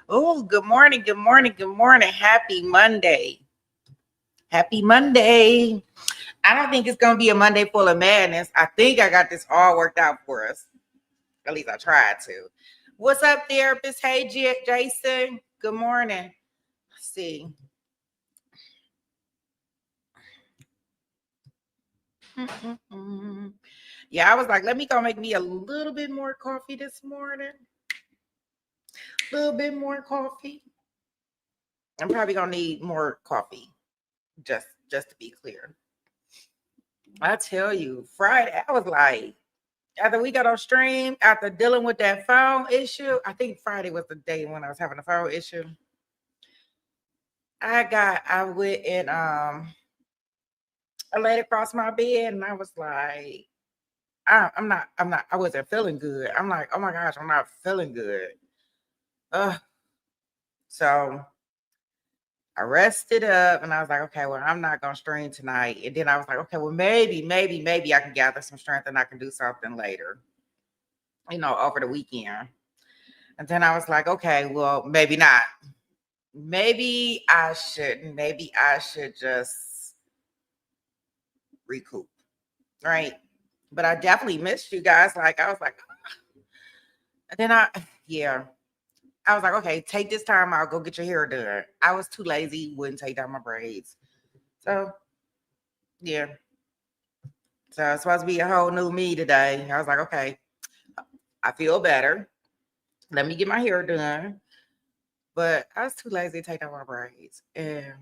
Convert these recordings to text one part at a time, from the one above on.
Oh, good morning, good morning, good morning. Happy Monday. Happy Monday. I don't think it's going to be a Monday full of madness. I think I got this all worked out for us. At least I tried to. What's up, therapist? Hey, Jason. Good morning. Let's see. Yeah, I was like, let me go make me a little bit more coffee this morning. A little bit more coffee. I'm probably going to need more coffee, just to be clear. I tell you, Friday, I was like, after we got on stream, after dealing with that phone issue, I think Friday was the day when I was having a phone issue. I went and I laid across my bed and I was like, I wasn't feeling good. I'm like, oh my gosh, I'm not feeling good. So I rested up and I was like, okay, well, I'm not gonna stream tonight. And then I was like, okay, well, maybe I can gather some strength and I can do something later, over the weekend. And then I was like, okay, well, maybe not. Maybe I shouldn't. Maybe I should just recoup. Right. But I definitely missed you guys. Like, I was like, and then yeah. I was like, okay, take this time out, go get your hair done. I was too lazy, wouldn't take down my braids. So, yeah. So it's supposed to be a whole new me today. I was like, okay, I feel better. Let me get my hair done. But I was too lazy to take down my braids. And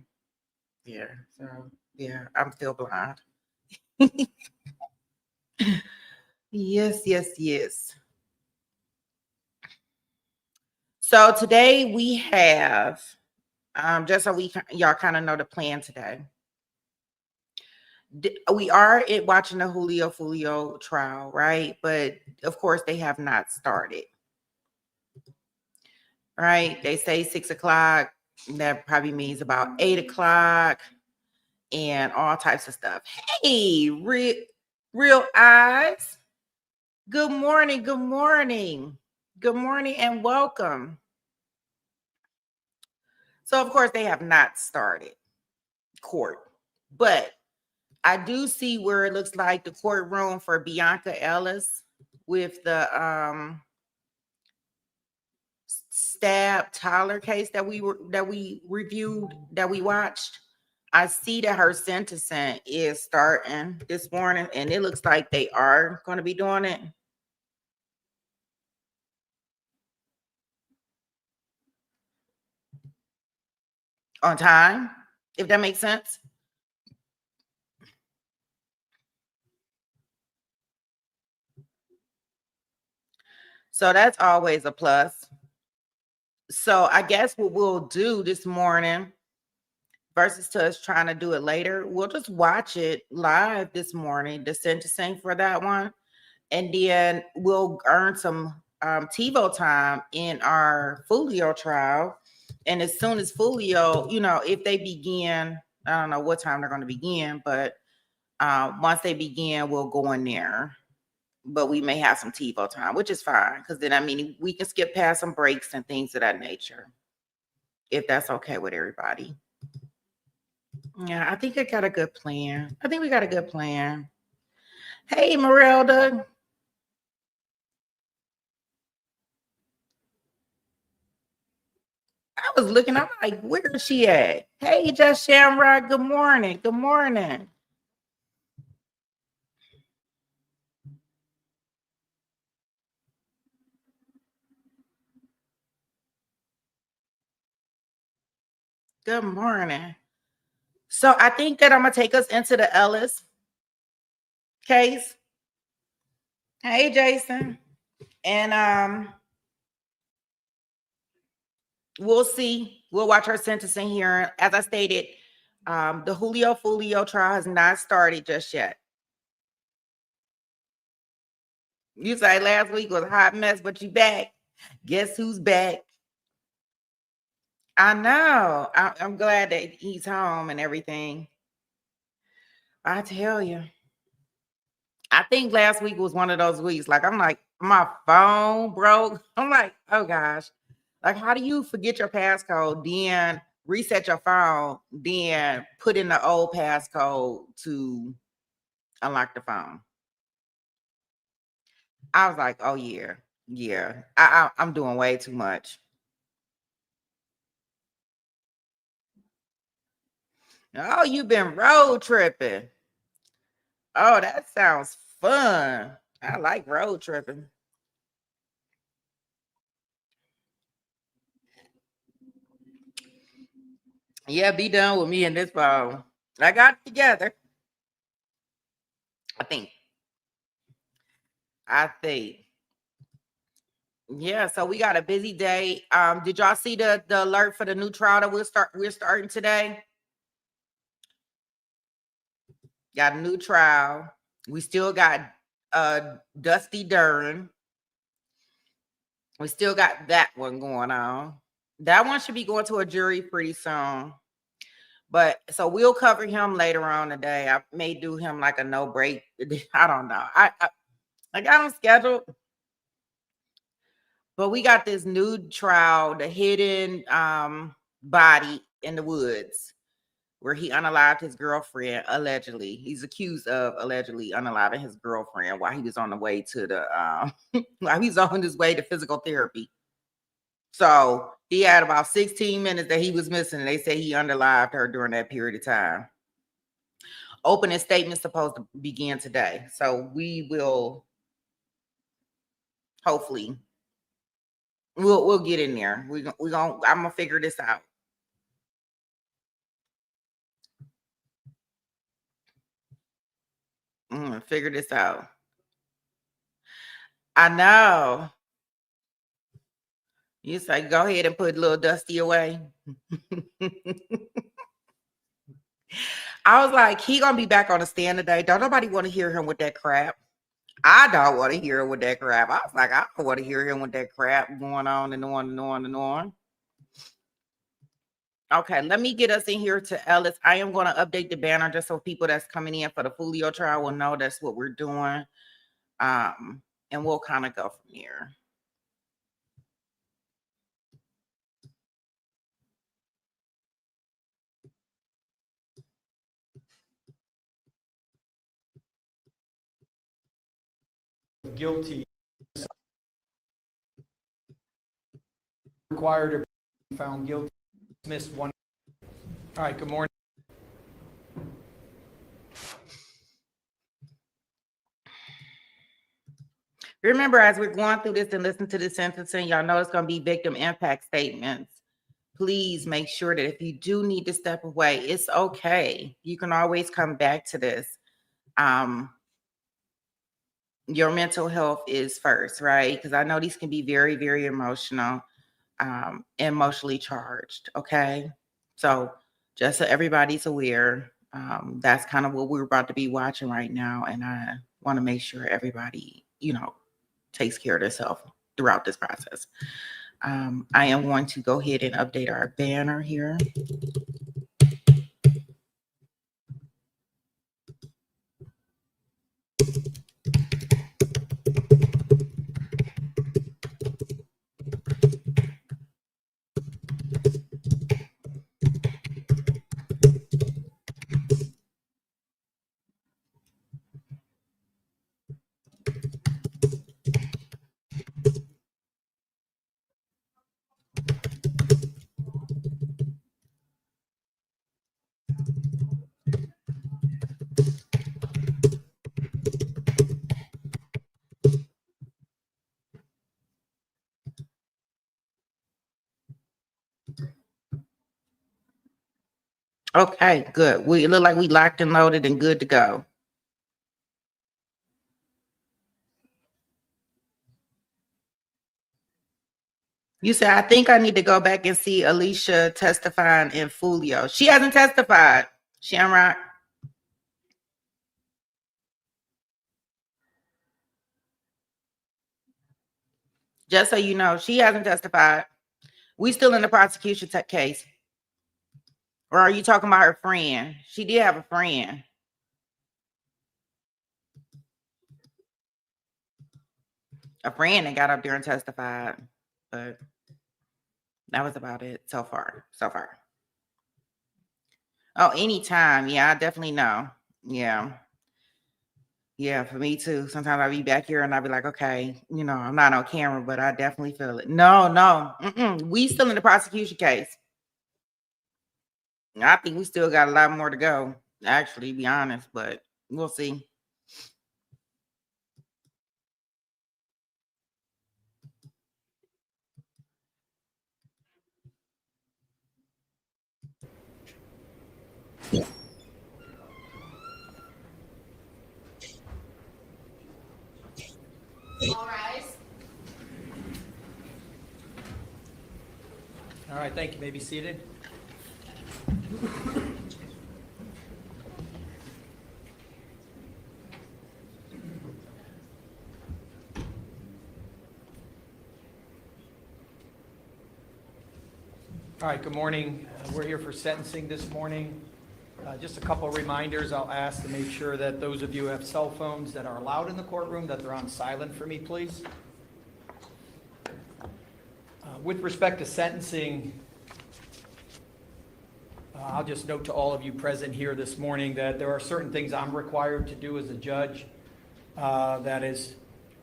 yeah, so yeah, I'm still blind. Yes. So today we have, just so y'all kind of know the plan today. We are watching the Julio Foolio trial, right? But of course, they have not started. Right? They say 6:00. That probably means about 8:00, and all types of stuff. Hey, real eyes. Good morning. Good morning. Good morning, and welcome. So, of course, they have not started court, but I do see where it looks like the courtroom for Bianca Ellis with the stab Tyler case that we reviewed, that we watched. I see that her sentencing is starting this morning, and it looks like they are going to be doing it on time, if that makes sense. So that's always a plus. So I guess what we'll do this morning versus to us trying to do it later, we'll just watch it live this morning, the sentencing for that one. And then we'll earn some TiVo time in our Foolio trial. And as soon as Foolio, if they begin, I don't know what time they're going to begin, but once they begin, we'll go in there. But we may have some TiVo time, which is fine, because then, we can skip past some breaks and things of that nature, if that's okay with everybody. Yeah, I think I got a good plan. I think we got a good plan. Hey, Merelda. I was looking, I'm like, where is she at? Hey, Just Shamrock, good morning. Good morning. Good morning. So I think that I'm gonna take us into the Ellis case. Hey, Jason. And we'll see. We'll watch her sentencing hearing. As I stated, the Julio Foolio trial has not started just yet. You say last week was a hot mess, but you back. Guess who's back? I know. I'm glad that he's home and everything. I tell you. I think last week was one of those weeks. Like, I'm like, my phone broke. I'm like, oh gosh. Like, how do you forget your passcode, then reset your phone, then put in the old passcode to unlock the phone? I was like, oh yeah, yeah. I'm doing way too much. Oh, you've been road tripping. Oh, that sounds fun. I like road tripping. Yeah, be done with me and this phone. I got it together. I think. I think. Yeah, so we got a busy day. Did y'all see the alert for the new trial that we're starting today? Got a new trial. We still got Dusty Durham. We still got that one going on. That one should be going to a jury pretty soon. But so we'll cover him later on today. I may do him like a no break. I don't know. I got him scheduled. But we got this new trial, the hidden body in the woods, where he unalived his girlfriend, allegedly. He's accused of allegedly unaliving his girlfriend while he was on the way to the while he's on his way to physical therapy. So he had about 16 minutes that he was missing. And they say he unalived her during that period of time. Opening statement's supposed to begin today. So we will hopefully we'll get in there. We gonna I'm gonna figure this out. Figure this out. I know. You say go ahead and put little Dusty away. I was like, he gonna be back on the stand today. Don't nobody want to hear him with that crap. I don't want to hear him with that crap. I was like, I don't want to hear him with that crap going on and on and on and on. Okay, let me get us in here to Ellis. I am going to update the banner just so people that's coming in for the Foolio trial will know that's what we're doing. And we'll kind of go from here. Guilty. Required to be found guilty. Dismissed one. All right, good morning. Remember, as we're going through this and listen to the sentencing, y'all know it's going to be victim impact statements. Please make sure that if you do need to step away, it's okay. You can always come back to this. Your mental health is first, right? Because I know these can be very, very emotional, emotionally charged. Okay. So just so everybody's aware, that's kind of what we're about to be watching right now. And I want to make sure everybody, takes care of themselves throughout this process. I am going to go ahead and update our banner here. Okay, good. We look like we locked and loaded and good to go. You said, I think I need to go back and see Alicia testifying in Foolio. She hasn't testified, Shamrock. Just so you know, she hasn't testified. We still in the prosecution case. Or are you talking about her friend? She did have a friend. A friend that got up there and testified. But That was about it so far. Oh, anytime. Yeah, I definitely know. Yeah. Yeah, for me too. Sometimes I'll be back here and I'll be like, okay, I'm not on camera, but I definitely feel it. No. We still in the prosecution case. I think we still got a lot more to go, actually, to be honest, but we'll see. All rise. All right, thank you. May be seated. All right, good morning. We're here for sentencing this morning. Just a couple of reminders. I'll ask to make sure that those of you who have cell phones that are allowed in the courtroom, that they're on silent for me, please. With respect to sentencing, I'll just note to all of you present here this morning that there are certain things I'm required to do as a judge that is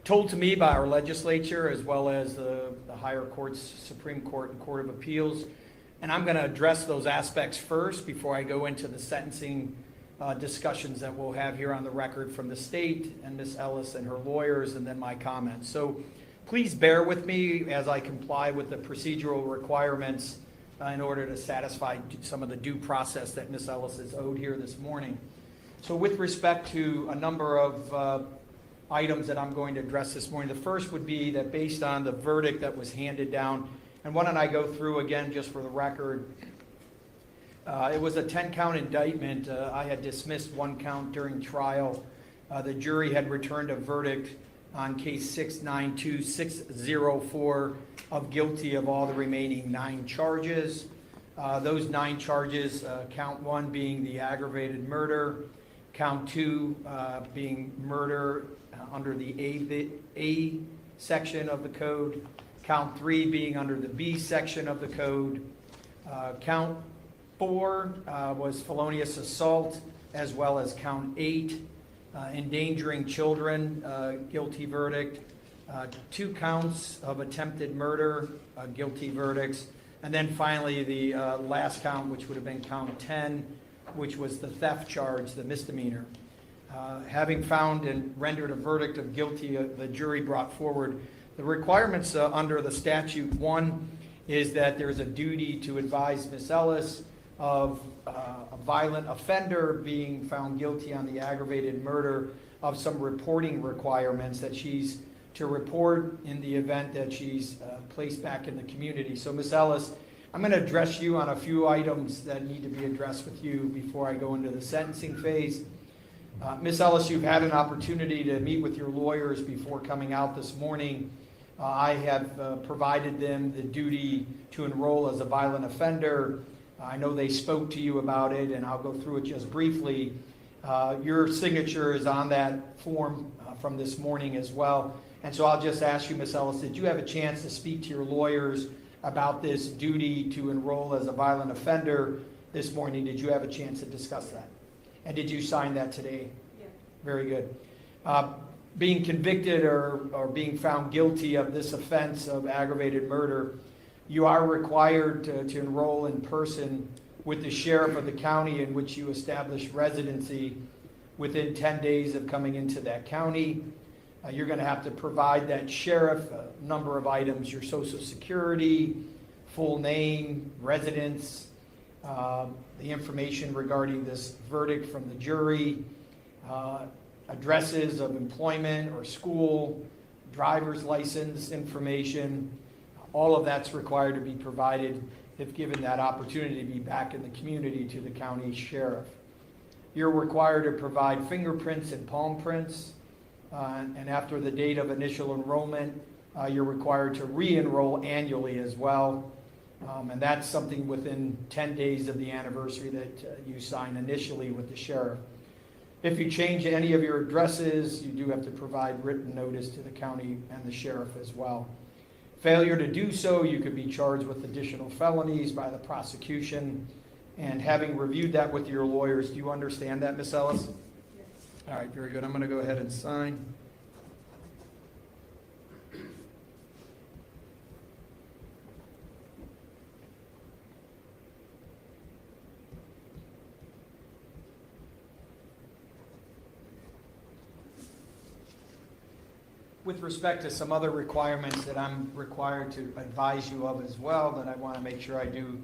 told to me by our legislature as well as the higher courts, Supreme Court and Court of Appeals. And I'm going to address those aspects first before I go into the sentencing discussions that we'll have here on the record from the state and Ms. Ellis and her lawyers, and then my comments. So please bear with me as I comply with the procedural requirements in order to satisfy some of the due process that Ms. Ellis is owed here this morning. So with respect to a number of items that I'm going to address this morning, the first would be that based on the verdict that was handed down, and why don't I go through again just for the record. It was a 10-count indictment. I had dismissed one count during trial. The jury had returned a verdict on case 692-604 of guilty of all the remaining 9 charges. Those 9 charges, count 1 being the aggravated murder, count 2 being murder under the A section of the code, count 3 being under the B section of the code. Count 4 was felonious assault, as well as count 8, endangering children, guilty verdict. 2 counts of attempted murder, guilty verdicts. And then finally, the last count, which would have been count 10, which was the theft charge, the misdemeanor. Having found and rendered a verdict of guilty, the jury brought forward the requirements under the statute. One is that there's a duty to advise Ms. Ellis of a violent offender being found guilty on the aggravated murder, of some reporting requirements that she's to report in the event that she's placed back in the community. So Ms. Ellis, I'm going to address you on a few items that need to be addressed with you before I go into the sentencing phase. Ms. Ellis, you've had an opportunity to meet with your lawyers before coming out this morning. I have provided them the duty to enroll as a violent offender. I know they spoke to you about it, and I'll go through it just briefly. Your signature is on that form from this morning as well. And so I'll just ask you, Ms. Ellis, did you have a chance to speak to your lawyers about this duty to enroll as a violent offender this morning? Did you have a chance to discuss that? And did you sign that today? Yeah. Very good. Being convicted or being found guilty of this offense of aggravated murder, you are required to enroll in person with the sheriff of the county in which you establish residency within 10 days of coming into that county. You're going to have to provide that sheriff a number of items: your social security, full name, residence, the information regarding this verdict from the jury, addresses of employment or school, driver's license information. All of that's required to be provided if given that opportunity to be back in the community to the county sheriff. You're required to provide fingerprints and palm prints, and after the date of initial enrollment, you're required to re-enroll annually as well. And that's something within 10 days of the anniversary that you sign initially with the sheriff. If you change any of your addresses, you do have to provide written notice to the county and the sheriff as well. Failure to do so, you could be charged with additional felonies by the prosecution. And having reviewed that with your lawyers, do you understand that, Ms. Ellis? Yes. All right, very good. I'm going to go ahead and sign. With respect to some other requirements that I'm required to advise you of as well, that I want to make sure I do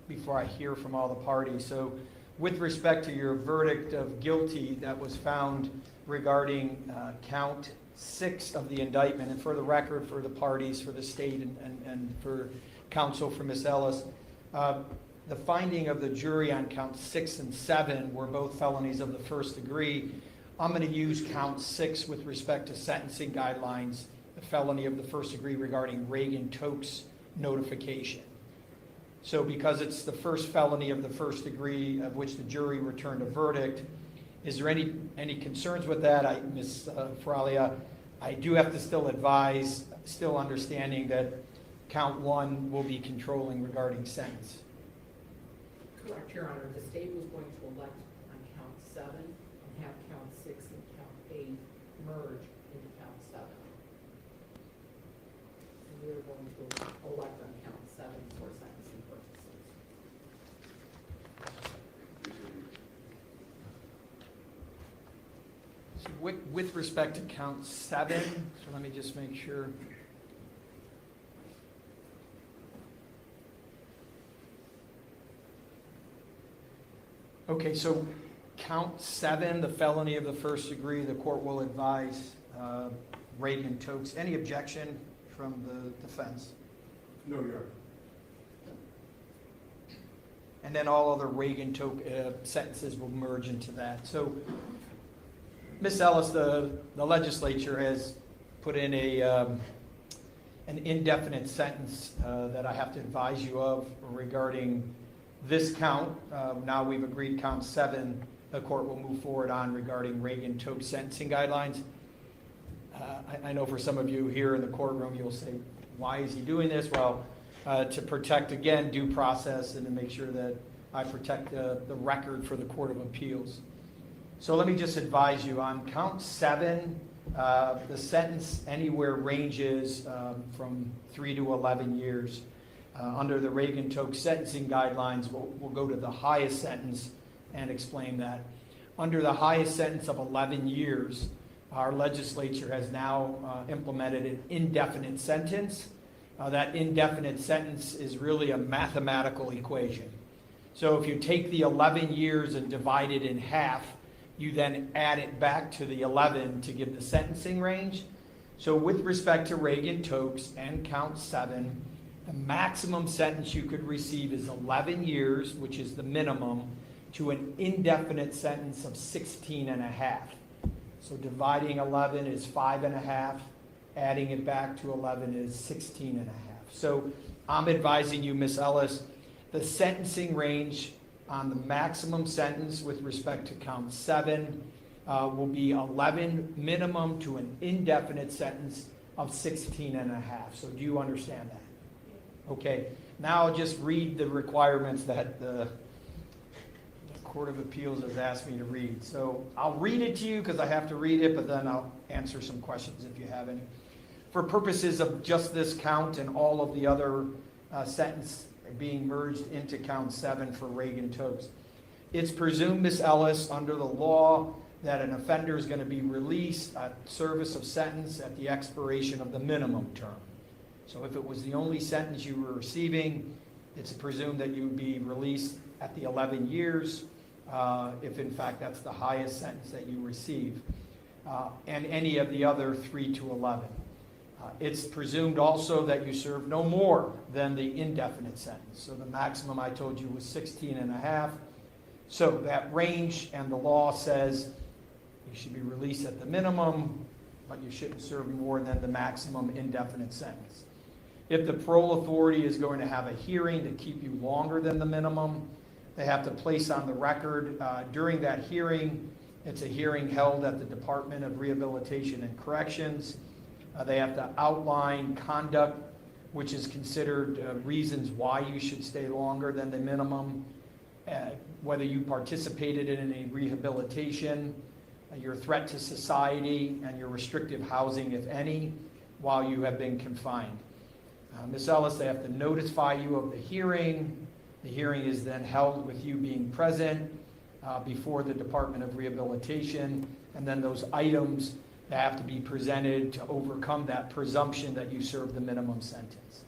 before I hear from all the parties. So with respect to your verdict of guilty that was found regarding count 6 of the indictment, and for the record, for the parties, for the state, and for counsel for Ms. Ellis, the finding of the jury on count 6 and 7 were both felonies of the first degree. I'm going to use count 6 with respect to sentencing guidelines, the felony of the first degree regarding Reagan Tokes notification. So because it's the first felony of the first degree of which the jury returned a verdict, is there any concerns with that? Ms. Fralia, I do have to still advise, still understanding that count 1 will be controlling regarding sentence. Correct, Your Honor. The state was going to elect on count 7 and have count 6 and count 8 merge into count 7. And we are going to elect on count 7 for sentencing purposes. So with respect to count 7, so let me just make sure. Okay, so count 7, the felony of the first degree, the court will advise Reagan Tokes. Any objection from the defense? No, Your Honor. And then all other Reagan Toke sentences will merge into that. So, Ms. Ellis, the legislature has put in an indefinite sentence that I have to advise you of regarding this count. Now we've agreed count 7, the court will move forward on regarding Reagan Toke sentencing guidelines. I know for some of you here in the courtroom, you'll say, why is he doing this? Well, to protect, again, due process and to make sure that I protect the record for the Court of Appeals. So let me just advise you, on count 7, the sentence anywhere ranges from 3 to 11 years. Under the Reagan Toke sentencing guidelines, we'll go to the highest sentence and explain that. Under the highest sentence of 11 years, our legislature has now implemented an indefinite sentence. That indefinite sentence is really a mathematical equation. So if you take the 11 years and divide it in half, you then add it back to the 11 to give the sentencing range. So with respect to Reagan Tokes and count 7, the maximum sentence you could receive is 11 years, which is the minimum, to an indefinite sentence of 16 and a half. So dividing 11 is 5 and a half. Adding it back to 11 is 16 and a half. So I'm advising you, Ms. Ellis, the sentencing range on the maximum sentence with respect to count 7 will be 11 minimum to an indefinite sentence of 16 and a half. So do you understand that? Okay, now I'll just read the requirements that the Court of Appeals has asked me to read. So I'll read it to you because I have to read it, but then I'll answer some questions if you have any. For purposes of just this count and all of the other sentence being merged into count 7 for Reagan Tokes, it's presumed, Ms. Ellis, under the law that an offender is going to be released at service of sentence at the expiration of the minimum term. So if it was the only sentence you were receiving, it's presumed that you would be released at the 11 years, if in fact that's the highest sentence that you receive, and any of the other 3 to 11. It's presumed also that you serve no more than the indefinite sentence. So the maximum I told you was 16 and a half. So that range, and the law says you should be released at the minimum, but you shouldn't serve more than the maximum indefinite sentence. If the parole authority is going to have a hearing to keep you longer than the minimum, they have to place on the record during that hearing, it's a hearing held at the Department of Rehabilitation and Corrections. They have to outline conduct which is considered reasons why you should stay longer than the minimum, whether you participated in any rehabilitation, your threat to society, and your restrictive housing, if any, while you have been confined. Ms. Ellis, they have to notify you of the hearing. The hearing is then held with you being present before the Department of Rehabilitation, and then those items that have to be presented to overcome that presumption that you served the minimum sentence.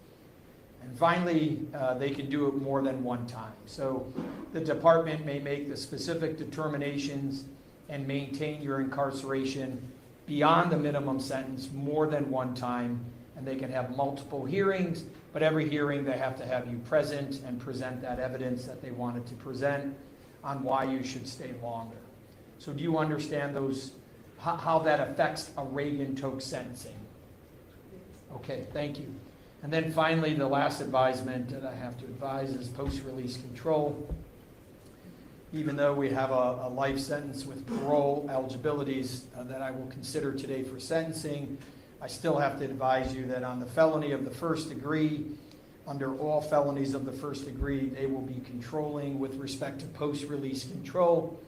And finally, they can do it more than one time. So the department may make the specific determinations and maintain your incarceration beyond the minimum sentence more than one time, and they can have multiple hearings, but every hearing they have to have you present and present that evidence that they wanted to present on why you should stay longer. So do you understand those, how that affects a Reagan-Toke sentencing? Okay, thank you. And then finally, the last advisement that I have to advise is post-release control. Even though we have a life sentence with parole eligibilities that I will consider today for sentencing, I still have to advise you that on the felony of the first degree, under all felonies of the first degree, they will be controlling with respect to post-release control.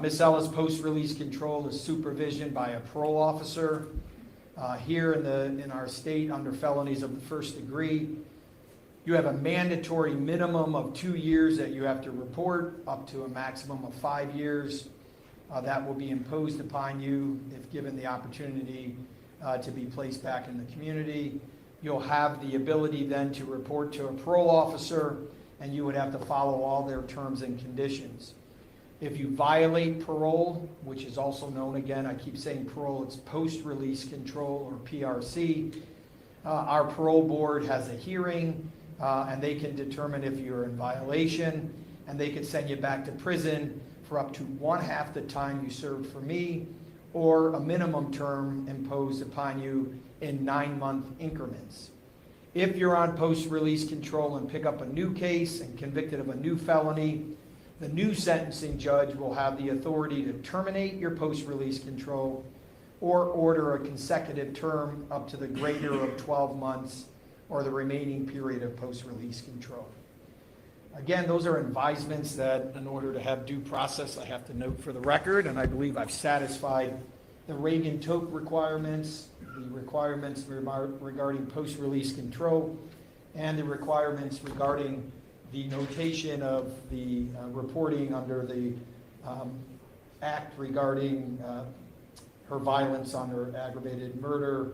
Ms. Ellis, post-release control is supervision by a parole officer. Here in our state, under felonies of the first degree, you have a mandatory minimum of 2 years that you have to report, up to a maximum of 5 years. That will be imposed upon you if given the opportunity to be placed back in the community. You'll have the ability then to report to a parole officer, and you would have to follow all their terms and conditions. If you violate parole, which is also known, again, I keep saying parole, it's post-release control, or PRC, our parole board has a hearing, and they can determine if you're in violation, and they can send you back to prison for up to 1/2 the time you served for me, or a minimum term imposed upon you in 9-month increments. If you're on post-release control and pick up a new case and convicted of a new felony, the new sentencing judge will have the authority to terminate your post-release control or order a consecutive term up to the greater of 12 months or the remaining period of post-release control. Again, those are advisements that in order to have due process, I have to note for the record, and I believe I've satisfied the Reagan-Toke requirements, the requirements regarding post-release control, and the requirements regarding the notation of the reporting under the act regarding her violence on her aggravated murder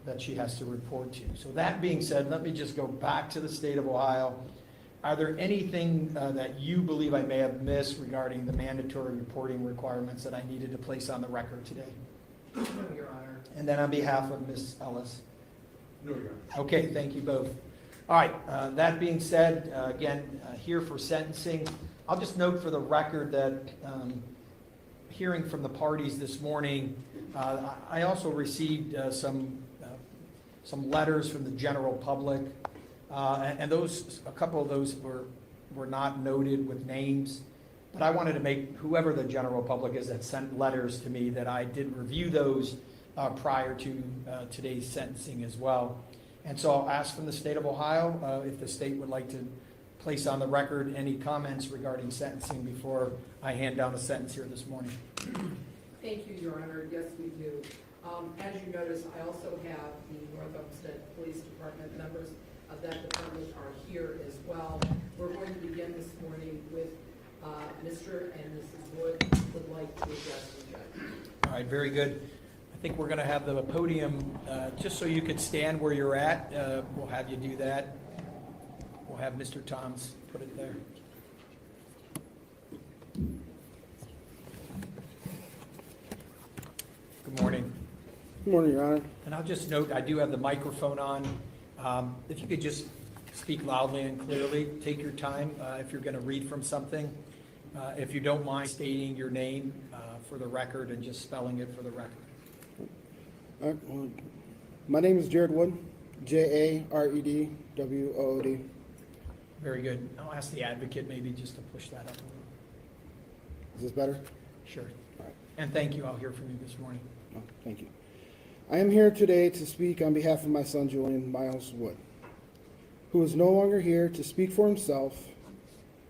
that she has to report to. So that being said, let me just go back to the state of Ohio. Are there anything that you believe I may have missed regarding the mandatory reporting requirements that I needed to place on the record today? No, Your Honor. And then on behalf of Ms. Ellis. No, Your Honor. Okay, thank you both. All right, that being said, again, here for sentencing, I'll just note for the record that hearing from the parties this morning, I also received some letters from the general public, and a couple of those were not noted with names. But I wanted to make whoever the general public is that sent letters to me that I did review those prior to today's sentencing as well. And so I'll ask from the state of Ohio if the state would like to place on the record any comments regarding sentencing before I hand down a sentence here this morning. Thank you, Your Honor. Yes, we do. As you notice, I also have the North Olmsted Police Department members of that department are here as well. We're going to begin this morning with Mr. and Mrs. Wood would like to address the judge. All right, very good. I think we're going to have the podium, just so you could stand where you're at. We'll have you do that. We'll have Mr. Toms put it there. Good morning. Good morning, Your Honor. And I'll just note, I do have the microphone on. If you could just speak loudly and clearly, take your time if you're going to read from something. If you don't mind stating your name for the record and just spelling it for the record. All right, well, my name is Jared Wood, Jaredwood. Very good. I'll ask the advocate maybe just to push that up a little. Is this better? Sure. All right. And thank you. I'll hear from you this morning. Oh, thank you. I am here today to speak on behalf of my son, Julian Miles Wood. who is no longer here to speak for himself,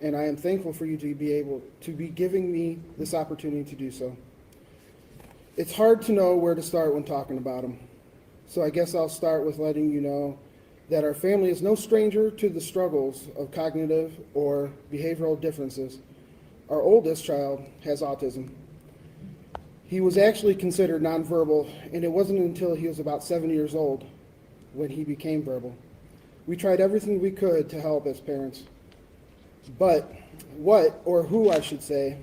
and I am thankful for you to be giving me this opportunity to do so. It's hard to know where to start when talking about him, so I guess I'll start with letting you know that our family is no stranger to the struggles of cognitive or behavioral differences. Our oldest child has autism. He was actually considered nonverbal, and it wasn't until he was about 7 years old when he became verbal. We tried everything we could to help as parents, but who I should say,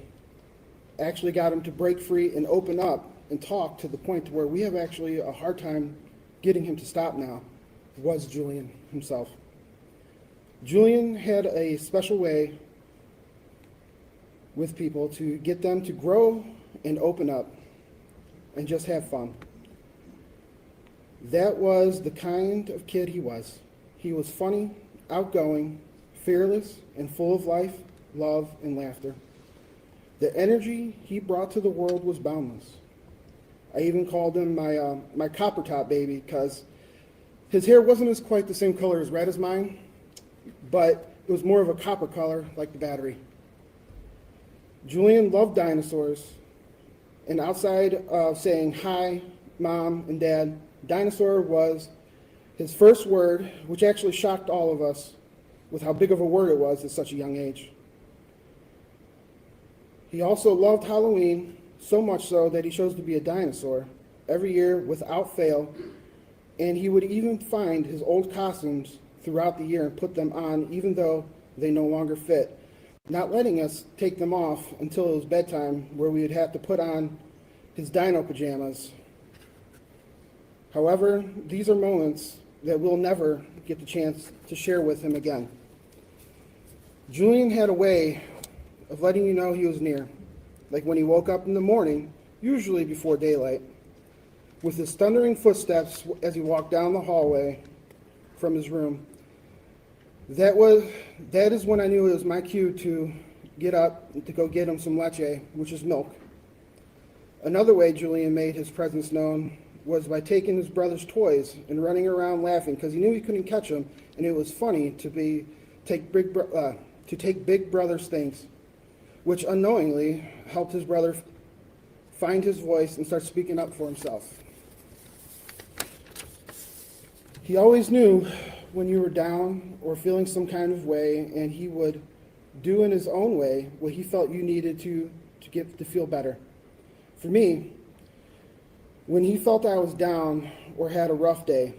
actually got him to break free and open up and talk to the point to where we have actually a hard time getting him to stop now, was Julian himself. Julian had a special way with people to get them to grow and open up and just have fun. That was the kind of kid he was. He was funny, outgoing, fearless, and full of life, love, and laughter. The energy he brought to the world was boundless. I even called him my copper top baby because his hair wasn't as quite the same color as red as mine, but it was more of a copper color like the battery. Julian loved dinosaurs, and outside of saying hi, Mom and Dad, dinosaur was his first word, which actually shocked all of us with how big of a word it was at such a young age. He also loved Halloween, so much so that he chose to be a dinosaur every year without fail, and he would even find his old costumes throughout the year and put them on even though they no longer fit, not letting us take them off until it was bedtime, where we would have to put on his dino pajamas. However, these are moments that we'll never get the chance to share with him again. Julian had a way of letting you know he was near, like when he woke up in the morning, usually before daylight, with his thundering footsteps as he walked down the hallway from his room. That is when I knew it was my cue to get up and to go get him some leche, which is milk. Another way Julian made his presence known was by taking his brother's toys and running around laughing because he knew he couldn't catch them, and it was funny to take big brother's things, which unknowingly helped his brother find his voice and start speaking up for himself. He always knew when you were down or feeling some kind of way, and he would do in his own way what he felt you needed to get to feel better. For me, when he felt I was down or had a rough day,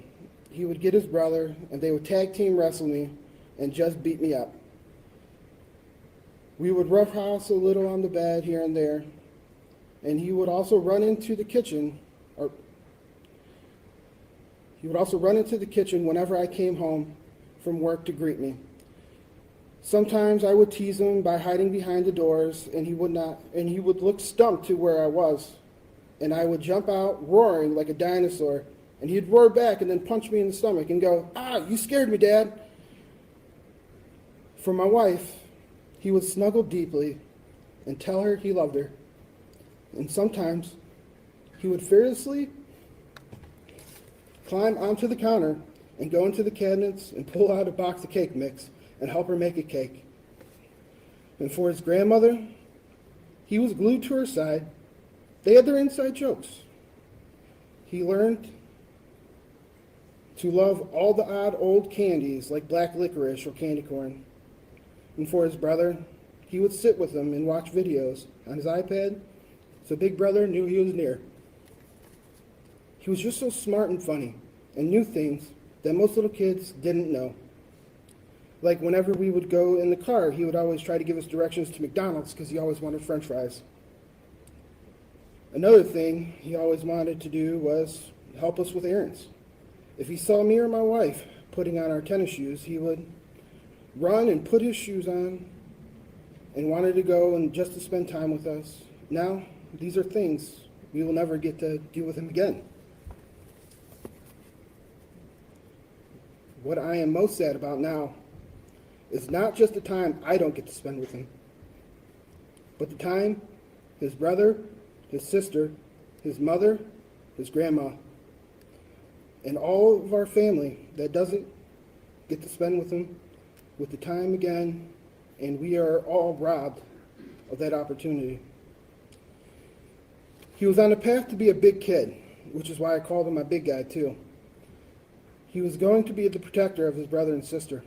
he would get his brother and they would tag team wrestle me and just beat me up. We would roughhouse a little on the bed here and there, and he would also run into the kitchen whenever I came home from work to greet me. Sometimes I would tease him by hiding behind the doors, and he would look stumped to where I was. And I would jump out roaring like a dinosaur, and he'd roar back and then punch me in the stomach and go, "Ah, you scared me, Dad." For my wife, he would snuggle deeply and tell her he loved her. And sometimes he would fearlessly climb onto the counter and go into the cabinets and pull out a box of cake mix and help her make a cake. And for his grandmother, he was glued to her side. They had their inside jokes. He learned to love all the odd old candies like black licorice or candy corn. And for his brother, he would sit with him and watch videos on his iPad so Big Brother knew he was near. He was just so smart and funny and knew things that most little kids didn't know. Like whenever we would go in the car, he would always try to give us directions to McDonald's because he always wanted French fries. Another thing he always wanted to do was help us with errands. If he saw me or my wife putting on our tennis shoes, he would run and put his shoes on and wanted to go and just to spend time with us. Now, these are things we will never get to do with him again. What I am most sad about now is not just the time I don't get to spend with him, but the time his brother, his sister, his mother, his grandma, and all of our family that get to spend with him, with the time again, and we are all robbed of that opportunity. He was on a path to be a big kid, which is why I called him my big guy too. He was going to be the protector of his brother and sister.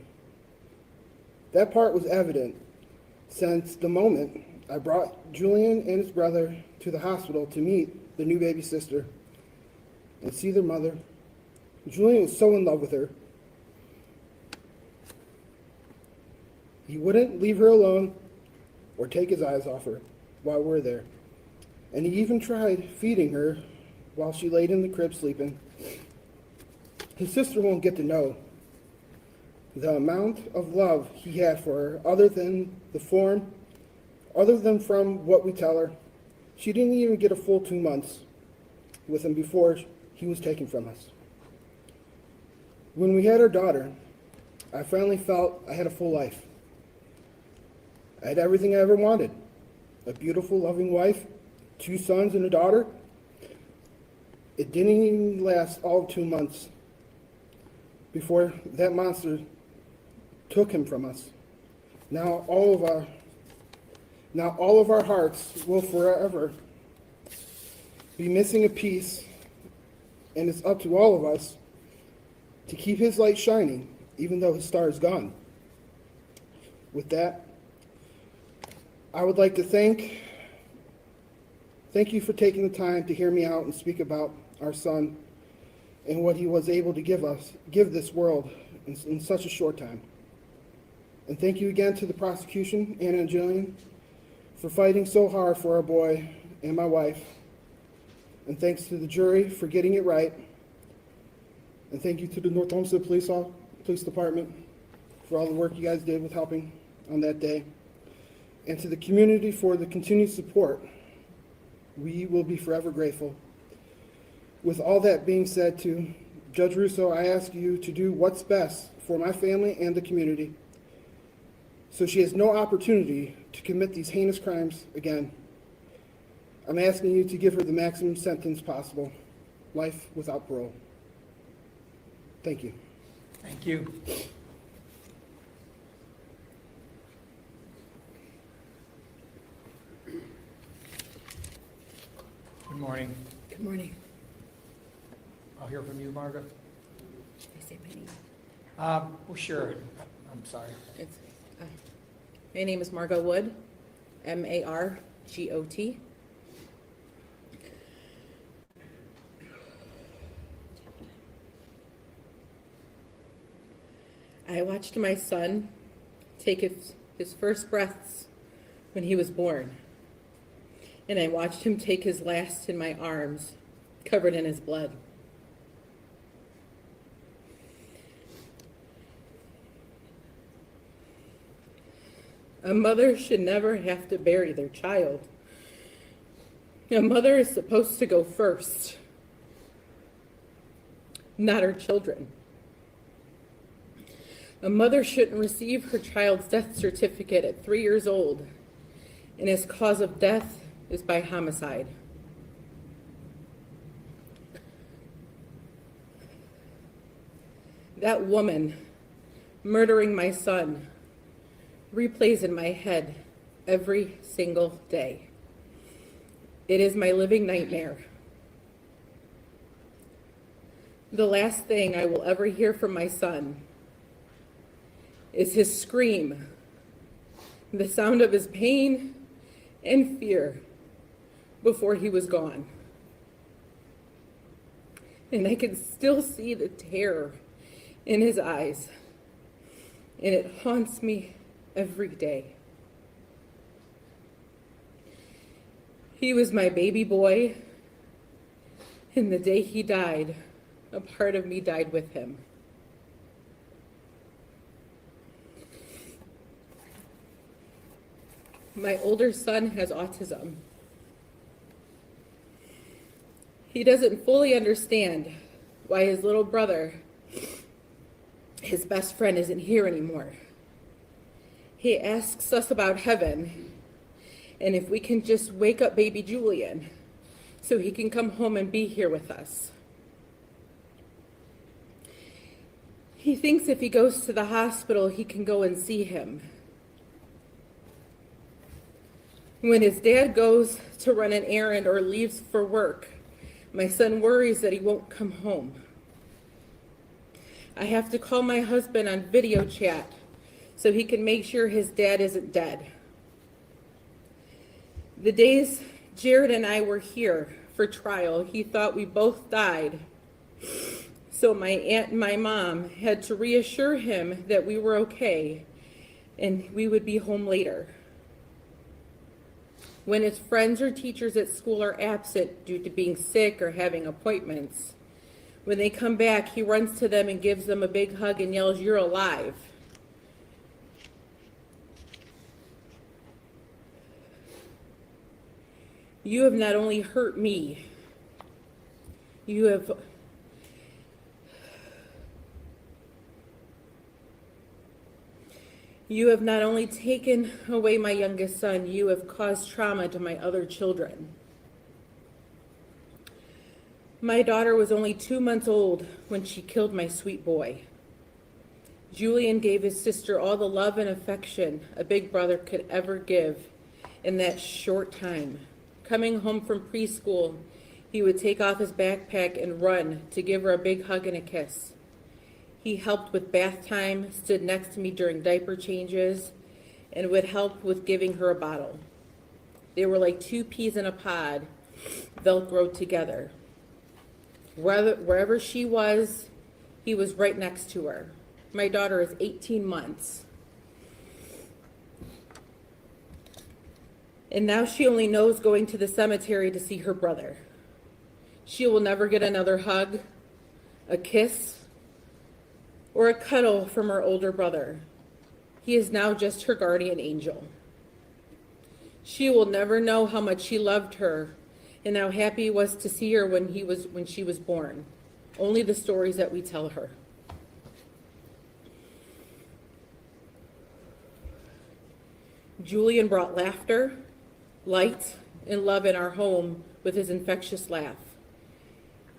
That part was evident since the moment I brought Julian and his brother to the hospital to meet the new baby sister and see their mother. Julian was so in love with her. He wouldn't leave her alone or take his eyes off her while we're there. And he even tried feeding her while she laid in the crib sleeping. His sister won't get to know the amount of love he had for her, other than from what we tell her. She didn't even get a full 2 months with him before he was taken from us. When we had our daughter, I finally felt I had a full life. I had everything I ever wanted. A beautiful, loving wife, 2 sons and a daughter. It didn't even last all of 2 months before that monster took him from us. Now all of our hearts will forever be missing a piece, and it's up to all of us to keep his light shining, even though his star is gone. With that, I would like to thank you for taking the time to hear me out and speak about our son and what he was able to give this world in such a short time. And thank you again to the prosecution, Anna and Jillian, for fighting so hard for our boy and my wife. And thanks to the jury for getting it right. And thank you to the North Olmsted Police Department for all the work you guys did with helping on that day. And to the community for the continued support. We will be forever grateful. With all that being said, to Judge Russo, I ask you to do what's best for my family and the community, so she has no opportunity to commit these heinous crimes again. I'm asking you to give her the maximum sentence possible, life without parole. Thank you. Thank you. Good morning. Good morning. I'll hear from you, Margaret. I say my name. Well, sure. I'm sorry. My name is Margot Wood, Margot. I watched my son take his first breaths when he was born, and I watched him take his last in my arms, covered in his blood. A mother should never have to bury their child. A mother is supposed to go first, not her children. A mother shouldn't receive her child's death certificate at 3 years old, and his cause of death is by homicide. That woman murdering my son replays in my head every single day. It is my living nightmare. The last thing I will ever hear from my son is his scream, the sound of his pain and fear before he was gone. And I can still see the terror in his eyes, and it haunts me every day. He was my baby boy, and the day he died, a part of me died with him. My older son has autism. He doesn't fully understand why his little brother, his best friend, isn't here anymore. He asks us about heaven and if we can just wake up baby Julian so he can come home and be here with us. He thinks if he goes to the hospital, he can go and see him. When his dad goes to run an errand or leaves for work, my son worries that he won't come home. I have to call my husband on video chat so he can make sure his dad isn't dead. The days Jared and I were here for trial, he thought we both died. So my aunt and my mom had to reassure him that we were okay and we would be home later. When his friends or teachers at school are absent due to being sick or having appointments, when they come back, he runs to them and gives them a big hug and yells, "You're alive." You have not only hurt me, you have not only taken away my youngest son, you have caused trauma to my other children. My daughter was only 2 months old when she killed my sweet boy. Julian gave his sister all the love and affection a big brother could ever give in that short time. Coming home from preschool, he would take off his backpack and run to give her a big hug and a kiss. He helped with bath time, stood next to me during diaper changes, and would help with giving her a bottle. They were like two peas in a pod, Velcroed together. Wherever she was, he was right next to her. My daughter is 18 months. And now she only knows going to the cemetery to see her brother. She will never get another hug, a kiss, or a cuddle from her older brother. He is now just her guardian angel. She will never know how much he loved her and how happy he was to see her when she was born. Only the stories that we tell her. Julian brought laughter, light, and love in our home with his infectious laugh.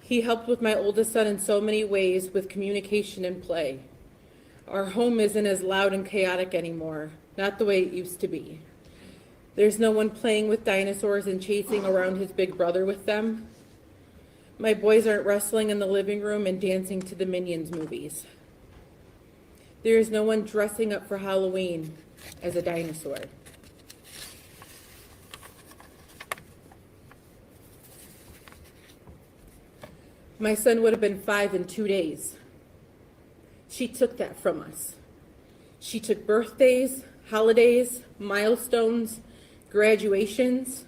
He helped with my oldest son in so many ways with communication and play. Our home isn't as loud and chaotic anymore, not the way it used to be. There's no one playing with dinosaurs and chasing around his big brother with them. My boys aren't wrestling in the living room and dancing to the Minions movies. There is no one dressing up for Halloween as a dinosaur. My son would have been 5 in 2 days. She took that from us. She took birthdays, holidays, milestones, graduations,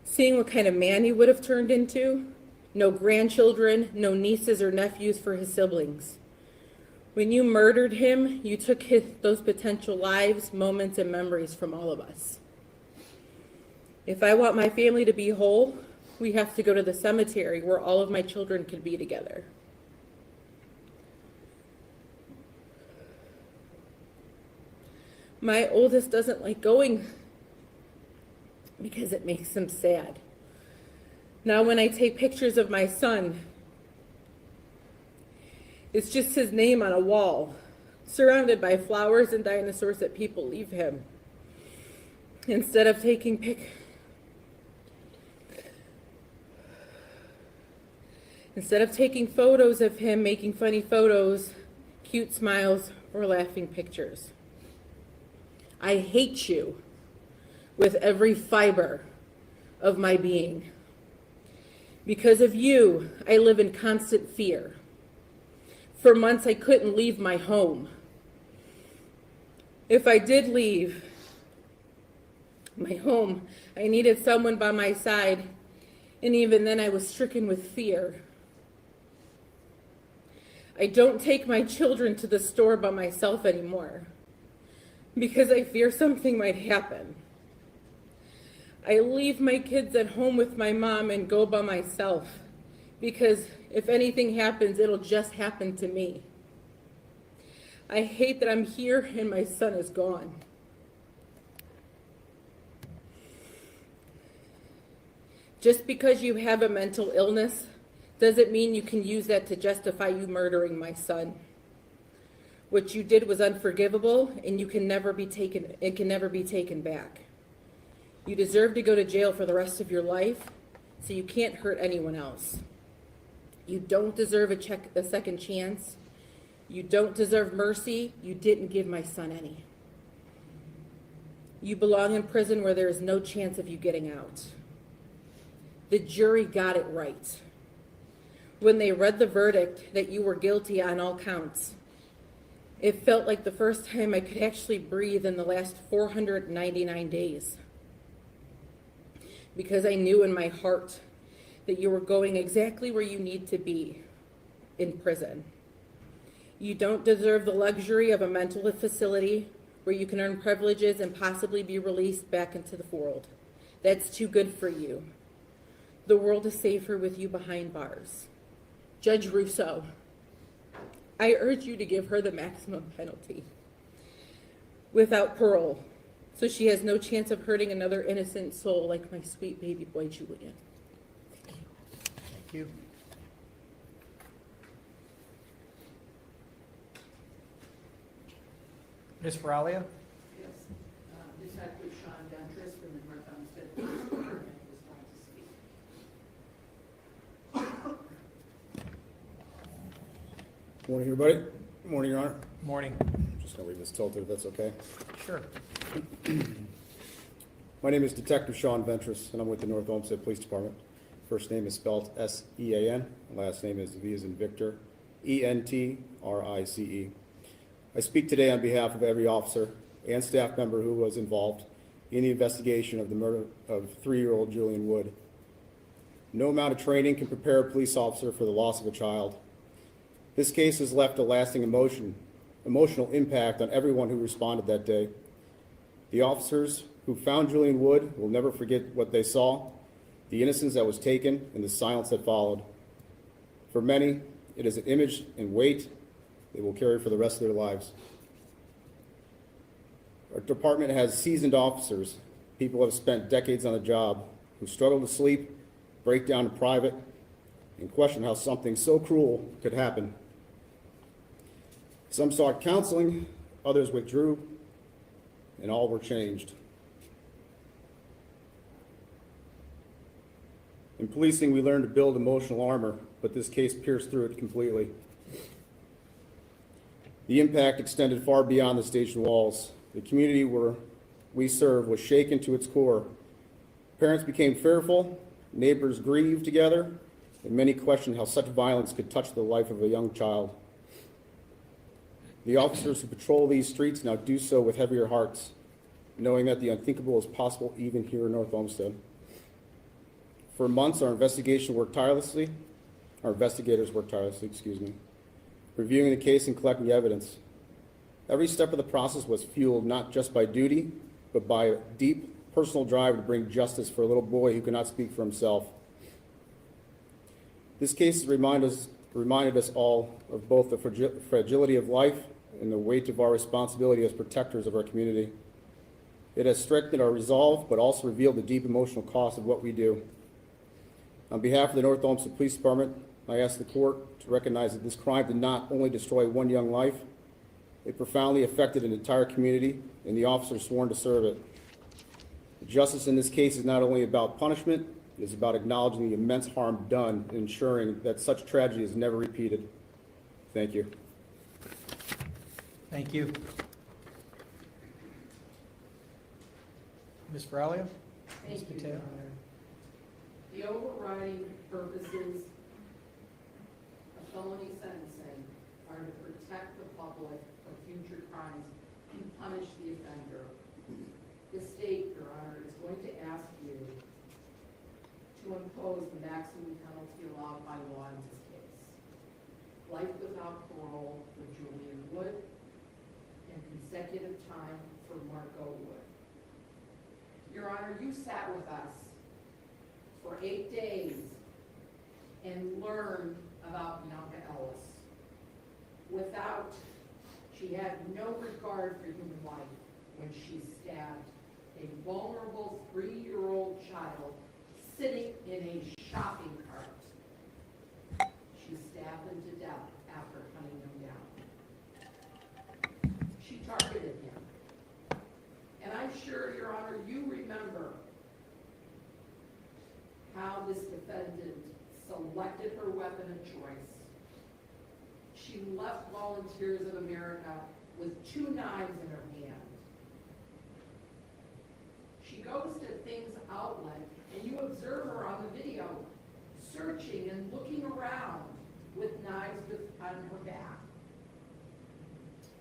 seeing what kind of man he would have turned into. No grandchildren, no nieces or nephews for his siblings. When you murdered him, you took those potential lives, moments, and memories from all of us. If I want my family to be whole, we have to go to the cemetery where all of my children could be together. My oldest doesn't like going because it makes him sad. Now when I take pictures of my son, it's just his name on a wall, surrounded by flowers and dinosaurs that people leave him. Instead of taking photos of him making funny photos, cute smiles, or laughing pictures. I hate you with every fiber of my being. Because of you, I live in constant fear. For months, I couldn't leave my home. If I did leave my home, I needed someone by my side, and even then I was stricken with fear. I don't take my children to the store by myself anymore because I fear something might happen. I leave my kids at home with my mom and go by myself because if anything happens, it'll just happen to me. I hate that I'm here and my son is gone. Just because you have a mental illness doesn't mean you can use that to justify you murdering my son. What you did was unforgivable, and it can never be taken back. You deserve to go to jail for the rest of your life, so you can't hurt anyone else. You don't deserve a second chance. You don't deserve mercy. You didn't give my son any. You belong in prison where there is no chance of you getting out. The jury got it right when they read the verdict that you were guilty on all counts. It felt like the first time I could actually breathe in the last 499 days. Because I knew in my heart that you were going exactly where you need to be, in prison. You don't deserve the luxury of a mental facility where you can earn privileges and possibly be released back into the world. That's too good for you. The world is safer with you behind bars. Judge Russo, I urge you to give her the maximum penalty without parole, so she has no chance of hurting another innocent soul like my sweet baby boy, Julian. Thank you. Ms. Faralia? Yes, Detective Sean Ventris from the North Olmsted Police Department was going to speak. Morning, everybody. Morning, Your Honor. Morning. Just gonna leave this tilted, if that's okay. Sure. My name is Detective Sean Ventris, and I'm with the North Olmsted Police Department. First name is spelled S-E-A-N. Last name is V as in Victor, E-N-T-R-I-C-E. I speak today on behalf of every officer and staff member who was involved in the investigation of the murder of 3-year-old Julian Wood. No amount of training can prepare a police officer for the loss of a child. This case has left a lasting emotional impact on everyone who responded that day. The officers who found Julian Wood will never forget what they saw, the innocence that was taken, and the silence that followed. For many, it is an image and weight they will carry for the rest of their lives. Our department has seasoned officers, people who have spent decades on the job, who struggle to sleep, break down in private, and question how something so cruel could happen. Some sought counseling, others withdrew, and all were changed. In policing, we learn to build emotional armor, but this case pierced through it completely. The impact extended far beyond the station walls. The community where we serve was shaken to its core. Parents became fearful, neighbors grieved together, and many questioned how such violence could touch the life of a young child. The officers who patrol these streets now do so with heavier hearts, knowing that the unthinkable is possible even here in North Olmsted. For months, our investigators worked tirelessly, reviewing the case and collecting evidence. Every step of the process was fueled not just by duty, but by a deep personal drive to bring justice for a little boy who could not speak for himself. This case has reminded us all of both the fragility of life and the weight of our responsibility as protectors of our community. It has strengthened our resolve, but also revealed the deep emotional cost of what we do. On behalf of the North Olmsted Police Department, I ask the court to recognize that this crime did not only destroy one young life, it profoundly affected an entire community and the officers sworn to serve it. The justice in this case is not only about punishment, it is about acknowledging the immense harm done and ensuring that such tragedy is never repeated. Thank you. Thank you. Ms. Faralia? Thank Ms. you, Mateo? Your Honor. The overriding purposes of felony sentencing are to protect the public from future crimes and punish the offender. The state, Your Honor, is going to ask you to impose the maximum penalty allowed by law in this case. Life without parole for Julian Wood and consecutive time for Marco Wood. Your Honor, you sat with us for 8 days and learned about Bianca Ellis. She had no regard for human life when she stabbed a vulnerable 3-year-old child sitting in a shopping cart. She stabbed him to death after hunting him down. targeted him. And I'm sure, Your Honor, you remember how this defendant selected her weapon of choice. She left Volunteers of America with 2 knives in her hand. She goes to Things Outlet, and you observe her on the video searching and looking around with knives on her back,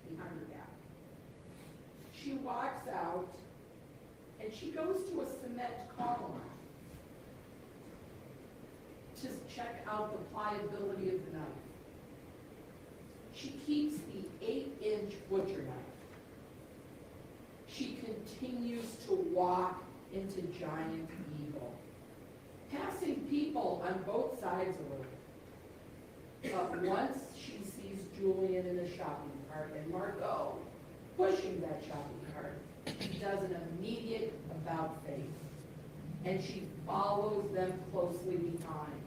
behind her back. She walks out, and she goes to a cement column to check out the pliability of the knife. She keeps the 8-inch butcher knife. She continues to walk into Giant Eagle, passing people on both sides of her. But once she sees Julian in a shopping cart and Margot pushing that shopping cart, she does an immediate about-face, and she follows them closely behind.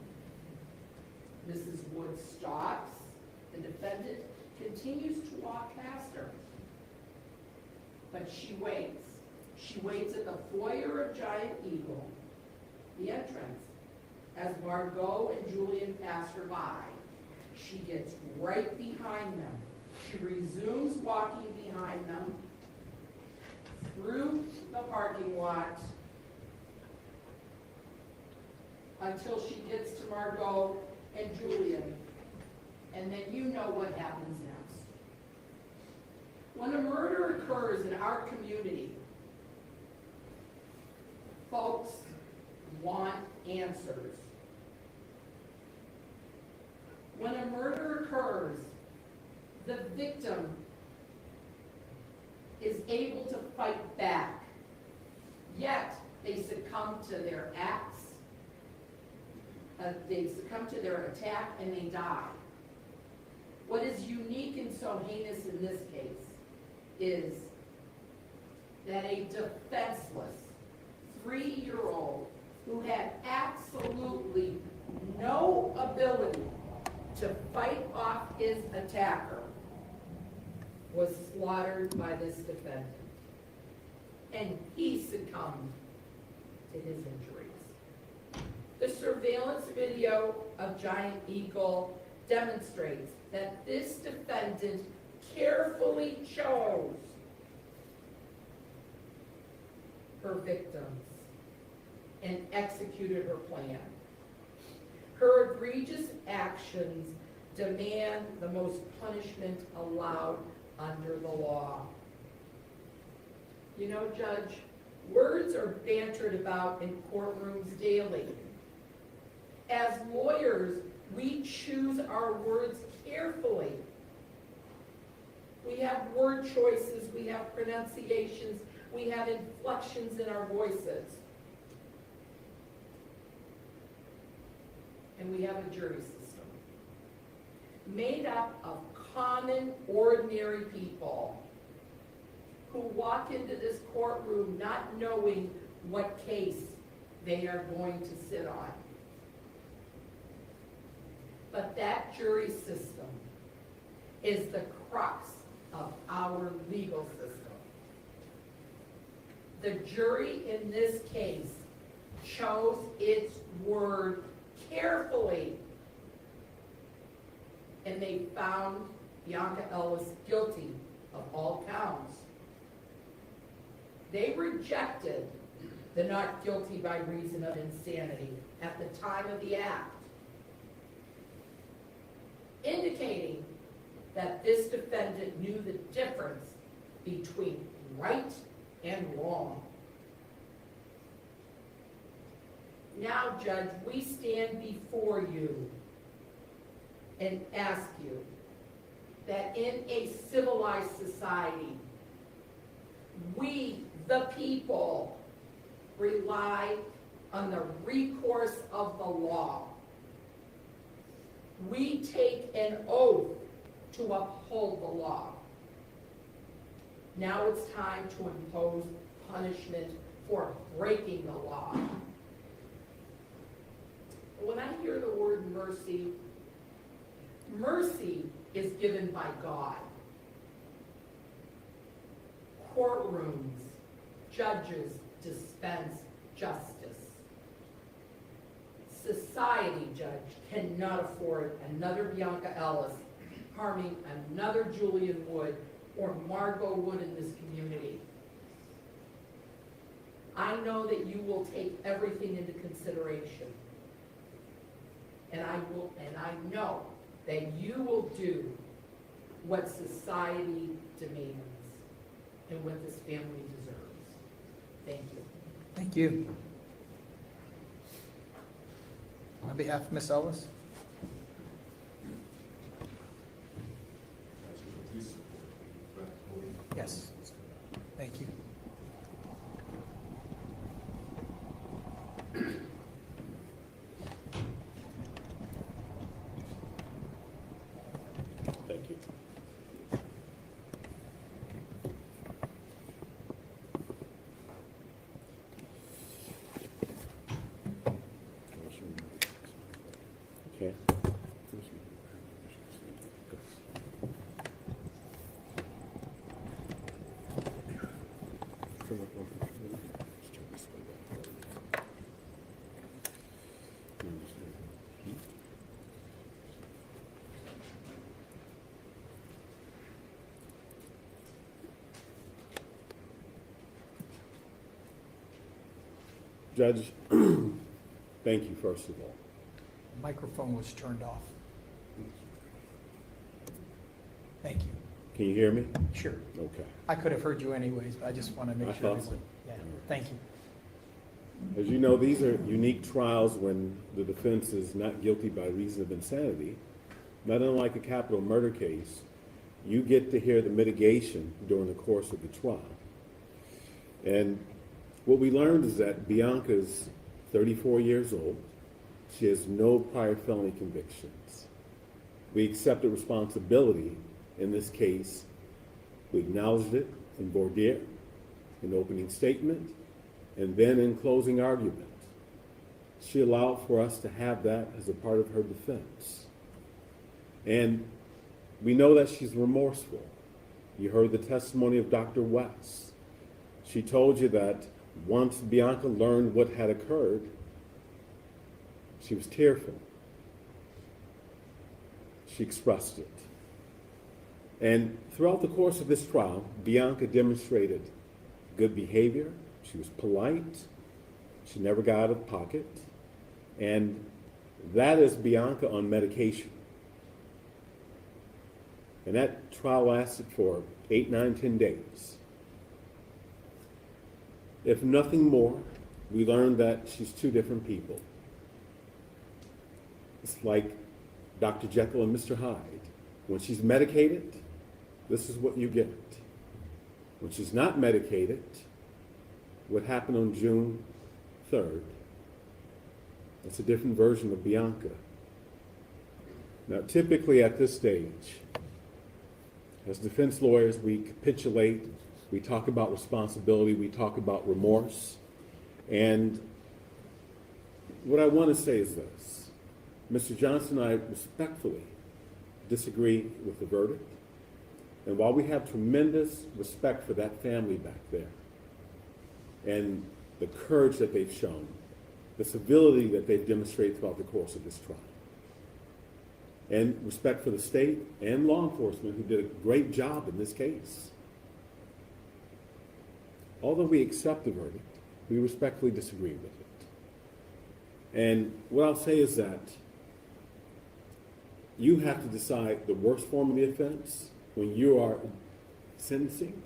Mrs. Wood stops. The defendant continues to walk past her. But she waits. She waits at the foyer of Giant Eagle, the entrance. As Margot and Julian pass her by, she gets right behind them. She resumes walking behind them through the parking lot until she gets to Margot and Julian. And then you know what happens next. When a murder occurs in our community, folks want answers. When a murder occurs, the victim is able to fight back, yet they succumb to their acts, they succumb to their attack, and they die. What is unique and so heinous in this case is that a defenseless 3-year-old who had absolutely no ability to fight off his attacker was slaughtered by this defendant, and he succumbed to his injuries. The surveillance video of Giant Eagle demonstrates that this defendant carefully chose her victims and executed her plan. Her egregious actions demand the most punishment allowed under the law. You know, Judge, words are bantered about in courtrooms daily. As lawyers, we choose our words carefully. We have word choices, we have pronunciations, we have inflections in our voices. And we have a jury system made up of common, ordinary people who walk into this courtroom not knowing what case they are going to sit on. But that jury system is the crux of our legal system. The jury in this case chose its word carefully, and they found Bianca Ellis guilty of all counts. They rejected the not guilty by reason of insanity at the time of the act, indicating that this defendant knew the difference between right and wrong. Now, Judge, we stand before you and ask you that in a civilized society, we, the people, rely on the recourse of the law. We take an oath to uphold the law. Now it's time to impose punishment for breaking the law. When I hear the word mercy, mercy is given by God. courtrooms, judges dispense justice. Society, Judge, cannot afford another Bianca Ellis harming another Julian Wood or Margot Wood in this community. I know that you will take everything into consideration. And I know that you will do what society demands and what this family deserves. Thank you. Thank you. On behalf of Ms. Ellis? Yes. Thank you. Thank you. Okay. Judge, thank you, first of all. Microphone was turned off. Thank you. Can you hear me? Sure. Okay. I could have heard you anyways, but I just want to I make sure. thought so. Yeah, thank you. As you know, these are unique trials when the defense is not guilty by reason of insanity. Not unlike a capital murder case, you get to hear the mitigation during the course of the trial. And what we learned is that Bianca's 34 years old. She has no prior felony convictions. We accepted responsibility in this case. We acknowledged it in voir dire, in opening statement, and then in closing argument. She allowed for us to have that as a part of her defense. And we know that she's remorseful. You heard the testimony of Dr. West. She told you that once Bianca learned what had occurred, she was tearful. She expressed it. And throughout the course of this trial, Bianca demonstrated good behavior. She was polite. She never got out of pocket. And that is Bianca on medication. And that trial lasted for 8, 9, 10 days. If nothing more, we learned that she's two different people. It's like Dr. Jekyll and Mr. Hyde. When she's medicated, this is what you get. When she's not medicated, what happened on June 3rd, that's a different version of Bianca. Now, typically at this stage, as defense lawyers, we capitulate, we talk about responsibility, we talk about remorse. And what I want to say is this. Mr. Johnson and I respectfully disagree with the verdict. And while we have tremendous respect for that family back there and the courage that they've shown, the civility that they've demonstrated throughout the course of this trial, and respect for the state and law enforcement who did a great job in this case, although we accept the verdict, we respectfully disagree with it. And what I'll say is that you have to decide the worst form of the offense when you are sentencing.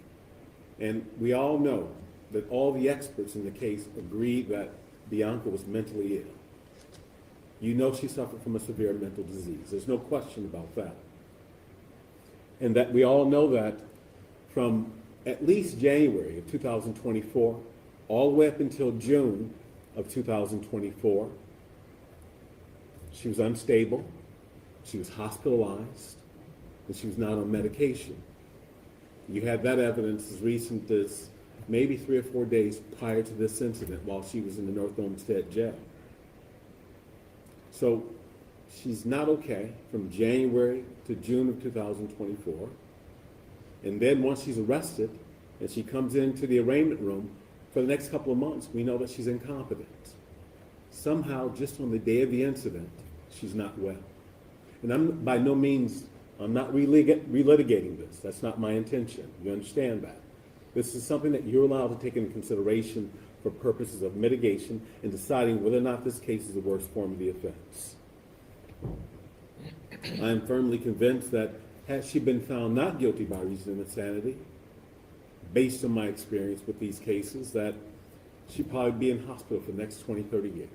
And we all know that all the experts in the case agree that Bianca was mentally ill. You know she suffered from a severe mental disease. There's no question about that. And that we all know that from at least January of 2024, all the way up until June of 2024, she was unstable, she was hospitalized, and she was not on medication. You had that evidence as recent as maybe 3 or 4 days prior to this incident while she was in the North Olmsted jail. So she's not okay from January to June of 2024. And then once she's arrested and she comes into the arraignment room for the next couple of months, we know that she's incompetent. Somehow, just on the day of the incident, she's not well. And I'm by no means, I'm not relitigating this. That's not my intention. You understand that. This is something that you're allowed to take into consideration for purposes of mitigation and deciding whether or not this case is the worst form of the offense. I am firmly convinced that had she been found not guilty by reason of insanity, based on my experience with these cases, that she'd probably be in hospital for the next 20, 30 years.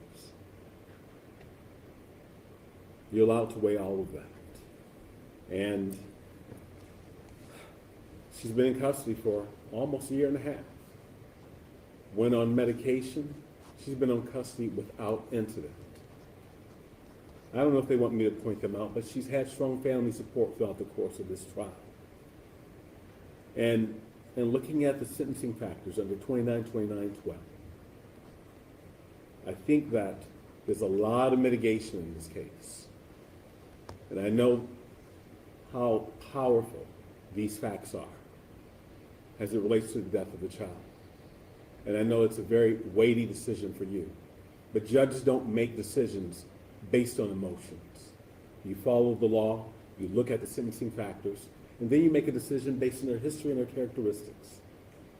You're allowed to weigh all of that. And she's been in custody for almost a year and a half. Went on medication. She's been on custody without incident. I don't know if they want me to point them out, but she's had strong family support throughout the course of this trial. And looking at the sentencing factors under 292912, I think that there's a lot of mitigation in this case. And I know how powerful these facts are as it relates to the death of a child. And I know it's a very weighty decision for you. But judges don't make decisions based on emotions. You follow the law, you look at the sentencing factors, and then you make a decision based on their history and their characteristics.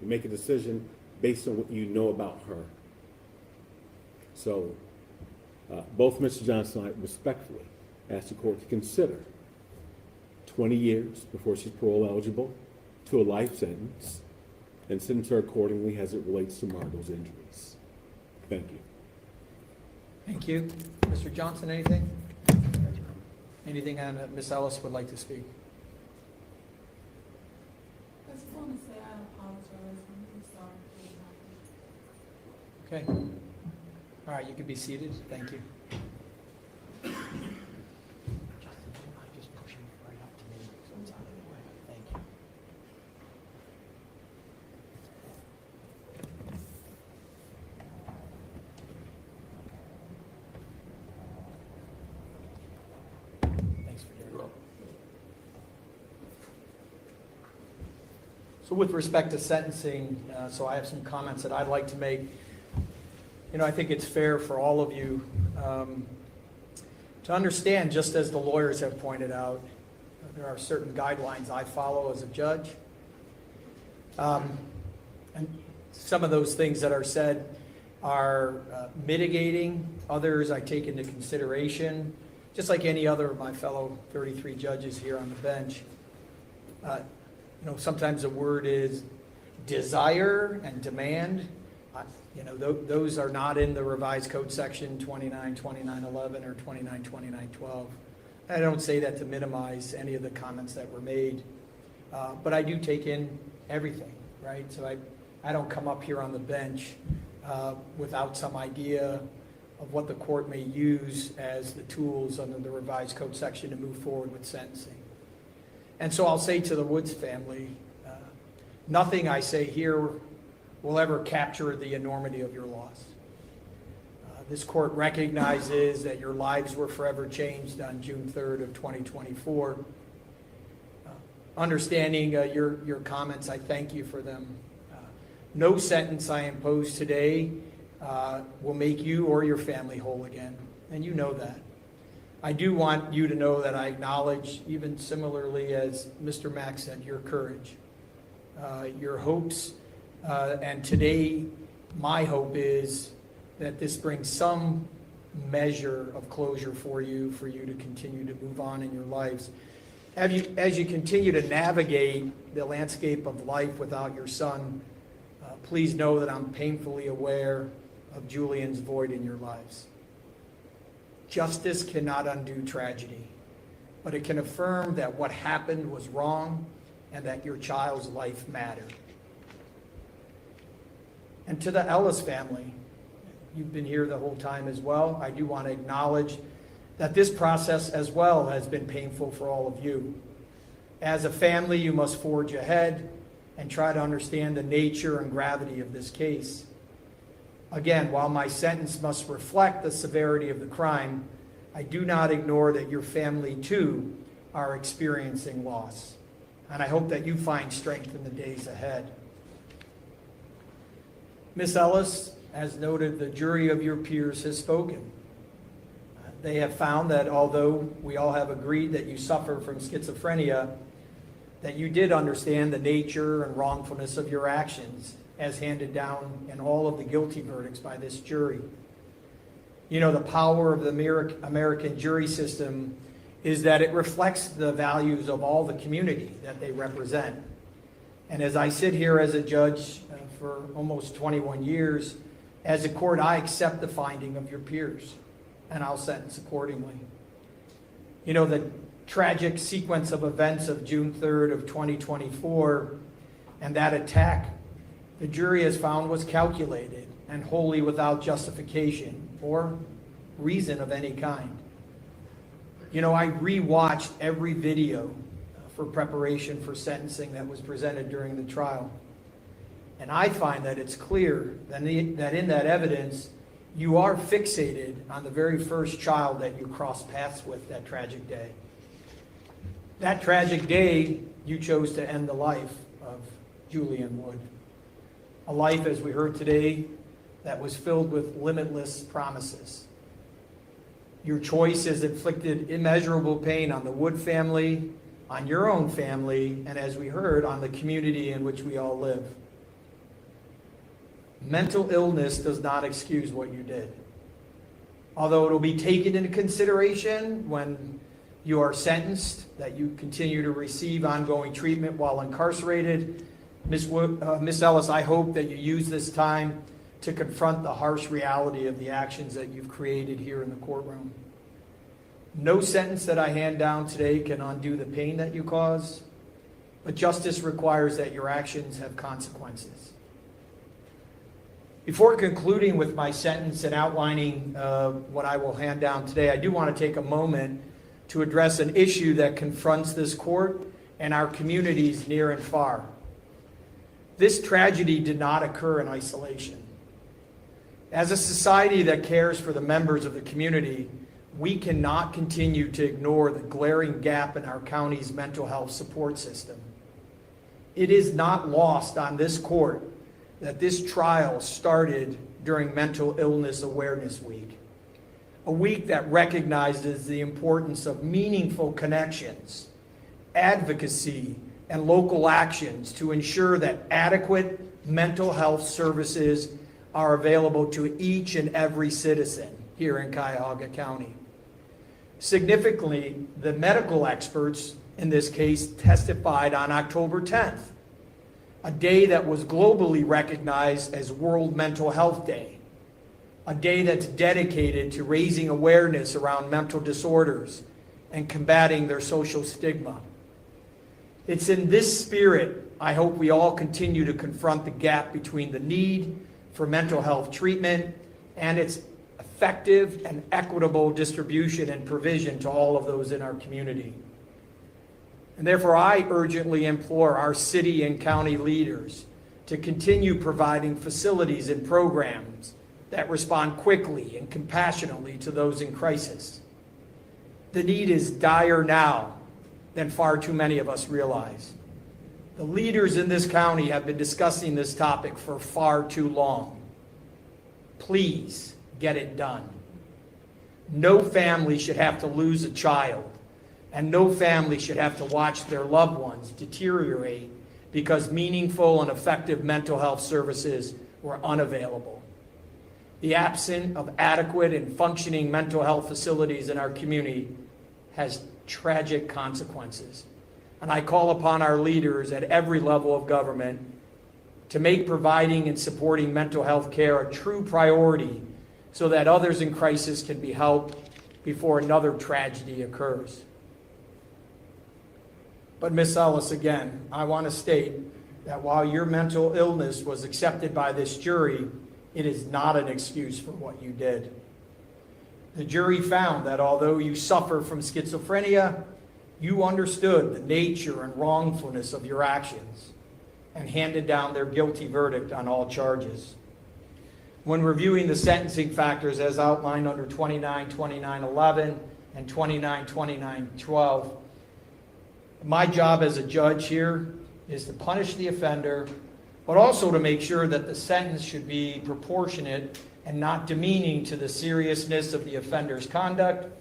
You make a decision based on what you know about her. So, both Mr. Johnson and I respectfully ask the court to consider 20 years before she's parole eligible to a life sentence and sentence her accordingly as it relates to Margot's injuries. Thank you. Thank you. Mr. Johnson, anything? Anything on Ms. Ellis would like to speak? I just want to say I apologize. I'm sorry. Okay. All right, you can be seated. Thank you. Just push him right up to me so it's out of the way. Thank you. Thanks for your help. So with respect to sentencing, so I have some comments that I'd like to make. You know, I think it's fair for all of you to understand, just as the lawyers have pointed out, there are certain guidelines I follow as a judge. And some of those things that are said are mitigating. Others I take into consideration, just like any other of my fellow 33 judges here on the bench. You know, sometimes the word is desire and demand. You know, those are not in the revised code section 292911 or 292912. I don't say that to minimize any of the comments that were made, but I do take in everything, right? So I don't come up here on the bench without some idea of what the court may use as the tools under the revised code section to move forward with sentencing. And so I'll say to the Woods family, nothing I say here will ever capture the enormity of your loss. This court recognizes that your lives were forever changed on June 3rd of 2024. Understanding your comments, I thank you for them. No sentence I impose today will make you or your family whole again, and you know that. I do want you to know that I acknowledge, even similarly as Mr. Mack said, your courage, your hopes. And today, my hope is that this brings some measure of closure for you to continue to move on in your lives. As you continue to navigate the landscape of life without your son, please know that I'm painfully aware of Julian's void in your lives. Justice cannot undo tragedy, but it can affirm that what happened was wrong and that your child's life mattered. And to the Ellis family, you've been here the whole time as well. I do want to acknowledge that this process as well has been painful for all of you. As a family, you must forge ahead and try to understand the nature and gravity of this case. Again, while my sentence must reflect the severity of the crime, I do not ignore that your family too are experiencing loss. And I hope that you find strength in the days ahead. Ms. Ellis, as noted, the jury of your peers has spoken. They have found that although we all have agreed that you suffer from schizophrenia, that you did understand the nature and wrongfulness of your actions as handed down in all of the guilty verdicts by this jury. You know, the power of the American jury system is that it reflects the values of all the community that they represent. And as I sit here as a judge for almost 21 years, as a court, I accept the finding of your peers, and I'll sentence accordingly. You know, the tragic sequence of events of June 3rd of 2024 and that attack, the jury has found was calculated and wholly without justification or reason of any kind. You know, I rewatched every video for preparation for sentencing that was presented during the trial. And I find that it's clear that in that evidence, you are fixated on the very first child that you crossed paths with that tragic day. That tragic day, you chose to end the life of Julian Wood. A life, as we heard today, that was filled with limitless promises. Your choice has inflicted immeasurable pain on the Wood family, on your own family, and as we heard, on the community in which we all live. Mental illness does not excuse what you did. Although it will be taken into consideration when you are sentenced, that you continue to receive ongoing treatment while incarcerated. Ms. Ellis, I hope that you use this time to confront the harsh reality of the actions that you've created here in the courtroom. No sentence that I hand down today can undo the pain that you cause, but justice requires that your actions have consequences. Before concluding with my sentence and outlining what I will hand down today, I do want to take a moment to address an issue that confronts this court and our communities near and far. This tragedy did not occur in isolation. As a society that cares for the members of the community, we cannot continue to ignore the glaring gap in our county's mental health support system. It is not lost on this court that this trial started during Mental Illness Awareness Week, a week that recognizes the importance of meaningful connections, advocacy, and local actions to ensure that adequate mental health services are available to each and every citizen here in Cuyahoga County. Significantly, the medical experts in this case testified on October 10th, a day that was globally recognized as World Mental Health Day, a day that's dedicated to raising awareness around mental disorders and combating their social stigma. It's in this spirit, I hope we all continue to confront the gap between the need for mental health treatment and its effective and equitable distribution and provision to all of those in our community. And therefore, I urgently implore our city and county leaders to continue providing facilities and programs that respond quickly and compassionately to those in crisis. The need is dire now than far too many of us realize. The leaders in this county have been discussing this topic for far too long. Please get it done. No family should have to lose a child, and no family should have to watch their loved ones deteriorate because meaningful and effective mental health services were unavailable. The absence of adequate and functioning mental health facilities in our community has tragic consequences. And I call upon our leaders at every level of government to make providing and supporting mental health care a true priority so that others in crisis can be helped before another tragedy occurs. But Ms. Ellis, again, I want to state that while your mental illness was accepted by this jury, it is not an excuse for what you did. The jury found that although you suffer from schizophrenia, you understood the nature and wrongfulness of your actions and handed down their guilty verdict on all charges. When reviewing the sentencing factors as outlined under 29-29-11 and 29-29-12, my job as a judge here is to punish the offender but also to make sure that the sentence should be proportionate and not demeaning to the seriousness of the offender's conduct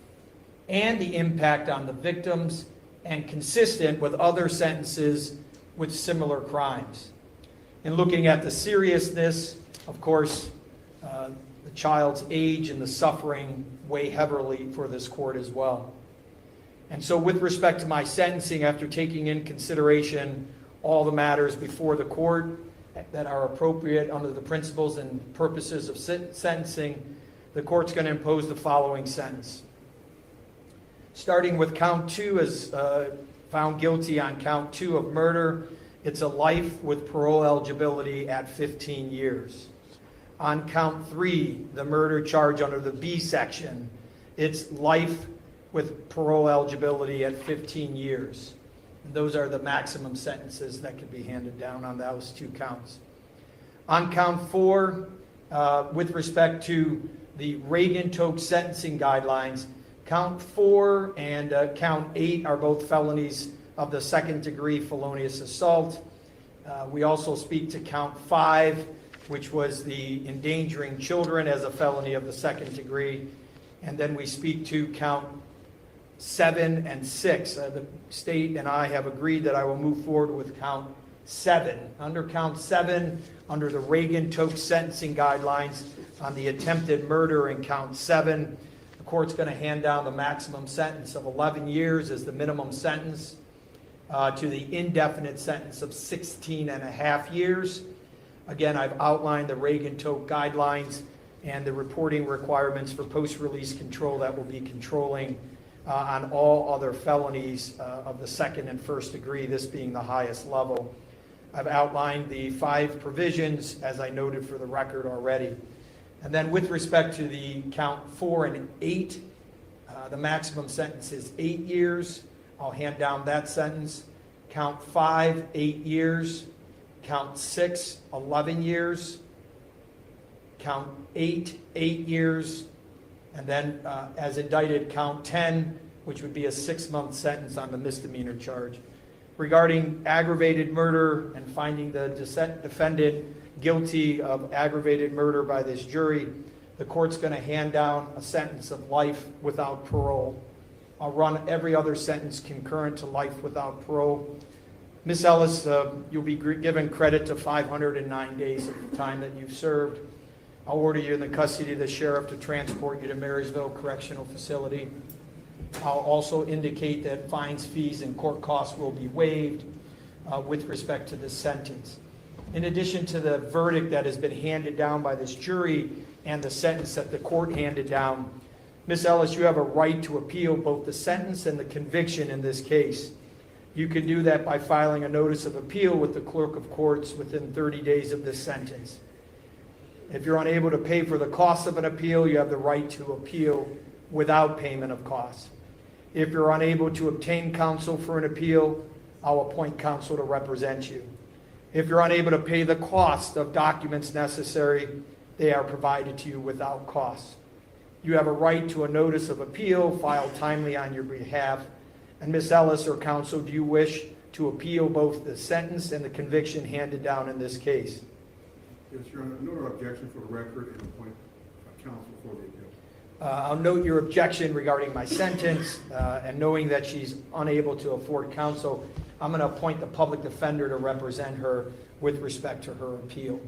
and the impact on the victims, and consistent with other sentences with similar crimes. In looking at the seriousness, of course, the child's age and the suffering weigh heavily for this court as well. And so with respect to my sentencing, after taking in consideration all the matters before the court that are appropriate under the principles and purposes of sentencing, the court's going to impose the following sentence. Starting with count 2, as found guilty on count 2 of murder, it's a life with parole eligibility at 15 years. On count 3, the murder charge under the B section, it's life with parole eligibility at 15 years. And those are the maximum sentences that can be handed down on those 2 counts. On count 4, with respect to the Reagan-Toke sentencing guidelines, count 4 and count 8 are both felonies of the second-degree felonious assault. We also speak to count 5, which was the endangering children as a felony of the second degree. And then we speak to count 7 and 6. The state and I have agreed that I will move forward with count 7. Under count 7, under the Reagan-Toke sentencing guidelines on the attempted murder in count 7, the court's going to hand down the maximum sentence of 11 years as the minimum sentence to the indefinite sentence of 16 and a half years. Again, I've outlined the Reagan-Toke guidelines and the reporting requirements for post-release control that will be controlling on all other felonies of the second and first degree, this being the highest level. I've outlined the 5 provisions, as I noted for the record already. And then with respect to the count 4 and 8, the maximum sentence is 8 years. I'll hand down that sentence. Count 5, 8 years. Count 6, 11 years. Count 8, 8 years. And then as indicted, count 10, which would be a 6-month sentence on the misdemeanor charge. Regarding aggravated murder and finding the defendant guilty of aggravated murder by this jury, the court's going to hand down a sentence of life without parole. I'll run every other sentence concurrent to life without parole. Ms. Ellis, you'll be given credit to 509 days of the time that you've served. I'll order you in the custody of the sheriff to transport you to Marysville Correctional Facility. I'll also indicate that fines, fees, and court costs will be waived with respect to this sentence. In addition to the verdict that has been handed down by this jury and the sentence that the court handed down, Ms. Ellis, you have a right to appeal both the sentence and the conviction in this case. You can do that by filing a notice of appeal with the clerk of courts within 30 days of this sentence. If you're unable to pay for the cost of an appeal, you have the right to appeal without payment of costs. If you're unable to obtain counsel for an appeal, I'll appoint counsel to represent you. If you're unable to pay the cost of documents necessary, they are provided to you without cost. You have a right to a notice of appeal filed timely on your behalf. And Ms. Ellis or counsel, do you wish to appeal both the sentence and the conviction handed down in this case? Yes, Your Honor. No objection for the record and appoint counsel for the appeal. I'll note your objection regarding my sentence, and knowing that she's unable to afford counsel, I'm going to appoint the public defender to represent her with respect to her appeal.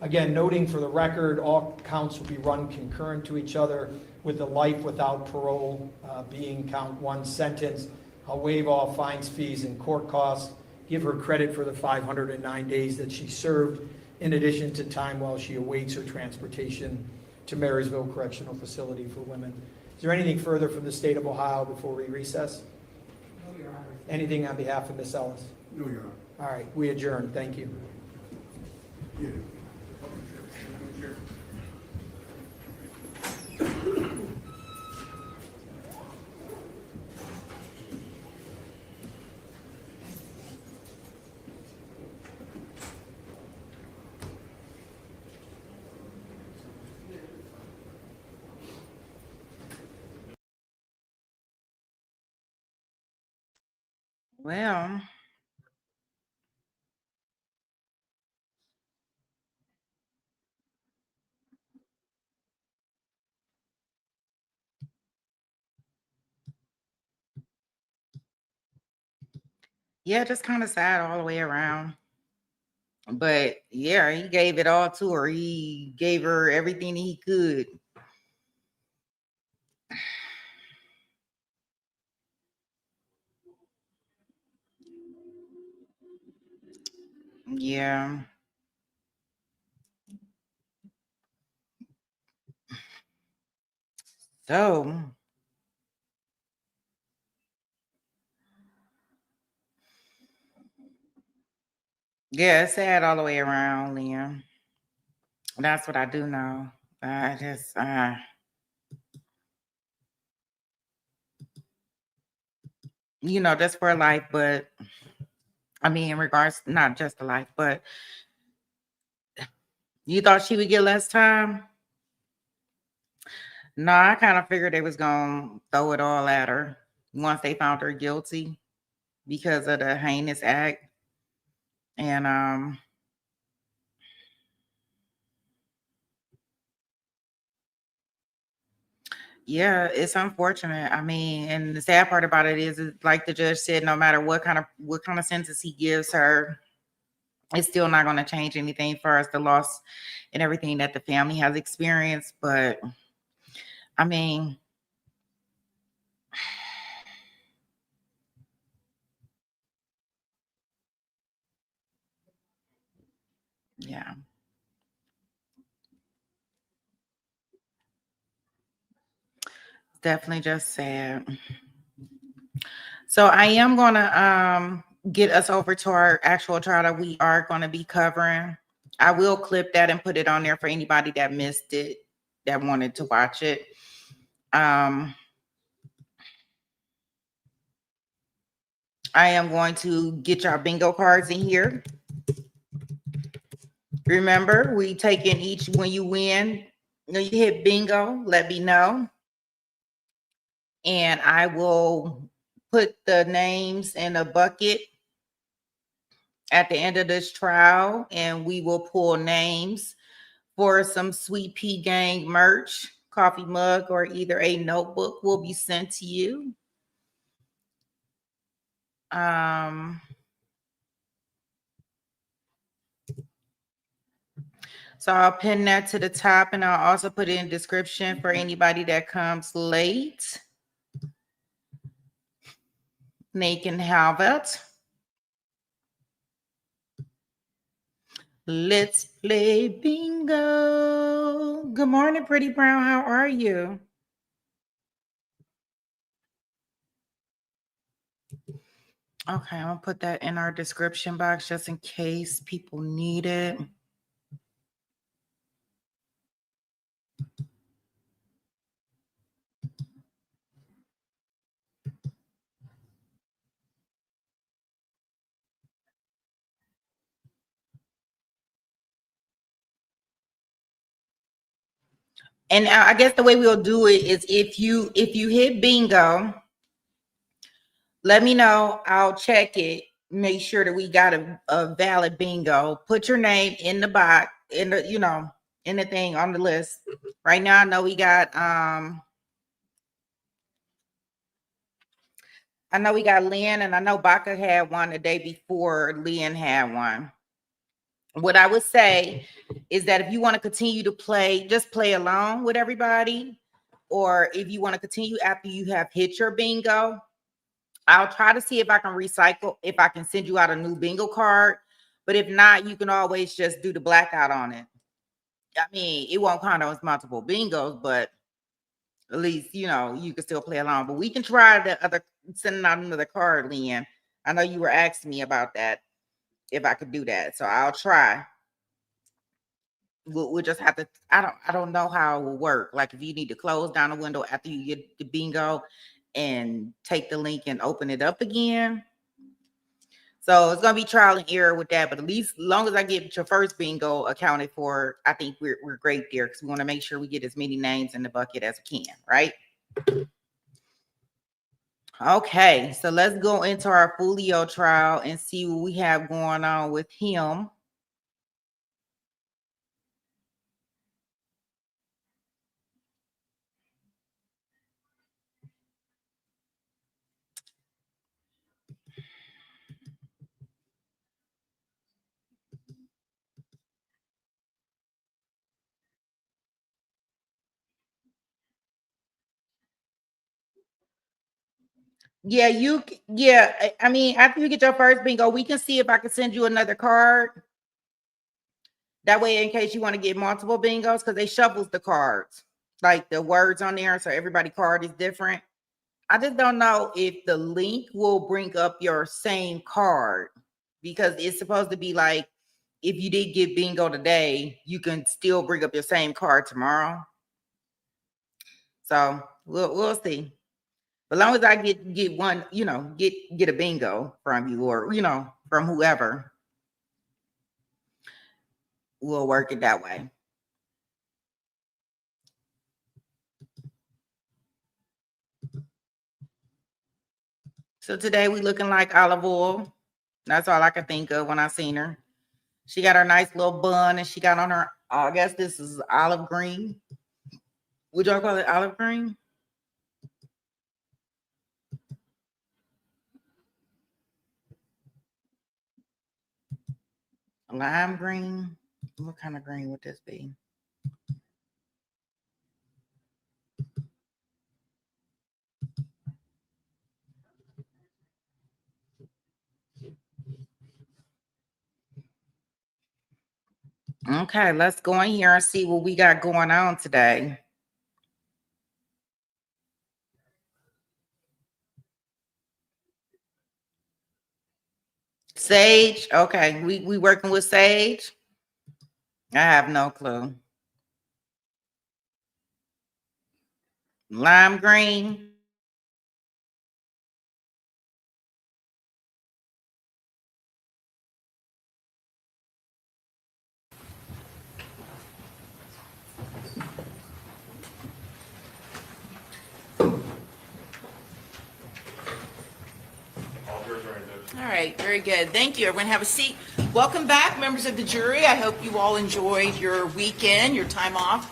Again, noting for the record, all counts will be run concurrent to each other, with the life without parole being count 1 sentence. I'll waive all fines, fees, and court costs, give her credit for the 509 days that she served, in addition to time while she awaits her transportation to Marysville Correctional Facility for Women. Is there anything further from the state of Ohio before we recess? No, Your Honor. Anything on behalf of Ms. Ellis? No, Your Honor. All right, we adjourn. Thank you. Yeah. Well, Yeah, just kind of sad all the way around. But yeah, he gave it all to her. He gave her everything he could. Yeah. So, yeah, it's sad all the way around, Liam. That's what I do know. I just, just for life, but I mean, in regards, not just to life, but you thought she would get less time? No, I kind of figured they was going to throw it all at her once they found her guilty because of the heinous act. And, yeah, it's unfortunate. I mean, and the sad part about it is like the judge said, no matter what kind of sentence he gives her, it's still not going to change anything for us, the loss and everything that the family has experienced. But I mean, yeah, definitely just sad. So I am going to get us over to our actual trial that we are going to be covering. I will clip that and put it on there for anybody that missed it, that wanted to watch it. I am going to get your bingo cards in here. Remember, we take in each, when you win, when you hit bingo, let me know. And I will put the names in a bucket at the end of this trial, and we will pull names for some SweetPGang merch, coffee mug, or either a notebook will be sent to you. So I'll pin that to the top, and I'll also put it in description for anybody that comes late. They can have it. Let's play bingo. Good morning, Pretty Brown. How are you? Okay, I'm gonna put that in our description box just in case people need it. And I guess the way we'll do it is if you hit bingo, let me know. I'll check it. Make sure that we got a valid bingo. Put your name in the box, in the, in the thing on the list. Right now, I know we got Lynn, and I know Baca had one the day before Lynn had one. What I would say is that if you want to continue to play, just play along with everybody. Or if you want to continue after you have hit your bingo, I'll try to see if I can recycle, if I can send you out a new bingo card. But if not, you can always just do the blackout on it. I mean, it won't count as multiple bingos, but at least, you can still play along. But we can try the other, sending out another card, Leanne. I know you were asking me about that, if I could do that. So I'll try. We'll just have to, I don't know how it will work. Like if you need to close down the window after you get the bingo and take the link and open it up again. So it's gonna be trial and error with that, but at least as long as I get your first bingo accounted for, I think we're great there, because we want to make sure we get as many names in the bucket as we can, right? Okay, so let's go into our Foolio trial and see what we have going on with him. Yeah, yeah, I mean, after you get your first bingo, we can see if I can send you another card. That way, in case you want to get multiple bingos, because they shuffles the cards, like the words on there, so everybody card is different. I just don't know if the link will bring up your same card, because it's supposed to be like, if you did get bingo today, you can still bring up your same card tomorrow. So we'll see. As long as I get one, get a bingo from you, or from whoever, we'll work it that way. So today we looking like Olive Oil. That's all I could think of when I seen her. She got her nice little bun, and she got on her, I guess this is olive green. Would y'all call it olive green? Lime green. What kind of green would this be? Okay, let's go in here and see what we got going on today. Sage. Okay, we working with Sage. I have no clue. Lime green. All right, very good. Thank you. Everyone have a seat. Welcome back, members of the jury. I hope you all enjoyed your weekend, your time off.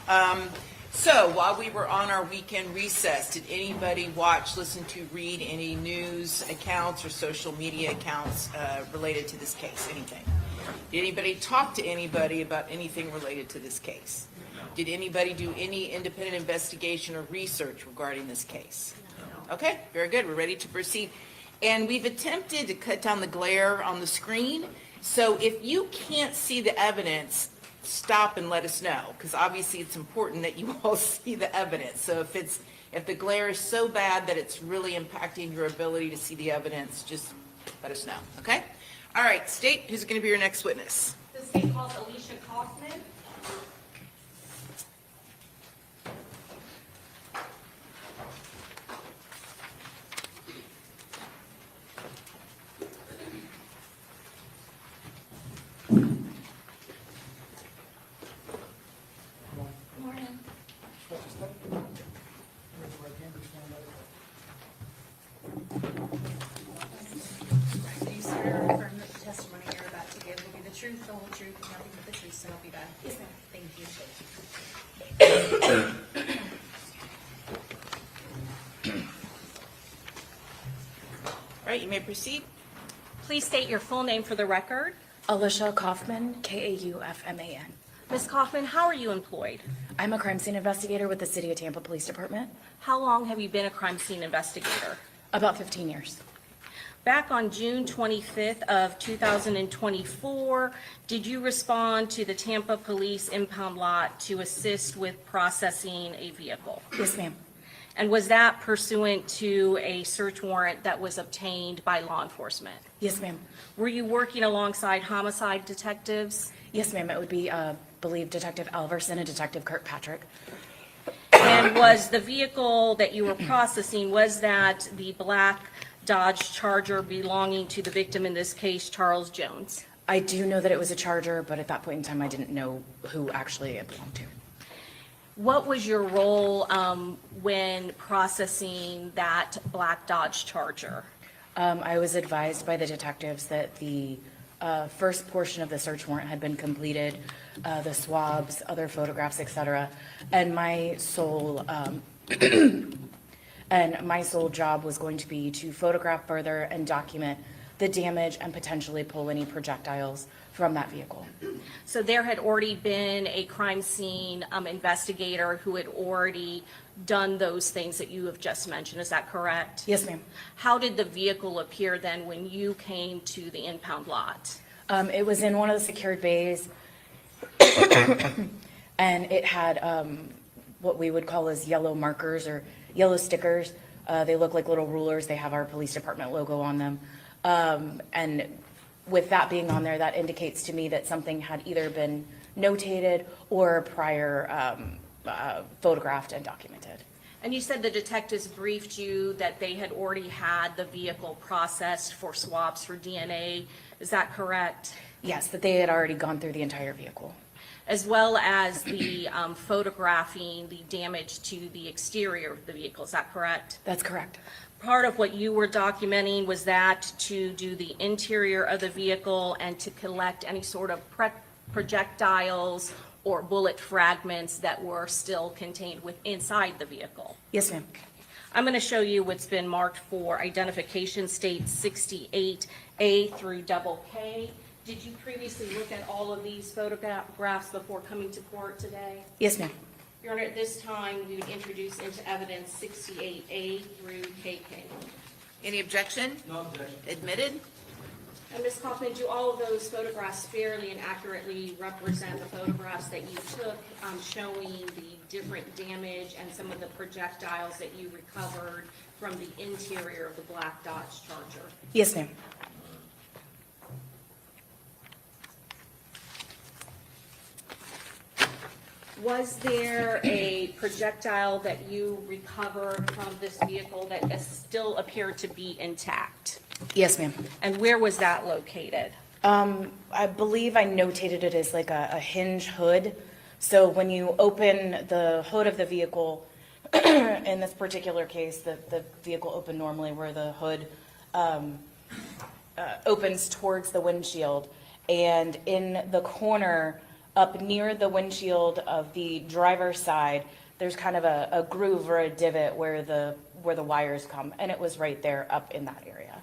So while we were on our weekend recess, did anybody watch, listen to, read any news accounts or social media accounts related to this case? Anything? Did anybody talk to anybody about anything related to this case? Did anybody do any independent investigation or research regarding this case? Okay, very good. We're ready to proceed. And we've attempted to cut down the glare on the screen. So if you can't see the evidence, stop and let us know, because obviously it's important that you all see the evidence. So if the glare is so bad that it's really impacting your ability to see the evidence, just let us know, okay? All right, state, who's going to be your next witness? The state calls Alicia Kaufman. Do you swear or affirm that the testimony you're about to give will be the truth, the whole truth, and nothing but the truth, so help you God? Yes, ma'am. Thank you. All right, you may proceed. Please state your full name for the record. Alicia Kaufman, Kaufman. Ms. Kaufman, how are you employed? I'm a crime scene investigator with the City of Tampa Police Department. How long have you been a crime scene investigator? About 15 years. Back on June 25th of 2024, did you respond to the Tampa Police impound lot to assist with processing a vehicle? Yes, ma'am. And was that pursuant to a search warrant that was obtained by law enforcement? Yes, ma'am. Were you working alongside homicide detectives? Yes, ma'am. It would be, believe, Detective Alverson and Detective Kirkpatrick. And was the vehicle that you were processing, was that the black Dodge Charger belonging to the victim, in this case, Charles Jones? I do know that it was a Charger, but at that point in time, I didn't know who actually it belonged to. What was your role when processing that black Dodge Charger? I was advised by the detectives that the first portion of the search warrant had been completed, the swabs, other photographs, etc. And my sole job was going to be to photograph further and document the the damage and potentially pull any projectiles from that vehicle. So there had already been a crime scene investigator who had already done those things that you have just mentioned. Is that correct? Yes, ma'am. How did the vehicle appear then when you came to the impound lot? It was in one of the secured bays, and it had what we would call as yellow markers or yellow stickers. They look like little rulers. They have our police department logo on them. And with that being on there, that indicates to me that something had either been notated or prior photographed and documented. And you said the detectives briefed you that they had already had the vehicle processed for swabs for DNA. Is that correct? Yes, that they had already gone through the entire vehicle. As well as the photographing the damage to the exterior of the vehicle. Is that correct? That's correct. Part of what you were documenting was that to do the interior of the vehicle and to collect any sort of projectiles or bullet fragments that were still contained inside the vehicle. Yes, ma'am. I'm going to show you what's been marked for identification states 68A through double K. Did you previously look at all of these photographs before coming to court today? Yes, ma'am. Your Honor, at this time, we would introduce into evidence 68A through KK. Any objection? No objection. Admitted? And Ms. Kaufman, do all of those photographs fairly and accurately represent the photographs that you took showing the different damage and some of the projectiles that you recovered from the interior of the black Dodge Charger? Yes, ma'am. Was there a projectile that you recovered from this vehicle that still appeared to be intact? Yes, ma'am. And where was that located? I believe I notated it as like a hinge hood. So when you open the hood of the vehicle, in this particular case, the vehicle opened normally where the hood opens towards the windshield. And in the corner, up near the windshield of the driver's side, there's kind of a groove or a divot where the wires come, and it was right there up in that area.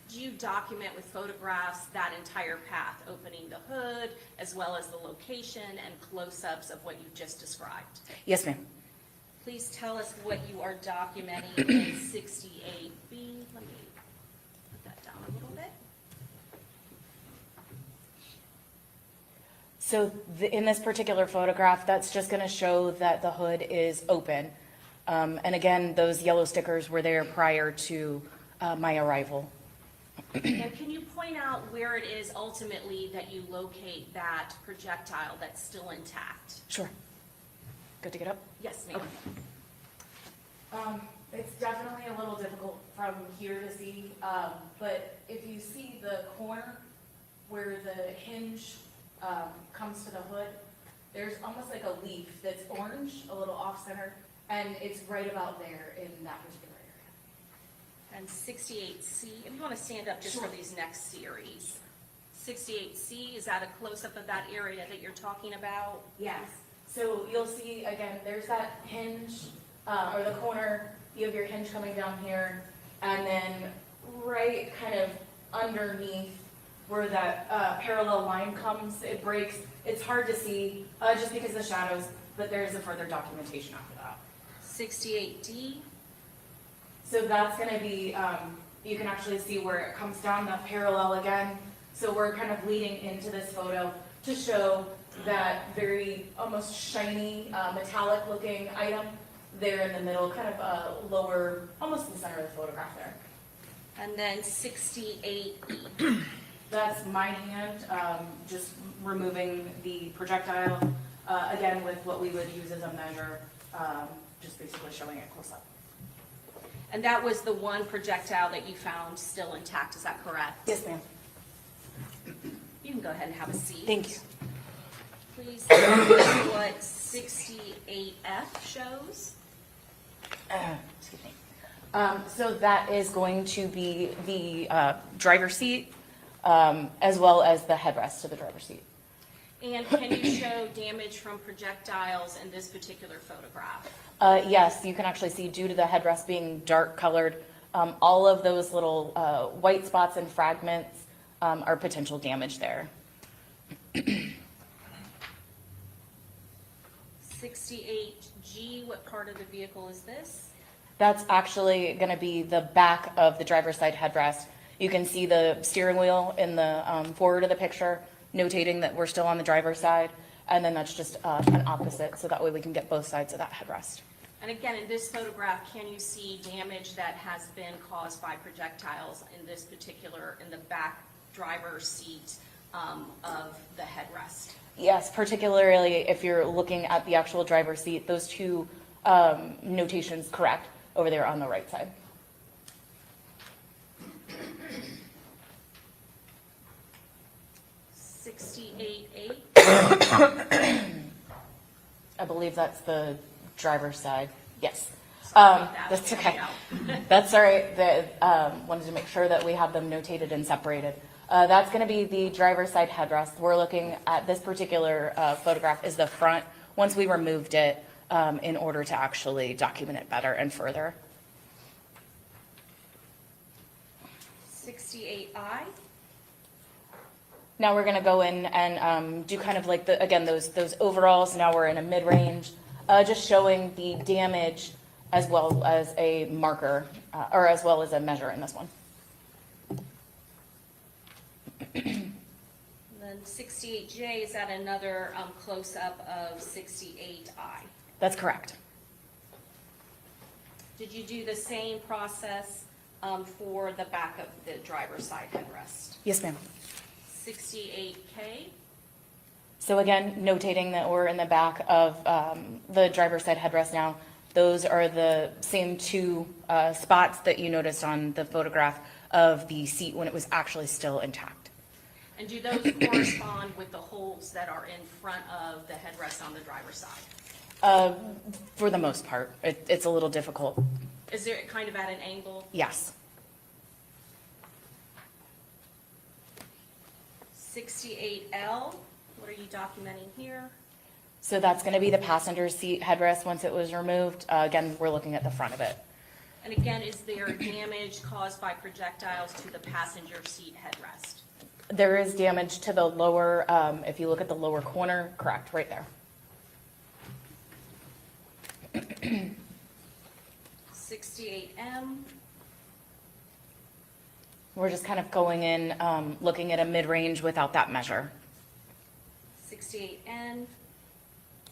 Do you document with photographs that entire path, opening the hood, as well as the location and close-ups of what you just described? Yes, ma'am. Please tell us what you are documenting in 68B. Let me put that down a little bit. So in this particular photograph, that's just going to show that the hood is open. And again, those yellow stickers were there prior to my arrival. And can you point out where it is ultimately that you locate that projectile that's still intact? Sure. Good to get up? Yes, ma'am. It's definitely a little difficult from here to see, but if you see the corner where the hinge comes to the hood, there's almost like a leaf that's orange, a little off-center, and it's right about there in that particular area. And 68C, if you want to stand up just for these next series. 68C, is that a close-up of that area that you're talking about? Yes. So you'll see, again, there's that hinge, or the corner, you have your hinge coming down here, and then right kind of underneath where that parallel line comes, it breaks. It's hard to see just because of the shadows, but there's a further documentation after that. 68D, So that's going to be, you can actually see where it comes down, that parallel again. So we're kind of leading into this photo to show that very almost shiny, metallic looking item there in the middle, kind of lower, almost in the center of the photograph there. and then 68E. That's my hand, just removing the projectile, again with what we would use as a measure, just basically showing it close up. And that was the one projectile that you found still intact, is that correct? Yes, ma'am. You can go ahead and have a seat. Thank you. Please tell me what 68F shows. Excuse me. So that is going to be the driver's seat, as well as the headrest to the driver's seat. And can you show damage from projectiles in this particular photograph? Yes, you can actually see due to the headrest being dark colored, All of those little white spots and fragments are potential damage there. 68G, what part of the vehicle is this? That's actually going to be the back of the driver's side headrest. You can see the steering wheel in the forward of the picture, notating that we're still on the driver's side, and then that's just an opposite, so that way we can get both sides of that headrest. And again, in this photograph, can you see damage that has been caused by projectiles in this particular, in the back driver's seat of the headrest? Yes, particularly if you're looking at the actual driver's seat, those two notations correct over there on the right side. I believe that's the driver's side. Yes. That's okay. That's all right. Wanted to make sure that we have them notated and separated. That's going to be the driver's side headrest. We're looking at this particular photograph is the front. Once we removed it in order to actually document it better and further. 68I. Now we're going to go in and do kind of like those overalls. Now we're in a mid-range, just showing the damage as well as a marker or as well as a measure in this one. Then 68J, is that another close-up of 68I? That's correct. Did you do the same process for the back of the driver's side headrest? Yes, ma'am. 68K? So again, notating that we're in the back of the driver's side headrest now. Those are the same two spots that you noticed on the photograph of the seat when it was actually still intact. And do those correspond with the holes that are in front of the headrest on the driver's side? For the most part, it's a little difficult. Is there kind of at an angle? Yes. 68L, what are you documenting here? So that's going to be the passenger seat headrest once it was removed. Again, we're looking at the front of it. And again, is there damage caused by projectiles to the passenger seat headrest? There is damage to the lower, if you look at the lower corner, correct, right there. 68M, We're just kind of going in, looking at a mid-range without that measure. 68N,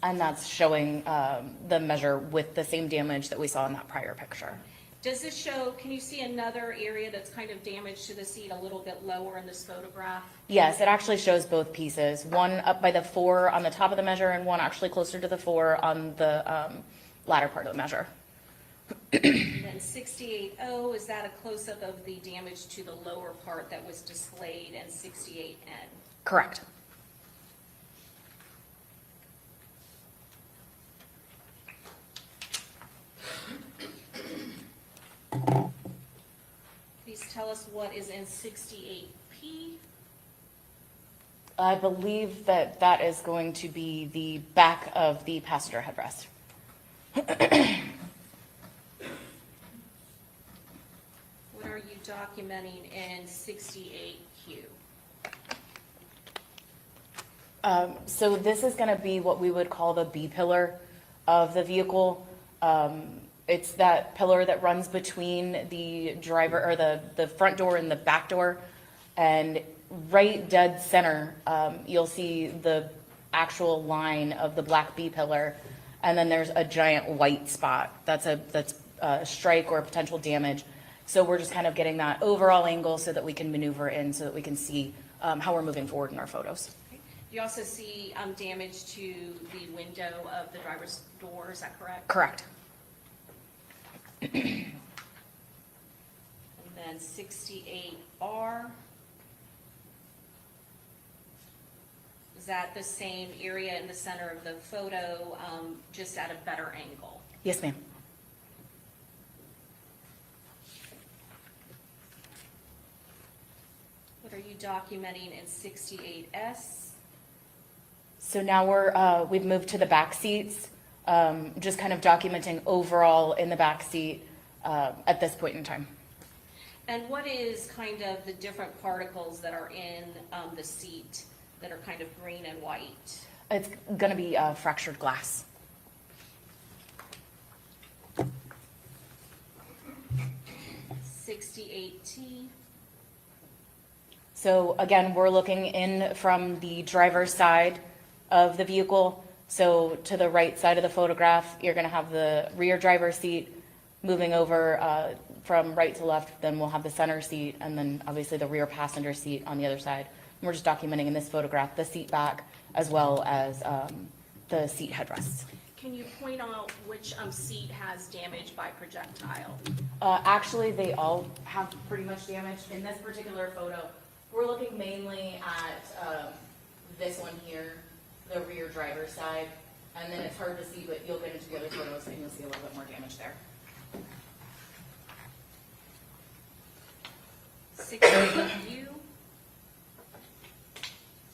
And that's showing the measure with the same damage that we saw in that prior picture. does this show, can you see another area that's kind of damaged to the seat a little bit lower in this photograph? Yes, it actually shows both pieces. One up by the 4 on the top of the measure and one actually closer to the 4 on the latter part of the measure. And then 68O, is that a close-up of the damage to the lower part that was displayed in 68N? Correct. Please tell us what is in 68P. I believe that that is going to be the back of the passenger headrest. What are you documenting in 68Q? So this is going to be what we would call the B pillar of the vehicle. It's that pillar that runs between the driver or the front door and the back door. And right dead center, you'll see the actual line of the black B pillar. And then there's a giant white spot. That's a strike or potential damage. So we're just kind of getting that overall angle so that we can maneuver in, so that we can see how we're moving forward in our photos. You also see damage to the window of the driver's door, is that correct? Correct. And then 68R. Is that the same area in the center of the photo, just at a better angle? Yes, ma'am. What are you documenting in 68S? So now we've moved to the back seats, just kind of documenting overall in the back seat at this point in time. And what is kind of the different particles that are in the seat that are kind of green and white? It's gonna be fractured glass. .68T. So again, we're looking in from the driver's side of the vehicle. So to the right side of the photograph, you're gonna have the rear driver's seat moving over from right to left, then we'll have the center seat, and then obviously the rear passenger seat on the other side. And we're just documenting in this photograph the seat back as well as the seat headrests. Can you point out which seat has damage by projectile? Actually, they all have pretty much damage. In this particular photo, we're looking mainly at this one here, the rear driver's side, and then it's hard to see, but you'll get into the other photos and you'll see a little bit more damage there. 68U.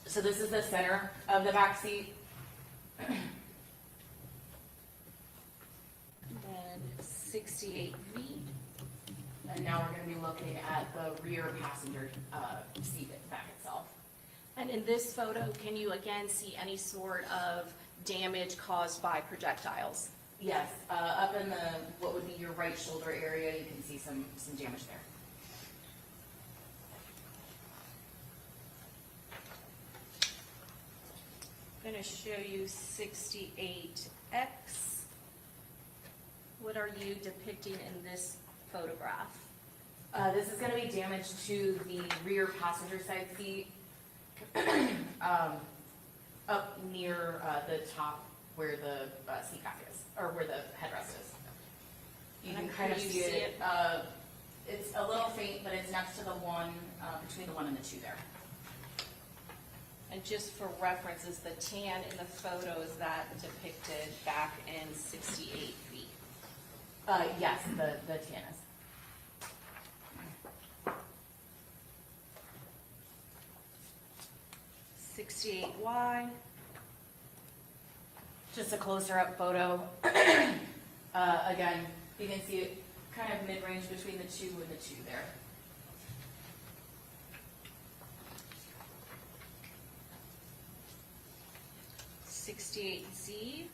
So this is the center of the back seat. And 68V. And now we're going to be looking at the rear passenger seat back itself. And in this photo, can you again see any sort of damage caused by projectiles? Yes, up in the, what would be your right shoulder area, you can see some damage there. I'm going to show you 68X. What are you depicting in this photograph? This is going to be damage to the rear passenger side seat, up near the top where the seat back is, or where the headrest is. You can kind of see it. It's a little faint, but it's next to the one, between the 1 and the 2 there. And just for reference, is the tan in the photo, is that depicted back in 68V? Yes, the tan is. .68Y. Just a closer up photo. Again, you can see it kind of mid-range between the 2 and the 2 there. .68Z.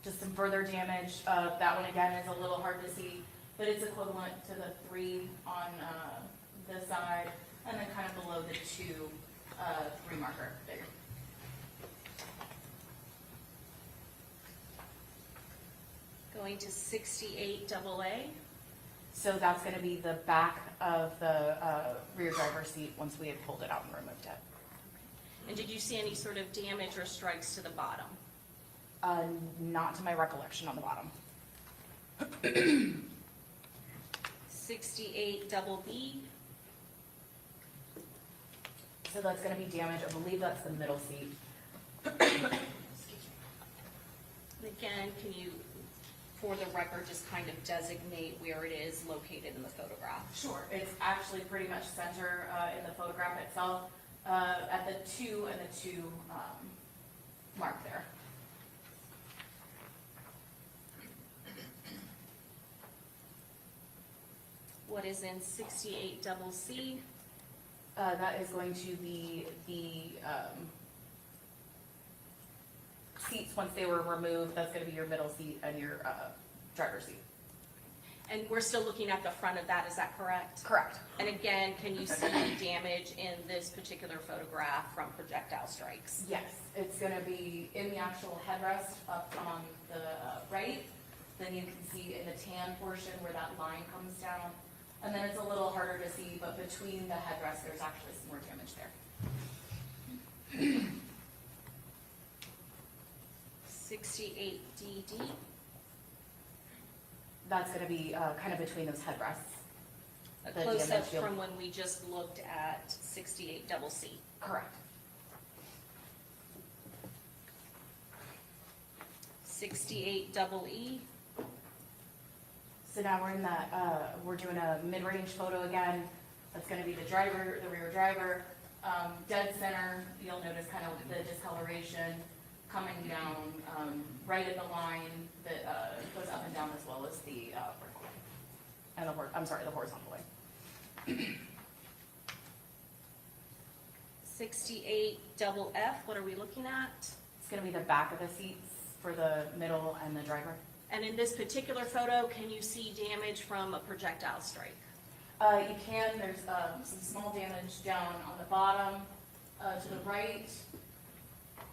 Just some further damage. That one again is a little hard to see, but it's equivalent to the 3 on the side, and then kind of below the 2, 3 marker there. Going to 68AA. So that's going to be the back of the rear driver's seat once we had pulled it out and removed it. And did you see any sort of damage or strikes to the bottom? Not to my recollection on the bottom. 68BB. So that's going to be damage. I believe that's the middle seat. And again, can you, for the record, just kind of designate where it is located in the photograph? Sure. It's actually pretty much center in the photograph itself, at the 2 and the 2 mark there. What is in 68CC? That is going to be the seats once they were removed. That's going to be your middle seat and your driver's seat. And we're still looking at the front of that, is that correct? Correct. And again, can you see damage in this particular photograph from projectile strikes? Yes, it's going to be in the actual headrest up on the right. Then you can see in the tan portion where that line comes down. And then it's a little harder to see, but between the headrests, there's actually some more damage there. 68DD. That's going to be kind of between those headrests. A The close-up damage you'll- from when we just looked at 68CC. Correct. 68EE. So now we're in that, we're doing a mid-range photo again. That's going to be the driver, the rear driver. Dead center, you'll notice kind of the discoloration coming down right at the line that goes up and down as well as the vertical. and the horizontal way. 68 double F, what are we looking at? It's gonna be the back of the seats for the middle and the driver. And in this particular photo, can you see damage from a projectile strike? You can, there's some small damage down on the bottom, to the right.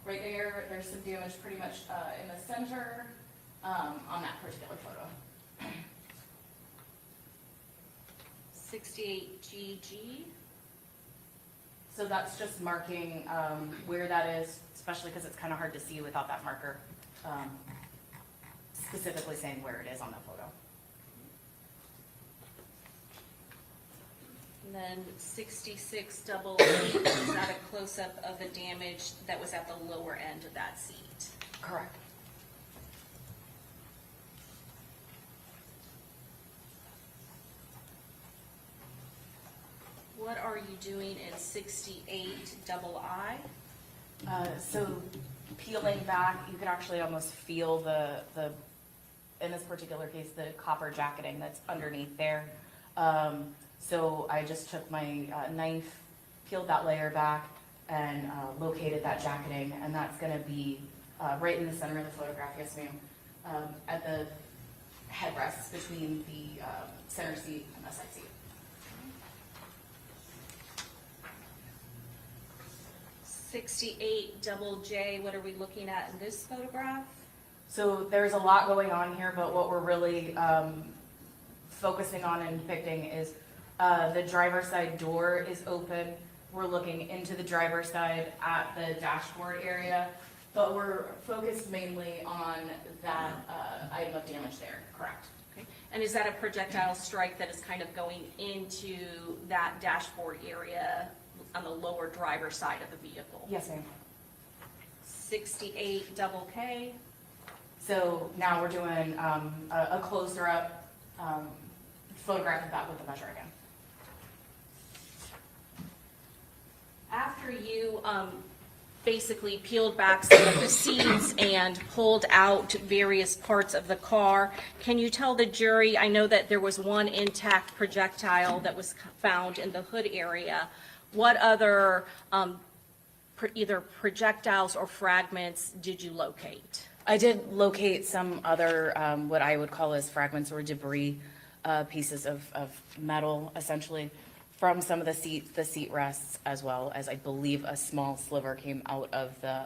Right there, there's some damage pretty much in the center on that particular photo. 68 GG. So that's just marking where that is, especially because it's kind of hard to see without that marker, specifically saying where it is on that photo. And then 66 double E, is that a close-up of the damage that was at the lower end of that seat? Correct. What are you doing in 68 double I? So peeling back, you could actually almost feel the in this particular case, the copper jacketing that's underneath there. So I just took my knife, peeled that layer back, and located that jacketing, and that's gonna be right in the center of the photograph, yes ma'am, at the headrests between the center seat and the side seat. 68 double J, what are we looking at in this photograph? So there's a lot going on here, but what we're really focusing on and depicting is the driver's side door is open. We're looking into the driver's side at the dashboard area, but we're focused mainly on that item of damage there, correct? Okay. And is that a projectile strike that is kind of going into that dashboard area on the lower driver's side of the vehicle? Yes, ma'am. 68 double K. So now we're doing a closer up photograph of that with the measure again. After you basically peeled back some of the seats and pulled out various parts of the car, can you tell the jury, I know that there was one intact projectile that was found in the hood area, what other either projectiles or fragments did you locate? I did locate some other, what I would call as fragments or debris, pieces of metal, essentially, from some of the seat rests, as well as I believe a small sliver came out of the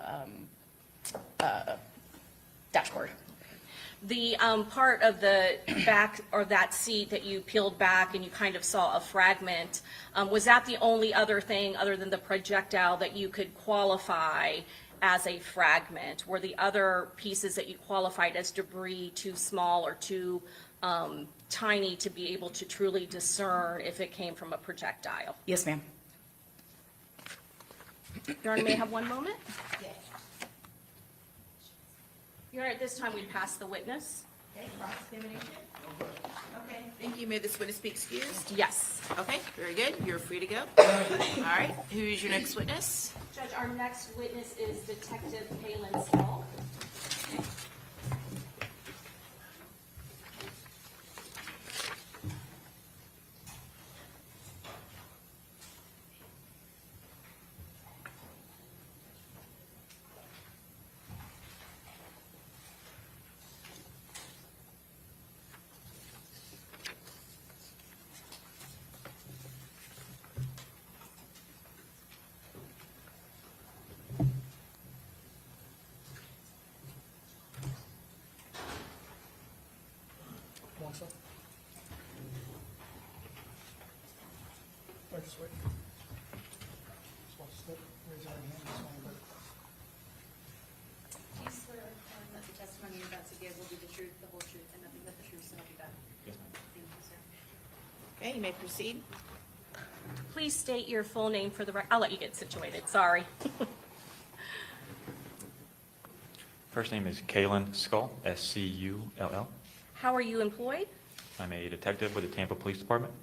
dashboard. The part of the back or that seat that you peeled back and you kind of saw a fragment, was that the only other thing other than the projectile that you could qualify as a fragment? Were the other pieces that you qualified as debris too small or too tiny to be able to truly discern if it came from a projectile? Yes, ma'am. Your Honor, may I have one moment? Yes. Your Honor, at this time, we pass the witness. Okay, cross-examination? Okay, thank you. May this witness be excused? Yes. Okay, very good. You're free to go. All right, who's your next witness? Judge, our next witness is Detective Kaylin Small. Do you swear or affirm that the testimony you're about to give will be the truth, the whole truth, and nothing but the truth, so help you God? Yes, ma'am. Thank you, sir. Okay, you may proceed. Please state your full name for the record. I'll let you get situated, sorry. First name is Kaylin Skull, S-C-U-L-L. How are you employed? I'm a detective with the Tampa Police Department,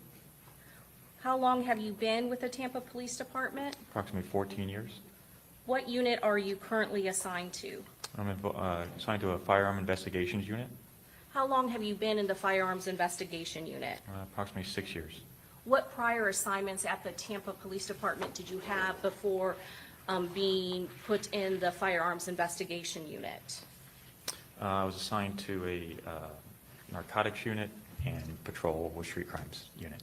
How long have you been with the Tampa Police Department? approximately 14 years. What unit are you currently assigned to? I'm assigned to a firearm investigations unit. How long have you been in the firearms investigation unit? Approximately 6 years. What prior assignments at the Tampa Police Department did you have before being put in the firearms investigation unit? I was assigned to a narcotics unit and patrol with street crimes unit.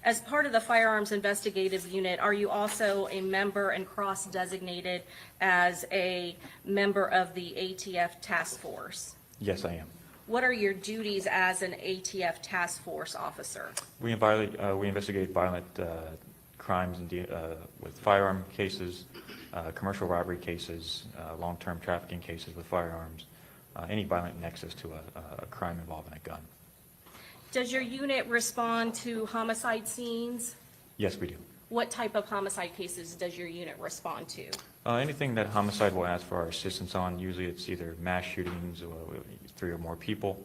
As part of the firearms investigative unit, are you also a member and cross-designated as a member of the ATF task force? Yes, I am. What are your duties as an ATF task force officer? We investigate violent crimes with firearm cases, commercial robbery cases, long-term trafficking cases with firearms, any violent nexus to a crime involving a gun. Does your unit respond to homicide scenes? Yes, we do. What type of homicide cases does your unit respond to? Anything that homicide will ask for our assistance on, usually it's either mass shootings or 3 or more people,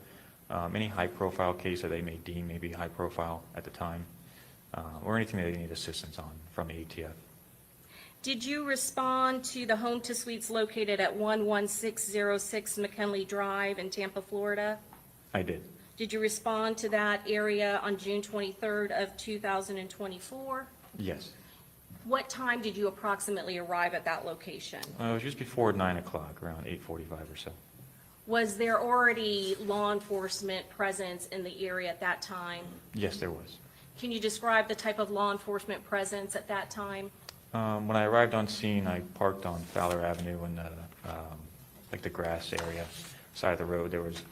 any high-profile case that they may deem may be high-profile at the time, or anything that they need assistance on from the ATF. Did you respond to the home to suites located at 11606 McKinley Drive in Tampa, Florida? I did. Did you respond to that area on June 23rd of 2024? Yes. What time did you approximately arrive at that location? It was just before 9 o'clock, around 8:45 or so. Was there already law enforcement presence in the area at that time? Yes, there was. Can you describe the type of law enforcement presence at that time? When I arrived on scene, I parked on Fowler Avenue in the grass area, side of the road. There was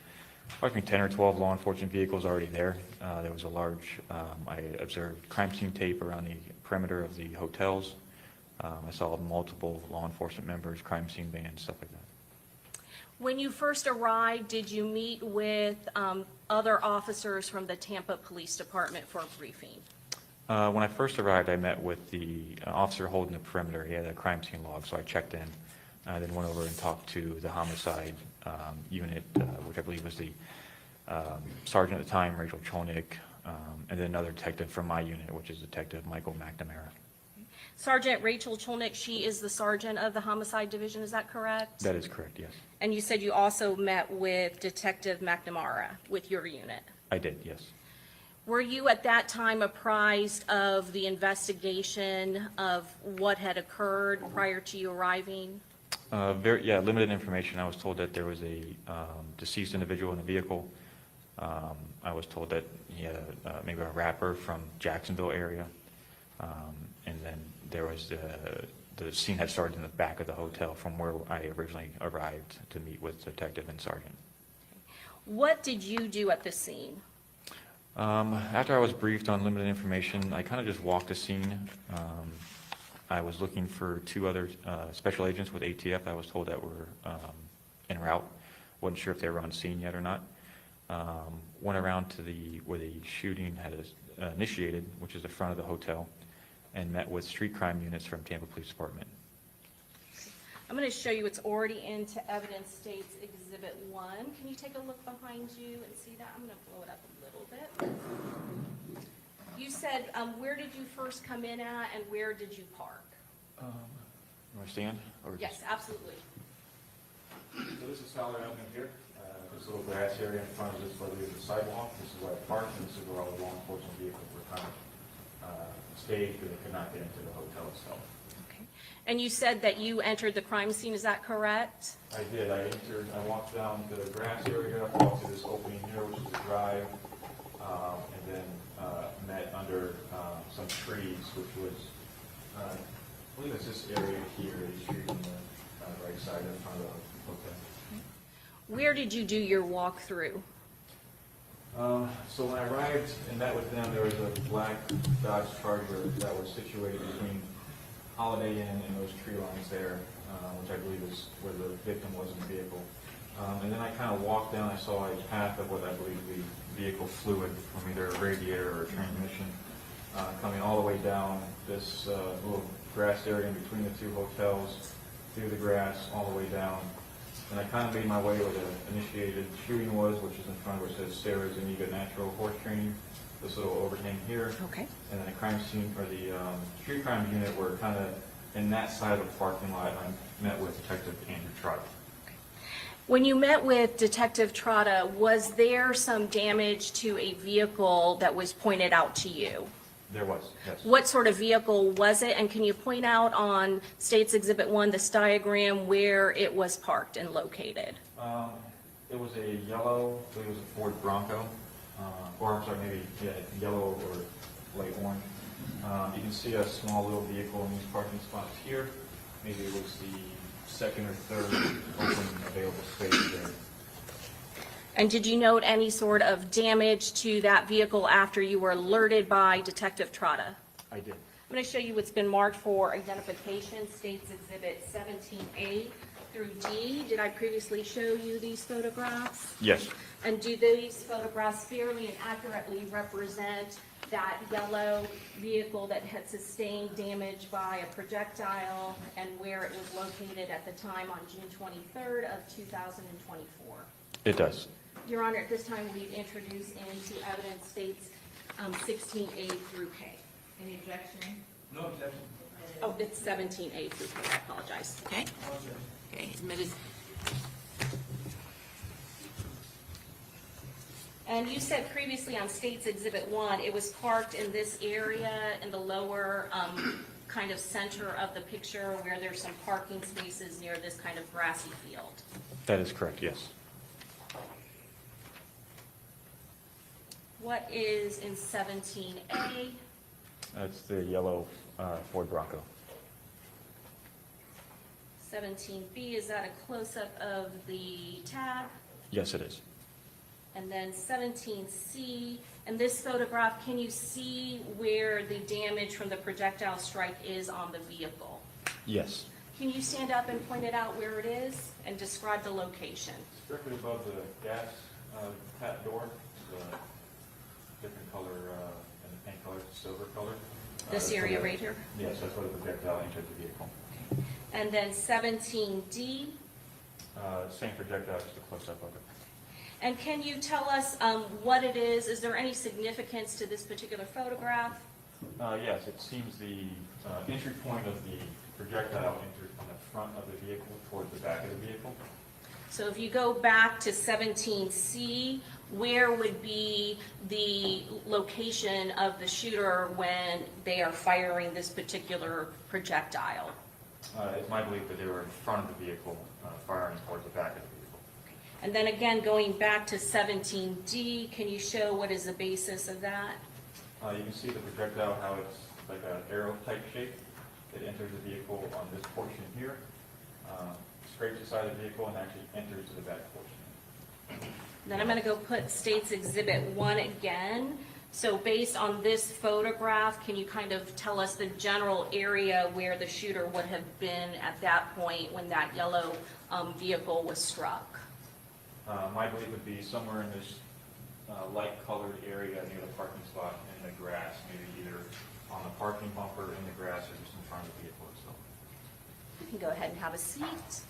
approximately 10 or 12 law enforcement vehicles already there. There was a large, I observed crime scene tape around the perimeter of the hotels. I saw multiple law enforcement members, crime scene vans, stuff like that. When you first arrived, did you meet with other officers from the Tampa Police Department for a briefing? When I first arrived, I met with the officer holding the perimeter. He had a crime scene log, so I checked in. I then went over and talked to the homicide unit, which I believe was the sergeant at the time, Rachel Cholnick, and then another detective from my unit, which is Detective Michael McNamara. Sergeant Rachel Cholnick, she is the sergeant of the homicide division, is that correct? That is correct, yes. And you said you also met with Detective McNamara with your unit? I did, yes. Were you at that time apprised of the investigation of what had occurred prior to you arriving? Limited information. I was told that there was a deceased individual in the vehicle. I was told that he had maybe a rapper from Jacksonville area. And then there was the scene had started in the back of the hotel from where I originally arrived to meet with detective and sergeant. What did you do at the scene? After I was briefed on limited information, I kind of just walked the scene. I was looking for 2 other special agents with ATF I was told that were en route. Wasn't sure if they were on scene yet or not. Went around to where the shooting had initiated, which is the front of the hotel, and met with street crime units from Tampa Police Department. I'm going to show you it's already into Evidence States Exhibit 1. Can you take a look behind you and see that? I'm going to blow it up a little bit. You said, where did you first come in at and where did you park? You want to stand? Or Yes, absolutely. So this is Fowler Avenue here. This little grass area in front of this where there's a sidewalk. This is where I parked, and this is where all the law enforcement vehicles were kind of staged, but they could not get into the hotel itself. Okay. And you said that you entered the crime scene, is that correct? I did. I walked down the grass area, walked to this opening here, which is a drive, and then met under some trees, which was, I believe it's this area here, the street on the right side in front of the hotel. Where did you do your walkthrough? So when I arrived and met with them, there was a black Dodge Charger that was situated between Holiday Inn and those tree lines there, which I believe is where the victim was in the vehicle. And then I kind of walked down, I saw a path of what I believe the vehicle fluid from either a radiator or a transmission coming all the way down this little grass area in between the 2 hotels, through the grass, all the way down. And I kind of made my way where the initiated shooting was, which is in front where it says Sarah's Amiga Natural Horse Training, this little overhang here. Okay. And then a crime scene, or the street crime unit were kind of in that side of the parking lot. I met with Detective Andrew Trotter. When you met with Detective Trotta, was there some damage to a vehicle that was pointed out to you? There was, yes. What sort of vehicle was it? And can you point out on State's Exhibit 1, this diagram, where it was parked and located? It was a yellow, I believe it was a Ford Bronco, or I'm sorry, maybe yellow or light orange. You can see a small little vehicle in these parking spots here. Maybe it was the second or third open available space there. And did you note any sort of damage to that vehicle after you were alerted by Detective Trotta? I did. I'm going to show you what's been marked for identification, State's Exhibit 17A through D. Did I previously show you these photographs? Yes. And do these photographs fairly and accurately represent that yellow vehicle that had sustained damage by a projectile and where it was located at the time on June 23rd of 2024? It does. Your Honor, at this time, we introduce into evidence States 16A through K. Any objection? No objection. Oh, it's 17A through K, I apologize. Okay? Okay, admitted. And you said previously on State's Exhibit 1, it was parked in this area in the lower kind of center of the picture where there's some parking spaces near this kind of grassy field. That is correct, yes. What is in 17A? That's the yellow Ford Bronco. 17B, is that a close-up of the tag? Yes, it is. And then 17C, in this photograph, can you see where the damage from the projectile strike is on the vehicle? Yes. Can you stand up and point it out where it is and describe the location? Directly above the gas tap door, the different color, and the paint color, silver color. This area right here? Yes, that's where the projectile entered the vehicle. And then 17D, Same projectile, just a close-up of it. and can you tell us what it is? Is there any significance to this particular photograph? Yes, it seems the entry point of the projectile entered from the front of the vehicle towards the back of the vehicle. So if you go back to 17C, where would be the location of the shooter when they are firing this particular projectile? It's my belief that they were in front of the vehicle, firing towards the back of the vehicle. And then again, going back to 17D, can you show what is the basis of that? You can see the projectile, how it's like an arrow-type shape. It enters the vehicle on this portion here, scrapes the side of the vehicle, and actually enters to the back portion. Then I'm going to go put State's Exhibit 1 again. So based on this photograph, can you kind of tell us the general area where the shooter would have been at that point when that yellow vehicle was struck? My belief would be somewhere in this light-colored area near the parking spot in the grass, maybe either on the parking bumper, in the grass, or just in front of the vehicle itself. You can go ahead and have a seat.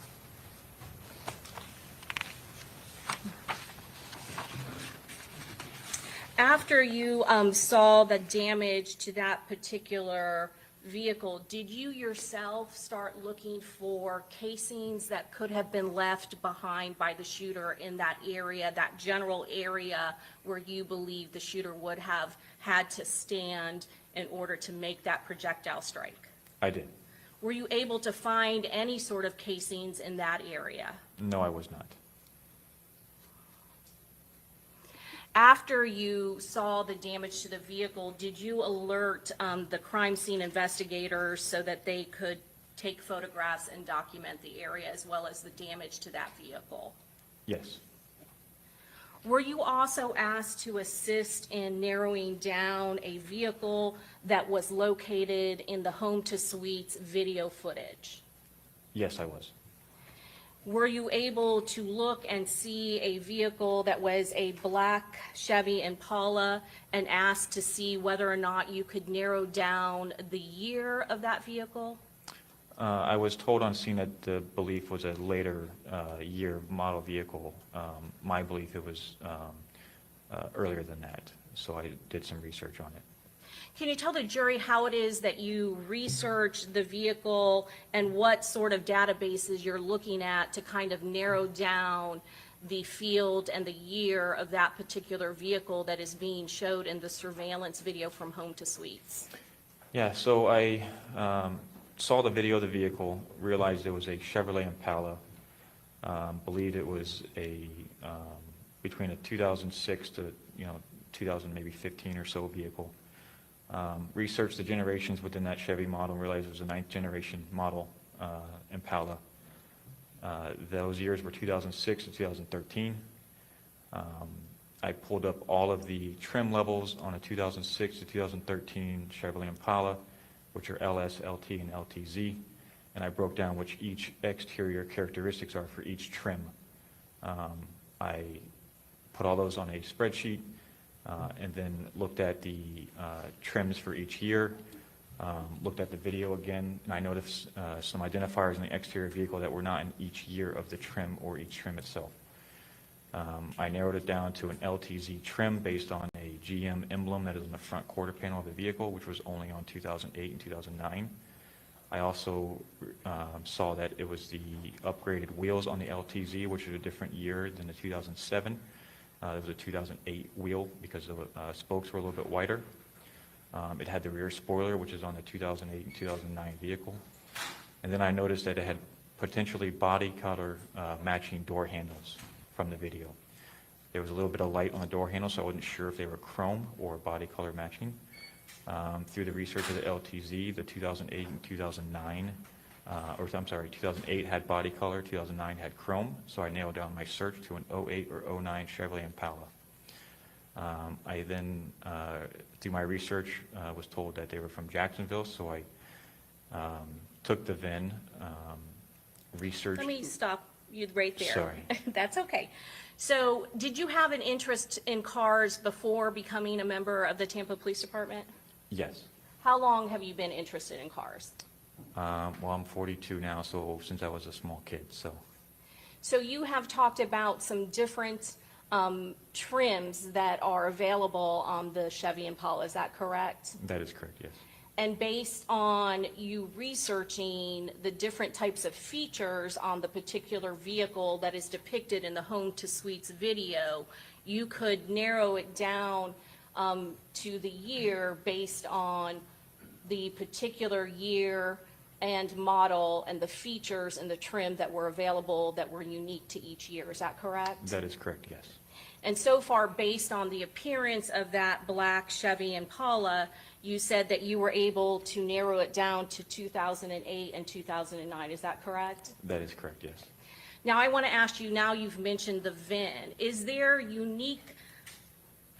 After you saw the damage to that particular vehicle, did you yourself start looking for casings that could have been left behind by the shooter in that area, that general area where you believe the shooter would have had to stand in order to make that projectile strike? I did. Were you able to find any sort of casings in that area? No, I was not. After you saw the damage to the vehicle, did you alert the crime scene investigators so that they could take photographs and document the area as well as the damage to that vehicle? Yes. Were you also asked to assist in narrowing down a vehicle that was located in the Home to Suites video footage? Yes, I was. Were you able to look and see a vehicle that was a black Chevy Impala and asked to see whether or not you could narrow down the year of that vehicle? I was told on scene that the belief was a later year model vehicle. My belief it was earlier than that, so I did some research on it. Can you tell the jury how it is that you research the vehicle and what sort of databases you're looking at to kind of narrow down the field and the year of that particular vehicle that is being showed in the surveillance video from Home to Suites? Yeah, so I saw the video of the vehicle, realized it was a Chevrolet Impala, believed it was a between a 2006 to 2000 maybe 15 or so vehicle. Researched the generations within that Chevy model and realized it was a 9th generation model Impala. Those years were 2006 to 2013. I pulled up all of the trim levels on a 2006 to 2013 Chevrolet Impala, which are LS, LT, and LTZ, and I broke down which each exterior characteristics are for each trim. I put all those on a spreadsheet and then looked at the trims for each year, looked at the video again, and I noticed some identifiers in the exterior vehicle that were not in each year of the trim or each trim itself. I narrowed it down to an LTZ trim based on a GM emblem that is on the front quarter panel of the vehicle, which was only on 2008 and 2009. I also saw that it was the upgraded wheels on the LTZ, which is a different year than the 2007. It was a 2008 wheel because the spokes were a little bit wider. It had the rear spoiler, which is on the 2008 and 2009 vehicle. And then I noticed that it had potentially body color matching door handles from the video. There was a little bit of light on the door handle, so I wasn't sure if they were chrome or body color matching. Through the research of the LTZ, the 2008 and 2009, 2008 had body color, 2009 had chrome, so I nailed down my search to an 08 or 09 Chevrolet Impala. I then, through my research, was told that they were from Jacksonville, so I took the VIN, researched. Let me stop you right there. Sorry. That's okay. So did you have an interest in cars before becoming a member of the Tampa Police Department? Yes. How long have you been interested in cars? Well, I'm 42 now, so since I was a small kid, so. So you have talked about some different trims that are available on the Chevy Impala, is that correct? That is correct, yes. And based on you researching the different types of features on the particular vehicle that is depicted in the Home to Suites video, you could narrow it down to the year based on the particular year and model and the features and the trim that were available that were unique to each year. Is that correct? That is correct, yes. And so far, based on the appearance of that black Chevy Impala, you said that you were able to narrow it down to 2008 and 2009. Is that correct? That is correct, yes. Now, I want to ask you, now you've mentioned the VIN. Is there unique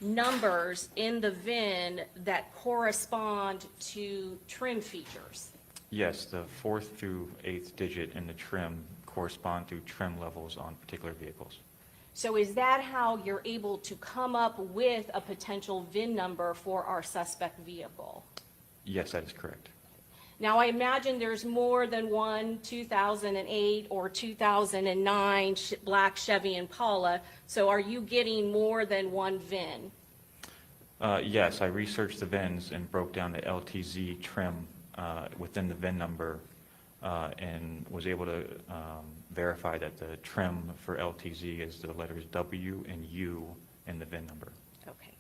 numbers in the VIN that correspond to trim features? Yes, the 4th through 8th digit in the trim correspond to trim levels on particular vehicles. So is that how you're able to come up with a potential VIN number for our suspect vehicle? Yes, that is correct. Now, I imagine there's more than one 2008 or 2009 black Chevy Impala, so are you getting more than one VIN? Yes, I researched the VINs and broke down the LTZ trim within the VIN number and was able to verify that the trim for LTZ is the letters W and U in the VIN number. Okay.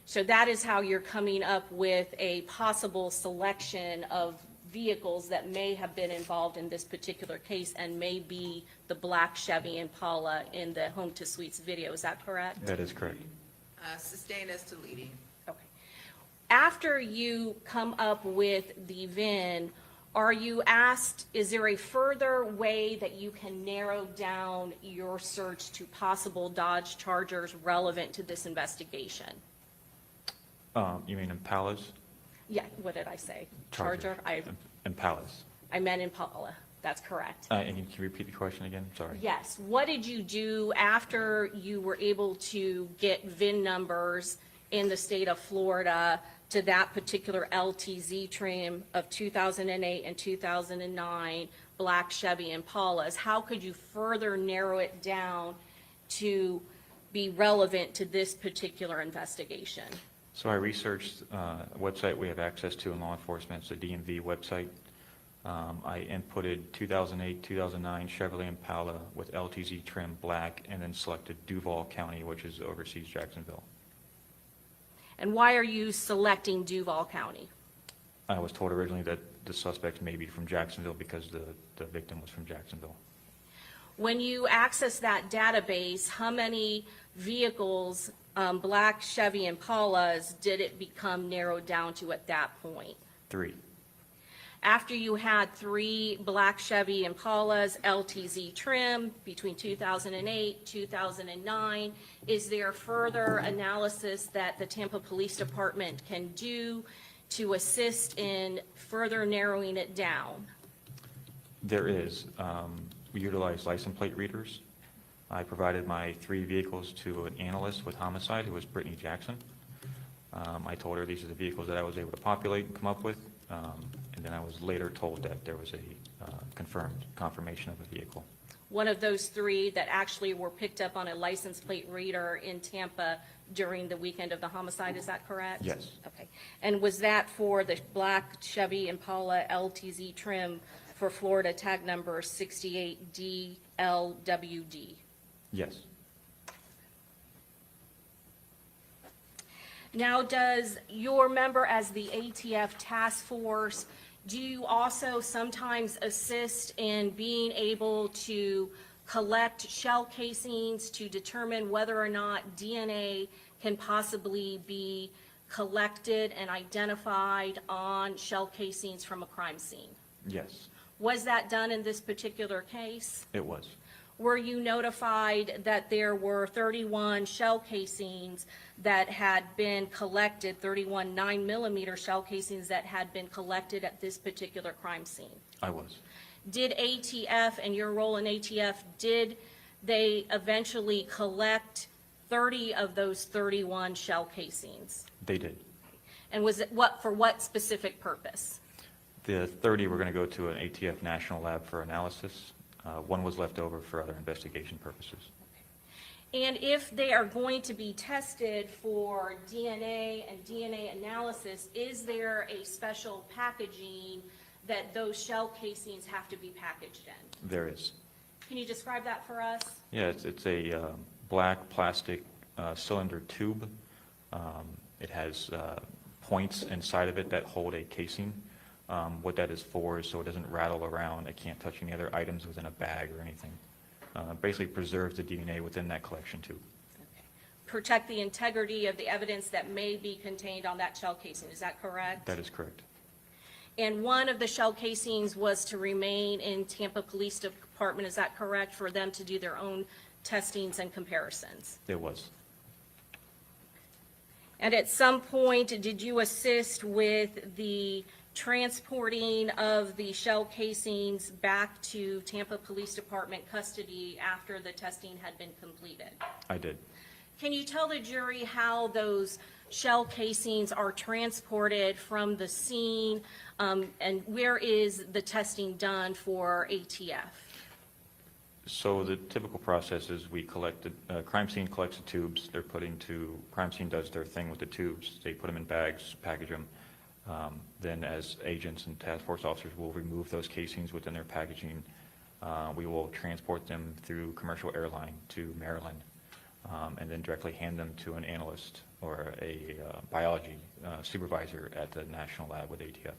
So that is how you're coming up with a possible selection of vehicles that may have been involved in this particular case and may be the black Chevy Impala in the Home to Suites video. Is that correct? That is correct. Sustain as to leading. Okay. After you come up with the VIN, are you asked, is there a further way that you can narrow down your search to possible Dodge Chargers relevant to this investigation? You mean Impalas? Yeah, what did I say? Charger? Impalas. I meant Impala. That's correct. And can you repeat the question again? Sorry. Yes. What did you do after you were able to get VIN numbers in the state of Florida to that particular LTZ trim of 2008 and 2009 black Chevy Impalas? How could you further narrow it down to be relevant to this particular investigation? So I researched a website we have access to in law enforcement. It's the DMV website. I inputted 2008, 2009 Chevrolet Impala with LTZ trim black, and then selected Duval County, which is oversees Jacksonville. And why are you selecting Duval County? I was told originally that the suspect may be from Jacksonville because the victim was from Jacksonville. When you access that database, how many vehicles, black Chevy Impalas, did it become narrowed down to at that point? 3. After you had 3 black Chevy Impalas, LTZ trim, between 2008, 2009, is there further analysis that the Tampa Police Department can do to assist in further narrowing it down? There is. We utilize license plate readers. I provided my 3 vehicles to an analyst with homicide, who was Brittany Jackson. I told her these are the vehicles that I was able to populate and come up with, and then I was later told that there was a confirmation of a vehicle. One of those 3 that actually were picked up on a license plate reader in Tampa during the weekend of the homicide, is that correct? Yes. Okay. And was that for the black Chevy Impala LTZ trim for Florida tag number 68DLWD? Yes. Now, does your member as the ATF task force, do you also sometimes assist in being able to collect shell casings to determine whether or not DNA can possibly be collected and identified on shell casings from a crime scene? Yes, Was that done in this particular case? it was. Were you notified that there were 31 shell casings that had been collected, 31 9mm shell casings that had been collected at this particular crime scene? I was. Did ATF, and your role in ATF, did they eventually collect 30 of those 31 shell casings? They did. And was it for what specific purpose? The 30 were going to go to an ATF national lab for analysis. 1 was left over for other investigation purposes. And if they are going to be tested for DNA and DNA analysis, is there a special packaging that those shell casings have to be packaged in? There is. Can you describe that for us? Yeah, it's a black plastic cylinder tube. It has points inside of it that hold a casing. What that is for is so it doesn't rattle around. It can't touch any other items within a bag or anything. Basically preserves the DNA within that collection tube. Protect the integrity of the evidence that may be contained on that shell casing, is that correct? That is correct. And one of the shell casings was to remain in Tampa Police Department, is that correct, for them to do their own testings and comparisons? It was. And at some point, did you assist with the transporting of the shell casings back to Tampa Police Department custody after the testing had been completed? I did. Can you tell the jury how those shell casings are transported from the scene, and where is the testing done for ATF? So the typical process is we collect crime scene collects the tubes. They're crime scene does their thing with the tubes. They put them in bags, package them. Then as agents and task force officers will remove those casings within their packaging. We will transport them through commercial airline to Maryland, and then directly hand them to an analyst or a biology supervisor at the national lab with ATF.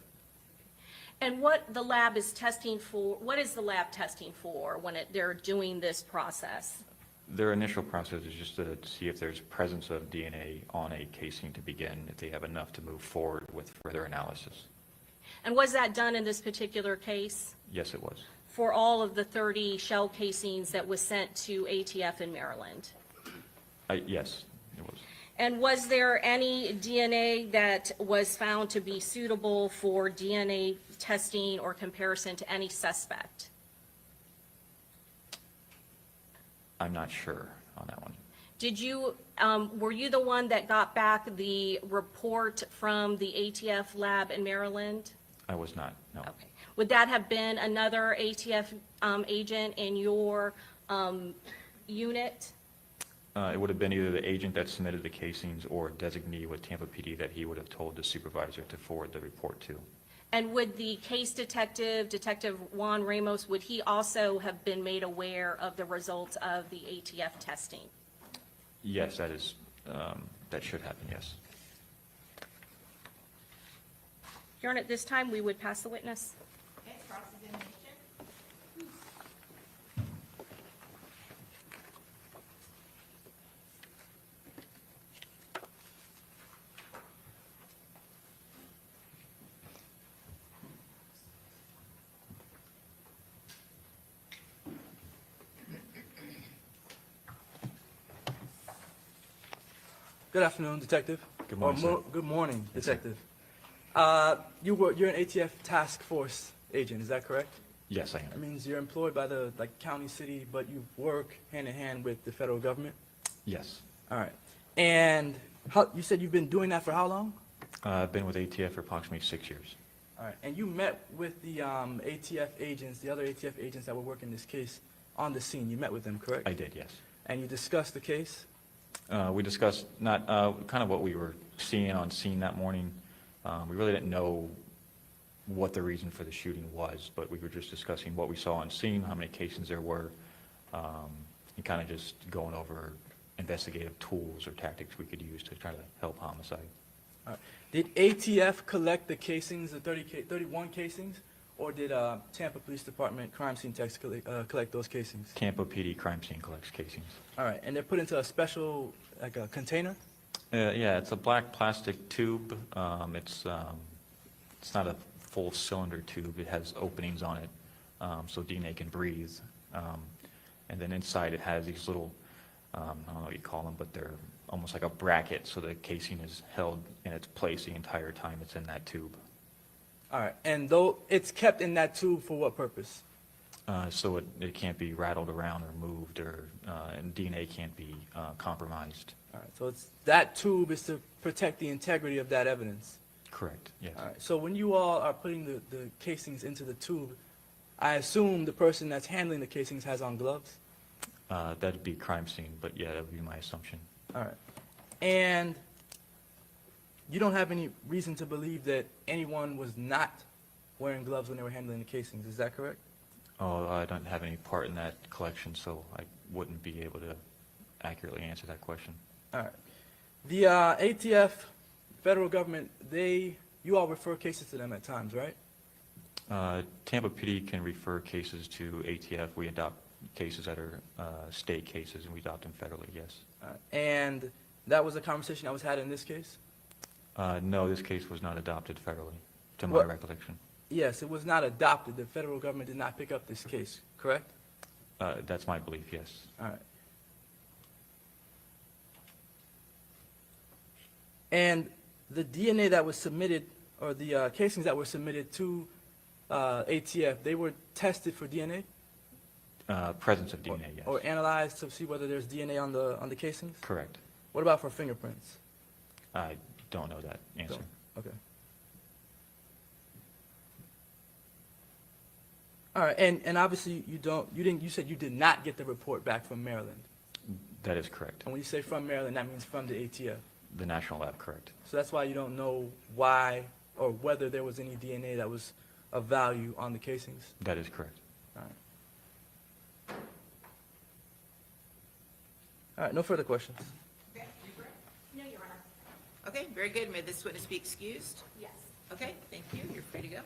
And what the lab is testing for, what is the lab testing for when they're doing this process? Their initial process is just to see if there's presence of DNA on a casing to begin, if they have enough to move forward with further analysis. And was that done in this particular case? Yes, it was. For all of the 30 shell casings that was sent to ATF in Maryland? Yes, it was. And was there any DNA that was found to be suitable for DNA testing or comparison to any suspect? I'm not sure on that one. Did you, were you the one that got back the report from the ATF lab in Maryland? I was not, no. Okay. Would that have been another ATF agent in your unit? It would have been either the agent that submitted the casings or designee with Tampa PD that he would have told the supervisor to forward the report to. And would the case detective, Detective Juan Ramos, would he also have been made aware of the results of the ATF testing? Yes, that is, that should happen, yes. Your Honor, at this time, we would pass the witness. Okay, cross-examination. Good afternoon, Detective. Good morning, sir. Good morning, Yes, sir. Detective. You're an ATF task force agent, is that correct? Yes, I That am. means you're employed by the county, city, but you work hand in hand with the federal government? Yes. All right. And you said you've been doing that for how long? I've been with ATF for approximately 6 years. All right. And you met with the ATF agents, the other ATF agents that were working this case on the scene. You met with them, correct? I did, yes. And you discussed the case? We discussed kind of what we were seeing on scene that morning. We really didn't know what the reason for the shooting was, but we were just discussing what we saw on scene, how many casings there were, and kind of just going over investigative tools or tactics we could use to try to help homicide. All right. Did ATF collect the casings, the 31 casings, or did Tampa Police Department crime scene techs collect those casings? Tampa PD crime scene collects casings. All right, and they're put into a special, like a container? Yeah, it's a black plastic tube. It's not a full cylinder tube. It has openings on it, so DNA can breathe. And then inside it has these little, I don't know what you call them, but they're almost like a bracket, so the casing is held in its place the entire time it's in that tube. All right, and though it's kept in that tube for what purpose? So it can't be rattled around or moved, and DNA can't be compromised. All right, so that tube is to protect the integrity of that evidence. Correct, yes. All right, so when you all are putting the casings into the tube, I assume the person that's handling the casings has on gloves? That'd be crime scene, but yeah, that would be my assumption. All right, and you don't have any reason to believe that anyone was not wearing gloves when they were handling the casings, is that correct? Oh, I don't have any part in that collection, so I wouldn't be able to accurately answer that question. All right. The ATF, federal government, you all refer cases to them at times, right? Tampa PD can refer cases to ATF. We adopt cases that are state cases, and we adopt them federally, yes. All right. And that was a conversation that was had in this case? No, this case was not adopted federally, to my Well- recollection. Yes, it was not adopted. The federal government did not pick up this case, correct? That's my belief, yes. All right. And the DNA that was submitted, or the casings that were submitted to ATF, they were tested for DNA? Presence of DNA, yes. Or analyzed to see whether there's DNA on the casings? Correct. What about for fingerprints? I don't know that answer. Don't. Okay. All right, and obviously you said you did not get the report back from Maryland. That is correct. And when you say from Maryland, that means from the ATF. The National Lab, correct. So that's why you don't know why or whether there was any DNA that was of value on the casings? That is correct. All right. All right, no further questions. Okay, No, Your Honor. okay, very good. May this witness be excused? Yes. Okay, thank you. You're free to go.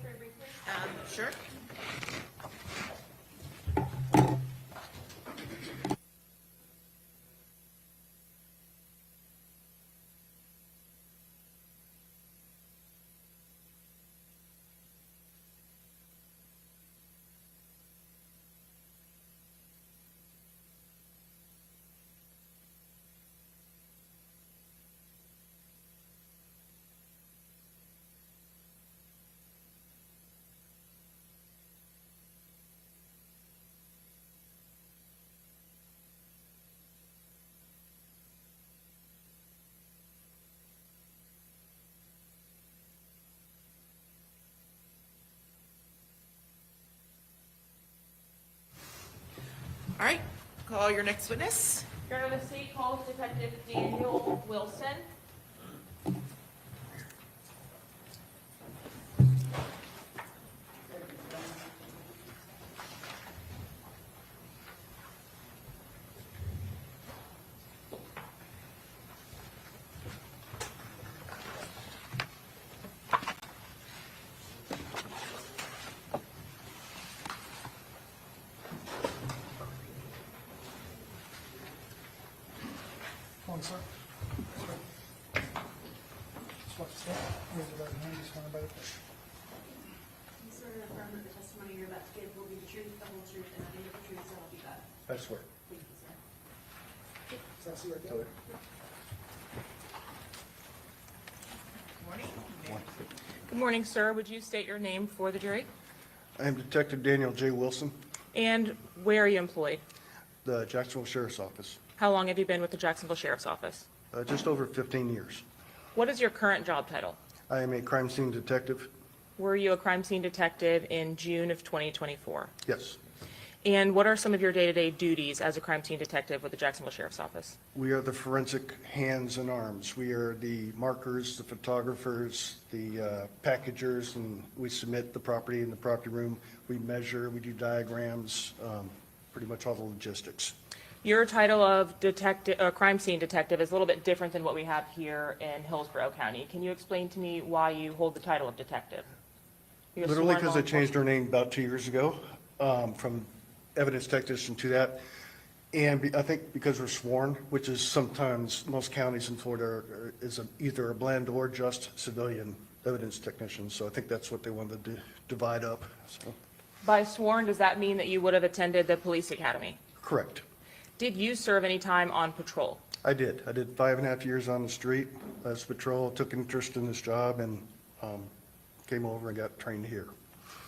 Very briefly. Sure. All right, Call your next witness. Your Honor, the state calls Detective Daniel Wilson. Come on, sir. Just watch the step. Raise your right hand, just one by the face. You swear to affirm that the testimony you're about to give will be the truth, the whole truth, and nothing but the truth, so help you God. I swear. Thank you, sir. Sassy right there. Good morning, sir. Would you state your name for the jury? I am Detective Daniel J. Wilson, And where are you employed? the Jacksonville Sheriff's Office. How long have you been with the Jacksonville Sheriff's Office? Just over 15 years. What is your current job title? I am a crime scene detective. Were you a crime scene detective in June of 2024? Yes. And what are some of your day-to-day duties as a crime scene detective with the Jacksonville Sheriff's Office? We are the forensic hands and arms. We are the markers, the photographers, the packagers, and we submit the property in the property room. We measure, we do diagrams, pretty much all the logistics. Your title of crime scene detective is a little bit different than what we have here in Hillsborough County. Can you explain to me why you hold the title of detective? You're Literally sworn because law I changed our name about 2 years ago, from evidence technician to that. And I think because we're sworn, which is sometimes, most counties in Florida is either a blend or just civilian evidence technician. So I think that's what they wanted to divide up, so. By sworn, does that mean that you would have attended the police academy? Correct. Did you serve any time on patrol? I did 5.5 years on the street as patrol, took interest in this job and came over and got trained here.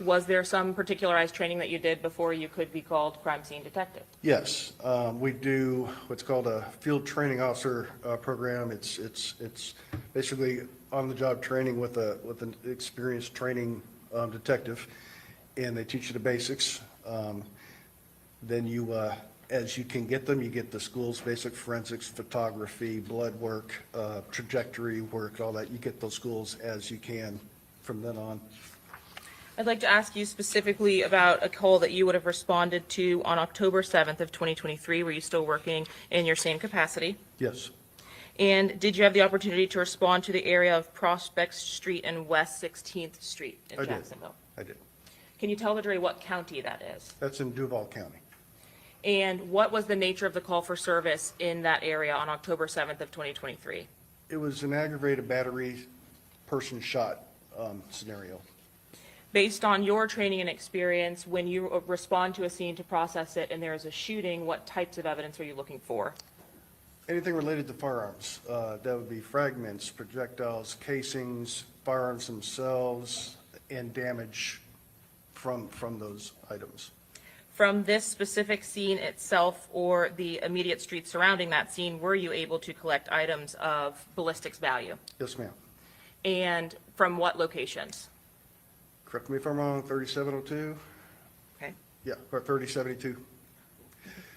Was there some particularized training that you did before you could be called crime scene detective? Yes, we do what's called a field training officer program. It's basically on-the-job training with an experienced training detective, and they teach you the basics. Then you, as you can get them, you get the school's basic forensics, photography, blood work, trajectory work, all that. You get those schools as you can from then on. I'd like to ask you specifically about a call that you would have responded to on October 7th of 2023. Were you still working in your same capacity? Yes, And did you have the opportunity to respond to the area of Prospect Street and West 16th Street in I did. Jacksonville? I did. Can you tell the jury what county that is? That's in Duval County. And what was the nature of the call for service in that area on October 7th of 2023? It was an aggravated battery, person shot scenario. Based on your training and experience, when you respond to a scene to process it and there is a shooting, what types of evidence are you looking for? Anything related to firearms, that would be fragments, projectiles, casings, firearms themselves, and damage from those items. From this specific scene itself or the immediate streets surrounding that scene, were you able to collect items of ballistics value? Yes, ma'am. And from what locations? Correct me if I'm wrong, 3702? Okay. Yeah, or 3072.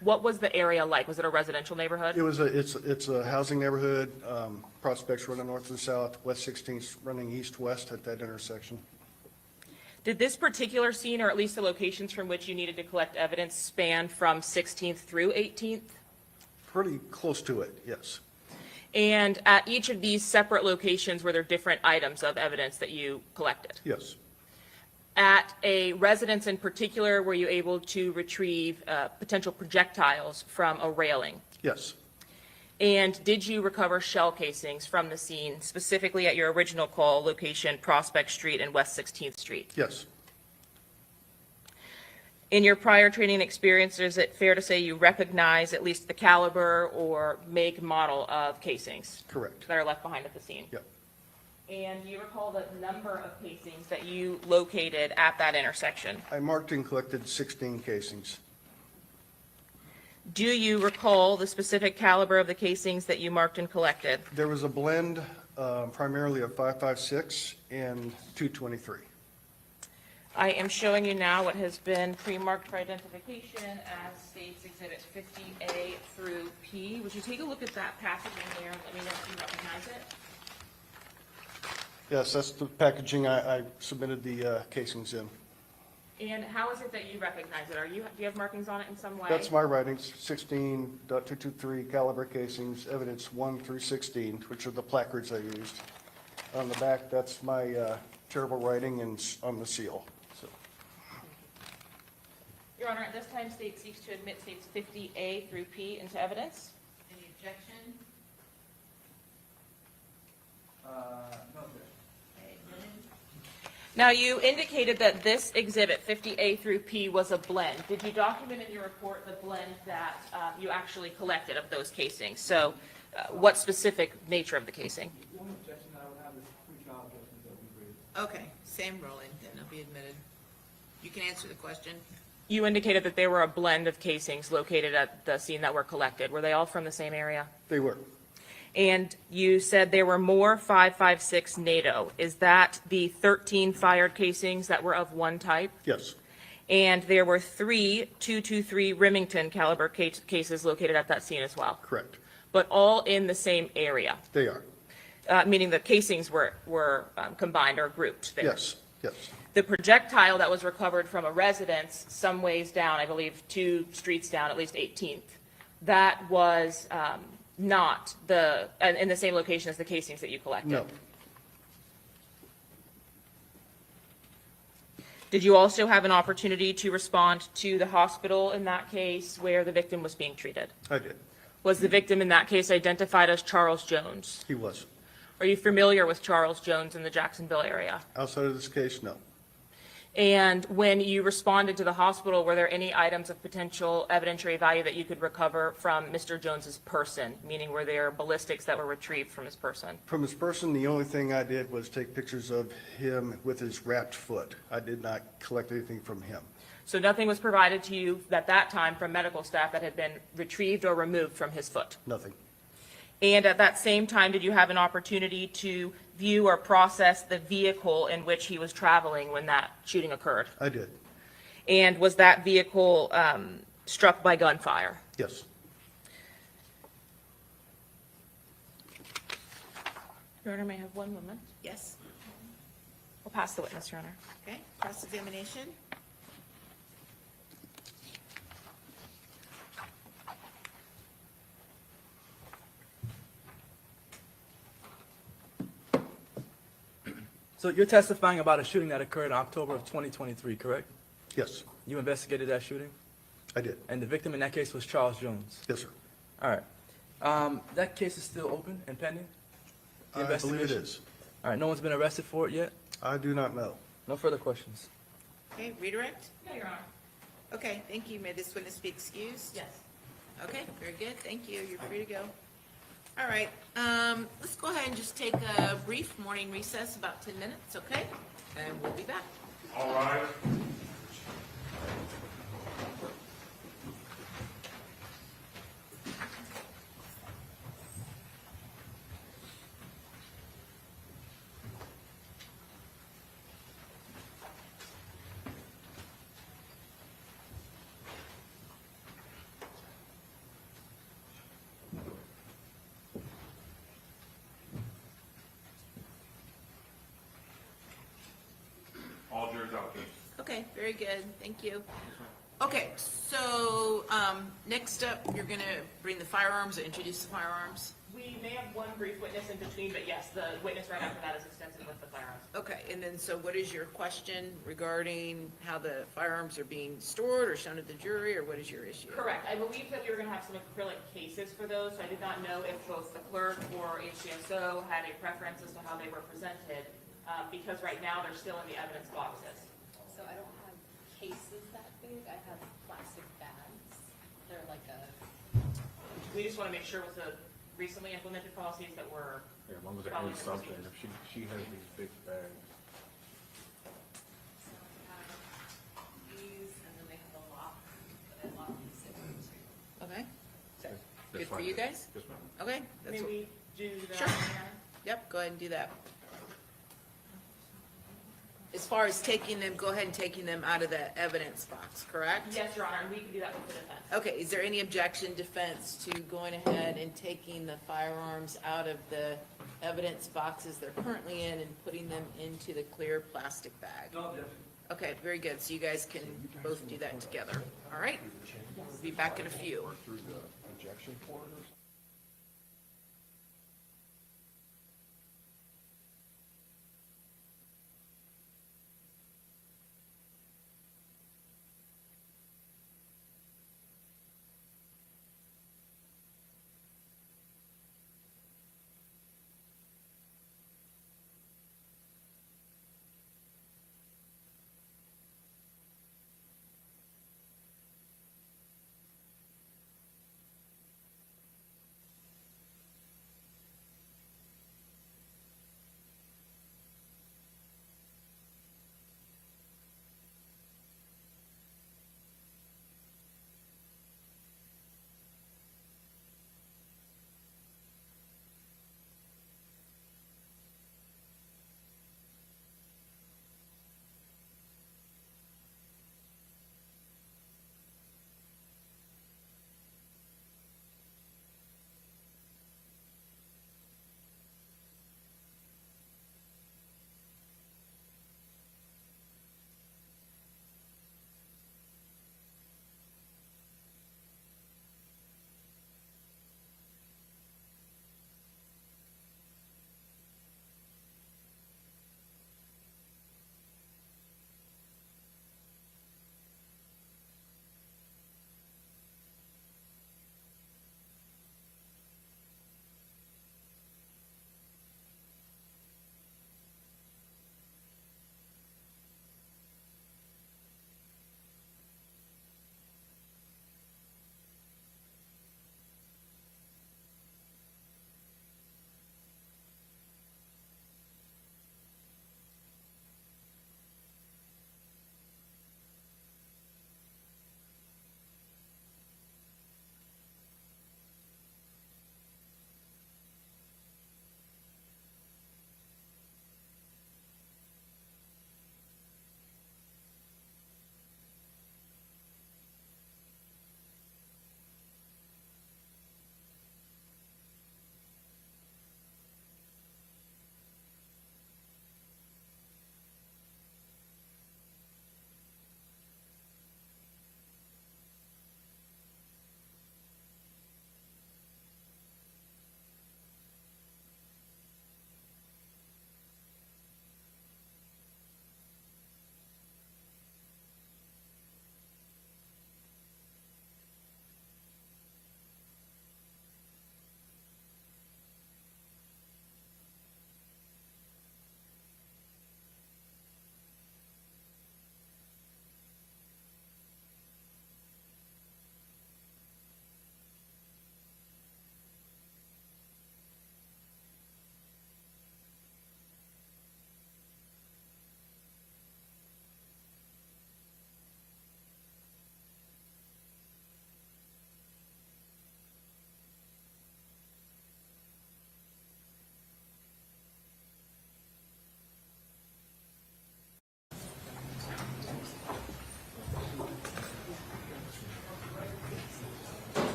What was the area like? Was it a residential neighborhood? It's a housing neighborhood, prospects running north and south, West 16th running east-west at that intersection. Did this particular scene, or at least the locations from which you needed to collect evidence, span from 16th through 18th? Pretty close to it, yes. And at each of these separate locations, were there different items of evidence that you collected? Yes. At a residence in particular, were you able to retrieve potential projectiles from a railing? Yes. And did you recover shell casings from the scene, specifically at your original call location, Prospect Street and West 16th Street? Yes. In your prior training experience, is it fair to say you recognize at least the caliber or make model of casings? Correct. That are left behind at the scene? Yep. And do you recall the number of casings that you located at that intersection? I marked and collected 16 casings. Do you recall the specific caliber of the casings that you marked and collected? There was a blend primarily of 5.56 and .223. I am showing you now what has been pre-marked for identification as States Exhibit 50A through P. Would you take a look at that packaging there and let me know if you recognize it? Yes, that's the packaging I submitted the casings in. And how is it that you recognize it? Do you have markings on it in some way? That's my writings, 16.223 caliber casings, evidence 1 through 16, which are the placards I used. On the back, that's my terrible writing and on the seal. So, Your Honor, at this time, State seeks to admit States 50A through P into evidence. Any objection? No, sir. Now, you indicated that this exhibit, 50A through P, was a blend. Did you document in your report the blend that you actually collected of those casings? So what specific nature of the casing? The only objection I would have is pre-trial objections that we raised. Okay, same ruling, then it'll be admitted. You can answer the question. You indicated that they were a blend of casings located at the scene that were collected. Were they all from the same area? they were. And you said there were more 5.56 NATO. Is that the 13 fired casings that were of one type? Yes, And there were 3 .223 Remington caliber cases located at that scene as well, correct. but all in the same area, They are. Meaning the casings were combined or grouped there. Yes, yes. The projectile that was recovered from a residence some ways down, I believe 2 streets down, at least 18th, that was not in the same location as the casings that you collected? No, Did you also have an opportunity to respond to the hospital in that case where the victim was being treated? I did. Was the victim in that case identified as Charles Jones? He was. Are you familiar with Charles Jones in the Jacksonville area? Outside of this case, no. And when you responded to the hospital, were there any items of potential evidentiary value that you could recover from Mr. Jones's person? Meaning, were there ballistics that were retrieved from his person? From his person, the only thing I did was take pictures of him with his wrapped foot. I did not collect anything from him. So nothing was provided to you at that time from medical staff that had been retrieved or removed from his foot? Nothing. And at that same time, did you have an opportunity to view or process the vehicle in which he was traveling when that shooting occurred? I did. And was that vehicle struck by gunfire? Yes. Your Honor, may I have one moment? Yes, We'll pass the witness, Your Honor. okay, cross-examination. So you're testifying about a shooting that occurred in October of 2023, correct? Yes, You investigated that shooting? I did. And the victim in that case was Charles Jones? Yes, sir. All right. That case is still open and pending? The I believe it investigation? is. All right, no one's been arrested for it yet? I do not know. No further questions? Okay, redirect? Yeah, Your Honor. Okay, thank you. May this witness be excused? Yes. Okay, very good. Thank you. You're free to go. All right, let's go ahead and just take a brief morning recess, about 10 minutes, okay? And we'll be back. All right. All jurors out, please. Okay, very good. Thank you. Okay, so, next up, you're gonna bring the firearms or introduce the firearms? We may have one brief witness in between, but yes, the witness right after that is extensive with the firearms. Okay, and then, so what is your question regarding how the firearms are being stored or shown to the jury, or what is your issue? Correct. I believe that we were going to have some acrylic cases for those, so I did not know if both the clerk or HCSO had a preference as to how they were presented, because right now they're still in the evidence boxes. So I don't have cases that big, I have plastic bags. They're like a, We just want to make sure with the recently implemented policies that we're Yeah, as long as they following own the something, procedures. if she has these big bags. so I have these, and then they have a lock, that I lock these into. Okay, That's good for fine. you guys? Yes, ma'am. Okay, May that's what, we do that? Sure. Mariana? yep, go ahead and do that. as far as taking them, go ahead and taking them out of the evidence box, correct? Yes, Your Honor, and we can do that with the defense. Okay, is there any objection, defense, to going ahead and taking the firearms out of the evidence boxes they're currently in and putting them into the clear plastic bag? No, definitely. Okay, very good. So you guys can both do that together. All right? We'll be back in a few.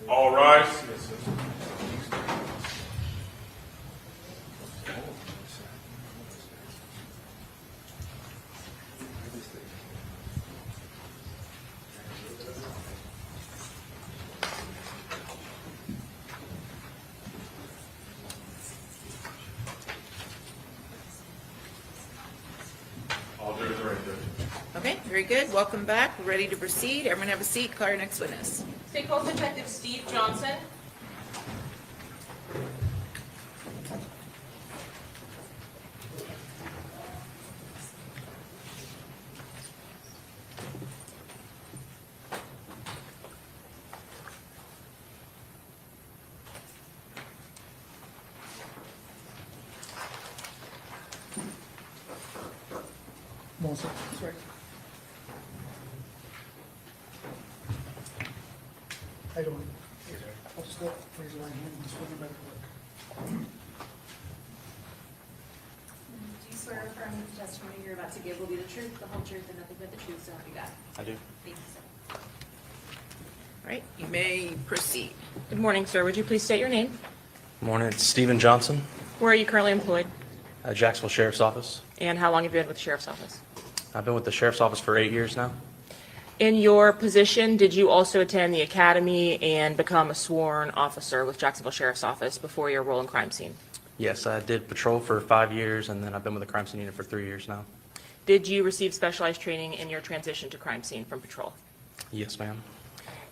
All rise. All judges are right there. Okay, very good. Welcome back. We're ready to proceed. Everyone have a seat. Call your next witness. State Coast Detective Steve Johnson. Melissa. How you doing? I'll just go. Raise your right hand and swear by the clerk. Do you swear or affirm that the testimony you're about to give will be the truth, the whole truth, and nothing but the truth, so help you God? I do. Thank you, sir. All right, you may proceed. Good morning, sir. Would you please state your name? Morning, it's Stephen Johnson, Where are you currently employed? Jacksonville Sheriff's Office. And how long have you been with the sheriff's office? I've been with the Sheriff's Office for 8 years now. In your position, did you also attend the academy and become a sworn officer with Jacksonville Sheriff's Office before your role in crime scene? Yes, I did patrol for 5 years, and then I've been with the crime scene unit for 3 years now. Did you receive specialized training in your transition to crime scene from patrol? Yes, ma'am.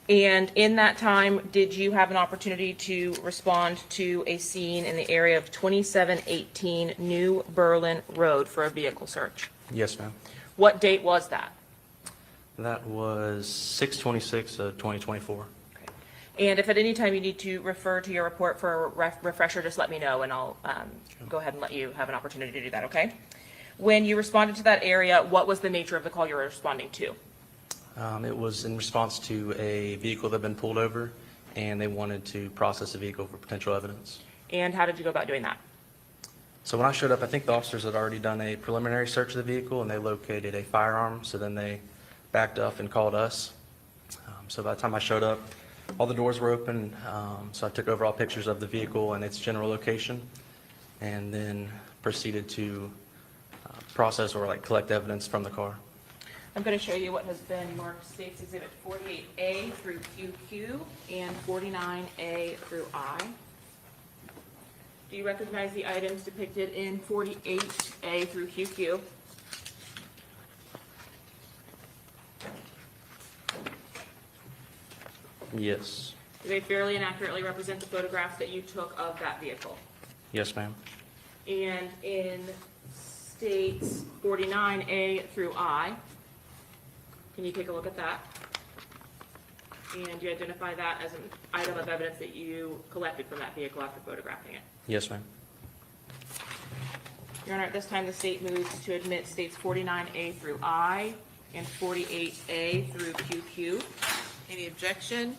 And in that time, did you have an opportunity to respond to a scene in the area of 2718 New Berlin Road for a vehicle search? Yes, ma'am. What date was that? That was 6/26 of 2024. And if at any time you need to refer to your report for a refresher, just let me know, and I'll go ahead and let you have an opportunity to do that, okay? When you responded to that area, what was the nature of the call you were responding to? It was in response to a vehicle that had been pulled over, and they wanted to process the vehicle for potential evidence. And how did you go about doing that? So when I showed up, I think the officers had already done a preliminary search of the vehicle, and they located a firearm, so then they backed up and called us. So by the time I showed up, all the doors were open, so I took overall pictures of the vehicle and its general location, and then proceeded to process or collect evidence from the car. I'm going to show you what has been marked States Exhibit 48A through QQ and 49A through I. Do you recognize the items depicted in 48A through QQ? Yes. Do they fairly and accurately represent the photographs that you took of that vehicle? Yes, ma'am. And in States 49A through I, can you take a look at that? And do you identify that as an item of evidence that you collected from that vehicle after photographing it? Yes, ma'am. Your Honor, at this time, the state moves to admit States 49A through I and 48A through QQ. Any objection?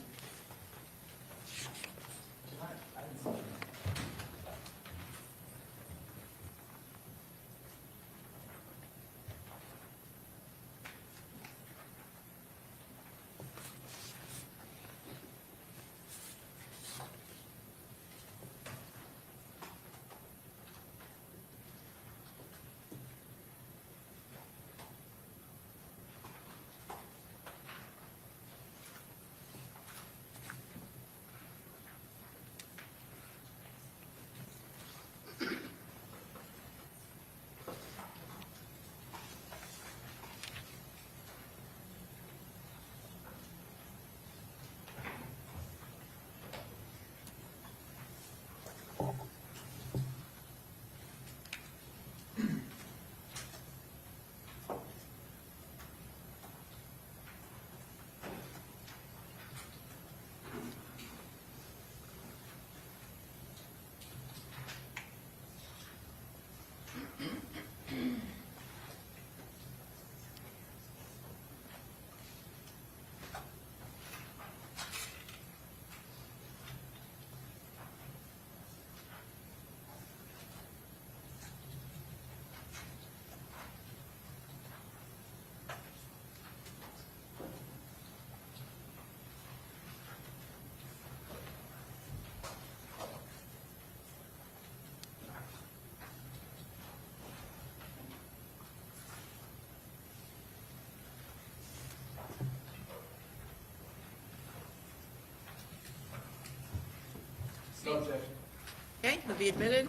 Okay, will be admitted.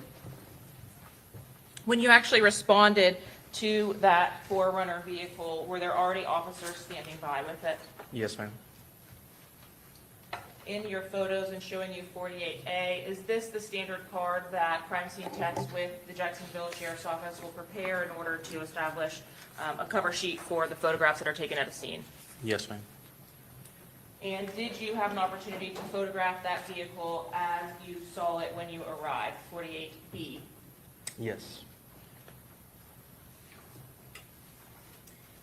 When you actually responded to that Forerunner vehicle, were there already officers standing by with it? Yes, ma'am. In your photos and showing you 48A, is this the standard card that crime scene techs with the Jacksonville Sheriff's Office will prepare in order to establish a cover sheet for the photographs that are taken at a scene? Yes, ma'am. And did you have an opportunity to photograph that vehicle as you saw it when you arrived, 48B? Yes.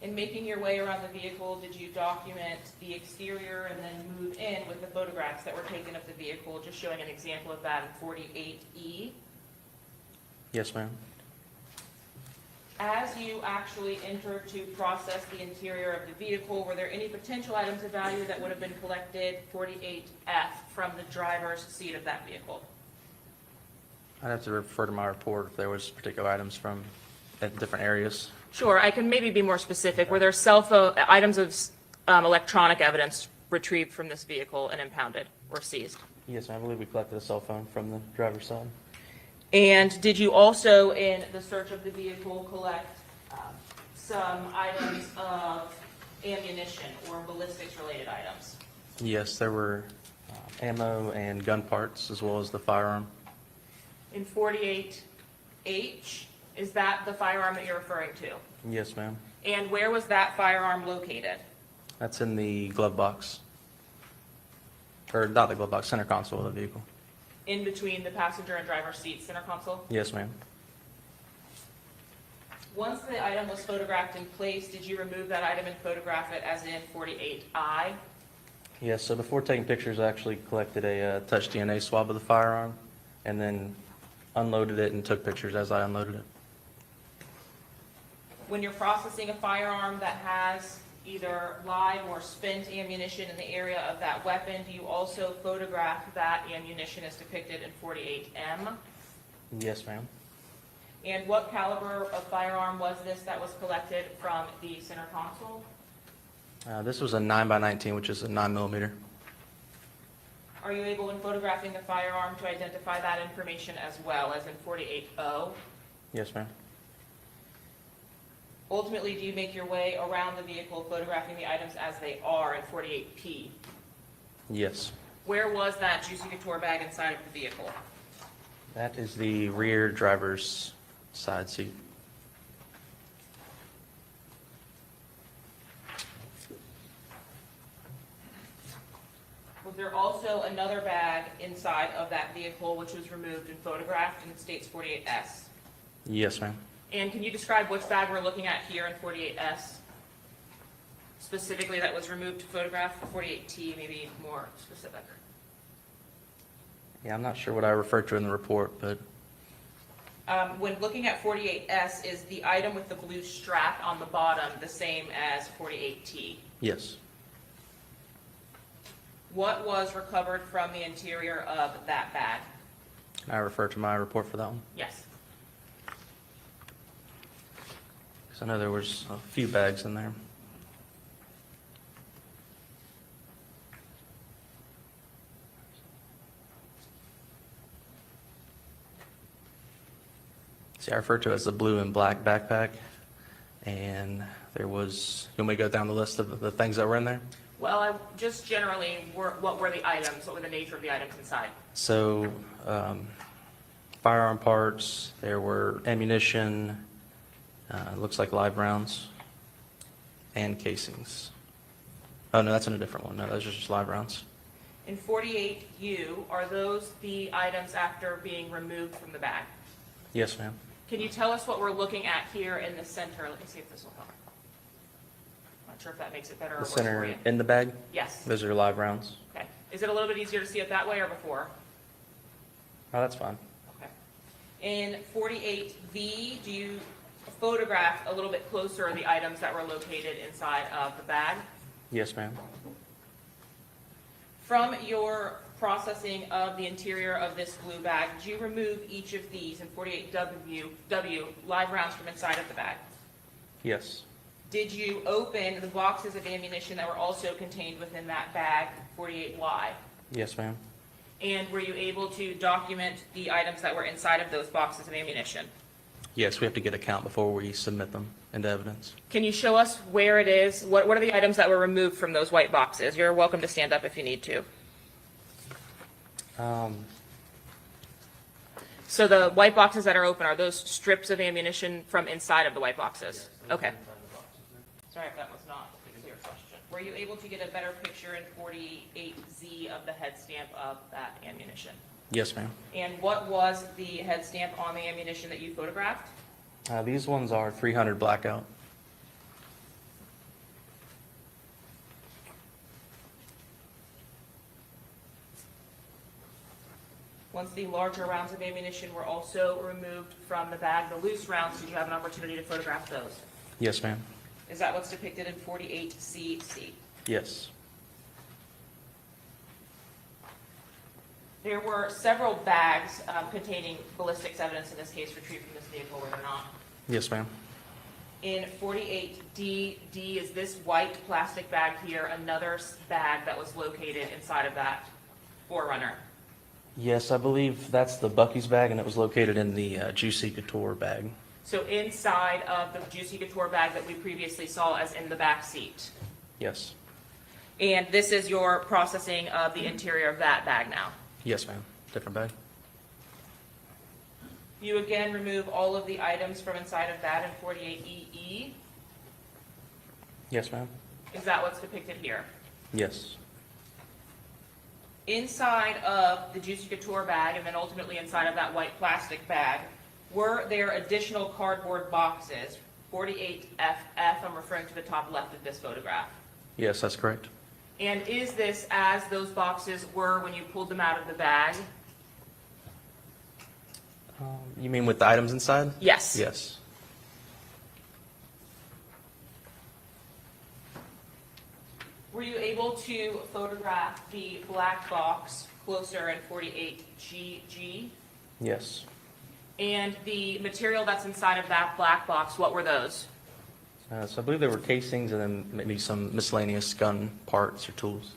In making your way around the vehicle, did you document the exterior and then move in with the photographs that were taken of the vehicle, just showing an example of that in 48E? Yes, ma'am. As you actually entered to process the interior of the vehicle, were there any potential items of value that would have been collected, 48F, from the driver's seat of that vehicle? I'd have to refer to my report if there was particular items from different areas. Sure, I can maybe be more specific. Were there cell phone, items of electronic evidence retrieved from this vehicle and impounded or seized? Yes, ma'am. I believe we collected a cell phone from the driver's side. And did you also, in the search of the vehicle, collect some items of ammunition or ballistics-related items? Yes, there were ammo and gun parts as well as the firearm. In 48H, is that the firearm that you're referring to? Yes, ma'am. And where was that firearm located? That's in the glove box. Or not the glove box, center console of the vehicle. In between the passenger and driver's seat, center console? Yes, ma'am. Once the item was photographed in place, did you remove that item and photograph it as in 48I? Yes, so before taking pictures, I actually collected a touch DNA swab of the firearm and then unloaded it and took pictures as I unloaded it. When you're processing a firearm that has either live or spent ammunition in the area of that weapon, do you also photograph that ammunition as depicted in 48M? Yes, ma'am. And what caliber of firearm was this that was collected from the center console? This was a 9x19, which is a 9mm. Are you able, in photographing the firearm, to identify that information as well as in 48O? Yes, ma'am. Ultimately, do you make your way around the vehicle photographing the items as they are in 48P? Yes. Where was that Juicy Couture bag inside of the vehicle? That is the rear driver's side seat. Was there also another bag inside of that vehicle which was removed and photographed, and it states 48S? Yes, ma'am. And can you describe which bag we're looking at here in 48S? Specifically that was removed to photograph, 48T, maybe more specific. Yeah, I'm not sure what I referred to in the report, but When looking at 48S, is the item with the blue strap on the bottom the same as 48T? yes. What was recovered from the interior of that bag? Can I refer to my report for that one? Yes. Because I know there was a few bags in there. See, I refer to it as the blue and black backpack, and there was, you want me to go down the list of the things that were in there? Well, just generally, what were the items? What were the nature of the items inside? So, firearm parts, there were ammunition, looks like live rounds, and casings. Oh, no, that's in a different one. No, those are just live rounds. In 48U, are those the items after being removed from the bag? Yes, ma'am. Can you tell us what we're looking at here in the center? Let me see if this will help. Not sure if that makes it better or The worse for center you. in the bag? Yes. Those are live rounds. Okay. Is it a little bit easier to see it that way or before? Oh, that's fine. Okay. In 48V, do you photograph a little bit closer the items that were located inside of the bag? Yes, ma'am. From your processing of the interior of this blue bag, did you remove each of these in 48W live rounds from inside of the bag? Yes. Did you open the boxes of ammunition that were also contained within that bag, 48Y? Yes, ma'am. And were you able to document the items that were inside of those boxes of ammunition? Yes, we have to get a count before we submit them into evidence. Can you show us where it is? What are the items that were removed from those white boxes? You're welcome to stand up if you need to. So the white boxes that are open, are those strips of ammunition from inside of the white boxes? Okay. Sorry if that was not a clear question. Were you able to get a better picture in 48Z of the head stamp of that ammunition? Yes, ma'am. And what was the head stamp on the ammunition that you photographed? These ones are 300 blackout. Once the larger rounds of ammunition were also removed from the bag, the loose rounds, did you have an opportunity to photograph those? Yes, ma'am. Is that what's depicted in 48CC? Yes. There were several bags containing ballistics evidence in this case retrieved from this vehicle, were there not? Yes, ma'am. In 48D, D is this white plastic bag here, another bag that was located inside of that 4Runner. Yes, I believe that's the Bucky's bag, and it was located in the Juicy Couture bag. So inside of the Juicy Couture bag that we previously saw as in the back seat. Yes. And this is your processing of the interior of that bag now. Yes, ma'am. Different bag. You again remove all of the items from inside of that in 48EE. Yes, ma'am. Is that what's depicted here? Yes. Inside of the Juicy Couture bag and then ultimately inside of that white plastic bag, were there additional cardboard boxes? 48FF, I'm referring to the top left of this photograph. Yes, that's correct. And is this as those boxes were when you pulled them out of the bag? You mean with the items inside? Yes. Yes. Were you able to photograph the black box closer in 48GG? Yes. And the material that's inside of that black box, what were those? So I believe there were casings and then maybe some miscellaneous gun parts or tools.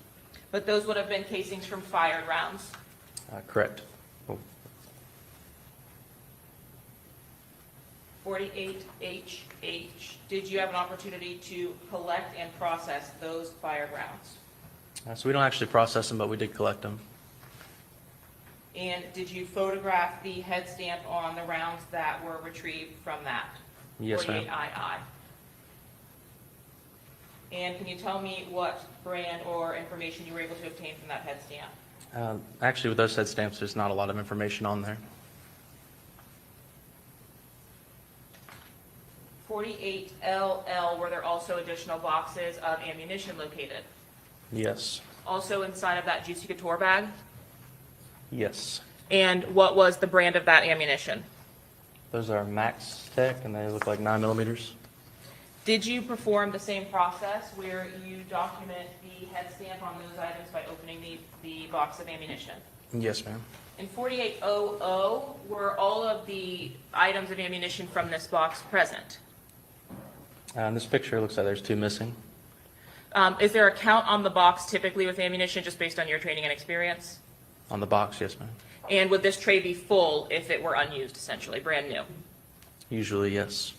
But those would have been casings from fired rounds. Correct. Oh, 48HH, did you have an opportunity to collect and process those fired rounds? so we don't actually process them, but we did collect them. And did you photograph the head stamp on the rounds that were retrieved from that? Yes, ma'am. 48II. And can you tell me what brand or information you were able to obtain from that head stamp? Actually, with those head stamps, there's not a lot of information on there. 48LL, were there also additional boxes of ammunition located? Yes. Also inside of that Juicy Couture bag? Yes. And what was the brand of that ammunition? Those are Max Tech, and they look like 9mm. Did you perform the same process where you document the head stamp on those items by opening the box of ammunition? Yes, ma'am. In 4800, were all of the items of ammunition from this box present? In this picture, it looks like there's 2 missing. Is there a count on the box typically with ammunition just based on your training and experience? On the box, yes, ma'am. And would this tray be full if it were unused, essentially, brand new? Usually, yes.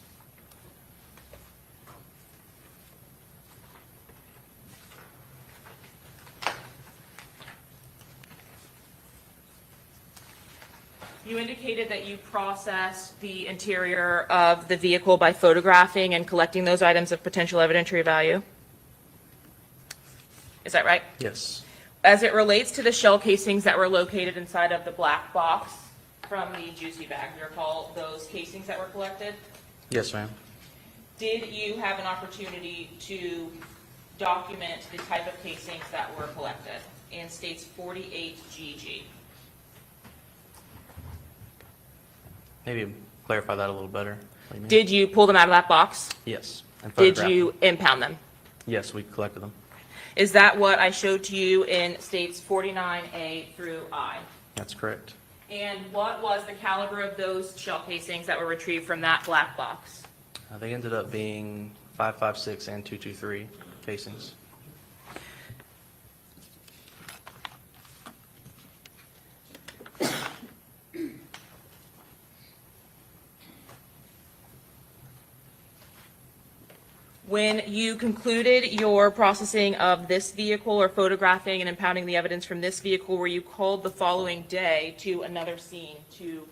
You indicated that you processed the interior of the vehicle by photographing and collecting those items of potential evidentiary value. Is that right? Yes. As it relates to the shell casings that were located inside of the black box from the Juicy bag, do you recall those casings that were collected? Yes, ma'am. Did you have an opportunity to document the type of casings that were collected in states 48GG? Maybe clarify that a little better. What do you mean? Did you pull them out of that box? Yes. And Did photograph you them. impound them? Yes, we collected them. Is that what I showed to you in states 49A through I? That's correct. And what was the caliber of those shell casings that were retrieved from that black box? They ended up being 5.56 and 2.23 casings. When you concluded your processing of this vehicle or photographing and impounding the evidence from this vehicle, were you called the following day to another scene to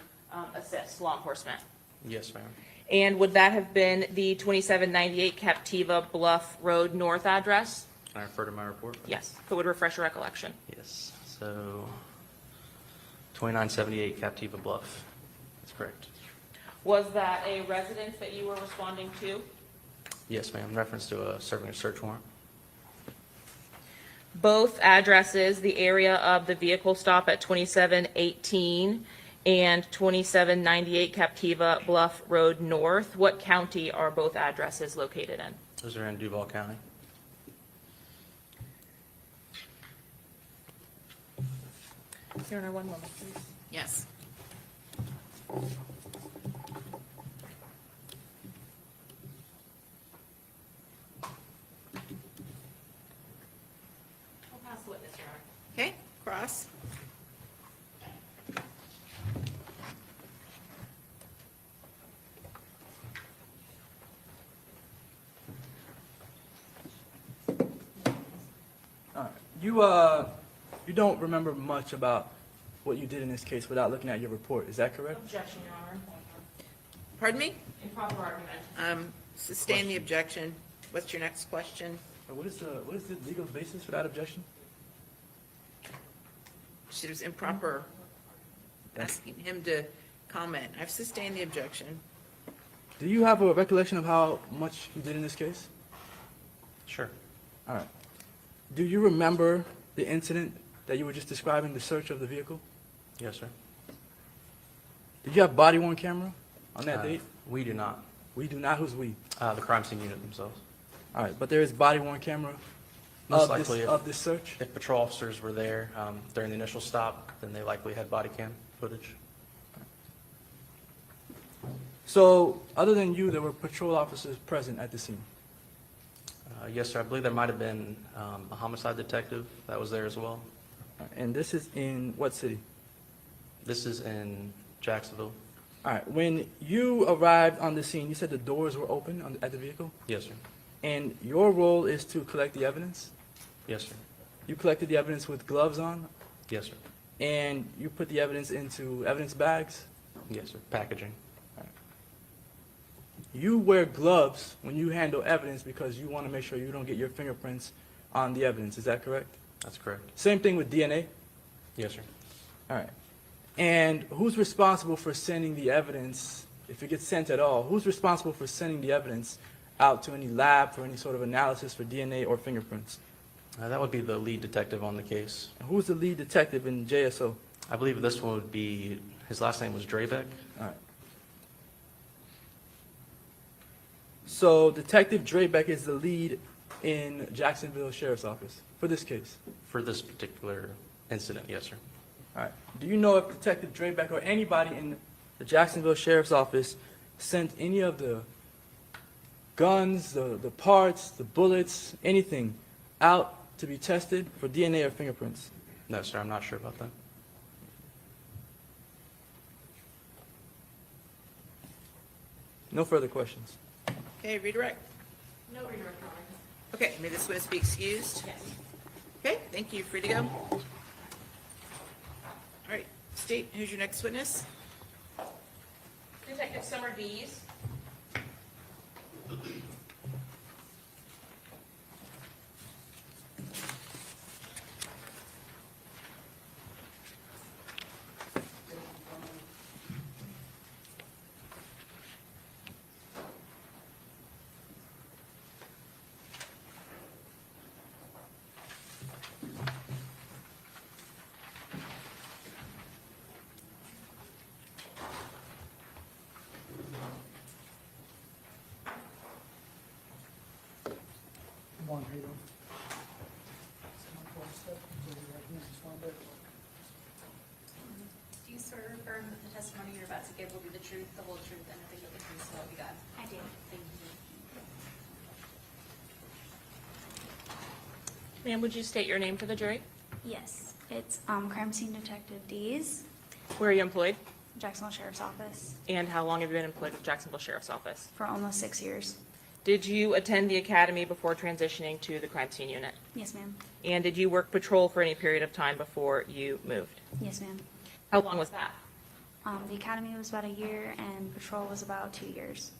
assist law enforcement? Yes, ma'am. And would that have been the 2798 Captiva Bluff Road North address? Can I refer to my report? Yes, if it would refresh your recollection. Yes. So 2978 Captiva Bluff. That's correct. Was that a residence that you were responding to? Yes, ma'am. In reference to serving a search warrant. both addresses, the area of the vehicle stop at 2718 and 2798 Captiva Bluff Road North. What county are both addresses located in? Those are in Duval County. Your Honor, one moment, please. Yes. I'll pass the witness, Your Honor. Okay, cross. All right. You don't remember much about what you did in this case without looking at your report. Is that correct? Objection, Your Honor. Pardon me? Improper argument. Sustain the objection. What's your next question? What is the legal basis for that objection? She was improper asking him to comment. I've sustained the objection. Do you have a recollection of how much you did in this case? Sure. All right. Do you remember the incident that you were just describing, the search of the vehicle? Yes, sir. Did you have body-worn camera on that Uh, date? We do not. We do not. Who's we? The crime scene unit themselves. All right, but there is body-worn camera Most of this, likely, of this search? if patrol officers were there during the initial stop, then they likely had body cam footage. So, other than you, there were patrol officers present at the scene? Yes, sir. I believe there might have been a homicide detective that was there as well. And this is in what city? This is in Jacksonville. All right, when you arrived on the scene, you said the doors were open at the vehicle? Yes, sir. And your role is to collect the evidence? Yes, sir. You collected the evidence with gloves on? Yes, sir. And you put the evidence into evidence bags? Yes, sir. Packaging. You wear gloves when you handle evidence because you want to make sure you don't get your fingerprints on the evidence. Is that correct? That's correct. Same thing with DNA? Yes, sir. All right. And who's responsible for sending the evidence, if it gets sent at all, who's responsible for sending the evidence out to any lab for any sort of analysis for DNA or fingerprints? That would be the lead detective on the case. And who's the lead detective in JSO? I believe this one would be, his last name was Drabeck. All right. So Detective Drabeck is the lead in Jacksonville Sheriff's Office for this case? For this particular incident, yes, sir. All right. Do you know if Detective Drabeck or anybody in the Jacksonville Sheriff's Office sent any of the guns, the parts, the bullets, anything out to be tested for DNA or fingerprints? No, sir, I'm not sure about that. No further questions. Okay, redirect. No redirect, Your Honor. Okay, may this witness be excused? Yes. Okay, thank you. Free to go. All right, state, who's your next witness? Detective Summer Dees. Do you swear or affirm that the testimony you're about to give will be the truth, the whole truth, and nothing but the truth, so help you God? I do. Thank you. Ma'am, would you state your name for the jury? Yes, it's Crime Scene Detective Dees, Where are you employed? Jacksonville Sheriff's Office, And how long have you been employed with Jacksonville Sheriff's Office? for almost 6 years. Did you attend the academy before transitioning to the crime scene unit? Yes, ma'am. And did you work patrol for any period of time before you moved? Yes, ma'am. How long was that? The academy was about a year and patrol was about 2 years.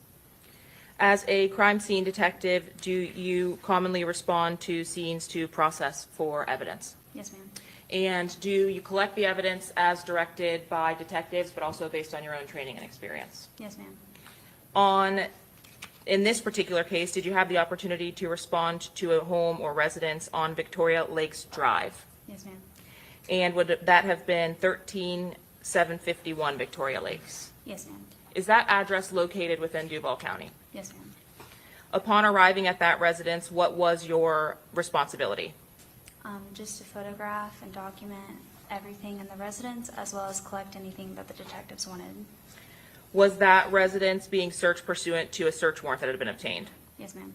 As a crime scene detective, do you commonly respond to scenes to process for evidence? Yes, ma'am. And do you collect the evidence as directed by detectives, but also based on your own training and experience? Yes, ma'am. On In this particular case, did you have the opportunity to respond to a home or residence on Victoria Lakes Drive? Yes, ma'am. And would that have been 13751 Victoria Lakes? Yes, ma'am. Is that address located within Duval County? Yes, ma'am. Upon arriving at that residence, what was your responsibility? Just to photograph and document everything in the residence, as well as collect anything that the detectives wanted. Was that residence being searched pursuant to a search warrant that had been obtained? Yes, ma'am.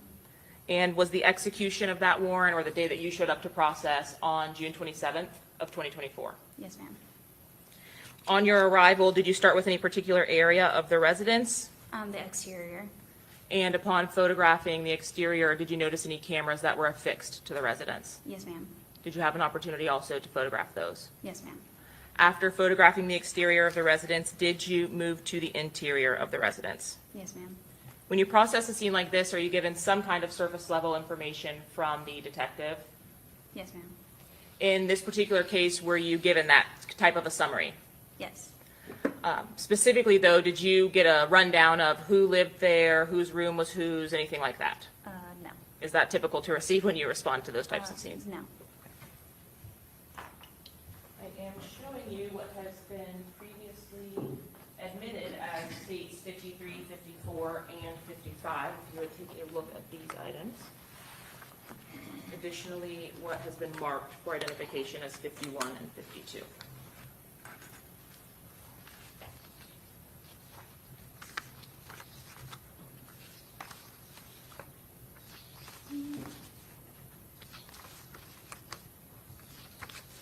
And was the execution of that warrant, or the day that you showed up to process, on June 27th of 2024? Yes, ma'am. On your arrival, did you start with any particular area of the residence? The exterior. And upon photographing the exterior, did you notice any cameras that were affixed to the residence? Yes, ma'am. Did you have an opportunity also to photograph those? Yes, ma'am. After photographing the exterior of the residence, did you move to the interior of the residence? Yes, ma'am. When you process a scene like this, are you given some kind of surface level information from the detective? Yes, ma'am. In this particular case, were you given that type of a summary? Yes. Specifically, though, did you get a rundown of who lived there, whose room was whose, anything like that? No. Is that typical to receive when you respond to those types of scenes? No. I am showing you what has been previously admitted as states 53, 54, and 55. If you would take a look at these items. Additionally, what has been marked for identification as 51 and 52.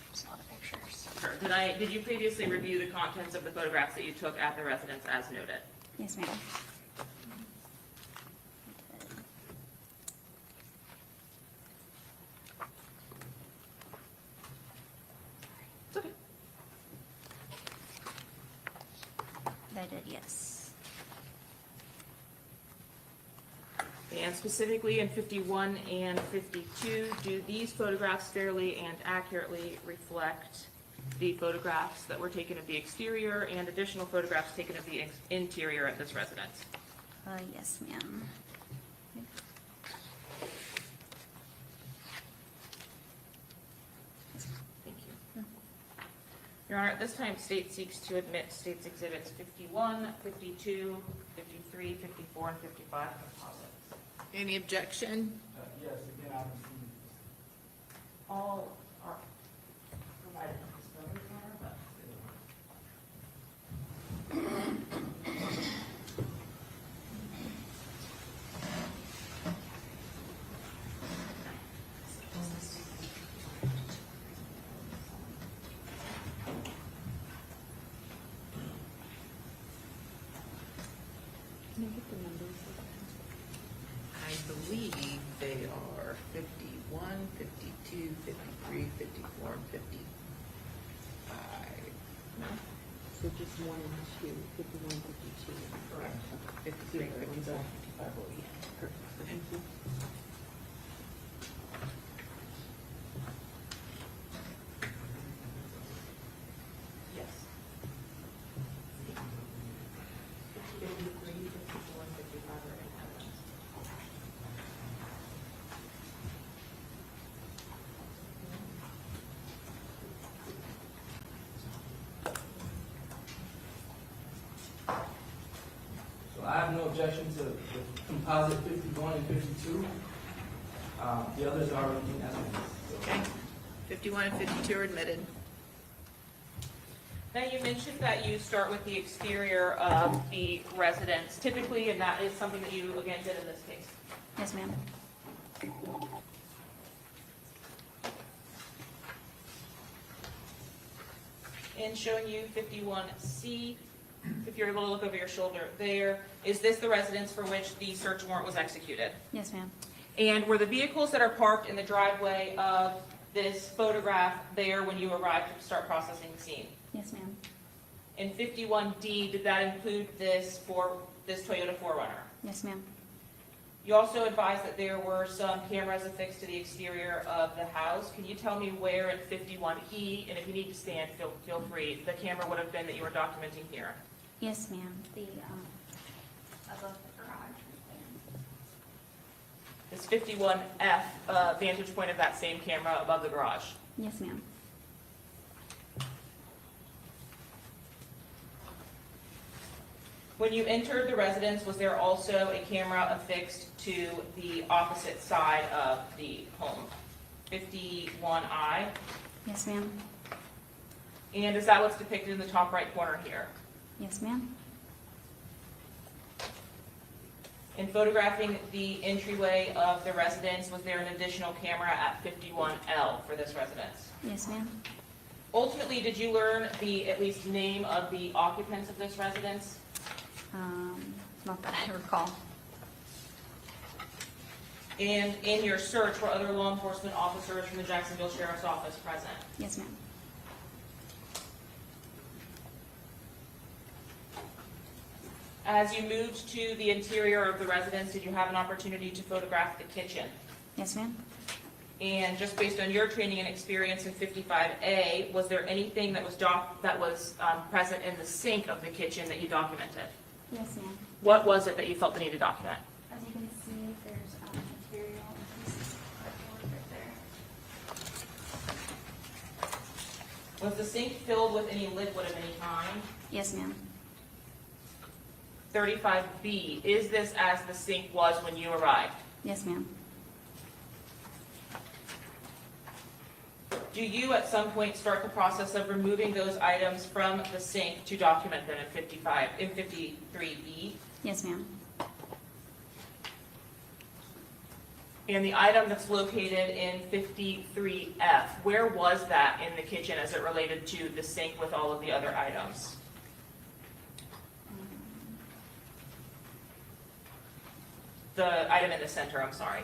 There's a lot of pictures. Sure. Did you previously review the contents of the photographs that you took at the residence as noted? Yes, ma'am. It's okay. I did, yes. And specifically in 51 and 52, do these photographs fairly and accurately reflect the photographs that were taken of the exterior and additional photographs taken of the interior at this residence? Yes, ma'am. Thank you. Your Honor, at this time, state seeks to admit states exhibits 51, 52, 53, 54, and 55 composites. Any objection? Yes, again, I received. All are provided in discovery, Your Honor, but I believe they are 51, 52, 53, 54, and 55. No? So just one and two, 51, 52. Correct. 53, 54, 55. Oh, yeah. Perfect. Thank you. Yes. 53, 54, and 55 are in evidence. So I have no objection to the composite 51 and 52. The others are in evidence. So- Okay. 51 and 52 are admitted. Now, you mentioned that you start with the exterior of the residence typically, and that is something that you, again, did in this case. Yes, ma'am. In showing you 51C, if you're able to look over your shoulder there, is this the residence for which the search warrant was executed? Yes, ma'am. And were the vehicles that are parked in the driveway of this photograph there when you arrived to start processing the scene? Yes, ma'am. In 51D, did that include this Toyota 4Runner? Yes, ma'am. You also advised that there were some cameras affixed to the exterior of the house. Can you tell me where in 51E, and if you need to stand, feel free, the camera would have been that you were documenting here? Yes, ma'am. The above the garage. This 51F vantage point of that same camera above the garage. Yes, ma'am. When you entered the residence, was there also a camera affixed to the opposite side of the home? 51I? Yes, ma'am. And is that what's depicted in the top right corner here? Yes, ma'am. In photographing the entryway of the residence, was there an additional camera at 51L for this residence? Yes, ma'am. Ultimately, did you learn the at least name of the occupants of this residence? Not that I recall. And in your search, were other law enforcement officers from the Jacksonville Sheriff's Office present? Yes, ma'am. As you moved to the interior of the residence, did you have an opportunity to photograph the kitchen? Yes, ma'am. And just based on your training and experience in 55A, was there anything that was present in the sink of the kitchen that you documented? Yes, ma'am. What was it that you felt the need to document? As you can see, there's material and pieces of cardboard right there. Was the sink filled with any liquid of any kind? Yes, ma'am. 35B, is this as the sink was when you arrived? Yes, ma'am. Do you at some point start the process of removing those items from the sink to document them in 53E? Yes, ma'am. And the item that's located in 53F, where was that in the kitchen as it related to the sink with all of the other items? The item in the center, I'm sorry.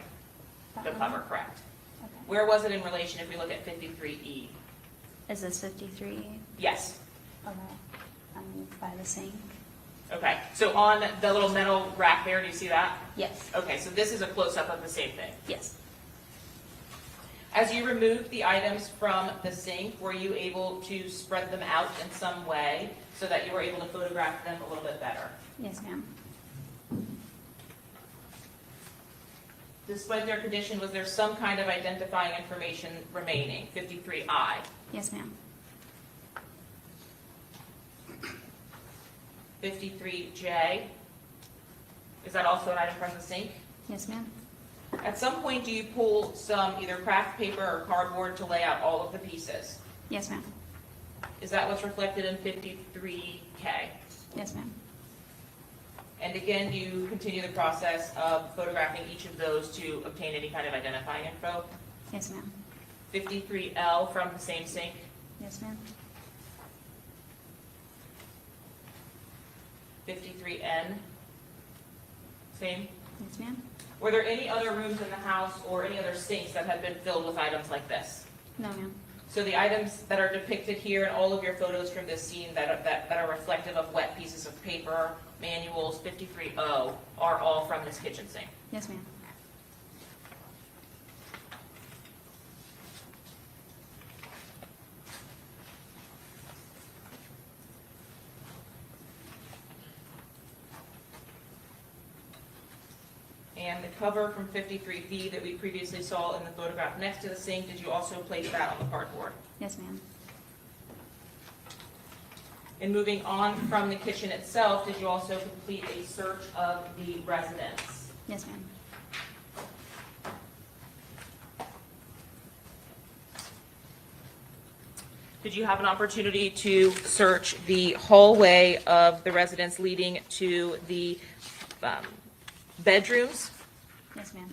The cover, correct. Okay. Where was it in relation if we look at 53E? Is this 53? Yes. Okay. By the sink? Okay, so on the little metal rack there, do you see that? Yes. Okay, so this is a close-up of the same thing. Yes. As you removed the items from the sink, were you able to spread them out in some way so that you were able to photograph them a little bit better? Yes, ma'am. Despite their condition, was there some kind of identifying information remaining? 53I. Yes, ma'am. 53J. Is that also an item from the sink? Yes, ma'am. At some point, do you pull some either craft paper or cardboard to lay out all of the pieces? Yes, ma'am. Is that what's reflected in 53K? Yes, ma'am. And again, do you continue the process of photographing each of those to obtain any kind of identifying info? Yes, ma'am. 53L from the same sink? Yes, ma'am. 53N? Same? Yes, ma'am. Were there any other rooms in the house or any other sinks that had been filled with items like this? No, ma'am. So the items that are depicted here in all of your photos from this scene that are reflective of wet pieces of paper, manuals, 53O, are all from this kitchen sink? Yes, ma'am. And the cover from 53B that we previously saw in the photograph next to the sink, did you also place that on the cardboard? Yes, ma'am. And moving on from the kitchen itself, did you also complete a search of the residence? Yes, ma'am. Did you have an opportunity to search the hallway of the residence leading to the bedrooms? Yes, ma'am.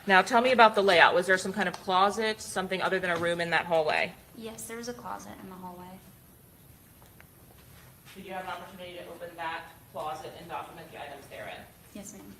Now, tell me about the layout. Was there some kind of closet, something other than a room in that hallway? Yes, there was a closet in the hallway. Did you have an opportunity to open that closet and document the items therein? Yes, ma'am.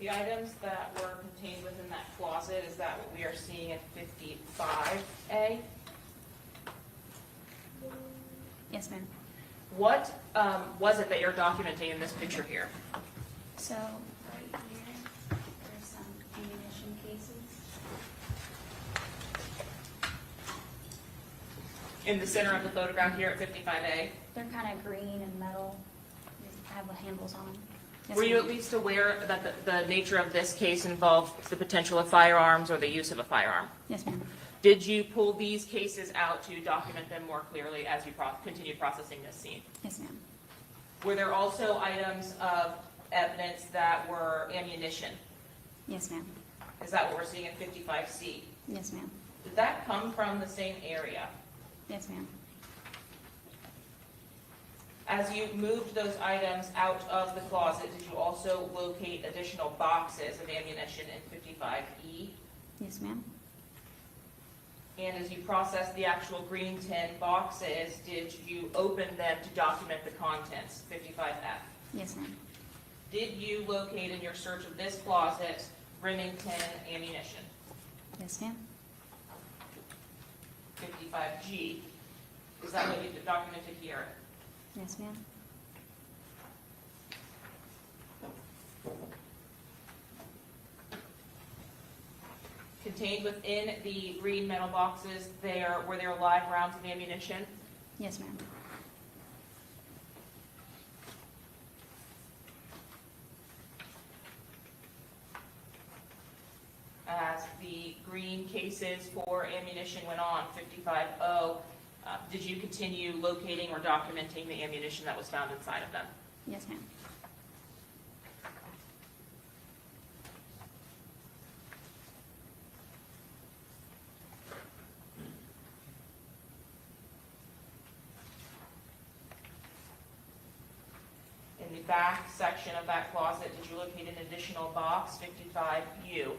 The items that were contained within that closet, is that what we are seeing at 55A? Yes, ma'am. What was it that you're documenting in this picture here? So right here, there's some ammunition cases. In the center of the photograph here at 55A? They're kind of green and metal. They have the handles on them. Yes, Were you ma'am. at least aware that the nature of this case involved the potential of firearms or the use of a firearm? Yes, ma'am. Did you pull these cases out to document them more clearly as you continued processing this scene? Yes, ma'am. Were there also items of evidence that were ammunition? Yes, ma'am. Is that what we're seeing in 55C? Yes, ma'am. Did that come from the same area? Yes, ma'am. As you moved those items out of the closet, did you also locate additional boxes of ammunition in 55E? Yes, ma'am. And as you processed the actual green tin boxes, did you open them to document the contents, 55F? Yes, ma'am. Did you locate in your search of this closet Remington ammunition, Yes, ma'am. 55G? Is that what you documented here? Yes, ma'am. Contained within the green metal boxes, were there live rounds of ammunition? Yes, ma'am. As the green cases for ammunition went on, 55O, did you continue locating or documenting the ammunition that was found inside of them? Yes, ma'am. In the back section of that closet, did you locate an additional box, 55U?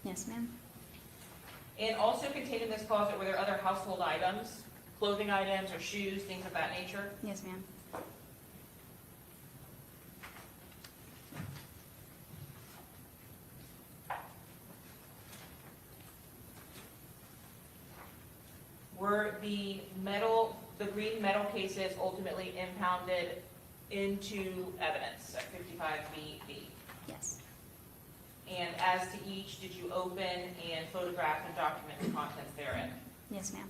Yes, ma'am. And also contained in this closet, were there other household items, clothing items or shoes, things of that nature? Yes, ma'am. Were the green metal cases ultimately impounded into evidence at 55BB? Yes. And as to each, did you open and photograph and document the contents therein? Yes, ma'am.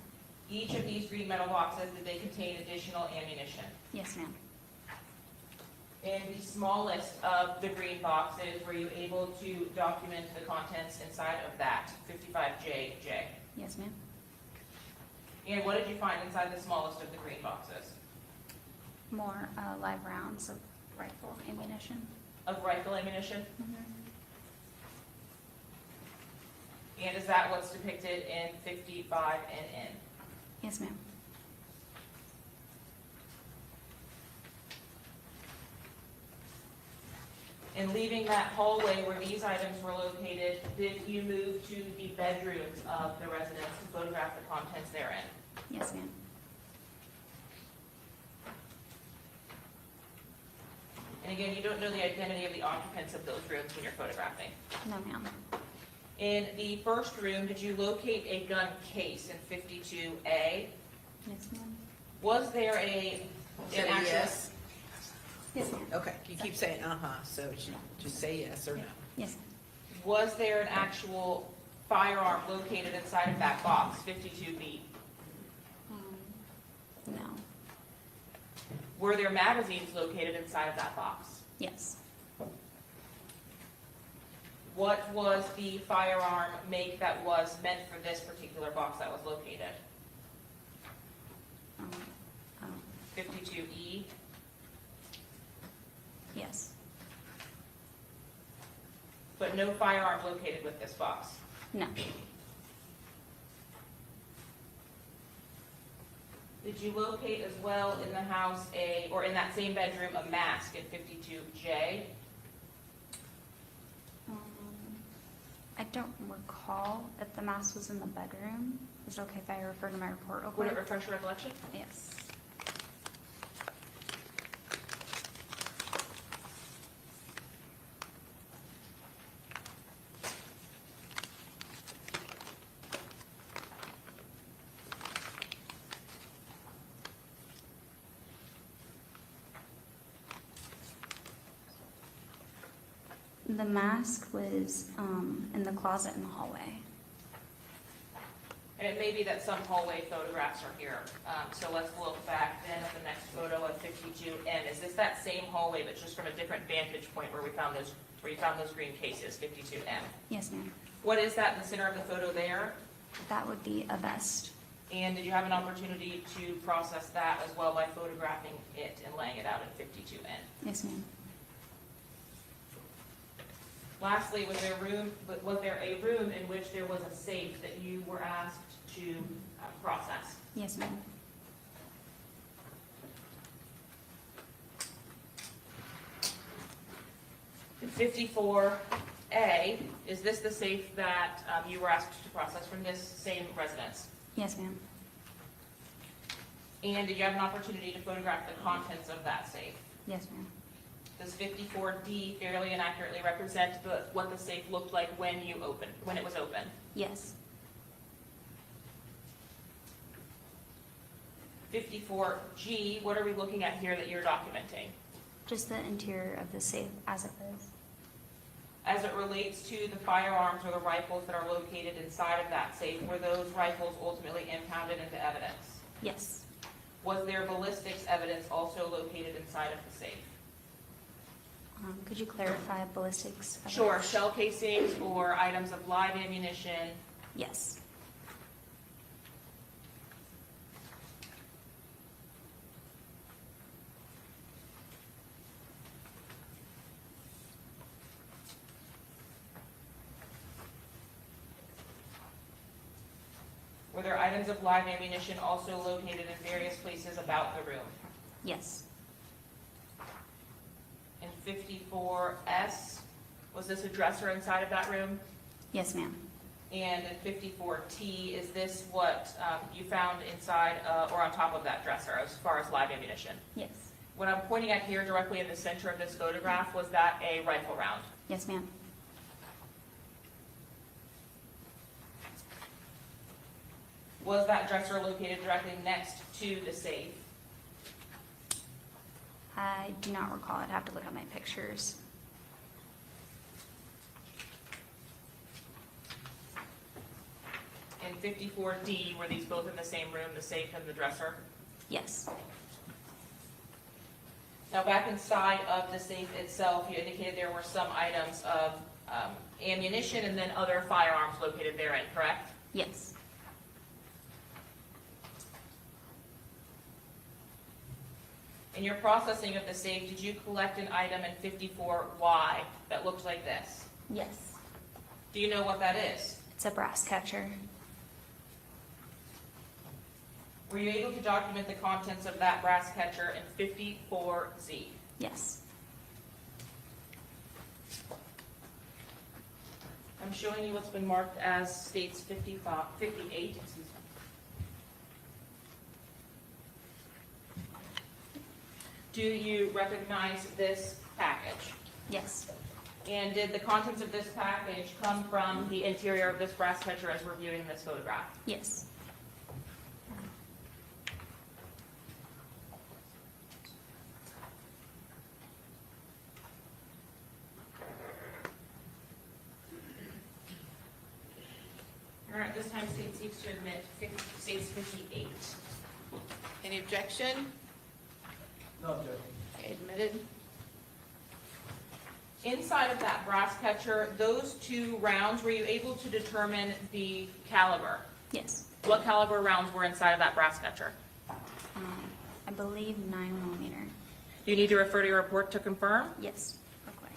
Each of these green metal boxes, did they contain additional ammunition? Yes, ma'am. In the smallest of the green boxes, were you able to document the contents inside of that, 55JJ? Yes, ma'am. And what did you find inside the smallest of the green boxes? More live rounds of rifle ammunition. Of rifle ammunition? Mhm. And is that what's depicted in 55NN? Yes, ma'am. And leaving that hallway where these items were located, did you move to the bedrooms of the residents and photograph the contents therein? Yes, ma'am. And again, you don't know the identity of the occupants of those rooms when you're photographing. No, ma'am. In the first room, did you locate a gun case in 52A? Yes, ma'am. Was there an actual... Yes. Yes, ma'am. Okay, you keep saying so just say yes or no. Yes. Was there an actual firearm located inside of that box, 52B? No. Were there magazines located inside of that box? Yes. What was the firearm make that was meant for this particular box that was located? 52E? Yes. But no firearm located with this box? No. Did you locate as well in the house or in that same bedroom, a mask in 52J? I don't recall if the mask was in the bedroom. Is it okay if I refer to my report real quick? Would it refresh your recollection? Yes. The mask was in the closet in the hallway. And it may be that some hallway photographs are here. So let's look back then at the next photo of 52N. Is this that same hallway, but just from a different vantage point where you found those green cases, 52N? Yes, ma'am. What is that in the center of the photo there? That would be a vest. And did you have an opportunity to process that as well by photographing it and laying it out in 52N? Yes, ma'am. Lastly, was there a room in which there was a safe that you were asked to process? Yes, ma'am. In 54A, is this the safe that you were asked to process from this same residence? Yes, ma'am. And did you have an opportunity to photograph the contents of that safe? Yes, ma'am. Does 54D fairly and accurately represent what the safe looked like when it was open? Yes. 54G, what are we looking at here that you're documenting? Just the interior of the safe as it is. As it relates to the firearms or the rifles that are located inside of that safe, were those rifles ultimately impounded into evidence? Yes. Was there ballistics evidence also located inside of the safe? Could you clarify ballistics? Sure, shell casings or items of live ammunition. Yes. Were there items of live ammunition also located in various places about the room? Yes. In 54S, was this a dresser inside of that room? Yes, ma'am. And in 54T, is this what you found inside or on top of that dresser as far as live ammunition? Yes. What I'm pointing at here directly in the center of this photograph, was that a rifle round? Yes, ma'am. Was that dresser located directly next to the safe? I do not recall. I'd have to look at my pictures. In 54D, were these both in the same room, the safe and the dresser? Yes. Now, back inside of the safe itself, you indicated there were some items of ammunition and then other firearms located therein, correct? Yes. In your processing of the safe, did you collect an item in 54Y that looked like this? Yes. Do you know what that is? It's a brass catcher. Were you able to document the contents of that brass catcher in 54Z? Yes. I'm showing you what's been marked as states 58, excuse me. Do you recognize this package? Yes. And did the contents of this package come from the interior of this brass catcher as we're viewing this photograph? Yes. All right, this time state seeks to admit states 58. Any objection? No objection. Okay, admitted. Inside of that brass catcher, those two rounds, were you able to determine the caliber? Yes. What caliber rounds were inside of that brass catcher? I believe 9mm. Do you need to refer to your report to confirm? Yes. Real quick.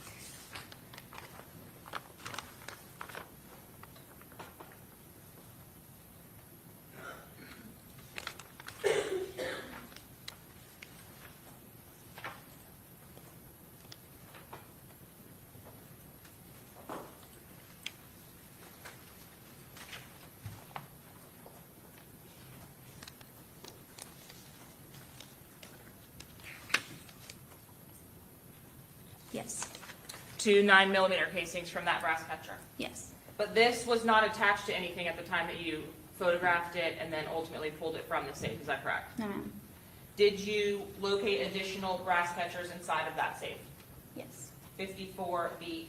Yes. 2 9mm casings from that brass catcher. Yes. But this was not attached to anything at the time that you photographed it and then ultimately pulled it from the safe, is that correct? No, ma'am. Did you locate additional brass catchers inside of that safe? Yes. 54B.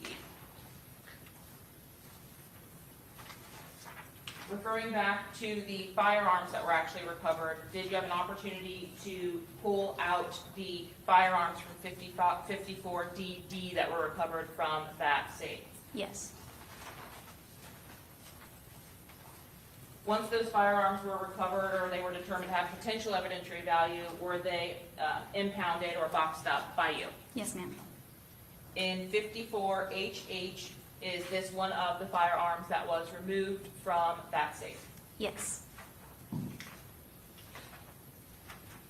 Referring back to the firearms that were actually recovered, did you have an opportunity to pull out the firearms from 54DD that were recovered from that safe? Yes. Once those firearms were recovered or they were determined to have potential evidentiary value, were they impounded or boxed up by you? Yes, ma'am. In 54HH, is this one of the firearms that was removed from that safe? Yes.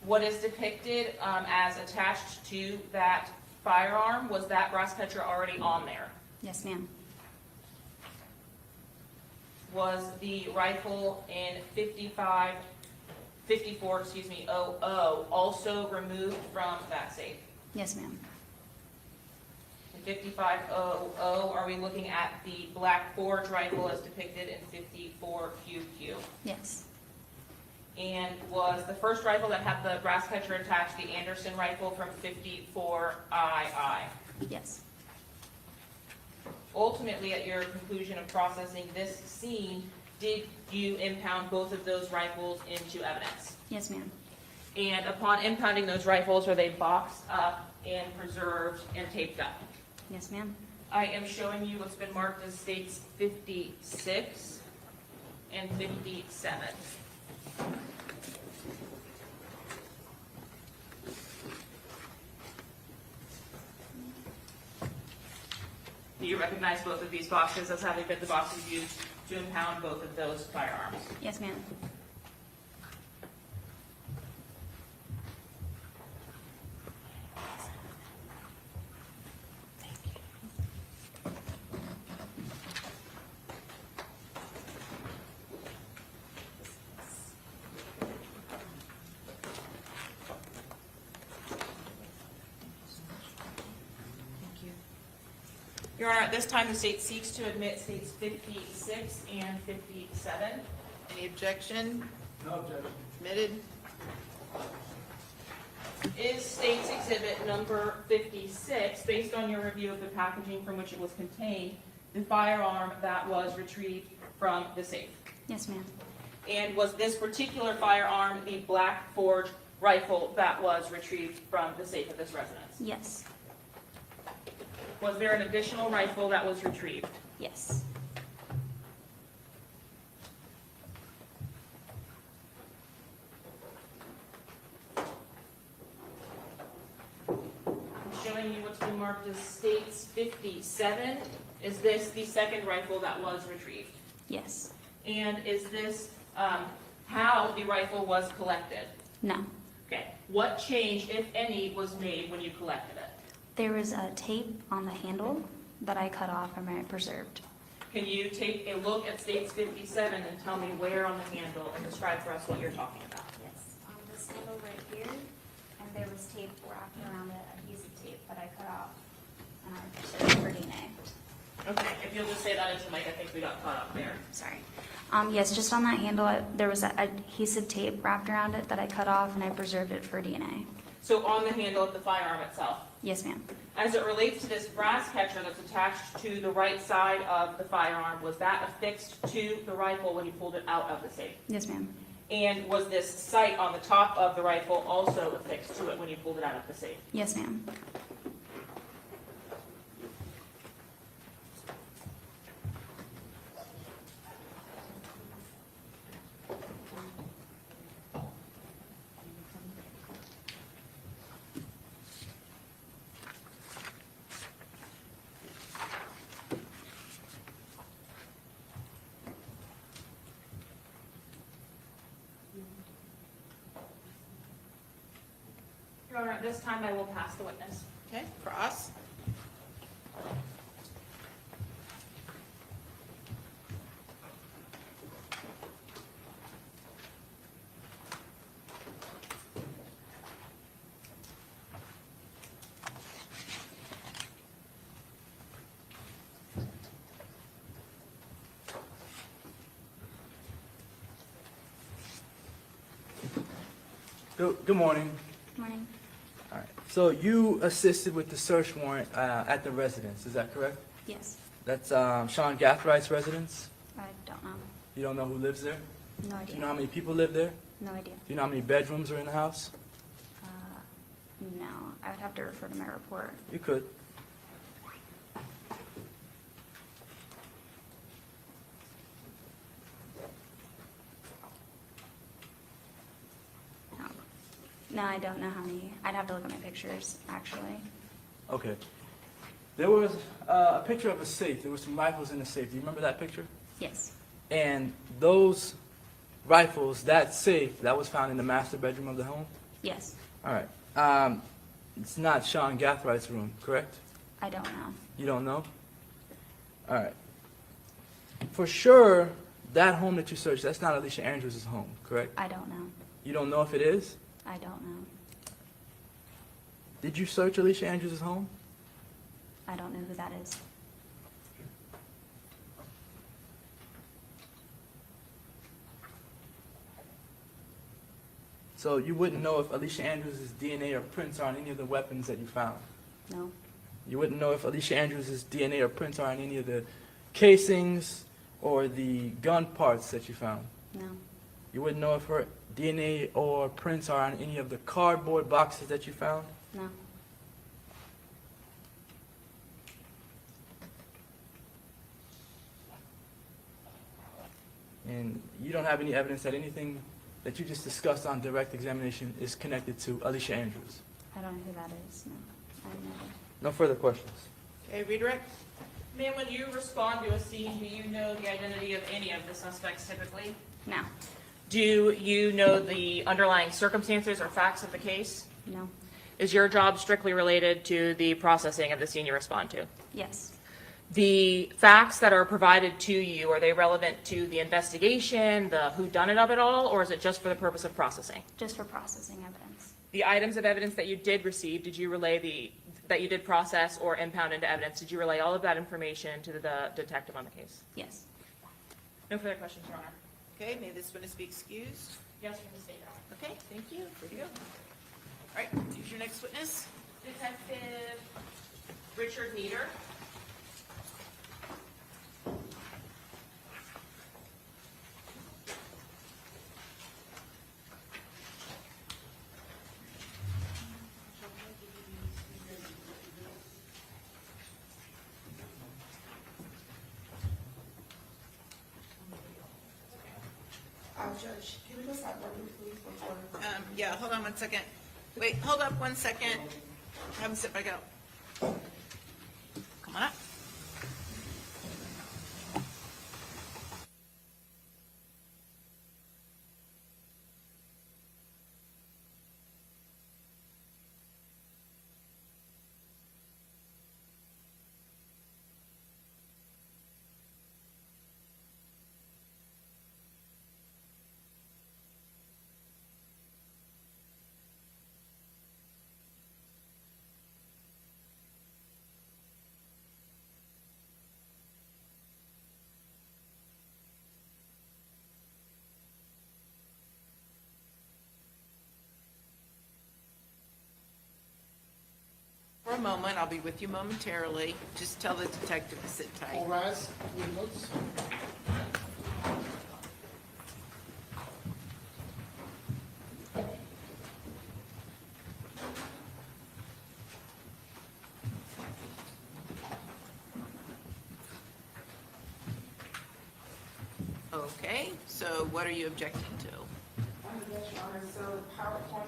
What is depicted as attached to that firearm, was that brass catcher already on there? Yes, ma'am. Was the rifle in 54, OO also removed from that safe? Yes, ma'am. In 5500, are we looking at the Black Forge rifle as depicted in 54QQ? Yes. And was the first rifle that had the brass catcher attached the Anderson rifle from 54II? Yes. Ultimately, at your conclusion of processing this scene, did you impound both of those rifles into evidence? Yes, ma'am. And upon impounding those rifles, were they boxed up and preserved and taped up? Yes, ma'am. I am showing you what's been marked as states 56 and 57. Do you recognize both of these boxes as having been the boxes used to impound both of those firearms? Yes, ma'am. Your Honor, at this time, the state seeks to admit states 56 and 57. Any objection? No objection. Admitted? Is state's exhibit number 56, based on your review of the packaging from which it was contained, the firearm that was retrieved from the safe? Yes, ma'am. And was this particular firearm the Black Forge rifle that was retrieved from the safe of this residence? Yes. Was there an additional rifle that was retrieved? Yes. I'm showing you what's been marked as states 57. Is this the second rifle that was retrieved? Yes. And is this how the rifle was collected? No. Okay. What change, if any, was made when you collected it? There was a tape on the handle that I cut off and I preserved. Can you take a look at states 57 and tell me where on the handle and describe for us what you're talking about? Yes. On this handle right here, and there was tape wrapped around it, adhesive tape that I cut off, and I preserved for DNA. Okay, if you'll just say that into the mic, I think we got caught up there. Sorry. Yes, just on that handle, there was adhesive tape wrapped around it that I cut off, and I preserved it for DNA. So on the handle of the firearm itself? Yes, ma'am. As it relates to this brass catcher that's attached to the right side of the firearm, was that affixed to the rifle when you pulled it out of the safe? Yes, ma'am. And was this sight on the top of the rifle also affixed to it when you pulled it out of the safe? Yes, ma'am. Your Honor, at this time I will pass the witness. Okay, cross. Good morning. Morning. All right. So you assisted with the search warrant at the residence, is that correct? Yes. That's Sean Gathrights' residence? I don't know. You don't know who lives there? No Do idea. you know how many people live there? No idea. Do you know how many bedrooms are in the house? No, I would have to refer to my report. You could. No, I don't know how many. I'd have to look at my pictures, actually. Okay. There was a picture of a safe. There were some rifles in the safe. Do you remember that picture? Yes. And those rifles, that safe, that was found in the master bedroom of the home? Yes. All right. It's not Sean Gathrights' room, correct? I don't know. You don't know? All right. For sure, that home that you searched, that's not Alicia Andrews' home, correct? I don't know. You don't know if it is? I don't know. Did you search Alicia Andrews' home? I don't know who that is. So you wouldn't know if Alicia Andrews' DNA or prints are on any of the weapons that you found? No. You wouldn't know if Alicia Andrews' DNA or prints are on any of the casings or the gun parts that you found? No. You wouldn't know if her DNA or prints are on any of the cardboard boxes that you found? No. And you don't have any evidence that anything that you just discussed on direct examination is connected to Alicia Andrews? I don't know who that is. No. I have no idea. No further questions. Okay, redirect. Ma'am, when you respond to a scene, do you know the identity of any of the suspects typically? No. Do you know the underlying circumstances or facts of the case? No. Is your job strictly related to the processing of the scene you respond to? Yes. The facts that are provided to you, are they relevant to the investigation, the whodunit of it all, or is it just for the purpose of processing? Just for processing evidence. The items of evidence that you did receive, did you relay that you did process or impound into evidence, did you relay all of that information to the detective on the case? Yes. No further questions, Your Honor. Okay, may this witness be excused? Yes, from the state. Okay, thank you. There you go. All right, who's your next witness? Detective Richard Nieder. Judge, can we go stop working, please, before? Yeah, hold on one second. Wait, hold up 1 second. Have him sit back out. Come on up. For a moment, I'll be with you momentarily. Just tell the detective to sit tight. All rise. Leave notes. Okay, so what are you objecting to? Yes, Your Honor, so PowerPoint.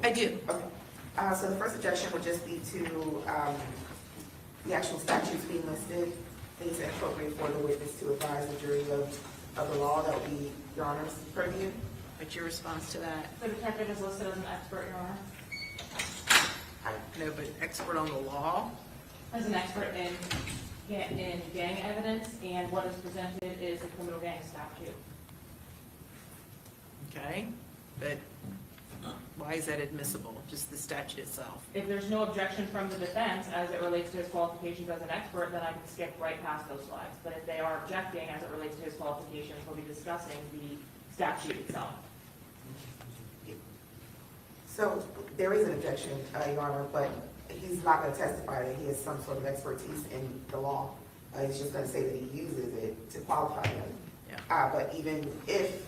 I do. Okay. So the first objection would just be to the actual statutes being listed. I think it's inappropriate for the witness to advise the jury of the law. That would be Your Honor's purview. What's your response to that? The detective is listed as an expert, Your Honor. No, but expert on the law? As an expert in gang evidence, and what is presented is a criminal gang statute. Okay, but Why is that admissible, just the statute itself? If there's no objection from the defense as it relates to his qualifications as an expert, then I can skip right past those slides. But if they are objecting as it relates to his qualifications, we'll be discussing the statute itself. So there is an objection, Your Honor, but he's not going to testify that he has some sort of expertise in the law. He's just going to say that he uses it to qualify him. Yeah. But even if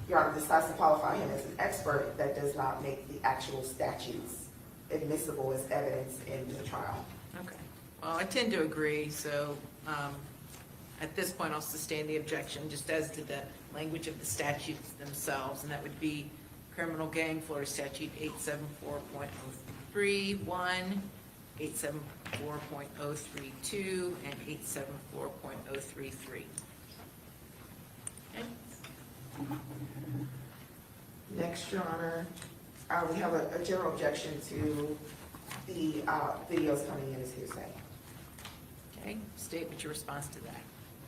Your Honor decides to qualify him as an expert, that does not make the actual statutes admissible as evidence in the trial. Okay. Well, I tend to agree, so at this point, I'll sustain the objection just as to the language of the statutes themselves, and that would be Criminal Gang Florida Statute 874.031, 874.032, and 874.033. Okay. Next, Your Honor, we have a general objection to the videos coming in as hearsay. Okay, state what's your response to that.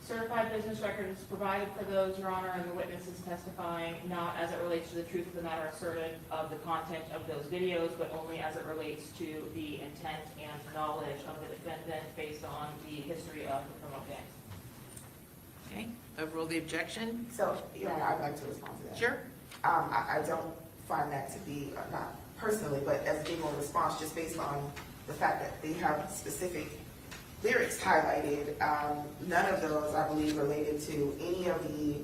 Certified business records provided for those, Your Honor, and the witnesses testifying, not as it relates to the truth of the matter asserted of the content of those videos, but only as it relates to the intent and knowledge of the defendant based on the history of the criminal gangs. Okay, overrule the objection? So, Your Honor, I'd like to respond to that. Sure. I don't find that to be, not personally, but as being a response just based on the fact that they have specific lyrics highlighted. None of those, I believe, related to any of the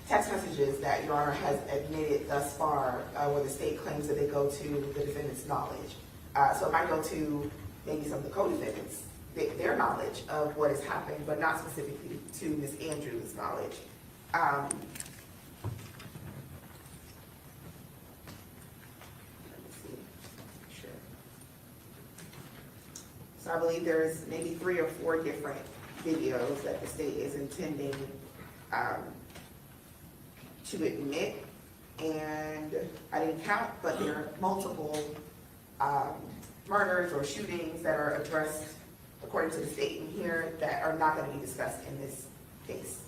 text messages that Your Honor has admitted thus far, where the state claims that they go to the defendant's knowledge. So it might go to maybe some of the co-defendants, their knowledge of what has happened, but not specifically to Ms. Andrews' knowledge. So I believe there's maybe 3 or 4 different videos that the state is intending to admit, and I didn't count, but there are multiple murders or shootings that are addressed according to the state in here that are not going to be discussed in this case.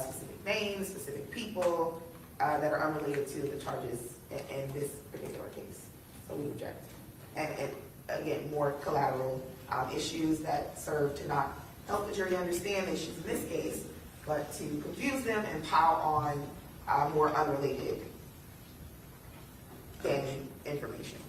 Specific names, specific people that are unrelated to the charges in this particular case. So we object. And again, more collateral issues that serve to not help the jury understand the issues in this case, but to confuse them and pile on more unrelated gang information.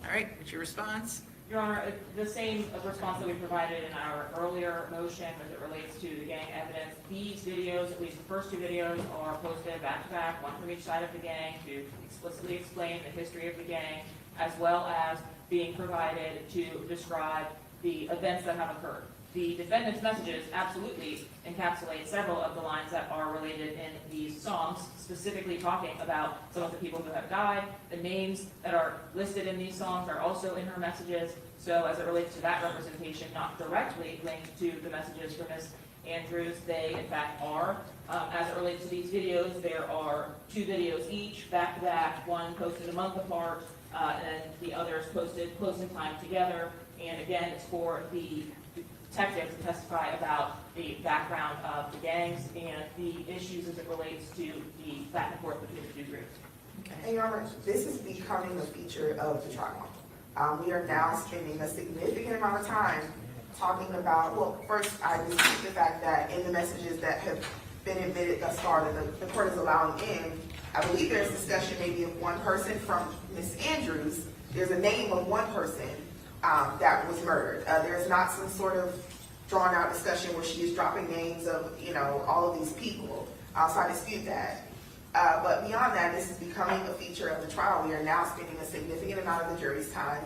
All right, what's your response? Your Honor, the same response that we provided in our earlier motion as it relates to the gang evidence. These videos, at least the first 2 videos, are posted back to back, one from each side of the gang, to explicitly explain the history of the gang, as well as being provided to describe the events that have occurred. The defendant's messages absolutely encapsulate several of the lines that are related in these songs, specifically talking about some of the people who have died. The names that are listed in these songs are also in her messages. So as it relates to that representation, not directly linked to the messages for Ms. Andrews, they in fact are. As it relates to these videos, there are 2 videos each, back to back, one posted a month apart, and the others posted close in time together. And again, it's for the detectives to testify about the background of the gangs and the issues as it relates to the back and forth between the 2 groups. Okay. And Your Honor, this is becoming a feature of the trial. We are now spending a significant amount of time talking about, well, first I dispute the fact that in the messages that have been admitted thus far that the court is allowing in, I believe there's discussion maybe of one person from Ms. Andrews. There's a name of one person that was murdered. There's not some sort of drawn out discussion where she is dropping names of, all of these people. So I dispute that. But beyond that, this is becoming a feature of the trial. We are now spending a significant amount of the jury's time,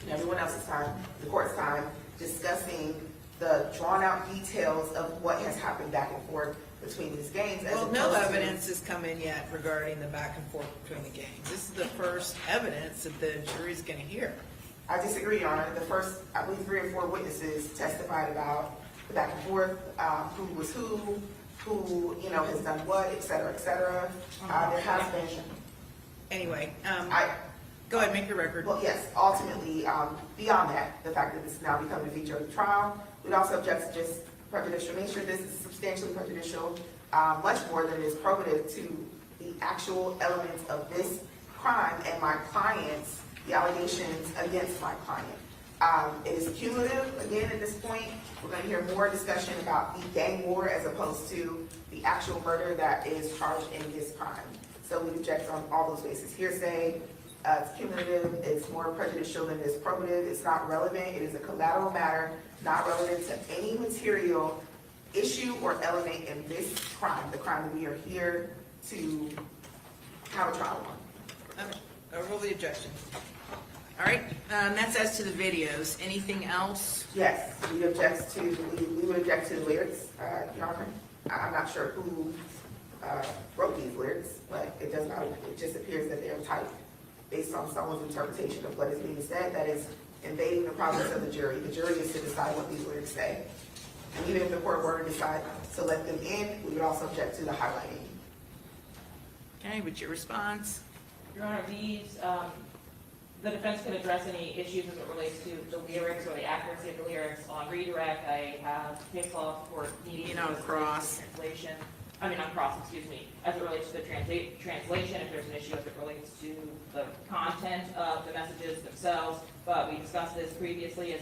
and everyone else's time, the court's time, discussing the drawn out details of what has happened back and forth between these gangs. Well, no evidence has come in yet regarding the back and forth between the gangs. This is the first evidence that the jury's going to hear. I disagree, Your Honor. The first, I believe, 3 or 4 witnesses testified about the back and forth, who was who has done what, et cetera, et cetera. There has been. Anyway, go ahead, make your record. Well, yes, ultimately, beyond that, the fact that this is now becoming a feature of the trial, we'd also object to just prejudicial nature. This is substantially prejudicial, much more than it is probative to the actual elements of this crime and my clients, the allegations against my client. It is cumulative, again, at this point. We're gonna hear more discussion about the gang war as opposed to the actual murder that is charged in this crime. So we object on all those bases. Hearsay, it's cumulative, it's more prejudicial than it is probative, it's not relevant, it is a collateral matter, not relevant to any material issue or element in this crime, the crime that we are here to have a trial on. Okay, overrule the objection. All right, that's as to the videos. Anything else? Yes, we would object to the lyrics, Your Honor. I'm not sure who wrote these lyrics, but it does not, it just appears that they're typed based on someone's interpretation of what is being said. That is invading the province of the jury. The jury is to decide what these lyrics say. And even if the court were to decide to let them in, we would also object to the highlighting. Okay, what's your response? Your Honor, these, the defense can address any issues as it relates to the lyrics or the accuracy of the lyrics on redirect. I have case law for needing on cross. Translation. I mean, on cross, excuse me. As it relates to the translation, if there's an issue as it relates to the content of the messages themselves. But we discussed this previously in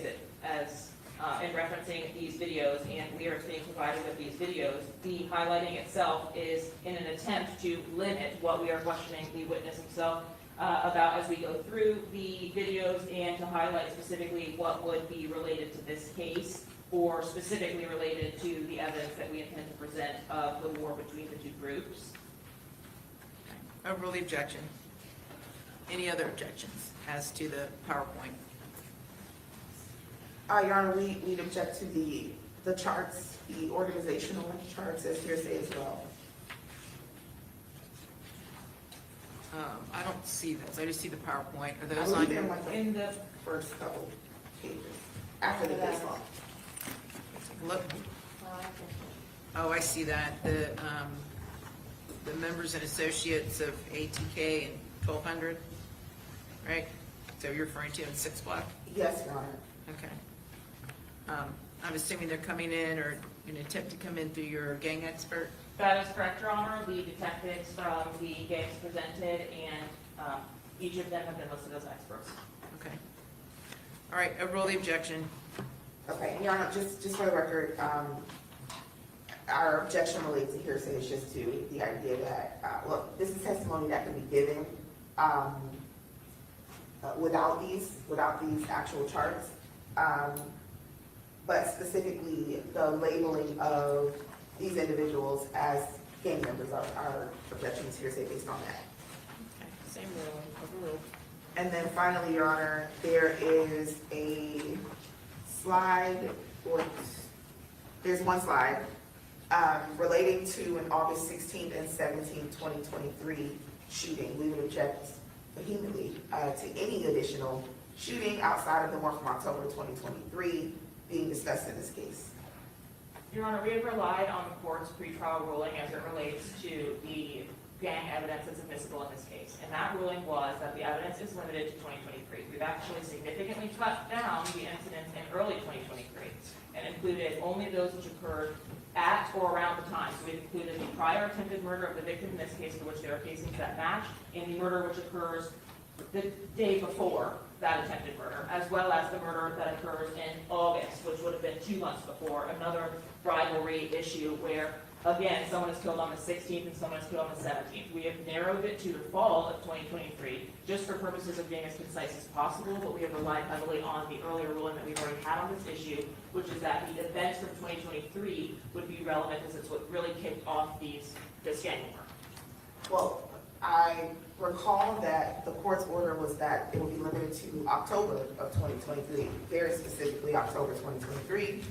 referencing these videos and lyrics being provided with these videos. The highlighting itself is in an attempt to limit what we are questioning the witness himself about as we go through the videos and to highlight specifically what would be related to this case or specifically related to the evidence that we intend to present of the war between the two groups. Overrule the objection. Any other objections as to the PowerPoint? Your Honor, we'd object to the charts, the organizational charts as hearsay as well. I don't see those. I just see the PowerPoint. Are I those believe on they're your? like In the first couple pages, after the case law. Look. Oh, I see that. The members and associates of ATK and 1200, right? So you're referring to in 6 block? Yes, Your Honor. Okay. I'm assuming they're coming in or an attempt to come in through your gang expert? That is correct, Your Honor. The detectives from the gangs presented and each of them have been listed as experts. Okay. All right, overrule the objection. Okay, Your Honor, just for the record, our objection relates to hearsay is just to the idea that, look, this is testimony that can be given without these actual charts. But specifically the labeling of these individuals as gang members, our objection is hearsay based on that. Okay, same rule, overruled. And then finally, Your Honor, there is a slide, or there's one slide relating to an August 16th and 17th, 2023 shooting. We would object vehemently to any additional shooting outside of the one from October 2023 being discussed in this case. Your Honor, we have relied on the court's pretrial ruling as it relates to the gang evidence that's admissible in this case. And that ruling was that the evidence is limited to 2023. We've actually significantly cut down the incidents in early 2023 and included only those which occurred at or around the time. So we've included the prior attempted murder of the victim in this case, for which there are casings that match, and the murder which occurs the day before that attempted murder, as well as the murder that occurs in August, which would have been 2 months before, another rivalry issue where, again, someone is killed on the 16th and someone is killed on the 17th. We have narrowed it to the fall of 2023, just for purposes of being as concise as possible, but we have relied heavily on the earlier ruling that we've already had on this issue, which is that the events from 2023 would be relevant as it's what really kicked off this gang war. Well, I recall that the court's order was that it would be limited to October of 2023, very specifically October 2023.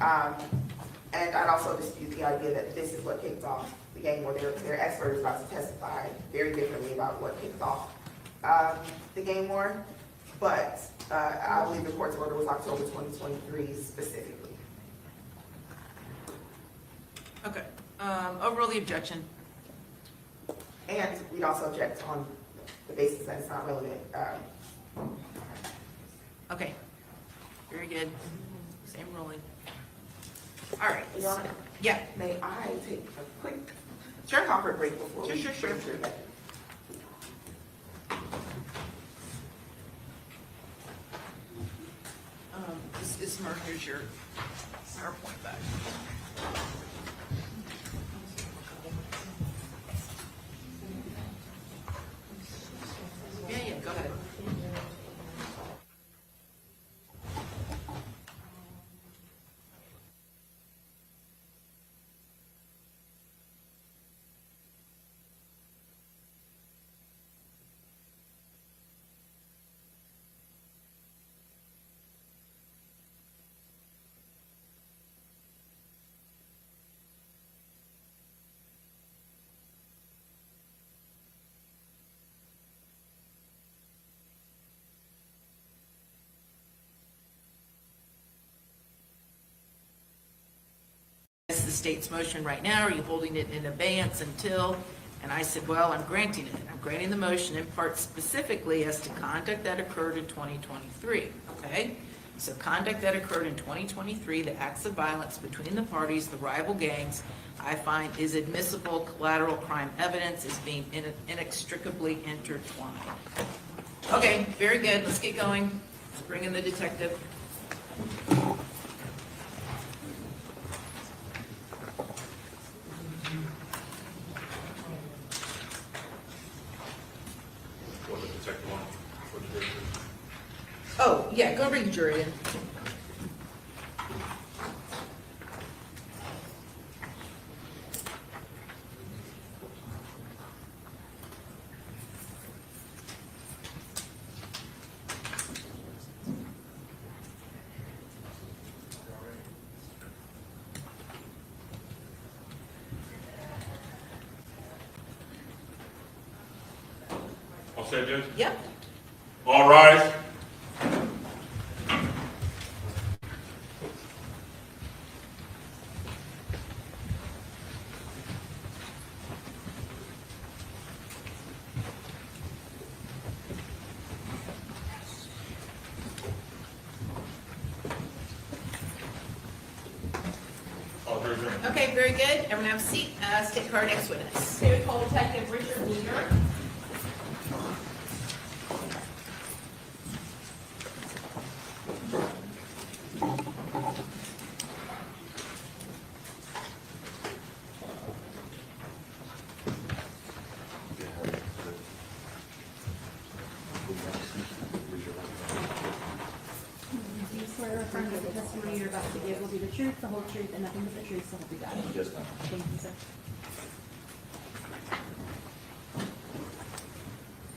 And I'd also dispute the idea that this is what kicked off the gang war. Their expert is about to testify very differently about what kicked off the gang war. But I believe the court's order was October 2023 specifically. Okay, overrule the objection. And we'd also object on the basis that it's not relevant. Okay, very good. Same ruling. All right. Your Honor, Yeah. may I take a quick Sure. Call for a break before we Sure. bring Jerry back. This here's your PowerPoint back. Yeah, go ahead. It's the state's motion right now. Are you holding it in abeyance until? And I said, well, I'm granting it. I'm granting the motion in part specifically as to conduct that occurred in 2023, okay? So conduct that occurred in 2023, the acts of violence between the parties, the rival gangs, I find is admissible collateral crime evidence is being inextricably intertwined. Okay, very good. Let's get going. Let's bring in the detective. Oh, yeah, go bring the jury in. All set, Judge? Yep. All rise. Okay, very good. Everyone have a seat. Let's take our next witness. Okay, we call Detective Richard Weiner. Do you swear or affirm that the testimony you're about to give will be the truth, the whole truth, and nothing but the truth, so help you God? Yes, ma'am. Thank you, sir.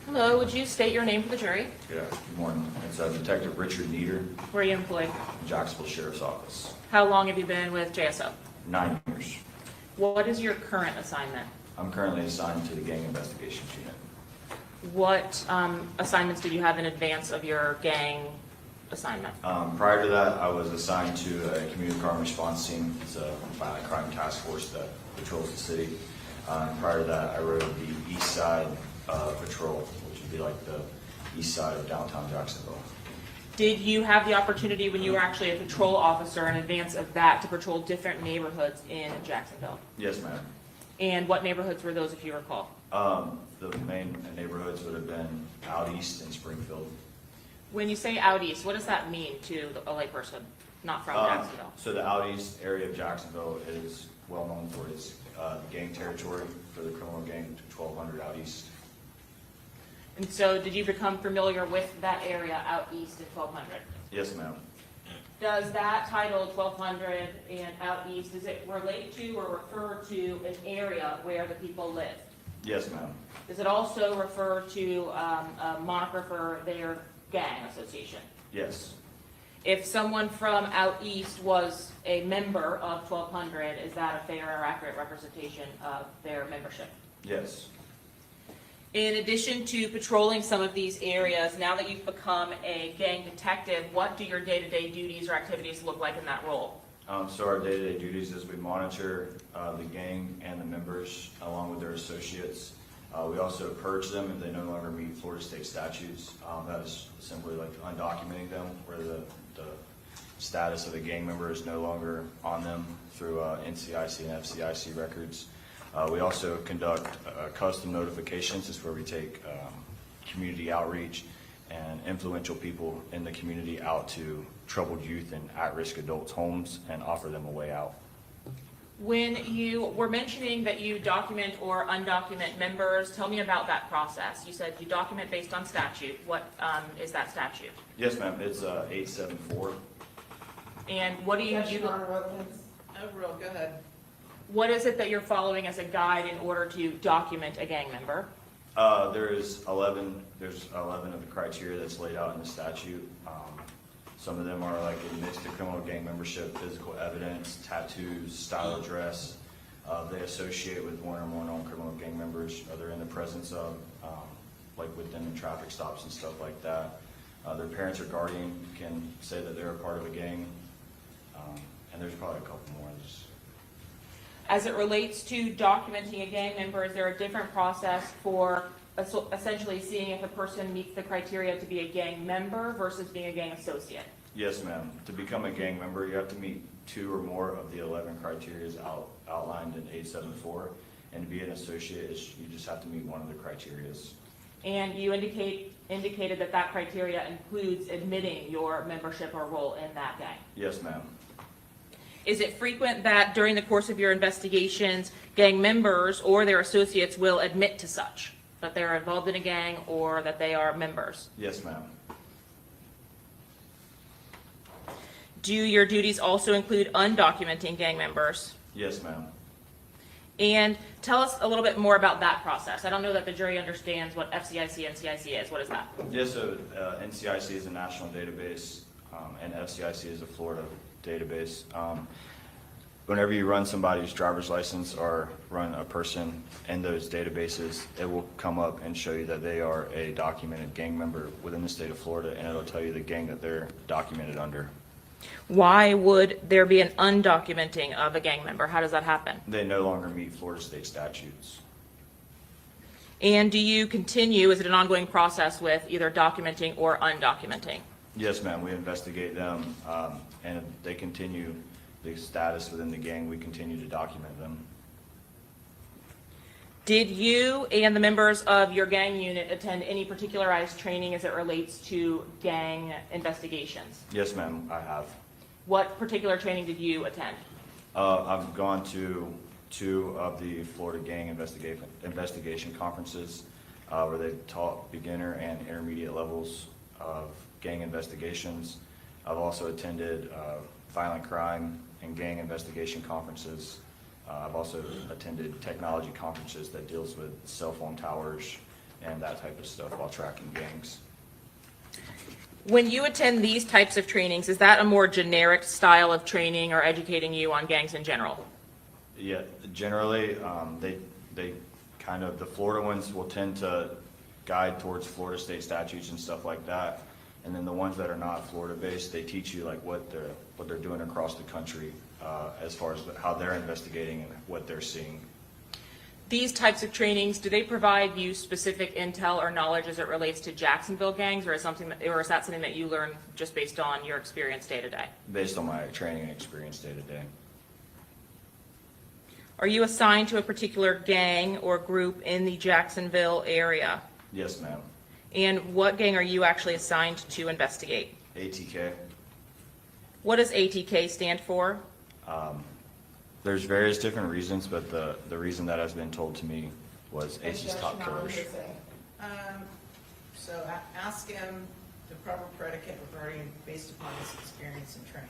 Hello, would you state your name for the jury? Yeah, good morning. It's Detective Richard Nieder, Where are you employed? Jacksonville Sheriff's Office. How long have you been with JSO? 9 years. What is your current assignment? I'm currently assigned to the Gang Investigations Unit. What assignments did you have in advance of your gang assignment? Prior to that, I was assigned to a community crime response team. It's a violent crime task force that patrols the city. Prior to that, I rode the east side patrol, which would be like the east side of downtown Jacksonville. Did you have the opportunity when you were actually a patrol officer in advance of that to patrol different neighborhoods in Jacksonville? Yes, ma'am. And what neighborhoods were those, if you recall? The main neighborhoods would have been out east in Springfield. When you say out east, what does that mean to a layperson not from Jacksonville? So the out east area of Jacksonville is well known for its gang territory for the criminal gang 1200 out east. And so did you become familiar with that area out east in 1200? Yes, ma'am. Does that title 1200 and out east, does it relate to or refer to an area where the people live? Yes, ma'am. Does it also refer to a moniker for their gang association? Yes. If someone from out east was a member of 1200, is that a fair or accurate representation of their membership? Yes. In addition to patrolling some of these areas, now that you've become a gang detective, what do your day-to-day duties or activities look like in that role? So our day-to-day duties is we monitor the gang and the members along with their associates. We also purge them if they no longer meet Florida state statutes. That is simply like undocumenting them, where the status of a gang member is no longer on them through NCIC and FCIC records. We also conduct custom notifications. This is where we take community outreach and influential people in the community out to troubled youth and at-risk adults' homes and offer them a way out. When you were mentioning that you document or undocument members, tell me about that process. You said you document based on statute. What is that statute? Yes, ma'am, it's 874. And what do you do? Overall, go ahead. What is it that you're following as a guide in order to document a gang member? There's 11 of the criteria that's laid out in the statute. Some of them are like admits to criminal gang membership, physical evidence, tattoos, style of dress. They associate with one or more known criminal gang members, or they're in the presence of, like within the traffic stops and stuff like that. Their parents or guardian can say that they're a part of a gang. And there's probably a couple more. As it relates to documenting a gang member, is there a different process for essentially seeing if a person meets the criteria to be a gang member versus being a gang associate? Yes, ma'am. To become a gang member, you have to meet 2 or more of the 11 criteria outlined in 874. And to be an associate, you just have to meet one of the criteria. And you indicated that that criteria includes admitting your membership or role in that gang. Yes, ma'am. Is it frequent that during the course of your investigations, gang members or their associates will admit to such, that they are involved in a gang or that they are members? Yes, ma'am. Do your duties also include undocumenting gang members? Yes, ma'am. And tell us a little bit more about that process. I don't know that the jury understands what FCIC NCIC is. What is that? Yes, so NCIC is a national database, and FCIC is a Florida database. Whenever you run somebody's driver's license or run a person in those databases, it will come up and show you that they are a documented gang member within the state of Florida, and it'll tell you the gang that they're documented under. Why would there be an undocumenting of a gang member? How does that happen? They no longer meet Florida state statutes. And do you continue, is it an ongoing process with either documenting or undocumenting? Yes, ma'am, we investigate them, and if they continue the status within the gang, we continue to document them. Did you and the members of your gang unit attend any particularized training as it relates to gang investigations? Yes, ma'am, I have. What particular training did you attend? I've gone to 2 of the Florida gang investigation conferences where they've taught beginner and intermediate levels of gang investigations. I've also attended violent crime and gang investigation conferences. I've also attended technology conferences that deals with cell phone towers and that type of stuff while tracking gangs. When you attend these types of trainings, is that a more generic style of training or educating you on gangs in general? Yeah, generally, they kind of, the Florida ones will tend to guide towards Florida state statutes and stuff like that. And then the ones that are not Florida-based, they teach you like what they're doing across the country as far as how they're investigating and what they're seeing. These types of trainings, do they provide you specific intel or knowledge as it relates to Jacksonville gangs, or is that something that you learn just based on your experience day to day? Based on my training and experience day to day. Are you assigned to a particular gang or group in the Jacksonville area? Yes, ma'am. And what gang are you actually assigned to investigate? ATK. What does ATK stand for? There's various different reasons, but the reason that has been told to me was AC's top killers. So ask him the proper predicate regarding based upon his experience and training.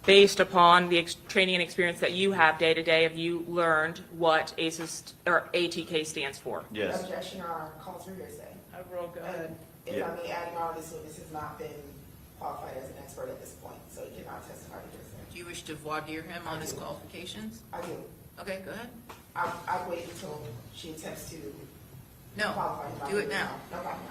Based upon the training and experience that you have day to day, have you learned what ATK stands for? Yes. Objection, Your Honor, calls for hearsay. Overall, go ahead. If Yeah. I may add, Your Honor, this witness has not been qualified as an expert at this point, so he cannot testify to hearsay. Do you wish to voir dire him on his qualifications? I do. Okay, go ahead. I'll wait until she attempts to No, qualify him. do it now. No problem.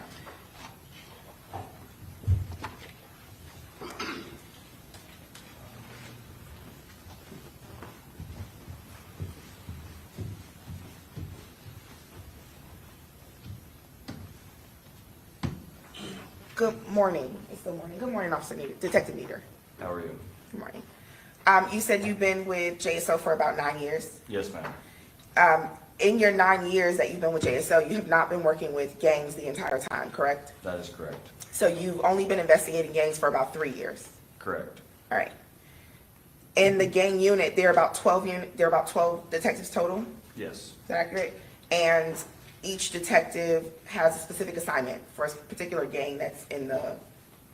Good morning. It's the morning. Good morning, Officer Neater, Detective Neater. How are you? Good morning. You said you've been with JSO for about 9 years. Yes, ma'am. In your 9 years that you've been with JSO, you have not been working with gangs the entire time, correct? That is correct. So you've only been investigating gangs for about 3 years. Correct. All right. In the gang unit, there are about 12 detectives total. Yes. Is that accurate? And each detective has a specific assignment for a particular gang that's in the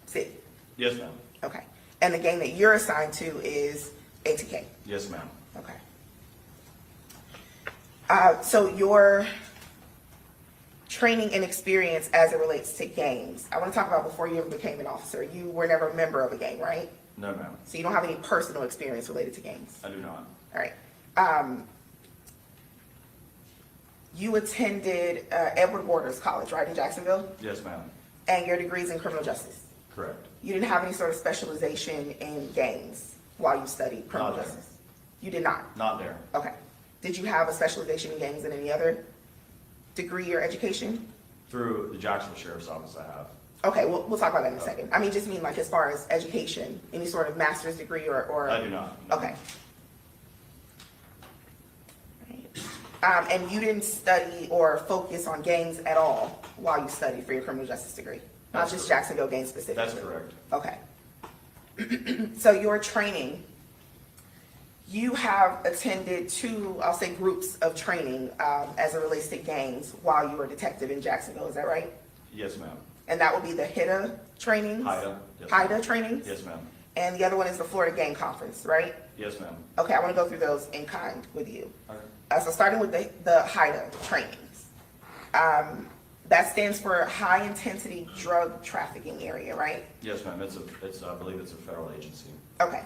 city. Yes, ma'am. Okay. And the gang that you're assigned to is ATK. Yes, ma'am. Okay. So your training and experience as it relates to gangs, I want to talk about before you ever became an officer. You were never a member of a gang, right? No, ma'am. So you don't have any personal experience related to gangs. I do not. All right. You attended Edward Waters College, right, in Jacksonville? Yes, ma'am. And your degree's in criminal justice. Correct. You didn't have any sort of specialization in gangs while you studied criminal Not there. justice? You did not? Not there. Okay. Did you have a specialization in gangs in any other degree or education? Through the Jacksonville Sheriff's Office, I have. Okay, we'll talk about that in a second. I mean, just mean like as far as education, any sort of master's degree or? I do not. No. Okay. And you didn't study or focus on gangs at all while you studied for your criminal justice degree? Not just Jacksonville gangs specifically? That's correct. Okay. So your training, you have attended two, I'll say, groups of training as it relates to gangs while you were a detective in Jacksonville, is that right? Yes, ma'am. And that would be the HIDA trainings? HIDA. Yes, ma'am. HIDA trainings? Yes, ma'am. And the other one is the Florida Gang Conference, right? Yes, ma'am. Okay, I want to go through those in kind with you. Okay. So starting with the HIDA trainings. That stands for High Intensity Drug Trafficking Area, right? Yes, ma'am. I believe it's a federal agency. Okay.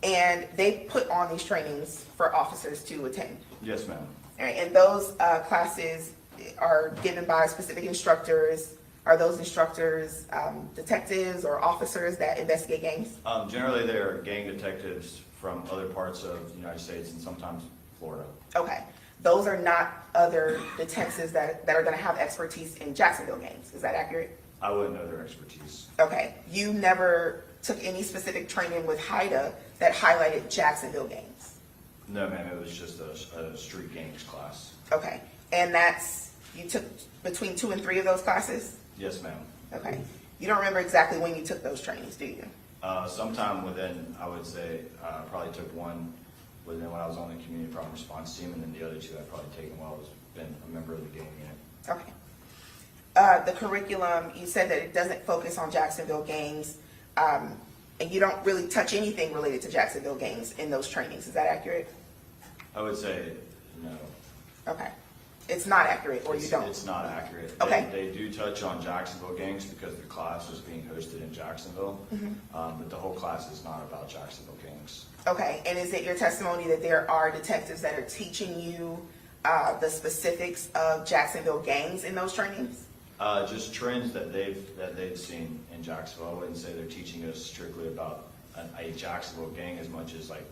And they put on these trainings for officers to attend. Yes, ma'am. All right, and those classes are given by specific instructors. Are those instructors detectives or officers that investigate gangs? Generally, they're gang detectives from other parts of the United States and sometimes Florida. Okay. Those are not other detectives that are going to have expertise in Jacksonville gangs. Is that accurate? I wouldn't know their expertise. Okay. You never took any specific training with HIDA that highlighted Jacksonville gangs? No, ma'am. It was just a street gangs class. Okay. And you took between 2 and 3 of those classes? Yes, ma'am. Okay. You don't remember exactly when you took those trainings, do you? Sometime within, I would say, probably took one when I was on the community problem response team, and then the other 2 I've probably taken while I was been a member of the gang unit. Okay. The curriculum, you said that it doesn't focus on Jacksonville gangs, and you don't really touch anything related to Jacksonville gangs in those trainings. Is that accurate? I would say no. Okay. It's not accurate, or you don't? It's not accurate. Okay. They do touch on Jacksonville gangs because the class is being hosted in Jacksonville, but the whole class is not about Jacksonville gangs. Okay, and is it your testimony that there are detectives that are teaching you the specifics of Jacksonville gangs in those trainings? Just trends that they've seen in Jacksonville. I wouldn't say they're teaching us strictly about a Jacksonville gang as much as like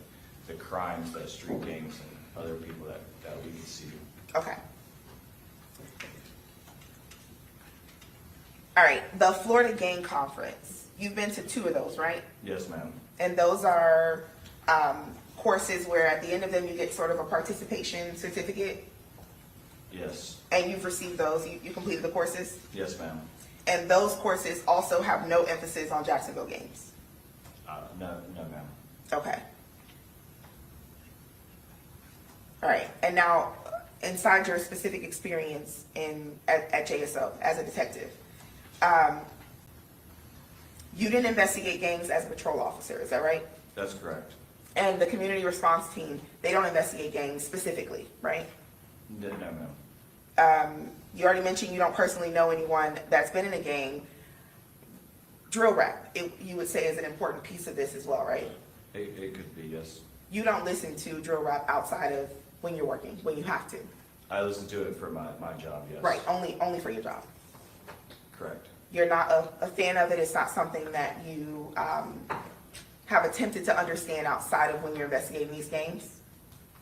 the crimes that street gangs and other people that we can see. Okay. All right, the Florida Gang Conference. You've been to 2 of those, right? Yes, ma'am. And those are courses where at the end of them you get sort of a participation certificate? Yes. And you've received those? You completed the courses? Yes, ma'am. And those courses also have no emphasis on Jacksonville gangs? No, ma'am. Okay. All right, and now inside your specific experience at JSO as a detective, you didn't investigate gangs as a patrol officer, is that right? That's correct. And the community response team, they don't investigate gangs specifically, right? No, ma'am. You already mentioned you don't personally know anyone that's been in a gang. Drill rap, you would say, is an important piece of this as well, right? It could be, yes. You don't listen to drill rap outside of when you're working, when you have to? I listen to it for my job, yes. Right, only for your job? Correct. You're not a fan of it? It's not something that you have attempted to understand outside of when you're investigating these gangs?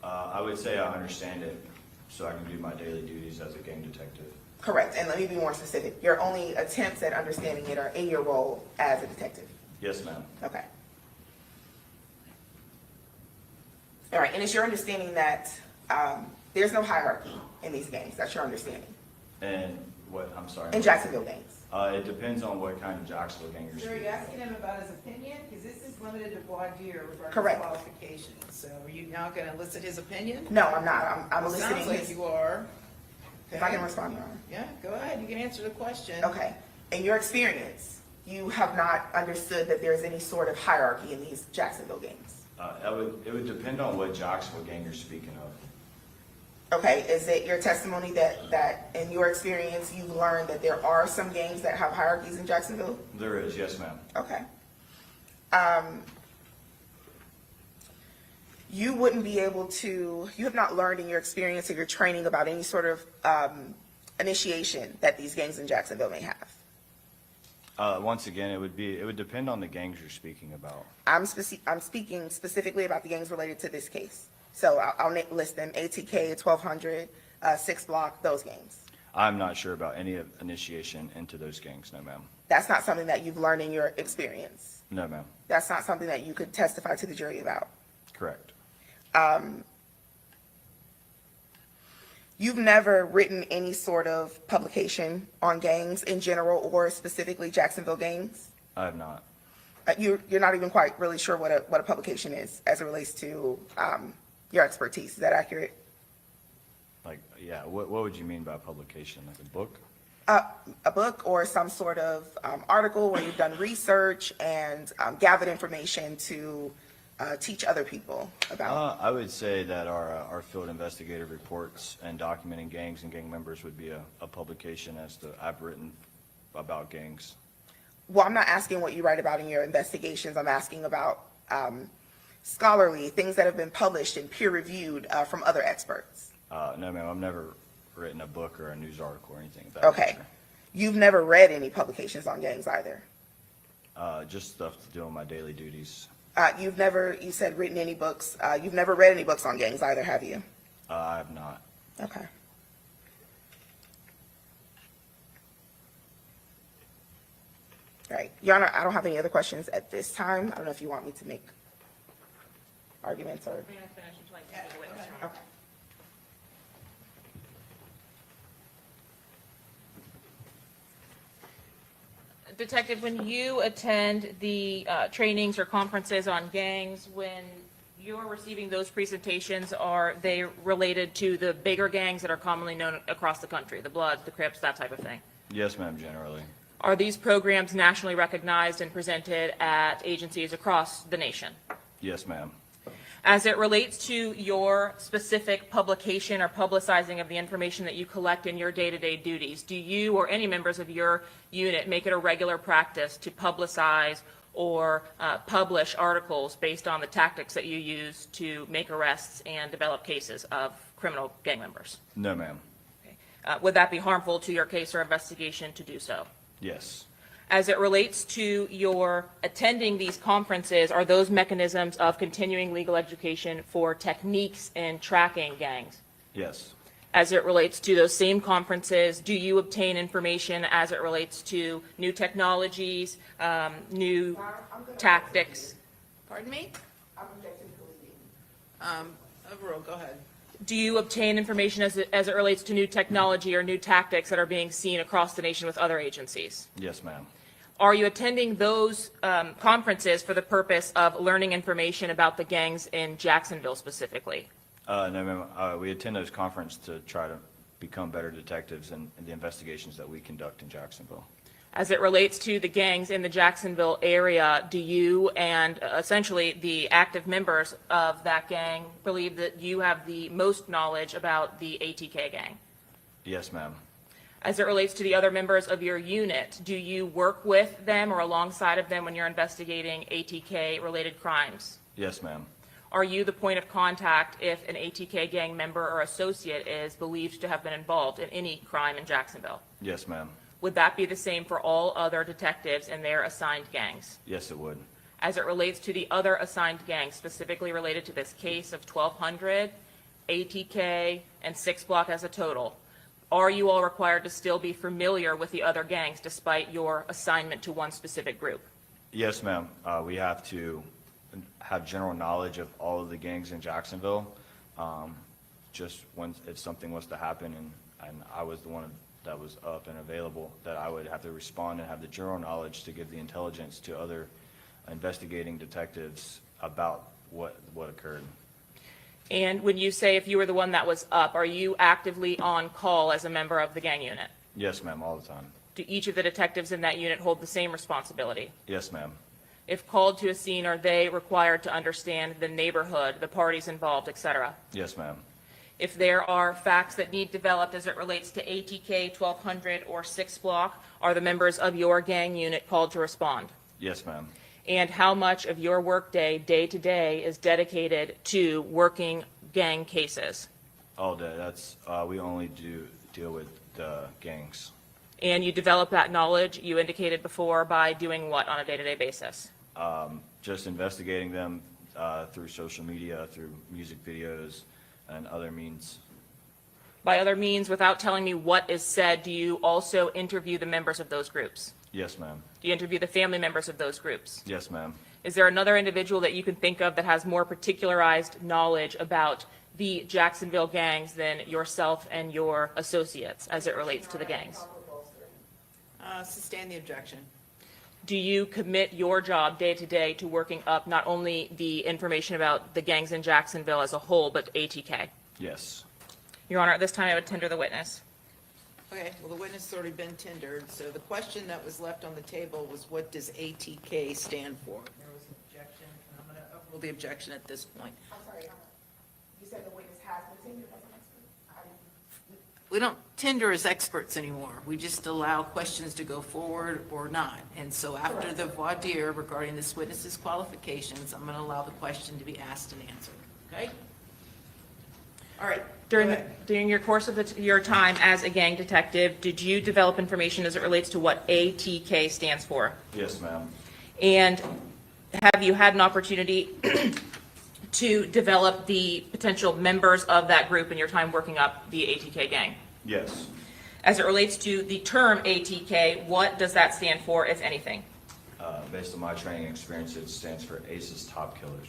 I would say I understand it so I can do my daily duties as a gang detective. Correct, and let me be more specific. Your only attempts at understanding it are in your role as a detective? Yes, ma'am. Okay. All right, and it's your understanding that There's no hierarchy in these gangs. That's your understanding. And what, I'm sorry? In Jacksonville gangs. It depends on what kind of Jacksonville gang you're Sir, are speaking you of. asking him about his opinion? Because this is limited to voir dire regarding Correct. qualifications. So are you now going to elicit his opinion? No, I'm not. I'm Well, listening. sounds like you are. If I can respond, Your Honor. Yeah, go ahead. You can answer the question. Okay. In your experience, you have not understood that there's any sort of hierarchy in these Jacksonville gangs. It would depend on what Jacksonville gang you're speaking of. Okay, is it your testimony that in your experience, you've learned that there are some gangs that have hierarchies in Jacksonville? There is, yes, ma'am. Okay. You wouldn't be able to, you have not learned in your experience or your training about any sort of initiation that these gangs in Jacksonville may have. Once again, it would depend on the gangs you're speaking about. I'm speaking specifically about the gangs related to this case. So I'll list them: ATK, 1200, 6 Block, those gangs. I'm not sure about any initiation into those gangs, no, ma'am. That's not something that you've learned in your experience. No, ma'am. That's not something that you could testify to the jury about. Correct. You've never written any sort of publication on gangs in general or specifically Jacksonville gangs? I have not. You're not even quite really sure what a publication is as it relates to your expertise. Is that accurate? Like, yeah, what would you mean by publication? Like a book? A book or some sort of article where you've done research and gathered information to teach other people about? I would say that our field investigative reports and documenting gangs and gang members would be a publication as to I've written about gangs. Well, I'm not asking what you write about in your investigations. I'm asking about scholarly things that have been published and peer-reviewed from other experts. No, ma'am, I've never written a book or a news article or anything of that Okay. nature. You've never read any publications on gangs either? Just stuff to do on my daily duties. You've never, you said written any books, you've never read any books on gangs either, have you? I have not. Okay. All right, Your Honor, I don't have any other questions at this time. I don't know if you want me to make arguments or. Okay. Detective, when you attend the trainings or conferences on gangs, when you're receiving those presentations, are they related to the bigger gangs that are commonly known across the country, the Bloods, the Crips, that type of thing? Yes, ma'am, generally. Are these programs nationally recognized and presented at agencies across the nation? Yes, ma'am. As it relates to your specific publication or publicizing of the information that you collect in your day-to-day duties, do you or any members of your unit make it a regular practice to publicize or publish articles based on the tactics that you use to make arrests and develop cases of criminal gang members? No, ma'am. Would that be harmful to your case or investigation to do so? Yes. As it relates to your attending these conferences, are those mechanisms of continuing legal education for techniques in tracking gangs? Yes. As it relates to those same conferences, do you obtain information as it relates to new technologies, new tactics? Pardon me? I'm objecting to leaving. Overall, go ahead. Do you obtain information as it relates to new technology or new tactics that are being seen across the nation with other agencies? Yes, ma'am. Are you attending those conferences for the purpose of learning information about the gangs in Jacksonville specifically? No, ma'am. We attend those conferences to try to become better detectives in the investigations that we conduct in Jacksonville. As it relates to the gangs in the Jacksonville area, do you and essentially the active members of that gang believe that you have the most knowledge about the ATK gang? Yes, ma'am. As it relates to the other members of your unit, do you work with them or alongside of them when you're investigating ATK-related crimes? Yes, ma'am. Are you the point of contact if an ATK gang member or associate is believed to have been involved in any crime in Jacksonville? Yes, ma'am. Would that be the same for all other detectives in their assigned gangs? Yes, it would. As it relates to the other assigned gangs specifically related to this case of 1200, ATK, and 6 Block as a total, are you all required to still be familiar with the other gangs despite your assignment to one specific group? Yes, ma'am. We have to have general knowledge of all of the gangs in Jacksonville, just when, if something was to happen and I was the one that was up and available, that I would have to respond and have the general knowledge to give the intelligence to other investigating detectives about what occurred. And when you say if you were the one that was up, are you actively on call as a member of the gang unit? Yes, ma'am, all the time. Do each of the detectives in that unit hold the same responsibility? Yes, ma'am. If called to a scene, are they required to understand the neighborhood, the parties involved, et cetera? Yes, ma'am. If there are facts that need developed as it relates to ATK, 1200, or 6 Block, are the members of your gang unit called to respond? Yes, ma'am. And how much of your workday, day to day, is dedicated to working gang cases? All day. That's, we only deal with gangs. And you develop that knowledge, you indicated before, by doing what on a day-to-day basis? Just investigating them through social media, through music videos, and other means. By other means, without telling me what is said, do you also interview the members of those groups? Yes, ma'am. Do you interview the family members of those groups? Yes, ma'am. Is there another individual that you can think of that has more particularized knowledge about the Jacksonville gangs than yourself and your associates as it relates to the gangs? Sustain the objection. Do you commit your job day to day to working up not only the information about the gangs in Jacksonville as a whole, but ATK? Yes. Your Honor, at this time I would tender the witness. Okay, well, the witness has already been tendered, so the question that was left on the table was, what does ATK stand for? There was an objection, and I'm going to uphold the objection at this point. I'm sorry, you said the witness has been tendered as an expert? I didn't- We don't tender as experts anymore. We just allow questions to go forward or not. And so after the voir dire regarding this witness's qualifications, I'm going to allow the question to be asked and answered, okay? All right. During your course of your time as a gang detective, did you develop information as it relates to what ATK stands for? Yes, ma'am. And have you had an opportunity to develop the potential members of that group in your time working up the ATK gang? Yes. As it relates to the term ATK, what does that stand for, if anything? Based on my training experience, it stands for ACE's Top Killers.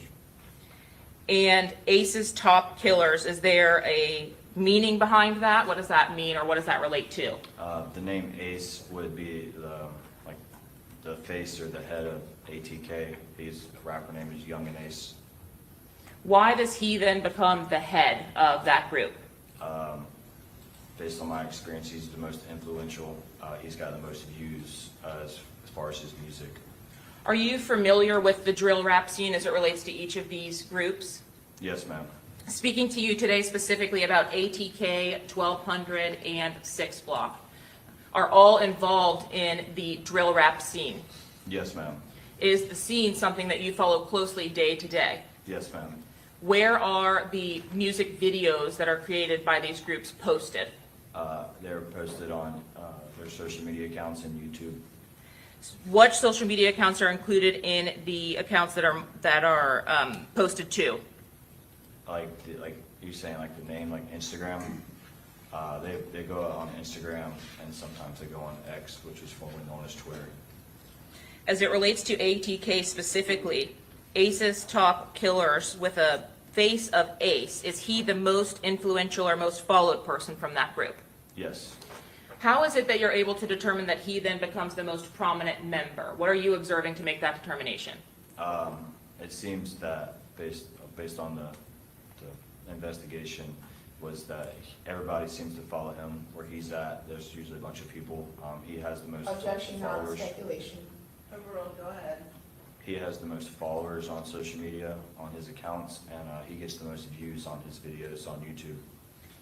And ACE's Top Killers, is there a meaning behind that? What does that mean, or what does that relate to? The name ACE would be the face or the head of ATK. His rapper name is Young and Ace. Why does he then become the head of that group? Based on my experience, he's the most influential. He's got the most views as far as his music. Are you familiar with the drill rap scene as it relates to each of these groups? Yes, ma'am. Speaking to you today specifically about ATK, 1200, and 6 Block, are all involved in the drill rap scene. Yes, ma'am. Is the scene something that you follow closely day to day? Yes, ma'am. Where are the music videos that are created by these groups posted? They're posted on their social media accounts and YouTube. What social media accounts are included in the accounts that are posted to? Like you're saying, like the name, like Instagram. They go on Instagram, and sometimes they go on X, which was formerly known as Twitter. As it relates to ATK specifically, Ace's Top Killers with a face of Ace, is he the most influential or most followed person from that group? Yes. How is it that you're able to determine that he then becomes the most prominent member? What are you observing to make that determination? It seems that based on the investigation, was that everybody seems to follow him where he's at. There's usually a bunch of people. He has the most Objection, not followers. speculation. Overall, go ahead. He has the most followers on social media, on his accounts, and he gets the most views on his videos on YouTube.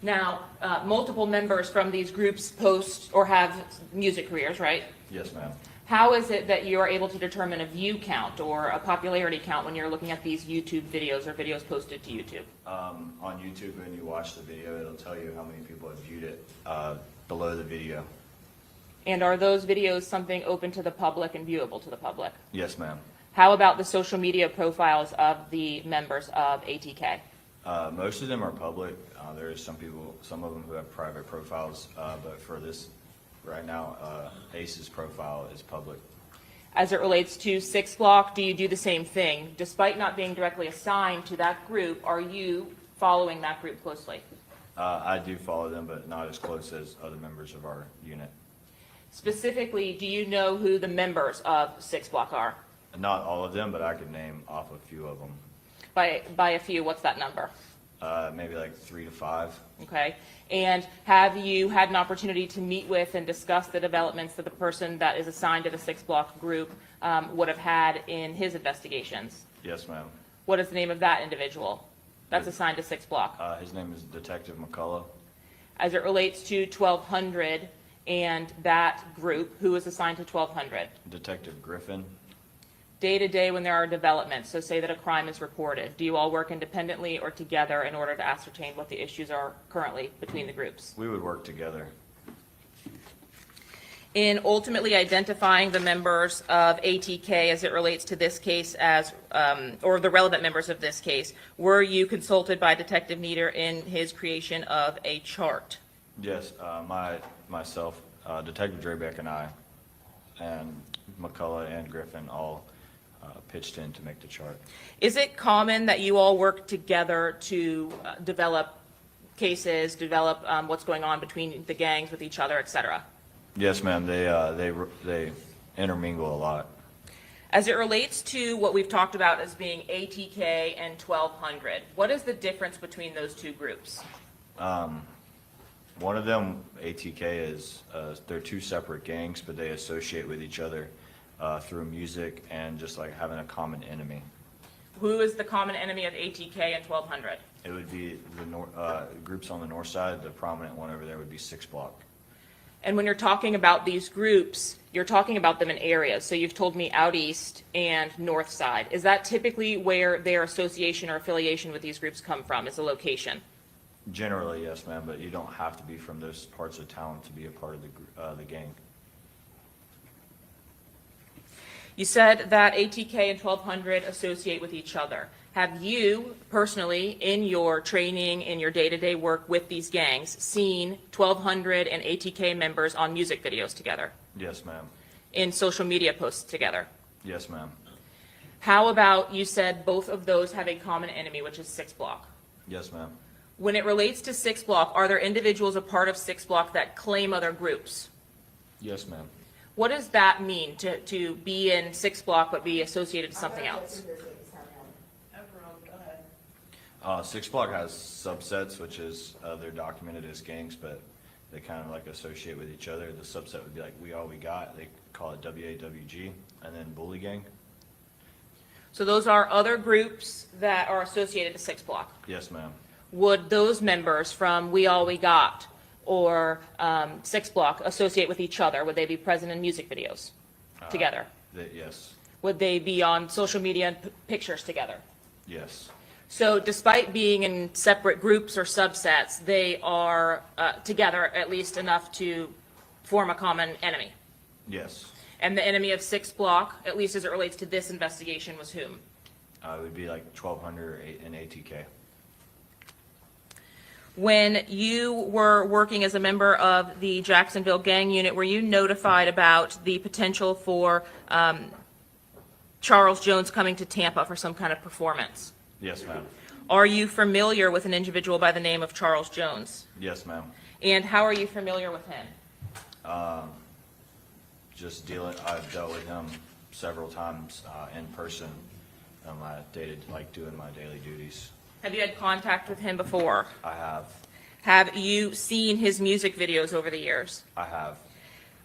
Now, multiple members from these groups post or have music careers, right? Yes, ma'am. How is it that you are able to determine a view count or a popularity count when you're looking at these YouTube videos or videos posted to YouTube? On YouTube, when you watch the video, it'll tell you how many people have viewed it below the video. And are those videos something open to the public and viewable to the public? Yes, ma'am. How about the social media profiles of the members of ATK? Most of them are public. There is some of them who have private profiles, but for this, right now, Ace's profile is public. As it relates to 6 Block, do you do the same thing? Despite not being directly assigned to that group, are you following that group closely? I do follow them, but not as close as other members of our unit. Specifically, do you know who the members of 6 Block are? Not all of them, but I could name off a few of them. By a few, what's that number? Maybe like 3 to 5. Okay. And have you had an opportunity to meet with and discuss the developments that the person that is assigned to the 6 Block group would have had in his investigations? Yes, ma'am. What is the name of that individual that's assigned to 6 Block? His name is Detective McCullough. As it relates to 1200 and that group, who is assigned to 1200? Detective Griffin. Day to day when there are developments, so say that a crime is reported, do you all work independently or together in order to ascertain what the issues are currently between the groups? We would work together. In ultimately identifying the members of ATK as it relates to this case as, or the relevant members of this case, were you consulted by Detective Nieder in his creation of a chart? Yes, myself, Detective Drabeck and I, and McCullough and Griffin all pitched in to make the chart. Is it common that you all work together to develop cases, develop what's going on between the gangs with each other, et cetera? Yes, ma'am. They intermingle a lot. As it relates to what we've talked about as being ATK and 1200, what is the difference between those two groups? One of them, ATK, is they're two separate gangs, but they associate with each other through music and just like having a common enemy. Who is the common enemy of ATK and 1200? It would be the groups on the north side. The prominent one over there would be 6 Block. And when you're talking about these groups, you're talking about them in areas. So you've told me out east and north side. Is that typically where their association or affiliation with these groups come from, is a location? Generally, yes, ma'am, but you don't have to be from those parts of town to be a part of the gang. You said that ATK and 1200 associate with each other. Have you personally, in your training, in your day-to-day work with these gangs, seen 1200 and ATK members on music videos together? Yes, ma'am. In social media posts together? Yes, ma'am. How about, you said both of those have a common enemy, which is 6 Block. Yes, ma'am. When it relates to 6 Block, are there individuals a part of 6 Block that claim other groups? Yes, ma'am. What does that mean, to be in 6 Block but be associated to something else? 6 Block has subsets, which is they're documented as gangs, but they kind of like associate with each other. The subset would be like We All We Got. They call it WAWG, and then Bully Gang. So those are other groups that are associated to 6 Block. Yes, ma'am. Would those members from We All We Got or 6 Block associate with each other? Would they be present in music videos together? Yes. Would they be on social media and pictures together? Yes. So despite being in separate groups or subsets, they are together at least enough to form a common enemy. Yes. And the enemy of 6 Block, at least as it relates to this investigation, was whom? It would be like 1200 and ATK. When you were working as a member of the Jacksonville gang unit, were you notified about the potential for Charles Jones coming to Tampa for some kind of performance? Yes, ma'am. Are you familiar with an individual by the name of Charles Jones? Yes, ma'am. And how are you familiar with him? I've dealt with him several times in person on my doing my daily duties. Have you had contact with him before? I have. Have you seen his music videos over the years? I have.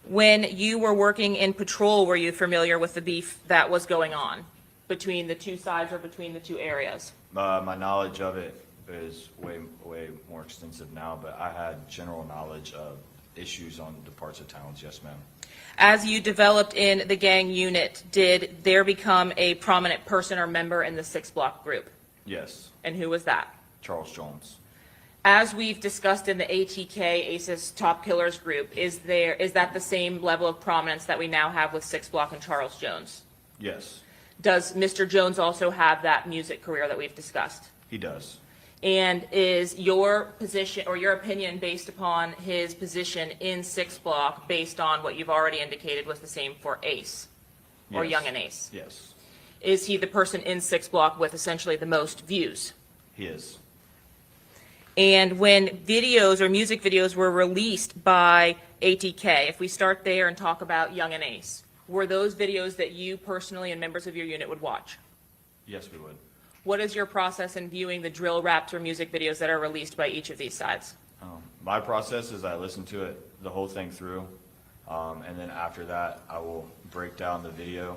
When you were working in patrol, were you familiar with the beef that was going on between the two sides or between the two areas? My knowledge of it is way more extensive now, but I had general knowledge of issues on the parts of towns. Yes, ma'am. As you developed in the gang unit, did there become a prominent person or member in the 6 Block group? Yes. And who was that? Charles Jones. As we've discussed in the ATK ACES Top Killers group, is that the same level of prominence that we now have with 6 Block and Charles Jones? Yes. Does Mr. Jones also have that music career that we've discussed? He does. And is your position or your opinion based upon his position in 6 Block based on what you've already indicated was the same for Ace or Yes. Young and Ace? Yes. Is he the person in 6 Block with essentially the most views? He is. And when videos or music videos were released by ATK, if we start there and talk about Young and Ace, were those videos that you personally and members of your unit would watch? Yes, we would. What is your process in viewing the drill raps or music videos that are released by each of these sides? My process is I listen to it, the whole thing through, and then after that, I will break down the video.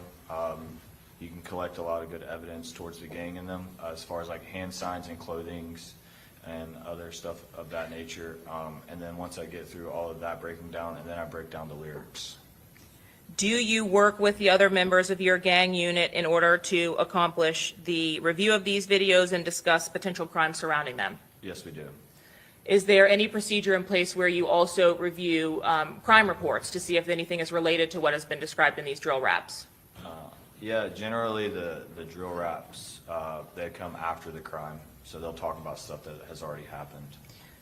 You can collect a lot of good evidence towards the gang in them, as far as like hand signs and clothings and other stuff of that nature. And then once I get through all of that breaking down, and then I break down the lyrics. Do you work with the other members of your gang unit in order to accomplish the review of these videos and discuss potential crimes surrounding them? Yes, we do. Is there any procedure in place where you also review crime reports to see if anything is related to what has been described in these drill raps? Yeah, generally the drill raps, they come after the crime, so they'll talk about stuff that has already happened.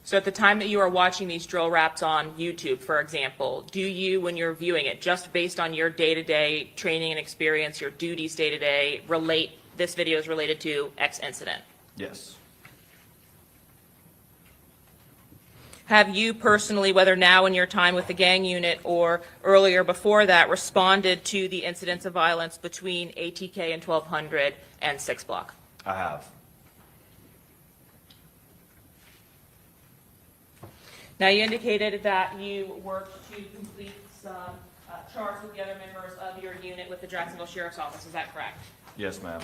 So at the time that you are watching these drill raps on YouTube, for example, do you, when you're viewing it, just based on your day-to-day training and experience, your duties day-to-day, relate this video is related to X incident? Yes. Have you personally, whether now in your time with the gang unit or earlier before that, responded to the incidents of violence between ATK and 1200 and 6 Block? I have. Now, you indicated that you worked to complete some charts with the other members of your unit with the Jacksonville Sheriff's Office. Is that correct? Yes, ma'am.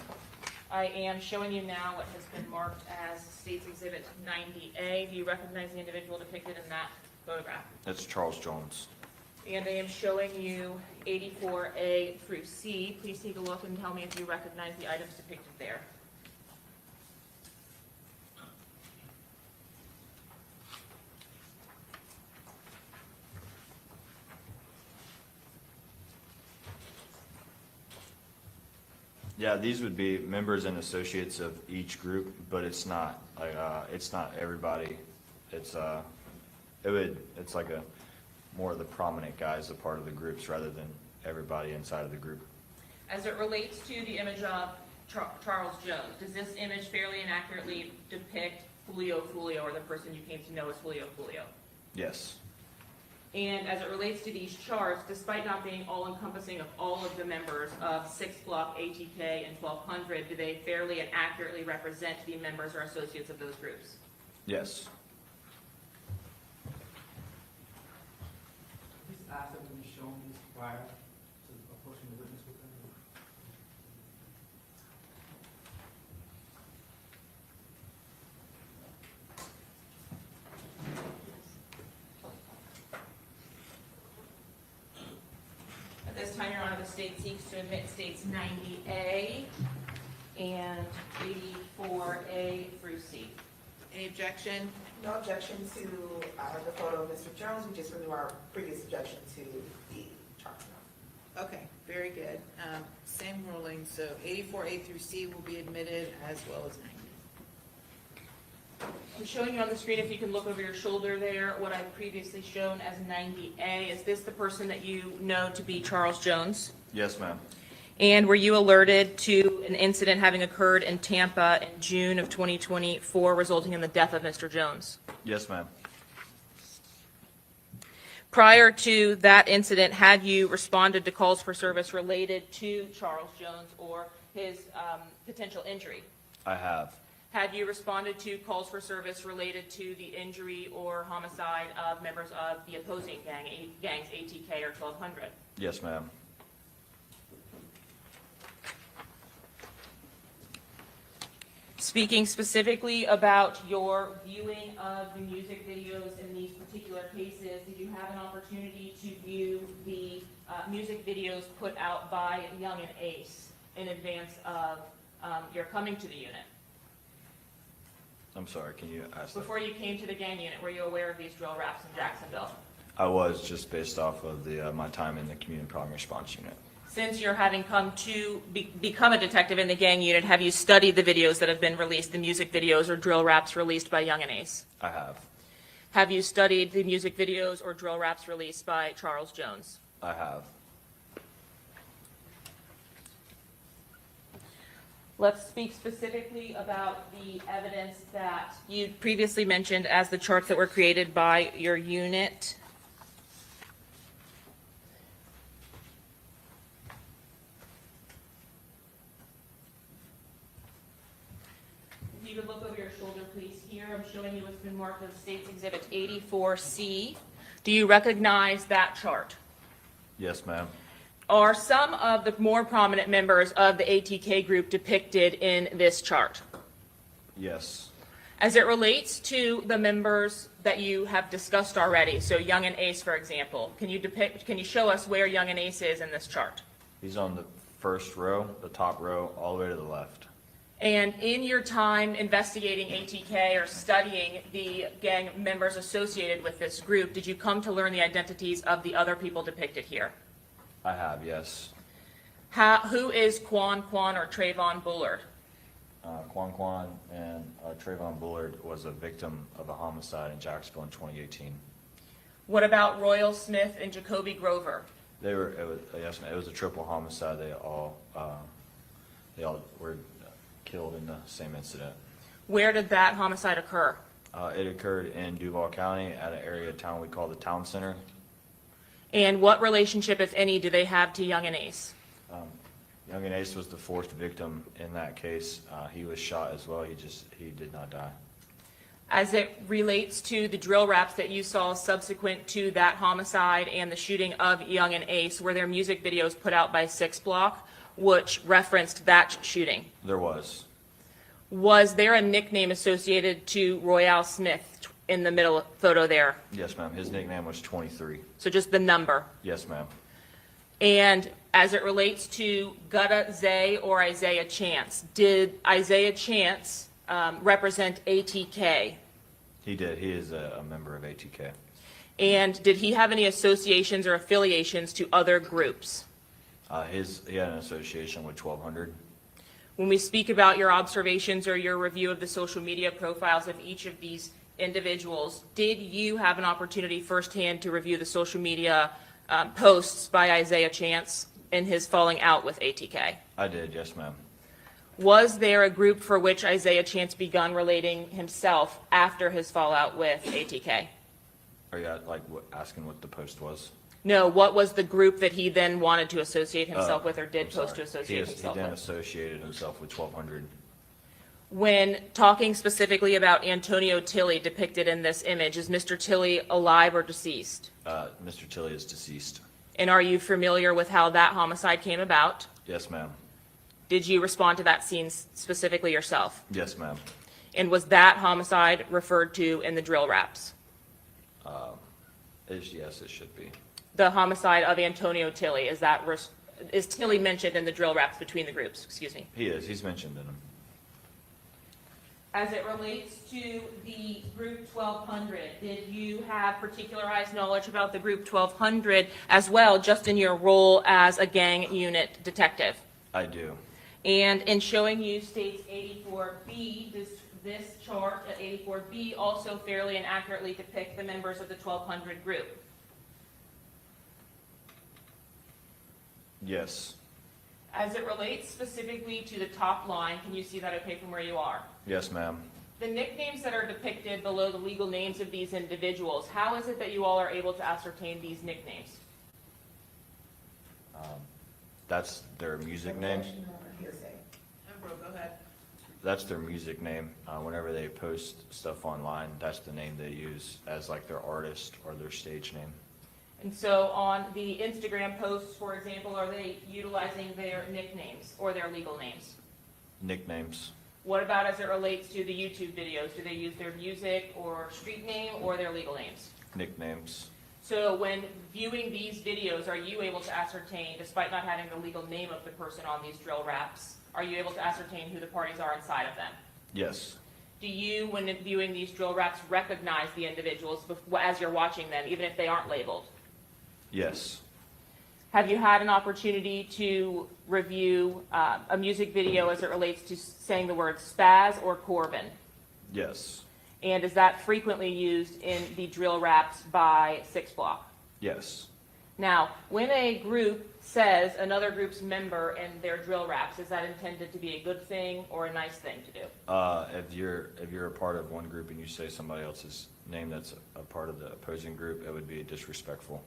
I am showing you now what has been marked as State's Exhibit 90A. Do you recognize the individual depicted in that photograph? That's Charles Jones. And I am showing you 84A through C. Please take a look and tell me if you recognize the items depicted there. Yeah, these would be members and associates of each group, but it's not like it's not everybody. It's it's like a more of the prominent guys, a part of the groups, rather than everybody inside of the group. As it relates to the image of Charles Jones, does this image fairly and accurately depict Julio Foolio, or the person you came to know as Julio Foolio? Yes. And as it relates to these charts, despite not being all-encompassing of all of the members of 6 Block, ATK, and 1200, do they fairly and accurately represent the members or associates of those groups? Yes. Please ask them to be shown these prior to approaching the witness with them. At this time, Your Honor, the state seeks to admit states 90A and 84A through C. Any objection? No objection to the photo of Mr. Jones. We just renew our previous objection to the chart. Okay, very good. Same ruling, so 84A through C will be admitted as well as 90. I'm showing you on the screen, if you can look over your shoulder there, what I've previously shown as 90A. Is this the person that you know to be Charles Jones? Yes, ma'am. And were you alerted to an incident having occurred in Tampa in June of 2024 resulting in the death of Mr. Jones? Yes, ma'am. Prior to that incident, had you responded to calls for service related to Charles Jones or his potential injury? I have. Had you responded to calls for service related to the injury or homicide of members of the opposing gangs, ATK or 1200? Yes, ma'am. Speaking specifically about your viewing of the music videos in these particular cases, did you have an opportunity to view the music videos put out by Young and Ace in advance of your coming to the unit? I'm sorry, can you ask that? Before you came to the gang unit, were you aware of these drill raps in Jacksonville? I was, just based off of my time in the community crime response unit. Since you're having come to become a detective in the gang unit, have you studied the videos that have been released, the music videos or drill raps released by Young and Ace? I have. Have you studied the music videos or drill raps released by Charles Jones? I have. Let's speak specifically about the evidence that you previously mentioned as the charts that were created by your unit. If you could look over your shoulder, please. Here, I'm showing you what's been marked as State's Exhibit 84C. Do you recognize that chart? Yes, ma'am. Are some of the more prominent members of the ATK group depicted in this chart? Yes. As it relates to the members that you have discussed already, so Young and Ace, for example, can you show us where Young and Ace is in this chart? He's on the first row, the top row, all the way to the left. And in your time investigating ATK or studying the gang members associated with this group, did you come to learn the identities of the other people depicted here? I have, yes. Who is Quan or Trayvon Bullard? Quan and Trayvon Bullard was a victim of a homicide in Jacksonville in 2018. What about Royal Smith and Jacoby Grover? Yes, ma'am, it was a triple homicide. They all were killed in the same incident. Where did that homicide occur? It occurred in Duval County at an area of town we call the Town Center. And what relationship, if any, do they have to Young and Ace? Young and Ace was the fourth victim in that case. He was shot as well. He did not die. As it relates to the drill raps that you saw subsequent to that homicide and the shooting of Young and Ace, were there music videos put out by 6 Block which referenced that shooting? There was. Was there a nickname associated to Royale Smith in the middle photo there? Yes, ma'am. His nickname was 23. So just the number. Yes, ma'am. And as it relates to Gutta Zay or Isaiah Chance, did Isaiah Chance represent ATK? He did. He is a member of ATK. And did he have any associations or affiliations to other groups? He had an association with 1200. When we speak about your observations or your review of the social media profiles of each of these individuals, did you have an opportunity firsthand to review the social media posts by Isaiah Chance in his falling out with ATK? I did, yes, ma'am. Was there a group for which Isaiah Chance begun relating himself after his fallout with ATK? Are you asking what the post was? No, what was the group that he then wanted to associate himself with or did post to associate himself He then with? associated himself with 1200. When talking specifically about Antonio Tilley depicted in this image, is Mr. Tilley alive or deceased? Mr. Tilley is deceased. And are you familiar with how that homicide came about? Yes, ma'am. Did you respond to that scene specifically yourself? Yes, ma'am. And was that homicide referred to in the drill raps? Yes, it should be. The homicide of Antonio Tilley, is Tilley mentioned in the drill raps between the groups? Excuse me. He is. He's mentioned in them. As it relates to the group 1200, did you have particularized knowledge about the group 1200 as well, just in your role as a gang unit detective? I do. And in showing you states 84B, does this chart at 84B also fairly and accurately depict the members of the 1200 group? Yes. As it relates specifically to the top line, can you see that okay from where you are? Yes, ma'am. The nicknames that are depicted below the legal names of these individuals, how is it that you all are able to ascertain these nicknames? That's their music name. Go ahead. That's their music name. Whenever they post stuff online, that's the name they use as like their artist or their stage name. And so on the Instagram posts, for example, are they utilizing their nicknames or their legal names? Nicknames. What about as it relates to the YouTube videos? Do they use their music or street name or their legal names? Nicknames. So when viewing these videos, are you able to ascertain, despite not having the legal name of the person on these drill raps, are you able to ascertain who the parties are inside of them? Yes. Do you, when viewing these drill raps, recognize the individuals as you're watching them, even if they aren't labeled? Yes. Have you had an opportunity to review a music video as it relates to saying the words Spaz or Corbin? Yes. And is that frequently used in the drill raps by 6 Block? Yes. Now, when a group says another group's member in their drill raps, is that intended to be a good thing or a nice thing to do? If you're a part of one group and you say somebody else's name that's a part of the opposing group, it would be disrespectful.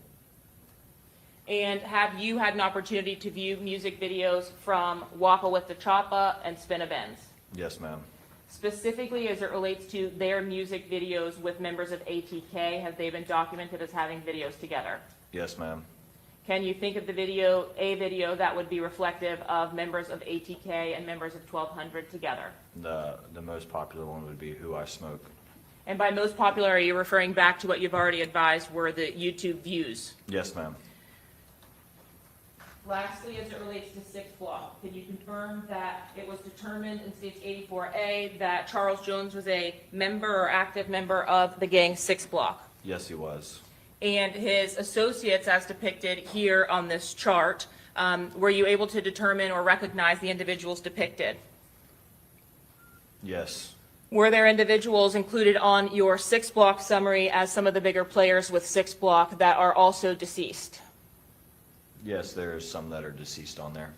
And have you had an opportunity to view music videos from Waka with the Choppa and Spin a Benz? Yes, ma'am. Specifically as it relates to their music videos with members of ATK, have they been documented as having videos together? Yes, ma'am. Can you think of a video that would be reflective of members of ATK and members of 1200 together? The most popular one would be Who I Smoke. And by most popular, are you referring back to what you've already advised were the YouTube views? Yes, ma'am. Lastly, as it relates to 6th Block, can you confirm that it was determined in States 84A that Charles Jones was a member or active member of the gang 6th Block? Yes, he was. And his associates, as depicted here on this chart, were you able to determine or recognize the individuals depicted? Yes. Were there individuals included on your 6th Block summary as some of the bigger players with 6th Block that are also deceased? Yes, there's some that are deceased on there.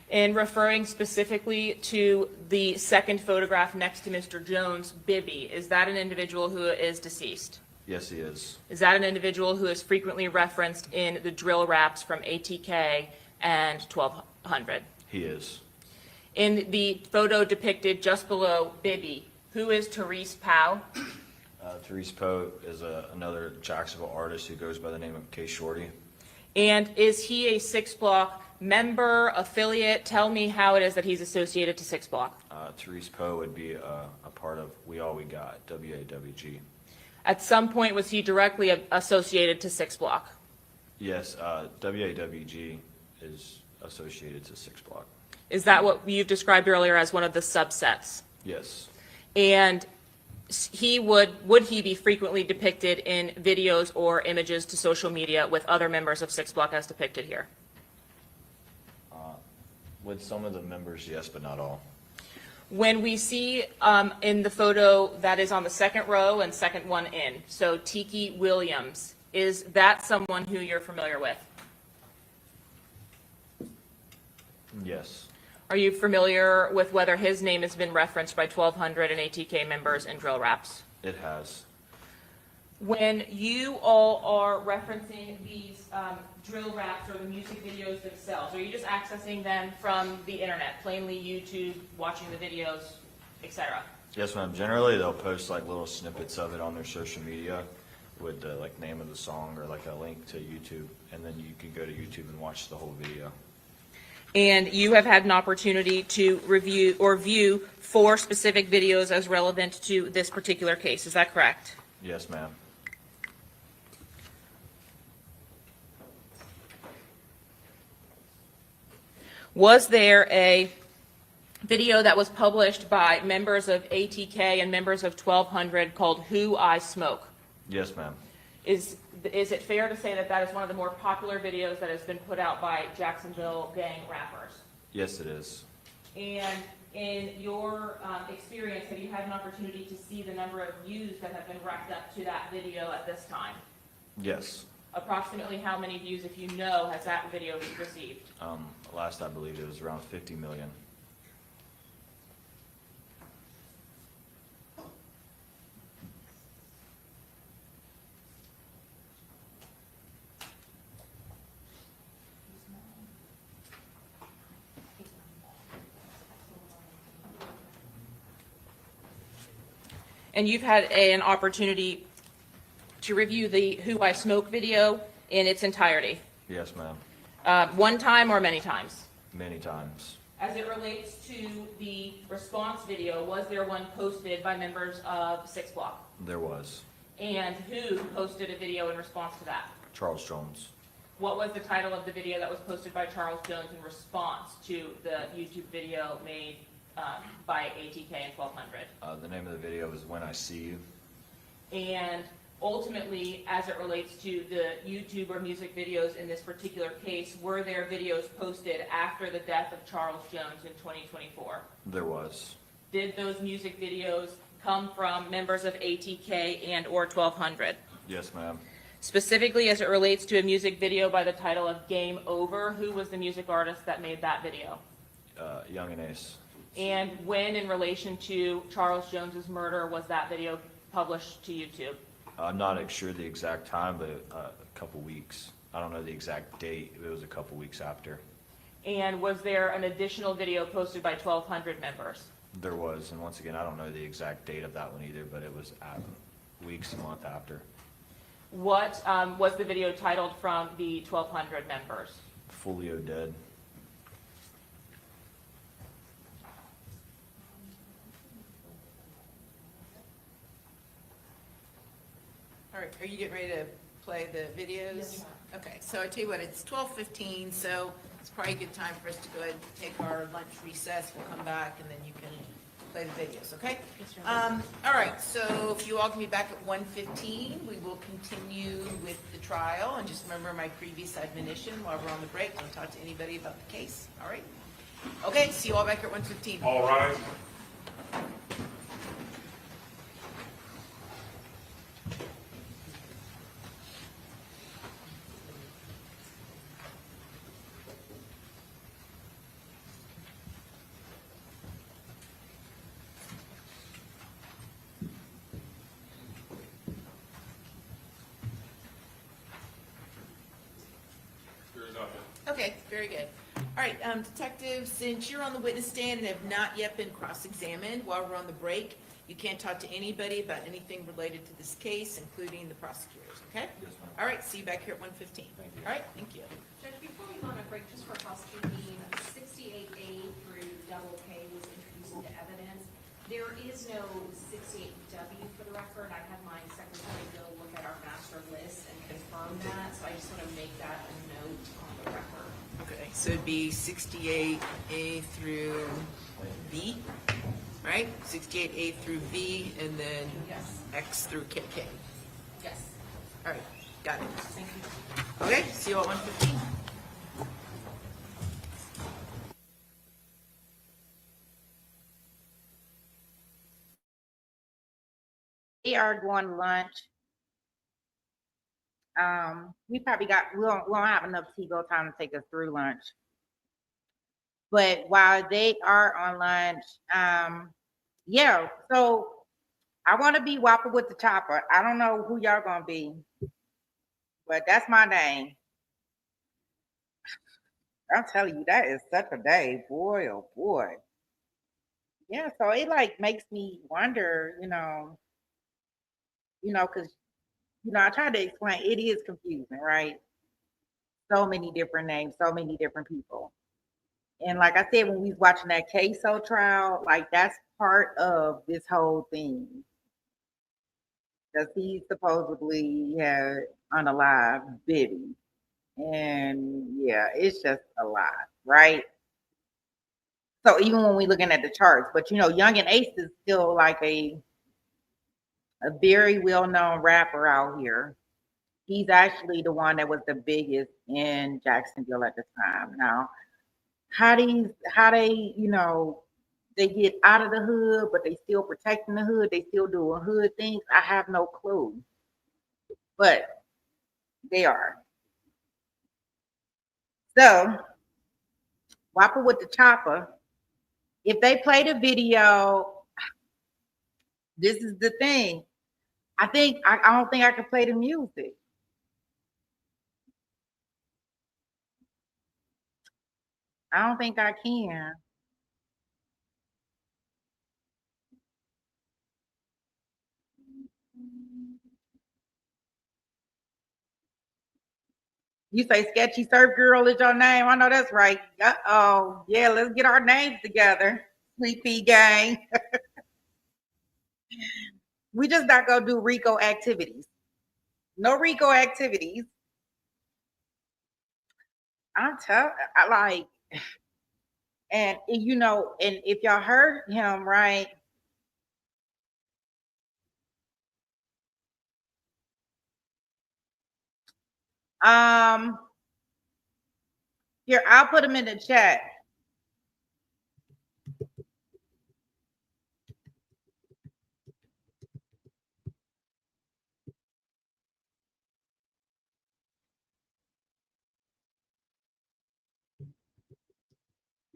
In referring specifically to the second photograph next to Mr. Jones, Bibby, is that an individual who is deceased? Yes, he is. Is that an individual who is frequently referenced in the drill raps from ATK and 1200? He is. In the photo depicted just below Bibby, who is Therese Powell? Therese Poe is another Jacksonville artist who goes by the name of K Shorty. And is he a 6th Block member, affiliate? Tell me how it is that he's associated to 6th Block. Therese Poe would be a part of We All We Got, WAWG. At some point, was he directly associated to 6th Block? Yes, WAWG is associated to 6th Block. Is that what you described earlier as one of the subsets? Yes. And would he be frequently depicted in videos or images to social media with other members of 6th Block as depicted here? With some of the members, yes, but not all. When we see in the photo that is on the second row and second one in, so Tiki Williams, is that someone who you're familiar with? Yes. Are you familiar with whether his name has been referenced by 1200 and ATK members in drill raps? It has. When you all are referencing these drill raps or the music videos themselves, are you just accessing them from the internet, plainly YouTube, watching the videos, etc.? Yes, ma'am. Generally, they'll post like little snippets of it on their social media with the like name of the song or like a link to YouTube, and then you can go to YouTube and watch the whole video. And you have had an opportunity to review or view 4 specific videos as relevant to this particular case. Is that correct? Yes, ma'am. Was there a video that was published by members of ATK and members of 1200 called Who I Smoke? Yes, ma'am. Is it fair to say that that is one of the more popular videos that has been put out by Jacksonville gang rappers? Yes, it is. And in your experience, have you had an opportunity to see the number of views that have been racked up to that video at this time? Yes. Approximately how many views, if you know, has that video received? Last I believed it was around 50 million. And you've had an opportunity to review the Who I Smoke video in its entirety? Yes, ma'am. One time or many times? Many times. As it relates to the response video, was there one posted by members of 6th Block? There was. And who posted a video in response to that? Charles Jones. What was the title of the video that was posted by Charles Jones in response to the YouTube video made by ATK and 1200? The name of the video is When I See You. And ultimately, as it relates to the YouTube or music videos in this particular case, were there videos posted after the death of Charles Jones in 2024? There was. Did those music videos come from members of ATK and or 1200? Yes, ma'am. Specifically as it relates to a music video by the title of Game Over, who was the music artist that made that video? Young and Ace. And when, in relation to Charles Jones's murder, was that video published to YouTube? I'm not sure the exact time, but a couple weeks. I don't know the exact date. It was a couple weeks after. And was there an additional video posted by 1,200 members? There was, and once again, I don't know the exact date of that one either, but it was weeks, a month after. What was the video titled from the 1,200 members? Foolio dead. All right, are you getting ready to play the videos? Yes. Okay, so I tell you what, it's 12:15, so it's probably a good time for us to go ahead and take our lunch recess. We'll come back and then you can play the videos, okay? All right, so if you all can be back at 1:15, we will continue with the trial. And just remember my previous admonition while we're on the break, don't talk to anybody about the case, all right? Okay, see you all back at 1:15. All right. Okay, very good. All right, Detective, since you're on the witness stand and have not yet been cross-examined while we're on the break, you can't talk to anybody about anything related to this case, including the prosecutors, okay? Yes, ma'am. All right, see you back here at 1:15. Thank you. All right, thank you. Judge, before we go on a break, just for housekeeping, 68A through double K was introduced into evidence. There is no 68W for the record. I had my secretary go look at our master list and confirm that, so I just want to make that a note on the record. Okay, so it'd be 68A through V, right? 68A through V, and then Yes. X through KK. Yes. All right, got it. Thank you. Okay, see you at 1:15. We are going to lunch. We probably we won't have enough TiVo time to take us through lunch. But while they are on lunch, yeah, so I want to be Whopper with the Chopper. I don't know who y'all gonna be, but that's my name. I'm telling you, that is such a day, boy, oh boy. Yeah, so it like makes me wonder, because I tried to explain, it is confusing, right? So many different names, so many different people. And like I said, when we was watching that queso trial, like that's part of this whole thing. Because he supposedly had unalived Bibby. And yeah, it's just a lot, right? So even when we're looking at the charts, but Young and Ace is still like a very well-known rapper out here. He's actually the one that was the biggest in Jacksonville at the time. Now, how they, they get out of the hood, but they still protecting the hood, they still doing hood things, I have no clue. But they are. So, Whopper with the Chopper, if they play the video, this is the thing. I don't think I can play the music. I don't think I can. You say Sketchy Surf Girl is your name? I know that's right. Uh-oh. Yeah, let's get our names together. SweetPGang. We just not gonna do RICO activities. No RICO activities. And and if y'all heard him, right? Here, I'll put him in the chat.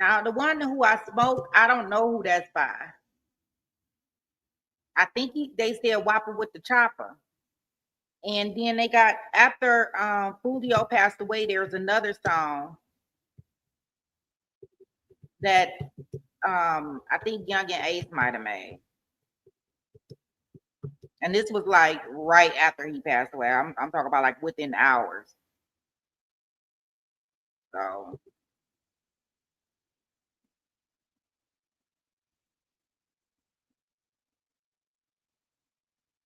Now, the one who I smoked, I don't know who that's by. I think they said Whopper with the chopper. And then they got, after Julio passed away, there was another song that I think Young and Ace might have made. And this was like right after he passed away. I'm talking about like within hours. So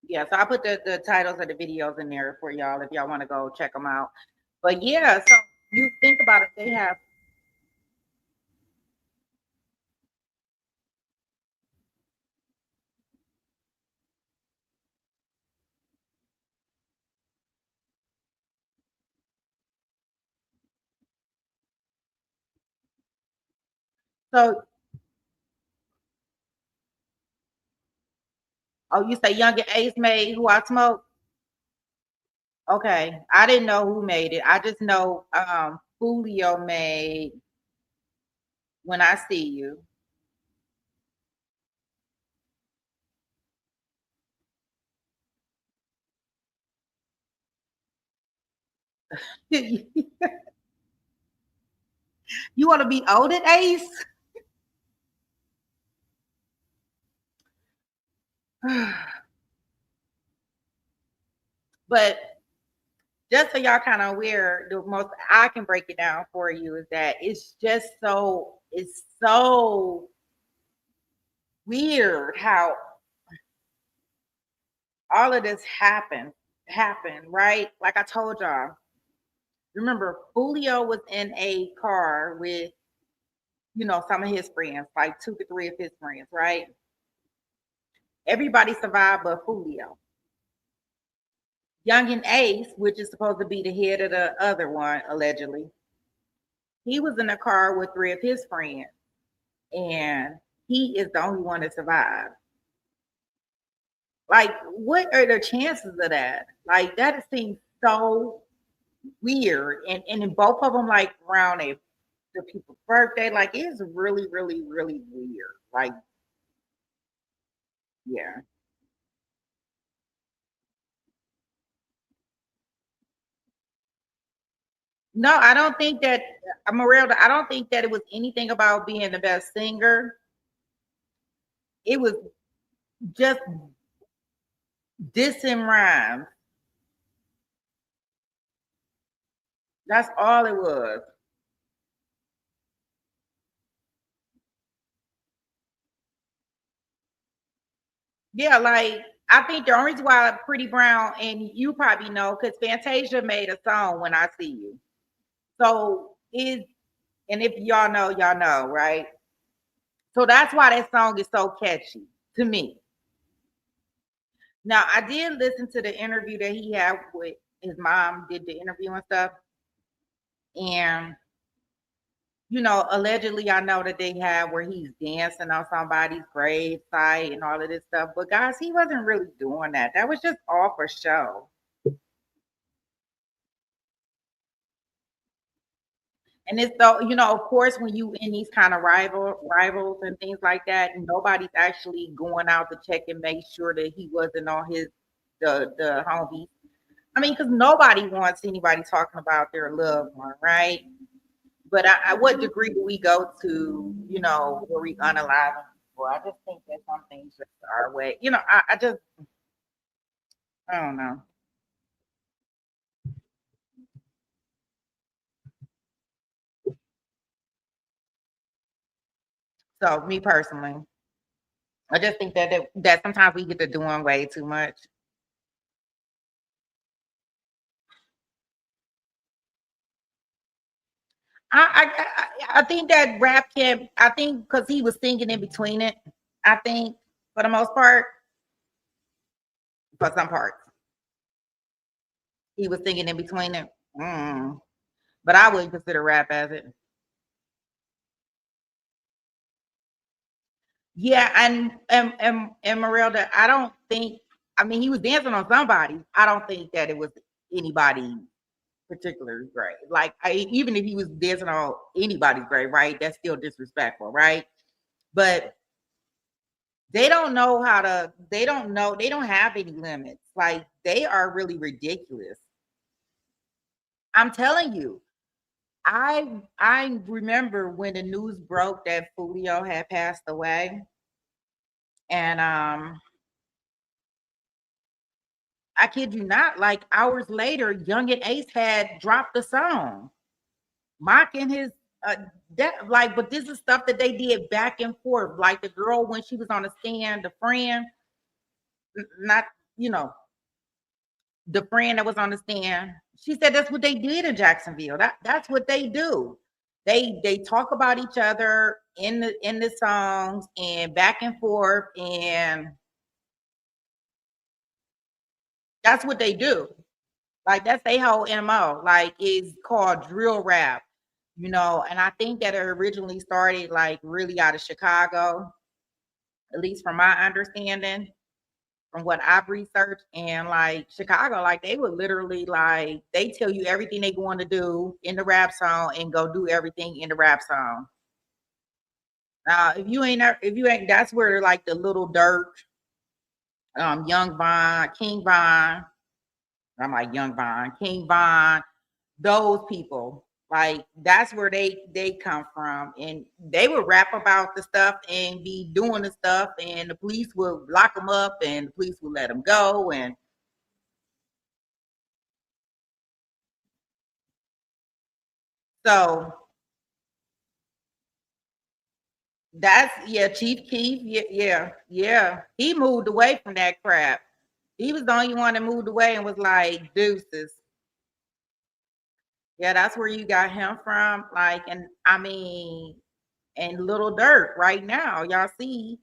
yeah, so I put the titles of the videos in there for y'all if y'all want to go check them out. But yeah, so you think about it, they have so oh, you say Young and Ace made Who I Smoke? Okay. I didn't know who made it. I just know Julio made When I See You. You want to be old at Ace? But just so y'all kind of aware, the most I can break it down for you is that it's so weird how all of this happened, right? Like I told y'all, remember Julio was in a car with, some of his friends, like 2 to 3 of his friends, right? Everybody survived but Julio. Young and Ace, which is supposed to be the head of the other one, allegedly, he was in a car with 3 of his friends, and he is the only one that survived. Like, what are the chances of that? Like, that seems so weird. And in both of them, like around the people's birthday, like it's really, really, really weird. Like, yeah. No, I don't think that Marilda, I don't think that it was anything about being the best singer. It was just dissing rhymes. That's all it was. Yeah, like I think the only reason why Pretty Brown, and you probably know, because Fantasia made a song When I See You. So and if y'all know, right? So that's why that song is so catchy to me. Now I did listen to the interview that he had with his mom, did the interview and stuff. And allegedly I know that they have where he's dancing on somebody's grave site and all of this stuff. But guys, he wasn't really doing that. That was just all for show. And it's so, of course, when you in these kind of rivals and things like that, nobody's actually going out to check and make sure that he wasn't on the homies. I mean, because nobody wants anybody talking about their loved one, right? But what degree do we go to, where we unalive them? Well, I just think that some things just our way. I don't know. So me personally, I just think that sometimes we get to doing way too much. I think that rap can. I think because he was singing in between it. I think for the most part, for some parts, he was singing in between it. But I wouldn't consider rap as it. Yeah, and Marilda, I don't think. I mean, he was dancing on somebody. I don't think that it was anybody particular grave. Like, even if he was dancing on anybody's grave, right? That's still disrespectful, right? But they don't know how to, they don't have any limits. Like, they are really ridiculous. I'm telling you, I remember when the news broke that Foolio had passed away. And I kid you not, like hours later, Young and Ace had dropped a song mocking his death. Like, but this is stuff that they did back and forth. Like the girl when she was on the stand, the friend, not, you know, the friend that was on the stand, she said that's what they did in Jacksonville. That's what they do. They talk about each other in the songs and back and forth, and that's what they do. Like that's their whole MO. Like it's called drill rap, you know. And I think that it originally started like really out of Chicago, at least from my understanding, from what I've researched. And like Chicago, like they would literally like they tell you everything they going to do in the rap song and go do everything in the rap song. Now, if you ain't, that's where like the Little Dirk, Young Von, King Von. I'm like Young Von, King Von, those people. Like that's where they come from, and they would rap about the stuff and be doing the stuff, and the police would lock them up, and the police would let them go, and so that's Chief Keef, yeah. He moved away from that crap. He was the only one that moved away and was like deuces. Yeah, that's where you got him from. Like, and I mean, and Little Dirk right now, y'all see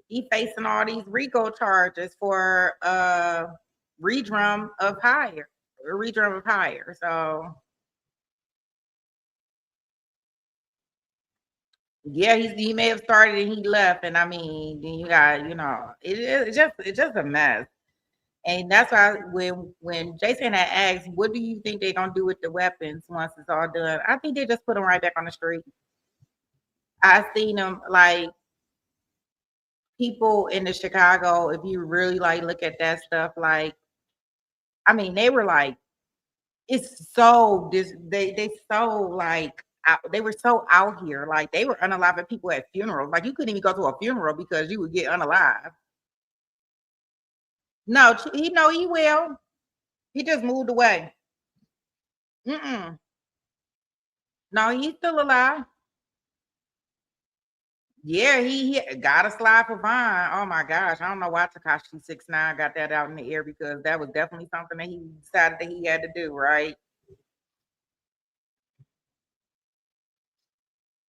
he facing all these RICO charges for redrum of hire, redrum of hire. So yeah, he may have started and he left, and I mean, then you got, you know, it's just a mess. And that's why when Jason had asked, what do you think they're gonna do with the weapons once it's all done? I think they just put them right back on the street. I seen them like people in the Chicago, if you really like look at that stuff, like I mean, they were like, it's so this they so like they were so out here, like they were unaliving people at funerals. Like you couldn't even go to a funeral because you would get unalive. No, he know he will. He just moved away. Mm-mm. No, he's still alive. Yeah, he got a slide for Vine. Oh my gosh, I don't know why Tekashi 6ix9ine got that out in the air because that was definitely something that he decided that he had to do, right?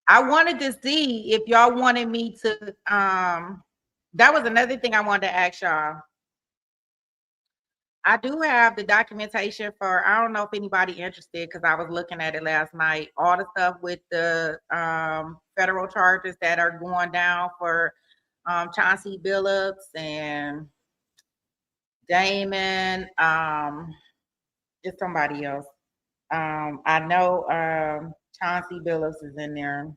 I wanted to see if y'all wanted me to that was another thing I wanted to ask y'all. I do have the documentation for, I don't know if anybody interested because I was looking at it last night, all the stuff with the federal charges that are going down for Chauncey Billups and Damon, it's somebody else. I know Chauncey Billups is in there.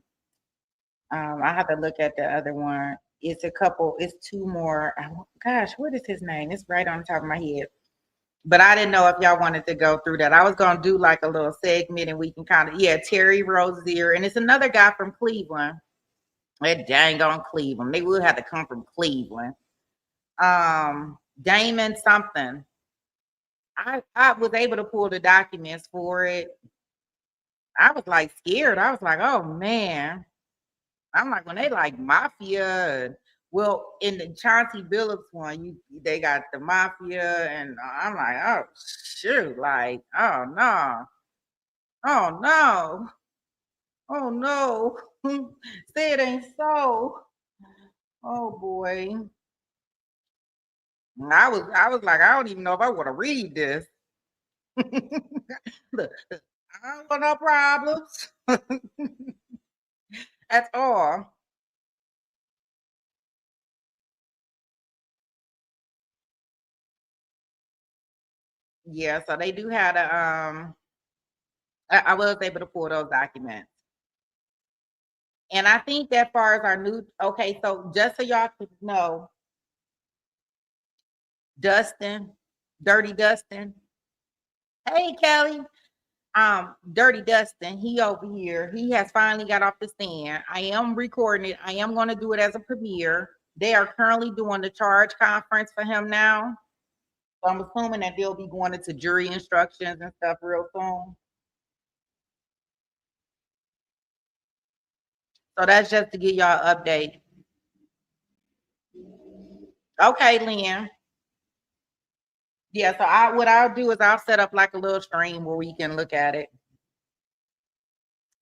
I have to look at the other one. It's a couple, it's two more. Gosh, what is his name? It's right on the top of my head. But I didn't know if y'all wanted to go through that. I was gonna do like a little segment and we can kind of, Terry Rozier, and it's another guy from Cleveland. That dang on Cleveland. They would have to come from Cleveland. Damon something. I was able to pull the documents for it. I was like scared. I was like, oh man. I'm like, when they like mafia, well, in the Chauncey Billups one, they got the mafia, and I'm like, oh shoot, like, oh no, oh no, oh no, say it ain't so. Oh boy, I was like, I don't even know if I want to read this. Look, I don't want no problems at all. Yeah, so they do have a I was able to pull those documents. And I think that far as our new, okay, so just so y'all can know, Dustin, Dirty Dustin. Hey, Kelly. Dirty Dustin, he over here. He has finally got off the stand. I am recording it. I am going to do it as a premiere. They are currently doing the charge conference for him now. So I'm assuming that they'll be going into jury instructions and stuff real soon. So that's just to give y'all an update. Okay, Lynn. Yeah, so what I'll do is I'll set up like a little stream where we can look at it.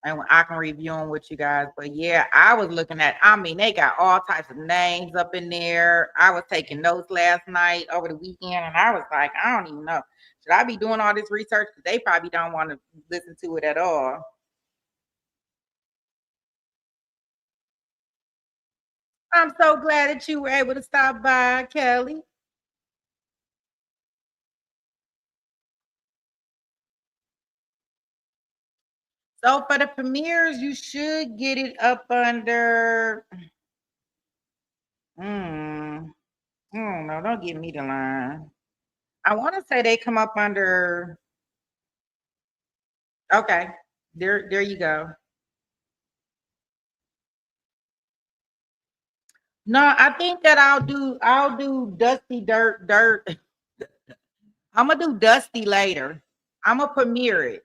And I can review them with you guys. But yeah, I was looking at, I mean, they got all types of names up in there. I was taking notes last night over the weekend, and I was like, I don't even know. Should I be doing all this research? Because they probably don't want to listen to it at all. I'm so glad that you were able to stop by, Kelly. So for the premieres, you should get it up under. No, don't give me the line. I want to say they come up under. Okay, there you go. No, I think that I'll do Dusty Dirt. I'm gonna do Dusty later. I'm gonna premiere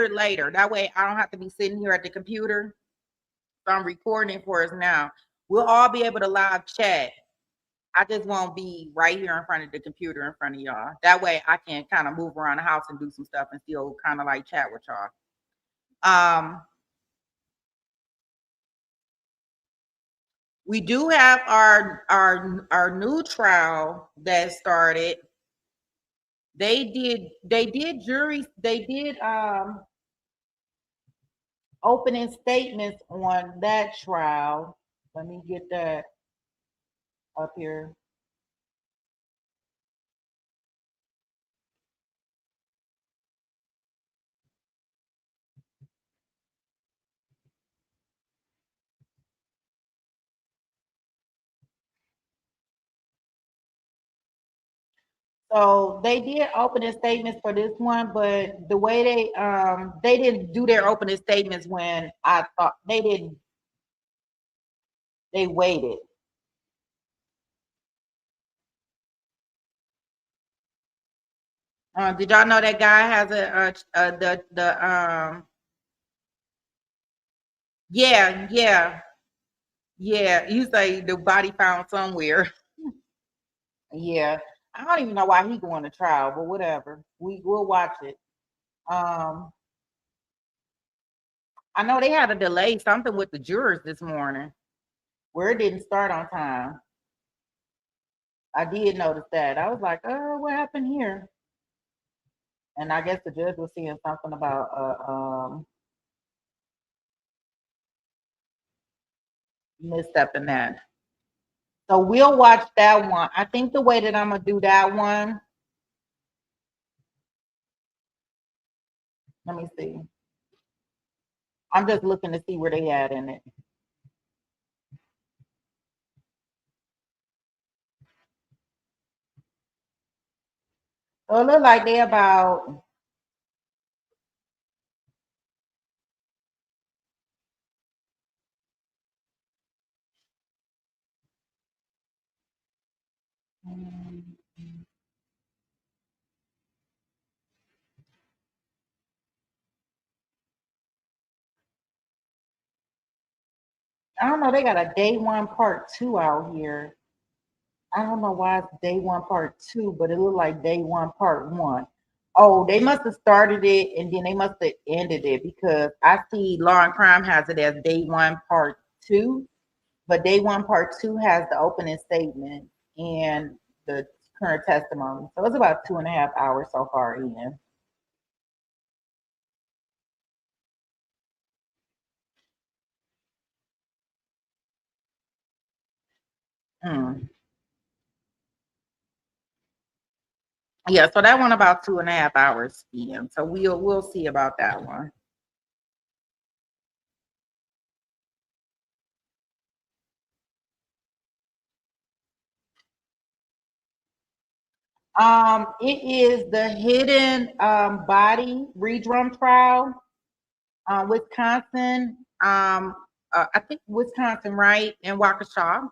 it later. That way I don't have to be sitting here at the computer. So I'm recording it for us now. We'll all be able to live chat. I just won't be right here in front of the computer in front of y'all. That way I can kind of move around the house and do some stuff and still kind of like chat with y'all. We do have our new trial that started. They did opening statements on that trial. Let me get that up here. So they did opening statements for this one, but the way they didn't do their opening statements when I thought they didn't. They waited. Did y'all know that guy has yeah. You say the body found somewhere. Yeah. I don't even know why he going to trial, but whatever. We'll watch it. I know they had a delay, something with the jurors this morning, where it didn't start on time. I did notice that. I was like, oh, what happened here? And I guess the judge was seeing something about misstep in that. So we'll watch that one. I think the way that I'm gonna do that one. Let me see. I'm just looking to see where they at in it. So it look like they about. I don't know. They got a day one part 2 out here. I don't know why it's day one part 2, but it looked like day one part 1. Oh, they must have started it and then they must have ended it because I see Law and Crime has it as day one part 2, but day one part 2 has the opening statement and the current testimony. So it's about 2.5 hours so far in. Yeah, so that one about 2.5 hours speeding. So we'll see about that one. It is the hidden body redrum trial, Wisconsin. I think Wisconsin, right, in Waukesha,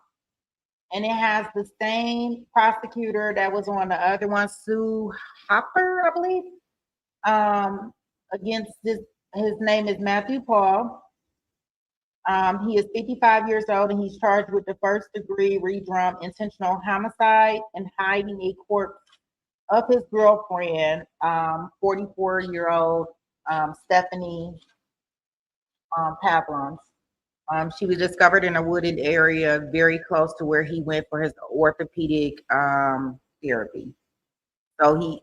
and it has the same prosecutor that was on the other one, Sue Hopper, I believe. Against this, his name is Matthew Paul. He is 55 years old and he's charged with the first degree redrum intentional homicide and hiding a corpse of his girlfriend, 44-year-old Stephanie Pavlons. She was discovered in a wooded area very close to where he went for his orthopedic therapy. So he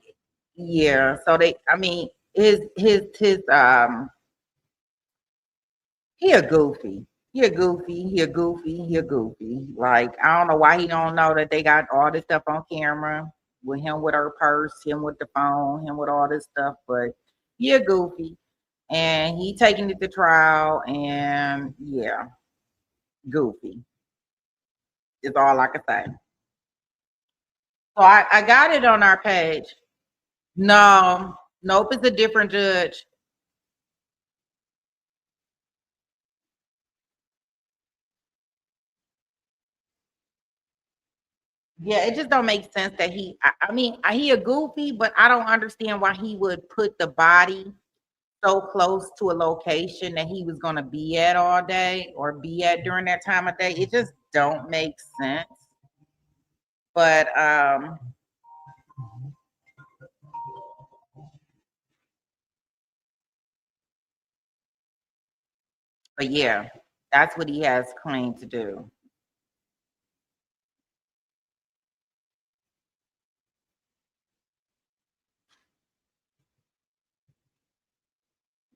a goofy. He a goofy. Like, I don't know why he don't know that they got all this stuff on camera with him with her purse, him with the phone, him with all this stuff, but he a goofy. And he taking it to trial, and yeah, goofy is all I can say. So I got it on our page. No, nope, it's a different judge. Yeah, it just don't make sense that I mean, he a goofy, but I don't understand why he would put the body so close to a location that he was going to be at all day or be at during that time of day. It just don't make sense. But yeah, that's what he has claimed to do.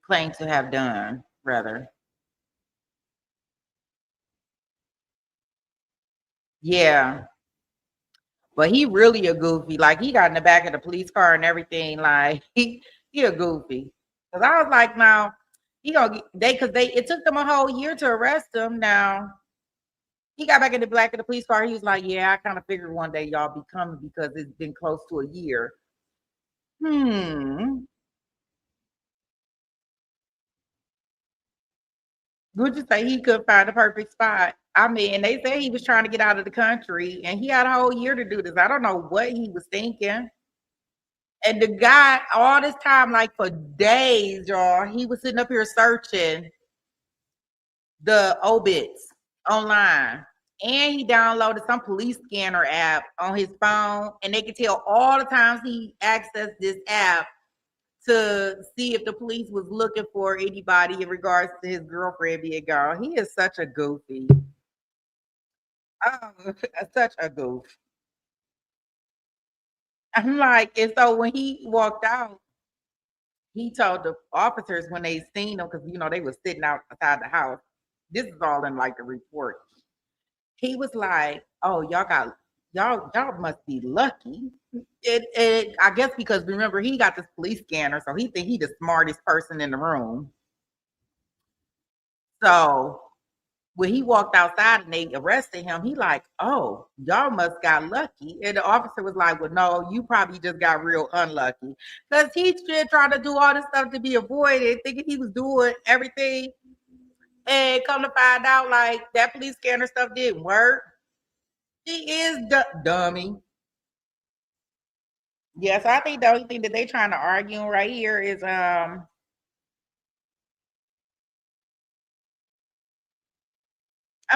Claimed to have done, rather. Yeah. But he really a goofy. Like, he got in the back of the police car and everything. Like, he a goofy. Cause I was like, now he gonna it took them a whole year to arrest him. Now he got back in the back of the police car. He was like, yeah, I kind of figured one day y'all be coming because it's been close to a year. Would you say he couldn't find the perfect spot? I mean, they say he was trying to get out of the country and he had a whole year to do this. I don't know what he was thinking. And the guy, all this time, like for days, y'all, he was sitting up here searching the obits online. And he downloaded some police scanner app on his phone. And they could tell all the times he accessed this app to see if the police was looking for anybody in regards to his girlfriend being gone. He is such a goofy. Oh, such a goof. I'm like, and so when he walked out, he told the officers when they seen him, because they was sitting outside the house. This is all in like the report. He was like, "Oh, y'all must be lucky." I guess because remember he got this police scanner, so he think he the smartest person in the room. So when he walked outside and they arrested him, he like, "Oh, y'all must got lucky." And the officer was like, "Well, no, you probably just got real unlucky." Because he still trying to do all this stuff to be avoided, thinking he was doing everything. And come to find out, like, that police scanner stuff didn't work. He is dummy. Yes, I think the only thing that they trying to argue right here is I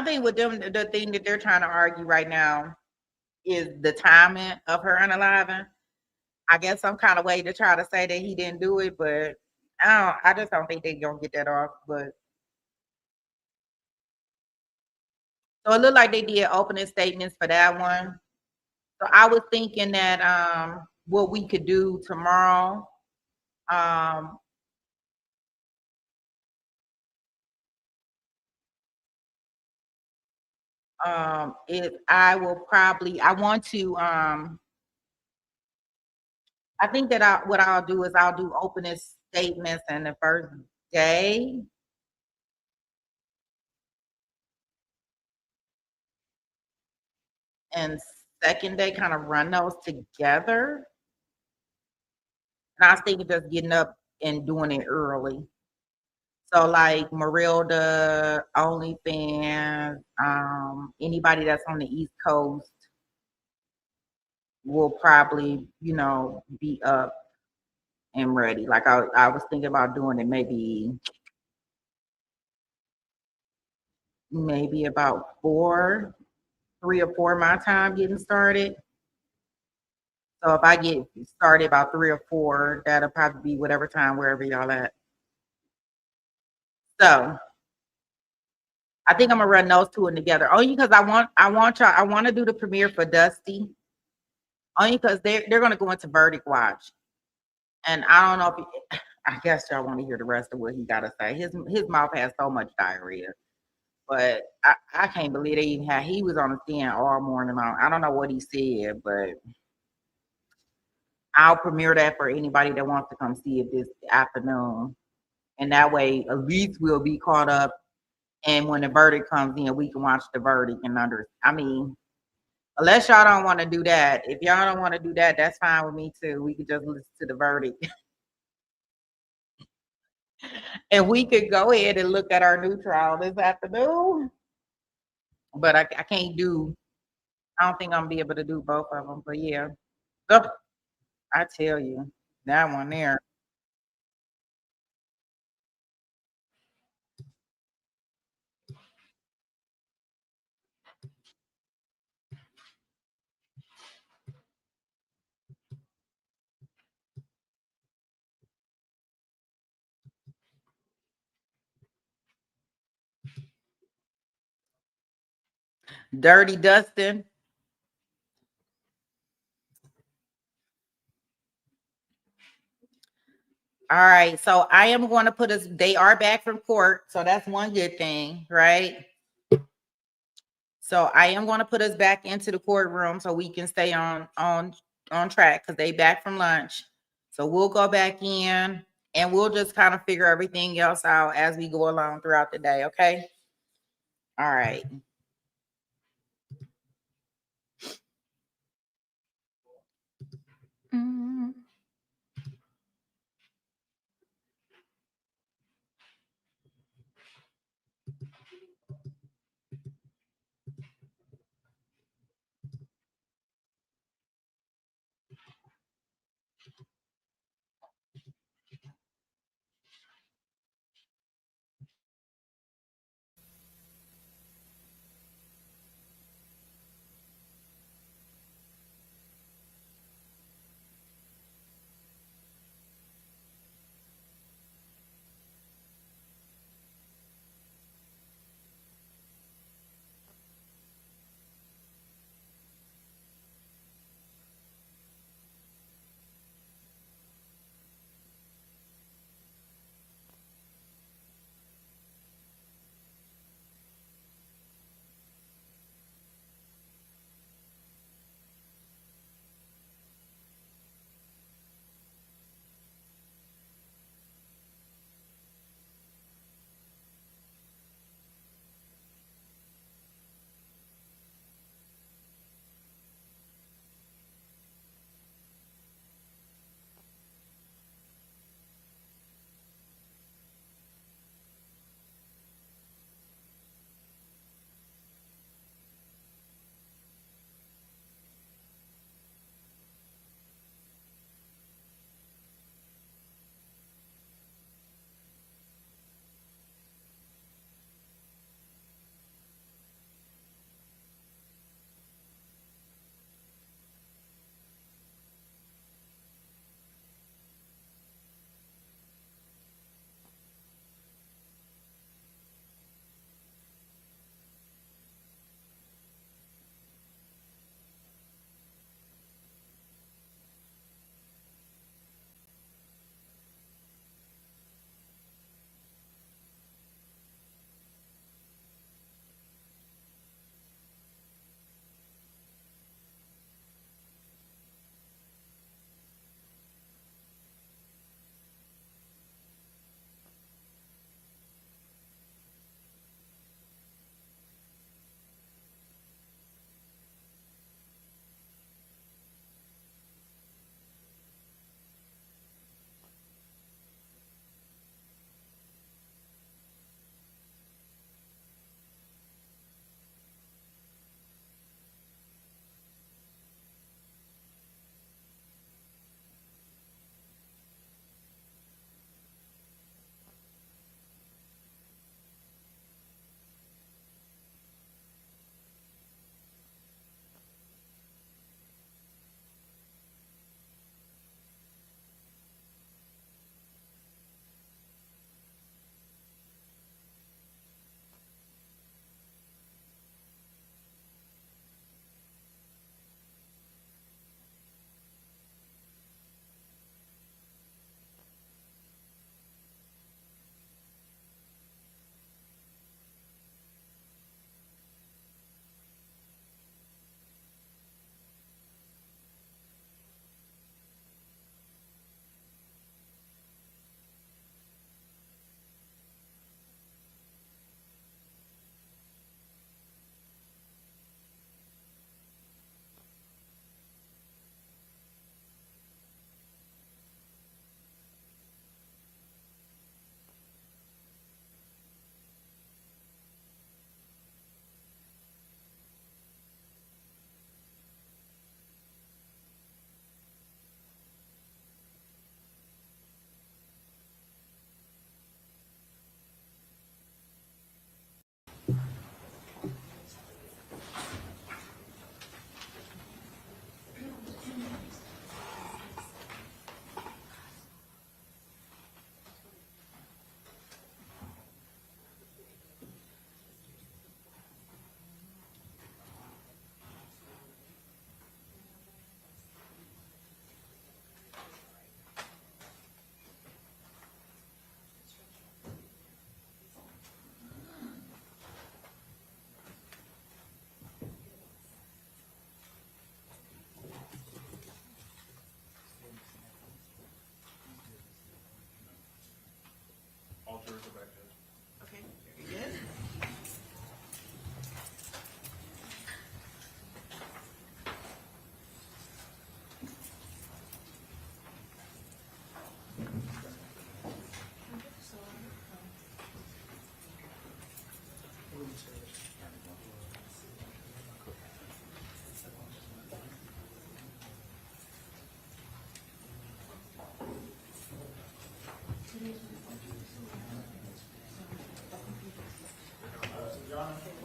think with them, the thing that they're trying to argue right now is the timing of her unaliving. I guess some kind of way to try to say that he didn't do it, but I just don't think they're gonna get that off. But so it looked like they did opening statements for that one. So I was thinking that what we could do tomorrow, is I want to I think that what I'll do is I'll do opening statements in the first day. And second day, kind of run those together. And I was thinking just getting up and doing it early. So like Marilda, OnlyFans, anybody that's on the East Coast will probably, be up and ready. Like I was thinking about doing it maybe about 3 or 4 my time getting started. So if I get started about 3 or 4, that'll probably be whatever time wherever y'all at. So I think I'm gonna run those two in together. Only because I want to do the premiere for Dusty. Only because they're gonna go into verdict watch. And I don't know if I guess y'all want to hear the rest of what he gotta say. His mouth has so much diarrhea. But I can't believe they even he was on the stand all morning long. I don't know what he said, but I'll premiere that for anybody that wants to come see it this afternoon. And that way, at least we'll be caught up. And when the verdict comes in, we can watch the verdict unless y'all don't want to do that. If y'all don't want to do that, that's fine with me too. We could just listen to the verdict. And we could go ahead and look at our new trial this afternoon. But I can't I don't think I'm gonna be able to do both of them. But yeah. Oh, I tell you, that one there. Dirty Dustin. All right, so I am going to put us. They are back from court, so that's one good thing, right? So I am going to put us back into the courtroom so we can stay on track because they back from lunch. So we'll go back in and we'll just kind of figure everything else out as we go along throughout the day. Okay. All right.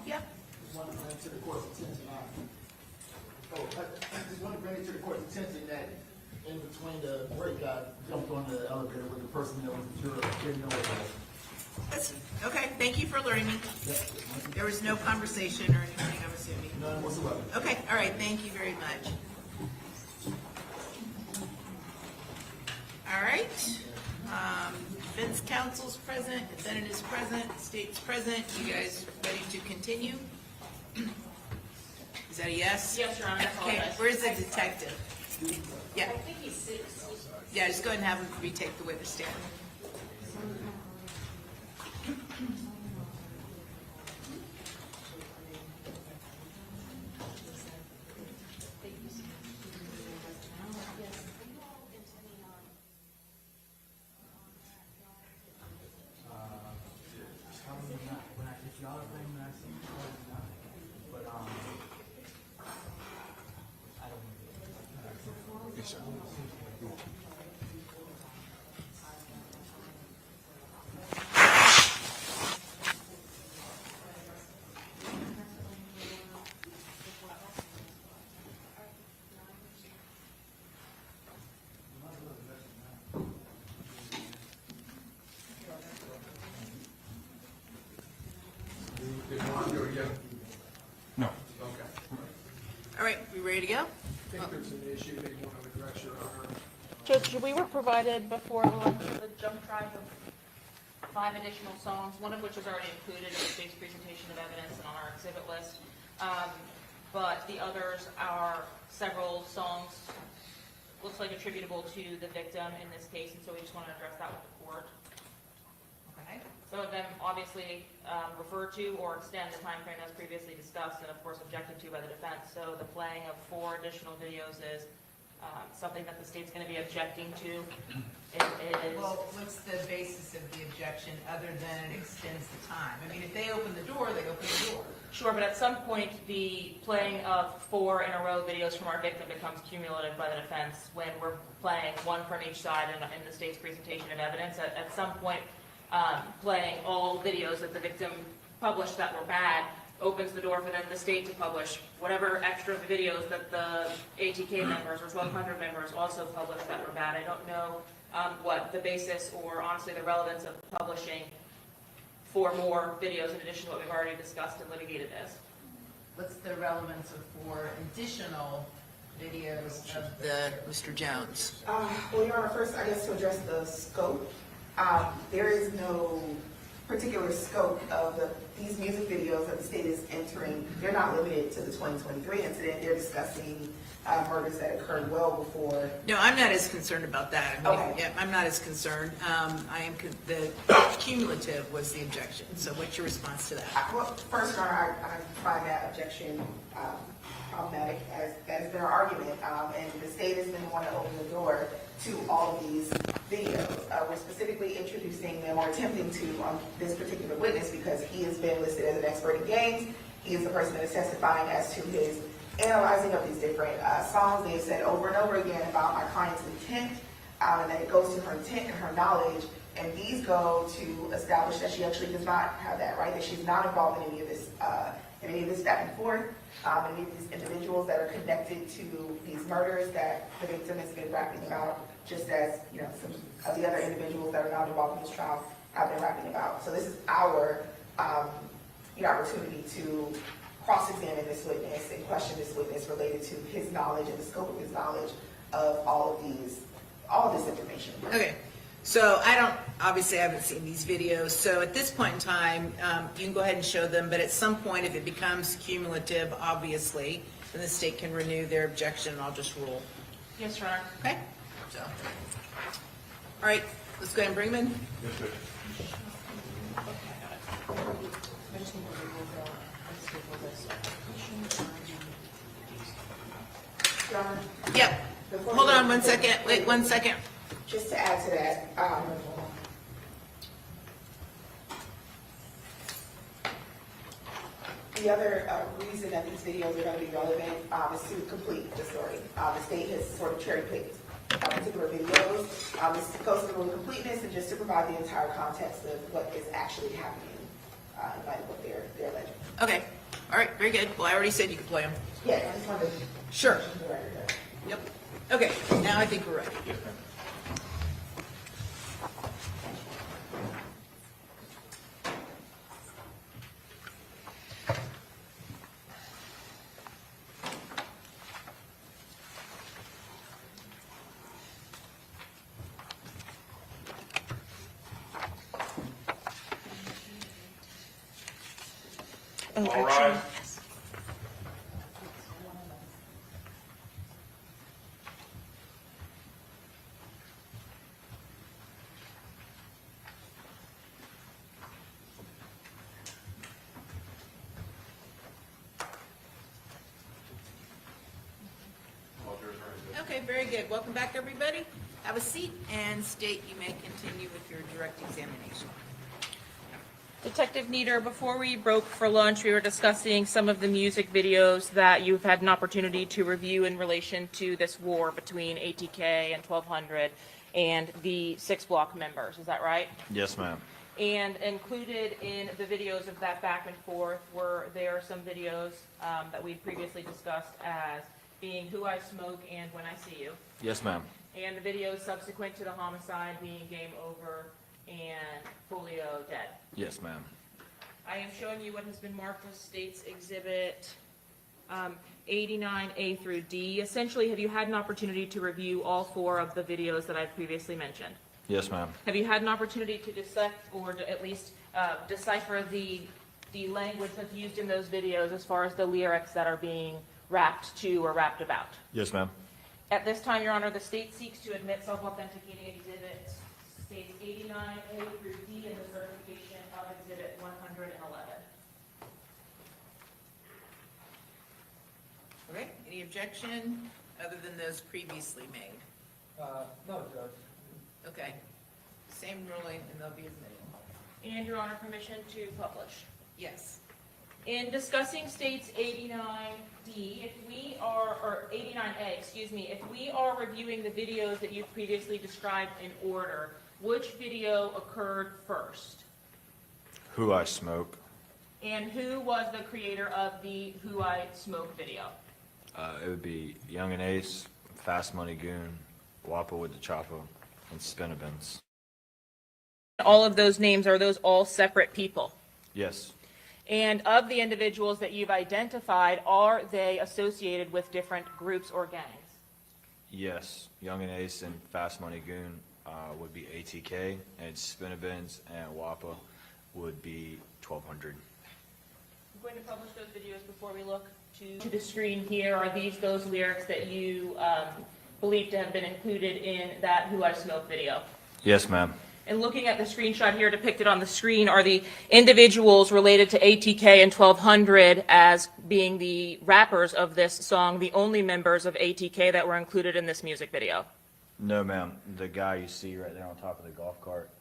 Yep. Just want to bring it to the court's attention. I just want to bring it to the court's attention that in between the break, I jumped on the elevator with the person that was the juror. Didn't know what it was. That's, okay, thank you for alerting me. There was no conversation or anything, I'm assuming. None whatsoever. Okay, all right, thank you very much. All right, defense counsel's present, defendant is present, state's present. You guys ready to continue? Is that a yes? Yes, Your Honor, I Okay, apologize. where's the detective? Yeah, I think he's 6. yeah, just go ahead and have him retake the witness stand. No. All right, we ready to go? I think there's an issue they want to address, Your Honor. Judge, we were provided before we went to the jump drive of 5 additional songs, one of which is already included in the state's presentation of evidence and on our exhibit list. But the others are several songs, looks like attributable to the victim in this case, and so we just want to address that with the court. Okay. Some of them obviously refer to or extend the time frame as previously discussed and of course objected to by the defense. So the playing of 4 additional videos is something that the state's going to be objecting to. It is. Well, what's the basis of the objection other than it extends the time? I mean, if they open the door, they open the door. Sure, but at some point, the playing of 4 in a row videos from our victim becomes cumulative by the defense when we're playing one from each side in the state's presentation of evidence. At some point, playing all videos that the victim published that were bad opens the door for then the state to publish whatever extra videos that the ATK members or 1200 members also published that were bad. I don't know what the basis or honestly the relevance of publishing 4 more videos in addition to what we've already discussed and litigated is. What's the relevance of 4 additional videos of the Mr. Jones? Well, Your Honor, first, I guess to address the scope, there is no particular scope of these music videos that the state is entering. They're not limited to the 2023 incident. They're discussing murders that occurred well before. No, I'm not as concerned about that. I mean, Okay. yeah, I'm not as concerned. The cumulative was the objection. So what's your response to that? Well, first, Your Honor, I find that objection problematic as been our argument, and the state has been wanting to open the door to all of these videos. We're specifically introducing them or attempting to on this particular witness because he has been listed as an expert in gangs. He is the person that is testifying as to his analyzing of these different songs. They have said over and over again about my client's intent, and that it goes to her intent and her knowledge. And these go to establish that she actually does not have that, right? That she's not involved in any of this back and forth. Any of these individuals that are connected to these murders that the victim has been rapping about, just as some of the other individuals that are not involved in this trial have been rapping about. So this is our opportunity to cross-examine this witness and question this witness related to his knowledge and the scope of his knowledge of all of this information. Okay. So I haven't seen these videos. So at this point in time, you can go ahead and show them, but at some point, if it becomes cumulative, obviously, then the state can renew their objection and I'll just rule. Yes, Your Honor. Okay? So, all right, let's go ahead and bring them in. Yes, sir. Your Honor, Yep. before Hold we- on 1 second. Wait 1 second. Just to add to that, the other reason that these videos are going to be relevant is to complete the story. The state has sort of cherry-picked particular videos. This goes through the completeness and just to provide the entire context of what is actually happening, and what they're alleging. Okay, all right, very good. Well, I already said you could play them. Yes, I just wanted to. Sure. Yep. Okay, now I think we're ready. All right. Okay, very good. Welcome back, everybody. Have a seat and state you may continue with your direct examination. Detective Nieder, before we broke for lunch, we were discussing some of the music videos that you've had an opportunity to review in relation to this war between ATK and 1200 and the 6 block members. Is that right? Yes, ma'am. And included in the videos of that back and forth there are some videos that we previously discussed as being Who I Smoke and When I See You. Yes, ma'am. And the videos subsequent to the homicide being Game Over and Folio Dead. Yes, ma'am. I am showing you what has been marked as State's Exhibit 89A through D. Essentially, have you had an opportunity to review all 4 of the videos that I've previously mentioned? Yes, ma'am. Have you had an opportunity to dissect or to at least decipher the language that's used in those videos as far as the lyrics that are being rapped to or rapped about? Yes, ma'am. At this time, Your Honor, the state seeks to admit self-authenticating exhibits, states 89A through D in the certification of Exhibit 111. Okay, any objection other than those previously made? No, Judge. Okay, same ruling and they'll be admitted. And Your Honor, permission to publish. Yes. In discussing states 89D, if we are, or 89A, excuse me, if we are reviewing the videos that you've previously described in order, which video occurred first? Who I Smoke. And who was the creator of the Who I Smoke video? It would be Young and Ace, Fast Money Goon, Wappa with the Choppa, and Spinabins. All of those names, are those all separate people? Yes. And of the individuals that you've identified, are they associated with different groups or gangs? Yes. Young and Ace and Fast Money Goon would be ATK, and Spinabins and Wappa would be 1200. I'm going to publish those videos before we look to the screen here. Are these those lyrics that you believe to have been included in that Who I Smoke video? Yes, ma'am. And looking at the screenshot here depicted on the screen, are the individuals related to ATK and 1200 as being the rappers of this song the only members of ATK that were included in this music video? No, ma'am. The guy you see right there on top of the golf cart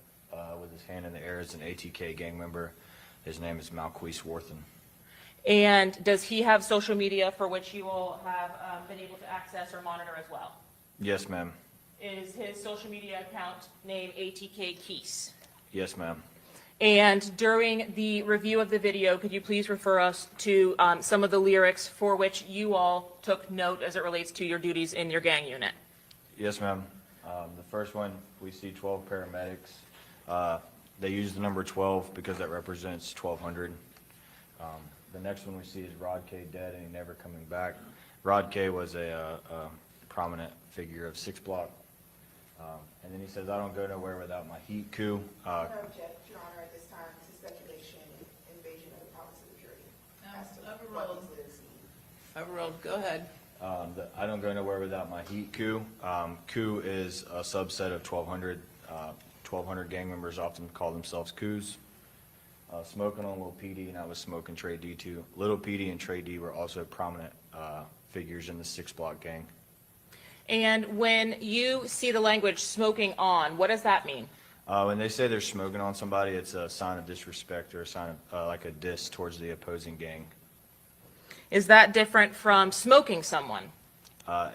with his hand in the air is an ATK gang member. His name is Malquise Worthen. And does he have social media for which you all have been able to access or monitor as well? Yes, ma'am. Is his social media account named ATK Keese? Yes, ma'am. And during the review of the video, could you please refer us to some of the lyrics for which you all took note as it relates to your duties in your gang unit? Yes, ma'am. The first one, we see 12 paramedics. They use the number 12 because that represents 1200. The next one we see is Rod K. dead and he never coming back. Rod K. was a prominent figure of 6 block. And then he says, I don't go nowhere without my heat coup. I object, Your Honor, at this time to speculation and invasion of the province of the jury. As to what these lyrics mean. Overruled, go ahead. I don't go nowhere without my heat coup. Coup is a subset of 1200. 1200 gang members often call themselves coups. Smoking on Lil PD, and I was smoking Trey D too. Little PD and Trey D were also prominent figures in the 6 block gang. And when you see the language smoking on, what does that mean? When they say they're smoking on somebody, it's a sign of disrespect or a sign of like a diss towards the opposing gang. Is that different from smoking someone?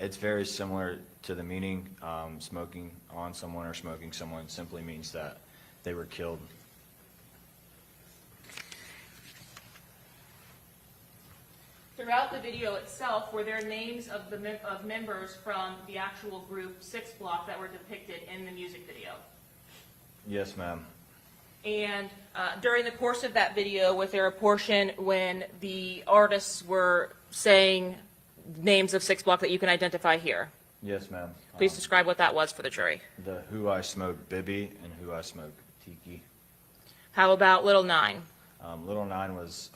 It's very similar to the meaning, smoking on someone or smoking someone simply means that they were killed. Throughout the video itself, were there names of of members from the actual group 6 Block that were depicted in the music video? Yes, ma'am. And during the course of that video, was there a portion when the artists were saying names of 6 Block that you can identify here? Yes, ma'am. Please describe what that was for the jury. The Who I Smoke Bibby and Who I Smoke Tiki. How about Little Nine? Little Nine was,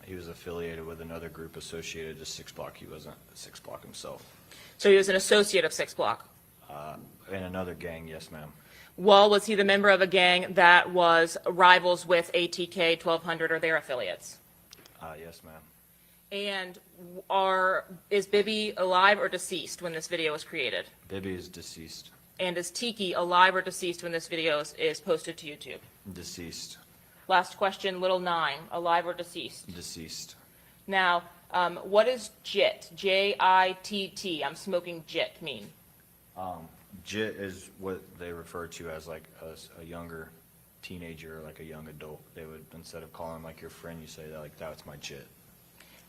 he was affiliated with another group associated to 6 Block. He wasn't 6 Block himself. So he was an associate of 6 Block. In another gang, yes, ma'am. Well, was he the member of a gang that was rivals with ATK 1200 or their affiliates? Yes, ma'am. And is Bibby alive or deceased when this video was created? Bibby is deceased. And is Tiki alive or deceased when this video is posted to YouTube? Deceased. Last question, Little Nine, alive or deceased? Deceased. Now, what is JIT? J-I-T-T. I'm smoking JIT mean. JIT is what they refer to as like a younger teenager, like a young adult. They would, instead of calling like your friend, you say that like, that's my JIT.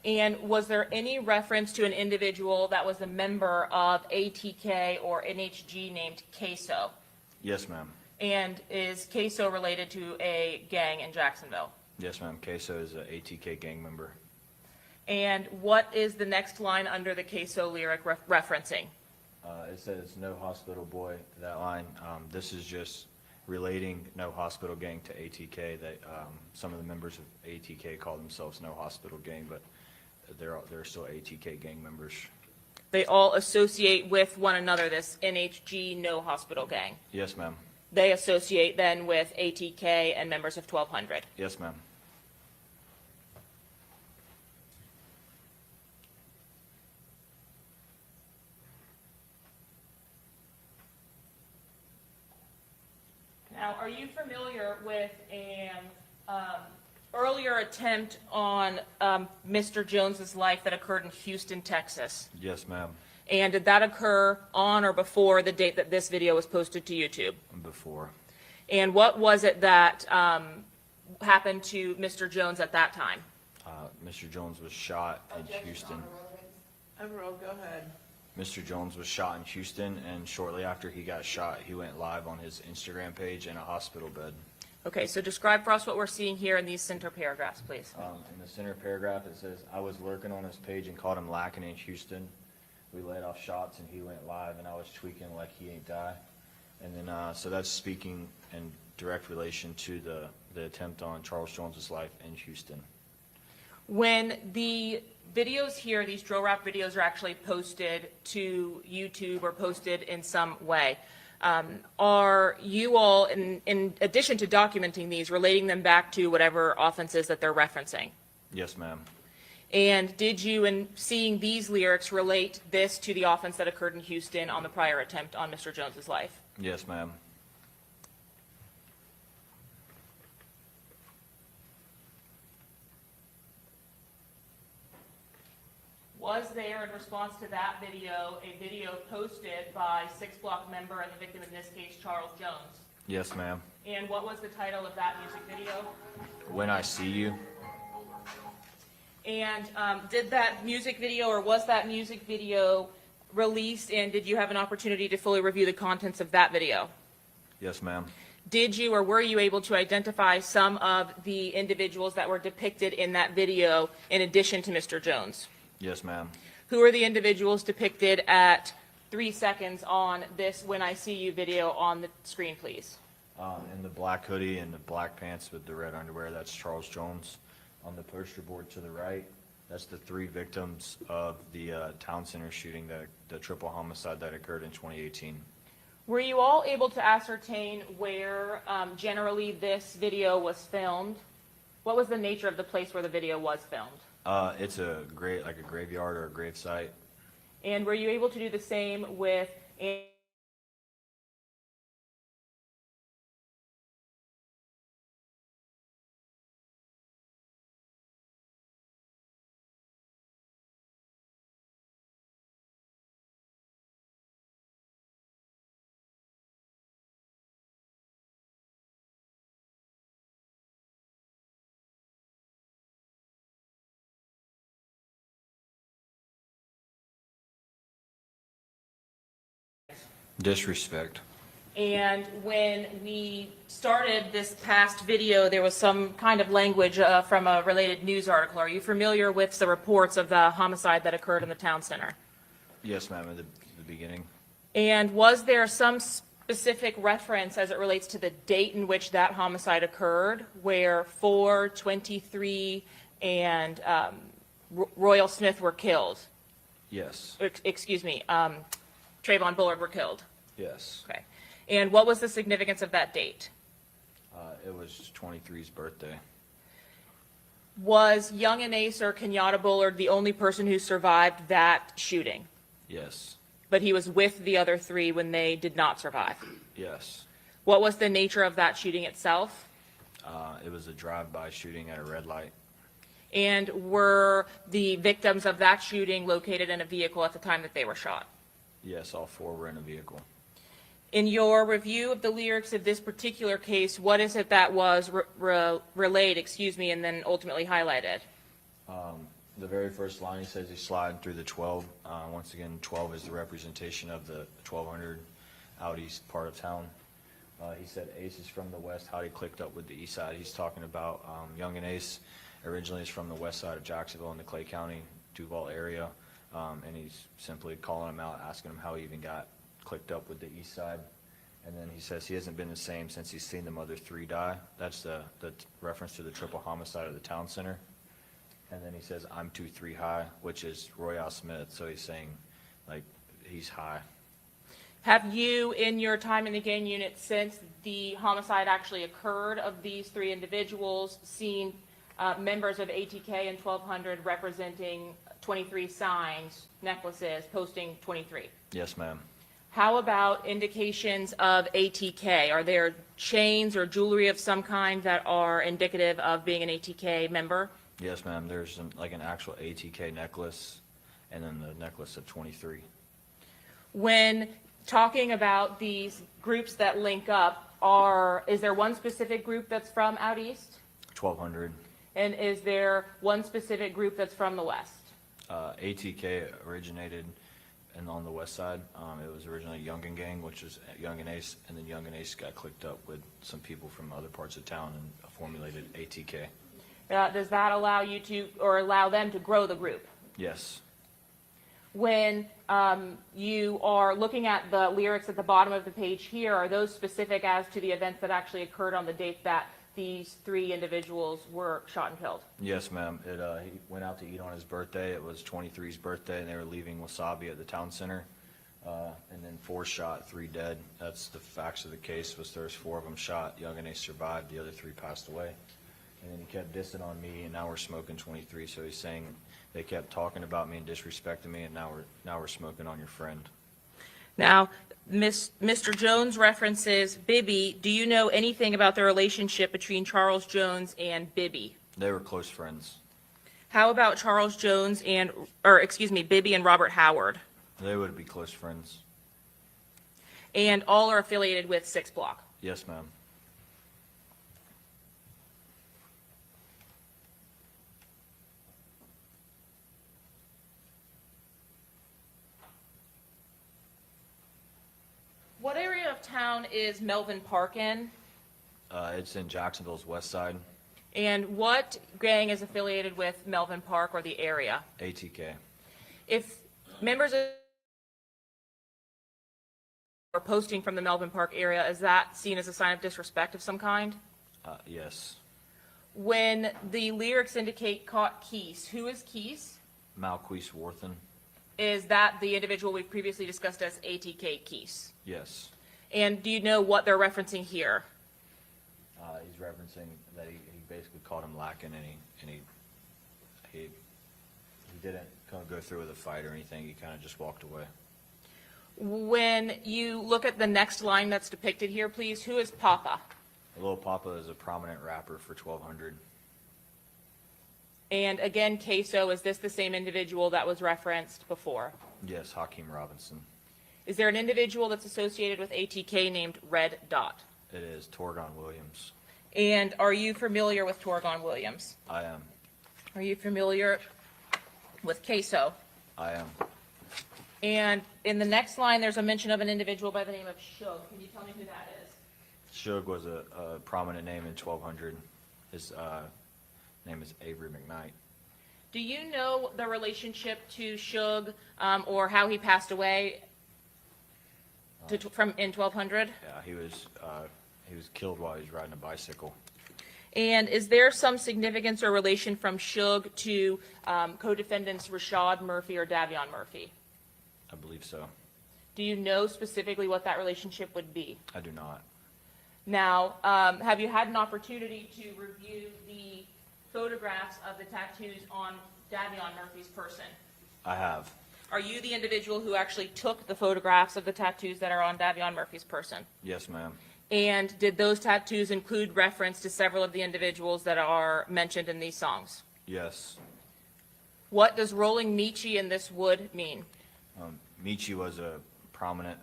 And was there any reference to an individual that was a member of ATK or NHG named Queso? Yes, ma'am. And is Queso related to a gang in Jacksonville? Yes, ma'am. Queso is an ATK gang member. And what is the next line under the Queso lyric referencing? It says no hospital boy, that line. This is just relating no hospital gang to ATK. That some of the members of ATK call themselves no hospital gang, but they're still ATK gang members. They all associate with one another, this NHG no hospital gang. Yes, ma'am. They associate then with ATK and members of 1200. Yes, ma'am. Now, are you familiar with an earlier attempt on Mr. Jones's life that occurred in Houston, Texas? Yes, ma'am. And did that occur on or before the date that this video was posted to YouTube? Before. And what was it that happened to Mr. Jones at that time? Mr. Jones was shot in Houston. Overall, go ahead. Mr. Jones was shot in Houston, and shortly after he got shot, he went live on his Instagram page in a hospital bed. Okay, so describe for us what we're seeing here in these center paragraphs, please. In the center paragraph, it says, I was lurking on his page and caught him lacking in Houston. We laid off shots, and he went live, and I was tweaking like he ain't die. And then, so that's speaking in direct relation to the attempt on Charles Jones's life in Houston. When the videos here, these drill rap videos are actually posted to YouTube or posted in some way, are you all, in addition to documenting these, relating them back to whatever offenses that they're referencing? Yes, ma'am. And did you, in seeing these lyrics, relate this to the offense that occurred in Houston on the prior attempt on Mr. Jones's life? Yes, ma'am. Was there, in response to that video, a video posted by 6 Block member and the victim in this case, Charles Jones? Yes, ma'am. And what was the title of that music video? When I See You. And did that music video, or was that music video released, and did you have an opportunity to fully review the contents of that video? Yes, ma'am. Did you or were you able to identify some of the individuals that were depicted in that video in addition to Mr. Jones? Yes, ma'am. Who are the individuals depicted at 3 seconds on this When I See You video on the screen, please? In the black hoodie and the black pants with the red underwear, that's Charles Jones. On the poster board to the right, that's the 3 victims of the town center shooting, the triple homicide that occurred in 2018. Were you all able to ascertain where generally this video was filmed? What was the nature of the place where the video was filmed? It's like a graveyard or a grave site. And were you able to do the same with Disrespect. And when we started this past video, there was some kind of language from a related news article. Are you familiar with the reports of the homicide that occurred in the town center? Yes, ma'am, at the beginning. And was there some specific reference as it relates to the date in which that homicide occurred, where 4, 23, and Royal Smith were killed? Yes. Excuse me, Trayvon Bullard were killed? Yes. Okay. And what was the significance of that date? It was 23's birthday. Was Young and Ace or Kenyatta Bullard the only person who survived that shooting? Yes. But he was with the other 3 when they did not survive? Yes. What was the nature of that shooting itself? It was a drive-by shooting at a red light. And were the victims of that shooting located in a vehicle at the time that they were shot? Yes, all 4 were in a vehicle. In your review of the lyrics of this particular case, what is it that was relayed, and then ultimately highlighted? The very first line, he says he's sliding through the 12. Once again, 12 is the representation of the 1200 out east part of town. He said Ace is from the west, how he clicked up with the east side. He's talking about Young and Ace originally is from the west side of Jacksonville in the Clay County, Duval area. And he's simply calling him out, asking him how he even got clicked up with the east side. And then he says he hasn't been the same since he's seen them other 3 die. That's the reference to the triple homicide of the town center. And then he says, I'm 2-3 high, which is Royale Smith. So he's saying, like, he's high. Have you, in your time in the gang unit since the homicide actually occurred of these 3 individuals, seen members of ATK and 1200 representing 23 signs, necklaces, posting 23? Yes, ma'am. How about indications of ATK? Are there chains or jewelry of some kind that are indicative of being an ATK member? Yes, ma'am. There's like an actual ATK necklace and then the necklace of 23. When talking about these groups that link up, is there one specific group that's from out east? 1200. And is there one specific group that's from the west? ATK originated on the west side. It was originally Young and Gang, which is Young and Ace, and then Young and Ace got clicked up with some people from other parts of town and formulated ATK. Does that allow you to, or allow them to grow the group? Yes. When you are looking at the lyrics at the bottom of the page here, are those specific as to the events that actually occurred on the date that these 3 individuals were shot and killed? Yes, ma'am. He went out to eat on his birthday. It was 23's birthday, and they were leaving Wasabi at the town center. And then 4 shot, 3 dead. That's the facts of the case. Was there's 4 of them shot. Young and Ace survived. The other 3 passed away. And then he kept dissing on me, and now we're smoking 23. So he's saying they kept talking about me and disrespecting me, and now we're smoking on your friend. Now, Mr. Jones references Bibby. Do you know anything about the relationship between Charles Jones and Bibby? They were close friends. How about Charles Jones Bibby and Robert Howard? They would be close friends. And all are affiliated with 6 Block? Yes, ma'am. What area of town is Melvin Park in? It's in Jacksonville's west side. And what gang is affiliated with Melvin Park or the area? ATK. If members are posting from the Melvin Park area, is that seen as a sign of disrespect of some kind? Yes. When the lyrics indicate caught Keese, who is Keese? Malquise Worthen. Is that the individual we've previously discussed as ATK Keese? Yes. And do you know what they're referencing here? He's referencing that he basically called him lacking, and he didn't go through with a fight or anything. He kind of just walked away. When you look at the next line that's depicted here, please, who is Papa? Lil Papa is a prominent rapper for 1200. And again, Queso, is this the same individual that was referenced before? Yes, Hakeem Robinson. Is there an individual that's associated with ATK named Red Dot? It is Torgon Williams. And are you familiar with Torgon Williams? I am. Are you familiar with Queso? I am. And in the next line, there's a mention of an individual by the name of Shug. Can you tell me who that is? Shug was a prominent name in 1200. His name is Avery McKnight. Do you know the relationship to Shug, or how he passed away in 1200? Yeah, he was killed while he was riding a bicycle. And is there some significance or relation from Shug to co-defendants Rashad Murphy or Davion Murphy? I believe so. Do you know specifically what that relationship would be? I do not. Now, have you had an opportunity to review the photographs of the tattoos on Davion Murphy's person? I have. Are you the individual who actually took the photographs of the tattoos that are on Davion Murphy's person? Yes, ma'am. And did those tattoos include reference to several of the individuals that are mentioned in these songs? Yes. What does rolling Michi in this wood mean? Michi was a prominent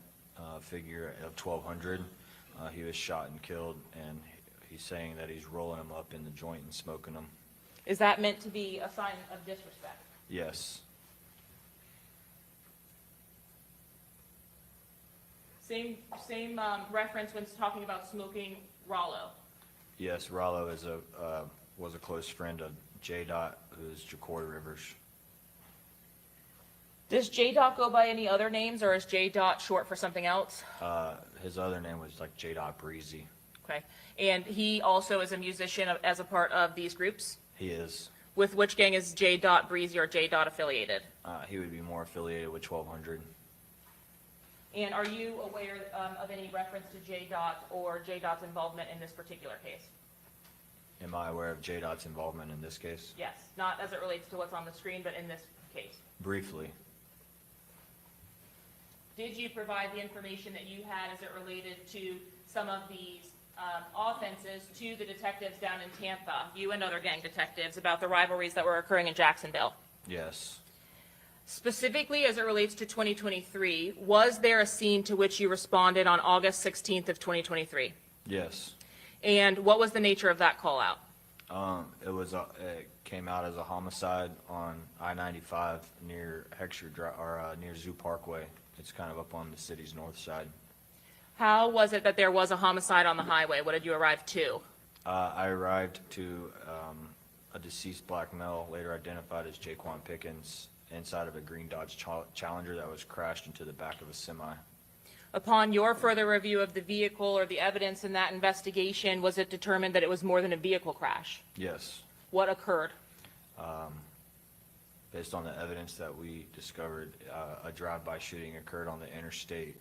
figure of 1200. He was shot and killed, and he's saying that he's rolling them up in the joint and smoking them. Is that meant to be a sign of disrespect? Yes. Same reference when talking about smoking Rollo. Yes, Rollo was a close friend of J. Dot, who's Jacory Rivers. Does J. Dot go by any other names, or is J. Dot short for something else? His other name was like J. Dot Breezy. Okay. And he also is a musician as a part of these groups? He is. With which gang is J. Dot Breezy or J. Dot affiliated? He would be more affiliated with 1200. And are you aware of any reference to J. Dot or J. Dot's involvement in this particular case? Am I aware of J. Dot's involvement in this case? Yes, not as it relates to what's on the screen, but in this case. Briefly. Did you provide the information that you had as it related to some of these offenses to the detectives down in Tampa, you and other gang detectives, about the rivalries that were occurring in Jacksonville? Yes. Specifically as it relates to 2023, was there a scene to which you responded on August 16th of 2023? Yes. And what was the nature of that call out? It came out as a homicide on I-95 near near Zoo Parkway. It's kind of up on the city's north side. How was it that there was a homicide on the highway? What did you arrive to? I arrived to a deceased black male, later identified as Jaquan Pickens, inside of a green Dodge Challenger that was crashed into the back of a semi. Upon your further review of the vehicle or the evidence in that investigation, was it determined that it was more than a vehicle crash? Yes. What occurred? Based on the evidence that we discovered, a drive-by shooting occurred on the interstate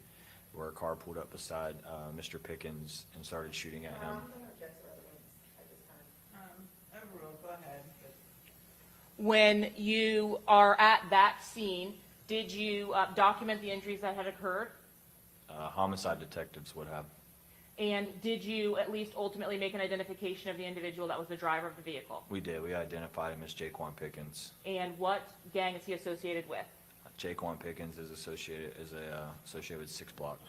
where a car pulled up beside Mr. Pickens and started shooting at him. Go ahead. When you are at that scene, did you document the injuries that had occurred? Homicide detectives would have. And did you at least ultimately make an identification of the individual that was the driver of the vehicle? We did. We identified him as Jaquan Pickens. And what gang is he associated with? Jaquan Pickens is associated with 6 Block.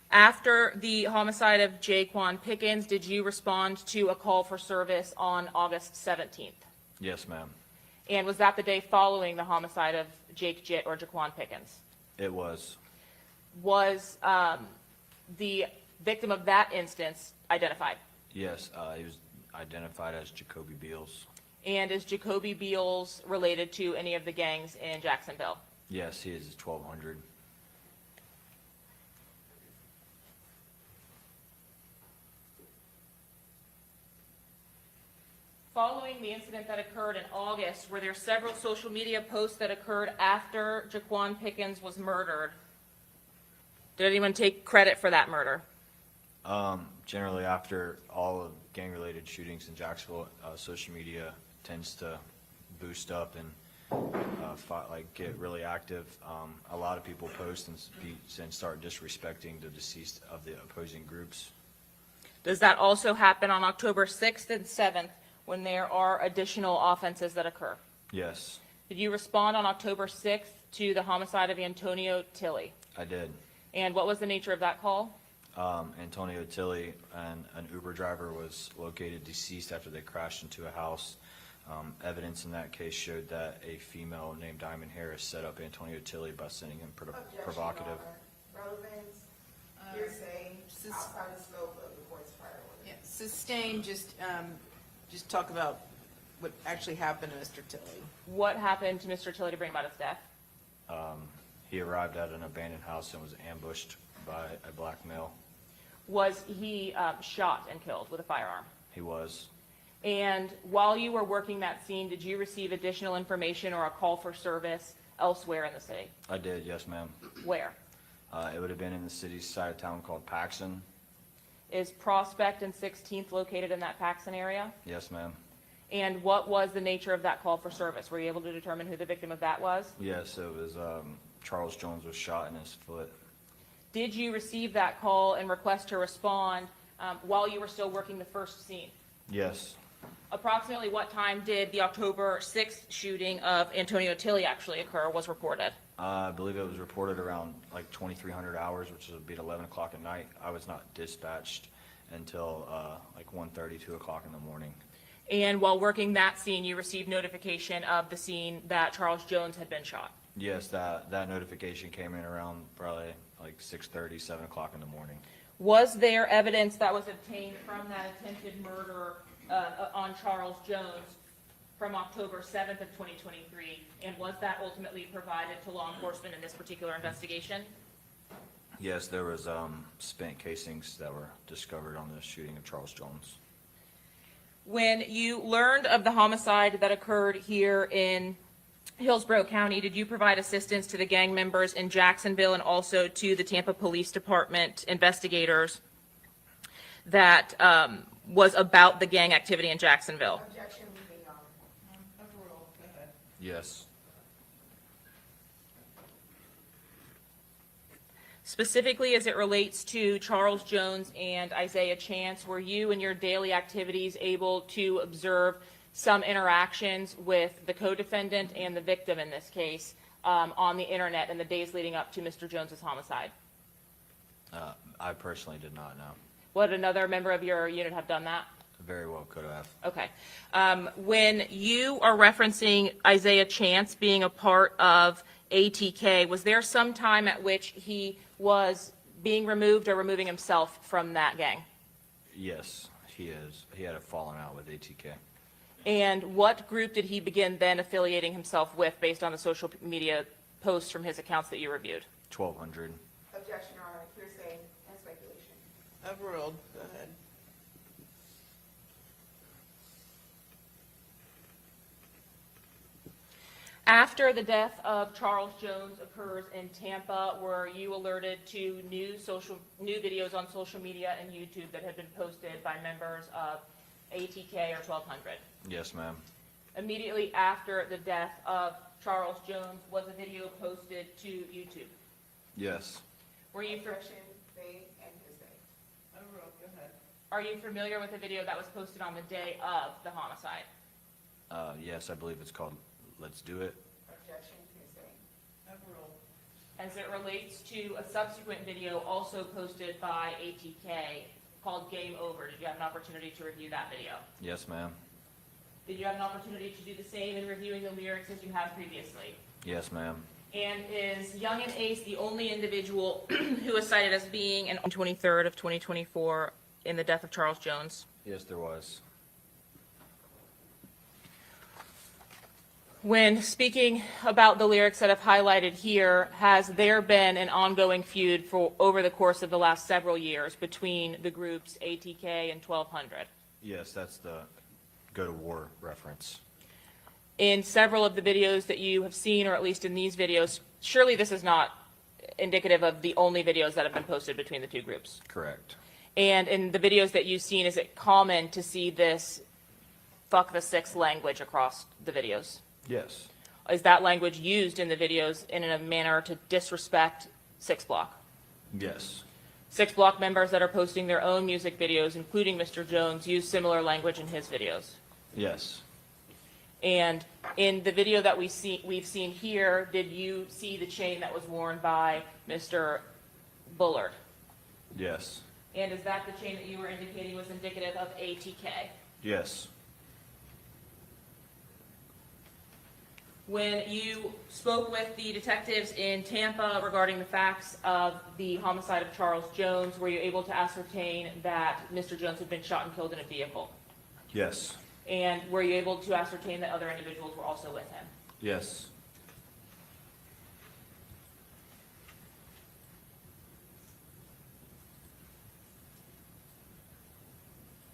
After the homicide of Jaquan Pickens, did you respond to a call for service on August 17th? Yes, ma'am. And was that the day following the homicide of Jake Jitt or Jaquan Pickens? It was. Was the victim of that instance identified? Yes, he was identified as Jacoby Beals. And is Jacoby Beals related to any of the gangs in Jacksonville? Yes, he is 1200. Following the incident that occurred in August, were there several social media posts that occurred after Jaquan Pickens was murdered? Did anyone take credit for that murder? Generally, after all of gang-related shootings in Jacksonville, social media tends to boost up and get really active. A lot of people post and start disrespecting the deceased of the opposing groups. Does that also happen on October 6th and 7th when there are additional offenses that occur? Yes, Did you respond on October 6th to the homicide of Antonio Tilley? I did. And what was the nature of that call? Antonio Tilley and an Uber driver was located deceased after they crashed into a house Evidence in that case showed that a female named Diamond Harris set up Antonio Tilly by sending him provocative. Relevance, hearsay, outside the scope of the court's prior order. Yeah, sustain, just talk about what actually happened to Mr. Tilly. What happened to Mr. Tilly to bring about his death? He arrived at an abandoned house and was ambushed by a black male. Was he shot and killed with a firearm? He was. And while you were working that scene, did you receive additional information or a call for service elsewhere in the city? I did, yes, ma'am. Where? It would have been in the city's side of town called Paxton. Is Prospect and 16th located in that Paxton area? Yes, ma'am. And what was the nature of that call for service? Were you able to determine who the victim of that was? Yes, it was Charles Jones was shot in his foot. Did you receive that call and request to respond while you were still working the first scene? Yes. Approximately what time did the October 6th shooting of Antonio Tilly actually occur, was reported? I believe it was reported around like 2300 hours, which would be at 11 o'clock at night. I was not dispatched until like 1:30, 2 o'clock in the morning. And while working that scene, you received notification of the scene that Charles Jones had been shot? Yes, that notification came in around probably like 6:30, 7 o'clock in the morning. Was there evidence that was obtained from that attempted murder on Charles Jones from October 7th of 2023, and was that ultimately provided to law enforcement in this particular investigation? Yes, there was spent casings that were discovered on the shooting of Charles Jones. When you learned of the homicide that occurred here in Hillsborough County, did you provide assistance to the gang members in Jacksonville and also to the Tampa Police Department investigators that was about the gang activity in Jacksonville? Objection, Your Honor. Overruled. Go ahead. Yes. Specifically as it relates to Charles Jones and Isaiah Chance, were you in your daily activities able to observe some interactions with the co-defendant and the victim in this case on the internet in the days leading up to Mr. Jones's homicide? I personally did not know. Would another member of your unit have done that? Very well could have. Okay. When you are referencing Isaiah Chance being a part of ATK, was there some time at which he was being removed or removing himself from that gang? Yes, he is. He had a falling out with ATK. And what group did he begin then affiliating himself with based on the social media posts from his accounts that you reviewed? 1200. Objection, Your Honor. Hearsay and speculation. Overruled. Go ahead. After the death of Charles Jones occurs in Tampa, were you alerted to new videos on social media and YouTube that had been posted by members of ATK or 1200? Yes, ma'am. Immediately after the death of Charles Jones, was a video posted to YouTube? Yes. Were you Objection, vague and hearsay. Overruled. Go ahead. Are you familiar with the video that was posted on the day of the homicide? Yes, I believe it's called Let's Do It. Objection, hearsay. Overruled. As it relates to a subsequent video also posted by ATK called Game Over, did you have an opportunity to review that video? Yes, ma'am. Did you have an opportunity to do the same in reviewing the lyrics as you have previously? Yes, ma'am. And is Young and Ace the only individual who is cited as being on 23rd of 2024 in the death of Charles Jones? Yes, there was. When speaking about the lyrics that have highlighted here, has there been an ongoing feud for over the course of the last several years between the groups ATK and 1200? Yes, that's the go to war reference. In several of the videos that you have seen, or at least in these videos, surely this is not indicative of the only videos that have been posted between the two groups. Correct. And in the videos that you've seen, is it common to see this fuck the six language across the videos? Yes. Is that language used in the videos in a manner to disrespect Six Block? Yes. Six Block members that are posting their own music videos, including Mr. Jones, use similar language in his videos. Yes. And in the video that we've seen here, did you see the chain that was worn by Mr. Bullard? Yes. And is that the chain that you were indicating was indicative of ATK? Yes. When you spoke with the detectives in Tampa regarding the facts of the homicide of Charles Jones, were you able to ascertain that Mr. Jones had been shot and killed in a vehicle? Yes. And were you able to ascertain that other individuals were also with him? Yes.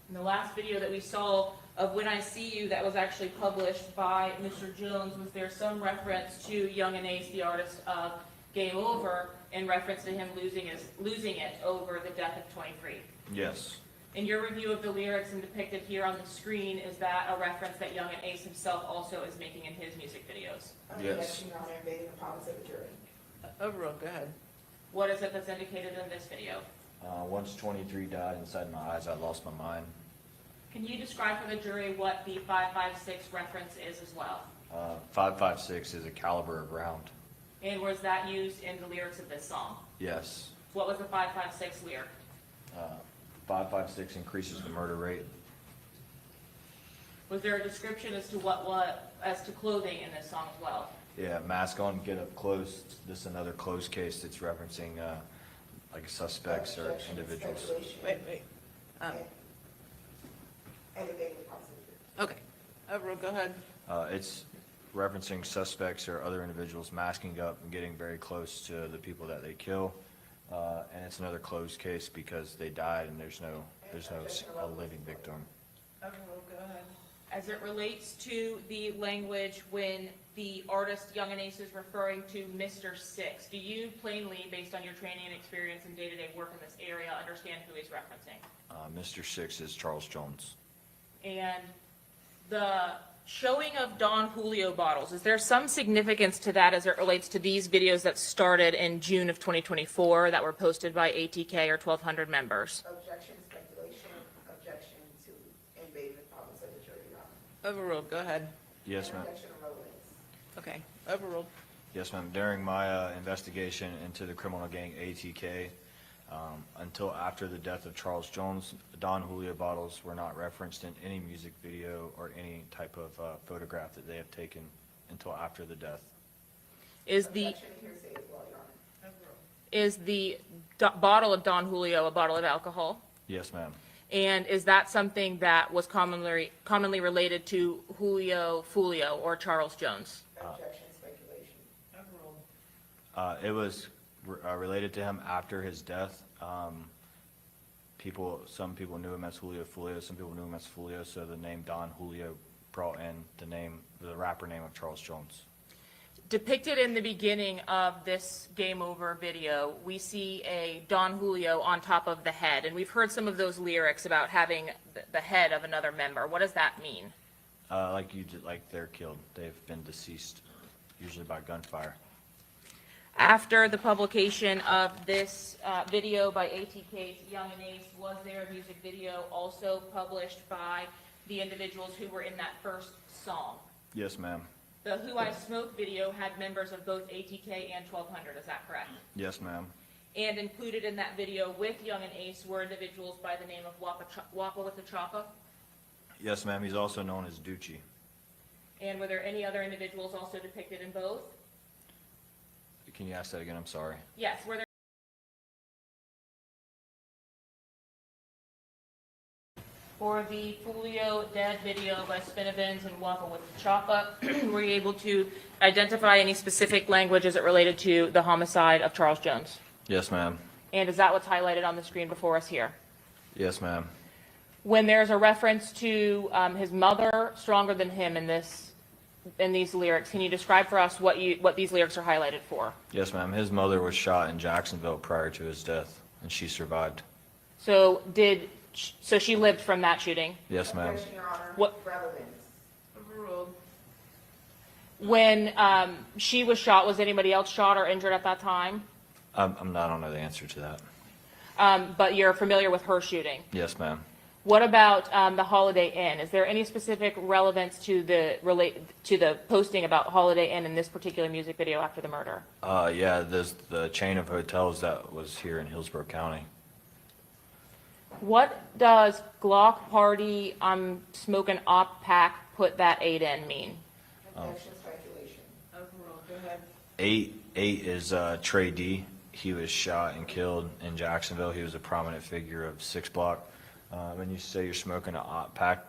And the last video that we saw of When I See You that was actually published by Mr. Jones, was there some reference to Young and Ace, the artist of Game Over, in reference to him losing it over the death of 23? Yes. In your review of the lyrics and depicted here on the screen, is that a reference that Young and Ace himself also is making in his music videos? Yes. Your Honor, invading the province of the jury. Overruled, go ahead. What is it that's indicated in this video? Once 23 died inside my eyes, I lost my mind. Can you describe for the jury what the 556 reference is as well? 556 is a caliber of round. And was that used in the lyrics of this song? Yes. What was the 556 lyric? 556 increases the murder rate. Was there a description as to as to clothing in this song as well? Yeah, mask on, get up close. This is another closed case that's referencing like suspects or individuals. Wait. And invading the province of the jury. Okay, overruled, go ahead. It's referencing suspects or other individuals masking up and getting very close to the people that they kill. And it's another closed case because they died and there's no a living victim. Overruled, go ahead. As it relates to the language when the artist Young and Ace is referring to Mr. Six, do you plainly, based on your training and experience in day-to-day work in this area, understand who he's referencing? Mr. Six is Charles Jones. And the showing of Don Julio bottles, is there some significance to that as it relates to these videos that started in June of 2024 that were posted by ATK or 1,200 members? Objection, speculation, objection to invading the province of the jury, Your Honor. Overruled, go ahead. Yes, ma'am. Objection of relevance. Okay, overruled. Yes, ma'am. During my investigation into the criminal gang ATK, until after the death of Charles Jones, Don Julio bottles were not referenced in any music video or any type of photograph that they have taken until after the death. Is the Objection to hearsay as well, Your Honor. is the bottle of Don Julio a bottle of alcohol? Yes, ma'am. And is that something that was commonly related to Julio Foolio or Charles Jones? Objection, speculation. Overruled. It was related to him after his death. Some people knew him as Julio Foolio, some people knew him as Foolio, so the name Don Julio brought in the rapper name of Charles Jones. Depicted in the beginning of this Game Over video, we see a Don Julio on top of the head, and we've heard some of those lyrics about having the head of another member. What does that mean? Like they're killed. They've been deceased, usually by gunfire. After the publication of this video by ATK's Young and Ace, was there a music video also published by the individuals who were in that first song? Yes, ma'am. The Who I Smoke video had members of both ATK and 1200, is that correct? Yes, ma'am. And included in that video with Young and Ace were individuals by the name of Wappa with the Choppa? Yes, ma'am. He's also known as Ducci. And were there any other individuals also depicted in both? Can you ask that again? I'm sorry. Yes, were there? For the Foolio Dead video by Spinavins and Wappa with the Choppa, were you able to identify any specific language as it related to the homicide of Charles Jones? Yes, ma'am. And is that what's highlighted on the screen before us here? Yes, ma'am. When there's a reference to his mother stronger than him in these lyrics, can you describe for us what these lyrics are highlighted for? Yes, ma'am. His mother was shot in Jacksonville prior to his death, and she survived. So she lived from that shooting? Yes, ma'am. Objection, Your Honor. What- Relevance. Overruled. When she was shot, was anybody else shot or injured at that time? I don't know the answer to that. But you're familiar with her shooting? Yes, ma'am. What about the Holiday Inn? Is there any specific relevance to the posting about Holiday Inn in this particular music video after the murder? Yeah, there's the chain of hotels that was here in Hillsborough County. What does Glock Party, I'm smoking op pack, put that 8 in mean? Objection, speculation. Eight is Trey D. He was shot and killed in Jacksonville. He was a prominent figure of 6 Block. When you say you're smoking an op pack,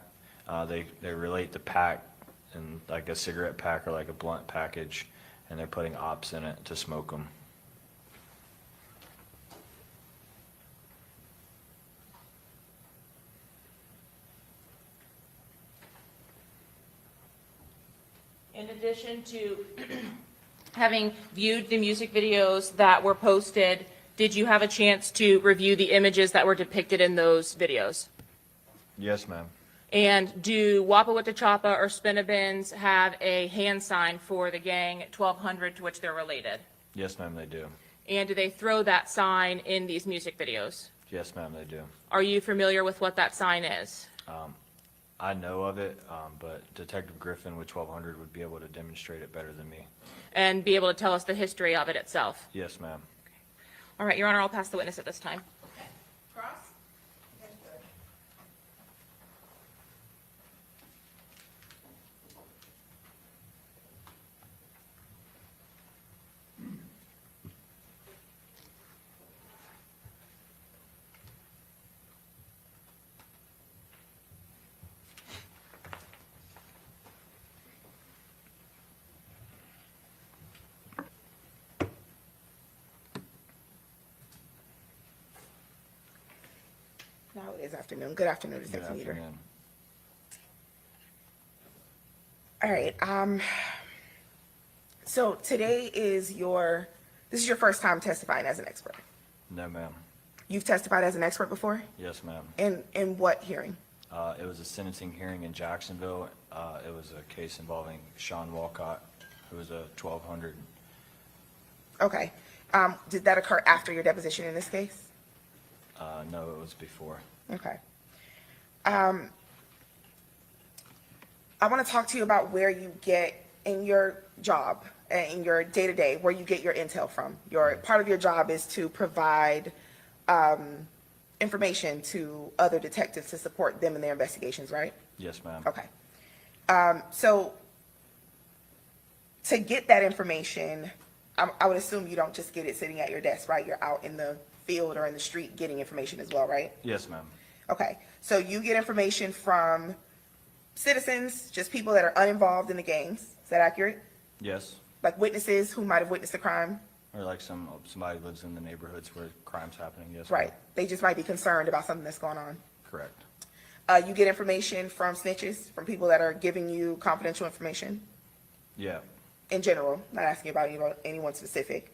they relate the pack and like a cigarette pack or like a blunt package, and they're putting ops in it to smoke them. In addition to having viewed the music videos that were posted, did you have a chance to review the images that were depicted in those videos? Yes, ma'am. And do Wapa Wita Chapa or Spinabins have a hand sign for the gang 1200 to which they're related? Yes, ma'am, they do. And do they throw that sign in these music videos? Yes, ma'am, they do. Are you familiar with what that sign is? I know of it, but Detective Griffin with 1200 would be able to demonstrate it better than me. And be able to tell us the history of it itself? Yes, ma'am. All right, Your Honor, I'll pass the witness at this time. Cross? Now it is afternoon. Good afternoon, Good Detective Meter. afternoon. All right, so today this is your first time testifying as an expert. No, ma'am. You've testified as an expert before? Yes, ma'am. In what hearing? It was a sentencing hearing in Jacksonville. It was a case involving Sean Walcott, who was a 1200. Okay. Did that occur after your deposition in this case? No, it was before. Okay. I want to talk to you about where you get in your job, in your day-to-day, where you get your intel from. Part of your job is to provide information to other detectives to support them in their investigations, right? Yes, ma'am. Okay. So to get that information, I would assume you don't just get it sitting at your desk, right? You're out in the field or in the street getting information as well, right? Yes, ma'am. Okay, so you get information from citizens, just people that are uninvolved in the gangs. Is that accurate? Yes. Like witnesses who might have witnessed a crime? Or like somebody lives in the neighborhoods where crime's happening. Yes, ma'am. Right. They just might be concerned about something that's going on. Correct. You get information from snitches, from people that are giving you confidential information Yeah. in general, not asking about anyone specific.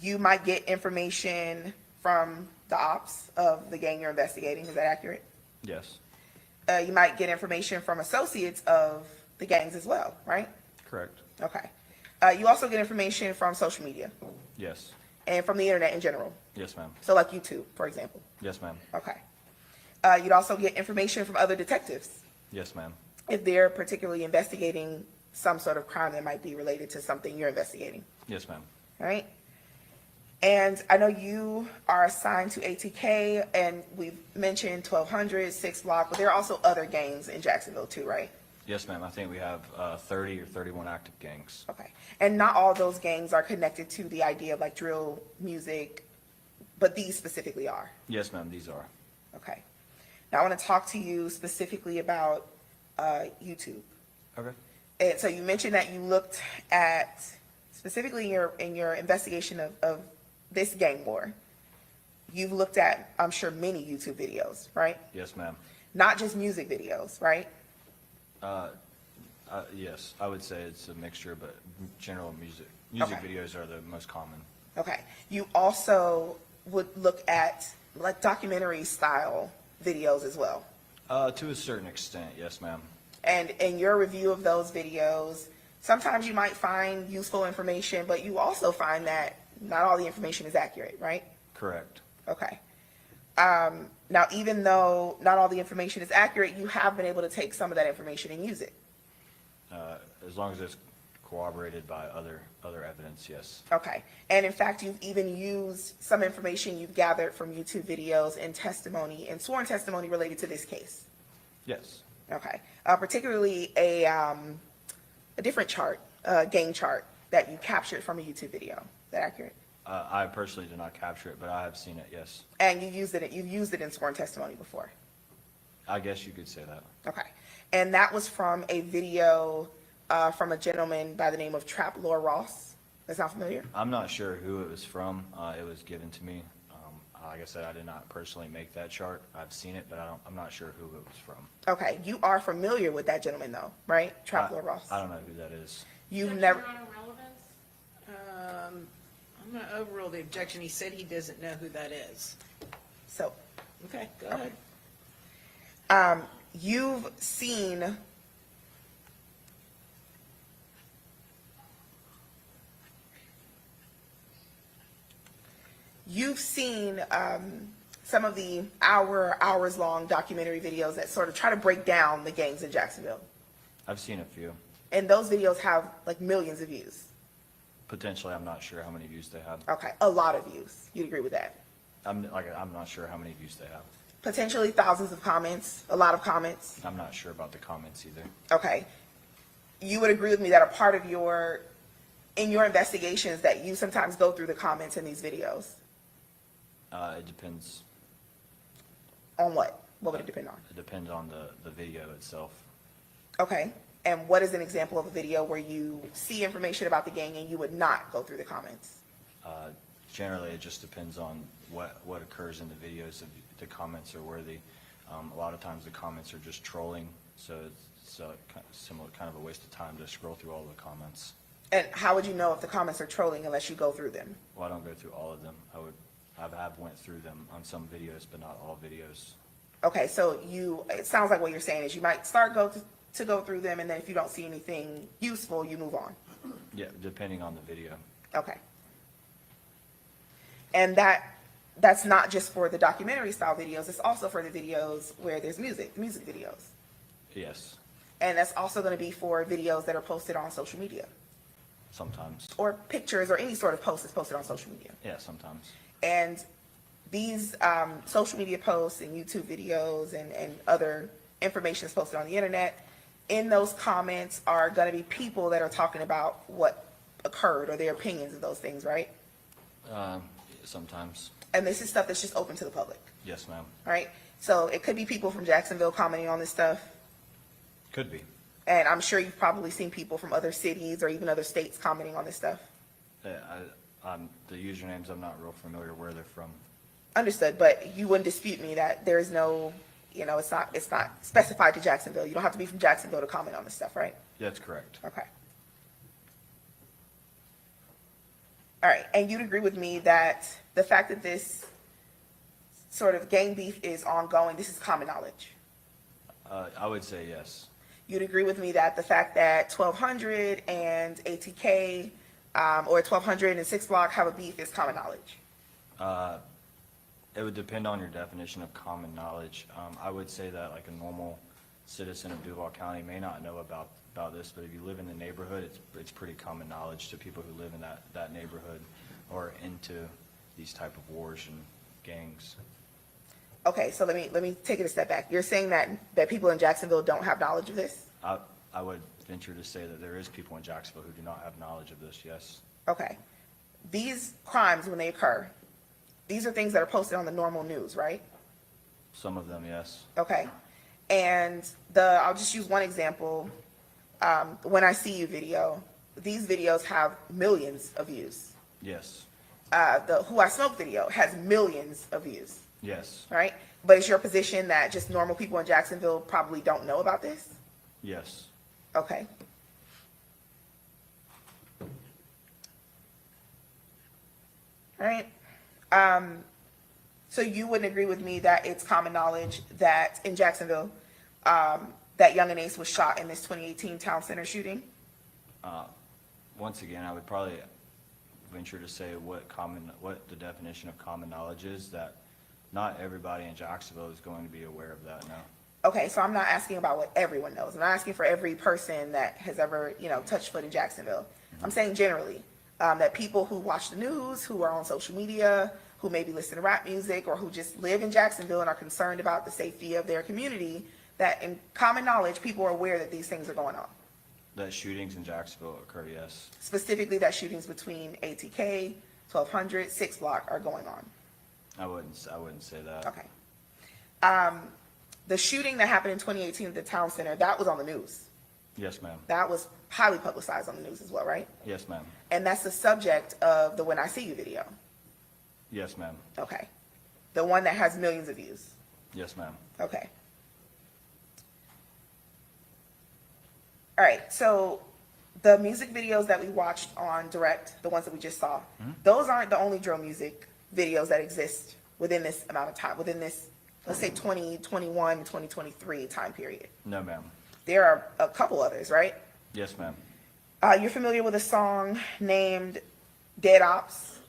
You might get information from the ops of the gang you're investigating. Is that accurate? Yes. You might get information from associates of the gangs as well, right? Correct. Okay. You also get information from social media Yes. and from the internet in general. Yes, ma'am. So like YouTube, for example. Yes, ma'am. Okay. You'd also get information from other detectives Yes, ma'am. if they're particularly investigating some sort of crime that might be related to something you're investigating, Yes, ma'am. all right? And I know you are assigned to ATK, and we've mentioned 1200, 6 Block, but there are also other gangs in Jacksonville too, right? Yes, ma'am. I think we have 30 or 31 active gangs. Okay. And not all those gangs are connected to the idea of like drill music, but these specifically are. Yes, ma'am. These are. Okay. Now I want to talk to you specifically about YouTube. Okay. And so you mentioned that you looked at, specifically in your investigation of this gang war, you've looked at, I'm sure, many YouTube videos, right? Yes, ma'am. Not just music videos, right? Yes, I would say it's a mixture, but general music Okay. videos are the most common. Okay. You also would look at like documentary style videos as well. To a certain extent, yes, ma'am. And in your review of those videos, sometimes you might find useful information, but you also find that not all the information is accurate, right? Correct. Okay. Now, even though not all the information is accurate, you have been able to take some of that information and use it. As long as it's corroborated by other evidence, yes. Okay. And in fact, you've even used some information you've gathered from YouTube videos and testimony and sworn testimony related to this case. Yes. Okay. Particularly a different chart, gang chart that you captured from a YouTube video. Is that accurate? I personally did not capture it, but I have seen it, yes. And you've used it in sworn testimony before? I guess you could say that. Okay. And that was from a video from a gentleman by the name of Trap Lore Ross. That sound familiar? I'm not sure who it was from. It was given to me. Like I said, I did not personally make that chart. I've seen it, but I'm not sure who it was from. Okay. You are familiar with that gentleman though, right? Trap Lore Ross. I don't know who that is. You've never. I'm going to overrule the objection. He said he doesn't know who that is. So. Okay, go ahead. You've seen some of the hours-long documentary videos that sort of try to break down the gangs in Jacksonville. I've seen a few. And those videos have like millions of views. Potentially, I'm not sure how many views they have. Okay, a lot of views. You'd agree with that? I'm not sure how many views they have. Potentially thousands of comments, a lot of comments. I'm not sure about the comments either. Okay. You would agree with me that a part of in your investigations that you sometimes go through the comments in these videos? It depends. On what? What would it depend on? It depends on the video itself. Okay. And what is an example of a video where you see information about the gang and you would not go through the comments? Generally, it just depends on what occurs in the videos. If the comments are worthy. A lot of times the comments are just trolling, so it's kind of a waste of time to scroll through all the comments. And how would you know if the comments are trolling unless you go through them? Well, I don't go through all of them. I've went through them on some videos, but not all videos. Okay, so it sounds like what you're saying is you might go through them, and then if you don't see anything useful, you move on. Yeah, depending on the video. Okay. And that's not just for the documentary style videos, it's also for the videos where there's music videos. Yes, And that's also going to be for videos that are posted on social media. sometimes. Or pictures or any sort of post that's posted on social media. Yeah, sometimes. And these social media posts and YouTube videos and other information that's posted on the internet, in those comments are going to be people that are talking about what occurred or their opinions of those things, right? Sometimes. And this is stuff that's just open to the public, Yes, ma'am. right? So it could be people from Jacksonville commenting on this stuff. Could be. And I'm sure you've probably seen people from other cities or even other states commenting on this stuff. The usernames, I'm not real familiar where they're from. Understood, but you wouldn't dispute me that there's no, it's not specified to Jacksonville. You don't have to be from Jacksonville to comment on this stuff, right? That's correct. Okay. All right, and you'd agree with me that the fact that this sort of gang beef is ongoing, this is common knowledge. I would say yes. You'd agree with me that the fact that 1200 and ATK or 1200 and 6 Block have a beef is common knowledge. It would depend on your definition of common knowledge. I would say that like a normal citizen of Duval County may not know about this, but if you live in the neighborhood, it's pretty common knowledge to people who live in that neighborhood or into these type of wars and gangs. Okay, so let me take it a step back. You're saying that people in Jacksonville don't have knowledge of this? I would venture to say that there is people in Jacksonville who do not have knowledge of this, yes. Okay. These crimes, when they occur, these are things that are posted on the normal news, right? Some of them, yes. Okay. And I'll just use one example. When I See You video, these videos have millions of views. Yes. The Who I Smoke video has millions of views, Yes. right? But it's your position that just normal people in Jacksonville probably don't know about this? Yes. Okay. All right. So you wouldn't agree with me that it's common knowledge that in Jacksonville, that Young and Ace was shot in this 2018 town center shooting? Once again, I would probably venture to say what the definition of common knowledge is, that not everybody in Jacksonville is going to be aware of that, no. Okay, so I'm not asking about what everyone knows. I'm not asking for every person that has ever, touched foot in Jacksonville. I'm saying generally, that people who watch the news, who are on social media, who maybe listen to rap music, or who just live in Jacksonville and are concerned about the safety of their community, that in common knowledge, people are aware that these things are going on. That shootings in Jacksonville occur, yes. Specifically, that shootings between ATK, 1200, 6 Block are going on. I wouldn't say that. Okay. The shooting that happened in 2018 at the town center, that was on the news. Yes, ma'am. That was highly publicized on the news as well, right? Yes, ma'am. And that's the subject of the When I See You video. Yes, ma'am. Okay. The one that has millions of views. Yes, ma'am. Okay. All right, so the music videos that we watched on Direct, the ones that we just saw, those aren't the only drill music videos that exist within this amount of time, within this, let's say 2021, 2023 time period. No, ma'am. There are a couple others, right? Yes, ma'am. You're familiar with a song named Dead Ops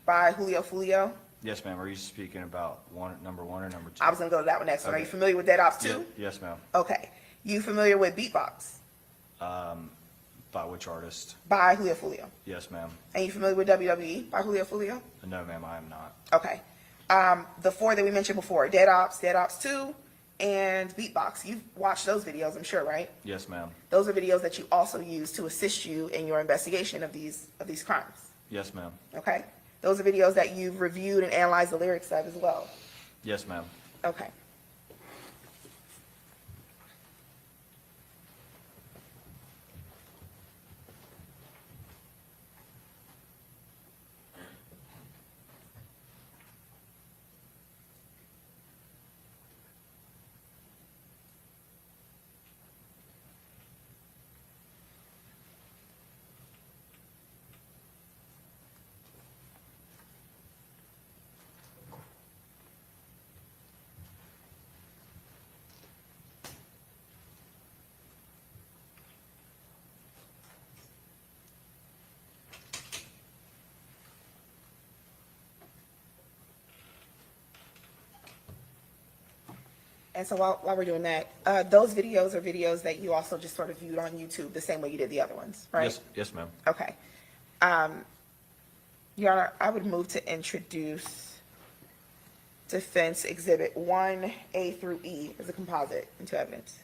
by Julio Foolio? Yes, ma'am. Are you speaking about number one or number two? I was gonna go to that one next. Are Okay. you familiar with Dead Ops 2? Yes, ma'am. Okay. You familiar with Beatbox By which artist? by Julio Foolio? Yes, ma'am. And you familiar with WWE by Julio Foolio? No, ma'am, I am not. Okay. The four that we mentioned before, Dead Ops 2, and Beatbox. You've watched those videos, I'm sure, right? Yes, ma'am. Those are videos that you also use to assist you in your investigation of these crimes. Yes, ma'am. Okay? Those are videos that you've reviewed and analyzed the lyrics of as well. Yes, ma'am. Okay. And so while we're doing that, those videos are videos that you also just sort of viewed on YouTube the same way you did the other ones, right? Yes, yes, ma'am. Okay. Your Honor, I would move to introduce Defense Exhibit 1A through E as a composite into evidence.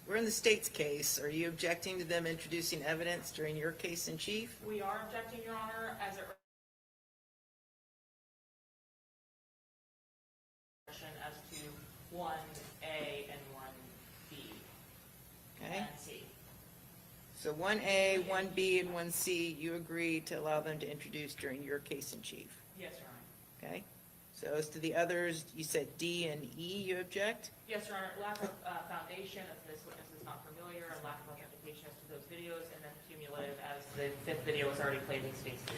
We're in the state's case. Are you objecting to them introducing evidence during your case in chief? We are objecting, Your Honor, as it as to 1A and 1B Okay. and C. So 1A, 1B, and 1C, you agree to allow them to introduce during your case in chief? Yes, Your Honor. Okay? So as to the others, you said D and E, you object? Yes, Your Honor, lack of foundation, as this witness is not familiar, and lack of authentication as to those videos, and then cumulative as the fifth video was already played in state's case.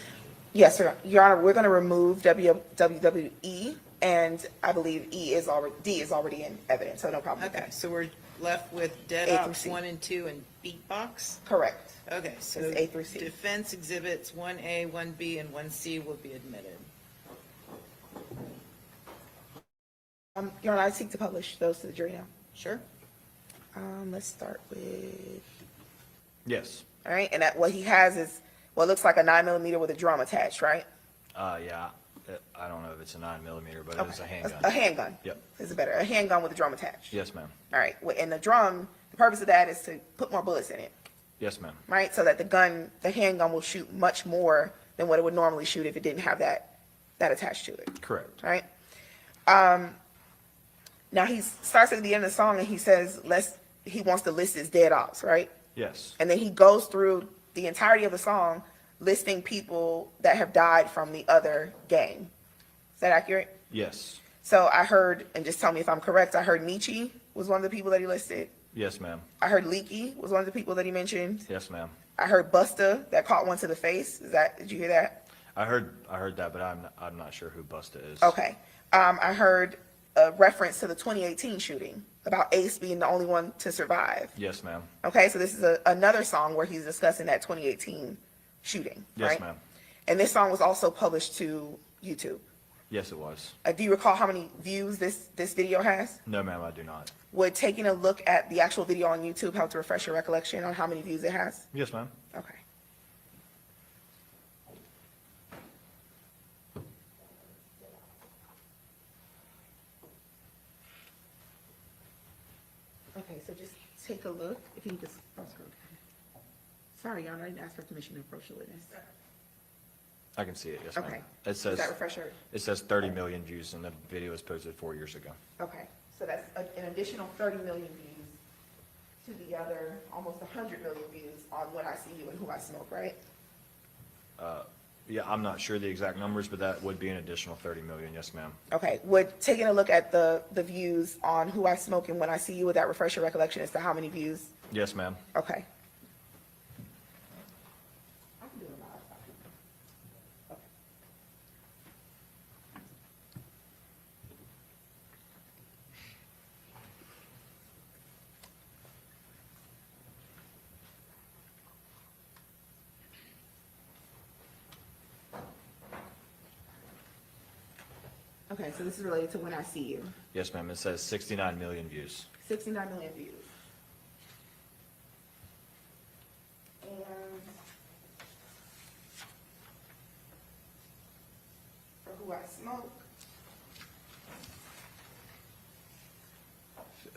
Yes, sir. Your Honor, we're going to remove WWE, and I believe D is already in evidence, so no problem with Okay, that. so we're left with Dead A through Ops C. 1 and 2 and Beatbox? Correct. Okay, so It's A through C. defense exhibits 1A, 1B, and 1C will be admitted. Your Honor, I seek to publish those to the jury now. Sure. Let's start with, Yes. all right, and that what he has is what looks like a 9mm with a drum attached, right? Yeah. I don't know if it's a 9mm, but it is a handgun. A handgun. Yep. Is it better? A handgun with a drum attached. Yes, ma'am. All right, and the drum, the purpose of that is to put more bullets in it, Yes, ma'am. right? So that the handgun will shoot much more than what it would normally shoot if it didn't have that attached to it, Correct. right? Now he starts at the end of the song and he says, he wants to list his dead ops, right? Yes. And then he goes through the entirety of the song listing people that have died from the other gang. Is that accurate? Yes. So I heard, and just tell me if I'm correct, I heard Nietzsche was one of the people that he listed. Yes, ma'am. I heard Leaky was one of the people that he mentioned. Yes, ma'am. I heard Busta that caught one to the face. Did you hear that? I heard that, but I'm not sure who Busta is. Okay. I heard a reference to the 2018 shooting about Ace being the only one to survive. Yes, ma'am. Okay, so this is another song where he's discussing that 2018 shooting, Yes, right? ma'am. And this song was also published to YouTube. Yes, it was. Do you recall how many views this video has? No, ma'am, I do not. Would taking a look at the actual video on YouTube help to refresh your recollection on how many views it has? Yes, ma'am. Okay. Okay, so just take a look. If you just, oh, scroll down. Sorry, Your Honor, I didn't ask for permission to approach the witness. I can see it, yes, ma'am. Okay. It Does says, that refresh your? it says 30 million views, and the video was posted 4 years ago. Okay, so that's an additional 30 million views to the other almost 100 million views on When I See You and Who I Smoke, right? Yeah, I'm not sure the exact numbers, but that would be an additional 30 million, yes, ma'am. Okay, would taking a look at the views on Who I Smoke and When I See You, would that refresh your recollection as to how many views? Yes, ma'am. Okay. I can do it live. Okay. Okay, so this is related to When I See You. Yes, ma'am. It says 69 million views. 69 million views. And for Who I Smoke,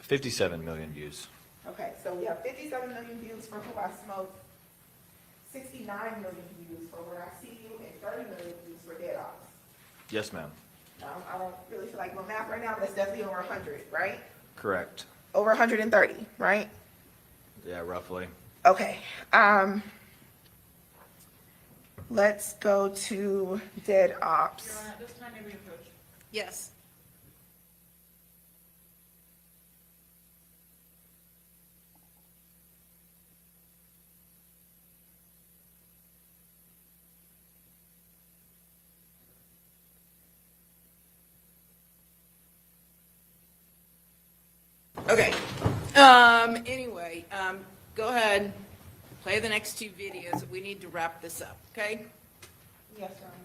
57 million views. okay, so we have 57 million views for Who I Smoke, 69 million views for When I See You, and 30 million views for Dead Ops. Yes, ma'am. I don't really feel like doing math right now, but it's definitely over 100, right? Correct. Over 130, right? Yeah, roughly. Okay, let's go to Dead Ops. Your Honor, at this time, may we approach? Yes. Okay, anyway, go ahead, play the next two videos. We need to wrap this up, okay? Yes, Your Honor.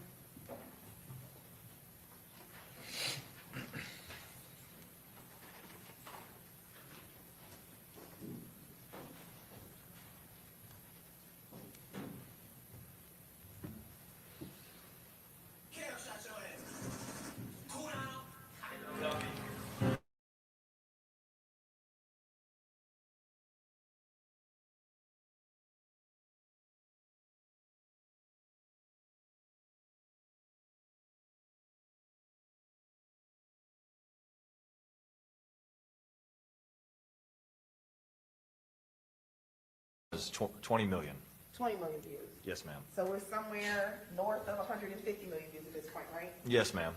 It's 20 million. 20 million views. Yes, ma'am. So we're somewhere north of 150 million views at this point, right? Yes, ma'am.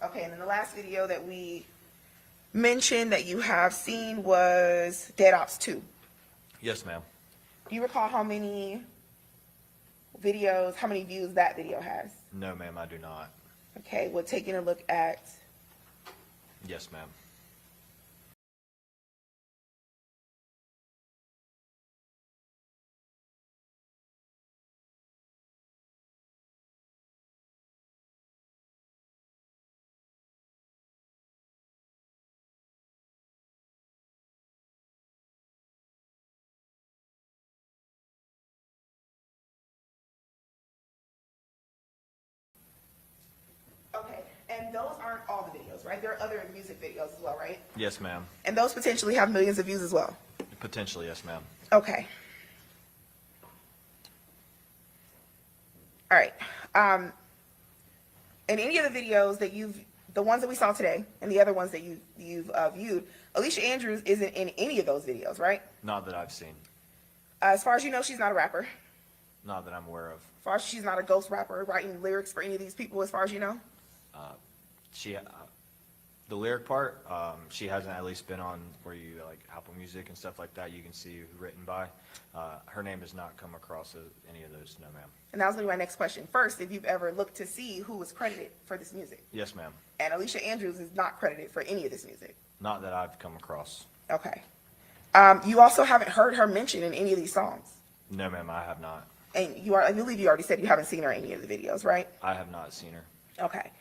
Okay, and then the last video that we mentioned that you have seen was Dead Ops 2. Yes, ma'am. Do you recall how many videos, how many views that video has? No, ma'am, I do not. Okay, we're taking a look at, Yes, ma'am. okay, and those aren't all the videos, right? There are other music videos as well, right? Yes, ma'am. And those potentially have millions of views as well. Potentially, yes, ma'am. Okay. All right. In any of the videos that the ones that we saw today and the other ones that you've viewed, Alicia Andrews isn't in any of those videos, right? Not that I've seen. As far as you know, she's not a rapper. Not that I'm aware of. As far as she's not a ghost rapper writing lyrics for any of these people, as far as you know? The lyric part, she hasn't at least been on where you like Apple Music and stuff like that. You can see written by. Her name has not come across any of those. No, ma'am. And that was going to be my next question. First, if you've ever looked to see who was credited for this music. Yes, ma'am. And Alicia Andrews is not credited for any of this music. Not that I've come across. Okay. You also haven't heard her mentioned in any of these songs. No, ma'am, I have not. And I believe you already said you haven't seen her in any of the videos, right? I have not seen her. Okay.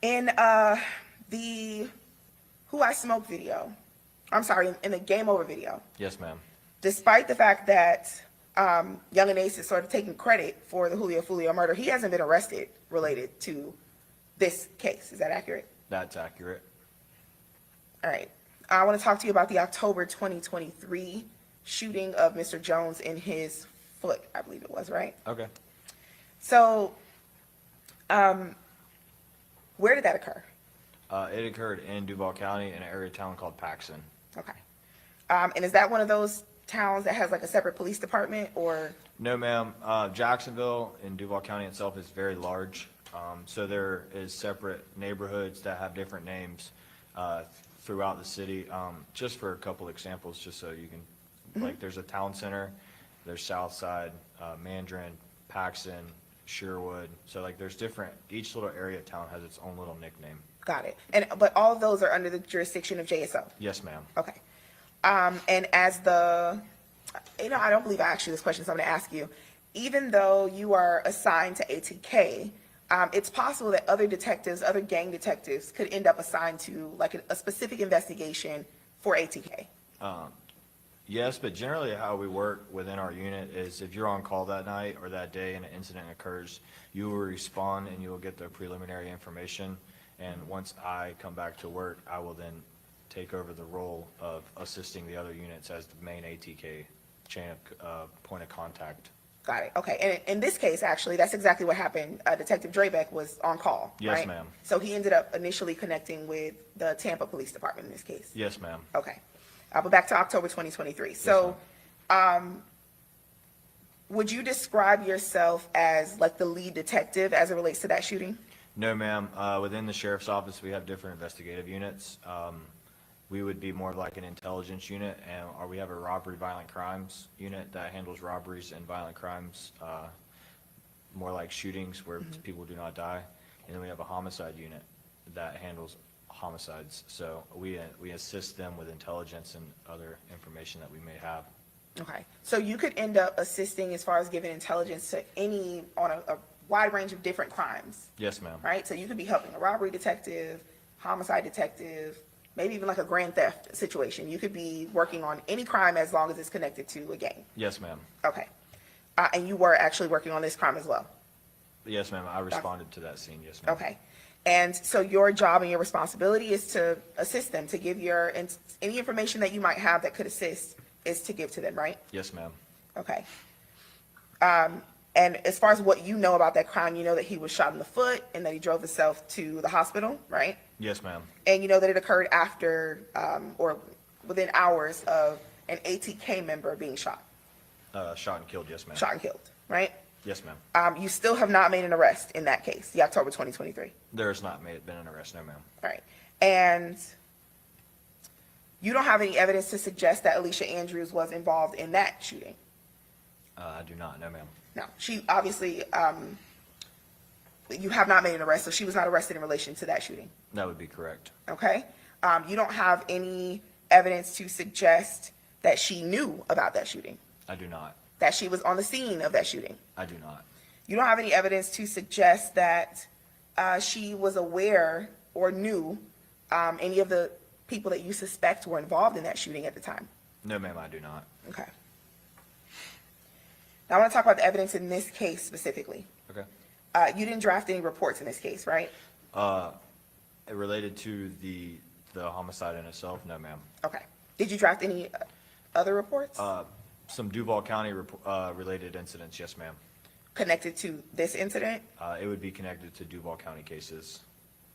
In the Who I Smoke video, I'm sorry, in the Game Over video, Yes, ma'am. despite the fact that Young and Ace is sort of taking credit for the Julio Foolio murder, he hasn't been arrested related to this case. Is that accurate? That's accurate. All right. I want to talk to you about the October 2023 shooting of Mr. Jones in his foot, I believe it was, right? Okay. So, where did that occur? It occurred in Duval County in an area town called Paxton. Okay. And is that one of those towns that has like a separate police department, or? No, ma'am. Jacksonville in Duval County itself is very large. So there is separate neighborhoods that have different names throughout the city. Just for a couple examples, just so you can, like, there's a town center, there's Southside, Mandarin, Paxton, Sherwood. So like there's different, each little area of town has its own little nickname. Got it. And, but all of those are under the jurisdiction of JSO? Yes, ma'am. Okay. And as the, I don't believe I asked you this question, so I'm going to ask you. Even though you are assigned to ATK, it's possible that other detectives, other gang detectives, could end up assigned to like a specific investigation for ATK. Yes, but generally how we work within our unit is if you're on call that night or that day and an incident occurs, you will respond and you will get the preliminary information. And once I come back to work, I will then take over the role of assisting the other units as the main ATK chain of point of contact. Got it. Okay. And in this case, actually, that's exactly what happened. Detective Drabeck was on call, Yes, right? ma'am. So he ended up initially connecting with the Tampa Police Department in this case. Yes, ma'am. Okay. But back to October 2023. So, would you describe yourself as like the lead detective as it relates to that shooting? No, ma'am. Within the sheriff's office, we have different investigative units. We would be more like an intelligence unit, or we have a robbery violent crimes unit that handles robberies and violent crimes, more like shootings where people do not die. And then we have a homicide unit that handles homicides. So we assist them with intelligence and other information that we may have. Okay. So you could end up assisting as far as giving intelligence to any, on a wide range of different crimes, Yes, ma'am. right? So you could be helping a robbery detective, homicide detective, maybe even like a grand theft situation. You could be working on any crime as long as it's connected to a gang. Yes, ma'am. Okay. And you were actually working on this crime as well? Yes, ma'am. I responded to that scene. Yes, ma'am. Okay. And so your job and your responsibility is to assist them, to give your, and any information that you might have that could assist is to give to them, right? Yes, ma'am. Okay. And as far as what you know about that crime, you know that he was shot in the foot and that he drove himself to the hospital, right? Yes, ma'am. And you know that it occurred after, or within hours of an ATK member being shot, Shot and killed. Yes, ma'am. shot and killed, right? Yes, ma'am. You still have not made an arrest in that case, the October 2023. There has not been an arrest. No, ma'am. All right. And you don't have any evidence to suggest that Alicia Andrews was involved in that shooting? I do not. No, ma'am. No, she obviously, you have not made an arrest, so she was not arrested in relation to that shooting, That would be correct. okay? You don't have any evidence to suggest that she knew about that shooting, I do not. that she was on the scene of that shooting. I do not. You don't have any evidence to suggest that she was aware or knew any of the people that you suspect were involved in that shooting at the time. No, ma'am. I do not. Okay. Now I want to talk about the evidence in this case specifically. Okay. You didn't draft any reports in this case, right? Related to the homicide in itself, no, ma'am. Okay. Did you draft any other reports Some Duval County related incidents, yes, ma'am. connected to this incident? It would be connected to Duval County cases.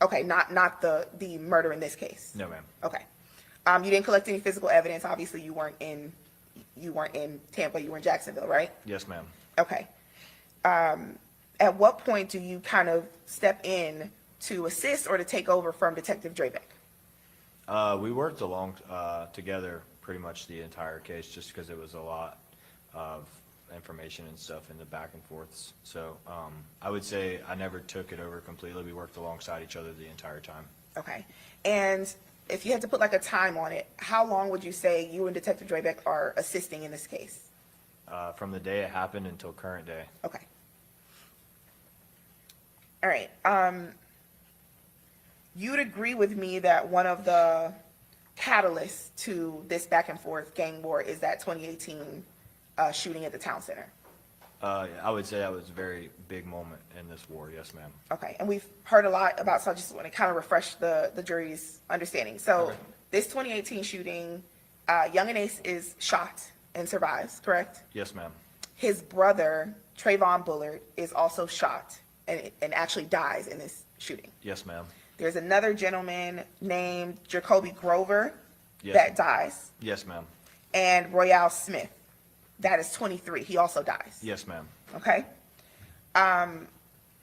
Okay, not the murder in this case. No, ma'am. Okay. You didn't collect any physical evidence. Obviously, you weren't in Tampa. You were in Jacksonville, right? Yes, ma'am. Okay. At what point do you kind of step in to assist or to take over from Detective Drabeck? We worked along together pretty much the entire case, just because it was a lot of information and stuff in the back and forths. So I would say I never took it over completely. We worked alongside each other the entire time. Okay. And if you had to put like a time on it, how long would you say you and Detective Drabeck are assisting in this case? From the day it happened until current day. Okay. All right. You'd agree with me that one of the catalysts to this back and forth gang war is that 2018 shooting at the town center. I would say that was a very big moment in this war. Yes, ma'am. Okay, and we've heard a lot about, so I just want to kind of refresh the jury's understanding. So Okay. this 2018 shooting, Young and Ace is shot and survives, correct? Yes, ma'am. his brother, Trayvon Bullard, is also shot and actually dies in this shooting. Yes, ma'am. There's another gentleman named Jacoby Grover Yes. that dies, Yes, ma'am. and Royale Smith, that is 23. He also dies. Yes, ma'am. Okay?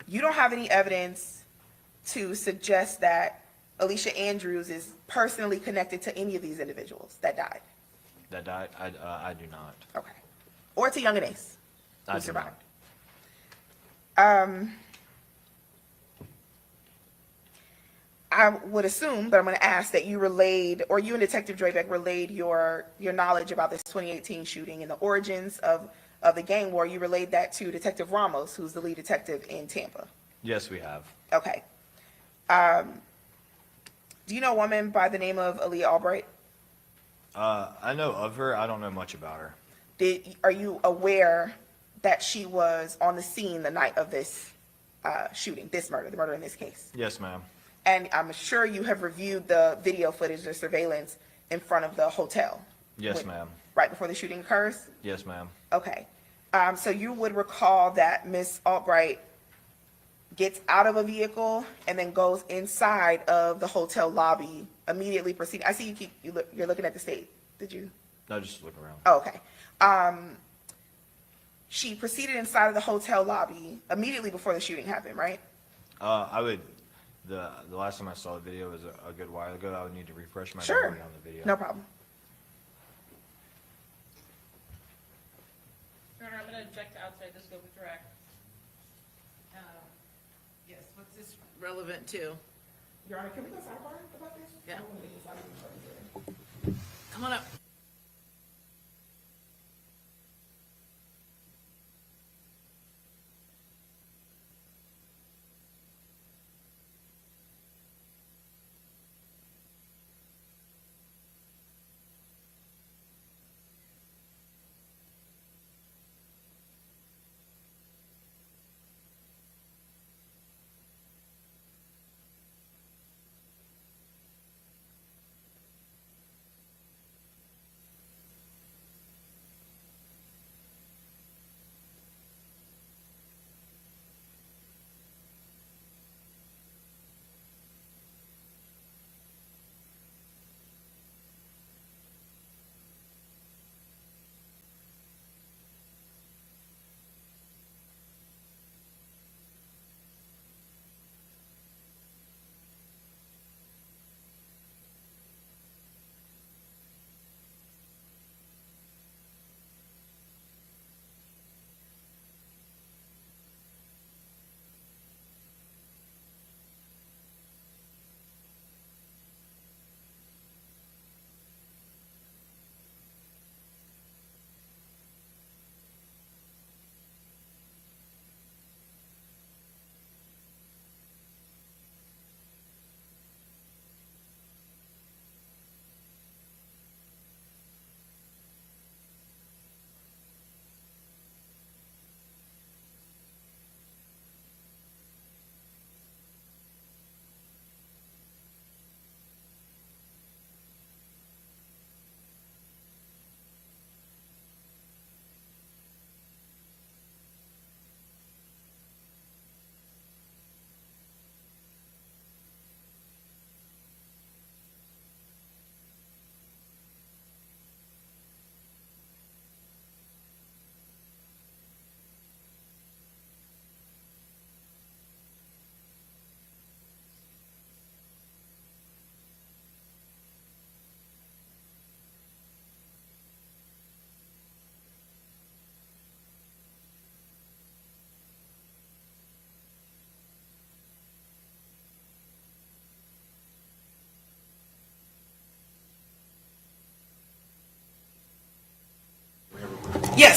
You don't have any evidence to suggest that Alicia Andrews is personally connected to any of these individuals that died. That died? I do not. Okay. Or to Young and Ace, I who do survived. not. I would assume, but I'm going to ask that you relayed, or you and Detective Draybeck relayed your knowledge about this 2018 shooting and the origins of the gang war. You relayed that to Detective Ramos, who's the lead detective in Tampa. Yes, we have. Okay. Do you know a woman by the name of Aaliyah Albright? I know of her. I don't know much about her. Are you aware that she was on the scene the night of this shooting, this murder, the murder in this case? Yes, ma'am. And I'm sure you have reviewed the video footage, the surveillance in front of the hotel. Yes, ma'am. Right before the shooting occurs? Yes, ma'am. Okay. So you would recall that Miss Albright gets out of a vehicle and then goes inside of the hotel lobby, immediately proceeding. I see you're looking at the state. Did you? No, just look around. Oh, okay. She proceeded inside of the hotel lobby immediately before the shooting happened, right? The last time I saw the video was a good while ago. I would need to refresh my Sure. memory on the video. No problem. Your Honor, I'm going to object to outside the scope of direct. Yes, what's this relevant to? Your Honor, can we go sidebar about this? Yeah. I don't wanna make this out of the Come on up.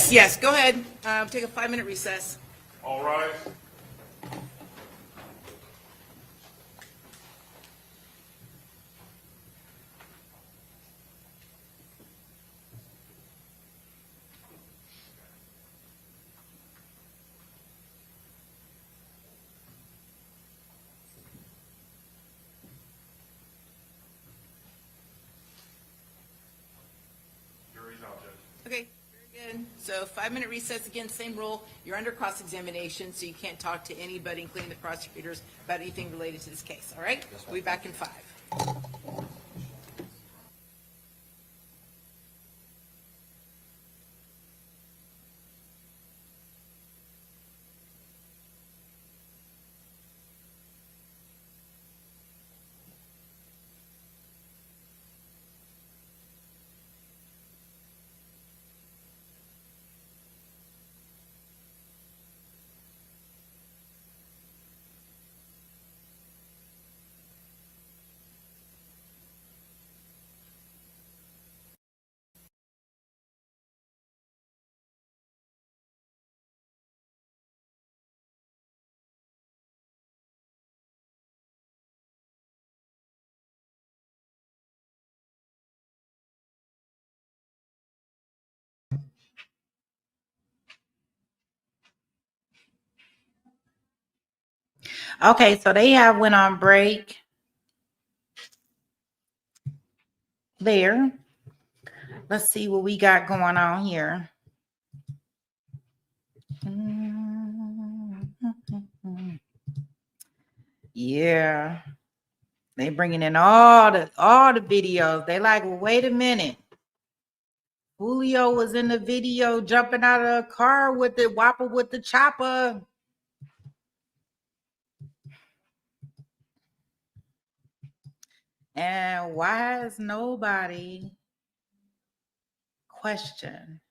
Yes, go ahead. Take a 5-minute recess. All rise. Jury's out, Judge. Okay, very So 5-minute recess again, same rule. You're under cross-examination, so you can't talk to anybody, including the prosecutors, about anything related to this case, all right? We'll be back in 5. Okay, so they have went on break there. Let's see what we got going on here. Yeah, they bringing in all the videos. They like, well, wait a minute. Julio was in the video jumping out of a car with the whopper with the chopper. And why has nobody questioned,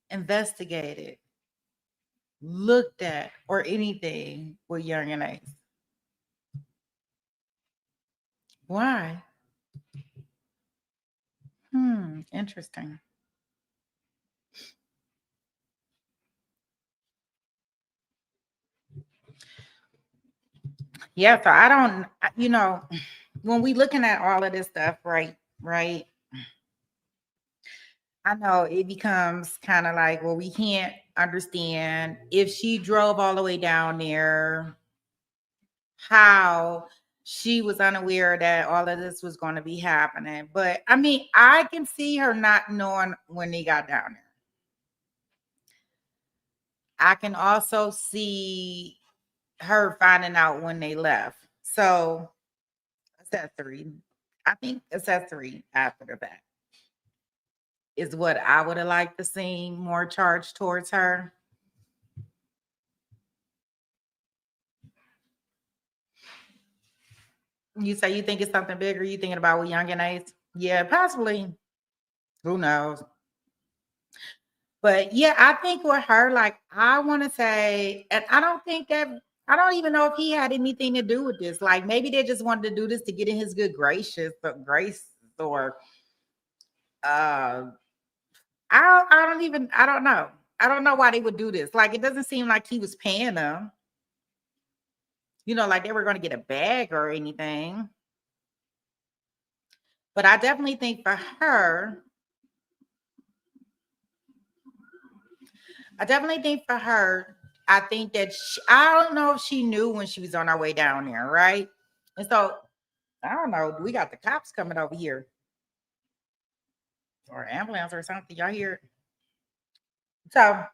investigated, looked at, or anything with Young and Ace? Why? Interesting. Yeah, so I don't, when we looking at all of this stuff, right? I know it becomes kind of like, well, we can't understand if she drove all the way down there, how she was unaware that all of this was going to be happening. But I mean, I can see her not knowing when they got down there. I can also see her finding out when they left. So accessory, I think accessory after the fact is what I would have liked to see more charged towards her. You say you think it's something bigger? You thinking about with Young and Ace? Yeah, possibly. Who knows? But yeah, I think with her, like, I want to say, and I don't even know if he had anything to do with this. Like, maybe they just wanted to do this to get in his good grace, or I don't know. I don't know why they would do this. Like, it doesn't seem like he was paying them. Like they were going to get a bag or anything. But I definitely think for her, I think that I don't know if she knew when she was on her way down there, right? And so, I don't know. We got the cops coming over here. Or ambulance or something. Y'all hear? So,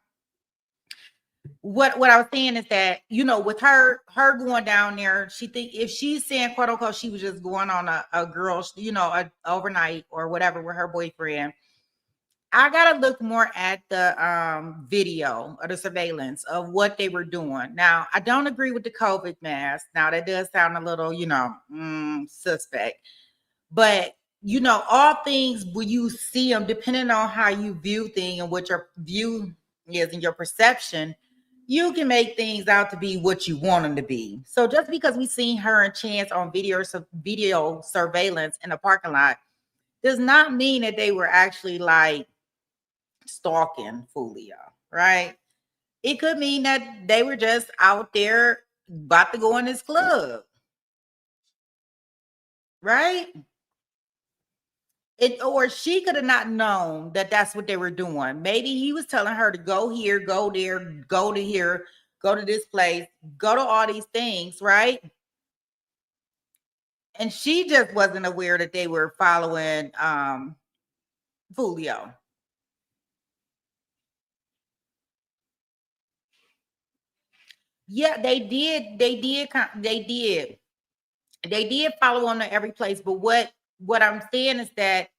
what I was saying is that, with her going down there, she think if she's saying, quote unquote, she was just going on a girl's, a overnight or whatever with her boyfriend. I gotta look more at the video or the surveillance of what they were doing. Now, I don't agree with the COVID mask. Now, that does sound a little, suspect. But all things when you see them, depending on how you view things and what your view is and your perception, you can make things out to be what you want them to be. So just because we seen her and Chance on video surveillance in the parking lot does not mean that they were actually like stalking Foolio, right? It could mean that they were just out there about to go in this club, right? Or she could have not known that that's what they were doing. Maybe he was telling her to go here, go there, go to here, go to this place, go to all these things, right? And she just wasn't aware that they were following Foolio. Yeah, they did. They did follow on to every place. But what I'm saying is that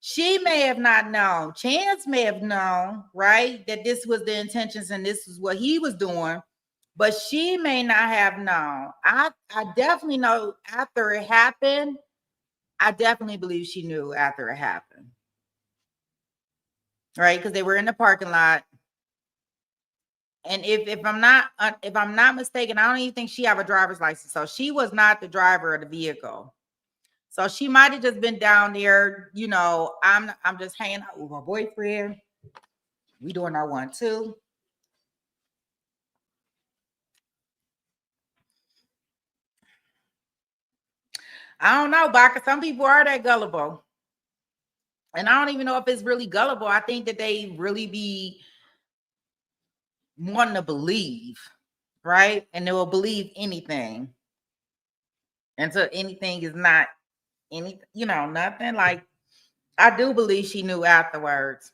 she may have not known. Chance may have known, right, that this was the intentions and this is what he was doing, but she may not have known. I definitely know after it happened. I definitely believe she knew after it happened, right? Because they were in the parking lot. And if I'm not mistaken, I don't even think she have a driver's license. So she was not the driver of the vehicle. So she might have just been down there, you know, I'm just hanging out with my boyfriend. We doing our 1-2. I don't know, Baka. Some people are that gullible. And I don't even know if it's really gullible. I think that they really be wanting to believe, right? And they will believe anything. Until anything is not any, you know, nothing. Like, I do believe she knew afterwards.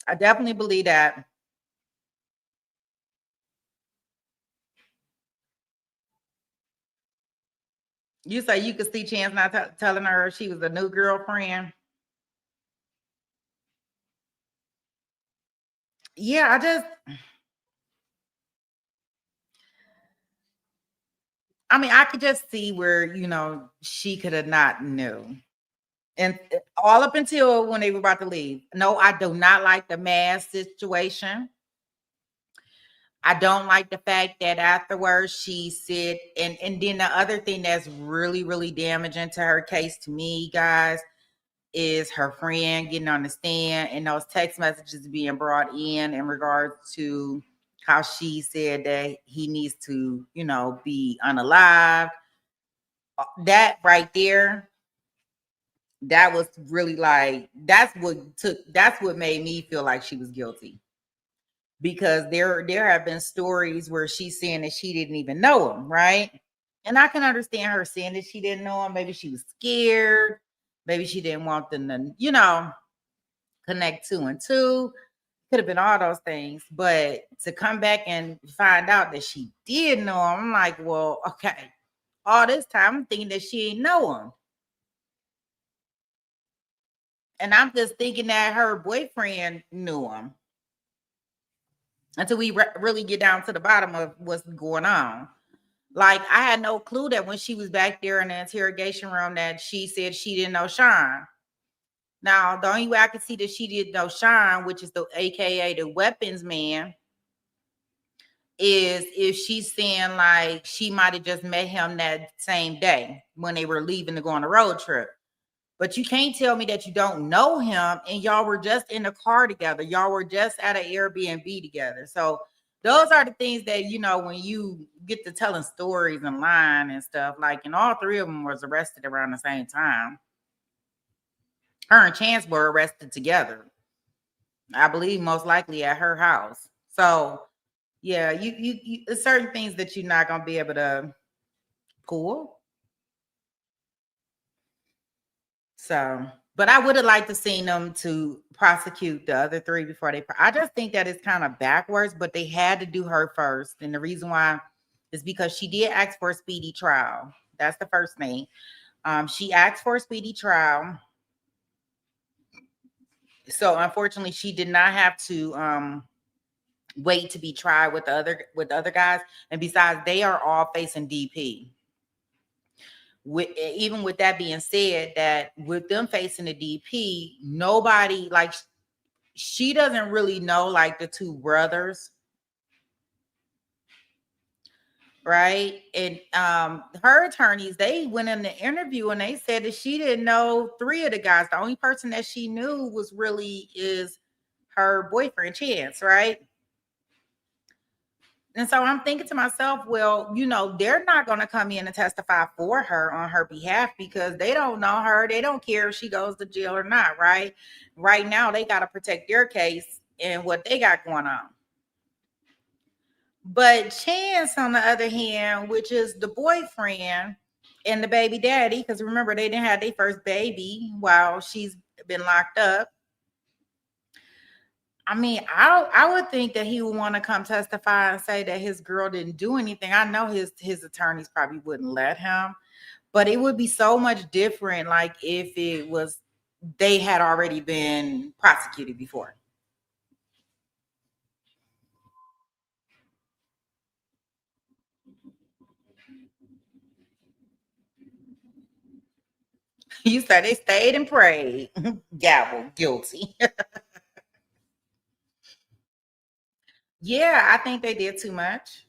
I definitely believe that. You say you could see Chance not telling her she was a new girlfriend. Yeah, I mean, I could just see where, you know, she could have not knew. And all up until when they were about to leave. No, I do not like the mask situation. I don't like the fact that afterwards she said, and then the other thing that's really, really damaging to her case to me, guys, is her friend getting on the stand and those text messages being brought in regards to how she said that he needs to, you know, be unalive. That right there, that was really like, that's what made me feel like she was guilty. Because there have been stories where she's saying that she didn't even know him, right? And I can understand her saying that she didn't know him. Maybe she was scared. Maybe she didn't want them to, you know, connect 2 and 2. Could have been all those things. But to come back and find out that she did know him, I'm like, well, okay. All this time, I'm thinking that she didn't know him. And I'm just thinking that her boyfriend knew him. Until we really get down to the bottom of what's going on. Like, I had no clue that when she was back there in the interrogation room that she said she didn't know Sean. Now, the only way I could see that she didn't know Sean, which is the AKA the weapons man, is if she's saying like she might have just met him that same day when they were leaving to go on a road trip. But you can't tell me that you don't know him and y'all were just in the car together. Y'all were just at an Airbnb together. So those are the things that, you know, when you get to telling stories and lying and stuff, like, and all three of them was arrested around the same time. Her and Chance were arrested together. I believe most likely at her house. So yeah, you certain things that you're not gonna be able to pull. So, but I would have liked to seen them to prosecute the other three before they. I just think that it's kind of backwards, but they had to do her first, and the reason why is because she did ask for a speedy trial. That's the first thing. She asked for a speedy trial, so unfortunately, she did not have to wait to be tried with the other guys, and besides, they are all facing DP. Even with that being said, that with them facing the DP, nobody, like, she doesn't really know like the two brothers, right? And her attorneys, they went in the interview and they said that she didn't know three of the guys. The only person that she knew was really is her boyfriend Chance, right? And so I'm thinking to myself, well, you know, they're not going to come in and testify for her on her behalf because they don't know her. They don't care if she goes to jail or not, right? Right now, they got to protect their case and what they got going on. But Chance, on the other hand, which is the boyfriend and the baby daddy, because remember, they didn't have their first baby while she's been locked up. I mean, I would think that he would want to come testify and say that his girl didn't do anything. I know his attorneys probably wouldn't let him, but it would be so much different, like if it was they had already been prosecuted before. You said they stayed and prayed. Gavel, guilty. Yeah, I think they did too much.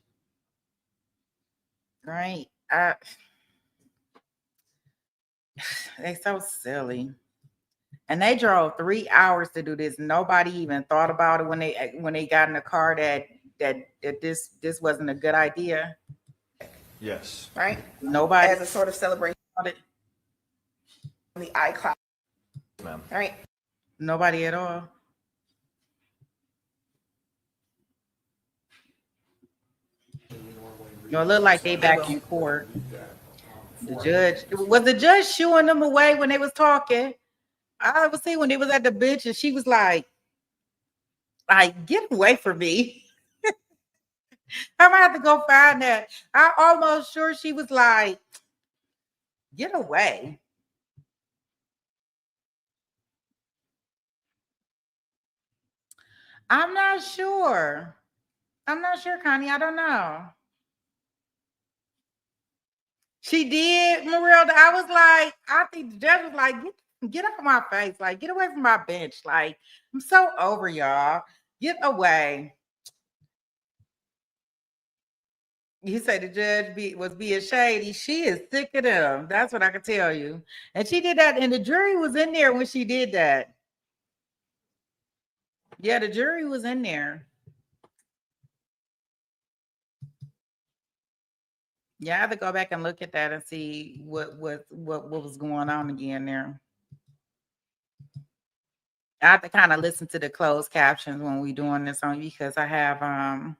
Right. They so silly. And they drove 3 hours to do this. Nobody even thought about it when they got in the car that this wasn't a good idea. Yes. Right? Nobody As a sort of celebration thought it. on the iCloud. Ma'am. Right? Nobody at all. It looked like they back in court. The judge was the judge shooing them away when they was talking. I was see when they was at the bench and she was like, get away from me. I'm gonna have to go find that. I almost sure she was like, get away. I'm not sure. I'm not sure, Connie. I don't know. She did, Marilda. I was like, I think the judge was like, get off my face. Like, get away from my bench. Like, I'm so over y'all. Get away. You say the judge was being shady. She is sick of them. That's what I can tell you. And she did that, and the jury was in there when she did that. Yeah, the jury was in there. Yeah, I have to go back and look at that and see what was going on again there. I have to kind of listen to the closed captions when we doing this on because I have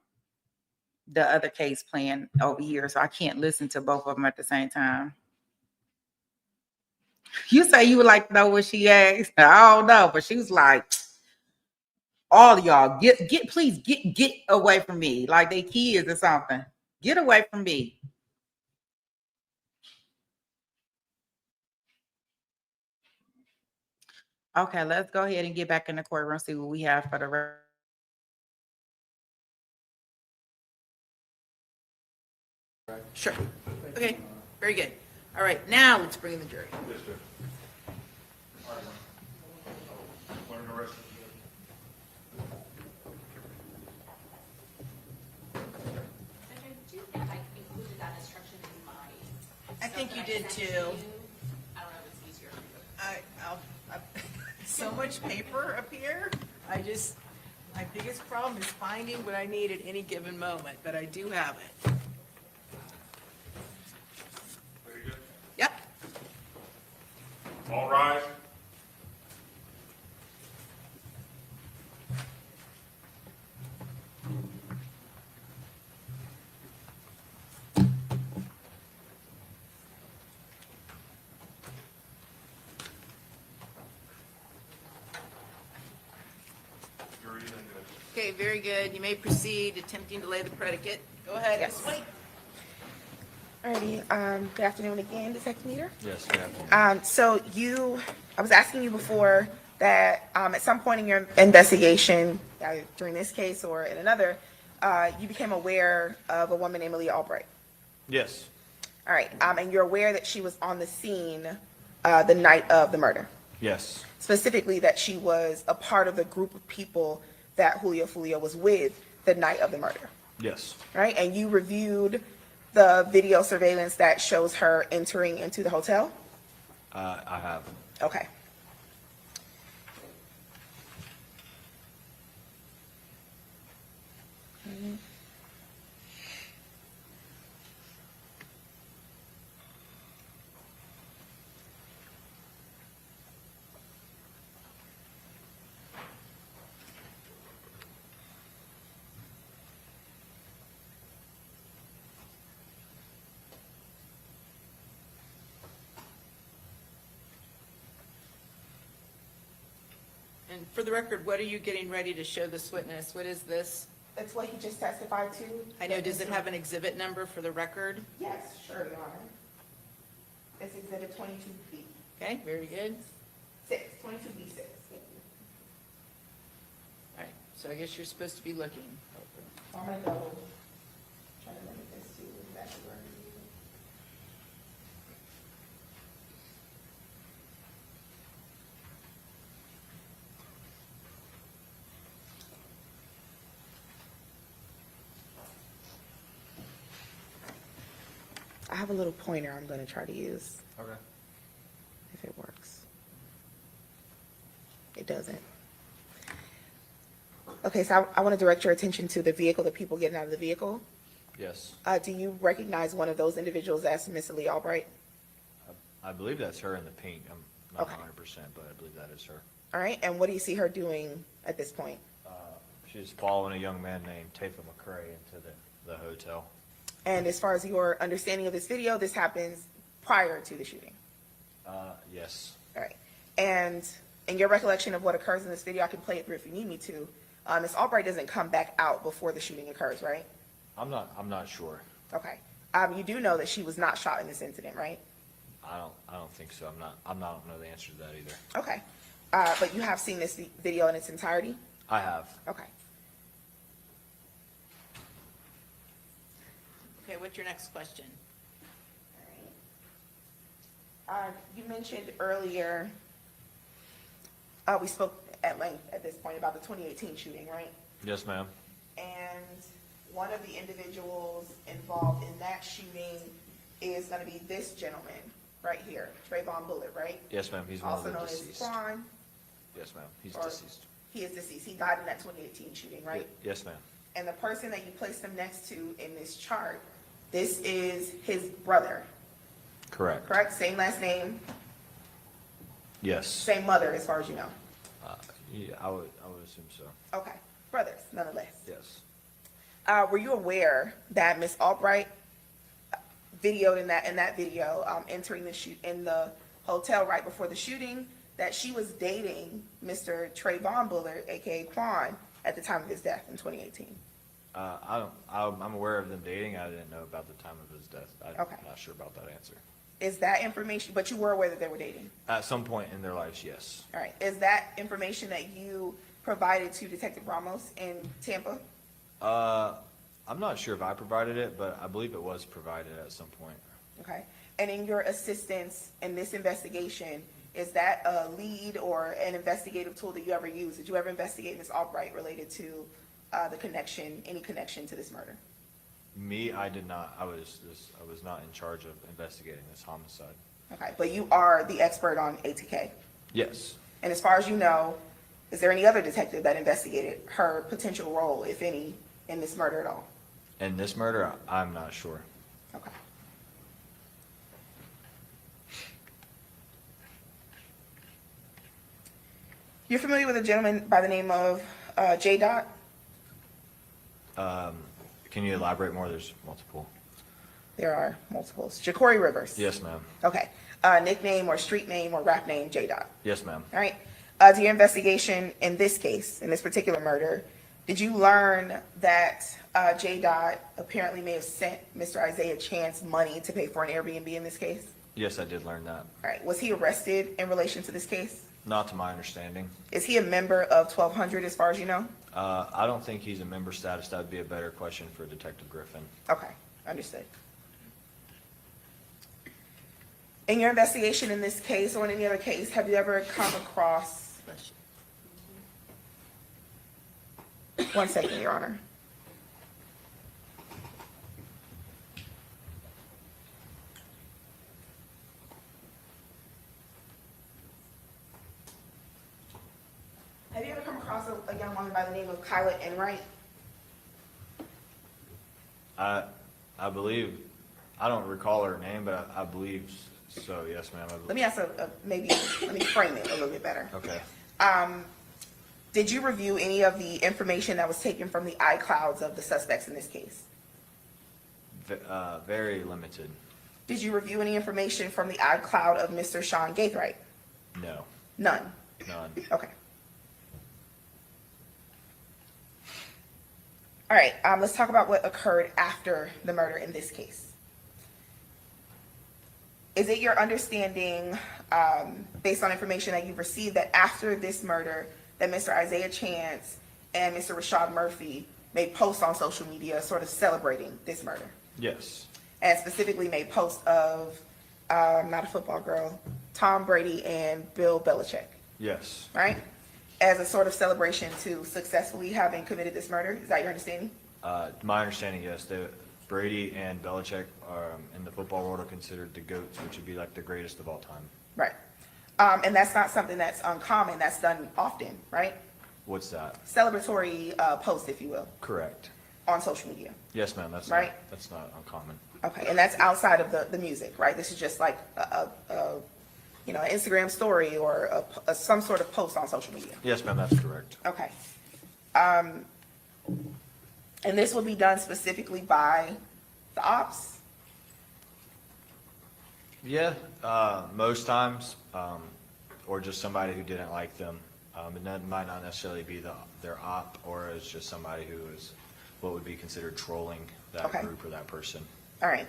the other case playing over here, so I can't listen to both of them at the same time. You say you would like to know what she asked. I don't know, but she was like, all of y'all please get away from me, like they kids or something. Get away from me. Okay, let's go ahead and get back in the courtroom, see what we have for the rest. Sure. Okay, very good. All right, now let's bring in the jury. Yes, sir. Do you think I included that instruction in my? I think you did too. I don't know if it's easier. So much paper up here. My biggest problem is finding what I need at any given moment, but I do have it. Very good. Yep. All rise. Okay, very good. You may proceed attempting to lay the predicate. Go ahead. Yes. Wait. Alrighty, good afternoon again, Detective Meter. Yes, good afternoon. So I was asking you before that at some point in your investigation, during this case or in another, you became aware of a woman named Leah Albright. Yes. All right, and you're aware that she was on the scene the night of the murder. Yes. Specifically, that she was a part of the group of people that Julio Foolio was with the night of the murder. Yes. Right, and you reviewed the video surveillance that shows her entering into the hotel? I have. Okay. And for the record, what are you getting ready to show this witness? What is this? That's what he just testified to. I know, does it have an exhibit number for the record? Yes, sure, Your Honor. It's exhibit 22B. Okay, very good. 22B6. All right, so I guess you're supposed to be looking. I'm gonna go, try to limit this to exactly where it is. I have a little pointer I'm gonna try to use, Okay. if it works. It doesn't. Okay, so I want to direct your attention to the vehicle, the people getting out of the vehicle. Yes. Do you recognize one of those individuals as Miss Lee Albright? I believe that's her in the pink. I'm not Okay. 100%, but I believe that is her. All right, and what do you see her doing at this point? She's following a young man named Tafa McCray into the hotel. And as far as your understanding of this video, this happens prior to the shooting. Yes. All right, and in your recollection of what occurs in this video, I can play it through if you need me to. Miss Albright doesn't come back out before the shooting occurs, right? I'm not sure. Okay. You do know that she was not shot in this incident, right? I don't think so. I don't know the answer to that either. Okay. But you have seen this video in its entirety? I have. Okay. Okay, what's your next question? You mentioned earlier, we spoke at length at this point about the 2018 shooting, right? Yes, ma'am. And one of the individuals involved in that shooting is gonna be this gentleman right here, Trayvon Bullitt, right? Yes, ma'am. He's one of Also the known as deceased. Quan. Yes, ma'am. He's or- deceased. He is deceased. He died in that 2018 shooting, right? Yes, ma'am. And the person that you placed him next to in this chart, this is his brother, Correct. correct? Same last name, Yes. same mother, as far as you know. Yeah, I would assume so. Okay, brothers, nonetheless. Yes. Were you aware that Miss Albright videoed in that video, entering the shoot in the hotel right before the shooting, that she was dating Mr. Trayvon Bullard, aka Quan, at the time of his death in 2018? I'm aware of them dating. I didn't know about the time of his death. I'm Okay. not sure about that answer. Is that information, but you were aware that they were dating? At some point in their lives, yes. All right, is that information that you provided to Detective Ramos in Tampa? I'm not sure if I provided it, but I believe it was provided at some point. Okay, and in your assistance in this investigation, is that a lead or an investigative tool that you ever used? Did you ever investigate Ms. Albright related to any connection to this murder? Me, I did not. I was not in charge of investigating this homicide. Okay, but you are the expert on ATK. Yes. And as far as you know, is there any other detective that investigated her potential role, if any, in this murder at all? In this murder, I'm not sure. Okay. You're familiar with a gentleman by the name of J. Dot? Can you elaborate more? There's multiple. There are multiples. Ja'Cory Rivers. Yes, ma'am. Okay. Nickname or street name or rap name, J. Dot. Yes, ma'am. All right. To your investigation in this case, in this particular murder, did you learn that J. Dot apparently may have sent Mr. Isaiah Chance money to pay for an Airbnb in this case? Yes, I did learn that. All right. Was he arrested in relation to this case? Not to my understanding. Is he a member of 1200 as far as you know? I don't think he's a member status. That would be a better question for Detective Griffin. Okay, understood. In your investigation in this case or in any other case, have you ever come across? One second, Your Honor. Have you ever come across a young woman by the name of Kyla Enright? I believe, I don't recall her name, but I believe so. Yes, ma'am. Let me ask let me frame it a little bit better. Okay. Did you review any of the information that was taken from the iClouds of the suspects in this case? Very limited. Did you review any information from the iCloud of Mr. Sean Gaithright? No. None. None. Okay. All right, let's talk about what occurred after the murder in this case. Is it your understanding, based on information that you've received, that after this murder, that Mr. Isaiah Chance and Mr. Rashad Murphy made posts on social media sort of celebrating this murder? Yes. And specifically made posts of, not a football girl, Tom Brady and Bill Belichick, Yes. right? As a sort of celebration to successfully having committed this murder? Is that your understanding? My understanding, yes, Brady and Belichick are, in the football world, are considered the GOATs, which would be like the greatest of all time. Right. And that's not something that's uncommon. That's done often, right? What's that? Celebratory posts, if you will, Correct. on social media. Yes, ma'am, that's Right. that's not uncommon. Okay, and that's outside of the music, right? This is just like an Instagram story or some sort of post on social media. Yes, ma'am, that's correct. Okay. And this will be done specifically by the ops? Yeah, most times, or just somebody who didn't like them. And that might not necessarily be their op, or it's just somebody who is what would be considered trolling that Okay. group or that person. All right.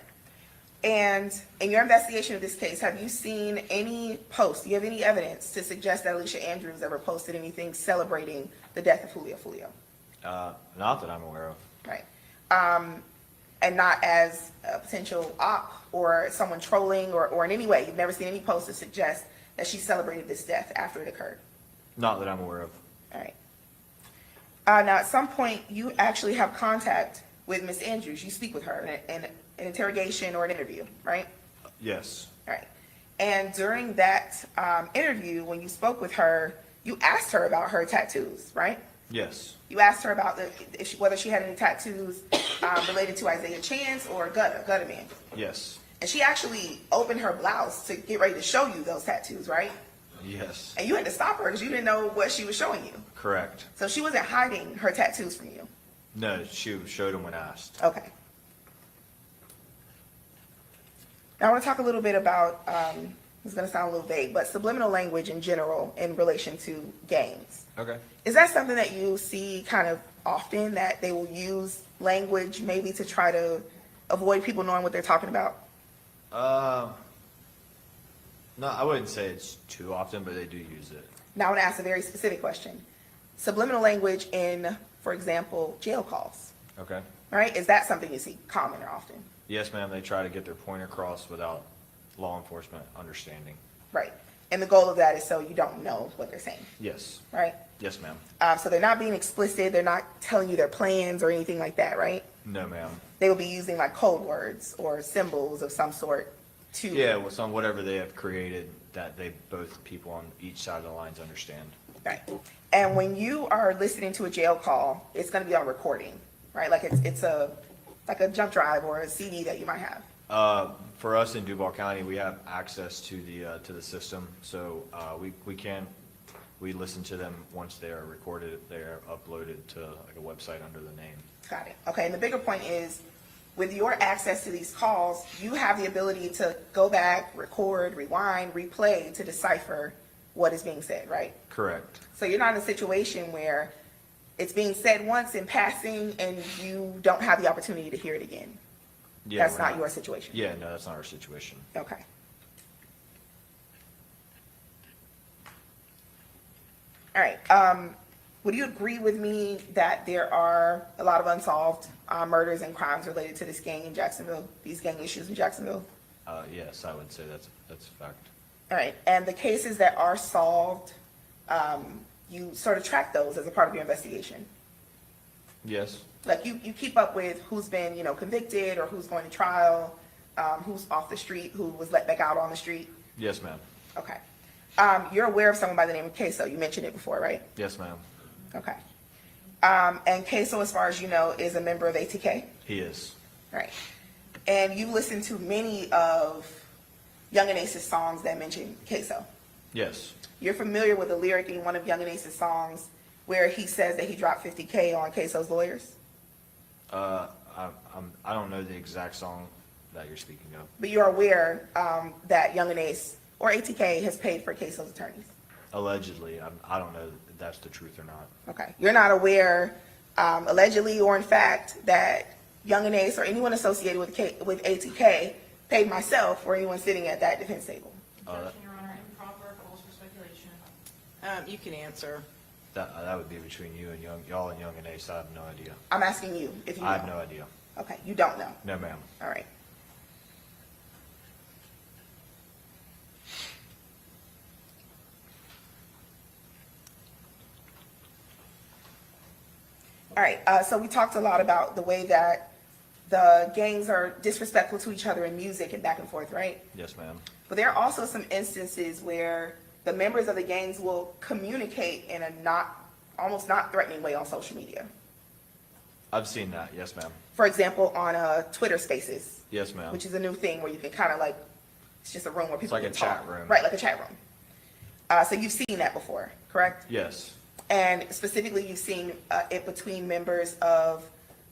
And in your investigation of this case, have you seen any posts, do you have any evidence to suggest that Alicia Andrews ever posted anything celebrating the death of Julio Foolio? Not that I'm aware of. Right. And not as a potential op or someone trolling or in any way, you've never seen any posts to suggest that she celebrated this death after it occurred? Not that I'm aware of. All right. Now, at some point, you actually have contact with Miss Andrews. You speak with her in an interrogation or an interview, right? Yes. All right. And during that interview, when you spoke with her, you asked her about her tattoos, right? Yes. You asked her about whether she had any tattoos related to Isaiah Chance or Gutter Man. Yes. And she actually opened her blouse to get ready to show you those tattoos, right? Yes. And you had to stop her because you didn't know what she was showing you. Correct. So she wasn't hiding her tattoos from you. No, she showed him when asked. Okay. Now I want to talk a little bit about, it's going to sound a little vague, but subliminal language in general in relation to gangs. Okay. Is that something that you see kind of often, that they will use language maybe to try to avoid people knowing what they're talking about? No, I wouldn't say it's too often, but they do use it. Now I want to ask a very specific question. Subliminal language in, for example, jail calls, Okay. right? Is that something you see common or often? Yes, ma'am, they try to get their point across without law enforcement understanding. Right. And the goal of that is so you don't know what they're saying, Yes. right? Yes, ma'am. So they're not being explicit, they're not telling you their plans or anything like that, right? No, ma'am. They will be using like code words or symbols of some sort to. Yeah, with whatever they have created that they both people on each side of the lines understand. Right. And when you are listening to a jail call, it's going to be on recording, right? Like it's like a jump drive or a CD that you might have. For us in Duval County, we have access to the system, so we listen to them once they are recorded. They are uploaded to like a website under the name. Got it. Okay. And the bigger point is, with your access to these calls, you have the ability to go back, record, rewind, replay to decipher what is being said, right? Correct. So you're not in a situation where it's being said once in passing and you don't have the opportunity to hear it again. Yeah, That's we're not your situation. Yeah, no, that's not our situation. Okay. All right. Would you agree with me that there are a lot of unsolved murders and crimes related to this gang in Jacksonville, these gang issues in Jacksonville? Yes, I would say that's a fact. All right. And the cases that are solved, you sort of track those as a part of your investigation? Yes. Like you keep up with who's been, convicted or who's going to trial, who's off the street, who was let back out on the street? Yes, ma'am. Okay. You're aware of someone by the name of Queso. You mentioned it before, right? Yes, ma'am. Okay. And Queso, as far as you know, is a member of ATK? He is. Right. And you listen to many of Young and Ace's songs that mention Queso. Yes. You're familiar with the lyric in one of Young and Ace's songs where he says that he dropped $50K on Queso's lawyers? I don't know the exact song that you're speaking of. But you're aware that Young and Ace or ATK has paid for Queso's attorneys? Allegedly, I don't know if that's the truth or not. Okay. You're not aware allegedly or in fact that Young and Ace or anyone associated with ATK paid myself or anyone sitting at that defense table. Objection, Your Honor, improper, calls for speculation. You can answer. That would be between you and y'all and Young and Ace. I have no idea. I'm asking you if you know. I have no idea. Okay, you don't know. No, ma'am. All right. All right, so we talked a lot about the way that the gangs are disrespectful to each other in music and back and forth, right? Yes, ma'am. But there are also some instances where the members of the gangs will communicate in a almost not threatening way on social media. I've seen that. Yes, ma'am. For example, on Twitter Spaces, Yes, ma'am. which is a new thing where you can kind of like, it's just a room where people like can a talk. chat room. Right, like a chat room. So you've seen that before, correct? Yes. And specifically, you've seen it between members of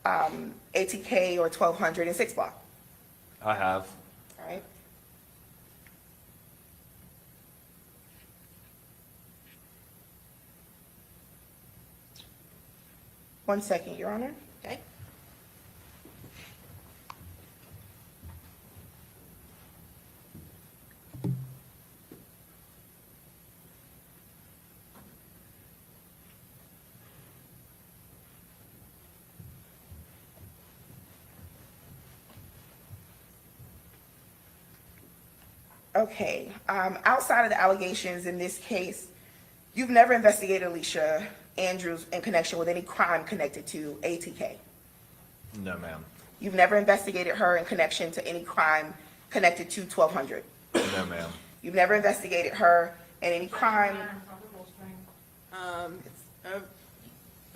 ATK or 1200 and 6 Block, I have. all right? One second, Your Honor. Okay. Okay, outside of the allegations in this case, you've never investigated Alicia Andrews in connection with any crime connected to ATK. No, ma'am. You've never investigated her in connection to any crime connected to 1200. No, ma'am. You've never investigated her in any crime.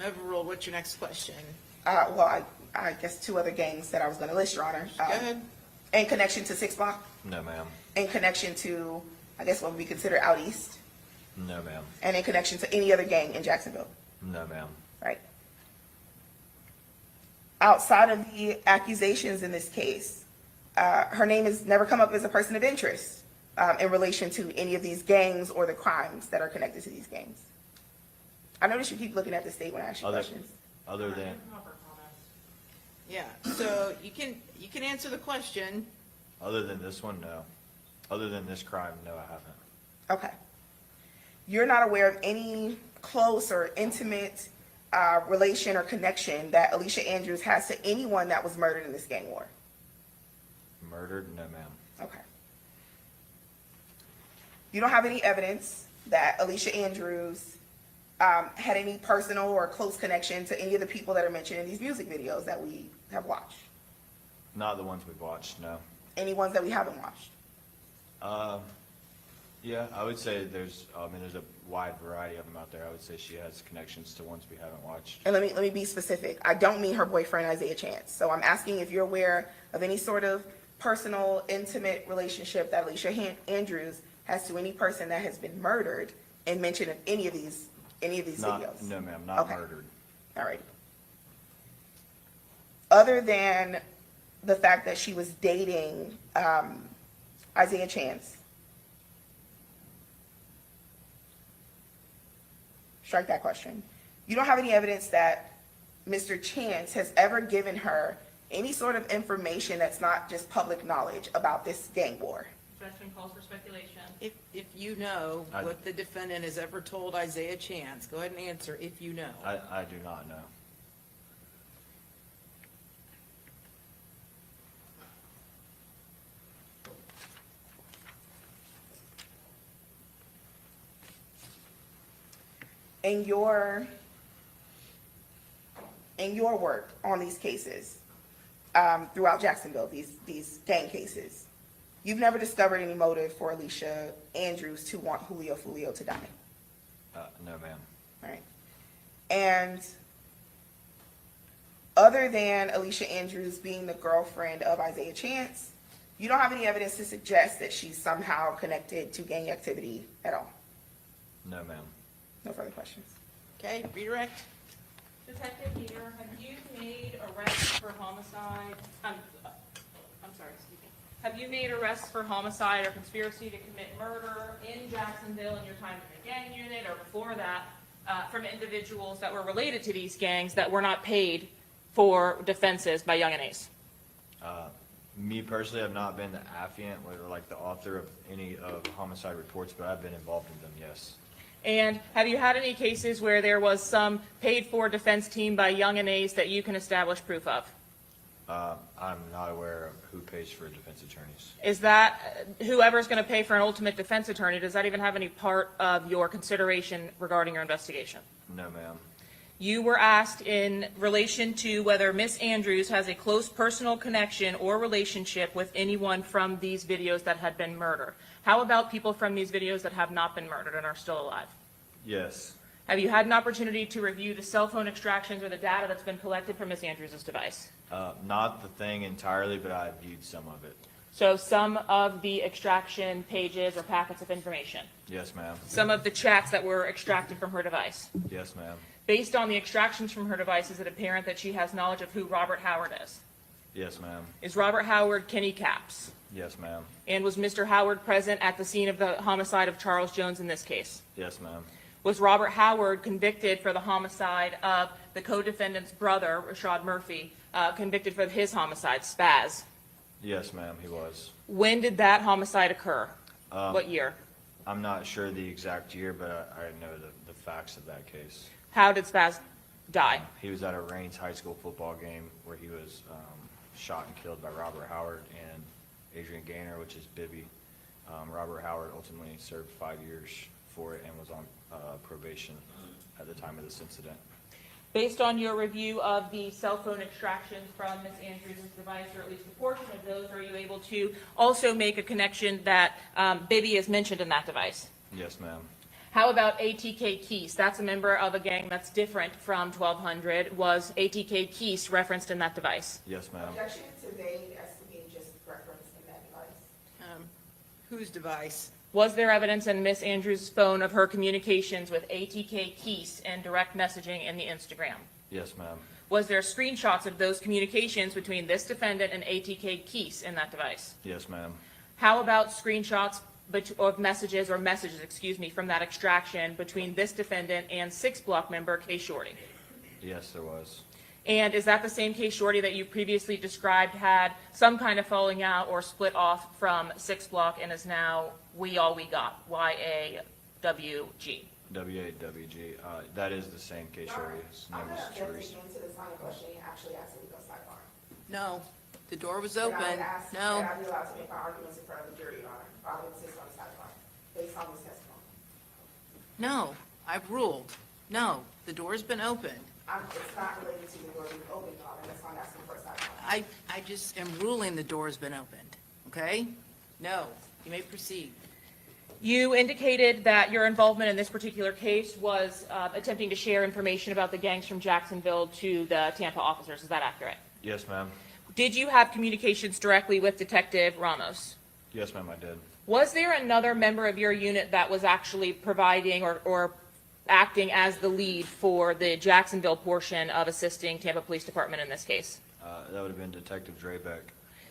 Overruled. What's your next question? Well, I guess 2 other gangs that I was going to list, Your Honor. Go ahead. In connection to 6 Block, No, ma'am. in connection to, I guess what would be considered Out East, No, ma'am. and in connection to any other gang in Jacksonville, No, ma'am. right? Outside of the accusations in this case, her name has never come up as a person of interest in relation to any of these gangs or the crimes that are connected to these gangs. I notice you keep looking at the state when I ask you questions. Other than, Yeah, so you can answer the question. other than this one, no. Other than this crime, no, I haven't. Okay. You're not aware of any close or intimate relation or connection that Alicia Andrews has to anyone that was murdered in this gang war? Murdered? No, ma'am. Okay. You don't have any evidence that Alicia Andrews had any personal or close connection to any of the people that are mentioned in these music videos that we have watched? Not the ones we've watched, no. Any ones that we haven't watched? Yeah, I would say there's a wide variety of them out there. I would say she has connections to ones we haven't watched. And let me be specific. I don't mean her boyfriend, Isaiah Chance. So I'm asking if you're aware of any sort of personal, intimate relationship that Alicia Andrews has to any person that has been murdered and mentioned in any of these videos? No, ma'am, not Okay. murdered. All right. Other than the fact that she was dating Isaiah Chance, strike that question. You don't have any evidence that Mr. Chance has ever given her any sort of information that's not just public knowledge about this gang war? Objection, calls for speculation. If you know I- what the defendant has ever told Isaiah Chance, go ahead and answer if you know. I do not know. In your work on these cases, throughout Jacksonville, these gang cases, you've never discovered any motive for Alicia Andrews to want Julio Foolio to die, No, ma'am. all right? And other than Alicia Andrews being the girlfriend of Isaiah Chance, you don't have any evidence to suggest that she's somehow connected to gang activity at all? No, ma'am. No further questions. Okay, redirect. Detective Peter, have you made arrests for homicide? I'm sorry, excuse me. Have you made arrests for homicide or conspiracy to commit murder in Jacksonville in your time in the gang unit or before that? from individuals that were related to these gangs that were not paid for defenses by Young and Ace? Me personally, I've not been the affiant or like the author of any of homicide reports, but I've been involved in them, yes. And have you had any cases where there was some paid-for defense team by Young and Ace that you can establish proof of? I'm not aware of who pays for defense attorneys. Is that, whoever's going to pay for an ultimate defense attorney, does that even have any part of your consideration regarding your investigation? No, ma'am. You were asked in relation to whether Miss Andrews has a close personal connection or relationship with anyone from these videos that had been murdered. How about people from these videos that have not been murdered and are still alive? Yes. Have you had an opportunity to review the cell phone extractions or the data that's been collected from Miss Andrews' device? Not the thing entirely, but I viewed some of it. So some of the extraction pages or packets of information? Yes, ma'am. Some of the chats that were extracted from her device? Yes, ma'am. Based on the extractions from her device, is it apparent that she has knowledge of who Robert Howard is? Yes, ma'am. Is Robert Howard Kenny Capps? Yes, ma'am. And was Mr. Howard present at the scene of the homicide of Charles Jones in this case? Yes, ma'am. Was Robert Howard convicted for the homicide of the co-defendant's brother, Rashad Murphy, convicted for his homicide, Spaz? Yes, ma'am, he was. When did that homicide occur? What year? I'm not sure the exact year, but I know the facts of that case. How did Spaz die? He was at a Rains High School football game where he was shot and killed by Robert Howard and Adrian Gaynor, which is Bibby. Robert Howard ultimately served 5 years for it and was on probation at the time of this incident. Based on your review of the cell phone extractions from Ms. Andrews' device, or at least a portion of those, are you able to also make a connection that Bibby is mentioned in that device? Yes, ma'am. How about ATK Keese? That's a member of a gang that's different from 1200. Was ATK Keese referenced in that device? Yes, ma'am. Objection to they as to being just referenced in that device. Whose device? Was there evidence in Miss Andrews' phone of her communications with ATK Keese and direct messaging in the Instagram? Yes, ma'am. Was there screenshots of those communications between this defendant and ATK Keese in that device? Yes, ma'am. How about screenshots of messages from that extraction between this defendant and 6 Block member Kay Shorty? Yes, there was. And is that the same Kay Shorty that you previously described had some kind of falling out or split off from 6 Block and is now We All We Got, Y-A-W-G? W-A-W-G. That is the same case, Shorty. His name I'm was not Shorty. objecting to this line of questioning, actually asked to go sidebar. No, the door was And I open. would ask No. that I be allowed to make my arguments in front of the jury, Your Honor, if I would insist on sidebar, based on this testimony. No, I've ruled. No, the door's been opened. It's not related to the door being open, Your Honor, that's why I'm asking for a sidebar. I just am ruling the door's been opened, okay? No, you may proceed. You indicated that your involvement in this particular case was attempting to share information about the gangs from Jacksonville to the Tampa officers. Is that accurate? Yes, ma'am. Did you have communications directly with Detective Ramos? Yes, ma'am, I did. Was there another member of your unit that was actually providing or acting as the lead for the Jacksonville portion of assisting Tampa Police Department in this case? That would have been Detective Drabeck.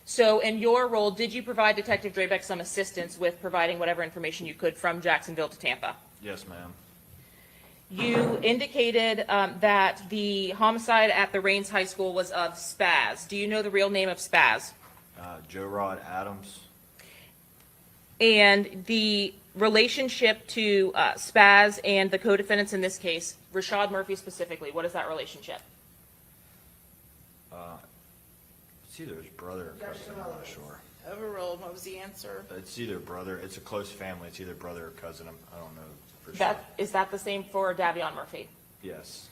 So in your role, did you provide Detective Drabeck some assistance with providing whatever information you could from Jacksonville to Tampa? Yes, ma'am. You indicated that the homicide at the Rains High School was of Spaz. Do you know the real name of Spaz? Joe Rod Adams. And the relationship to Spaz and the co-defendants in this case, Rashad Murphy specifically, what is that relationship? It's either his brother or cousin, I'm not sure. Overruled. What was the answer? It's either brother, it's a close family, it's either brother or cousin, I don't know for sure. Is that the same for Davion Murphy? Yes.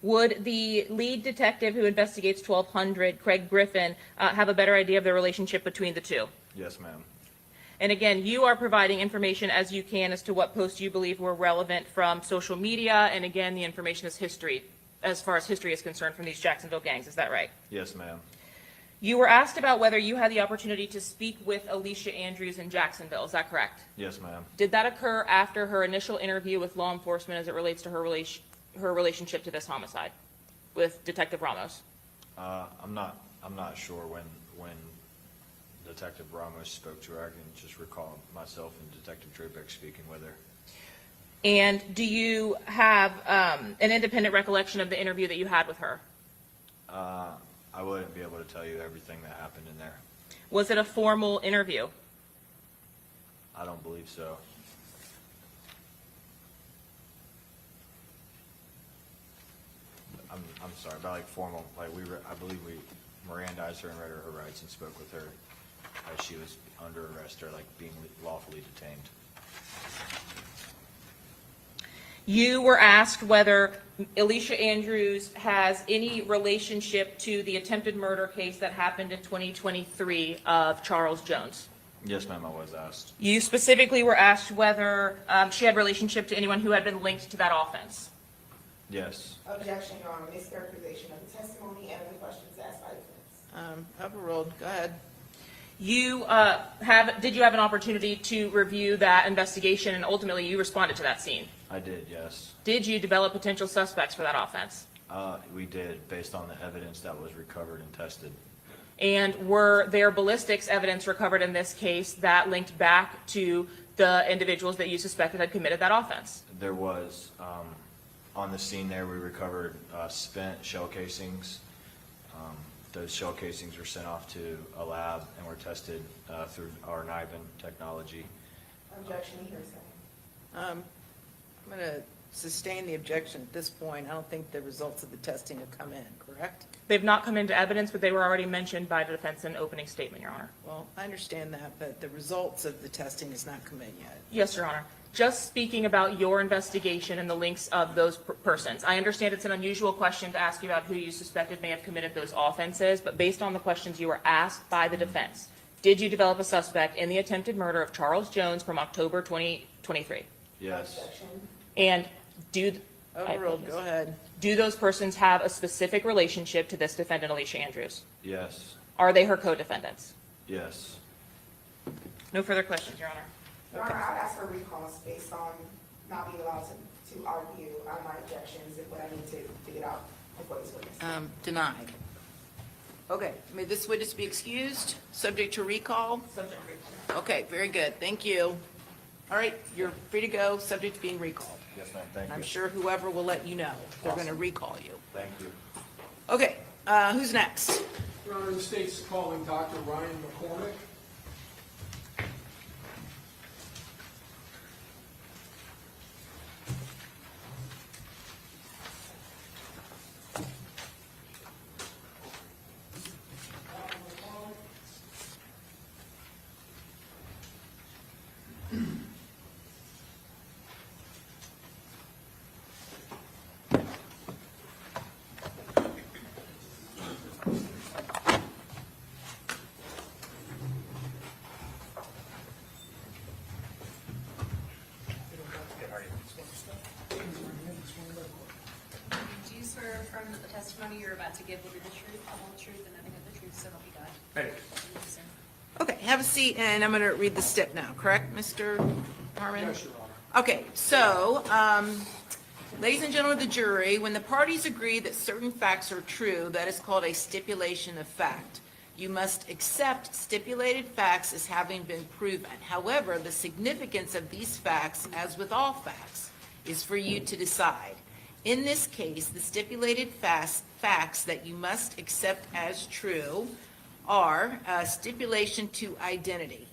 Would the lead detective who investigates 1200, Craig Griffin, have a better idea of the relationship between the two? Yes, ma'am. And again, you are providing information as you can as to what posts you believe were relevant from social media, and again, the information is history, as far as history is concerned from these Jacksonville gangs, is that right? Yes, ma'am. You were asked about whether you had the opportunity to speak with Alicia Andrews in Jacksonville, is that correct? Yes, ma'am. Did that occur after her initial interview with law enforcement as it relates to her relationship to this homicide with Detective Ramos? I'm not sure when Detective Ramos spoke to her. I can just recall myself and Detective Drabeck speaking with her. And do you have an independent recollection of the interview that you had with her? I wouldn't be able to tell you everything that happened in there. Was it a formal interview? I don't believe so. I'm sorry, about like formal, like I believe we Mirandized her and read her rights and spoke with her as she was under arrest or like being lawfully detained. You were asked whether Alicia Andrews has any relationship to the attempted murder case that happened in 2023 of Charles Jones. Yes, ma'am, I was asked. You specifically were asked whether she had relationship to anyone who had been linked to that offense. Yes. Objection, Your Honor, mischaracterization of the testimony and of the questions asked by defense. Overruled, go ahead. You did you have an opportunity to review that investigation and ultimately you responded to that scene? I did, yes. Did you develop potential suspects for that offense? We did, based on the evidence that was recovered and tested. And were there ballistics evidence recovered in this case that linked back to the individuals that you suspected had committed that offense? There was, on the scene there, we recovered spent shell casings. Those shell casings were sent off to a lab and were tested through our NIBIN technology. Objection, hearsay. I'm going to sustain the objection at this point. I don't think the results of the testing have come in, correct? They've not come into evidence, but they were already mentioned by the defense in opening statement, Your Honor. Well, I understand that, but the results of the testing has not come in yet. Yes, Your Honor. Just speaking about your investigation and the links of those persons. I understand it's an unusual question to ask you about who you suspected may have committed those offenses, but based on the questions you were asked by the defense, did you develop a suspect in the attempted murder of Charles Jones from October 2023? Yes. And Overruled, go ahead. Do those persons have a specific relationship to this defendant, Alicia Andrews? Yes. Are they her co-defendants? Yes. No further questions, Your Honor. Your Honor, I would ask for recalls based on not being allowed to argue on my objections and what I need to get out before this witness. Denied. Okay, may this witness be excused, subject to recall? Subject to recall. Okay, very good, thank you. All right, you're free to go, subject to being recalled. Yes, ma'am, thank you. I'm sure whoever will let you know, they're going to recall you. Thank you. Okay, who's next? Your Honor, the state's calling Dr. Ryan McCormick. Do you swear or affirm that the testimony you're about to give will be the truth, the whole truth, and nothing but the truth, so help you God? Hey. Thank you, sir. Okay, have a seat, and I'm going to read the stip now, correct, Mr. Harmon? Yes, Your Honor. Okay, so, ladies and gentlemen of the jury, when the parties agree that certain facts are true, that is called a stipulation of fact. You must accept stipulated facts as having been proven. However, the significance of these facts, as with all facts, is for you to decide. In this case, the stipulated facts that you must accept as true are stipulation to identity.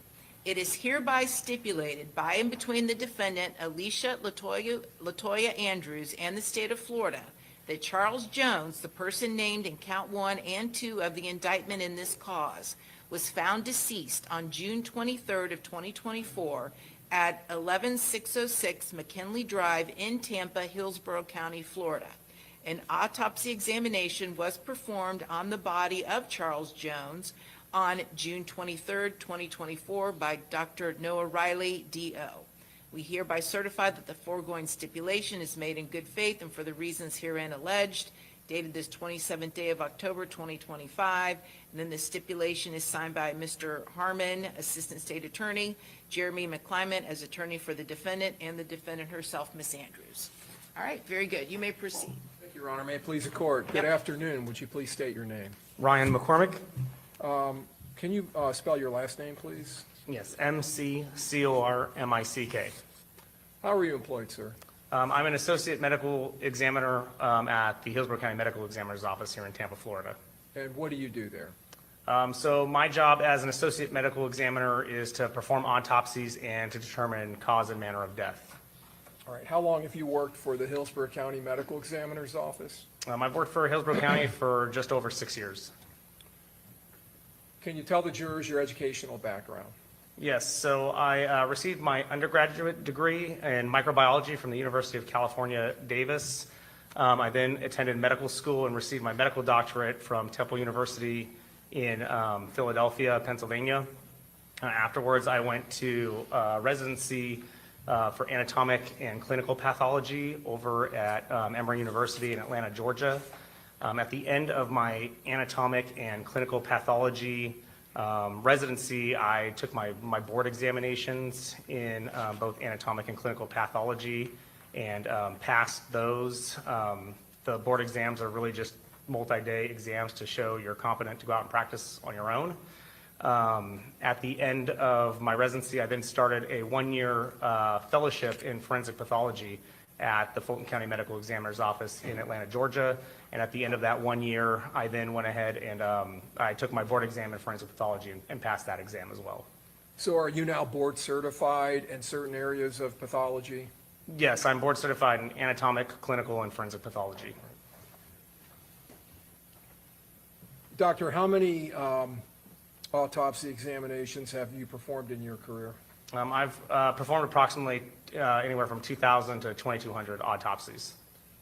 It is hereby stipulated by and between the defendant, Alicia Latoya Andrews, and the state of Florida, that Charles Jones, the person named in count 1 and 2 of the indictment in this cause, was found deceased on June 23rd of 2024 at 11606 McKinley Drive in Tampa, Hillsborough County, Florida. An autopsy examination was performed on the body of Charles Jones on June 23rd, 2024 by Dr. Noah Riley, D.O. We hereby certify that the foregoing stipulation is made in good faith and for the reasons herein alleged, dated this 27th day of October, 2025. And then the stipulation is signed by Mr. Harmon, Assistant State Attorney, Jeremy McClyment as attorney for the defendant, and the defendant herself, Ms. Andrews. All right, very good. You may proceed. Thank you, Your Honor. May it please the court. Good afternoon. Would you please state your name? Ryan McCormick? Can you spell your last name, please? Yes, McCormick. How are you employed, sir? I'm an associate medical examiner at the Hillsborough County Medical Examiner's Office here in Tampa, Florida. And what do you do there? So my job as an associate medical examiner is to perform autopsies and to determine cause and manner of death. All right, how long have you worked for the Hillsborough County Medical Examiner's Office? I've worked for Hillsborough County for just over 6 years. Can you tell the jurors your educational background? Yes, so I received my undergraduate degree in microbiology from the University of California, Davis. I then attended medical school and received my medical doctorate from Temple University in Philadelphia, Pennsylvania. Afterwards, I went to residency for anatomic and clinical pathology over at Emory University in Atlanta, Georgia. At the end of my anatomic and clinical pathology residency, I took my board examinations in both anatomic and clinical pathology and passed those. The board exams are really just multi-day exams to show you're competent to go out and practice on your own. At the end of my residency, I then started a one-year fellowship in forensic pathology at the Fulton County Medical Examiner's Office in Atlanta, Georgia. And at the end of that 1 year, I then went ahead and I took my board exam in forensic pathology and passed that exam as well. So are you now board certified in certain areas of pathology? Yes, I'm board certified in anatomic, clinical, and forensic pathology. Doctor, how many autopsy examinations have you performed in your career? I've performed approximately anywhere from 2,000 to 2,200 autopsies.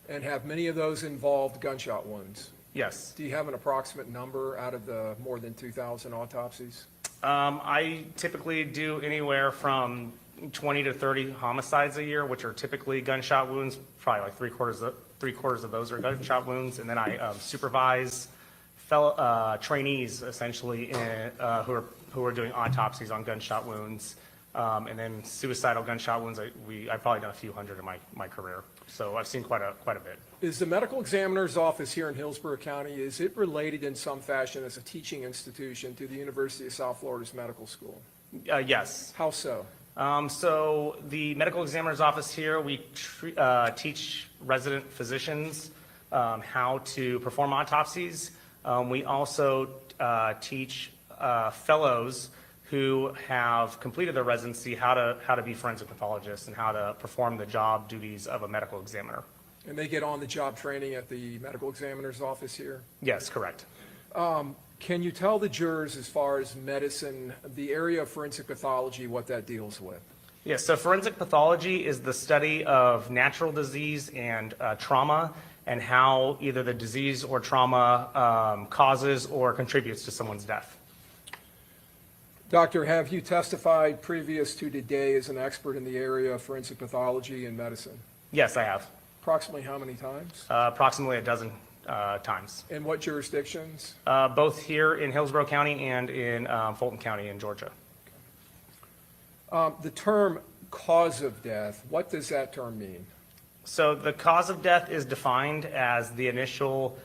And have many of those involved gunshot wounds? Yes. Do you have an approximate number out of the more than 2,000 autopsies? I typically do anywhere from 20 to 30 homicides a year, which are typically gunshot wounds. Probably like three quarters of those are gunshot wounds. And then I supervise trainees essentially who are doing autopsies on gunshot wounds. And then suicidal gunshot wounds, I've probably done a few hundred in my career. So I've seen quite a bit. Is the medical examiner's office here in Hillsborough County, is it related in some fashion as a teaching institution to the University of South Florida's medical school? Yes. How so? So the medical examiner's office here, we teach resident physicians how to perform autopsies. We also teach fellows who have completed their residency how to be forensic pathologists and how to perform the job duties of a medical examiner. And they get on-the-job training at the medical examiner's office here? Yes, correct. Can you tell the jurors, as far as medicine, the area of forensic pathology, what that deals with? Yes, so forensic pathology is the study of natural disease and trauma and how either the disease or trauma causes or contributes to someone's death. Doctor, have you testified previous to today as an expert in the area of forensic pathology and medicine? Yes, I have. Approximately how many times? Approximately a dozen times. In what jurisdictions? Both here in Hillsborough County and in Fulton County in Georgia. The term cause of death, what does that term mean? So the cause of death is defined as the initial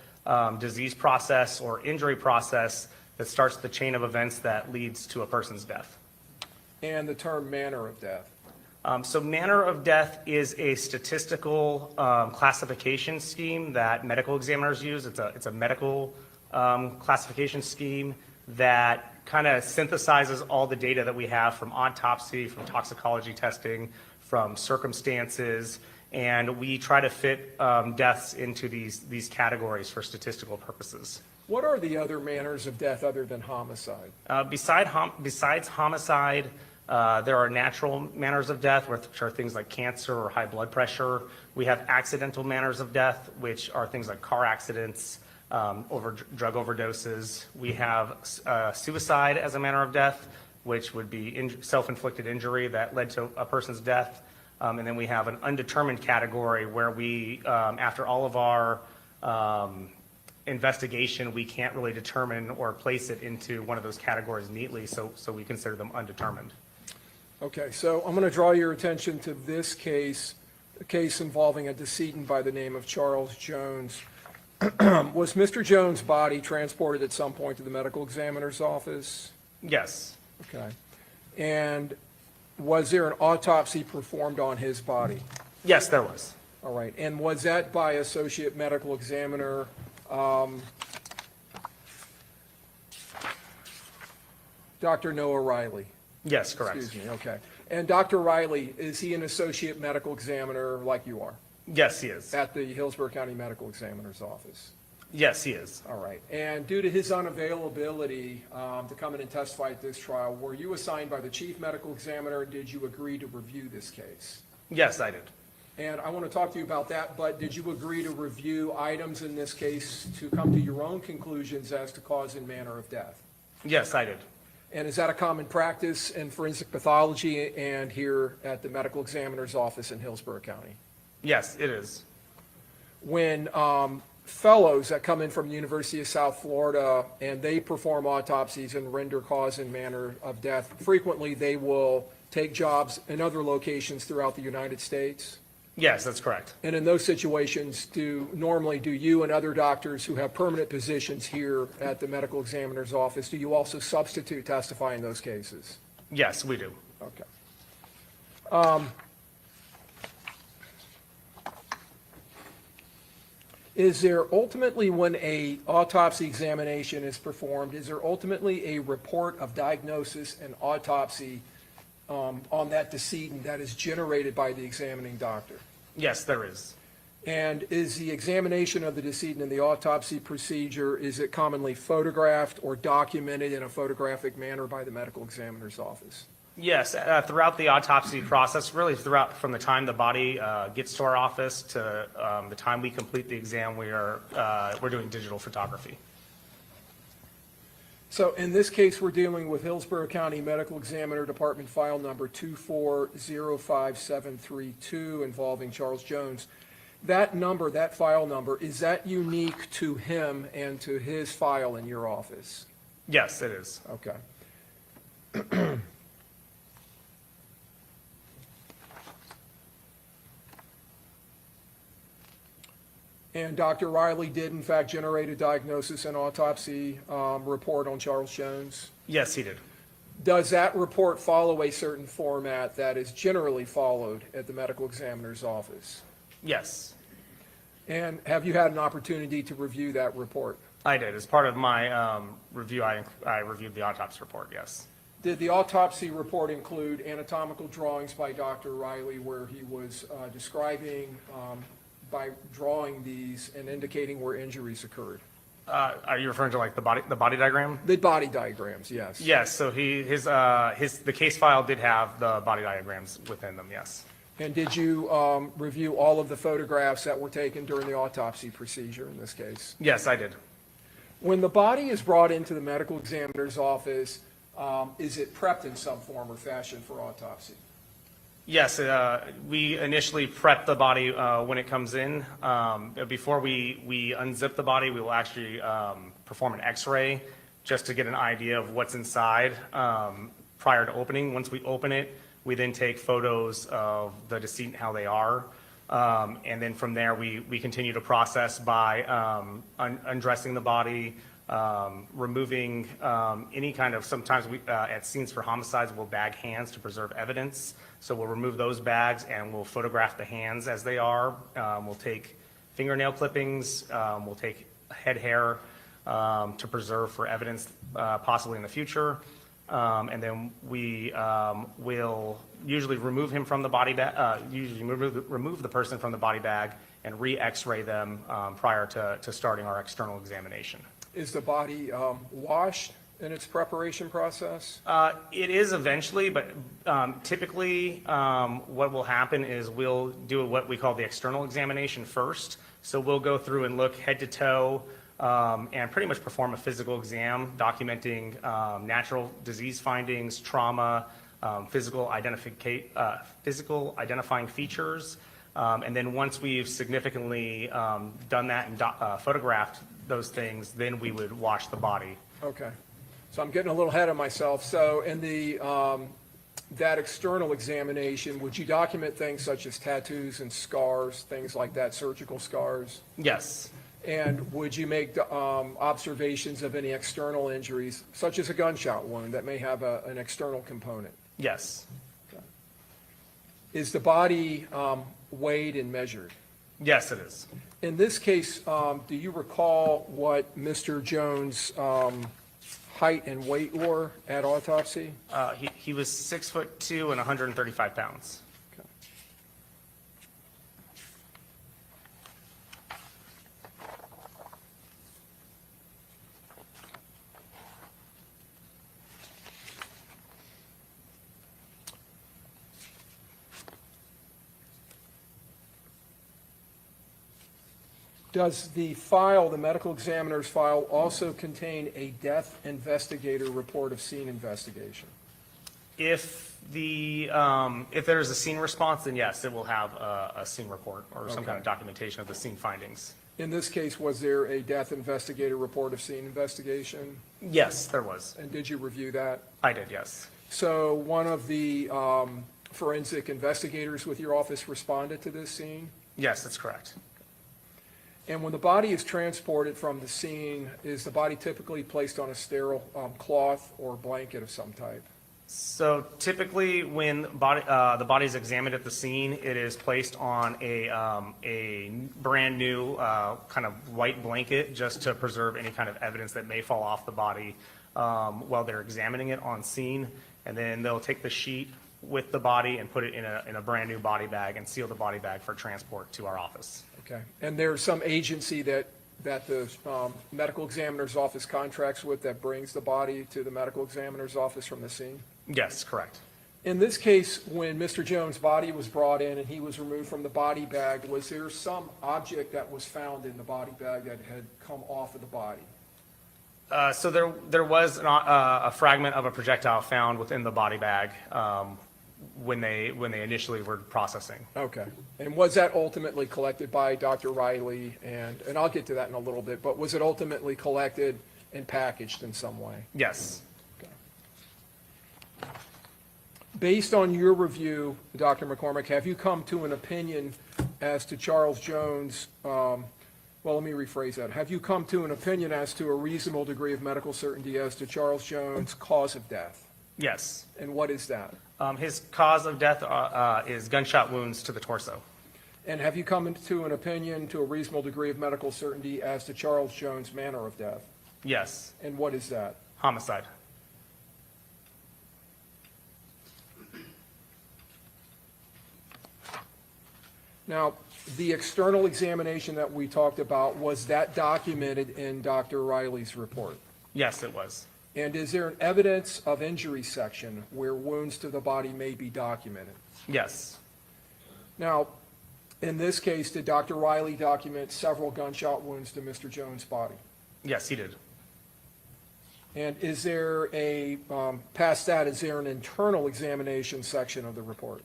disease process or injury process that starts the chain of events that leads to a person's death. And the term manner of death? So manner of death is a statistical classification scheme that medical examiners use. It's a medical classification scheme that kind of synthesizes all the data that we have from autopsy, from toxicology testing, from circumstances, and we try to fit deaths into these categories for statistical purposes. What are the other manners of death other than homicide? Besides homicide, there are natural manners of death, which are things like cancer or high blood pressure. We have accidental manners of death, which are things like car accidents, drug overdoses. We have suicide as a manner of death, which would be self-inflicted injury that led to a person's death. And then we have an undetermined category where we, after all of our investigation, we can't really determine or place it into one of those categories neatly, so we consider them undetermined. Okay, so I'm going to draw your attention to this case, a case involving a decedent by the name of Charles Jones. Was Mr. Jones' body transported at some point to the medical examiner's office? Yes. Okay. And Was there an autopsy performed on his body? Yes, there was. All right, and was that by Associate Medical Examiner Dr. Noah Riley? Yes, correct. Excuse me, okay. And Dr. Riley, is he an Associate Medical Examiner like you are? Yes, he is. At the Hillsborough County Medical Examiner's office? Yes, he is. All right. And due to his unavailability to come in and testify at this trial, were you assigned by the Chief Medical Examiner, and did you agree to review this case? Yes, I did. And I want to talk to you about that, but did you agree to review items in this case to come to your own conclusions as to cause and manner of death? Yes, I did. And is that a common practice in forensic pathology and here at the medical examiner's office in Hillsborough County? Yes, it is. When fellows that come in from the University of South Florida and they perform autopsies and render cause and manner of death, frequently they will take jobs in other locations throughout the United States. Yes, that's correct. And in those situations, normally do you and other doctors who have permanent positions here at the medical examiner's office, do you also substitute testify in those cases? Yes, we do. Okay. Is there ultimately, when a autopsy examination is performed, is there ultimately a report of diagnosis and autopsy on that decedent that is generated by the examining doctor? Yes, there is. And is the examination of the decedent in the autopsy procedure, is it commonly photographed or documented in a photographic manner by the medical examiner's office? Yes, throughout the autopsy process, really throughout from the time the body gets to our office to the time we complete the exam, we're doing digital photography. So in this case, we're dealing with Hillsborough County Medical Examiner Department file number 2405732 involving Charles Jones. That number, that file number, is that unique to him and to his file in your office? Yes, it is. Okay. And Dr. Riley did in fact generate a diagnosis and autopsy report on Charles Jones? Yes, he did. Does that report follow a certain format that is generally followed at the medical examiner's office? Yes, And have you had an opportunity to review that report? I did. As part of my review, I reviewed the autopsy report, yes. Did the autopsy report include anatomical drawings by Dr. Riley where he was describing by drawing these and indicating where injuries occurred? Are you referring to like the body diagram? The body diagrams, yes. Yes, so the case file did have the body diagrams within them, yes. And did you review all of the photographs that were taken during the autopsy procedure in this case? Yes, I did. When the body is brought into the medical examiner's office, is it prepped in some form or fashion for autopsy? Yes, we initially prep the body when it comes in. Before we unzip the body, we will actually perform an x-ray just to get an idea of what's inside prior to opening. Once we open it, we then take photos of the decedent, how they are. And then from there, we continue to process by undressing the body, removing any kind of, sometimes at scenes for homicides, we'll bag hands to preserve evidence. So we'll remove those bags and we'll photograph the hands as they are. We'll take fingernail clippings, we'll take head hair to preserve for evidence possibly in the future. And then we will usually remove him from the body bag, usually remove the person from the body bag and re-x-ray them prior to starting our external examination. Is the body washed in its preparation process? It is eventually, but typically what will happen is we'll do what we call the external examination first. So we'll go through and look head to toe and pretty much perform a physical exam documenting natural disease findings, trauma, physical identifying features. And then once we've significantly done that and photographed those things, then we would wash the body. Okay. So I'm getting a little ahead of myself. So in the that external examination, would you document things such as tattoos and scars, things like that, surgical scars? Yes. And would you make observations of any external injuries, such as a gunshot wound that may have an external component? Yes. Okay. Is the body weighed and measured? Yes, it is. In this case, do you recall what Mr. Jones' height and weight were at autopsy? He was 6'2" and 135 pounds. Does the file, the medical examiner's file, also contain a death investigator report of scene investigation? If there's a scene response, then yes, it will have a scene report or some kind of documentation of the scene findings. In this case, was there a death investigator report of scene investigation? Yes, there was. And did you review that? I did, yes. So one of the forensic investigators with your office responded to this scene? Yes, that's correct. And when the body is transported from the scene, is the body typically placed on a sterile cloth or blanket of some type? So typically, when the body is examined at the scene, it is placed on a brand new kind of white blanket just to preserve any kind of evidence that may fall off the body while they're examining it on scene. And then they'll take the sheet with the body and put it in a brand new body bag and seal the body bag for transport to our office. Okay. And there's some agency that the medical examiner's office contracts with that brings the body to the medical examiner's office from the scene? Yes, correct. In this case, when Mr. Jones' body was brought in and he was removed from the body bag, was there some object that was found in the body bag that had come off of the body? So there was a fragment of a projectile found within the body bag when they initially were processing. Okay. And was that ultimately collected by Dr. Riley? And I'll get to that in a little bit, but was it ultimately collected and packaged in some way? Yes. Based on your review, Dr. McCormick, have you come to an opinion as to Charles Jones, well, let me rephrase that. Have you come to an opinion as to a reasonable degree of medical certainty as to Charles Jones' cause of death? Yes. And what is that? His cause of death is gunshot wounds to the torso. And have you come to an opinion to a reasonable degree of medical certainty as to Charles Jones' manner of death? Yes. And what is that? Homicide. Now, the external examination that we talked about, was that documented in Dr. Riley's report? Yes, it was. And is there an evidence of injury section where wounds to the body may be documented? Yes. Now, in this case, did Dr. Riley document several gunshot wounds to Mr. Jones' body? Yes, he did. And is there past that, is there an internal examination section of the report?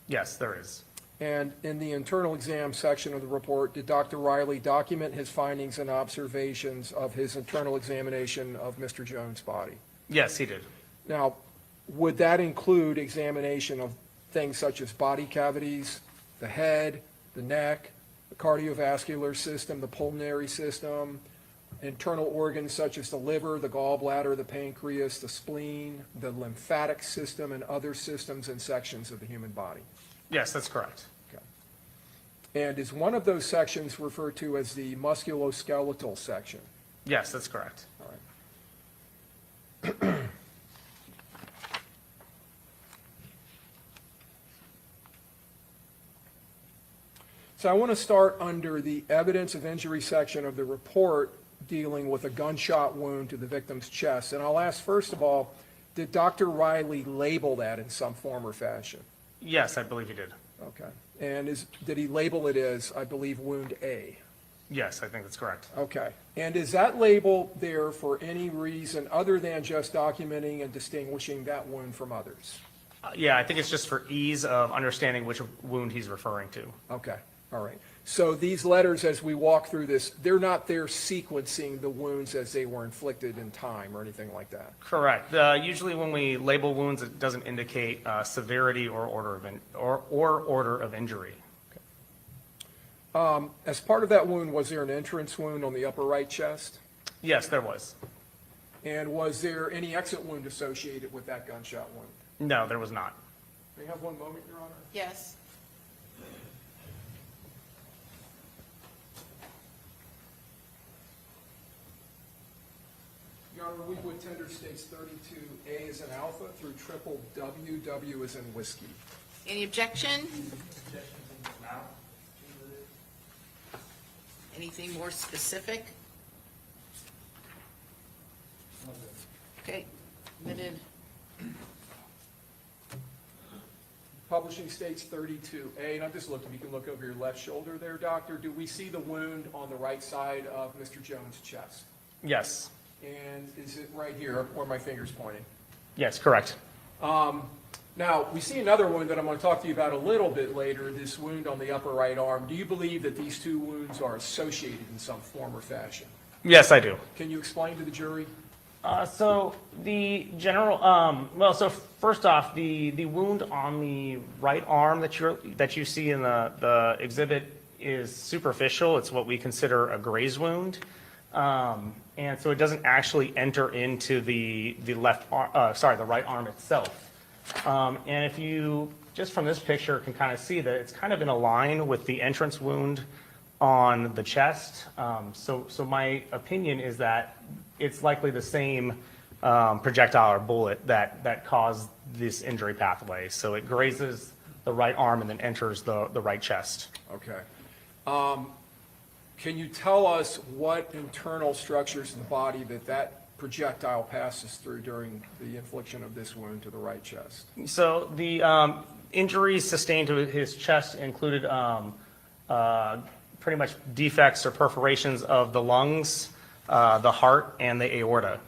Yes, there is. And in the internal exam section of the report, did Dr. Riley document his findings and observations of his internal examination of Mr. Jones' body? Yes, he did. Now, would that include examination of things such as body cavities, the head, the neck, the cardiovascular system, the pulmonary system, internal organs such as the liver, the gallbladder, the pancreas, the spleen, the lymphatic system, and other systems and sections of the human body? Yes, that's correct. Okay. And is one of those sections referred to as the musculoskeletal section? Yes, that's correct. All right. So I want to start under the evidence of injury section of the report dealing with a gunshot wound to the victim's chest. And I'll ask, first of all, did Dr. Riley label that in some form or fashion? Yes, I believe he did. Okay. And did he label it as, I believe, wound A? Yes, I think that's correct. Okay. And is that label there for any reason other than just documenting and distinguishing that wound from others? Yeah, I think it's just for ease of understanding which wound he's referring to. Okay. All right. So these letters, as we walk through this, they're not there sequencing the wounds as they were inflicted in time or anything like that? Correct. Usually when we label wounds, it doesn't indicate severity or order of injury. As part of that wound, was there an entrance wound on the upper right chest? Yes, there was. And was there any exit wound associated with that gunshot wound? No, there was not. May I have one moment, Your Honor? Yes. Your Honor, we would tender states 32A as an alpha through triple W, W as in whiskey. Any objection? Anything more specific? Okay, admitted. Publishing states 32A, and I'm just looking, you can look over your left shoulder there, Doctor. Do we see the wound on the right side of Mr. Jones' chest? Yes. And is it right here where my finger's pointing? Yes, correct. Now, we see another wound that I'm going to talk to you about a little bit later, this wound on the upper right arm. Do you believe that these two wounds are associated in some form or fashion? Yes, I do. Can you explain to the jury? So the general, so first off, the wound on the right arm that you see in the exhibit is superficial. It's what we consider a graze wound. And so it doesn't actually enter into the right arm itself. And if you, just from this picture, can kind of see that it's kind of in a line with the entrance wound on the chest. So my opinion is that it's likely the same projectile or bullet that caused this injury pathway. So it grazes the right arm and then enters the right chest. Okay. Can you tell us what internal structures in the body that projectile passes through during the infliction of this wound to the right chest? So the injuries sustained to his chest included pretty much defects or perforations of the lungs, the heart, and the aorta.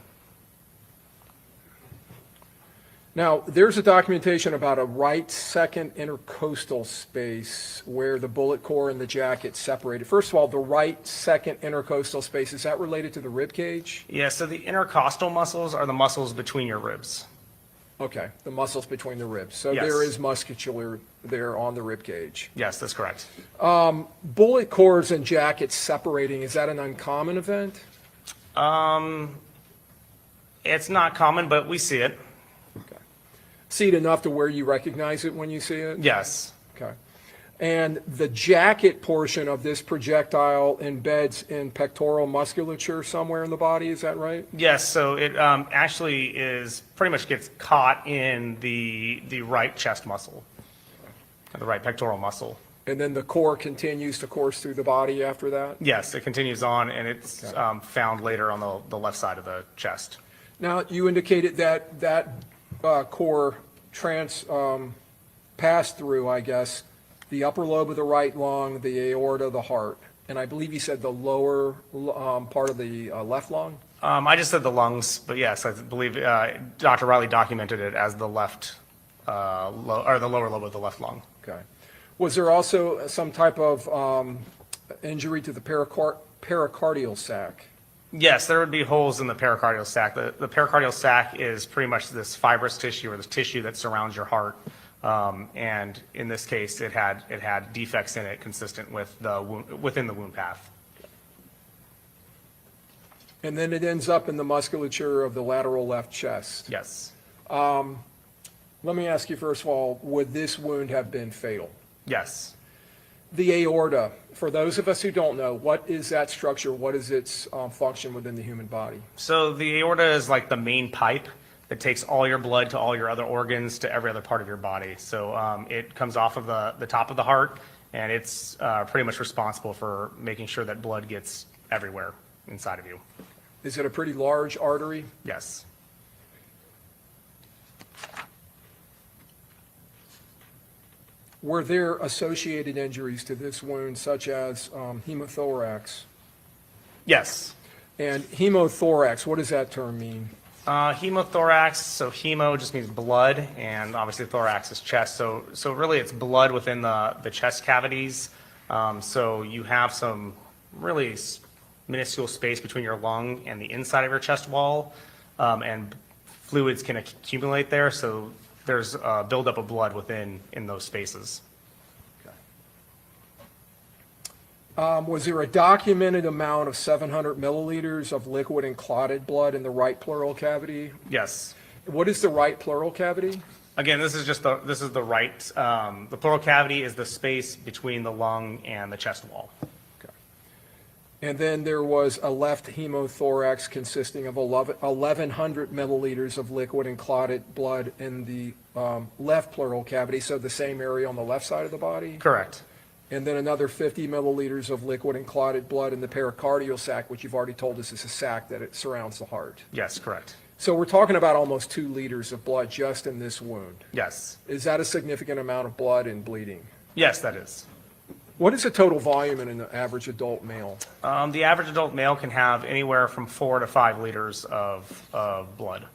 Now, there's a documentation about a right second intercostal space where the bullet core and the jacket separated. First of all, the right second intercostal space, is that related to the rib cage? Yeah, so the intercostal muscles are the muscles between your ribs. Okay, the muscles between the ribs. So Yes. there is musculature there on the rib cage. Yes, that's correct. Bullet cores and jackets separating, is that an uncommon event? It's not common, but we see it. Okay. See it enough to where you recognize it when you see it? Yes. Okay. And the jacket portion of this projectile embeds in pectoral musculature somewhere in the body, is that right? Yes, so it actually is pretty much gets caught in the right chest muscle, the right pectoral muscle. And then the core continues to course through the body after that? Yes, it continues on, and it's found later on the left side of the chest. Now, you indicated that core passed through, I guess, the upper lobe of the right lung, the aorta, the heart, and I believe you said the lower part of the left lung? I just said the lungs, but yes, I believe Dr. Riley documented it as the left, or the lower lobe of the left lung. Okay. Was there also some type of injury to the pericardial sac? Yes, there would be holes in the pericardial sac. The pericardial sac is pretty much this fibrous tissue or this tissue that surrounds your heart. And in this case, it had defects in it consistent with within the wound path. And then it ends up in the musculature of the lateral left chest. Yes. Let me ask you first of all, would this wound have been fatal? Yes. The aorta, for those of us who don't know, what is that structure? What is its function within the human body? So the aorta is like the main pipe that takes all your blood to all your other organs to every other part of your body. So it comes off of the top of the heart, and it's pretty much responsible for making sure that blood gets everywhere inside of you. Is it a pretty large artery? Yes. Were there associated injuries to this wound, such as hemothorax? Yes. And hemothorax, what does that term mean? Hemothorax, so hemo just means blood, and obviously thorax is chest. So really it's blood within the chest cavities. So you have some really minuscule space between your lung and the inside of your chest wall, and fluids can accumulate there. So there's a buildup of blood in those spaces. Was there a documented amount of 700 milliliters of liquid and clotted blood in the right pleural cavity? Yes. What is the right pleural cavity? Again, this is the right, the pleural cavity is the space between the lung and the chest wall. And then there was a left hemothorax consisting of 1,100 milliliters of liquid and clotted blood in the left pleural cavity, so the same area on the left side of the body? Correct. And then another 50 milliliters of liquid and clotted blood in the pericardial sac, which you've already told us is a sac that it surrounds the heart. Yes, correct. So we're talking about almost 2 liters of blood just in this wound. Yes. Is that a significant amount of blood and bleeding? Yes, that is. What is the total volume in an average adult male? The average adult male can have anywhere from 4 to 5 liters of blood.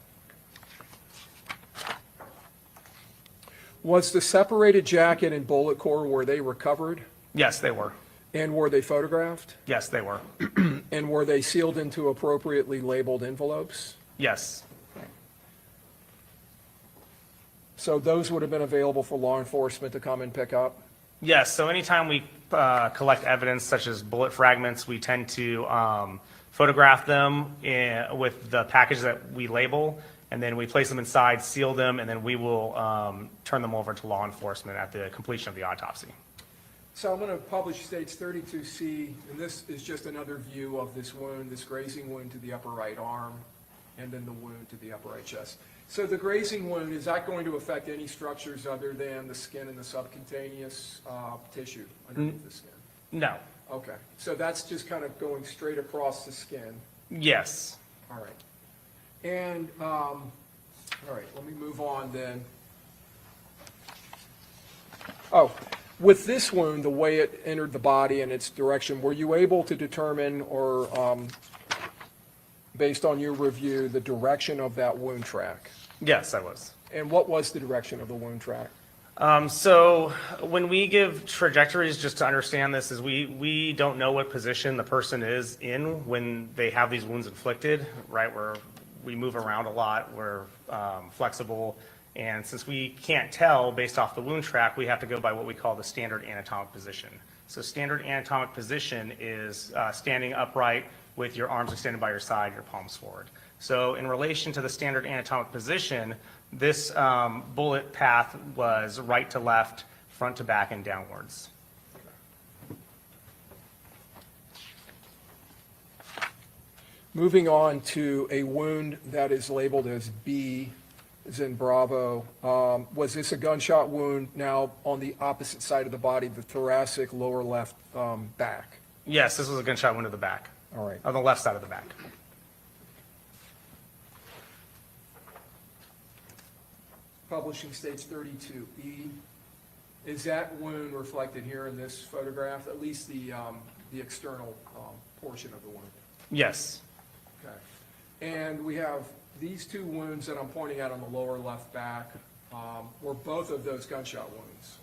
Was the separated jacket and bullet core, were they recovered? Yes, they were. And were they photographed? Yes, they were. And were they sealed into appropriately labeled envelopes? Yes. So those would have been available for law enforcement to come and pick up? Yes, so anytime we collect evidence such as bullet fragments, we tend to photograph them with the package that we label, and then we place them inside, seal them, and then we will turn them over to law enforcement at the completion of the autopsy. So I'm going to publish States 32C, and this is just another view of this wound, this grazing wound to the upper right arm, and then the wound to the upper right chest. So the grazing wound, is that going to affect any structures other than the skin and the subcutaneous tissue underneath the skin? No. Okay, so that's just kind of going straight across the skin. Yes. All right. And, all right, let me move on then. Oh, with this wound, the way it entered the body and its direction, were you able to determine or, based on your review, the direction of that wound track? Yes, I was. And what was the direction of the wound track? So when we give trajectories, just to understand this, is we don't know what position the person is in when they have these wounds inflicted, right? We move around a lot, we're flexible, and since we can't tell based off the wound track, we have to go by what we call the standard anatomic position. So standard anatomic position is standing upright with your arms extended by your side, your palms forward. So in relation to the standard anatomic position, this bullet path was right to left, front to back, and downwards. Moving on to a wound that is labeled as B, as in Bravo. Was this a gunshot wound now on the opposite side of the body, the thoracic lower left back? Yes, this was a gunshot wound to the back. All right. On the left side of the back. Publishing states 32E. Is that wound reflected here in this photograph, at least the external portion of the wound? Yes. Okay. And we have these 2 wounds that I'm pointing out on the lower left back. Were both of those gunshot wounds?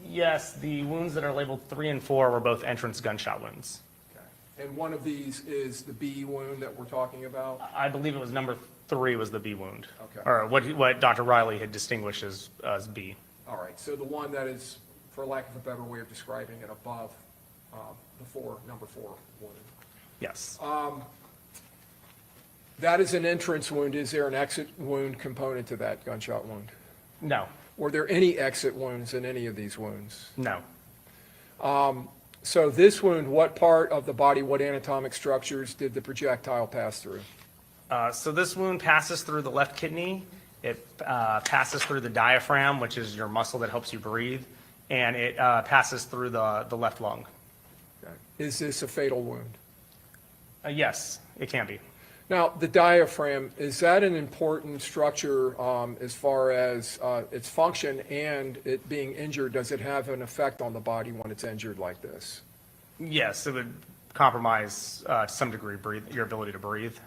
Yes, the wounds that are labeled 3 and 4 were both entrance gunshot wounds. Okay. And one of these is the B wound that we're talking about? I believe it was number 3 was the B wound. Okay. Or what Dr. Riley had distinguished as B. All right, so the one that is, for lack of a better way of describing it, above number 4 wound. Yes. That is an entrance wound. Is there an exit wound component to that gunshot wound? No. Were there any exit wounds in any of these wounds? No. So this wound, what part of the body, what anatomic structures did the projectile pass through? So this wound passes through the left kidney. It passes through the diaphragm, which is your muscle that helps you breathe, and it passes through the left lung. Okay. Is this a fatal wound? Yes, it can be. Now, the diaphragm, is that an important structure as far as its function and it being injured? Does it have an effect on the body when it's injured like this? Yes, it would compromise to some degree your ability to breathe.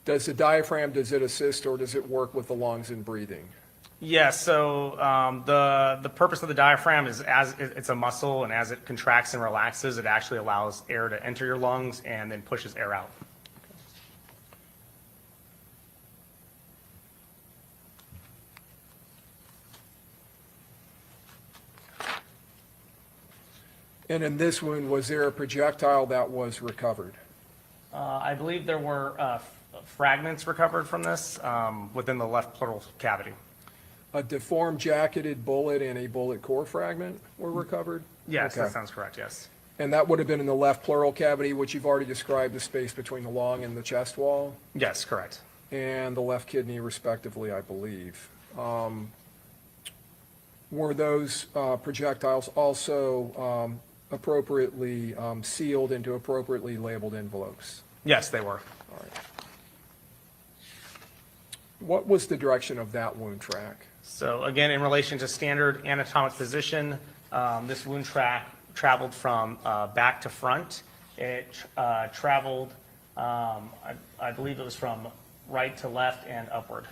Does the diaphragm, does it assist or does it work with the lungs in breathing? Yes, so the purpose of the diaphragm is it's a muscle, and as it contracts and relaxes, it actually allows air to enter your lungs and then pushes air out. And in this wound, was there a projectile that was recovered? I believe there were fragments recovered from this within the left pleural cavity. A deformed jacketed bullet and a bullet core fragment were recovered? Yes, Okay. that sounds correct, yes. And that would have been in the left pleural cavity, which you've already described the space between the lung and the chest wall, Yes, correct. and the left kidney respectively, I believe. Were those projectiles also appropriately sealed into appropriately labeled envelopes? Yes, they were. All right. What was the direction of that wound track? So again, in relation to standard anatomic position, this wound track traveled from back to front. It traveled, I believe it was from right to left and upward.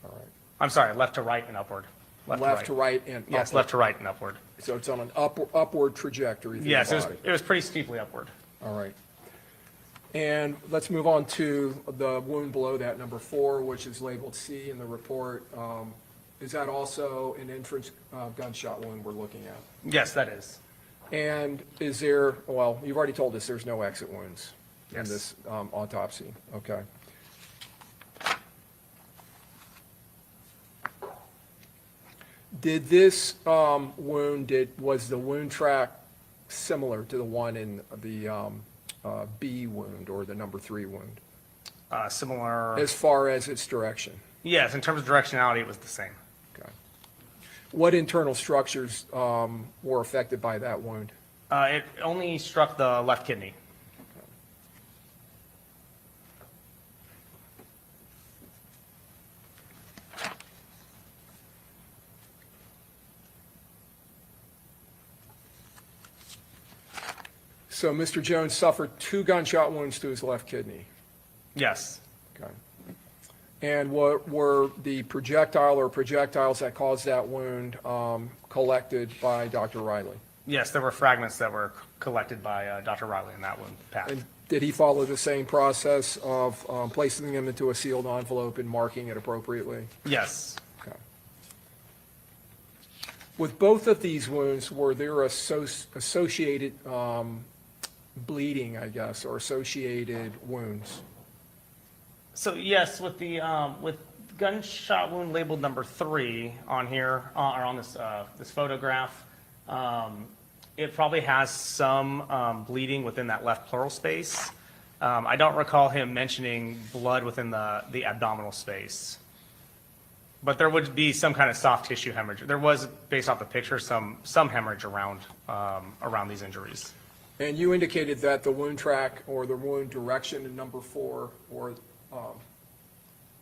All right. I'm sorry, left to right and upward. Left to right and Yes, upward. left to right and upward. So it's on an upward trajectory through Yes, the it was, body. it was pretty steeply upward. All right. And let's move on to the wound below that, number 4, which is labeled C in the report. Is that also an entrance gunshot wound we're looking at? Yes, that is. And is there, well, you've already told us there's no exit wounds in Yes. this autopsy. Okay. Did this wound, was the wound track similar to the one in the B wound or the number 3 wound, Similar, as far as its direction? yes, in terms of directionality, it was the same. Okay. What internal structures were affected by that wound? It only struck the left kidney. So Mr. Jones suffered 2 gunshot wounds to his left kidney. Yes. Okay. And what were the projectile or projectiles that caused that wound collected by Dr. Riley? Yes, there were fragments that were collected by Dr. Riley in that wound path. And did he follow the same process of placing them into a sealed envelope and marking it appropriately? Yes. Okay. With both of these wounds, were there associated bleeding, I guess, or associated wounds? So yes, with the with gunshot wound labeled number 3 on here, or on this this photograph, it probably has some bleeding within that left pleural space. I don't recall him mentioning blood within the abdominal space, but there would be some kind of soft tissue hemorrhage. There was, based off the picture, some hemorrhage around around these injuries. And you indicated that the wound track or the wound direction in number 4 or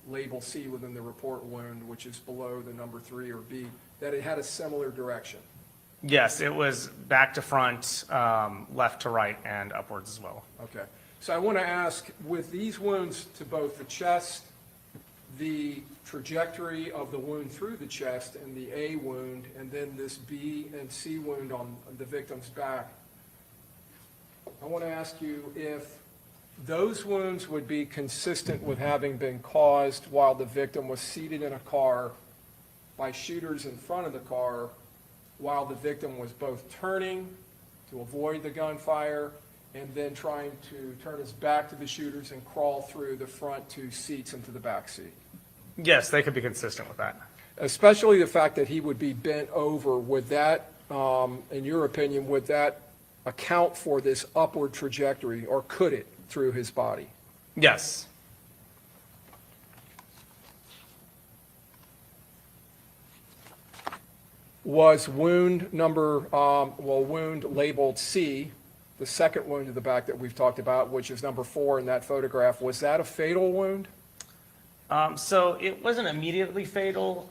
label C within the report wound, which is below the number 3 or B, that it had a similar direction. Yes, it was back to front, left to right, and upwards as well. Okay. So I want to ask, with these wounds to both the chest, the trajectory of the wound through the chest and the A wound, and then this B and C wound on the victim's back, I want to ask you if those wounds would be consistent with having been caused while the victim was seated in a car by shooters in front of the car while the victim was both turning to avoid the gunfire and then trying to turn his back to the shooters and crawl through the front 2 seats into the back seat. Yes, they could be consistent with that. Especially the fact that he would be bent over, would that, in your opinion, would that account for this upward trajectory, or could it, through his body? Yes. Was wound number, wound labeled C, the second wound to the back that we've talked about, which is number 4 in that photograph, was that a fatal wound? So it wasn't immediately fatal.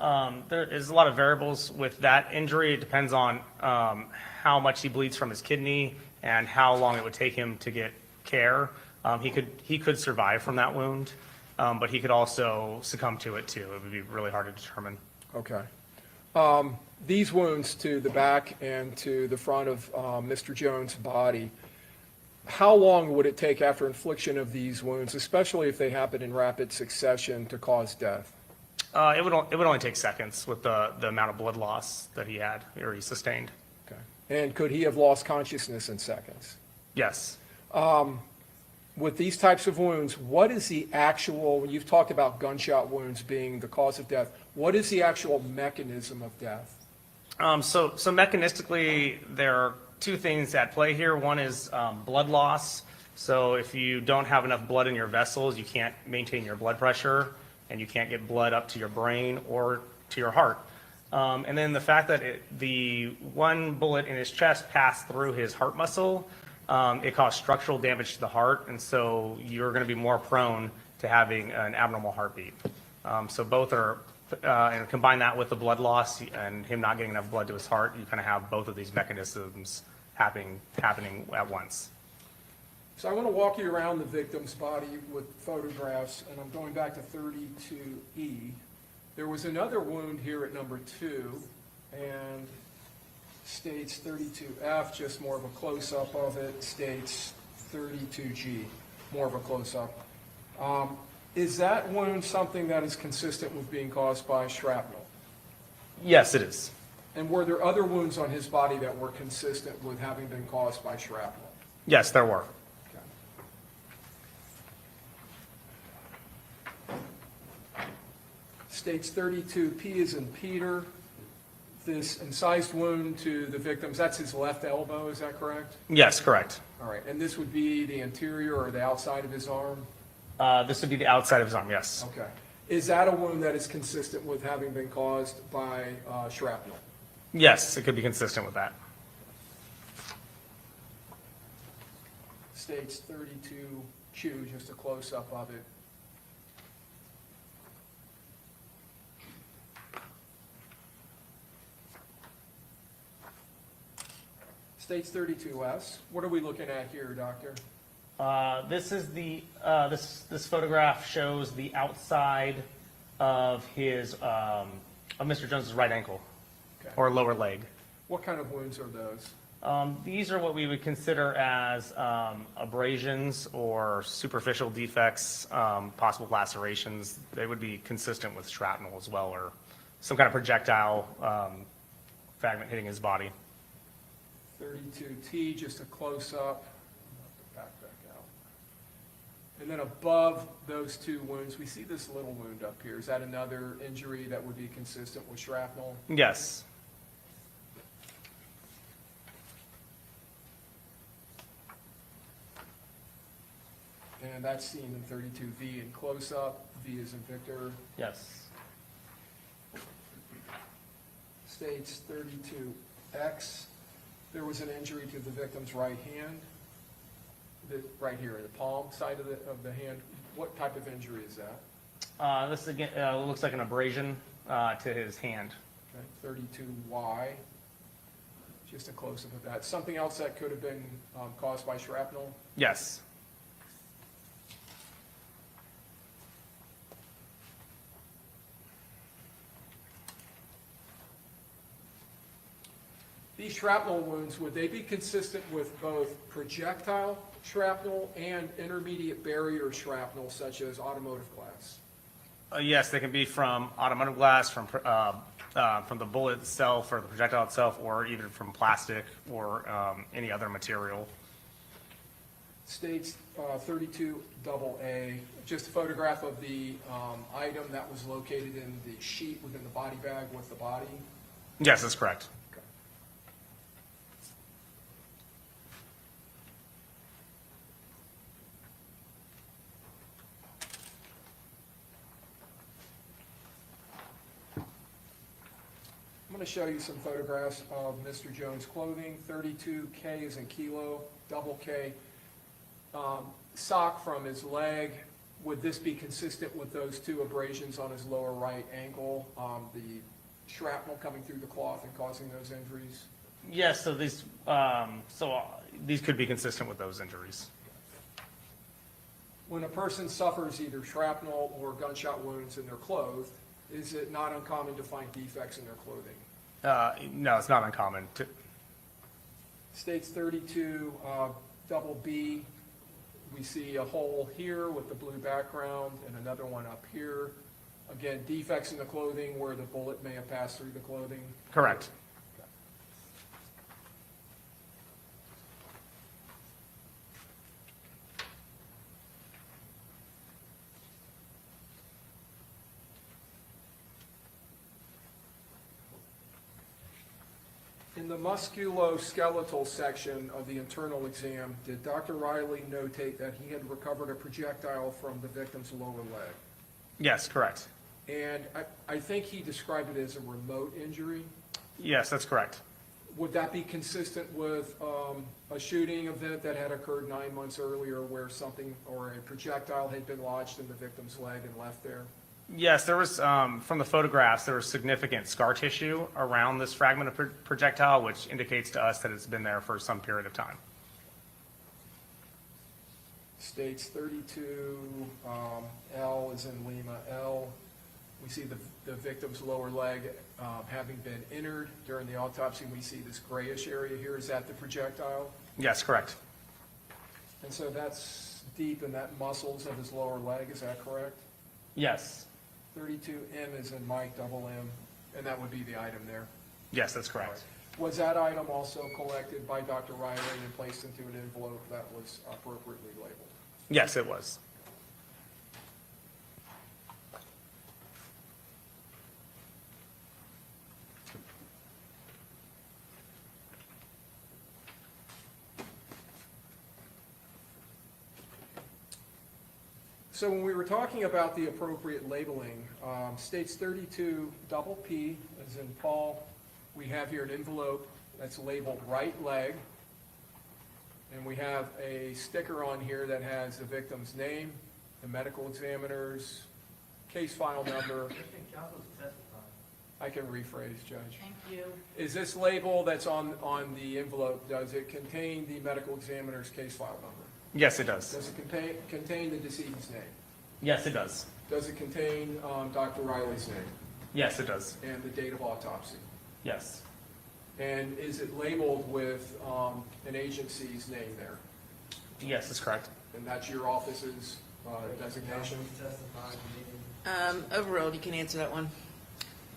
There is a lot of variables with that injury. It depends on how much he bleeds from his kidney and how long it would take him to get care. He could survive from that wound, but he could also succumb to it too. It would be really hard to determine. Okay. These wounds to the back and to the front of Mr. Jones' body, how long would it take after infliction of these wounds, especially if they happen in rapid succession, to cause death? It would only take seconds with the amount of blood loss that he had or he sustained. Okay. And could he have lost consciousness in seconds? Yes. with these types of wounds, what is the actual, you've talked about gunshot wounds being the cause of death, what is the actual mechanism of death? So mechanistically, there are two things at play here. One is blood loss. So if you don't have enough blood in your vessels, you can't maintain your blood pressure, and you can't get blood up to your brain or to your heart. And then the fact that the one bullet in his chest passed through his heart muscle, it caused structural damage to the heart, and so you're going to be more prone to having an abnormal heartbeat. So both are, and combine that with the blood loss and him not getting enough blood to his heart, you kind of have both of these mechanisms happening at once. So I want to walk you around the victim's body with photographs, and I'm going back to 32E. There was another wound here at number 2, and states 32F, just more of a close-up of it, states 32G, more of a close-up. Is that wound something that is consistent with being caused by shrapnel? Yes, it is. And were there other wounds on his body that were consistent with having been caused by shrapnel? Yes, there were. States 32P is in Peter. This incised wound to the victims, that's his left elbow, is that correct? Yes, correct. All right, and this would be the interior or the outside of his arm? This would be the outside of his arm, yes. Okay. Is that a wound that is consistent with having been caused by shrapnel? Yes, it could be consistent with that. States 32Q, just a close-up of it. States 32S. What are we looking at here, doctor? This is the this photograph shows the outside of his of Mr. Jones's right ankle or lower leg. What kind of wounds are those? These are what we would consider as abrasions or superficial defects, possible lacerations. They would be consistent with shrapnel as well, or some kind of projectile fragment hitting his body. 32T, just a close-up. Back out. And then above those two wounds, we see this little wound up here. Is that another injury that would be consistent with shrapnel? Yes. And that's seen in 32V in close-up. V is in Victor. Yes. States 32X. There was an injury to the victim's right hand, right here, in the palm side of the hand. What type of injury is that? This again looks like an abrasion to his hand. Okay, 32Y. Just a close-up of that. Something else that could have been caused by shrapnel? Yes. These shrapnel wounds, would they be consistent with both projectile shrapnel and intermediate barrier shrapnel, such as automotive glass? Yes, they can be from automotive glass, from the bullet itself or the projectile itself, or even from plastic or any other material. States 32AA, just a photograph of the item that was located in the sheet within the body bag with the body. Yes, that's correct. I'm going to show you some photographs of Mr. Jones' clothing. 32K is in kilo, double K. Sock from his leg. Would this be consistent with those two abrasions on his lower right ankle? The shrapnel coming through the cloth and causing those injuries? Yes, so these could be consistent with those injuries. When a person suffers either shrapnel or gunshot wounds and they're clothed, is it not uncommon to find defects in their clothing? No, it's not uncommon. States 32 double B, we see a hole here with the blue background and another one up here. Again, defects in the clothing where the bullet may have passed through the clothing. Correct. In the musculoskeletal section of the internal exam, did Dr. Riley notate that he had recovered a projectile from the victim's lower leg? Yes, correct. And I think he described it as a remote injury. Yes, that's correct. Would that be consistent with a shooting event that had occurred 9 months earlier where something or a projectile had been lodged in the victim's leg and left there? Yes, there was, from the photographs, there was significant scar tissue around this fragment of projectile, which indicates to us that it's been there for some period of time. States 32, L is in Lima, L. We see the victim's lower leg having been entered during the autopsy. We see this grayish area here. Is that the projectile? Yes, correct. And so that's deep in that muscles of his lower leg, is that correct? Yes. 32M is in Mike, double M, and that would be the item there. Yes, that's correct. Was that item also collected by Dr. Riley and placed into an envelope that was appropriately labeled? Yes, it was. So when we were talking about the appropriate labeling, states 32 double P, as in Paul, we have here an envelope that's labeled right leg. And we have a sticker on here that has the victim's name, the medical examiner's case file number. I can rephrase, Judge. Thank you. Is this label that's on the envelope, does it contain the medical examiner's case file number? Yes, it does. Does it contain the decedent's name? Yes, it does. Does it contain Dr. Riley's name Yes, it does. and the date of autopsy? Yes. And is it labeled with an agency's name there? Yes, that's correct. And that's your office's designation? Overall, you can answer that one.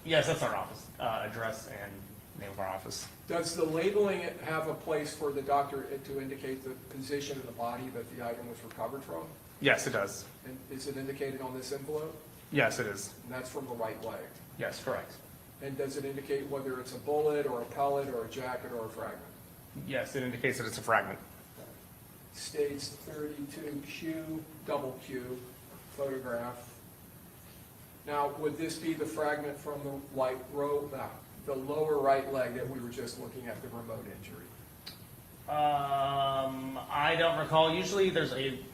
Yes, that's our office, address and name of our office. Does the labeling have a place for the doctor to indicate the position of the body that the item was recovered from? Yes, it does. And is it indicated on this envelope? Yes, it is. And that's from the right leg? Yes, correct. And does it indicate whether it's a bullet or a pellet or a jacket or a fragment? Yes, it indicates that it's a fragment. States 32Q, double Q, photograph. Now, would this be the fragment from the lower right leg that we were just looking at, the remote injury? I don't recall. Usually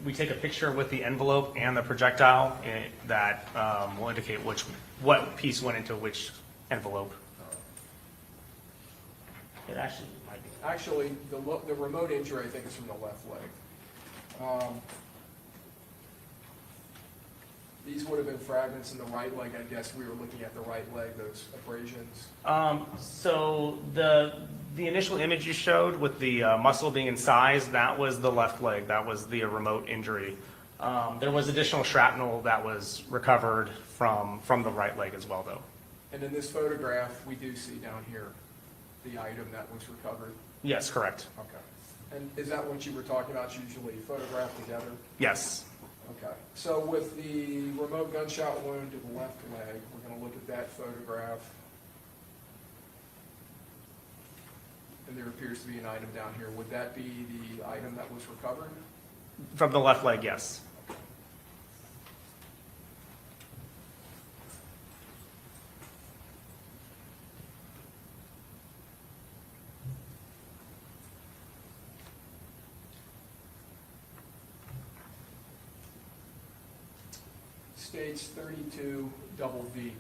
we take a picture with the envelope and the projectile that will indicate what piece went into which envelope. It actually might be. Actually, the remote injury, I think, is from the left leg. These would have been fragments in the right leg. I guess we were looking at the right leg, those abrasions. So the initial image you showed with the muscle being incised, that was the left leg. That was the remote injury. There was additional shrapnel that was recovered from the right leg as well, though. And in this photograph, we do see down here the item that was recovered. Yes, correct. Okay. And is that what you were talking about, usually photographed together? Yes. Okay. So with the remote gunshot wound to the left leg, we're going to look at that photograph. And there appears to be an item down here. Would that be the item that was recovered? From the left leg, yes. States 32 double V.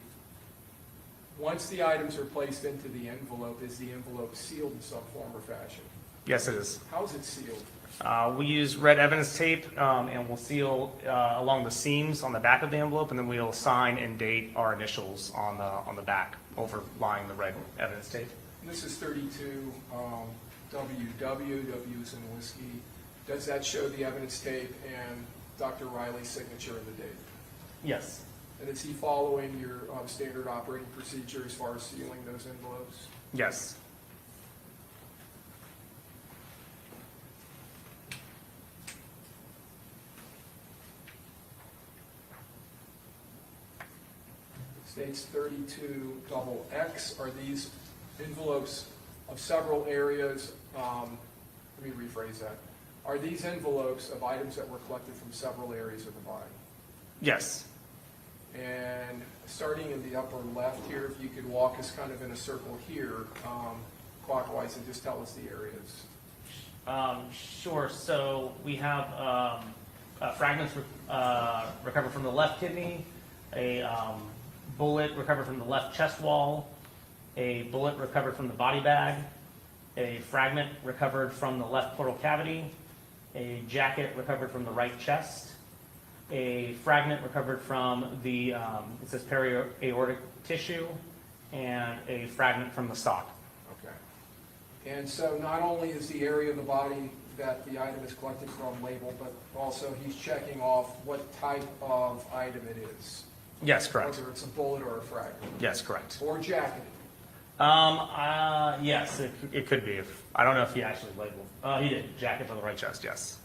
Once the items are placed into the envelope, is the envelope sealed in some form or fashion? Yes, it is. How is it sealed? We use red evidence tape and we'll seal along the seams on the back of the envelope, and then we'll sign and date our initials on the back, overlying the red evidence tape. This is 32 WW, W is in whiskey. Does that show the evidence tape and Dr. Riley's signature and the date? Yes. And is he following your standard operating procedure as far as sealing those envelopes? Yes. States 32 double X. Are these envelopes of several areas. Let me rephrase that. Are these envelopes of items that were collected from several areas of the body? Yes. And starting in the upper left here, if you could walk us kind of in a circle here, clockwise, and just tell us the areas. Sure. So we have fragments recovered from the left kidney, a bullet recovered from the left chest wall, a bullet recovered from the body bag, a fragment recovered from the left pleural cavity, a jacket recovered from the right chest, a fragment recovered from the, it says periaortic tissue, and a fragment from the sock. Okay. And so not only is the area of the body that the item is collected from labeled, but also he's checking off what type of item it is. Yes, correct. Whether it's a bullet or a fragment. Yes, correct. Or jacketed. Yes, it could be. I don't know if he actually labeled. He did. Jacket for the right chest, yes.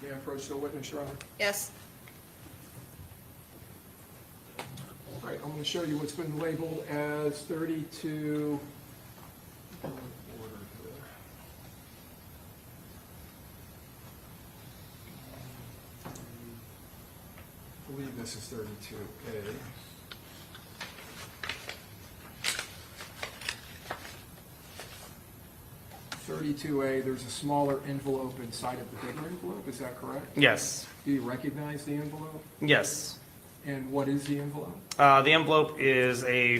May I approach the witness, Your Honor? Yes. All right, I'm going to show you what's been labeled as 32. I believe this is 32A. There's a smaller envelope inside of the bigger envelope, is that correct? Yes. Do you recognize the envelope? Yes. And what is the envelope? The envelope is a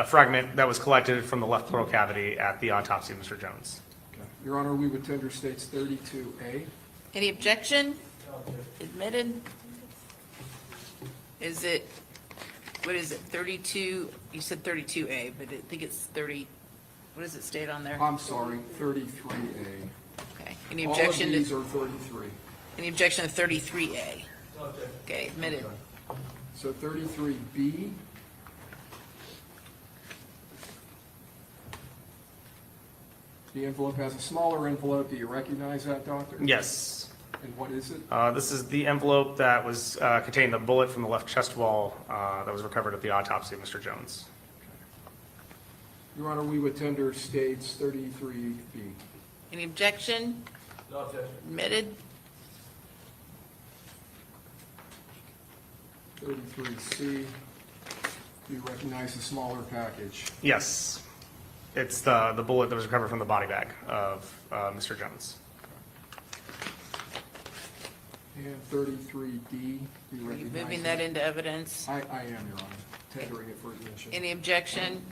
fragment that was collected from the left pleural cavity at the autopsy of Mr. Jones. Okay. Your Honor, we would tender states 32A. Any objection? Admitted? Is it, what is it, 32, you said 32A, but I think it's 30, what does it state on there? I'm sorry, 33A. Okay. Any All of objection these to, are 33. any objection to 33A? Okay, admitted. So 33B. The envelope has a smaller envelope. Do you recognize that, doctor? Yes. And what is it? This is the envelope that was contained the bullet from the left chest wall that was recovered at the autopsy of Mr. Jones. Your Honor, we would tender states 33B. Any objection? No objection. Admitted? 33C. Do you recognize the smaller package? Yes. It's the bullet that was recovered from the body bag of Mr. Jones. And 33D. Do you Are you recognize moving it? that into evidence? I am, Your Honor, tendering it for admission. Any objection?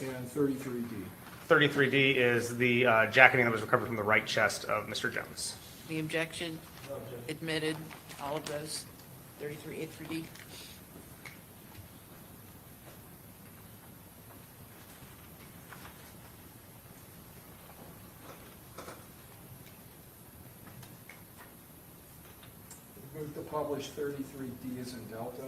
And 33D. 33D is the jacketing that was recovered from the right chest of Mr. Jones. Any objection? Admitted, all of those, 33A through D. Move to publish 33D as in Delta.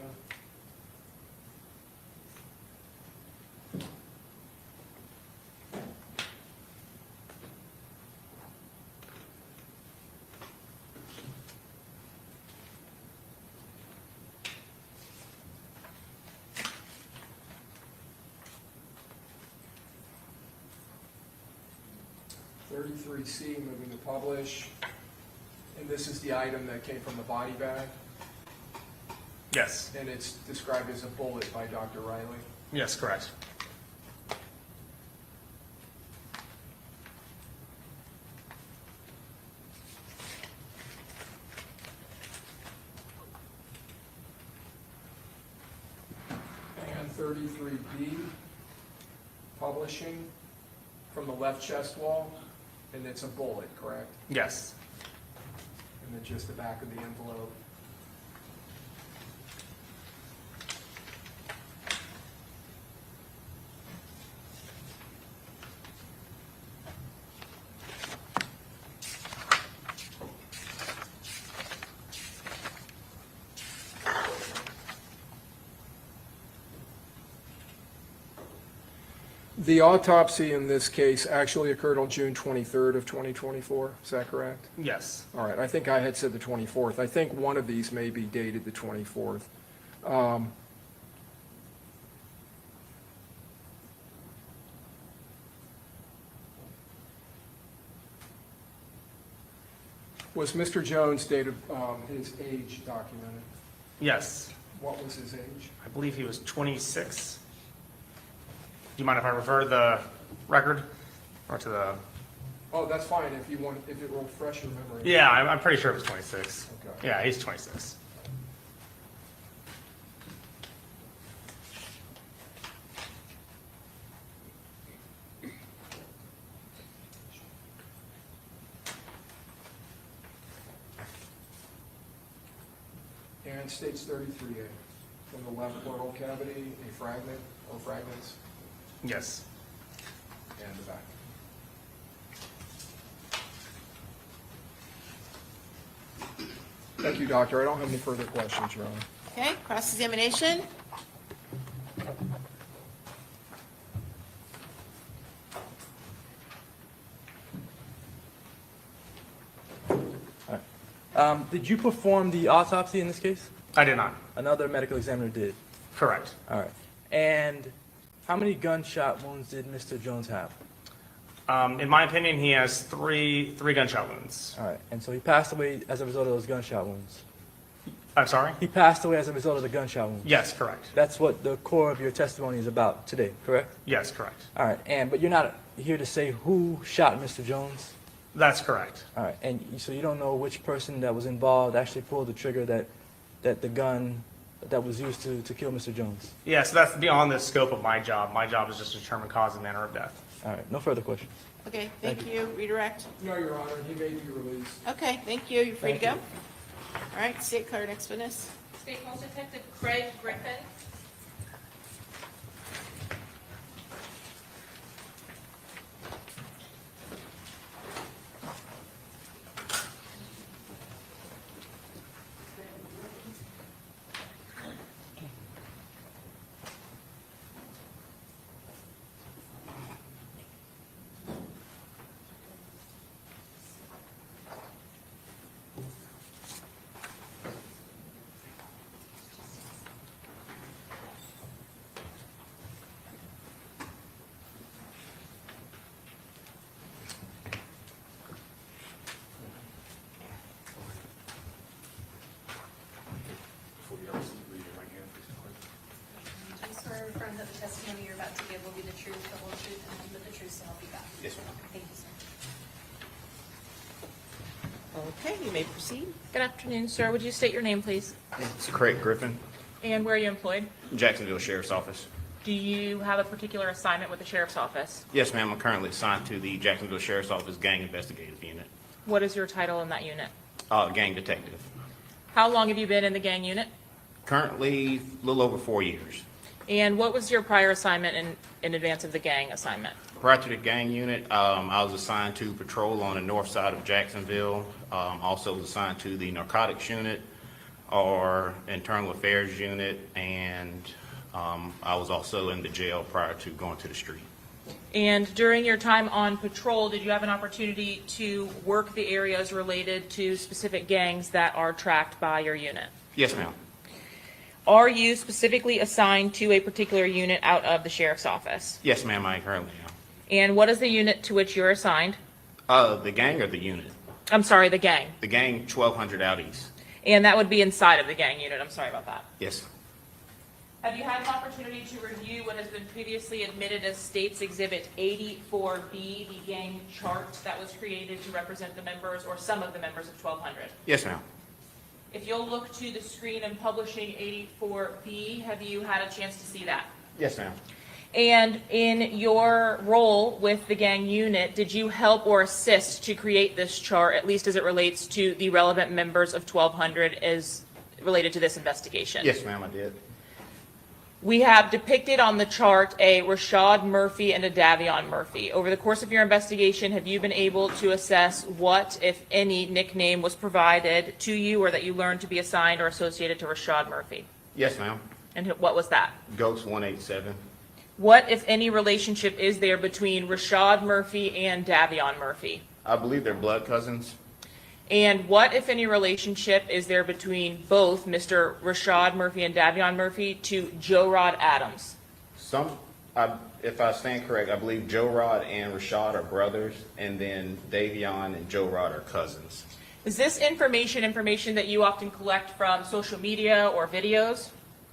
C, moving to publish. And this is the item that came from the body bag? Yes. And it's described as a bullet by Dr. Riley? Yes, correct. And 33B, publishing from the left chest wall, and it's a bullet, correct? Yes. And then just the back of the envelope. The autopsy in this case actually occurred on June 23rd of 2024, is that correct? Yes. All right, I think I had said the 24th. I think one of these may be dated the 24th. Was Mr. Jones' date of his age documented? Yes. What was his age? I believe he was 26. Do you mind if I refer to the record or to the? Oh, that's fine if you want, if it will refresh your memory. Yeah, I'm pretty sure it was 26. Okay. Yeah, he's 26. And states 33A. In the left pleural cavity, a fragment or fragments, Yes. and the back. Thank you, doctor. I don't have any further questions, Your Honor. Okay, cross-examination? Did you perform the autopsy in this case? I did not. Another medical examiner did. Correct. All right. And how many gunshot wounds did Mr. Jones have? In my opinion, he has three gunshot wounds. All right. And so he passed away as a result of those gunshot wounds. I'm sorry? He passed away as a result of the gunshot wounds. Yes, correct. That's what the core of your testimony is about today, correct? Yes, correct. All right. But you're not here to say who shot Mr. Jones? That's correct. All right. And so you don't know which person that was involved actually pulled the trigger that the gun that was used to kill Mr. Jones? Yeah, so that's beyond the scope of my job. My job is just to determine cause and manner of death. All right. No further questions. Okay, thank you. Redirect. No, Your Honor, he may be released. Okay, thank you. You're free to go. Thank All right, State Clerk, next witness. State Police Detective Craig Griffin. Do you swear or affirm that the testimony you're about to give will be the truth, the whole truth, and nothing but the truth, so help you God? Yes, ma'am. Thank you, sir. Okay, you may proceed. Good afternoon, sir. Would you state your name, please? It's Craig Griffin, And where are you employed? Jacksonville Sheriff's Office. Do you have a particular assignment with the sheriff's office? Yes, ma'am, I'm currently assigned to the Jacksonville Sheriff's Office Gang Investigative Unit, What is your title in that unit? gang detective. How long have you been in the gang unit? Currently, a little over 4 years. And what was your prior assignment in advance of the gang assignment? Prior to the gang unit, I was assigned to patrol on the north side of Jacksonville. Also was assigned to the narcotics unit or internal affairs unit, and I was also in the jail prior to going to the street. And during your time on patrol, did you have an opportunity to work the areas related to specific gangs that are tracked by your unit? Yes, ma'am. Are you specifically assigned to a particular unit out of the sheriff's office? Yes, ma'am, I currently am. And what is the unit to which you're assigned? The gang or the unit? I'm sorry, the gang. The gang, 1200 out east. And that would be inside of the gang unit. I'm sorry about that. Yes. Have you had an opportunity to review what has been previously admitted as State's Exhibit 84B, the gang chart that was created to represent the members or some of the members of 1200? Yes, ma'am. If you'll look to the screen and publishing 84B, have you had a chance to see that? Yes, ma'am. And in your role with the gang unit, did you help or assist to create this chart, at least as it relates to the relevant members of 1200 as related to this investigation? Yes, ma'am, I did. We have depicted on the chart a Rashad Murphy and a Davion Murphy. Over the course of your investigation, have you been able to assess what, if any, nickname was provided to you or that you learned to be assigned or associated to Rashad Murphy? Yes, ma'am. And what was that? Ghost 187. What, if any, relationship is there between Rashad Murphy and Davion Murphy? I believe they're blood cousins. And what, if any, relationship is there between both Mr. Rashad Murphy and Davion Murphy to Joe Rod Adams? If I stand correct, I believe Joe Rod and Rashad are brothers, and then Davion and Joe Rod are cousins. Is this information that you often collect from social media or videos?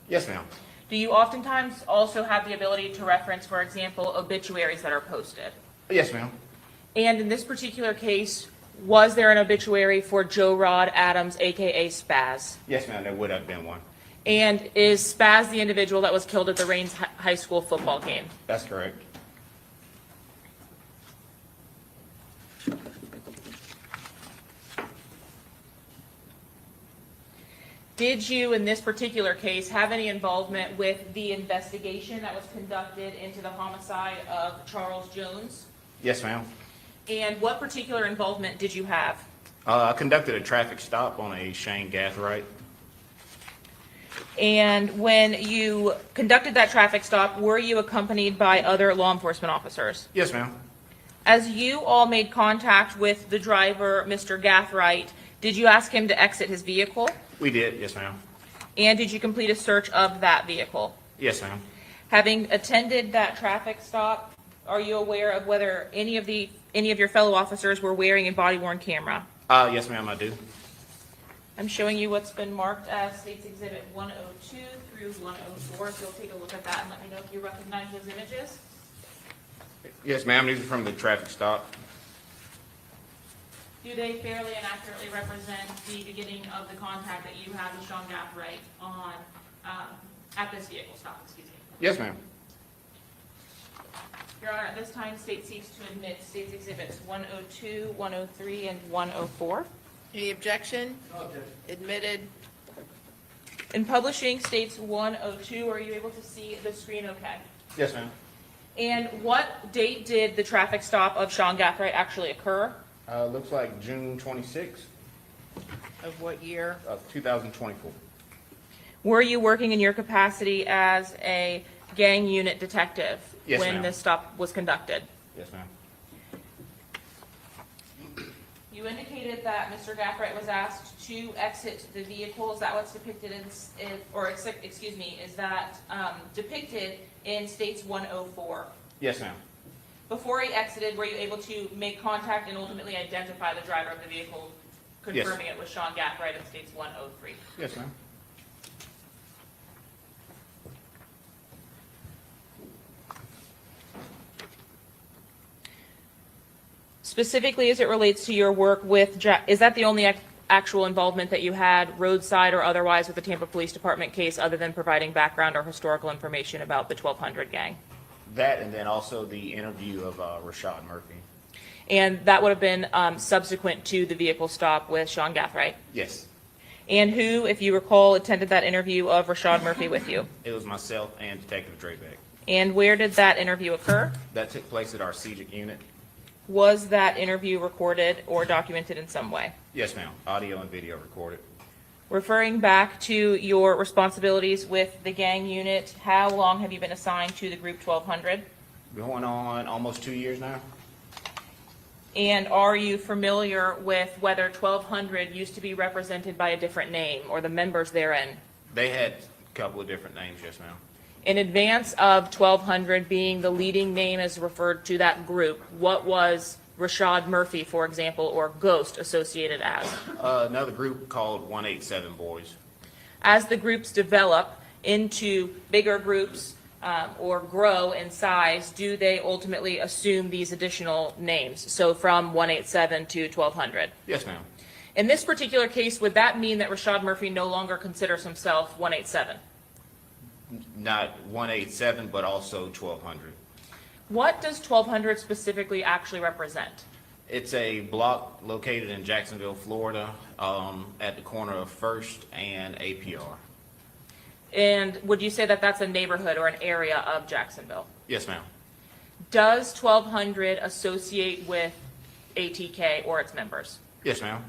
Yes, ma'am. Do you oftentimes also have the ability to reference, for example, obituaries that are posted? Yes, ma'am. And in this particular case, was there an obituary for Joe Rod Adams, aka Spaz? Yes, ma'am, there would have been one. And is Spaz the individual that was killed at the Rains High School football game? That's correct. Did you, in this particular case, have any involvement with the investigation that was conducted into the homicide of Charles Jones? Yes, ma'am. And what particular involvement did you have? I conducted a traffic stop on a Shane Gathright. And when you conducted that traffic stop, were you accompanied by other law enforcement officers? Yes, ma'am. As you all made contact with the driver, Mr. Gathright, did you ask him to exit his vehicle? We did, yes, ma'am. And did you complete a search of that vehicle? Yes, ma'am. Having attended that traffic stop, are you aware of whether any of your fellow officers were wearing a body-worn camera? Yes, ma'am, I do. I'm showing you what's been marked as State's Exhibit 102 through 104, so you'll take a look at that and let me know if you recognize those images. Yes, ma'am, these are from the traffic stop. Do they fairly and accurately represent the beginning of the contact that you had with Sean Gathright on, at this vehicle stop, excuse me? Yes, ma'am. Your Honor, at this time, State seeks to admit State's Exhibits 102, 103, and 104. Any objection? No objection. Admitted. In publishing States 102, are you able to see the screen okay? Yes, ma'am. And what date did the traffic stop of Sean Gathright actually occur? Looks like June 26th Of what year? of 2024. Were you working in your capacity as a gang unit detective Yes, when ma'am. this stop was conducted? Yes, ma'am. You indicated that Mr. Gathright was asked to exit the vehicle. Is that what's depicted is that depicted in States 104? Yes, ma'am. Before he exited, were you able to make contact and ultimately identify the driver of the vehicle, Yes. confirming it was Sean Gathright in States 103? Yes, ma'am. Specifically as it relates to your work with, is that the only actual involvement that you had, roadside or otherwise, with the Tampa Police Department case, other than providing background or historical information about the 1200 gang? That and then also the interview of Rashad Murphy. And that would have been subsequent to the vehicle stop with Sean Gathright? Yes. And who, if you recall, attended that interview of Rashad Murphy with you? It was myself and Detective Draybeck. And where did that interview occur? That took place at our CJIC unit. Was that interview recorded or documented in some way? Yes, ma'am. Audio and video recorded. Referring back to your responsibilities with the gang unit, how long have you been assigned to the group 1200? Going on almost 2 years now. And are you familiar with whether 1200 used to be represented by a different name or the members therein? They had a couple of different names, yes, ma'am. In advance of 1200 being the leading name as referred to that group, what was Rashad Murphy, for example, or Ghost associated as? Another group called 187 Boys. As the groups develop into bigger groups or grow in size, do they ultimately assume these additional names? So from 187 to 1200? Yes, ma'am. In this particular case, would that mean that Rashad Murphy no longer considers himself 187? Not 187, but also 1200. What does 1200 specifically actually represent? It's a block located in Jacksonville, Florida, at the corner of First and APR. And would you say that that's a neighborhood or an area of Jacksonville? Yes, ma'am. Does 1200 associate with ATK or its members? Yes, ma'am.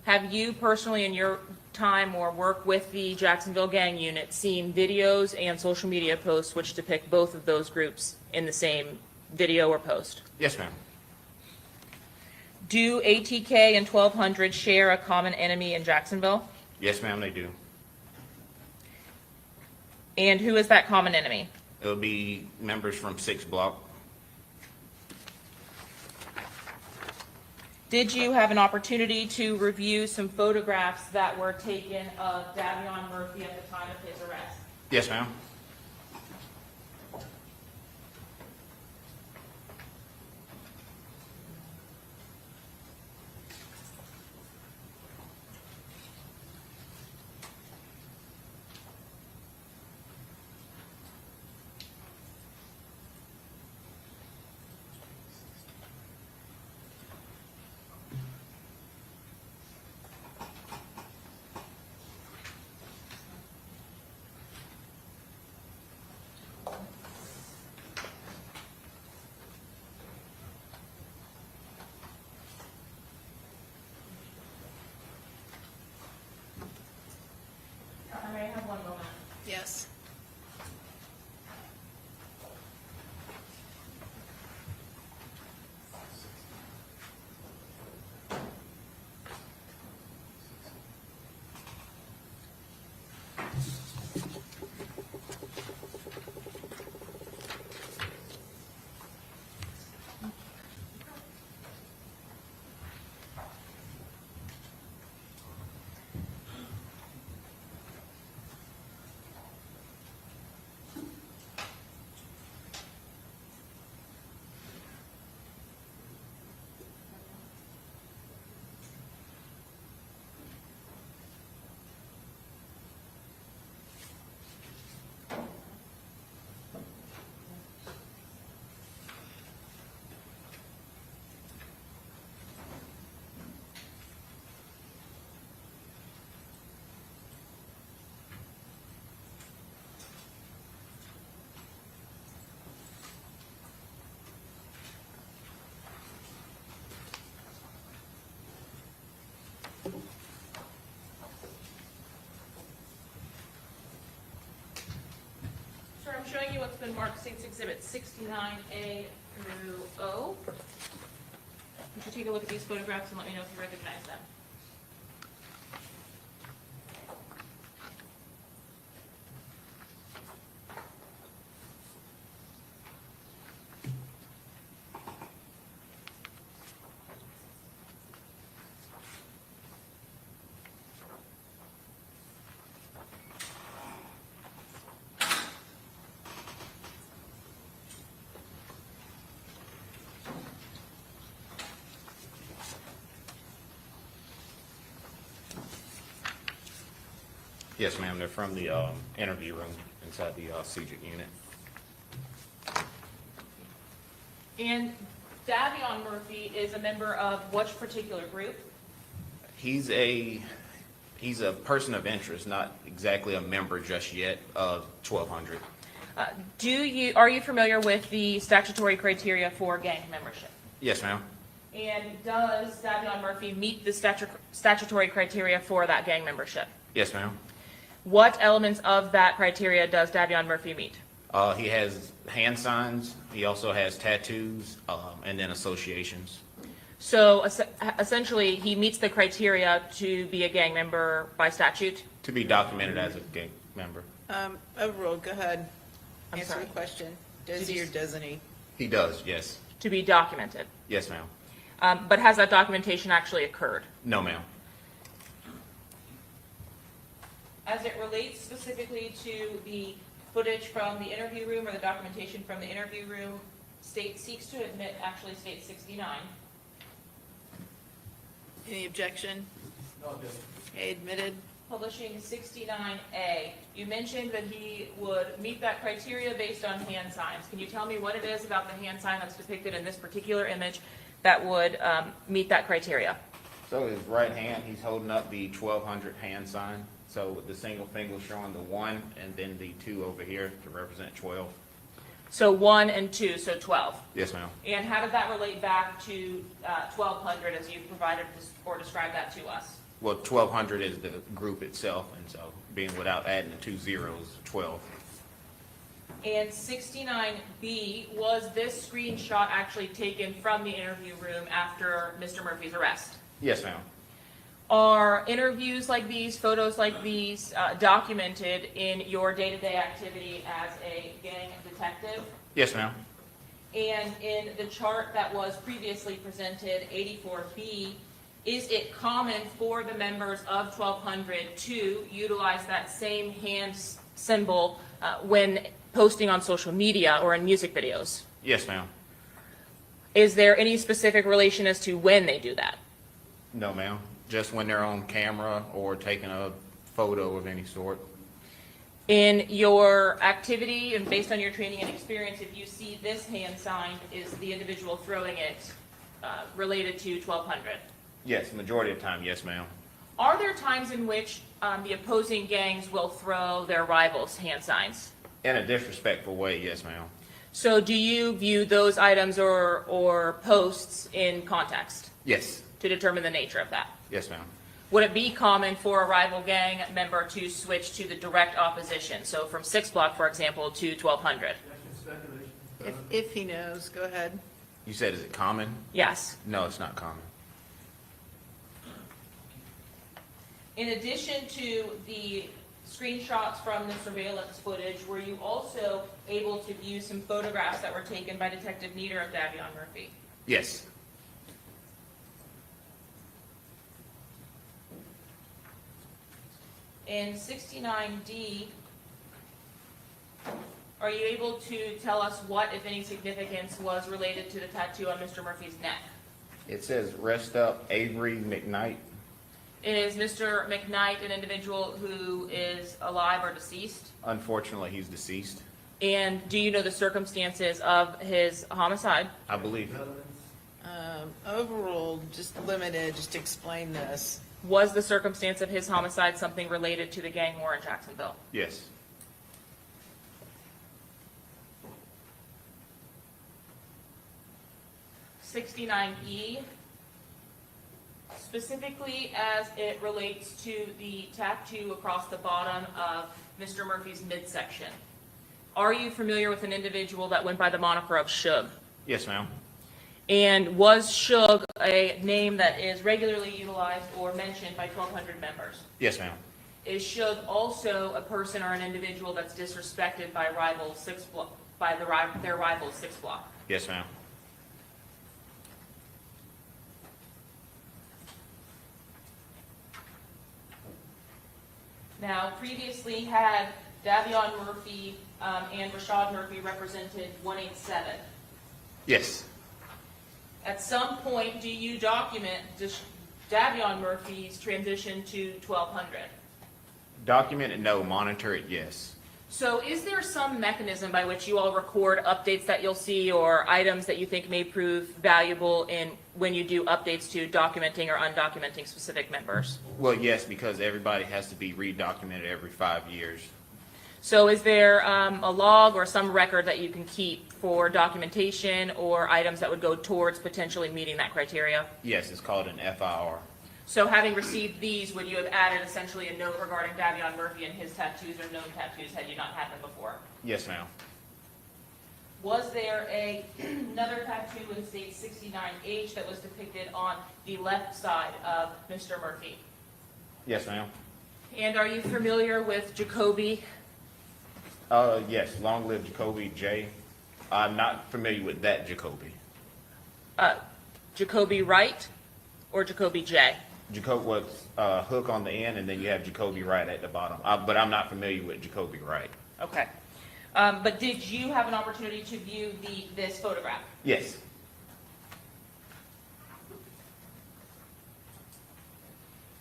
Have you personally in your time or work with the Jacksonville gang unit seen videos and social media posts which depict both of those groups in the same video or post? Yes, ma'am. Do ATK and 1200 share a common enemy in Jacksonville? Yes, ma'am, they do. And who is that common enemy? It'll be members from 6 Block. Did you have an opportunity to review some photographs that were taken of Davion Murphy at the time of his arrest? Yes, ma'am. I may have one moment. Yes. Sir, I'm showing you what's been marked State's Exhibit 69A through O. Would you take a look at these photographs and let me know if you recognize them? Yes, ma'am, they're from the interview room inside the CJIC unit. And Davion Murphy is a member of which particular group? He's a person of interest, not exactly a member just yet of 1200. Are you familiar with the statutory criteria for gang membership? Yes, ma'am. And does Davion Murphy meet the statutory criteria for that gang membership? Yes, ma'am. What elements of that criteria does Davion Murphy meet? He has hand signs, he also has tattoos, and then associations. So essentially, he meets the criteria to be a gang member by statute? To be documented as a gang member. Overruled, go ahead. I'm Answer sorry. the question. Does he or doesn't he? He does, yes. To be documented? Yes, ma'am. But has that documentation actually occurred? No, ma'am. As it relates specifically to the footage from the interview room or the documentation from the interview room, state seeks to admit actually state 69. Any objection? No objection. Okay, admitted. Publishing 69A, you mentioned that he would meet that criteria based on hand signs. Can you tell me what it is about the hand sign that's depicted in this particular image that would meet that criteria? So his right hand, he's holding up the 1200 hand sign. So the single finger showing the 1 and then the 2 over here to represent 12. So 1 and 2, so 12. Yes, ma'am. And how does that relate back to 1200 as you provided or described that to us? Well, 1,200 is the group itself, and so being without adding the 2 zeros, 12. And 69B, was this screenshot actually taken from the interview room after Mr. Murphy's arrest? Yes, ma'am. Are interviews like these, photos like these, documented in your day-to-day activity as a gang detective? Yes, ma'am. And in the chart that was previously presented, 84B, is it common for the members of 1200 to utilize that same hand symbol when posting on social media or in music videos? Yes, ma'am. Is there any specific relation as to when they do that? No, ma'am. Just when they're on camera or taking a photo of any sort. In your activity and based on your training and experience, if you see this hand sign, is the individual throwing it related to 1200? Yes, majority of the time, yes, ma'am. Are there times in which the opposing gangs will throw their rivals' hand signs? In a disrespectful way, yes, ma'am. So do you view those items or posts in context Yes. to determine the nature of that? Yes, ma'am. Would it be common for a rival gang member to switch to the direct opposition? So from 6 Block, for example, to 1200? If he knows, go ahead. You said, is it common? Yes. No, it's not common. In addition to the screenshots from the surveillance footage, were you also able to view some photographs that were taken by Detective Nieder of Davion Murphy? Yes. In 69D, are you able to tell us what, if any, significance was related to the tattoo on Mr. Murphy's neck? It says rest up Avery McKnight. Is Mr. McKnight an individual who is alive or deceased? Unfortunately, he's deceased. And do you know the circumstances of his homicide? I believe. Overall, just limited, just explain this. Was the circumstance of his homicide something related to the gang war in Jacksonville? Yes. (69E), specifically as it relates to the tattoo across the bottom of Mr. Murphy's midsection. Are you familiar with an individual that went by the moniker of Suge? Yes, ma'am. And was Suge a name that is regularly utilized or mentioned by 1200 members? Yes, ma'am. Is Suge also a person or an individual that's disrespected by rival 6 Block, by their rival 6 Block? Yes, ma'am. Now, previously had Davion Murphy and Rashad Murphy represented 187. Yes. At some point, do you document Davion Murphy's transition to 1200? Document it, no. Monitor it, yes. So is there some mechanism by which you all record updates that you'll see or items that you think may prove valuable in when you do updates to documenting or undocumenting specific members? Well, yes, because everybody has to be redocumented every 5 years. So is there a log or some record that you can keep for documentation or items that would go towards potentially meeting that criteria? Yes, it's called an FIR. So having received these, would you have added essentially a note regarding Davion Murphy and his tattoos or known tattoos had you not had them before? Yes, ma'am. Was there another tattoo in state 69H that was depicted on the left side of Mr. Murphy? Yes, ma'am. And are you familiar with Jacoby? Yes, long live Jacoby J. I'm not familiar with that Jacoby. Jacoby Wright or Jacoby J? Jacoby was hook on the end, and then you have Jacoby Wright at the bottom. But I'm not familiar with Jacoby Wright. Okay. But did you have an opportunity to view this photograph? Yes.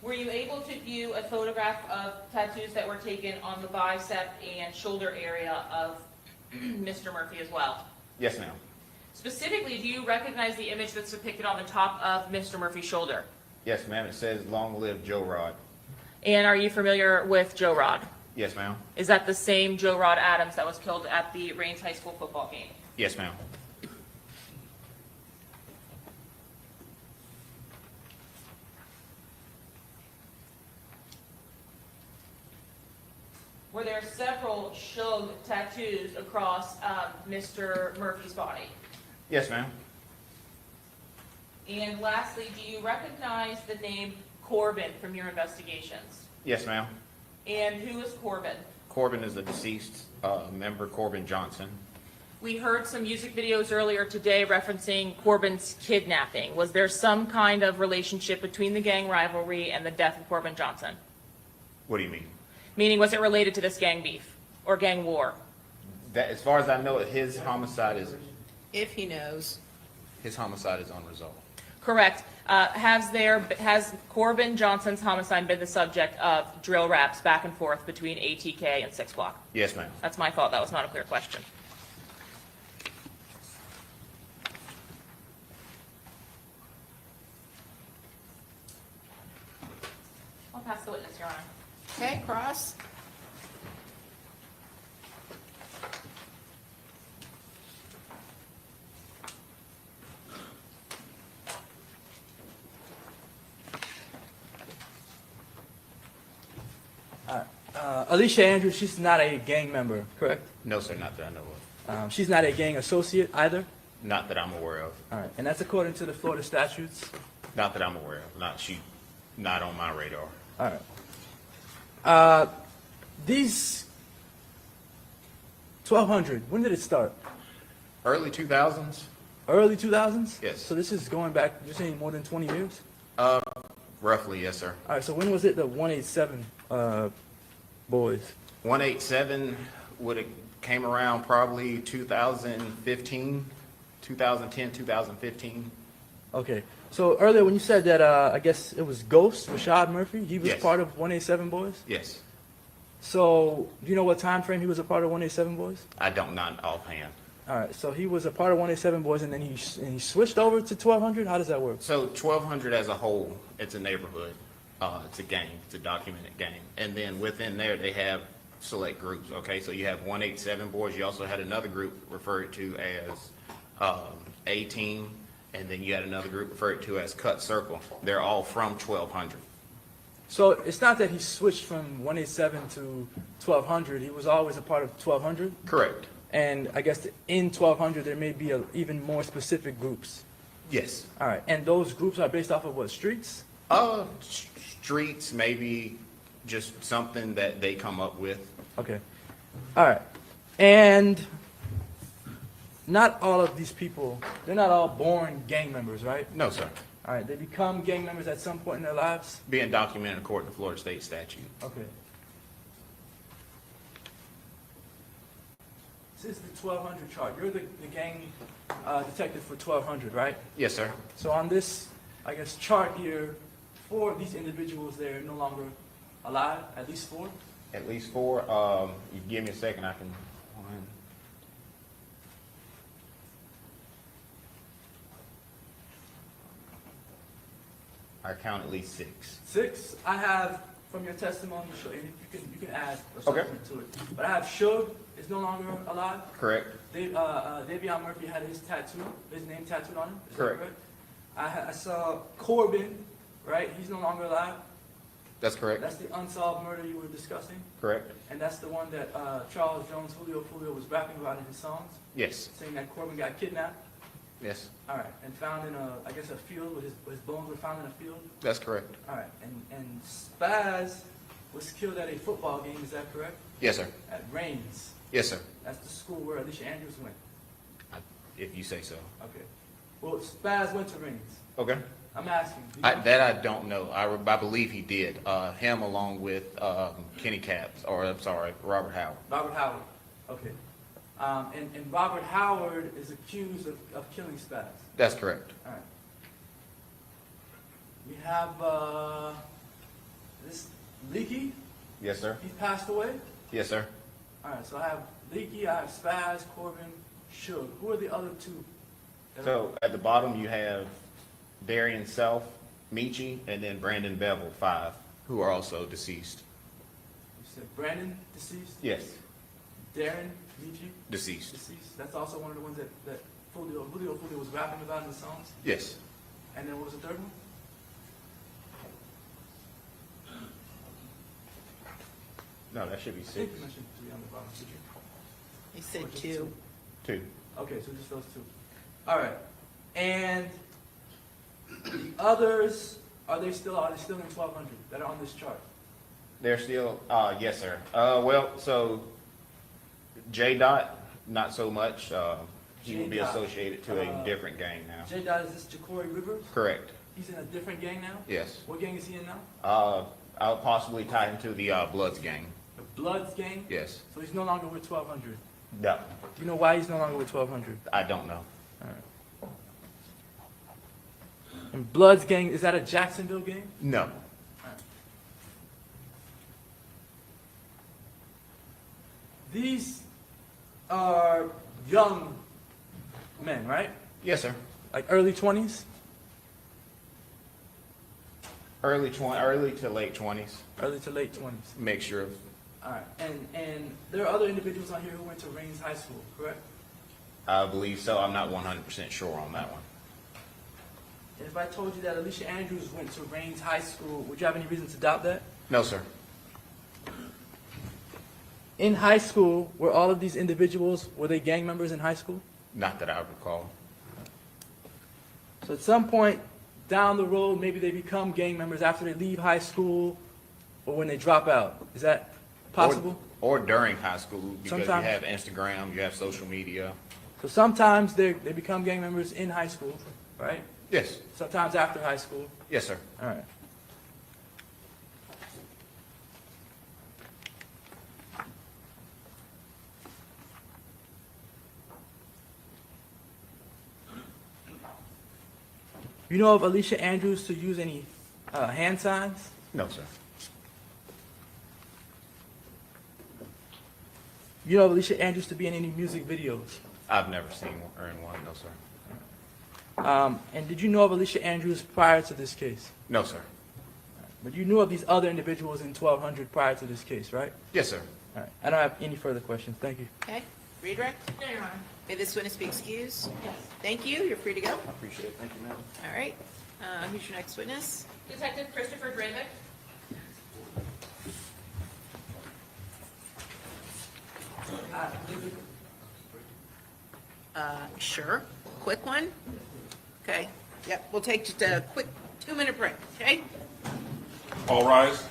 Were you able to view a photograph of tattoos that were taken on the bicep and shoulder area of Mr. Murphy as well? Yes, ma'am. Specifically, do you recognize the image that's depicted on the top of Mr. Murphy's shoulder? Yes, ma'am. It says long live Joe Rod. And are you familiar with Joe Rod? Yes, ma'am. Is that the same Joe Rod Adams that was killed at the Rains High School football game? Yes, ma'am. were there several Shug tattoos across Mr. Murphy's body? Yes, ma'am. And lastly, do you recognize the name Corbin from your investigations? Yes, ma'am. And who is Corbin? Corbin is a deceased member, Corbin Johnson. We heard some music videos earlier today referencing Corbin's kidnapping. Was there some kind of relationship between the gang rivalry and the death of Corbin Johnson? What do you mean? Meaning, was it related to this gang beef or gang war? That, as far as I know, his homicide is unresolved. Correct. Has Corbin Johnson's homicide been the subject of drill raps back and forth between ATK and 6 Block? Yes, ma'am. That's my fault. That was not a clear question. I'll pass the witness, Your Honor. Okay, Cross? Alicia Andrews, she's not a gang member, correct? No, sir, not that I know of. She's not a gang associate either? Not that I'm aware of. All right, and that's according to the Florida statutes? Not that I'm aware of. Not on my radar. All right. These 1,200, when did it start? Early 2000s? Early 2000s? Yes. So this is going back, you're saying more than 20 years? Roughly, yes, sir. All right, so when was it the 187 boys? 187 would have came around probably 2015, 2010, 2015. Okay, so earlier when you said that, I guess it was Ghost, Rashad Murphy, he was Yes. part of 187 boys? Yes. So, do you know what time frame he was a part of 187 boys? I don't, not offhand. All right, so he was a part of 187 boys and then he switched over to 1200? How does that work? So 1200 as a whole, it's a neighborhood. It's a gang. It's a documented gang. And then within there, they have select groups. Okay, so you have 187 boys. You also had another group referred to as A Team, and then you had another group referred to as Cut Circle. They're all from 1200. So it's not that he switched from 187 to 1200, he was always a part of 1200? Correct. And I guess in 1200 there may be even more specific groups. Yes. All right, and those groups are based off of what, streets? Streets, maybe just something that they come up with. Okay. All right. And not all of these people, they're not all born gang members, right? No, sir. All right, they become gang members at some point in their lives? Being documented according to Florida state statute. Okay. This is the 1200 chart. You're the gang detective for 1200, right? Yes, sir. So on this, I guess, chart here, 4 of these individuals, they're no longer alive, at least 4? At least 4. You give me a second, I can. I count at least 6. 6? I have, from your testimony, you can add or Okay. something to it. But I have Shug is no longer alive. Correct. Davion Murphy had his tattoo, his name tattooed on him. Is that Correct. I saw Corbin, right? He's no longer alive. That's correct. That's the unsolved murder you were discussing. Correct. And that's the one that Charles Jones, Julio Foolio was rapping about in his songs, Yes. saying that Corbin got kidnapped. Yes. All right, and found in a field, with his bones were found in a field. That's correct. All right, and Spaz was killed at a football game, is that correct? Yes, sir. At Rains. Yes, sir. That's the school where Alicia Andrews went. If you say so. Okay. Well, Spaz went to Rains. Okay. I'm asking. That I don't know. I believe he did. Him along with Kenny Capps, or I'm sorry, Robert Howard. Robert Howard. Okay. And Robert Howard is accused of killing Spaz. That's correct. All right. We have this Leaky. Yes, sir. He passed away. Yes, sir. All right. So I have Leaky. I have Spaz, Corbin, Shug. Who are the other 2? So at the bottom you have Darian Self, Michi, and then Brandon Bevel, 5, who are also deceased. You said Brandon, deceased? Yes. Darren, Michi? Deceased. Deceased. That's also one of the ones that Julio Foolio was rapping about in the songs? Yes. And then what was the third one? No, that should be I think six. you mentioned 3 on the bottom, did you? They said Or just two. Two. Okay, so just those 2. All right. And the others, are they still in 1,200 that are on this chart? They're still, yes, sir. Well, so J Dot, not so much. He will be J-Dot, associated to a different gang now. J. Dot, is this Jacory Rivers? Correct. He's in a different gang now? Yes. What gang is he in now? I'll possibly tie him to the Bloods gang. The Bloods gang? Yes. So he's no longer with 1,200. No, Do you know why he's no longer with 1,200? I don't know. And Bloods gang, is that a Jacksonville gang? No. These are young men, right? Yes, sir. Like early 20s? Early to late 20s. Early to late 20s. Mixture of. All right. And there are other individuals on here who went to Rains High School, correct? I believe so. I'm not 100% sure on that one. And if I told you that Alicia Andrews went to Rains High School, would you have any reason to doubt that? No, sir. In high school, were all of these individuals, were they gang members in high school? Not that I recall. So at some point down the road, maybe they become gang members after they leave high school or when they drop out. Is that possible? Or during high school, because Sometimes. you have Instagram, you have social media. So sometimes they become gang members in high school, right? Yes. Sometimes after high school. Yes, sir. All right. You know of Alicia Andrews to use any hand signs? No, sir. You know of Alicia Andrews to be in any music videos? I've never seen her in one. No, sir. And did you know of Alicia Andrews prior to this case? No, sir. But you knew of these other individuals in 1200 prior to this case, right? Yes, sir. All right. I don't have any further questions. Thank you. Okay, redirect? No, Your Honor. May this witness be excused? Yes. Thank you, you're free to go. I appreciate it. Thank you, ma'am. All right, who's your next witness? Detective Christopher Drayvick. Sure, quick one? Okay, yep, we'll take just a quick 2-minute break, okay? All rise.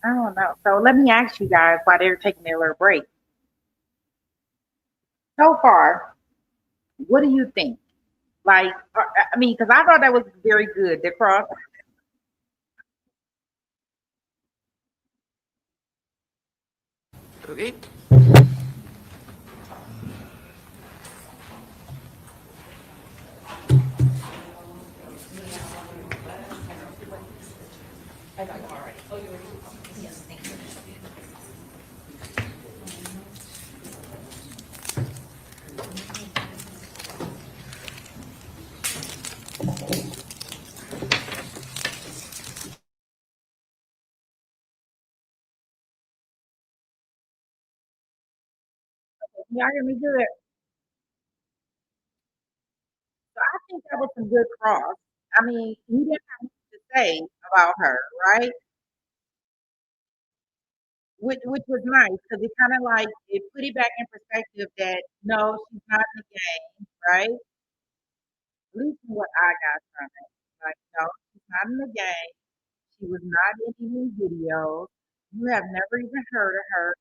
I don't know. So let me ask you guys why they're taking their little break. So far, what do you think? Like, I mean, because I thought that was very good, the cross. Okay. I got it already. Oh, you already? Yes, thank you. Y'all hear me good? So I think that was some good cross. I mean, he didn't have much to say about her, right? Which was nice because it kind of like it put it back in perspective that no, she's not in the game, right? At least from what I got from it. Like, no, she's not in the game. She was not in any videos. You have never even heard of her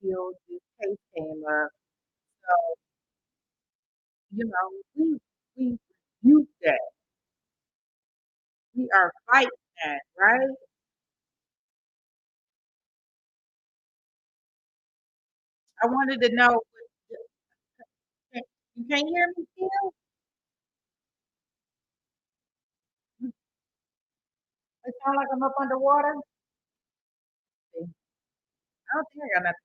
until this case came up. So, you know, we use that. We are fighting that, right? I wanted to know. You can't hear me still? It sound like I'm up underwater. I don't think I got nothing.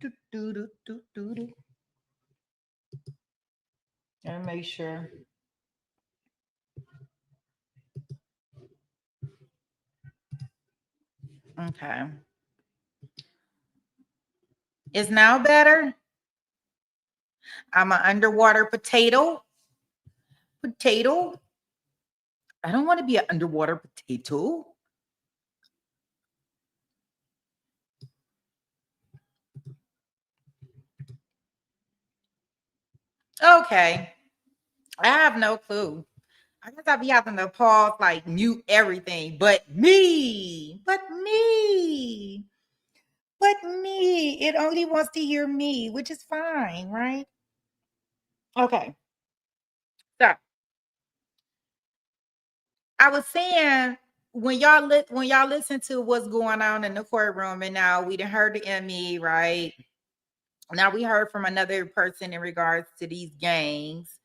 Do, do, do, do, do, do. Gotta make sure. Okay. Is now better? I'm an underwater potato. Potato. I don't want to be an underwater potato. Okay. I have no clue. I guess I'll be having to pause, like mute everything, but me. It only wants to hear me, which is fine, right? Okay. So I was saying when y'all listen to what's going on in the courtroom, and now we done heard the ME, right? Now we heard from another person in regards to these gangs.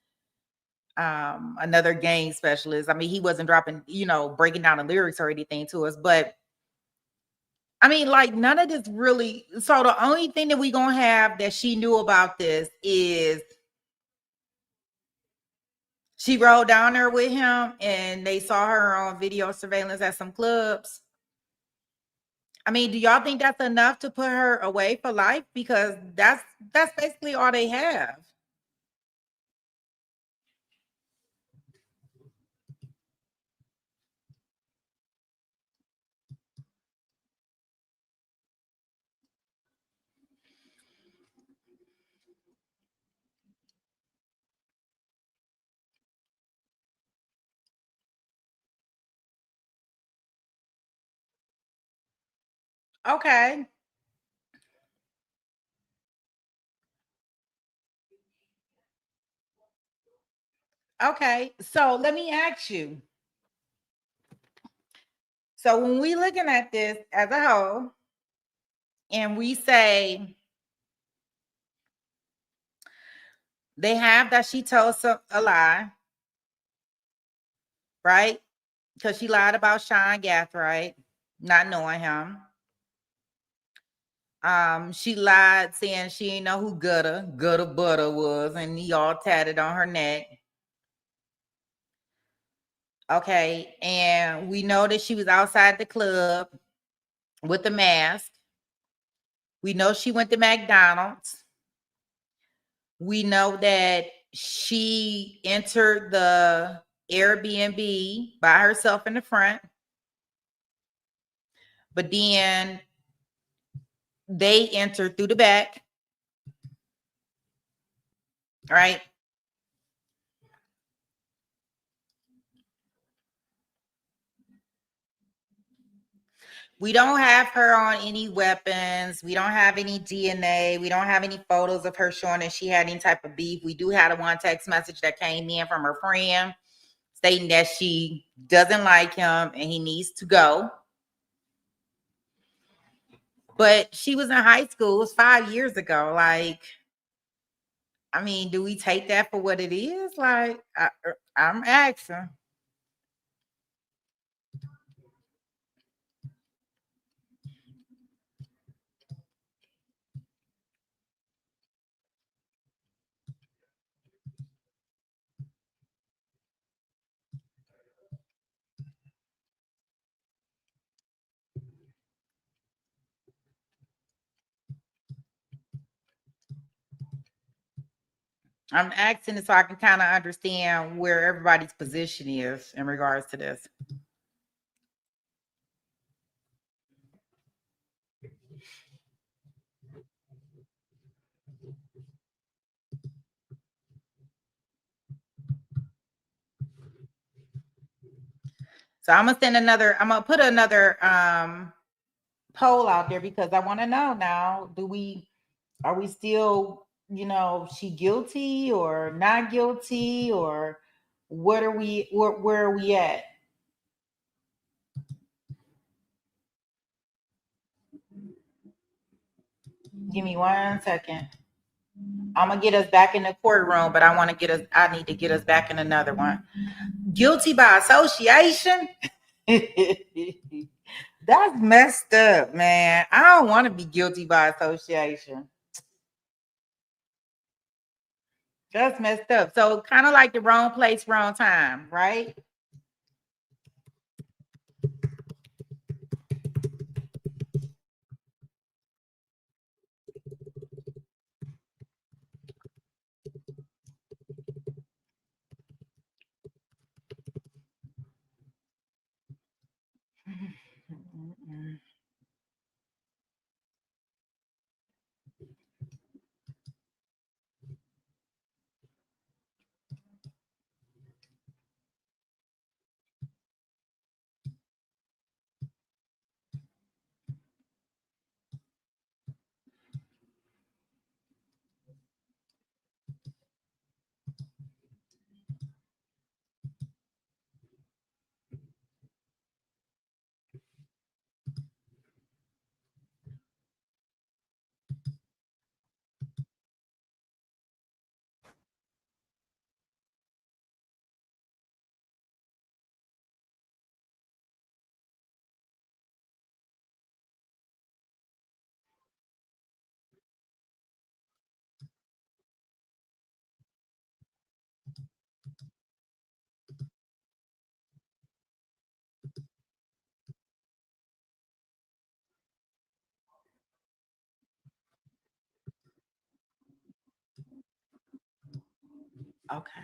Another gang specialist. I mean, he wasn't dropping, breaking down the lyrics or anything to us, but I mean, like none of this really. So the only thing that we gonna have that she knew about this is she rode down there with him and they saw her on video surveillance at some clubs. I mean, do y'all think that's enough to put her away for life? Because that's basically all they have. Okay. Okay. So let me ask you. So when we looking at this as a whole, and we say they have that she told a lie, right? Because she lied about Sean Gathright, not knowing him. She lied saying she didn't know who Gutter Butter was, and he all tatted on her neck. Okay, and we know that she was outside the club with a mask. We know she went to McDonald's. We know that she entered the Airbnb by herself in the front. But then they entered through the back. Right? We don't have her on any weapons. We don't have any DNA. We don't have any photos of her showing that she had any type of beef. We do have one text message that came in from her friend stating that she doesn't like him and he needs to go. But she was in high school. It was 5 years ago. Like, I mean, do we take that for what it is? Like, I'm asking. I'm asking it so I can kind of understand where everybody's position is in regards to this. So I'm gonna put another poll out there because I want to know now, are we still, she guilty or not guilty, or where are we at? Give me 1 second. I'm gonna get us back in the courtroom, but I need to get us back in another one. Guilty by association. That's messed up, man. I don't want to be guilty by association. That's messed up. So kind of like the wrong place, wrong time, right? Okay.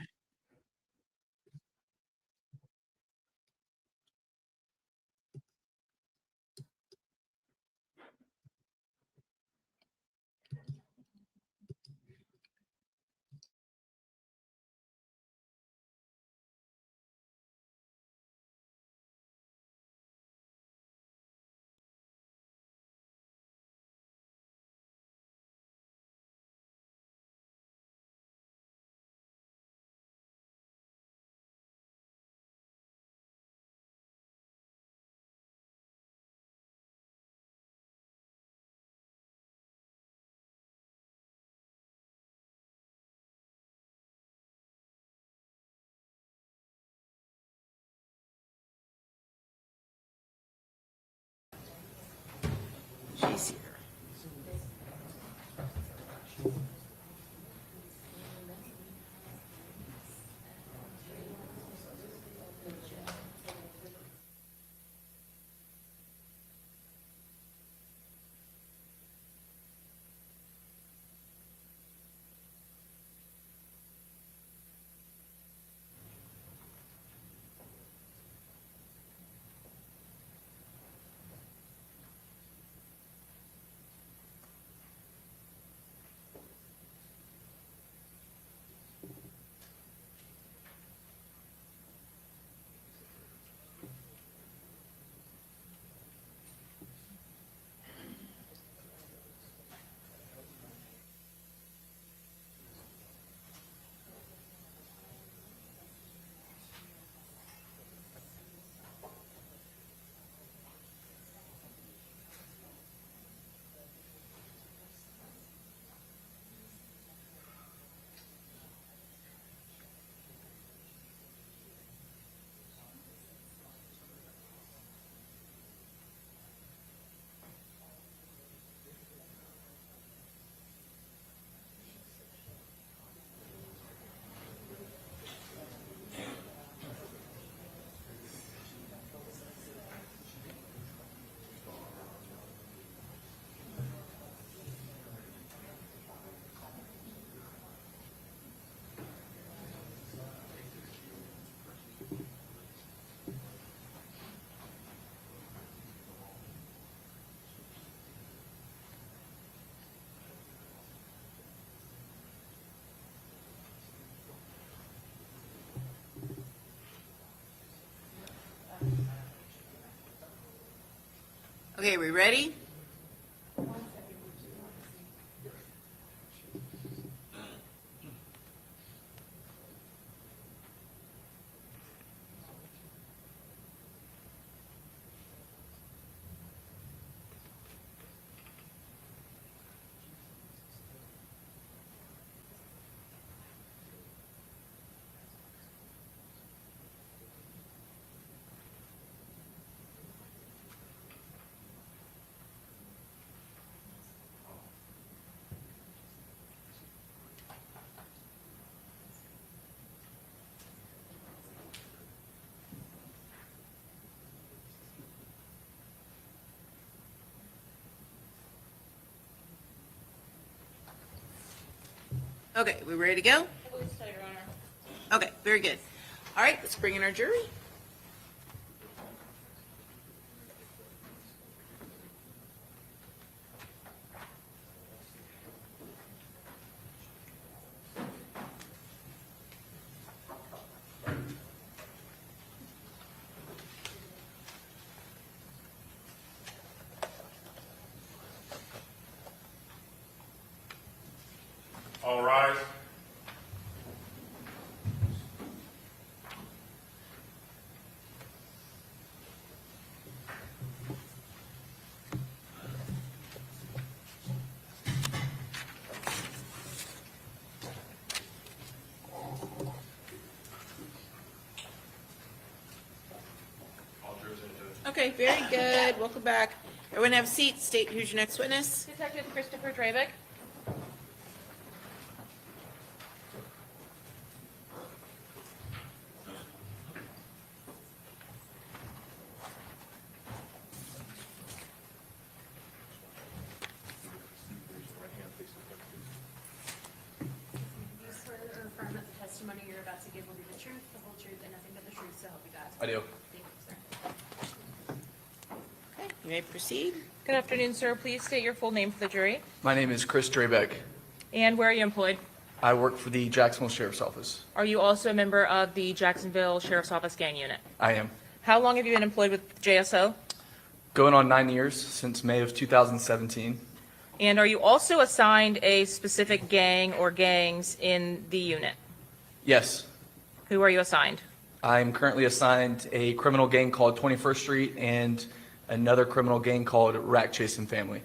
She's here. Okay, we ready? Okay, we ready to go? I believe so, Your Honor. Okay, very good. All right, let's bring in our jury. All rise. Okay, very good. Welcome back. Everyone have a seat. State who's your next witness. Detective Christopher Dravick. You swear or affirm that the testimony you're about to give will be the truth, the whole truth, and nothing but the truth, so help you God? I do. Thank you, sir. Okay, you may proceed. Good afternoon, sir. Please state your full name for the jury. My name is Chris Drabeck. And where are you employed? I work for the Jacksonville Sheriff's Office. Are you also a member of the Jacksonville Sheriff's Office Gang Unit? I am. How long have you been employed with JSO? Going on 9 years since May of 2017. And are you also assigned a specific gang or gangs in the unit? Yes. Who are you assigned? I'm currently assigned a criminal gang called 21st Street and another criminal gang called Rack Chasing Family.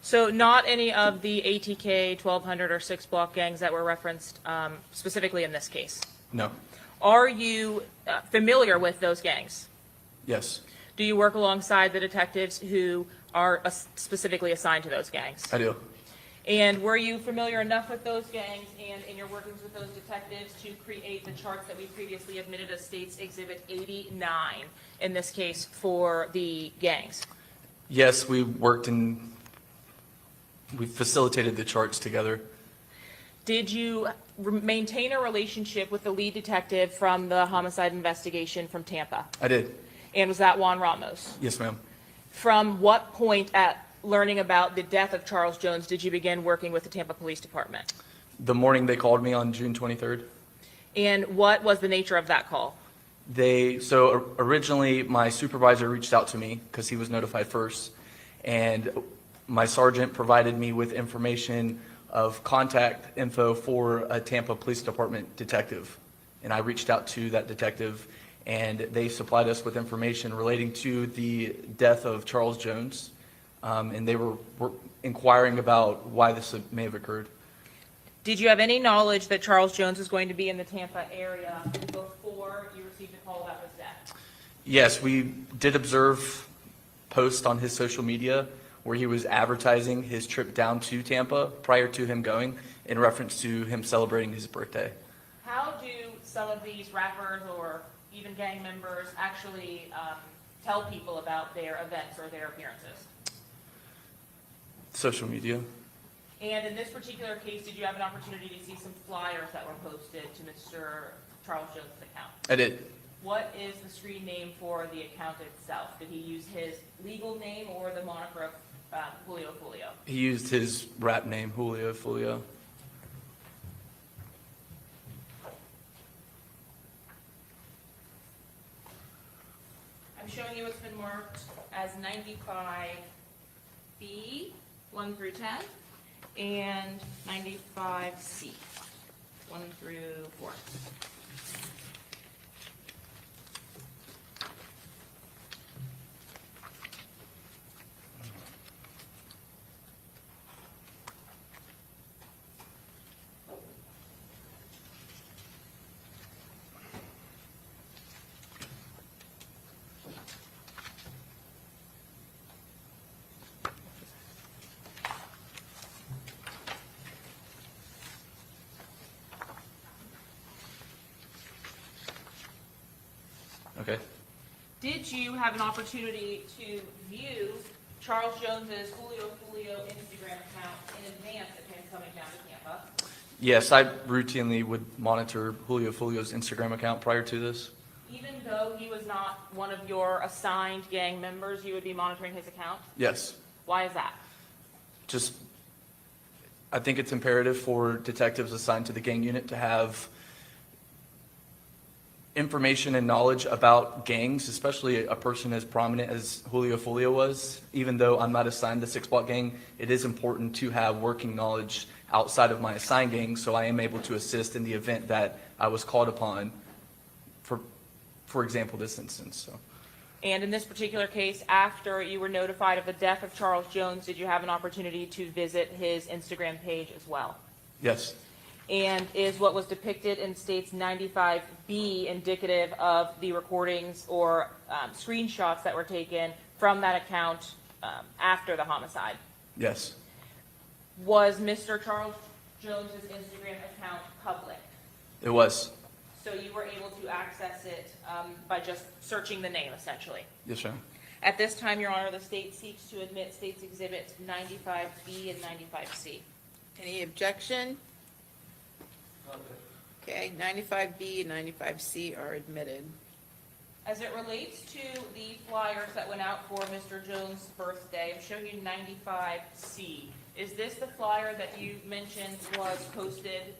So not any of the ATK, 1200, or 6 block gangs that were referenced specifically in this case? No. Are you familiar with those gangs? Yes, Do you work alongside the detectives who are specifically assigned to those gangs? I do. And were you familiar enough with those gangs and in your workings with those detectives to create the charts that we previously admitted as State's Exhibit 89 in this case for the gangs? Yes, we facilitated the charts together. Did you maintain a relationship with the lead detective from the homicide investigation from Tampa? I did. And was that Juan Ramos? Yes, ma'am. From what point at learning about the death of Charles Jones did you begin working with the Tampa Police Department? The morning they called me on June 23rd. And what was the nature of that call? So originally, my supervisor reached out to me because he was notified first, and my sergeant provided me with information of contact info for a Tampa Police Department detective. And I reached out to that detective, and they supplied us with information relating to the death of Charles Jones, and they were inquiring about why this may have occurred. Did you have any knowledge that Charles Jones was going to be in the Tampa area before you received a call about his death? Yes, we did observe posts on his social media where he was advertising his trip down to Tampa prior to him going in reference to him celebrating his birthday. How do some of these rappers or even gang members actually tell people about their events or their appearances? Social media. And in this particular case, did you have an opportunity to see some flyers that were posted to Mr. Charles Jones' account? I did. What is the screen name for the account itself? Did he use his legal name or the moniker of Julio Foolio? He used his rap name, Julio Foolio. I'm showing you what's been marked as 95B, 1 through 10, and 95C, 1 through 4. Okay. Did you have an opportunity to view Charles Jones's Julio Foolio Instagram account in advance of him coming down to Tampa? Yes, I routinely would monitor Julio Foolio's Instagram account prior to this. Even though he was not one of your assigned gang members, you would be monitoring his account? Yes. Why is that? Just, I think it's imperative for detectives assigned to the gang unit to have information and knowledge about gangs, especially a person as prominent as Julio Foolio was. Even though I'm not assigned the 6-block gang, it is important to have working knowledge outside of my assigned gang, so I am able to assist in the event that I was called upon, for example, this instance. So. And in this particular case, after you were notified of the death of Charles Jones, did you have an opportunity to visit his Instagram page as well? Yes. And is what was depicted in States 95B indicative of the recordings or screenshots that were taken from that account after the homicide? Yes. Was Mr. Charles Jones's Instagram account public? It was. So you were able to access it by just searching the name, essentially? Yes, sir. At this time, Your Honor, the state seeks to admit States Exhibits 95B and 95C. Any objection? Okay, 95B and 95C are admitted. As it relates to the flyers that went out for Mr. Jones' birthday, I'm showing you 95C. Is this the flyer that you mentioned was posted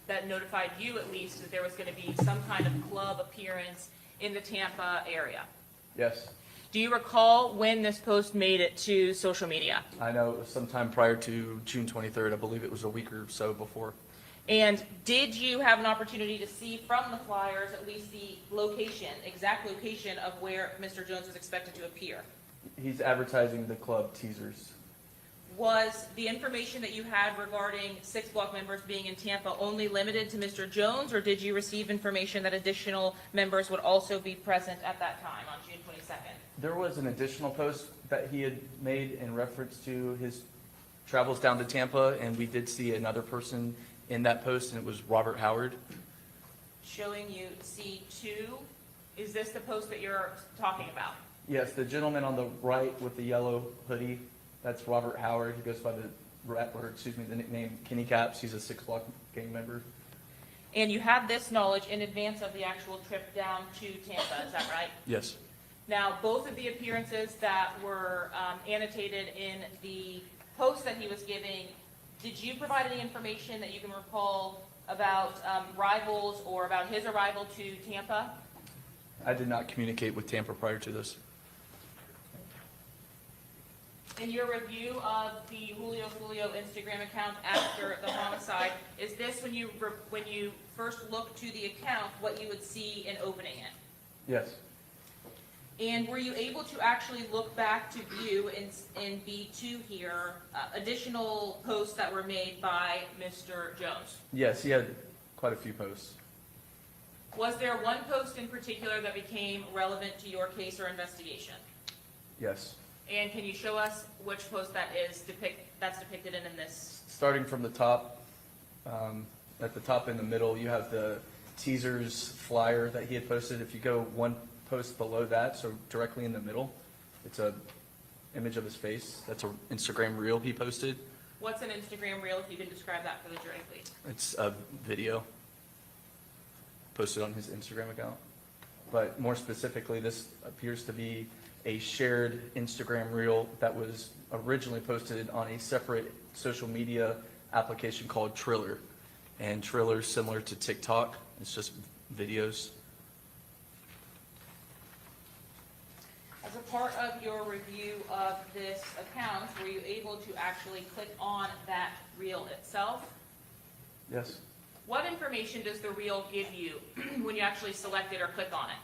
that notified you at least that there was going to be some kind of club appearance in the Tampa area? Yes. Do you recall when this post made it to social media? I know it was sometime prior to June 23rd. I believe it was a week or so before. And did you have an opportunity to see from the flyers at least the location, exact location of where Mr. Jones was expected to appear? He's advertising the club teasers. Was the information that you had regarding 6-block members being in Tampa only limited to Mr. Jones, or did you receive information that additional members would also be present at that time on June 22nd? There was an additional post that he had made in reference to his travels down to Tampa, and we did see another person in that post, and it was Robert Howard. Showing you C2. Is this the post that you're talking about? Yes, the gentleman on the right with the yellow hoodie, that's Robert Howard. He goes by the nickname Kenny Caps. He's a 6-block gang member. And you had this knowledge in advance of the actual trip down to Tampa, is that right? Yes. Now, both of the appearances that were annotated in the post that he was giving, did you provide any information that you can recall about rivals or about his arrival to Tampa? I did not communicate with Tampa prior to this. In your review of the Julio Foolio Instagram account after the homicide, is this when you first looked to the account what you would see in opening it? Yes. And were you able to actually look back to view in B2 here additional posts that were made by Mr. Jones? Yes, he had quite a few posts. Was there one post in particular that became relevant to your case or investigation? Yes. And can you show us which post that's depicted in this? Starting from the top, at the top in the middle, you have the teasers flyer that he had posted. If you go one post below that, so directly in the middle, it's a image of his face. That's an Instagram reel he posted. What's an Instagram reel, if you can describe that for the jury, please? It's a video posted on his Instagram account. But more specifically, this appears to be a shared Instagram reel that was originally posted on a separate social media application called Triller. And Triller is similar to TikTok. It's just videos. As a part of your review of this account, were you able to actually click on that reel itself? Yes. What information does the reel give you when you actually select it or click on it?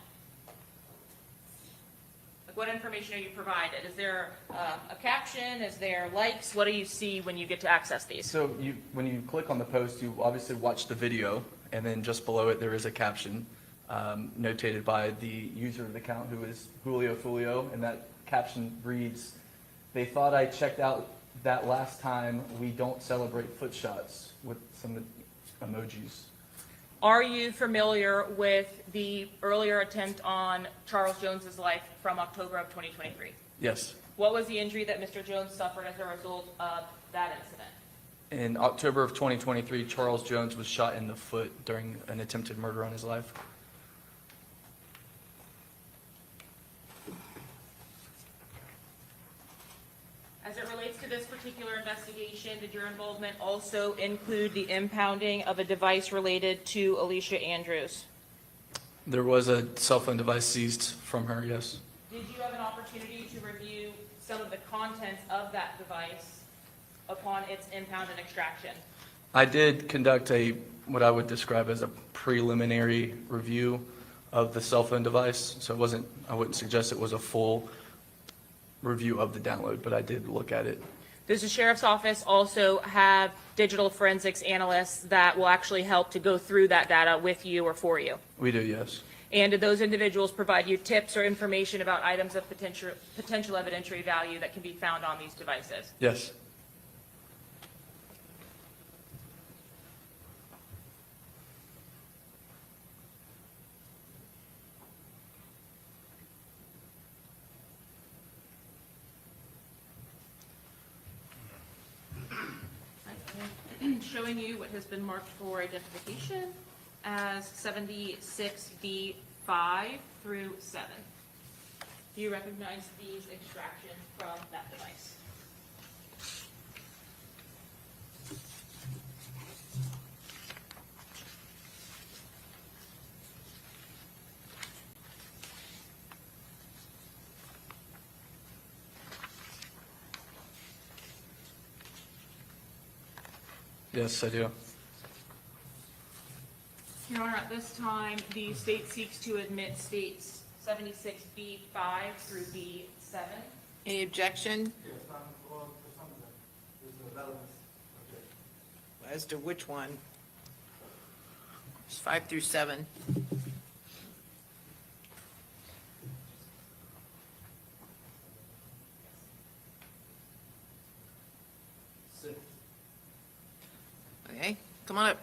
Like, what information are you provided? Is there a caption? Is there likes? What do you see when you get to access these? So when you click on the post, you obviously watch the video, and then just below it there is a caption notated by the user of the account, who is Julio Foolio, and that caption reads, "They thought I checked out that last time. We don't celebrate foot shots," with some emojis. Are you familiar with the earlier attempt on Charles Jones's life from October of 2023? Yes. What was the injury that Mr. Jones suffered as a result of that incident? In October of 2023, Charles Jones was shot in the foot during an attempted murder on his life. As it relates to this particular investigation, did your involvement also include the impounding of a device related to Alicia Andrews? There was a cell phone device seized from her, yes. Did you have an opportunity to review some of the contents of that device upon its impound and extraction? I did conduct what I would describe as a preliminary review of the cell phone device, so I wouldn't suggest it was a full review of the download, but I did look at it. Does the sheriff's office also have digital forensics analysts that will actually help to go through that data with you or for you? We do, yes. And did those individuals provide you tips or information about items of potential evidentiary value that can be found on these devices? Yes. Showing you what has been marked for identification as 76B5 through 7. Do you recognize these extractions from that device? Yes, I do. Your Honor, at this time, the state seeks to admit states 76B5 through B7. Any objection as to which one? It's 5 through 7. Okay, come on up.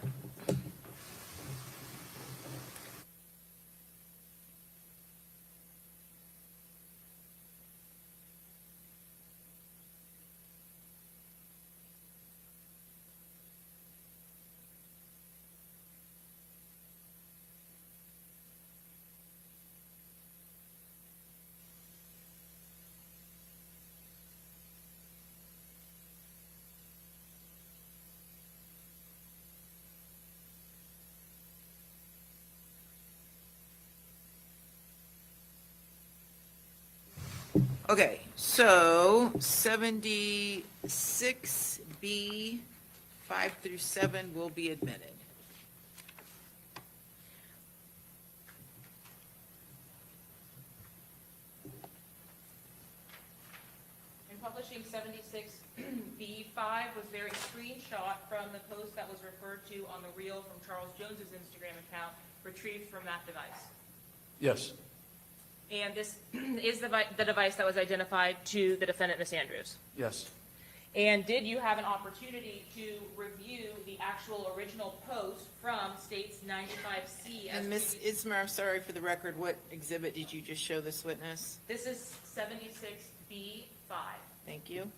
Okay, so 76B 5 through 7 will be admitted. In publishing 76B5 was there a screenshot from the post that was referred to on the reel from Charles Jones's Instagram account retrieved from that device? Yes. And this is the device that was identified to the defendant, Ms. Andrews? Yes. And did you have an opportunity to review the actual original post from states 95C? And Ms. Ismer, I'm sorry for the record, what exhibit did you just show this witness? This is 76B5. Thank you.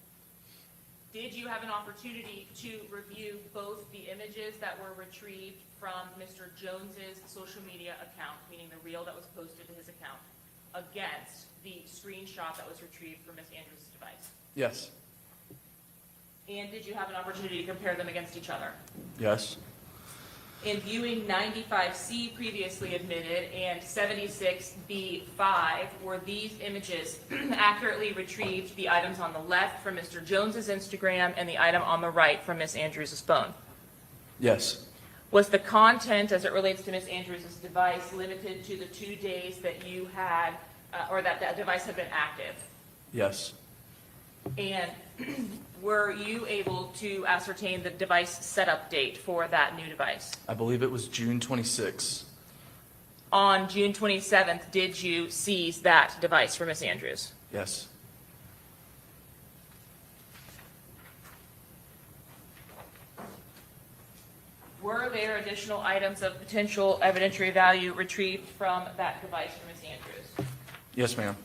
Did you have an opportunity to review both the images that were retrieved from Mr. Jones's social media account, meaning the reel that was posted to his account, against the screenshot that was retrieved from Ms. Andrews' device? Yes. And did you have an opportunity to compare them against each other? Yes. In viewing 95C previously admitted and 76B5, were these images accurately retrieved, the items on the left from Mr. Jones's Instagram and the item on the right from Ms. Andrews' phone? Yes. Was the content as it relates to Ms. Andrews' device limited to the 2 days that you had, or that that device had been active? Yes. And were you able to ascertain the device setup date for that new device? I believe it was June 26. On June 27th, did you seize that device for Ms. Andrews? Yes. Were there additional items of potential evidentiary value retrieved from that device for Ms. Andrews? Yes, ma'am.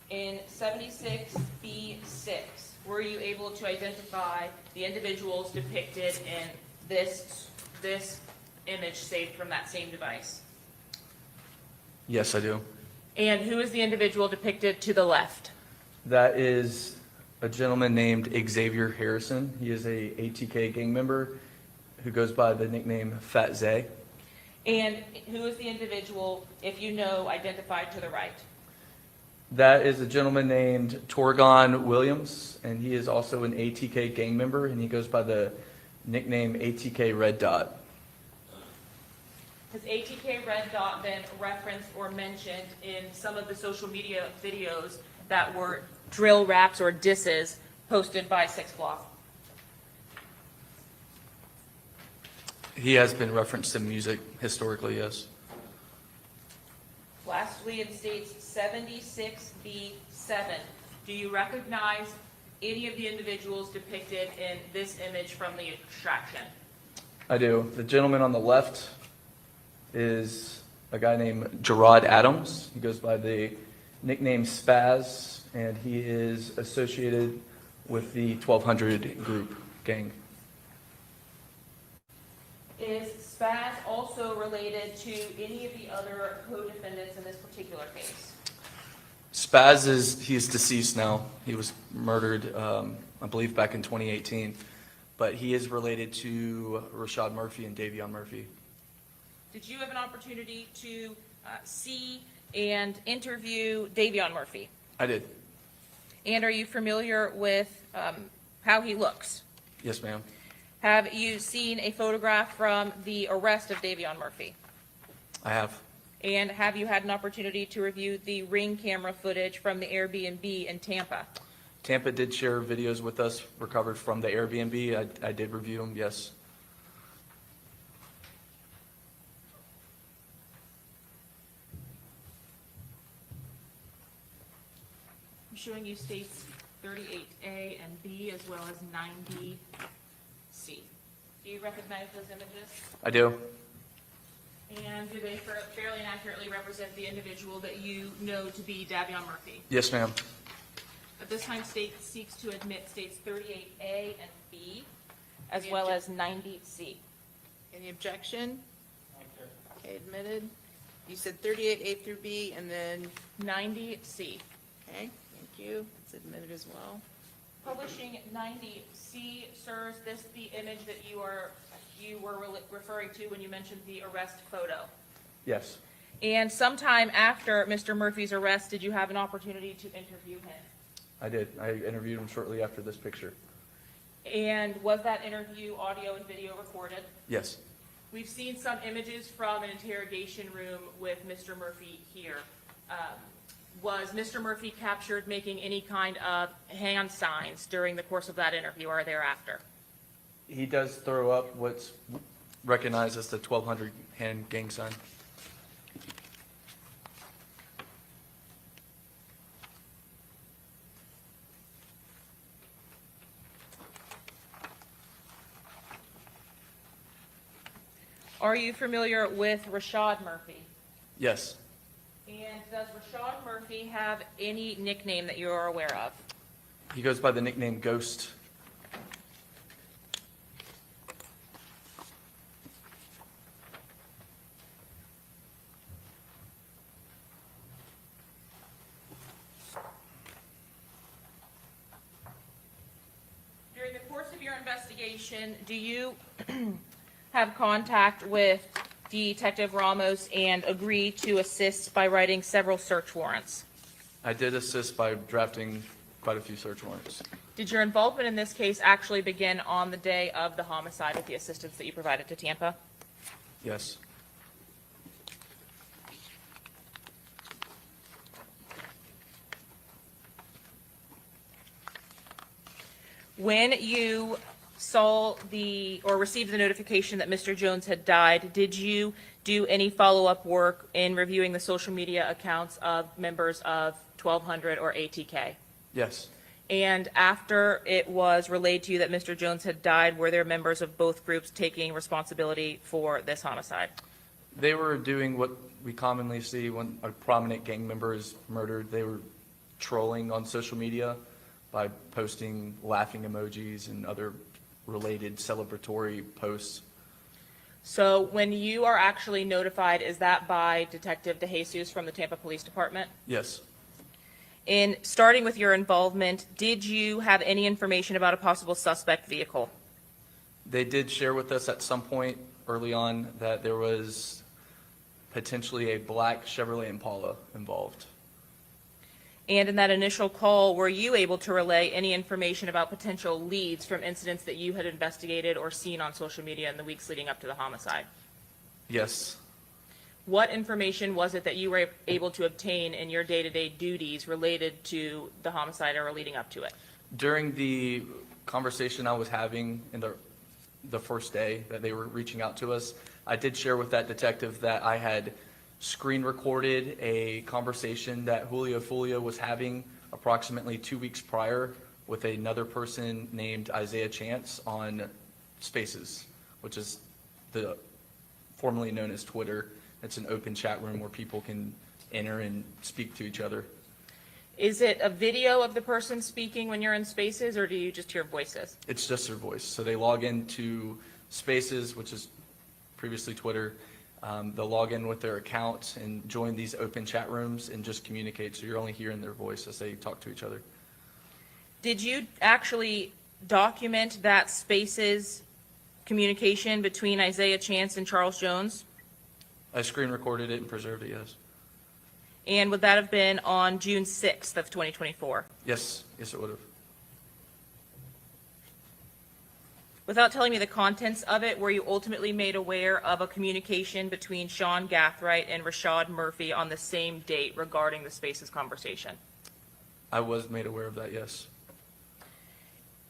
In 76B6, were you able to identify the individuals depicted in this image saved from that same device? Yes, I do. And who is the individual depicted to the left? That is a gentleman named Xavier Harrison. He is a ATK gang member who goes by the nickname Fat Zay. And who is the individual, if you know, identified to the right? That is a gentleman named Torgon Williams, and he is also an ATK gang member, and he goes by the nickname ATK Red Dot. Has ATK Red Dot been referenced or mentioned in some of the social media videos that were drill raps or disses posted by 6 Block? He has been referenced in music historically, yes. Lastly, in states 76B7, do you recognize any of the individuals depicted in this image from the extraction? I do. The gentleman on the left is a guy named Gerard Adams. He goes by the nickname Spaz, and he is associated with the 1200 group gang. Is Spaz also related to any of the other co-defendants in this particular case? Spaz he's deceased now. He was murdered, I believe, back in 2018. But he is related to Rashad Murphy and Davion Murphy. Did you have an opportunity to see and interview Davion Murphy? I did. And are you familiar with how he looks? Yes, ma'am. Have you seen a photograph from the arrest of Davion Murphy? I have. And have you had an opportunity to review the ring camera footage from the Airbnb in Tampa? Tampa did share videos with us recovered from the Airbnb. I did review them, yes. I'm showing you states 38A and B as well as 90C. Do you recognize those images? I do. And do they fairly and accurately represent the individual that you know to be Davion Murphy? Yes, ma'am. At this time, state seeks to admit states 38A and B, as well as 90C. Any objection? Okay, admitted. You said 38A through B and then, 90C. okay, thank you. It's admitted as well. Publishing 90C, sirs, this the image that you were referring to when you mentioned the arrest photo. Yes. And sometime after Mr. Murphy's arrest, did you have an opportunity to interview him? I did. I interviewed him shortly after this picture. And was that interview audio and video recorded? Yes. We've seen some images from an interrogation room with Mr. Murphy here. Was Mr. Murphy captured making any kind of hand signs during the course of that interview or thereafter? He does throw up what's recognized as the 1200 hand gang sign. Are you familiar with Rashad Murphy? Yes. And does Rashad Murphy have any nickname that you are aware of? He goes by the nickname Ghost. During the course of your investigation, do you have contact with Detective Ramos and agree to assist by writing several search warrants? I did assist by drafting quite a few search warrants. Did your involvement in this case actually begin on the day of the homicide with the assistance that you provided to Tampa? Yes. When you saw or received the notification that Mr. Jones had died, did you do any follow-up work in reviewing the social media accounts of members of 1200 or ATK? Yes. And after it was relayed to you that Mr. Jones had died, were there members of both groups taking responsibility for this homicide? They were doing what we commonly see when a prominent gang member is murdered. They were trolling on social media by posting laughing emojis and other related celebratory posts. So when you are actually notified, is that by Detective DeJesus from the Tampa Police Department? Yes. In starting with your involvement, did you have any information about a possible suspect vehicle? They did share with us at some point early on that there was potentially a black Chevrolet Impala involved. And in that initial call, were you able to relay any information about potential leads from incidents that you had investigated or seen on social media in the weeks leading up to the homicide? Yes. What information was it that you were able to obtain in your day-to-day duties related to the homicide or leading up to it? During the conversation I was having in the first day that they were reaching out to us, I did share with that detective that I had screen recorded a conversation that Julio Foolio was having approximately 2 weeks prior with another person named Isaiah Chance on Spaces, which is the formerly known as Twitter. It's an open chat room where people can enter and speak to each other. Is it a video of the person speaking when you're in Spaces, or do you just hear voices? It's just their voice. So they log into Spaces, which is previously Twitter. They'll log in with their account and join these open chat rooms and just communicate. So you're only hearing their voice as they talk to each other. Did you actually document that Spaces communication between Isaiah Chance and Charles Jones? I screen recorded it and preserved it, yes. And would that have been on June 6th of 2024? Yes, yes it would have. Without telling me the contents of it, were you ultimately made aware of a communication between Sean Gathright and Rashad Murphy on the same date regarding the Spaces conversation? I was made aware of that, yes.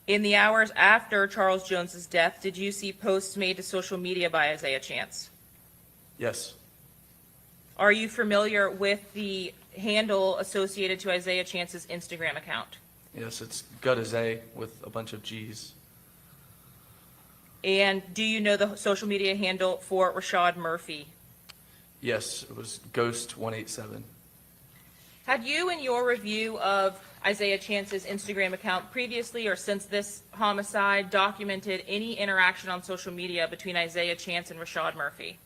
In the hours after Charles Jones's death, did you see posts made to social media by Isaiah Chance? Yes. Are you familiar with the handle associated to Isaiah Chance's Instagram account? Yes, it's Gutazay with a bunch of G's. And do you know the social media handle for Rashad Murphy? Yes, it was Ghost187. Had you, in your review of Isaiah Chance's Instagram account previously or since this homicide, documented any interaction on social media between Isaiah Chance and Rashad Murphy?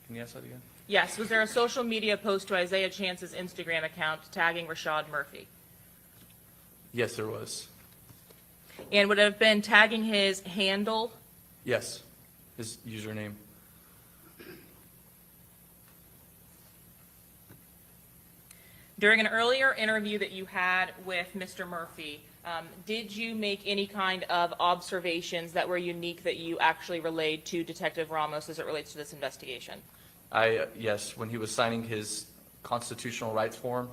Can you ask that again? Yes. Was there a social media post to Isaiah Chance's Instagram account tagging Rashad Murphy? Yes, there was. And would it have been tagging his handle? Yes, his username. During an earlier interview that you had with Mr. Murphy, did you make any kind of observations that were unique that you actually relayed to Detective Ramos as it relates to this investigation? Yes, when he was signing his constitutional rights form,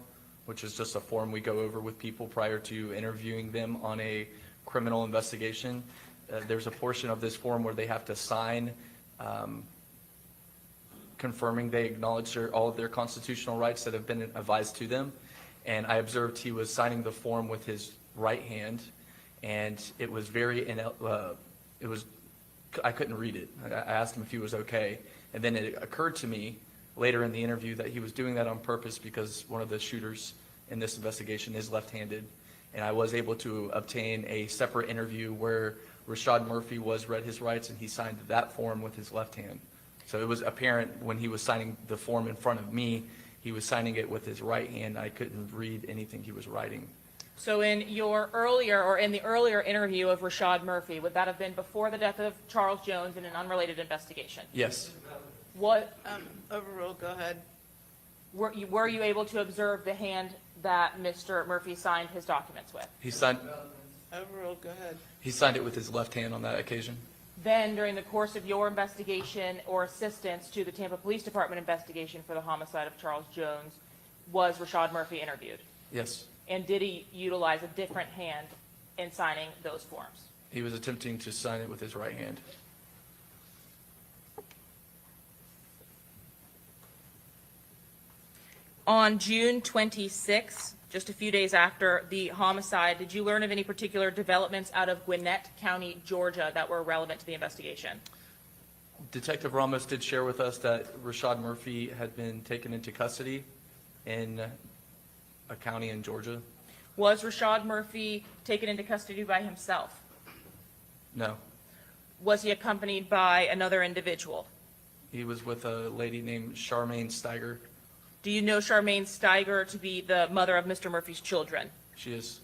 which is just a form we go over with people prior to interviewing them on a criminal investigation, there's a portion of this form where they have to sign confirming they acknowledge all of their constitutional rights that have been advised to them. And I observed he was signing the form with his right hand, and it was I couldn't read it. I asked him if he was okay, and then it occurred to me later in the interview that he was doing that on purpose because one of the shooters in this investigation is left-handed, and I was able to obtain a separate interview where Rashad Murphy was read his rights and he signed that form with his left hand. So it was apparent when he was signing the form in front of me, he was signing it with his right hand. I couldn't read anything he was writing. So in your earlier, or in the earlier interview of Rashad Murphy, would that have been before the death of Charles Jones in an unrelated investigation? Yes. What, Overruled, go ahead. were you able to observe the hand that Mr. Murphy signed his documents with? He signed Overruled, go ahead. it with his left hand on that occasion. Then, during the course of your investigation or assistance to the Tampa Police Department investigation for the homicide of Charles Jones, was Rashad Murphy interviewed? Yes. And did he utilize a different hand in signing those forms? He was attempting to sign it with his right hand. On June 26, just a few days after the homicide, did you learn of any particular developments out of Gwinnett County, Georgia, that were relevant to the investigation? Detective Ramos did share with us that Rashad Murphy had been taken into custody in a county in Georgia. Was Rashad Murphy taken into custody by himself? No, Was he accompanied by another individual? he was with a lady named Charmaine Steiger. Do you know Charmaine Steiger to be the mother of Mr. Murphy's children? She is.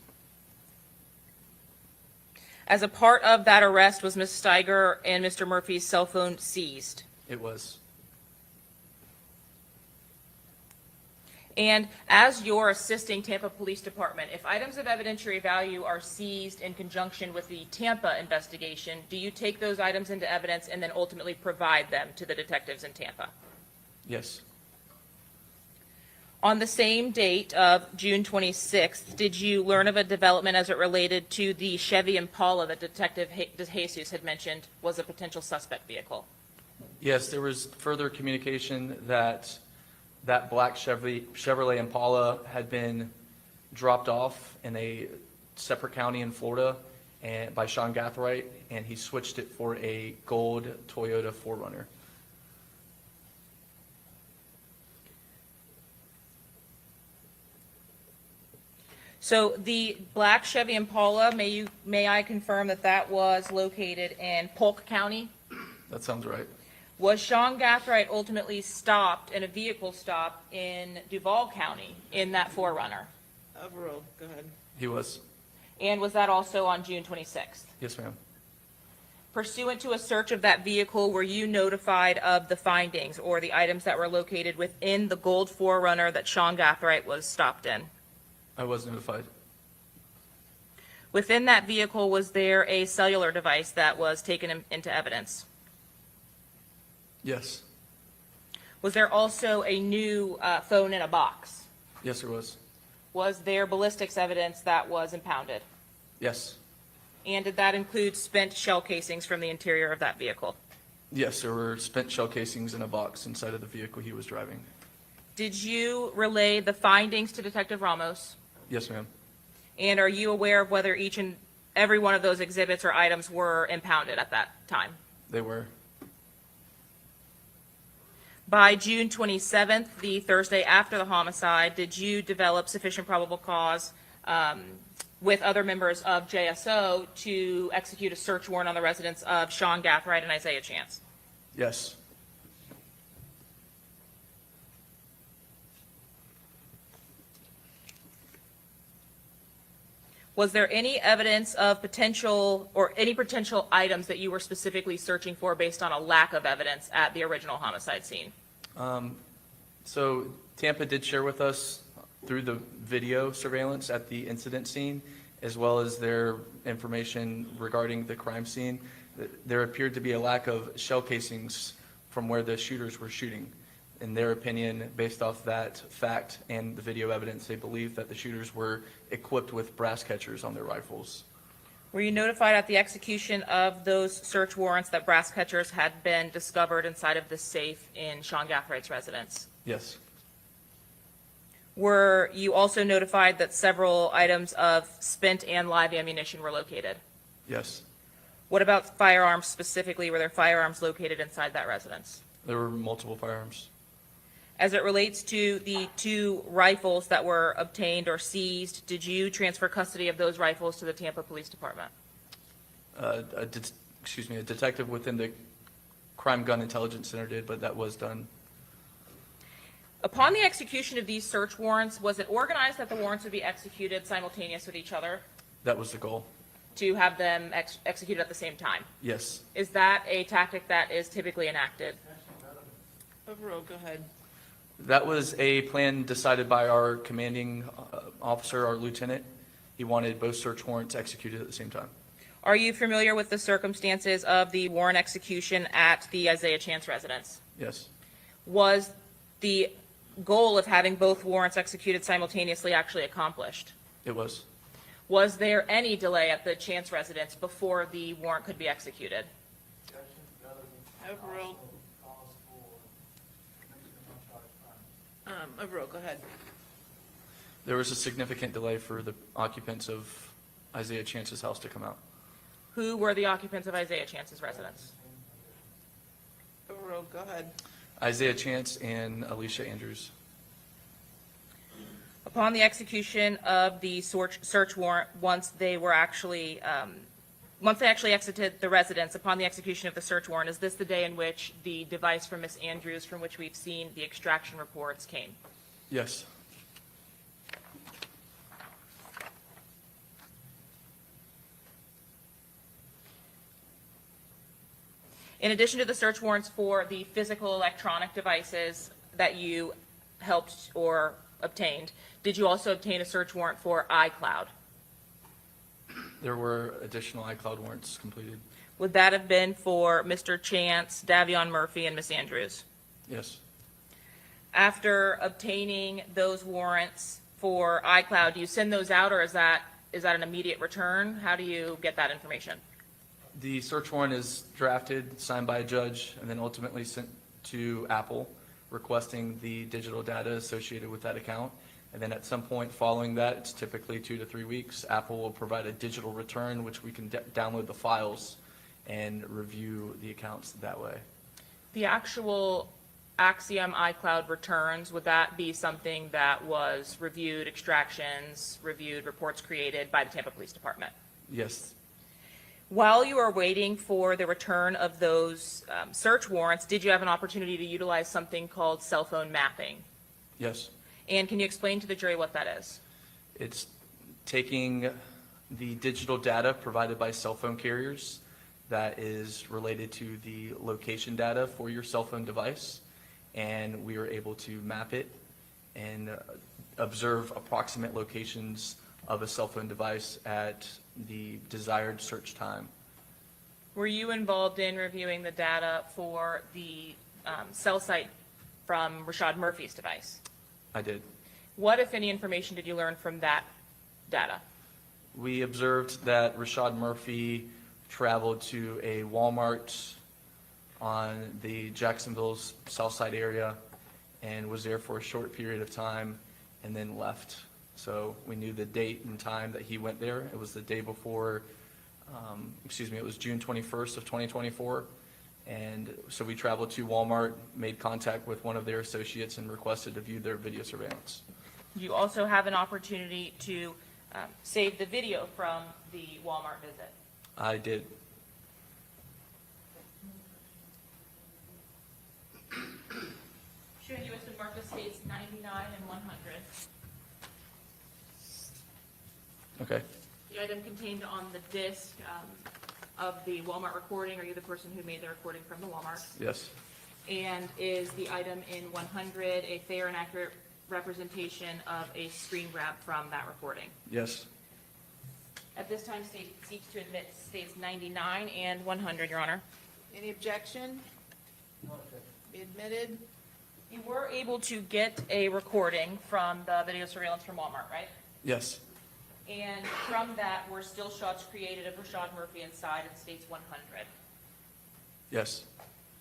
As a part of that arrest, was Ms. Steiger and Mr. Murphy's cell phone seized? It was. And as you're assisting Tampa Police Department, if items of evidentiary value are seized in conjunction with the Tampa investigation, do you take those items into evidence and then ultimately provide them to the detectives in Tampa? Yes. On the same date of June 26th, did you learn of a development as it related to the Chevy Impala that Detective Jesus had mentioned was a potential suspect vehicle? Yes, there was further communication that that black Chevrolet Impala had been dropped off in a separate county in Florida and by Sean Gathright, and he switched it for a gold Toyota 4Runner. So the black Chevy Impala, may I confirm that that was located in Polk County? That sounds right. Was Sean Gathright ultimately stopped in a vehicle stop in Duval County in that 4Runner? Overruled, go ahead. He was. And was that also on June 26th? Yes, ma'am. Pursuant to a search of that vehicle, were you notified of the findings or the items that were located within the gold 4Runner that Sean Gathright was stopped in? I was notified. Within that vehicle, was there a cellular device that was taken into evidence? Yes. Was there also a new phone in a box? Yes, there was. Was there ballistics evidence that was impounded? Yes. And did that include spent shell casings from the interior of that vehicle? Yes, there were spent shell casings in a box inside of the vehicle he was driving. Did you relay the findings to Detective Ramos? Yes, ma'am. And are you aware of whether each and every one of those exhibits or items were impounded at that time? They were. By June 27th, the Thursday after the homicide, did you develop sufficient probable cause with other members of JSO to execute a search warrant on the residence of Sean Gathright and Isaiah Chance? Yes. Was there any evidence of potential or any potential items that you were specifically searching for based on a lack of evidence at the original homicide scene? So Tampa did share with us through the video surveillance at the incident scene, as well as their information regarding the crime scene, that there appeared to be a lack of shell casings from where the shooters were shooting. In their opinion, based off that fact and the video evidence, they believe that the shooters were equipped with brass catchers on their rifles. Were you notified at the execution of those search warrants that brass catchers had been discovered inside of the safe in SeanGathright's residence? Yes. Were you also notified that several items of spent and live ammunition were located? Yes. What about firearms specifically? Were there firearms located inside that residence? There were multiple firearms. As it relates to the two rifles that were obtained or seized, did you transfer custody of those rifles to the Tampa Police Department? A detective within the Crime Gun Intelligence Center did, but that was done. Upon the execution of these search warrants, was it organized that the warrants would be executed simultaneous with each other That was the goal. to have them executed at the same time? Yes. Is that a tactic that is typically enacted? Overruled, go ahead. That was a plan decided by our commanding officer, our lieutenant. He wanted both search warrants executed at the same time. Are you familiar with the circumstances of the warrant execution at the Isaiah Chance residence? Yes. Was the goal of having both warrants executed simultaneously actually accomplished? It was. Was there any delay at the Chance residence before the warrant could be executed? Overruled. Overruled, go ahead. There was a significant delay for the occupants of Isaiah Chance's house to come out. Who were the occupants of Isaiah Chance's residence? Overruled, go ahead. Isaiah Chance and Alicia Andrews. Upon the execution of the search warrant, once they actually exited the residence, upon the execution of the search warrant, is this the day in which the device from Ms. Andrews, from which we've seen the extraction reports, came? Yes. In addition to the search warrants for the physical electronic devices that you helped or obtained, did you also obtain a search warrant for iCloud? There were additional iCloud warrants completed. Would that have been for Mr. Chance, Davion Murphy, and Ms. Andrews? Yes. After obtaining those warrants for iCloud, do you send those out, or is that an immediate return? How do you get that information? The search warrant is drafted, signed by a judge, and then ultimately sent to Apple, requesting the digital data associated with that account. And then at some point following that, it's typically 2 to 3 weeks, Apple will provide a digital return, which we can download the files and review the accounts that way. The actual Axiom iCloud returns, would that be something that was reviewed, extractions, reviewed, reports created by the Tampa Police Department? Yes. While you were waiting for the return of those search warrants, did you have an opportunity to utilize something called cell phone mapping? Yes. And can you explain to the jury what that is? It's taking the digital data provided by cell phone carriers that is related to the location data for your cell phone device, and we were able to map it and observe approximate locations of a cell phone device at the desired search time. Were you involved in reviewing the data for the cell site from Rashad Murphy's device? I did. What, if any, information did you learn from that data? We observed that Rashad Murphy traveled to a Walmart on the Jacksonville's south side area and was there for a short period of time and then left. So we knew the date and time that he went there. It was the day before, it was June 21st of 2024. And so we traveled to Walmart, made contact with one of their associates and requested to view their video surveillance. You also have an opportunity to save the video from the Walmart visit. I did. Showing you as the mark of states 99 and 100. Okay. The item contained on the disc of the Walmart recording, are you the person who made the recording from the Walmart? Yes. And is the item in 100 a fair and accurate representation of a screen grab from that recording? Yes. At this time, state seeks to admit states 99 and 100, Your Honor. Any objection? Be admitted? You were able to get a recording from the video surveillance from Walmart, right? Yes. And from that were still shots created of Rashad Murphy inside in states 100. Yes.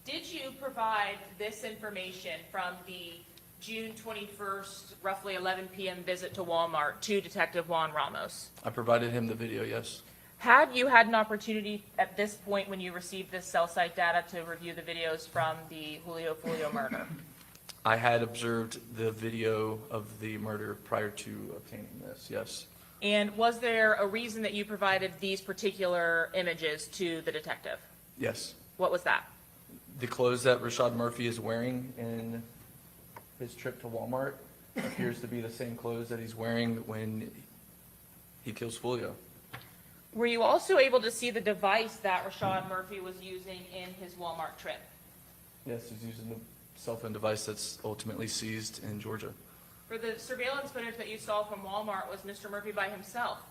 Did you provide this information from the June 21st, roughly 11 p.m. visit to Walmart to Detective Juan Ramos? I provided him the video, yes. Had you had an opportunity at this point when you received this cell site data to review the videos from the Julio Foolio murder? I had observed the video of the murder prior to obtaining this, yes. And was there a reason that you provided these particular images to the detective? Yes. What was that? The clothes that Rashad Murphy is wearing in his trip to Walmart appears to be the same clothes that he's wearing when he kills Julio. Were you also able to see the device that Rashad Murphy was using in his Walmart trip? Yes, he's using the cell phone device that's ultimately seized in Georgia. For the surveillance footage that you saw from Walmart, was Mr. Murphy by himself?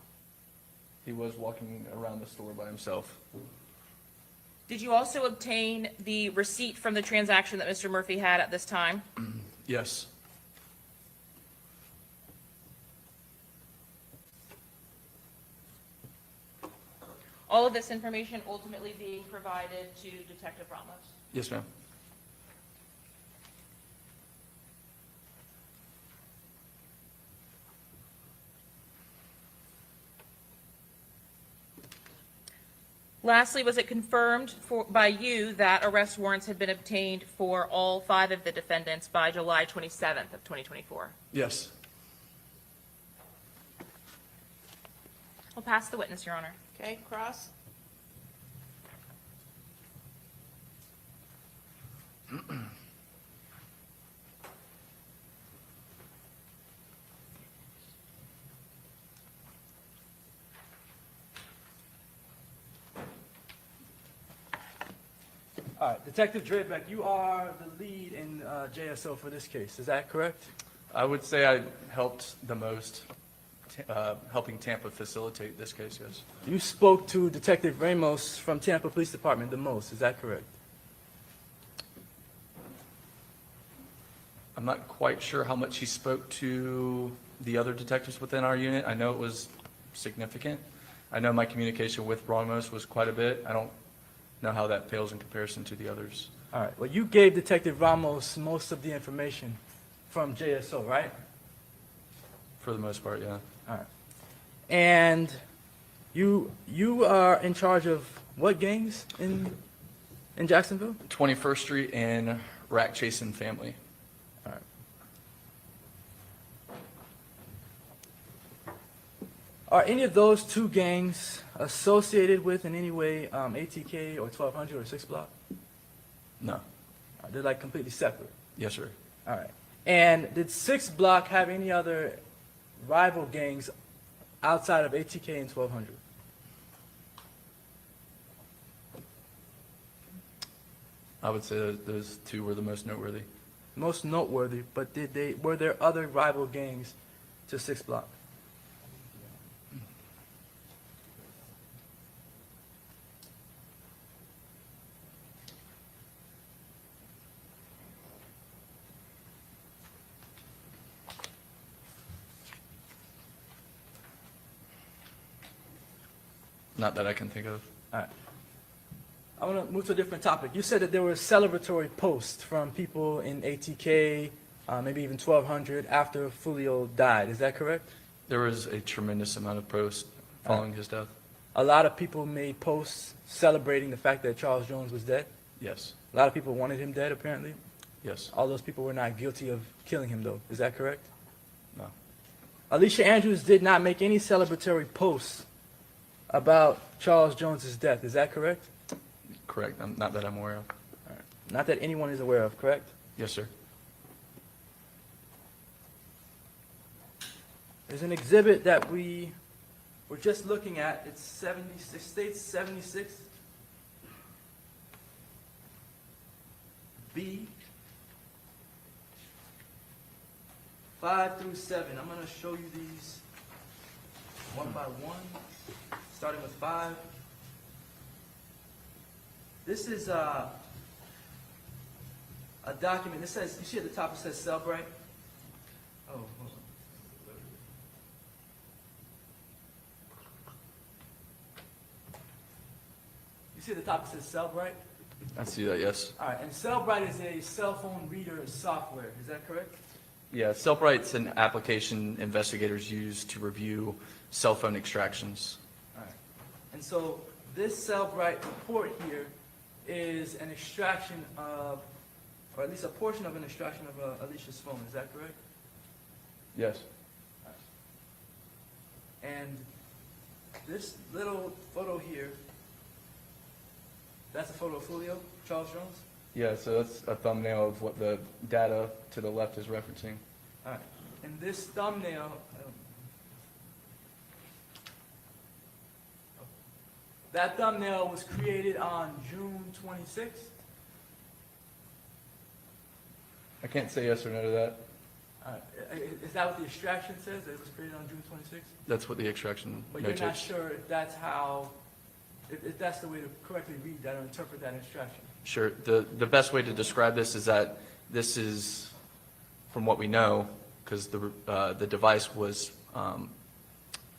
He was walking around the store by himself. Did you also obtain the receipt from the transaction that Mr. Murphy had at this time? Yes. All of this information ultimately being provided to Detective Ramos? Yes, ma'am. Lastly, was it confirmed by you that arrest warrants had been obtained for all 5 of the defendants by July 27th of 2024? Yes. We'll pass the witness, Your Honor. Okay, Cross? All right, Detective Drebeck, you are the lead in JSO for this case, is that correct? I would say I helped the most, helping Tampa facilitate this case, yes. You spoke to Detective Ramos from Tampa Police Department the most, is that correct? I'm not quite sure how much he spoke to the other detectives within our unit. I know it was significant. I know my communication with Ramos was quite a bit. I don't know how that pales in comparison to the others. All right, well, you gave Detective Ramos most of the information from JSO, right? For the most part, yeah. All right. And you are in charge of what gangs in Jacksonville? 21st Street and Rack Chasin Family. All right. Are any of those two gangs associated with in any way ATK or 1200 or 6 Block? No. They're like completely separate. Yes, sir. All right. And did 6 Block have any other rival gangs outside of ATK and 1200? I would say those two were the most noteworthy. Most noteworthy, but were there other rival gangs to 6 Block? Not that I can think of. All right. I want to move to a different topic. You said that there were celebratory posts from people in ATK, maybe even 1200 after Foolio died. Is that correct? There was a tremendous amount of posts following his death. A lot of people made posts celebrating the fact that Charles Jones was dead. Yes. A lot of people wanted him dead, apparently. Yes. All those people were not guilty of killing him, though. Is that correct? No. Alicia Andrews did not make any celebratory posts about Charles Jones's death. Is that correct? Correct. Not that I'm aware of. All right. Not that anyone is aware of, correct? Yes, sir. There's an exhibit that we were just looking at. It's 76, states 76 B 5 through 7. I'm going to show you these one by one, starting with 5. This is a document. This says, you see at the top it says Cellbrite? Oh, hold on. You see at the top it says Cellbrite? I see that, yes. All right, and Cellbrite is a cell phone reader software. Is that correct? Yeah, Cellbrite's an application investigators use to review cell phone extractions. All right. And so this Cellbrite report here is an extraction of, or at least a portion of an extraction of Alicia's phone. Is that correct? Yes. And this little photo here, that's a photo of Julio, Charles Jones? Yeah, so that's a thumbnail of what the data to the left is referencing. All right. And this thumbnail, that thumbnail was created on June 26th? I can't say yes or no to that. Is that what the extraction says, that it was created on June 26th? That's what the extraction But you're not notates. sure if that's how, if that's the way to correctly read that or interpret that extraction? Sure. The best way to describe this is that this is, from what we know, because the device was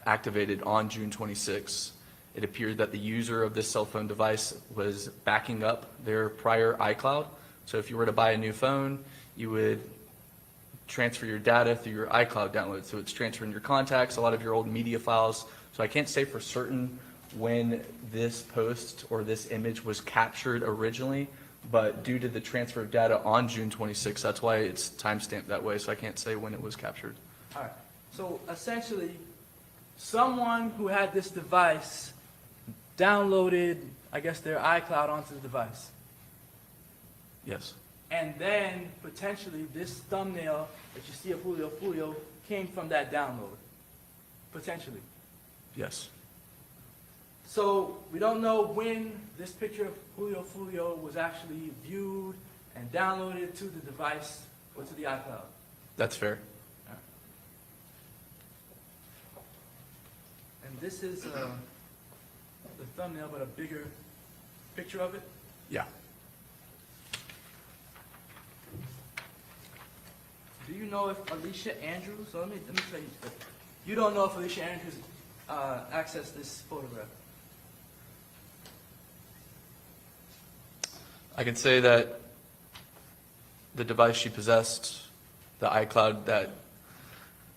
activated on June 26th, it appeared that the user of this cell phone device was backing up their prior iCloud. So if you were to buy a new phone, you would transfer your data through your iCloud download. So it's transferring your contacts, a lot of your old media files. So I can't say for certain when this post or this image was captured originally, but due to the transfer of data on June 26th, that's why it's timestamped that way, so I can't say when it was captured. All right. So essentially, someone who had this device downloaded, I guess, their iCloud onto the device. Yes. And then potentially this thumbnail that you see of Julio Foolio came from that download. Potentially. Yes. So we don't know when this picture of Julio Foolio was actually viewed and downloaded to the device or to the iCloud. That's fair. And this is the thumbnail, but a bigger picture of it. Yeah. Do you know if Alicia Andrews, so let me tell you, you don't know if Alicia Andrews accessed this photograph? I can say that the device she possessed, the iCloud that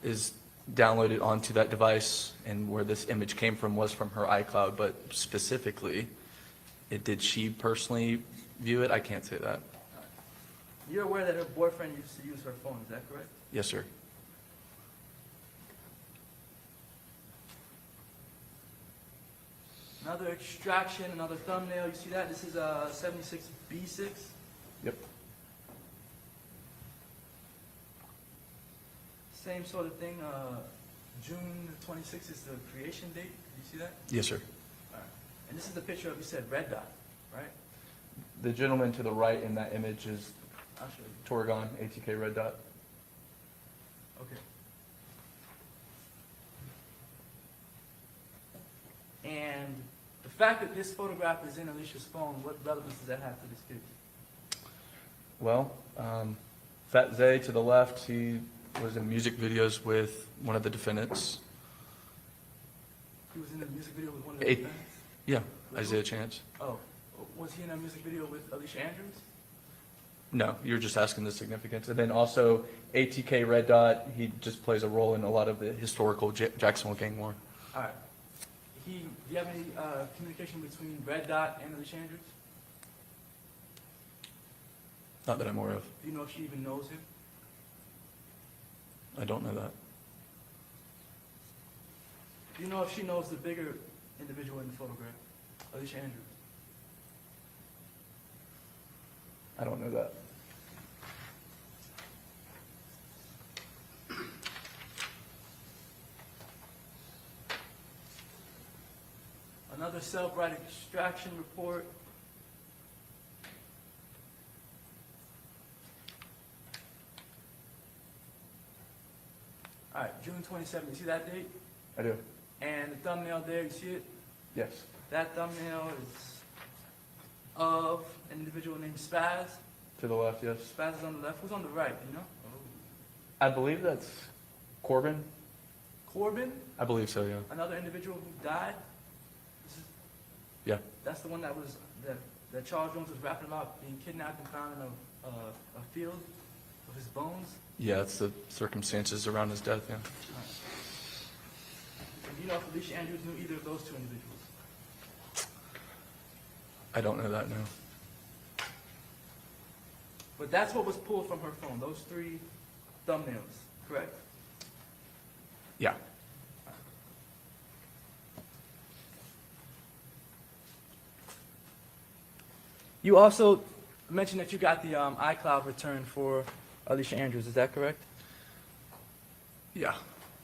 is downloaded onto that device and where this image came from was from her iCloud, but specifically, did she personally view it? I can't say that. You're aware that her boyfriend used to use her phone, is that correct? Yes, sir. Another extraction, another thumbnail. You see that? This is 76B6. Yep. Same sort of thing. June 26th is the creation date. You see that? Yes, sir. All right. And this is the picture of, you said, red dot, right? The gentleman to the right in that image is I'll show you. Torgon, ATK Red Dot. Okay. And the fact that this photograph is in Alicia's phone, what relevance does that have to this case? Well, Fat Zay to the left, he was in music videos with one of the defendants. He was in a music video with one of the Eight- defendants? Yeah, Isaiah Chance. Oh, was he in a music video with Alicia Andrews? No, you're just asking the significance. And then also ATK Red Dot, he just plays a role in a lot of the historical Jacksonville gang war. All right. Do you have any communication between Red Dot and Alicia Andrews? Not that I'm aware of. Do you know if she even knows him? I don't know that. Do you know if she knows the bigger individual in the photograph, Alicia Andrews? I don't know that. Another self-right extraction report. All right, June 27th, you see that date? I do. And the thumbnail there, you see it? Yes. That thumbnail is of an individual named Spaz. To the left, yes. Spaz is on the left. Who's on the right, do you know? I believe that's Corbin. Corbin, I believe so, yeah. another individual who died. This is, Yeah. that's the one that Charles Jones was rapping about being kidnapped and found in a field of his bones. Yeah, it's the circumstances around his death, yeah. And do you know if Alicia Andrews knew either of those two individuals? I don't know that, no. But that's what was pulled from her phone, those three thumbnails, correct? Yeah. You also mentioned that you got the iCloud return for Alicia Andrews, is that correct? Yeah.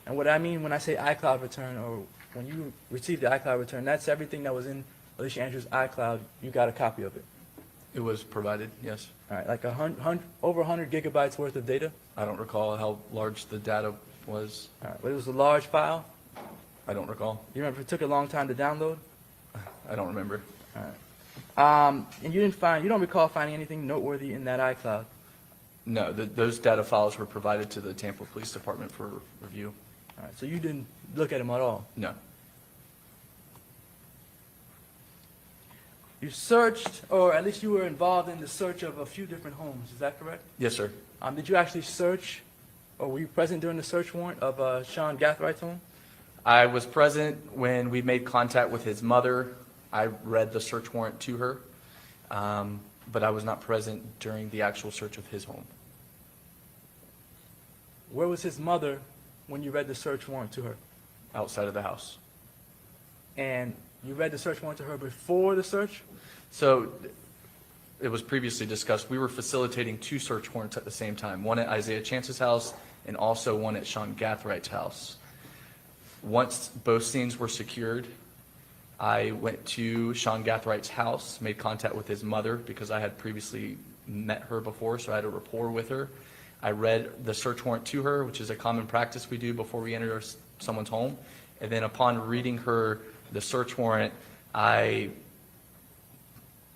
And what I mean when I say iCloud return, or when you received the iCloud return, that's everything that was in Alicia Andrews' iCloud, you got a copy of it. It was provided, yes. All right, like over 100 gigabytes worth of data? I don't recall how large the data was. All right, but it was a large file? I don't recall. You remember it took a long time to download? I don't remember. All right. And you don't recall finding anything noteworthy in that iCloud? No, those data files were provided to the Tampa Police Department for review. All right, so you didn't look at them at all? No. You searched, or at least you were involved in the search of a few different homes, is that correct? Yes, sir. Did you actually search, or were you present during the search warrant of Sean Gathwright's home? I was present when we made contact with his mother. I read the search warrant to her, but I was not present during the actual search of his home. Where was his mother when you read the search warrant to her? outside of the house. And you read the search warrant to her before the search? So it was previously discussed, we were facilitating 2 search warrants at the same time, one at Isaiah Chance's house and also one at Sean Gathwright's house. Once both scenes were secured, I went to Sean Gathwright's house, made contact with his mother because I had previously met her before, so I had a rapport with her. I read the search warrant to her, which is a common practice we do before we enter someone's home. And then upon reading her the search warrant, I,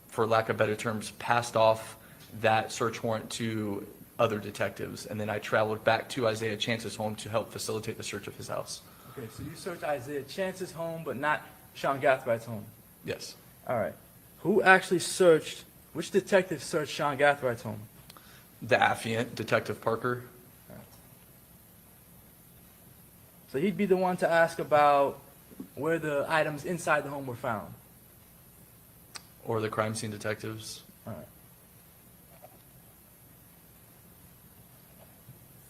for lack of better terms, passed off that search warrant to other detectives. And then I traveled back to Isaiah Chance's home to help facilitate the search of his house. Okay, so you searched Isaiah Chance's home, but not Sean Gathwright's home? Yes. All right. Who actually searched, which detective searched Sean Gathwright's home? The affiant, Detective Parker. So he'd be the one to ask about where the items inside the home were found? Or the crime scene detectives. All right.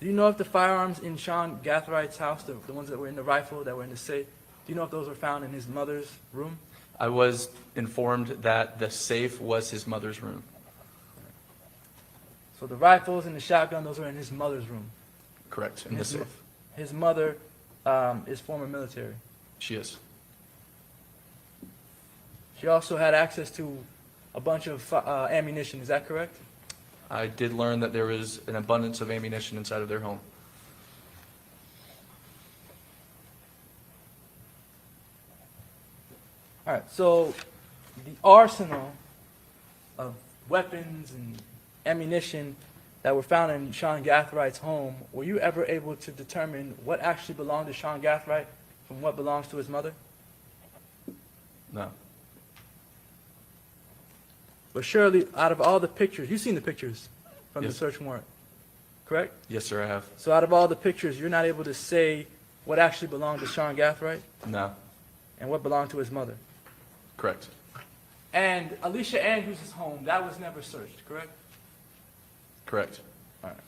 Do you know if the firearms in Sean Gathwright's house, the ones that were in the rifle, that were in the safe, do you know if those were found in his mother's room? I was informed that the safe was his mother's room. So the rifles and the shotgun, those are in his mother's room? Correct, in the His safe. His mother is former military. She is. She also had access to a bunch of ammunition, is that correct? I did learn that there was an abundance of ammunition inside of their home. All right, so the arsenal of weapons and ammunition that were found in Sean Gathwright's home, were you ever able to determine what actually belonged to Sean Gathwright from what belongs to his mother? No. But surely, out of all the pictures, you've seen the pictures from the Yes. search warrant, correct? Yes, sir, I have. So out of all the pictures, you're not able to say what actually belonged to Sean Gathwright No. and what belonged to his mother? Correct. And Alicia Andrews' home, that was never searched, correct? Correct. All right.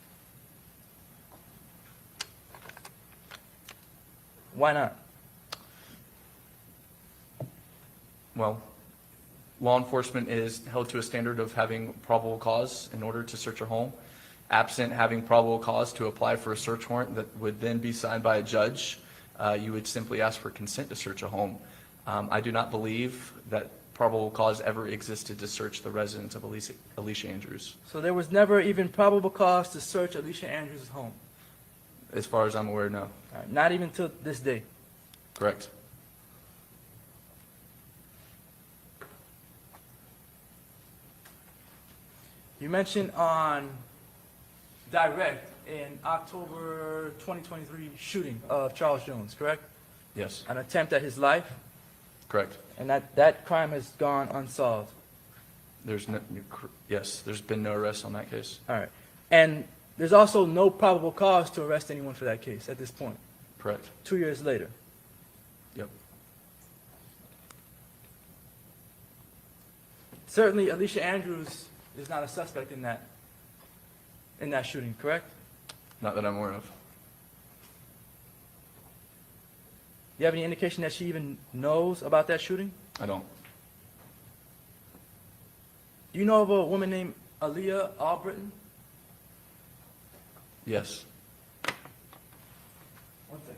Why not? Well, law enforcement is held to a standard of having probable cause in order to search a home. Absent having probable cause to apply for a search warrant that would then be signed by a judge, you would simply ask for consent to search a home. I do not believe that probable cause ever existed to search the residence of Alicia Andrews, So there was never even probable cause to search Alicia Andrews' home? as far as I'm aware, no. All right, not even till this day? Correct. You mentioned on direct in October 2023 shooting of Charles Jones, correct? Yes. An attempt at his life, Correct. and that crime has gone unsolved. Yes, there's been no arrest on that case. All right. And there's also no probable cause to arrest anyone for that case at this point, Correct. 2 years later. Yep. Certainly, Alicia Andrews is not a suspect in that shooting, correct? Not that I'm aware of. You have any indication that she even knows about that shooting? I don't. Do you know of a woman named Aaliyah Albritton? Yes. One second.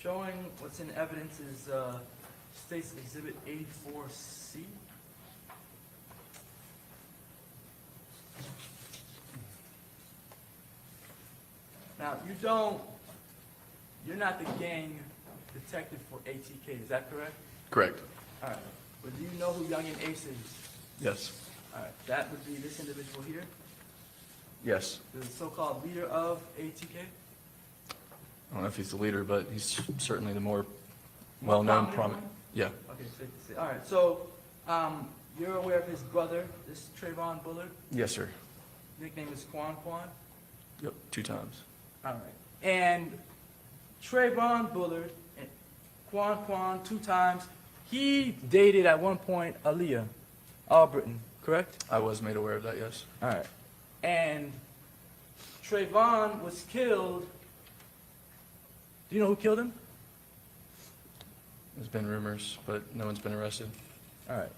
Showing what's in evidence is State's Exhibit 84C. Now, you're not the gang detective for ATK, is that correct? Correct. All right. But do you know who Youngin Ace is? Yes. All right. That would be this individual here, Yes. the so-called leader of ATK? I don't know if he's the leader, but he's certainly the more well-known, prominent. Yeah, Okay, all right, so, you're aware of his brother, this Trayvon Bullard? yes, sir. Nickname is Quan Quan? Yep, 2 times. All right. And Trayvon Bullard, and Quan Quan, 2 times, he dated at one point Aaliyah Albritton, correct? I was made aware of that, yes. All right. And Trayvon was killed. Do you know who killed him? There's been rumors, but no one's been arrested. All right.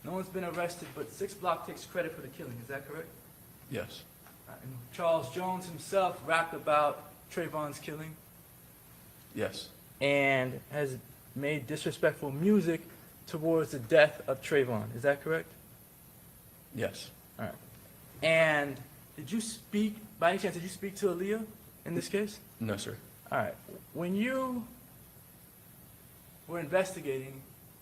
No one's been arrested, but 6 Block takes credit for the killing. Is that correct? Yes. All right. And Charles Jones himself rapped about Trayvon's killing Yes. and has made disrespectful music towards the death of Trayvon. Is that correct? Yes. All right. And did you speak, by any chance, did you speak to Aaliyah in this case? No, sir. All right. When you were investigating,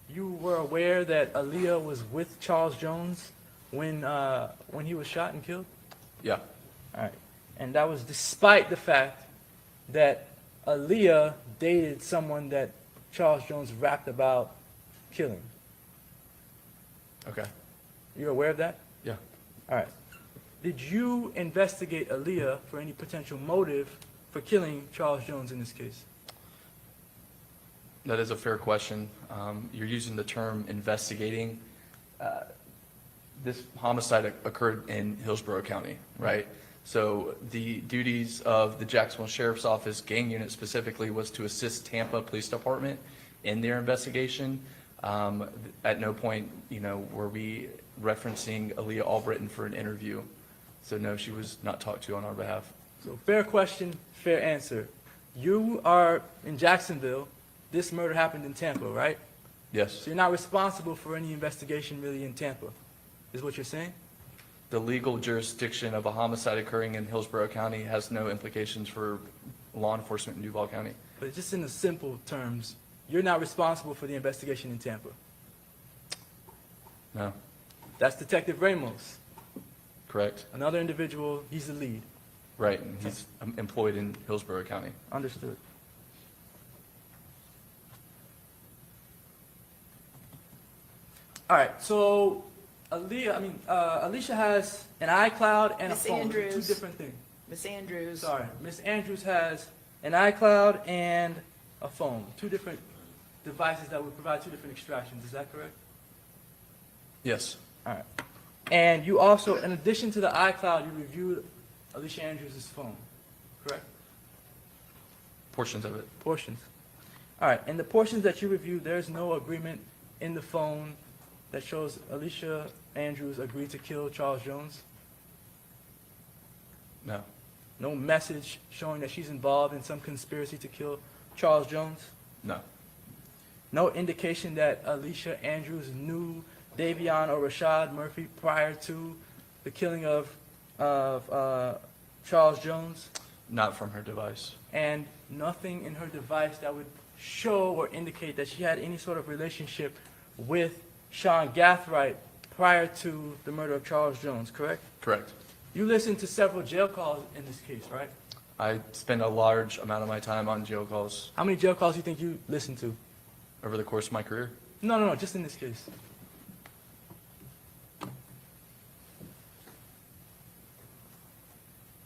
you were aware that Aaliyah was with Charles Jones when he was shot and killed? Yeah. All right. And that was despite the fact that Aaliyah dated someone that Charles Jones rapped about killing. Okay. You're aware of that? Yeah. All right. Did you investigate Aaliyah for any potential motive for killing Charles Jones in this case? That is a fair question. You're using the term investigating. This homicide occurred in Hillsborough County, right? So the duties of the Jacksonville Sheriff's Office gang unit specifically was to assist Tampa Police Department in their investigation. At no point, were we referencing Aaliyah Albritton for an interview. So no, she was not talked to on our behalf. So fair question, fair answer. You are in Jacksonville. This murder happened in Tampa, right? Yes. So you're not responsible for any investigation really in Tampa, is what you're saying? The legal jurisdiction of a homicide occurring in Hillsborough County has no implications for law enforcement in Duval County. But just in the simple terms, you're not responsible for the investigation in Tampa. No. That's Detective Ramos. Correct. Another individual, he's the lead. Right, and he's employed in Hillsborough County. Understood. All right, so Alicia has an iCloud and Miss a phone. Those are Andrews. Two different things. Miss Andrews. Sorry, Miss Andrews has an iCloud and a phone. 2 different devices that would provide 2 different extractions. Is that correct? Yes. All right. And you also, in addition to the iCloud, you reviewed Alicia Andrews' phone, correct? Portions of it. Portions. All right. In the portions that you reviewed, there's no agreement in the phone that shows Alicia Andrews agreed to kill Charles Jones? No. No message showing that she's involved in some conspiracy to kill Charles Jones? No. No indication that Alicia Andrews knew Davion or Rashad Murphy prior to the killing of Charles Jones? Not from her device. And nothing in her device that would show or indicate that she had any sort of relationship with Sean Gathright prior to the murder of Charles Jones, correct? Correct. You listened to several jail calls in this case, right? I spend a large amount of my time on jail calls. How many jail calls do you think you listened to? Over the course of my career? No, just in this case.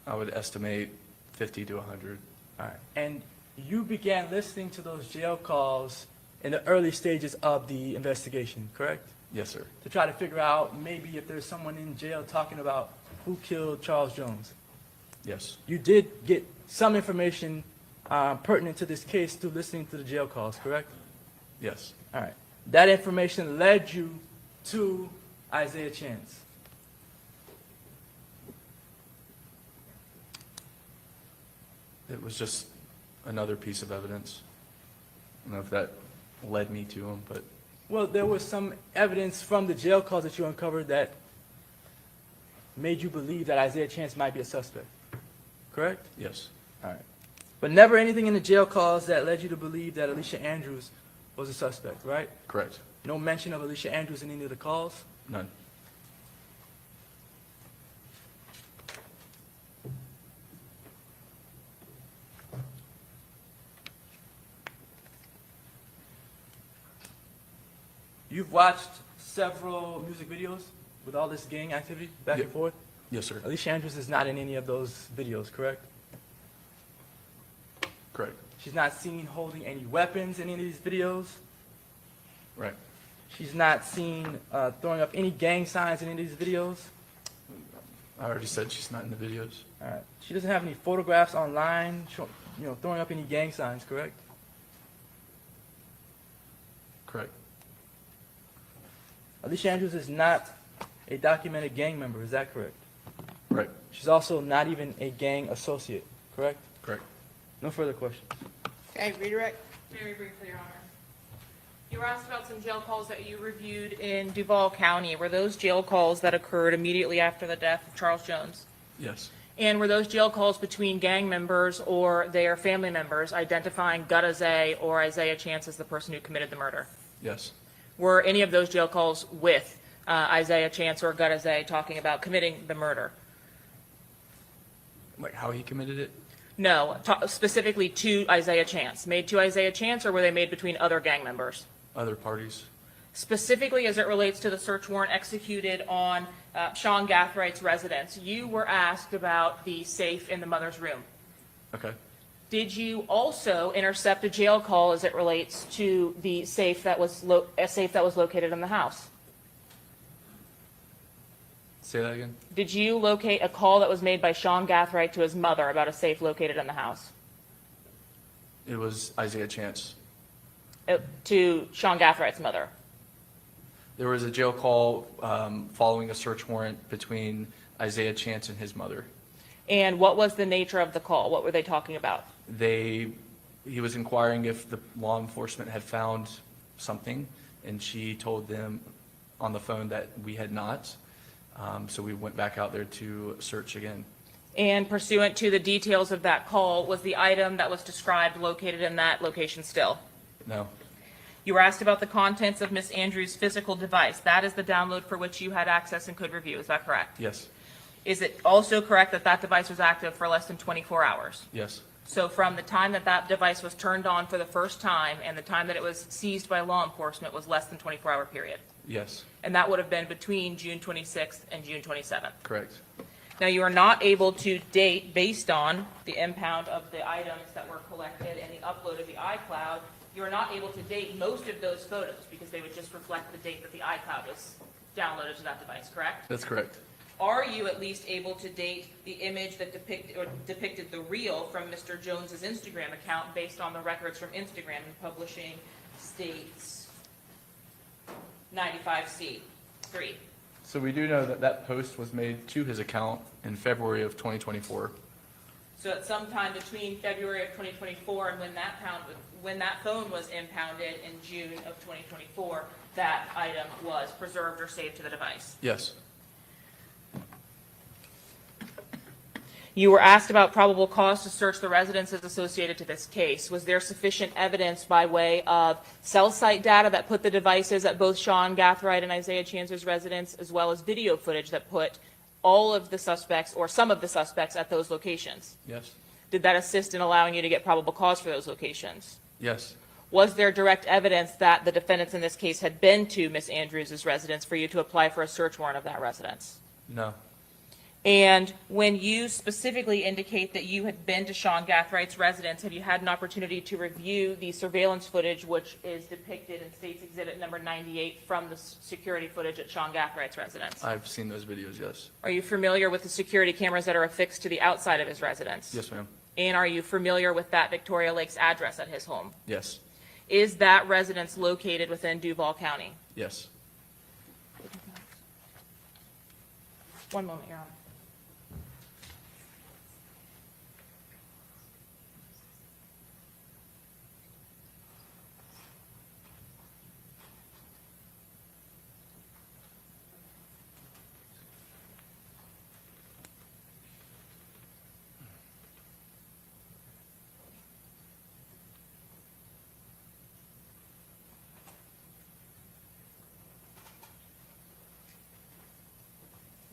I would estimate 50 to 100. All right. And you began listening to those jail calls in the early stages of the investigation, correct? Yes, sir. To try to figure out maybe if there's someone in jail talking about who killed Charles Jones. Yes. You did get some information pertinent to this case through listening to the jail calls, correct? Yes. All right. That information led you to Isaiah Chance. It was just another piece of evidence. I don't know if that led me to him, but Well, there was some evidence from the jail calls that you uncovered that made you believe that Isaiah Chance might be a suspect, correct? yes. All right. But never anything in the jail calls that led you to believe that Alicia Andrews was a suspect, right? Correct. No mention of Alicia Andrews in any of the calls? None. You've watched several music videos with all this gang activity back Ye- and forth? Yes, sir. Alicia Andrews is not in any of those videos, correct? Correct. She's not seen holding any weapons in any of these videos? Right. She's not seen throwing up any gang signs in any of these videos? I already said she's not in the videos. All right. She doesn't have any photographs online, throwing up any gang signs, correct? Correct. Alicia Andrews is not a documented gang member, is that correct? Right. She's also not even a gang associate, correct? Correct. No further questions. Okay, redirect. Very briefly, Your Honor. You were asked about some jail calls that you reviewed in Duval County. Were those jail calls that occurred immediately after the death of Charles Jones? Yes. And were those jail calls between gang members or their family members identifying Gutazay or Isaiah Chance as the person who committed the murder? Yes. Were any of those jail calls with Isaiah Chance or Gutazay talking about committing the murder? Like how he committed it? No, specifically to Isaiah Chance. Made to Isaiah Chance, or were they made between other gang members? Other parties? Specifically as it relates to the search warrant executed on Sean Gathrights' residence, you were asked about the safe in the mother's room. Okay. Did you also intercept a jail call as it relates to the safe that was located in the house? Say that again? Did you locate a call that was made by Sean Gathright to his mother about a safe located in the house? It was Isaiah Chance. To SeanGathright's mother? There was a jail call following a search warrant between Isaiah Chance and his mother. And what was the nature of the call? What were they talking about? He was inquiring if the law enforcement had found something, and she told them on the phone that we had not. So we went back out there to search again. And pursuant to the details of that call, was the item that was described located in that location still? No. You were asked about the contents of Ms. Andrews' physical device. That is the download for which you had access and could review. Is that correct? Yes. Is it also correct that that device was active for less than 24 hours? Yes. So from the time that that device was turned on for the first time and the time that it was seized by law enforcement was less than 24-hour period? Yes. And that would have been between June 26th and June 27th? Correct. Now, you are not able to date, based on the impound of the items that were collected and the upload of the iCloud, you are not able to date most of those photos because they would just reflect the date that the iCloud was downloaded to that device, correct? That's correct. Are you at least able to date the image that depicted the reel from Mr. Jones's Instagram account based on the records from Instagram and publishing states 95C3? So we do know that that post was made to his account in February of 2024. So at some time between February of 2024 and when that phone was impounded in June of 2024, that item was preserved or saved to the device? Yes. You were asked about probable cause to search the residences associated to this case. Was there sufficient evidence by way of cell site data that put the devices at both Sean Gathright and Isaiah Chance's residence, as well as video footage that put all of the suspects or some of the suspects at those locations? Yes. Did that assist in allowing you to get probable cause for those locations? Yes. Was there direct evidence that the defendants in this case had been to Ms. Andrews' residence for you to apply for a search warrant of that residence? No. And when you specifically indicate that you had been to Sean Gathright's residence, have you had an opportunity to review the surveillance footage which is depicted in State's Exhibit number 98 from the security footage at Sean Gathright's residence? I've seen those videos, yes. Are you familiar with the security cameras that are affixed to the outside of his residence? Yes, ma'am. And are you familiar with that Victoria Lakes address at his home? Yes. Is that residence located within Duval County? Yes. One moment, Your Honor.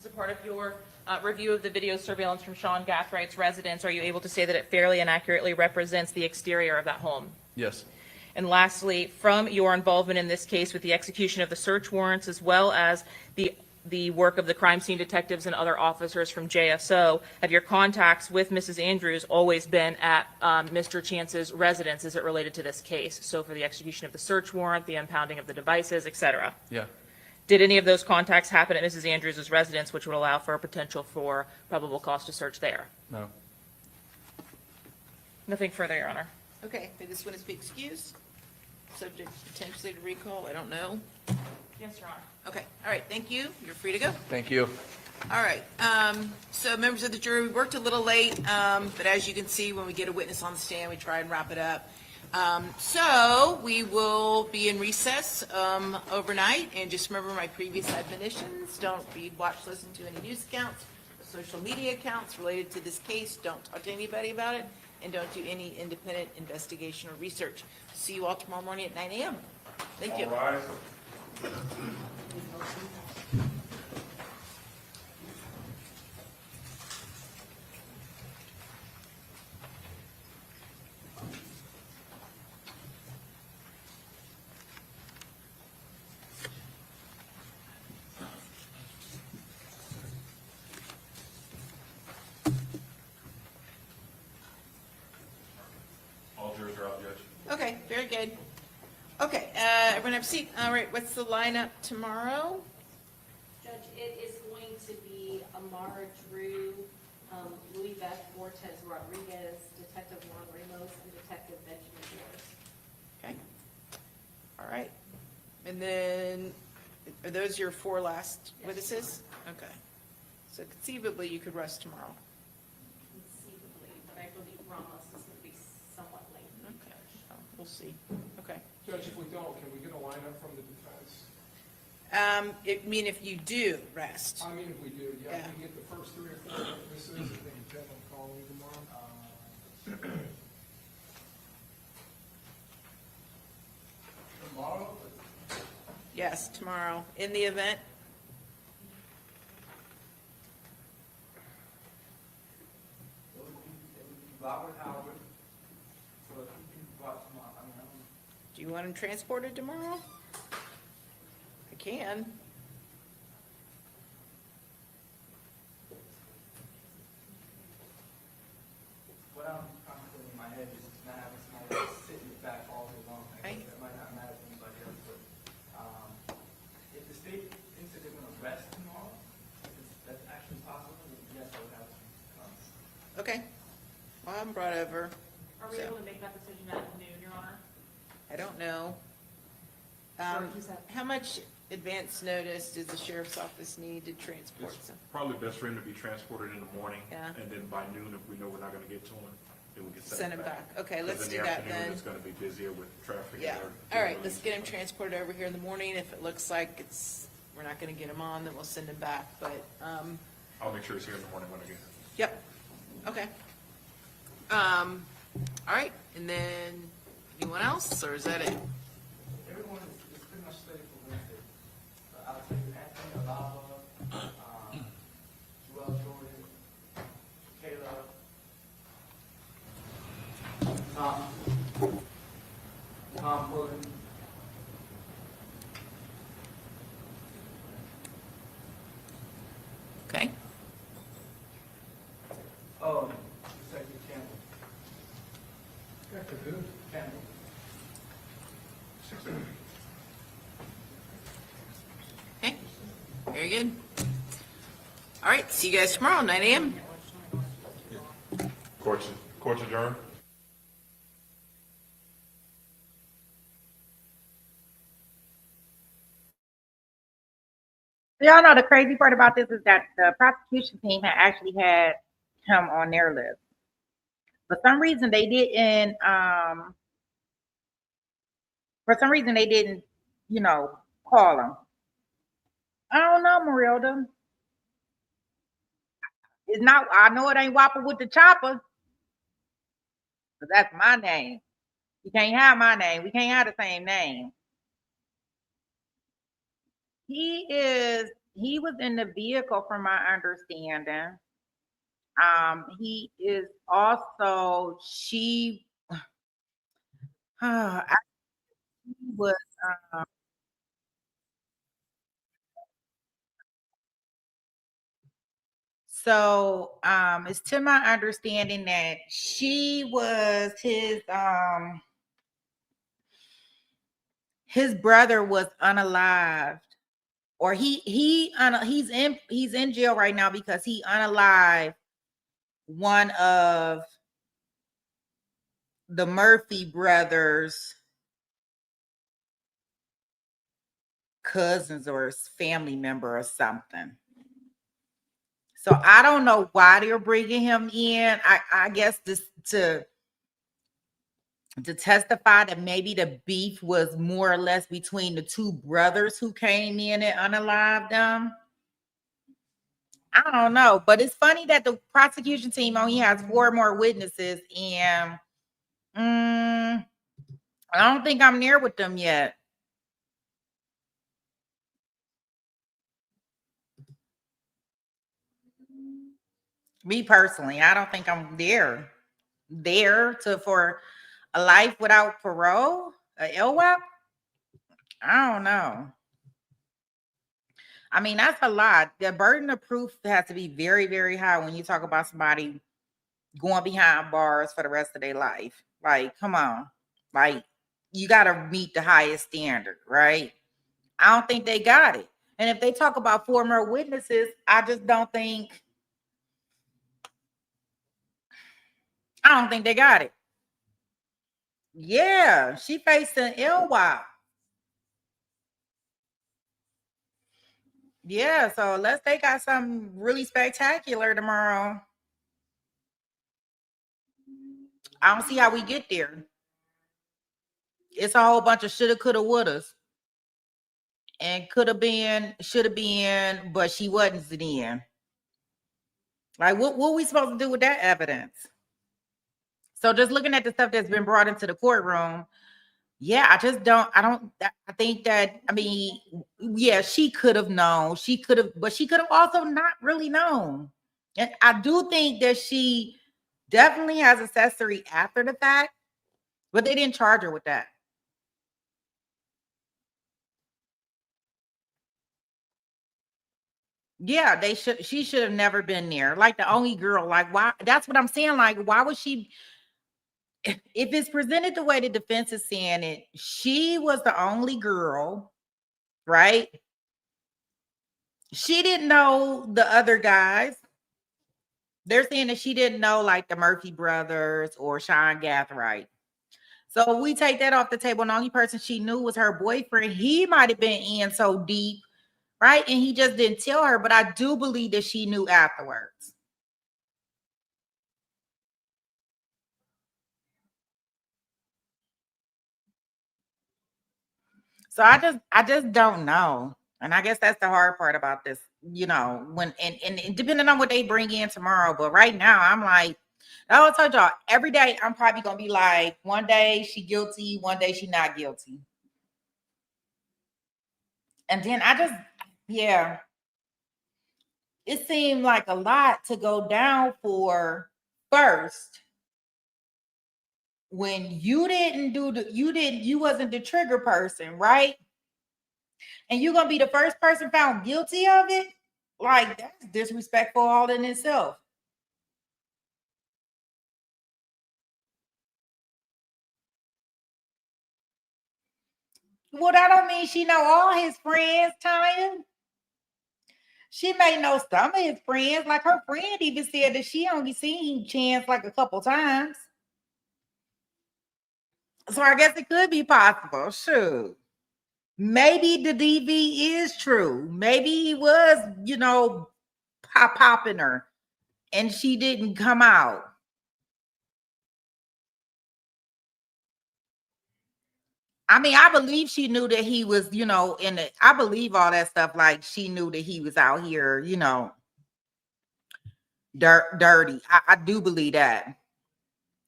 As a part of your review of the video surveillance from Sean Gathright's residence, are you able to say that it fairly and accurately represents the exterior of that home? Yes. And lastly, from your involvement in this case with the execution of the search warrants, as well as the work of the crime scene detectives and other officers from JSO, have your contacts with Mrs. Andrews always been at Mr. Chance's residence as it related to this case? So for the execution of the search warrant, the impounding of the devices, et cetera. Yeah. Did any of those contacts happen at Mrs. Andrews' residence, which would allow for a potential for probable cause to search there? No. Nothing further, Your Honor. Okay, may this witness be excused? Subject potentially to recall, I don't know. Yes, Your Honor. Okay, all right, thank you. You're free to go. Thank you. All right, so members of the jury, we worked a little late, but as you can see, when we get a witness on the stand, we try and wrap it up. So we will be in recess overnight, and just remember my previous admonitions. Don't read, watch, listen to any news accounts, social media accounts related to this case. Don't talk to anybody about it, and don't do any independent investigation or research. See you all tomorrow morning at 9 a.m. Thank you. All rise. All jurors are out, Judge. Okay, very good. Okay, everyone have a seat. All right, what's the lineup tomorrow? Judge, it is going to be Amara Drew, Louis Beth Cortez Rodriguez, Detective Juan Ramos, and Detective Benjamin Morris. Okay. All right. And then, are those your four last witnesses? Okay. So conceivably, you could rest tomorrow. Conceivably, but I believe Ramos is going to be somewhat late. Okay, so we'll see. Okay. Judge, if we don't, can we get a lineup from the defense? It mean if you do rest. I mean, if we do, yeah, Yeah. we get the first 3 or 4 witnesses, and then intend on calling tomorrow. Tomorrow? Yes, tomorrow, in the event. It would be Robert Howard. So if you can watch tomorrow, I mean, I don't know. Do you want him transported tomorrow? I can. What I'm contemplating in my head is not having somebody sit in the back all day long. I Right. guess that might not matter to anybody else, but, if the state thinks that they're gonna rest tomorrow, if that's actually possible, then yes, I would have to come. Okay. Well, I'm brought over. Are we So- able to make that decision at noon, Your Honor? I don't know. Sorry, who's that? How much advance notice does the sheriff's office need to transport It's some? probably best for him to be transported in the morning. Yeah. And then by noon, if we know we're not gonna get to him, then we can Send him back. Okay, let's do that then. It's gonna be busier with traffic. Yeah, and all right, let's get him transported over here in the morning. If it looks like we're not gonna get him on, then we'll send him back, but, I'll make sure he's here in the morning when I get here. yep, okay. All right, and then, anyone else, or is that it? Everyone is pretty much slated for Wednesday. I'll take Anthony Alava, Joel Jordan, Kayla, Tom Pullen. Okay, Oh, Detective Campbell. Detective who? Campbell. okay, very good. All right, see you guys tomorrow, 9 a.m. Court's adjourned. Y'all know the crazy part about this is that the prosecution team had actually had him on their list. For some reason, they didn't. For some reason, they didn't, call him. I don't know, Marilda. It's not. I know it ain't Whopper with the chopper, but that's my name. You can't have my name. We can't have the same name. He was in the vehicle from my understanding. He is also, was it's to my understanding that she was his brother was unalived, or he's in jail right now because he unalived one of the Murphy brothers' cousins or his family member or something. So I don't know why they're bringing him in. I guess this to testify that maybe the beef was more or less between the two brothers who came in and unalived them. I don't know, but it's funny that the prosecution team only has 4 more witnesses, and I don't think I'm near with them yet. Me personally, I don't think I'm there for a life without parole, a LWAP. I don't know. I mean, that's a lot. The burden of proof has to be very, very high when you talk about somebody going behind bars for the rest of their life. Like, come on. Like, you got to meet the highest standard, right? I don't think they got it. And if they talk about 4 more witnesses, I don't think they got it. Yeah, she facing LWAP. Yeah, so unless they got something really spectacular tomorrow, I don't see how we get there. It's a whole bunch of shoulda, coulda, wouldas. And could have been, should have been, but she wasn't then. Like, what are we supposed to do with that evidence? So just looking at the stuff that's been brought into the courtroom, yeah, I think that, I mean, yeah, she could have known. But she could have also not really known. And I do think that she definitely has accessory after the fact, but they didn't charge her with that. Yeah, she should have never been there. Like the only girl. Like, why? That's what I'm saying. Like, why was she? If it's presented the way the defense is saying it, she was the only girl, right? She didn't know the other guys. They're saying that she didn't know like the Murphy brothers or Sean Gathright. So if we take that off the table, and the only person she knew was her boyfriend. He might have been in so deep, right? And he just didn't tell her, but I do believe that she knew afterwards. So I just don't know. And I guess that's the hard part about this, when and depending on what they bring in tomorrow. But right now, I'm like, I told y'all, every day I'm probably gonna be like, one day she guilty, one day she not guilty. And then yeah, it seemed like a lot to go down for first when you wasn't the trigger person, right? And you're gonna be the first person found guilty of it. Like, that's disrespectful all in itself. Well, that don't mean she know all his friends, Tanya. She may know some of his friends. Like, her friend even said that she only seen Chance like a couple times. So I guess it could be possible. Shoot. Maybe the DV is true. Maybe he was, popping her and she didn't come out. I mean, I believe she knew that he was, I believe all that stuff. Like, she knew that he was out here, dirty. I do believe that.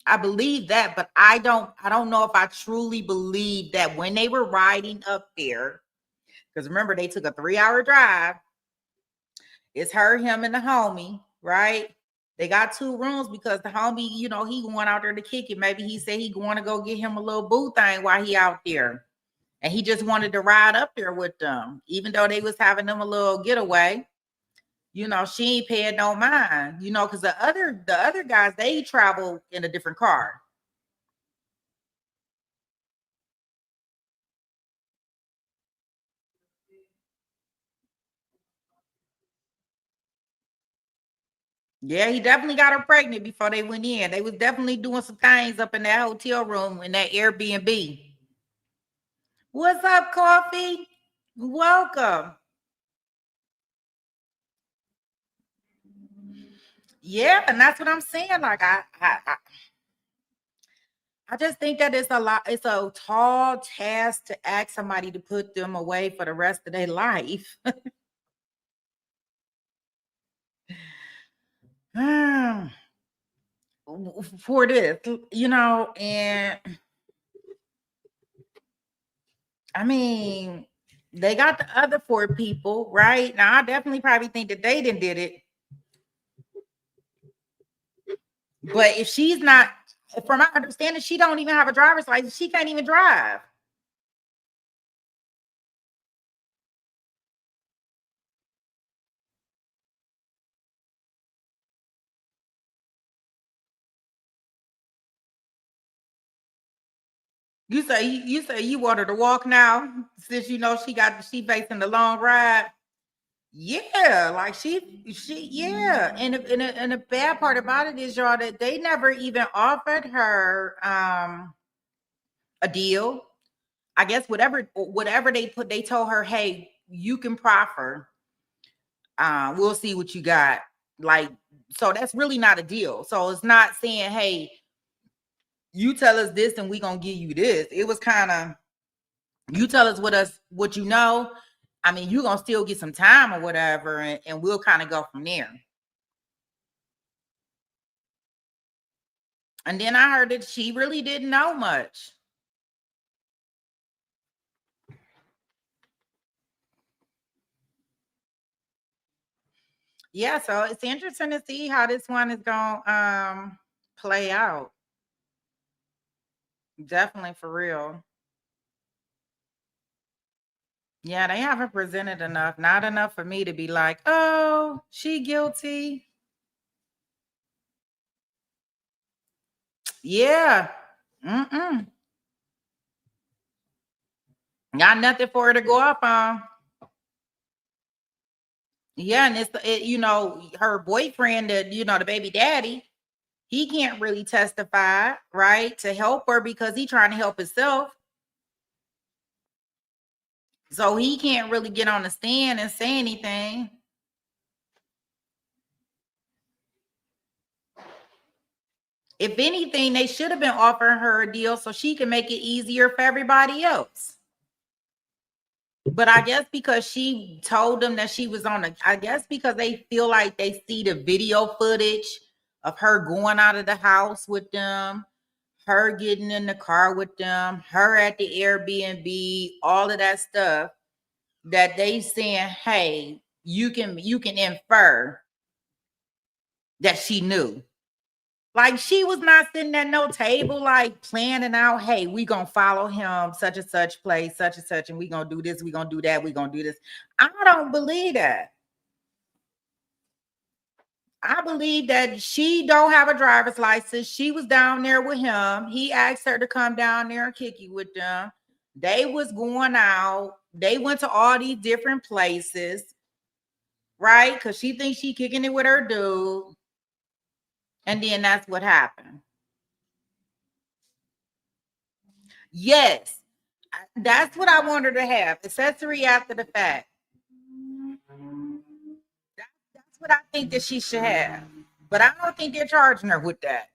I believe that, but I don't know if I truly believe that when they were riding up there, because remember, they took a 3-hour drive. It's her, him, and the homie, right? They got 2 rooms because the homie, he going out there to kick it. Maybe he said he going to go get him a little boo thing while he out there. And he just wanted to ride up there with them, even though they was having them a little getaway. You know, she ain't paying no mind, you know, because the other guys, they travel in a different car. Yeah, he definitely got her pregnant before they went in. They was definitely doing some things up in that hotel room in that Airbnb. What's up, Coffee? Welcome. Yeah, and that's what I'm saying. Like I just think that it's a lot. It's a tall task to ask somebody to put them away for the rest of their life. For this, you know, and I mean, they got the other 4 people, right? Now, I definitely probably think that they didn't did it. But if she's not, from my understanding, she don't even have a driver's license. She can't even drive. You say you want her to walk now, since you know she facing the long ride. Yeah, like she yeah. And the bad part about it is, y'all, that they never even offered her a deal. I guess whatever they told her, hey, you can proffer. We'll see what you got. Like, so that's really not a deal. So it's not saying, hey, you tell us this and we gonna give you this. It was kind of, you tell us what you know. I mean, you're gonna still get some time or whatever, and we'll kind of go from there. And then I heard that she really didn't know much. Yeah, so it's interesting to see how this one is gonna play out. Definitely, for real. Yeah, they haven't presented enough. Not enough for me to be like, oh, she guilty. Yeah. Mm-mm. Got nothing for her to go up on. Yeah, and you know, her boyfriend, that, you know, the baby daddy, he can't really testify, right, to help her because he's trying to help himself. So he can't really get on the stand and say anything. If anything, they should have been offering her a deal so she can make it easier for everybody else. But I guess because she told them that she was I guess because they feel like they see the video footage of her going out of the house with them, her getting in the car with them, her at the Airbnb, all of that stuff, that they saying, hey, you can infer that she knew. Like, she was not sitting at no table, like planning out, hey, we gonna follow him such and such place, such and such, and we gonna do this, we gonna do that, we gonna do this. I don't believe that. I believe that she don't have a driver's license. She was down there with him. He asked her to come down there and kick it with them. They was going out. They went to all these different places, right? Because she thinks she kicking it with her dude. And then that's what happened. Yes, that's what I want her to have. Accessory after the fact. That's what I think that she should have. But I don't think they're charging her with that.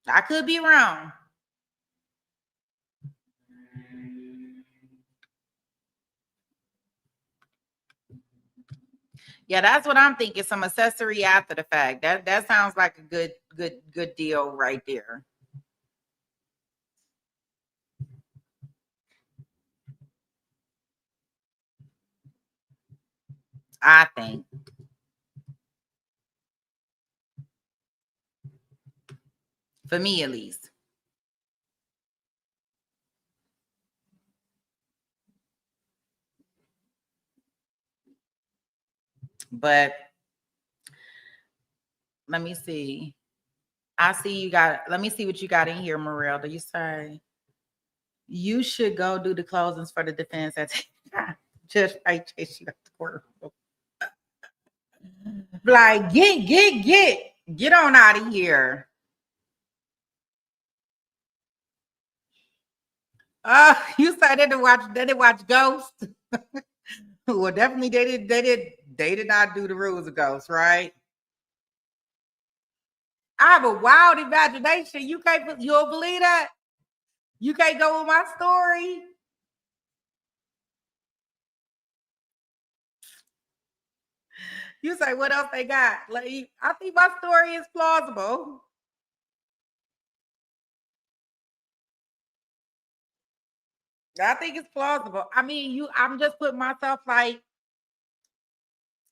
I could be wrong. Yeah, that's what I'm thinking. Some accessory after the fact. That sounds like a good deal right there. I think. For me, at least. But let me see. I see you got, let me see what you got in here, Morel. Do you say you should go do the closings for the defense at Judge Wright chase you out the courtroom? Like, get on out of here. You said they didn't watch Ghost. Well, definitely they did not do the rules of Ghost, right? I have a wild imagination. You'll believe that? You can't go with my story. You say, what else they got? Like, I think my story is plausible. I think it's plausible. I mean, I'm just putting myself like,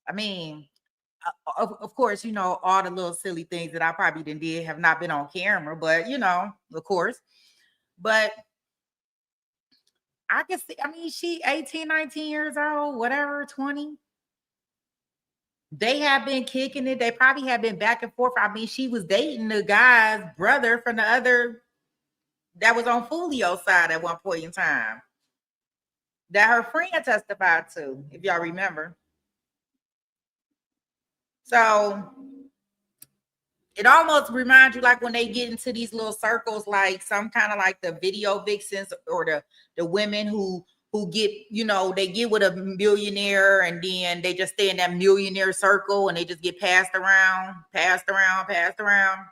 I mean, of course, you know, all the little silly things that I probably did have not been on camera, but you know, of course. But I can see, I mean, she 18, 19 years old, whatever, 20. They have been kicking it. They probably have been back and forth. I mean, she was dating the guy's brother from the other that was on Foolio's side at one point in time. That her friend testified to, if y'all remember. So it almost reminds you like when they get into these little circles, like some kind of like the video vixens or the women who get, you know, they get with a millionaire and then they just stay in that millionaire circle and they just get passed around. That's how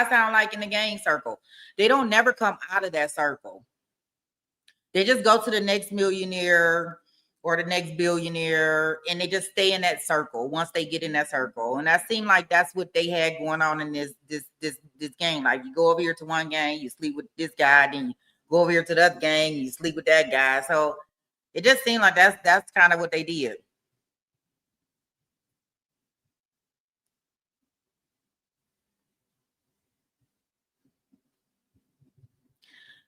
it sounds like in the gang circle. They don't never come out of that circle. They just go to the next millionaire or the next billionaire, and they just stay in that circle once they get in that circle. And that seemed like that's what they had going on in this gang. Like you go over here to one gang, you sleep with this guy, then you go over here to the other gang, you sleep with that guy. So it just seemed like that's kind of what they did.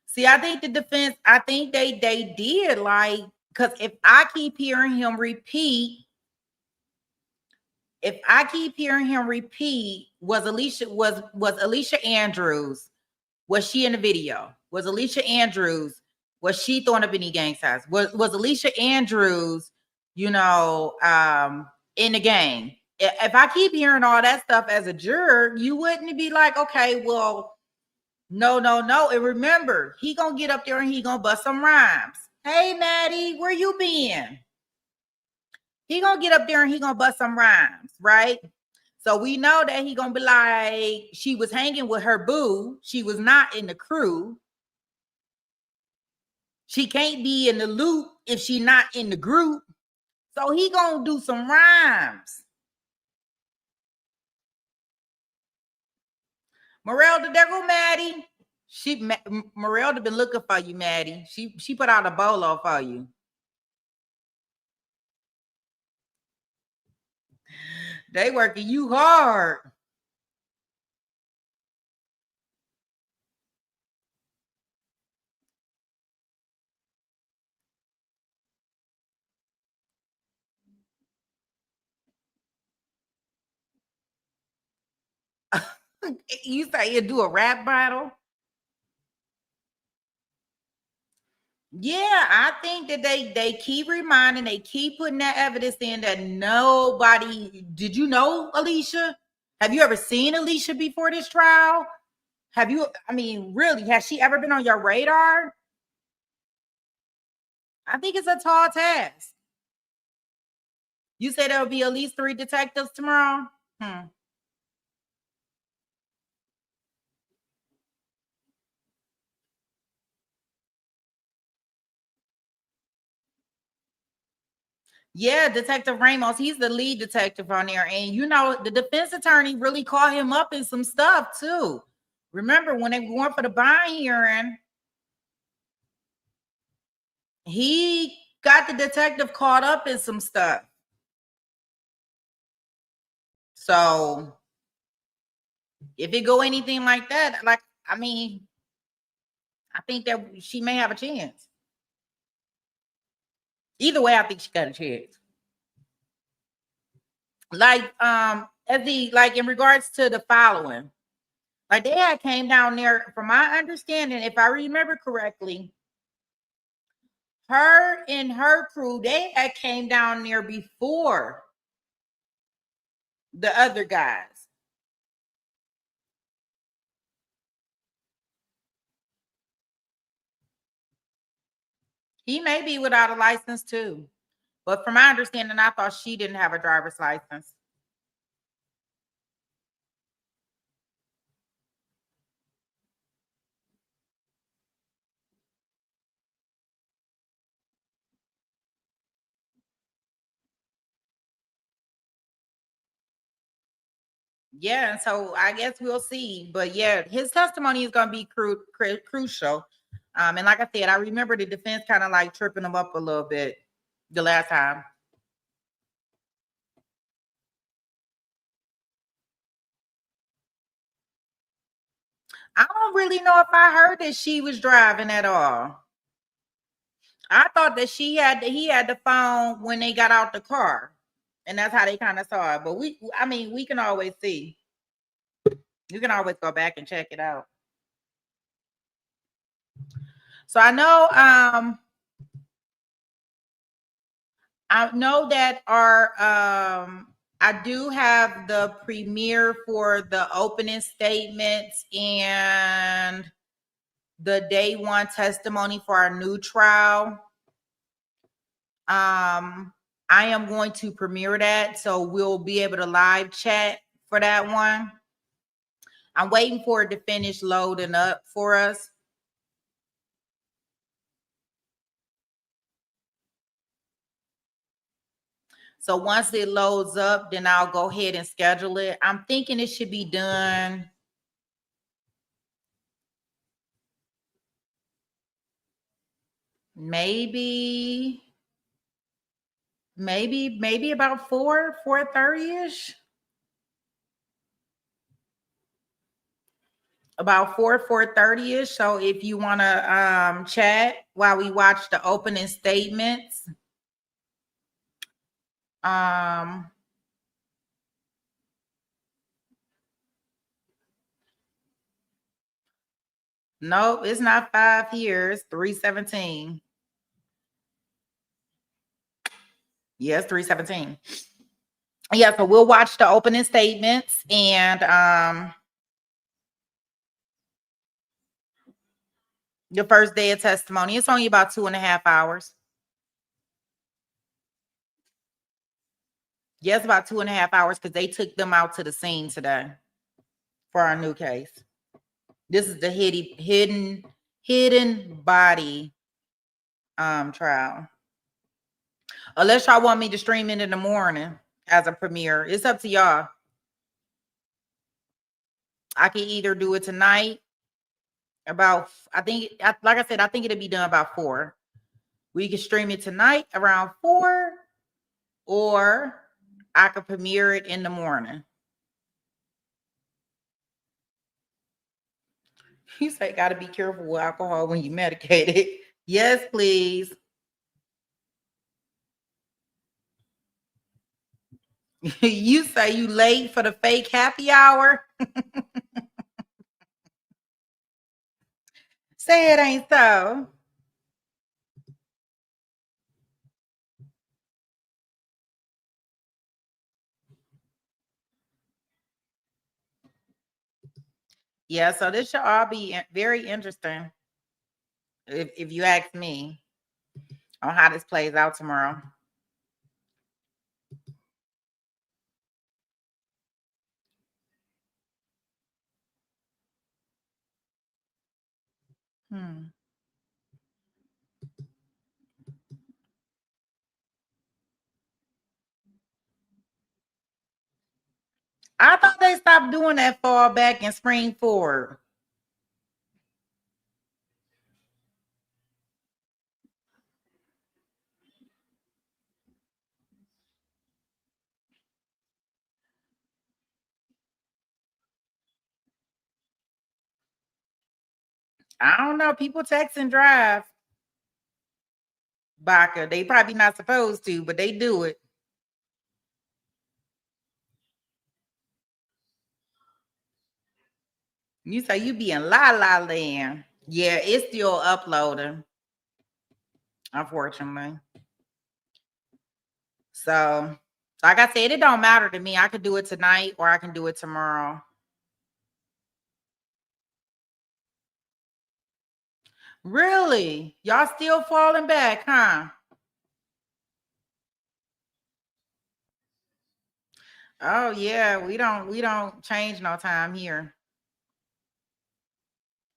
See, I think the defense, I think they did like, because if I keep hearing him repeat, was Alicia Andrews, was she in the video? Was Alicia Andrews, was she throwing up any gang signs? Was Alicia Andrews, you know, in the gang? If I keep hearing all that stuff as a juror, you wouldn't be like, okay, well, no. And remember, he gonna get up there and he gonna bust some rhymes. Hey, Maddie, where you been? He gonna get up there and he gonna bust some rhymes, right? So we know that he gonna be like, she was hanging with her boo. She was not in the crew. She can't be in the loop if she not in the group. So he gonna do some rhymes. Morel, there go Maddie. Morel been looking for you, Maddie. She put out a bolo for you. They working you hard. You say you do a rap battle? Yeah, I think that they keep reminding, they keep putting that evidence in that nobody. Did you know Alicia? Have you ever seen Alicia before this trial? Have you, I mean, really, has she ever been on your radar? I think it's a tall task. You said there'll be at least 3 detectives tomorrow? Yeah, Detective Ramos, he's the lead detective on there. And you know, the defense attorney really caught him up in some stuff too. Remember when they were going for the bond hearing, he got the detective caught up in some stuff. So if it go anything like that, like, I mean, I think that she may have a chance. Either way, I think she got a chance. like like in regards to the following, like they had came down there, from my understanding, if I remember correctly, her and her crew, they had came down there before the other guys. He may be without a license too, but from my understanding, I thought she didn't have a driver's license. Yeah, and so I guess we'll see. But yeah, his testimony is going to be crucial. And like I said, I remember the defense kind of like tripping him up a little bit the last time. I don't really know if I heard that she was driving at all. I thought that he had the phone when they got out the car, and that's how they kind of saw it. But we can always see. You can always go back and check it out. So I know that I do have the premiere for the opening statements and the day one testimony for our new trial. I am going to premiere that, so we'll be able to live chat for that one. I'm waiting for it to finish loading up for us. So once it loads up, then I'll go ahead and schedule it. I'm thinking it should be done maybe about 4:30ish. About 4:30ish. So if you want to chat while we watch the opening statements, nope, it's not 5 here. It's 3:17. Yes, 3:17. Yeah, so we'll watch the opening statements and the first day of testimony. It's only about 2.5 hours. Yes, about 2.5 hours because they took them out to the scene today for our new case. This is the hidden body trial. Unless y'all want me to stream it in the morning as a premiere, it's up to y'all. I can either do it tonight about, like I said, I think it'll be done about 4. We can stream it tonight around 4, or I could premiere it in the morning. You say gotta be careful with alcohol when you medicated. Yes, please. You say you late for the fake happy hour? Say it ain't so. Yeah, so this should all be very interesting, if you ask me, on how this plays out tomorrow. I thought they stopped doing that fall back and spring forward. I don't know. People text and drive. Baca. They probably not supposed to, but they do it. You say you be in La La Land. Yeah, it's still uploading, unfortunately. So, like I said, it don't matter to me. I could do it tonight or I can do it tomorrow. Really? Y'all still falling back, huh? Oh yeah, we don't change no time here.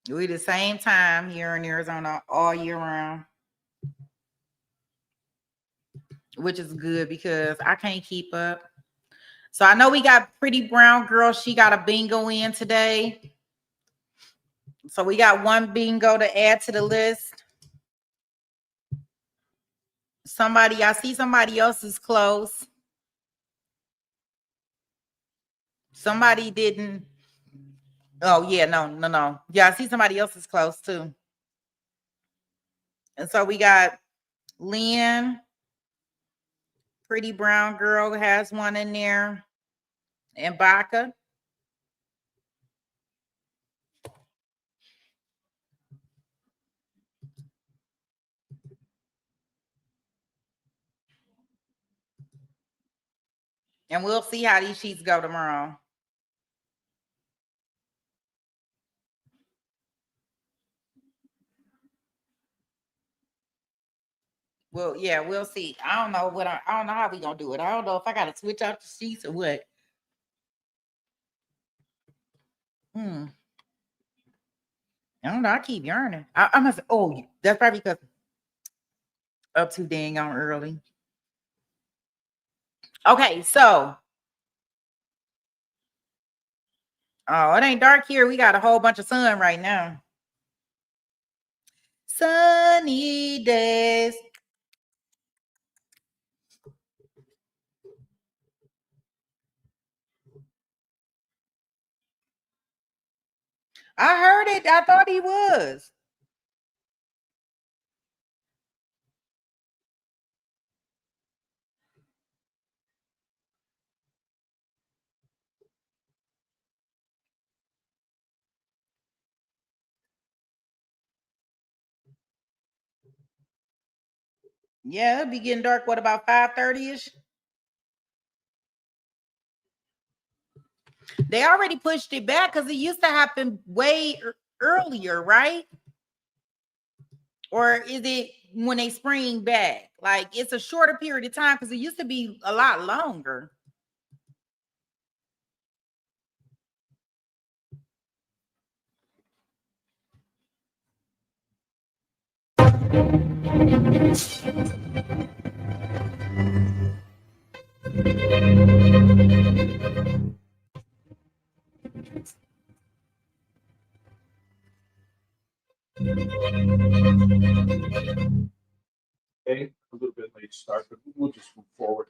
We the same time here in Arizona all year round, which is good because I can't keep up. So I know we got Pretty Brown Girl. She got a bingo in today. So we got one bingo to add to the list. I see somebody else is close. Somebody didn't. Oh yeah, no. Yeah, I see somebody else is close too. And so we got Lynn, Pretty Brown Girl has one in there, and Baca. And we'll see how these sheets go tomorrow. Well, yeah, we'll see. I don't know how we gonna do it. I don't know if I gotta switch out the sheets or what. I don't know. I keep yearning. I must. Oh, that's probably because up too dang on early. Okay, so oh, it ain't dark here. We got a whole bunch of sun right now. Sunny days. I heard it. I thought he was. Yeah, it'll be getting dark. What about 5:30ish? They already pushed it back because it used to happen way earlier, right? Or is it when they spring back? Like it's a shorter period of time because it used to be a lot longer. Okay, a little bit late start, but we'll just move forward.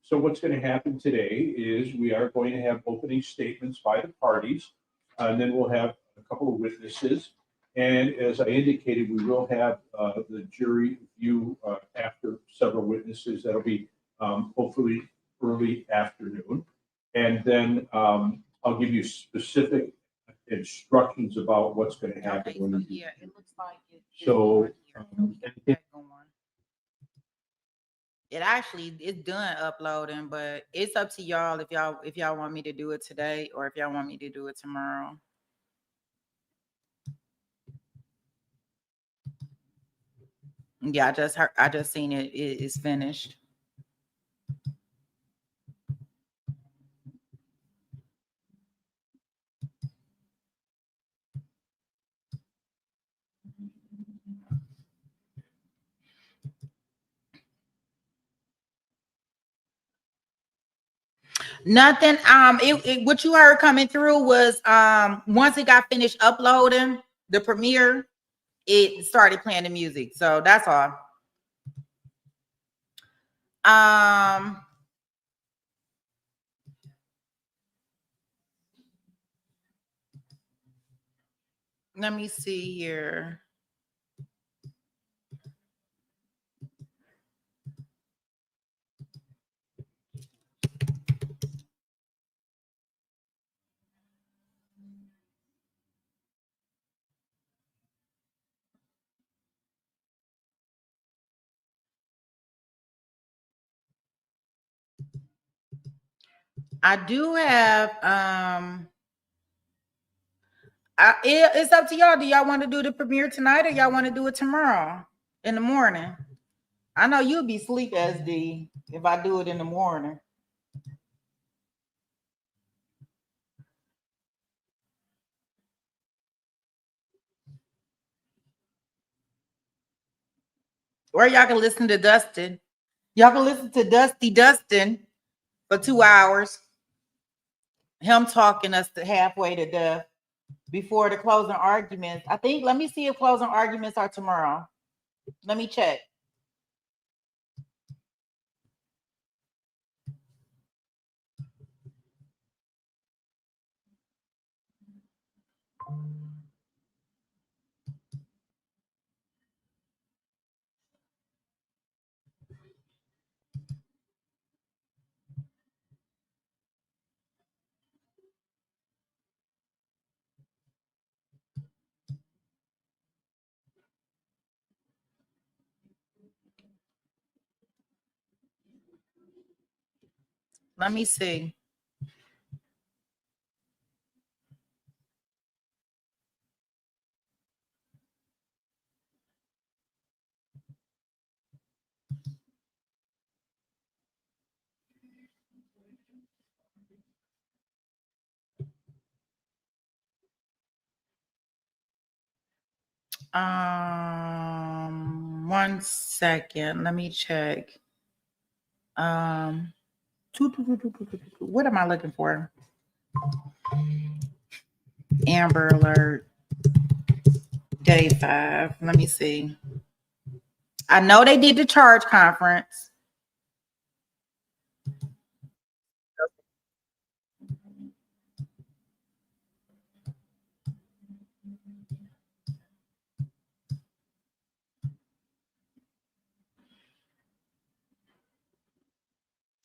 So what's going to happen today is we are going to have opening statements by the parties, and then we'll have a couple of witnesses. And as I indicated, we will have the jury view after several witnesses. That'll be hopefully early afternoon. And then I'll give you specific instructions about what's going to happen. Okay, when so we yeah, it looks like So, it actually it's done uploading, but it's up to y'all if y'all want me to do it today or if y'all want me to do it tomorrow. Yeah, I just seen it is finished. Nothing. What you heard coming through was once it got finished uploading the premiere, it started playing the music. So that's all. Let me see here. I do have it's up to y'all. Do y'all want to do the premiere tonight or y'all want to do it tomorrow in the morning? I know you'll be asleep, SD, if I do it in the morning. Or y'all can listen to Dustin. Y'all can listen to Dustin for 2 hours. Him talking us to halfway to death before the closing arguments. I think, let me see if closing arguments are tomorrow. Let me check. Let me see. One second. Let me check. What am I looking for? Amber Alert. Day 5. Let me see. I know they did the charge conference.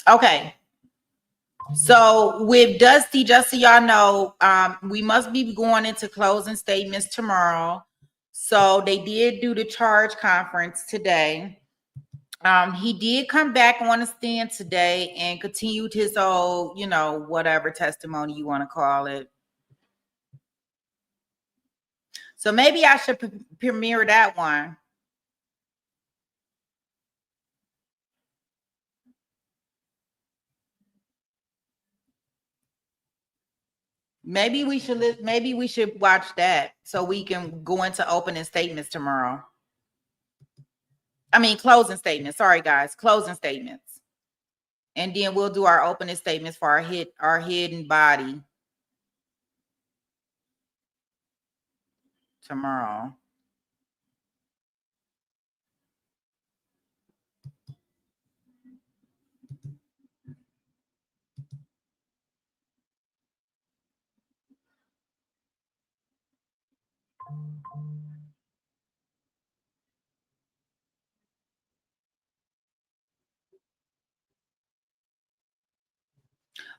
Okay. So with Dusty, just so y'all know, we must be going into closing statements tomorrow. So they did do the charge conference today. He did come back on the stand today and continued his old, whatever testimony you want to call it. So maybe I should premiere that one. Maybe we should watch that so we can go into opening statements tomorrow. I mean, closing statements. Sorry, guys, closing statements. And then we'll do our opening statements for our hidden body tomorrow.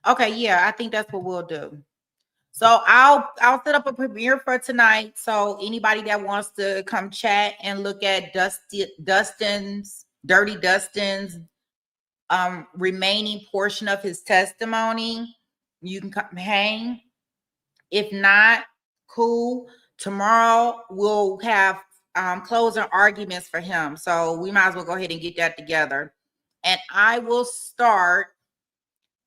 Okay, yeah, I think that's what we'll do. So I'll set up a premiere for tonight. So anybody that wants to come chat and look at Dustin's remaining portion of his testimony, you can come hang. If not, cool. Tomorrow we'll have closing arguments for him. So we might as well go ahead and get that together. And I will start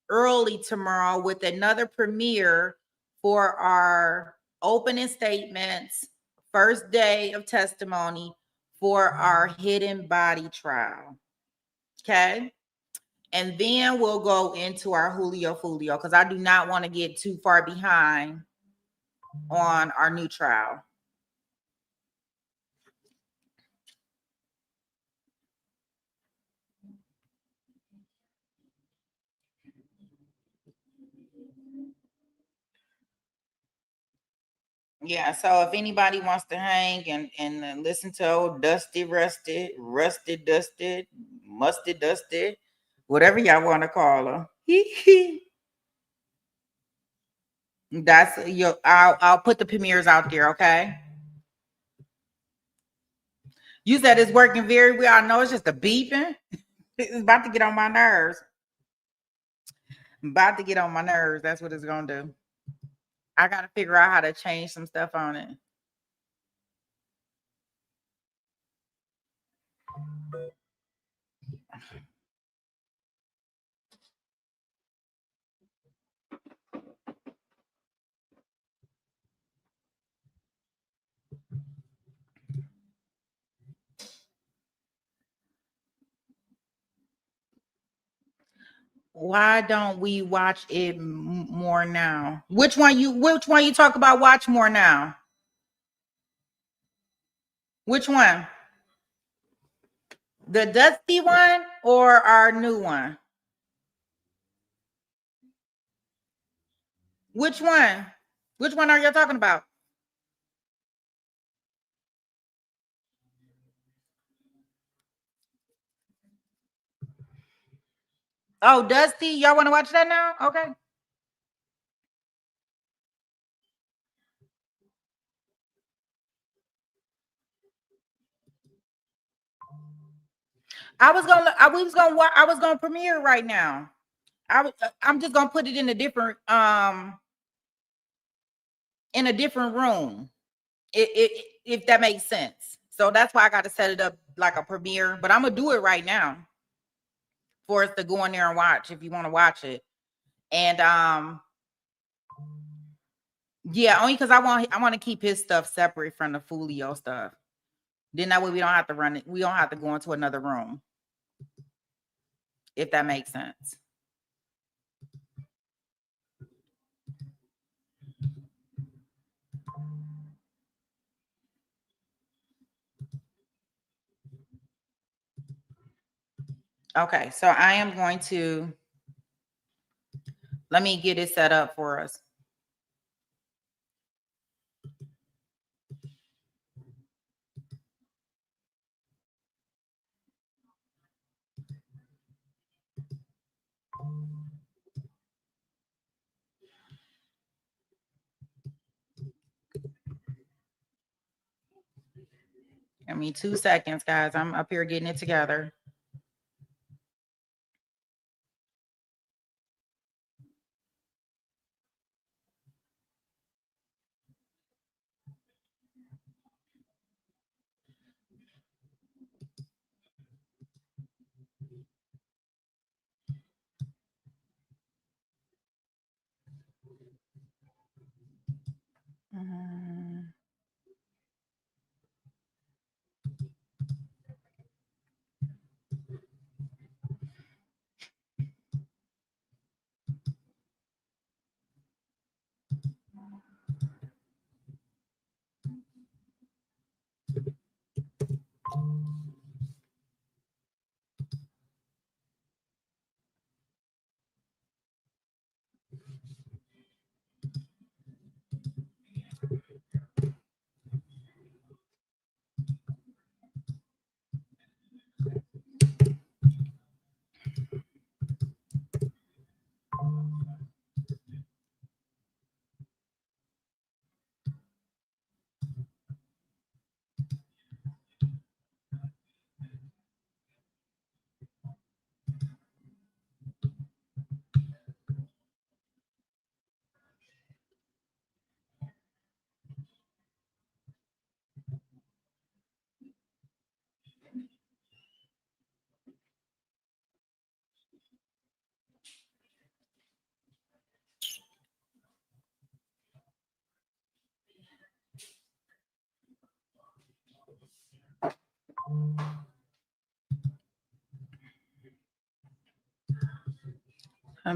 early tomorrow with another premiere for our opening statements, first day of testimony for our hidden body trial. Okay. And then we'll go into our Julio Foolio because I do not want to get too far behind on our new trial. Yeah, so if anybody wants to hang and listen to old Dusty, Rusted, Dusted, Musty, Dusty, whatever y'all want to call her. That's your. I'll put the premieres out there, okay? You said it's working very well. I know it's just a beeping. It's about to get on my nerves. About to get on my nerves. That's what it's gonna do. I gotta figure out how to change some stuff on it. Why don't we watch it more now? Which one you talk about watch more now? Which one? The dusty one or our new one? Which one? Which one are you talking about? Oh, Dusty, y'all want to watch that now? Okay. I was gonna premiere right now. I'm just gonna put it in a different room. If that makes sense. So that's why I got to set it up like a premiere, but I'm gonna do it right now for us to go in there and watch if you want to watch it. And yeah, only because I want to keep his stuff separate from the Foolio stuff. Then that way we don't have to run it. We don't have to go into another room. If that makes sense. Okay, so I am going to, let me get it set up for us. Give me 2 seconds, guys. I'm up here getting it together. Okay.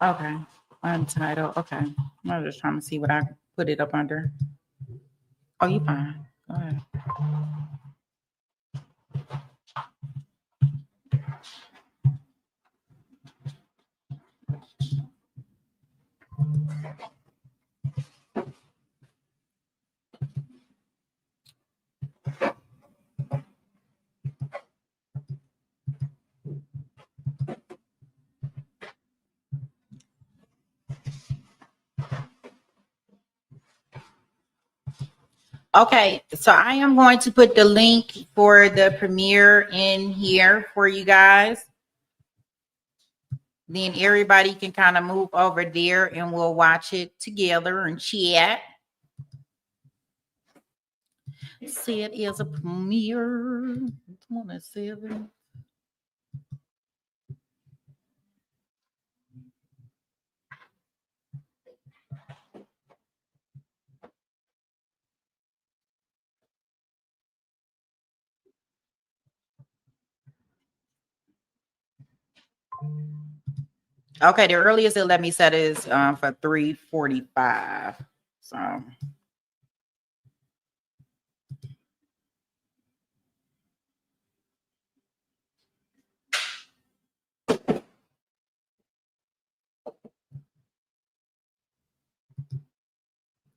Okay. Untitled. Okay. I'm just trying to see what I put it up under. Oh, you fine. Go ahead. Okay, so I am going to put the link for the premiere in here for you guys. Then everybody can kind of move over there and we'll watch it together and chat. See, it is a premiere. 27. Okay, the earliest they'll let me set is for 3:45. So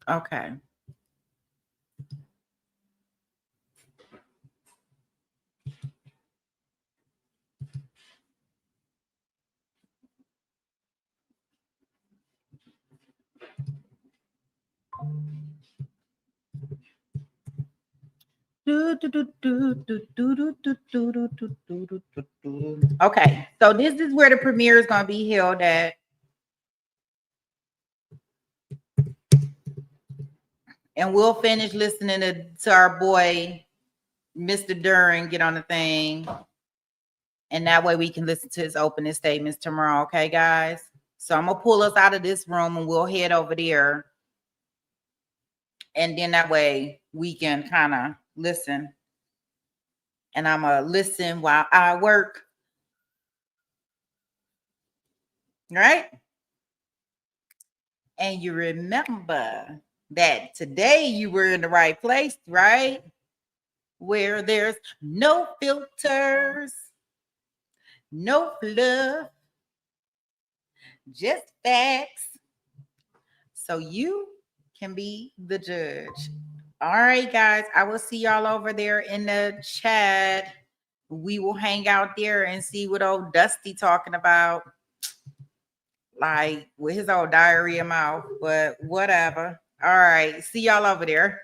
okay. Okay, so this is where the premiere is going to be held at. And we'll finish listening to our boy, Mr. Duran, get on the thing. And that way we can listen to his opening statements tomorrow. Okay, guys? So I'm going to pull us out of this room and we'll head over there. And then that way we can kind of listen. And I'm going to listen while I work. Right? And you remember that today you were in the right place, right? Where there's no filters, no fluff, just facts. So you can be the judge. All right, guys. I will see y'all over there in the chat. We will hang out there and see what old Dusty talking about. Like with his old diarrhea mouth, but whatever. All right. See y'all over there.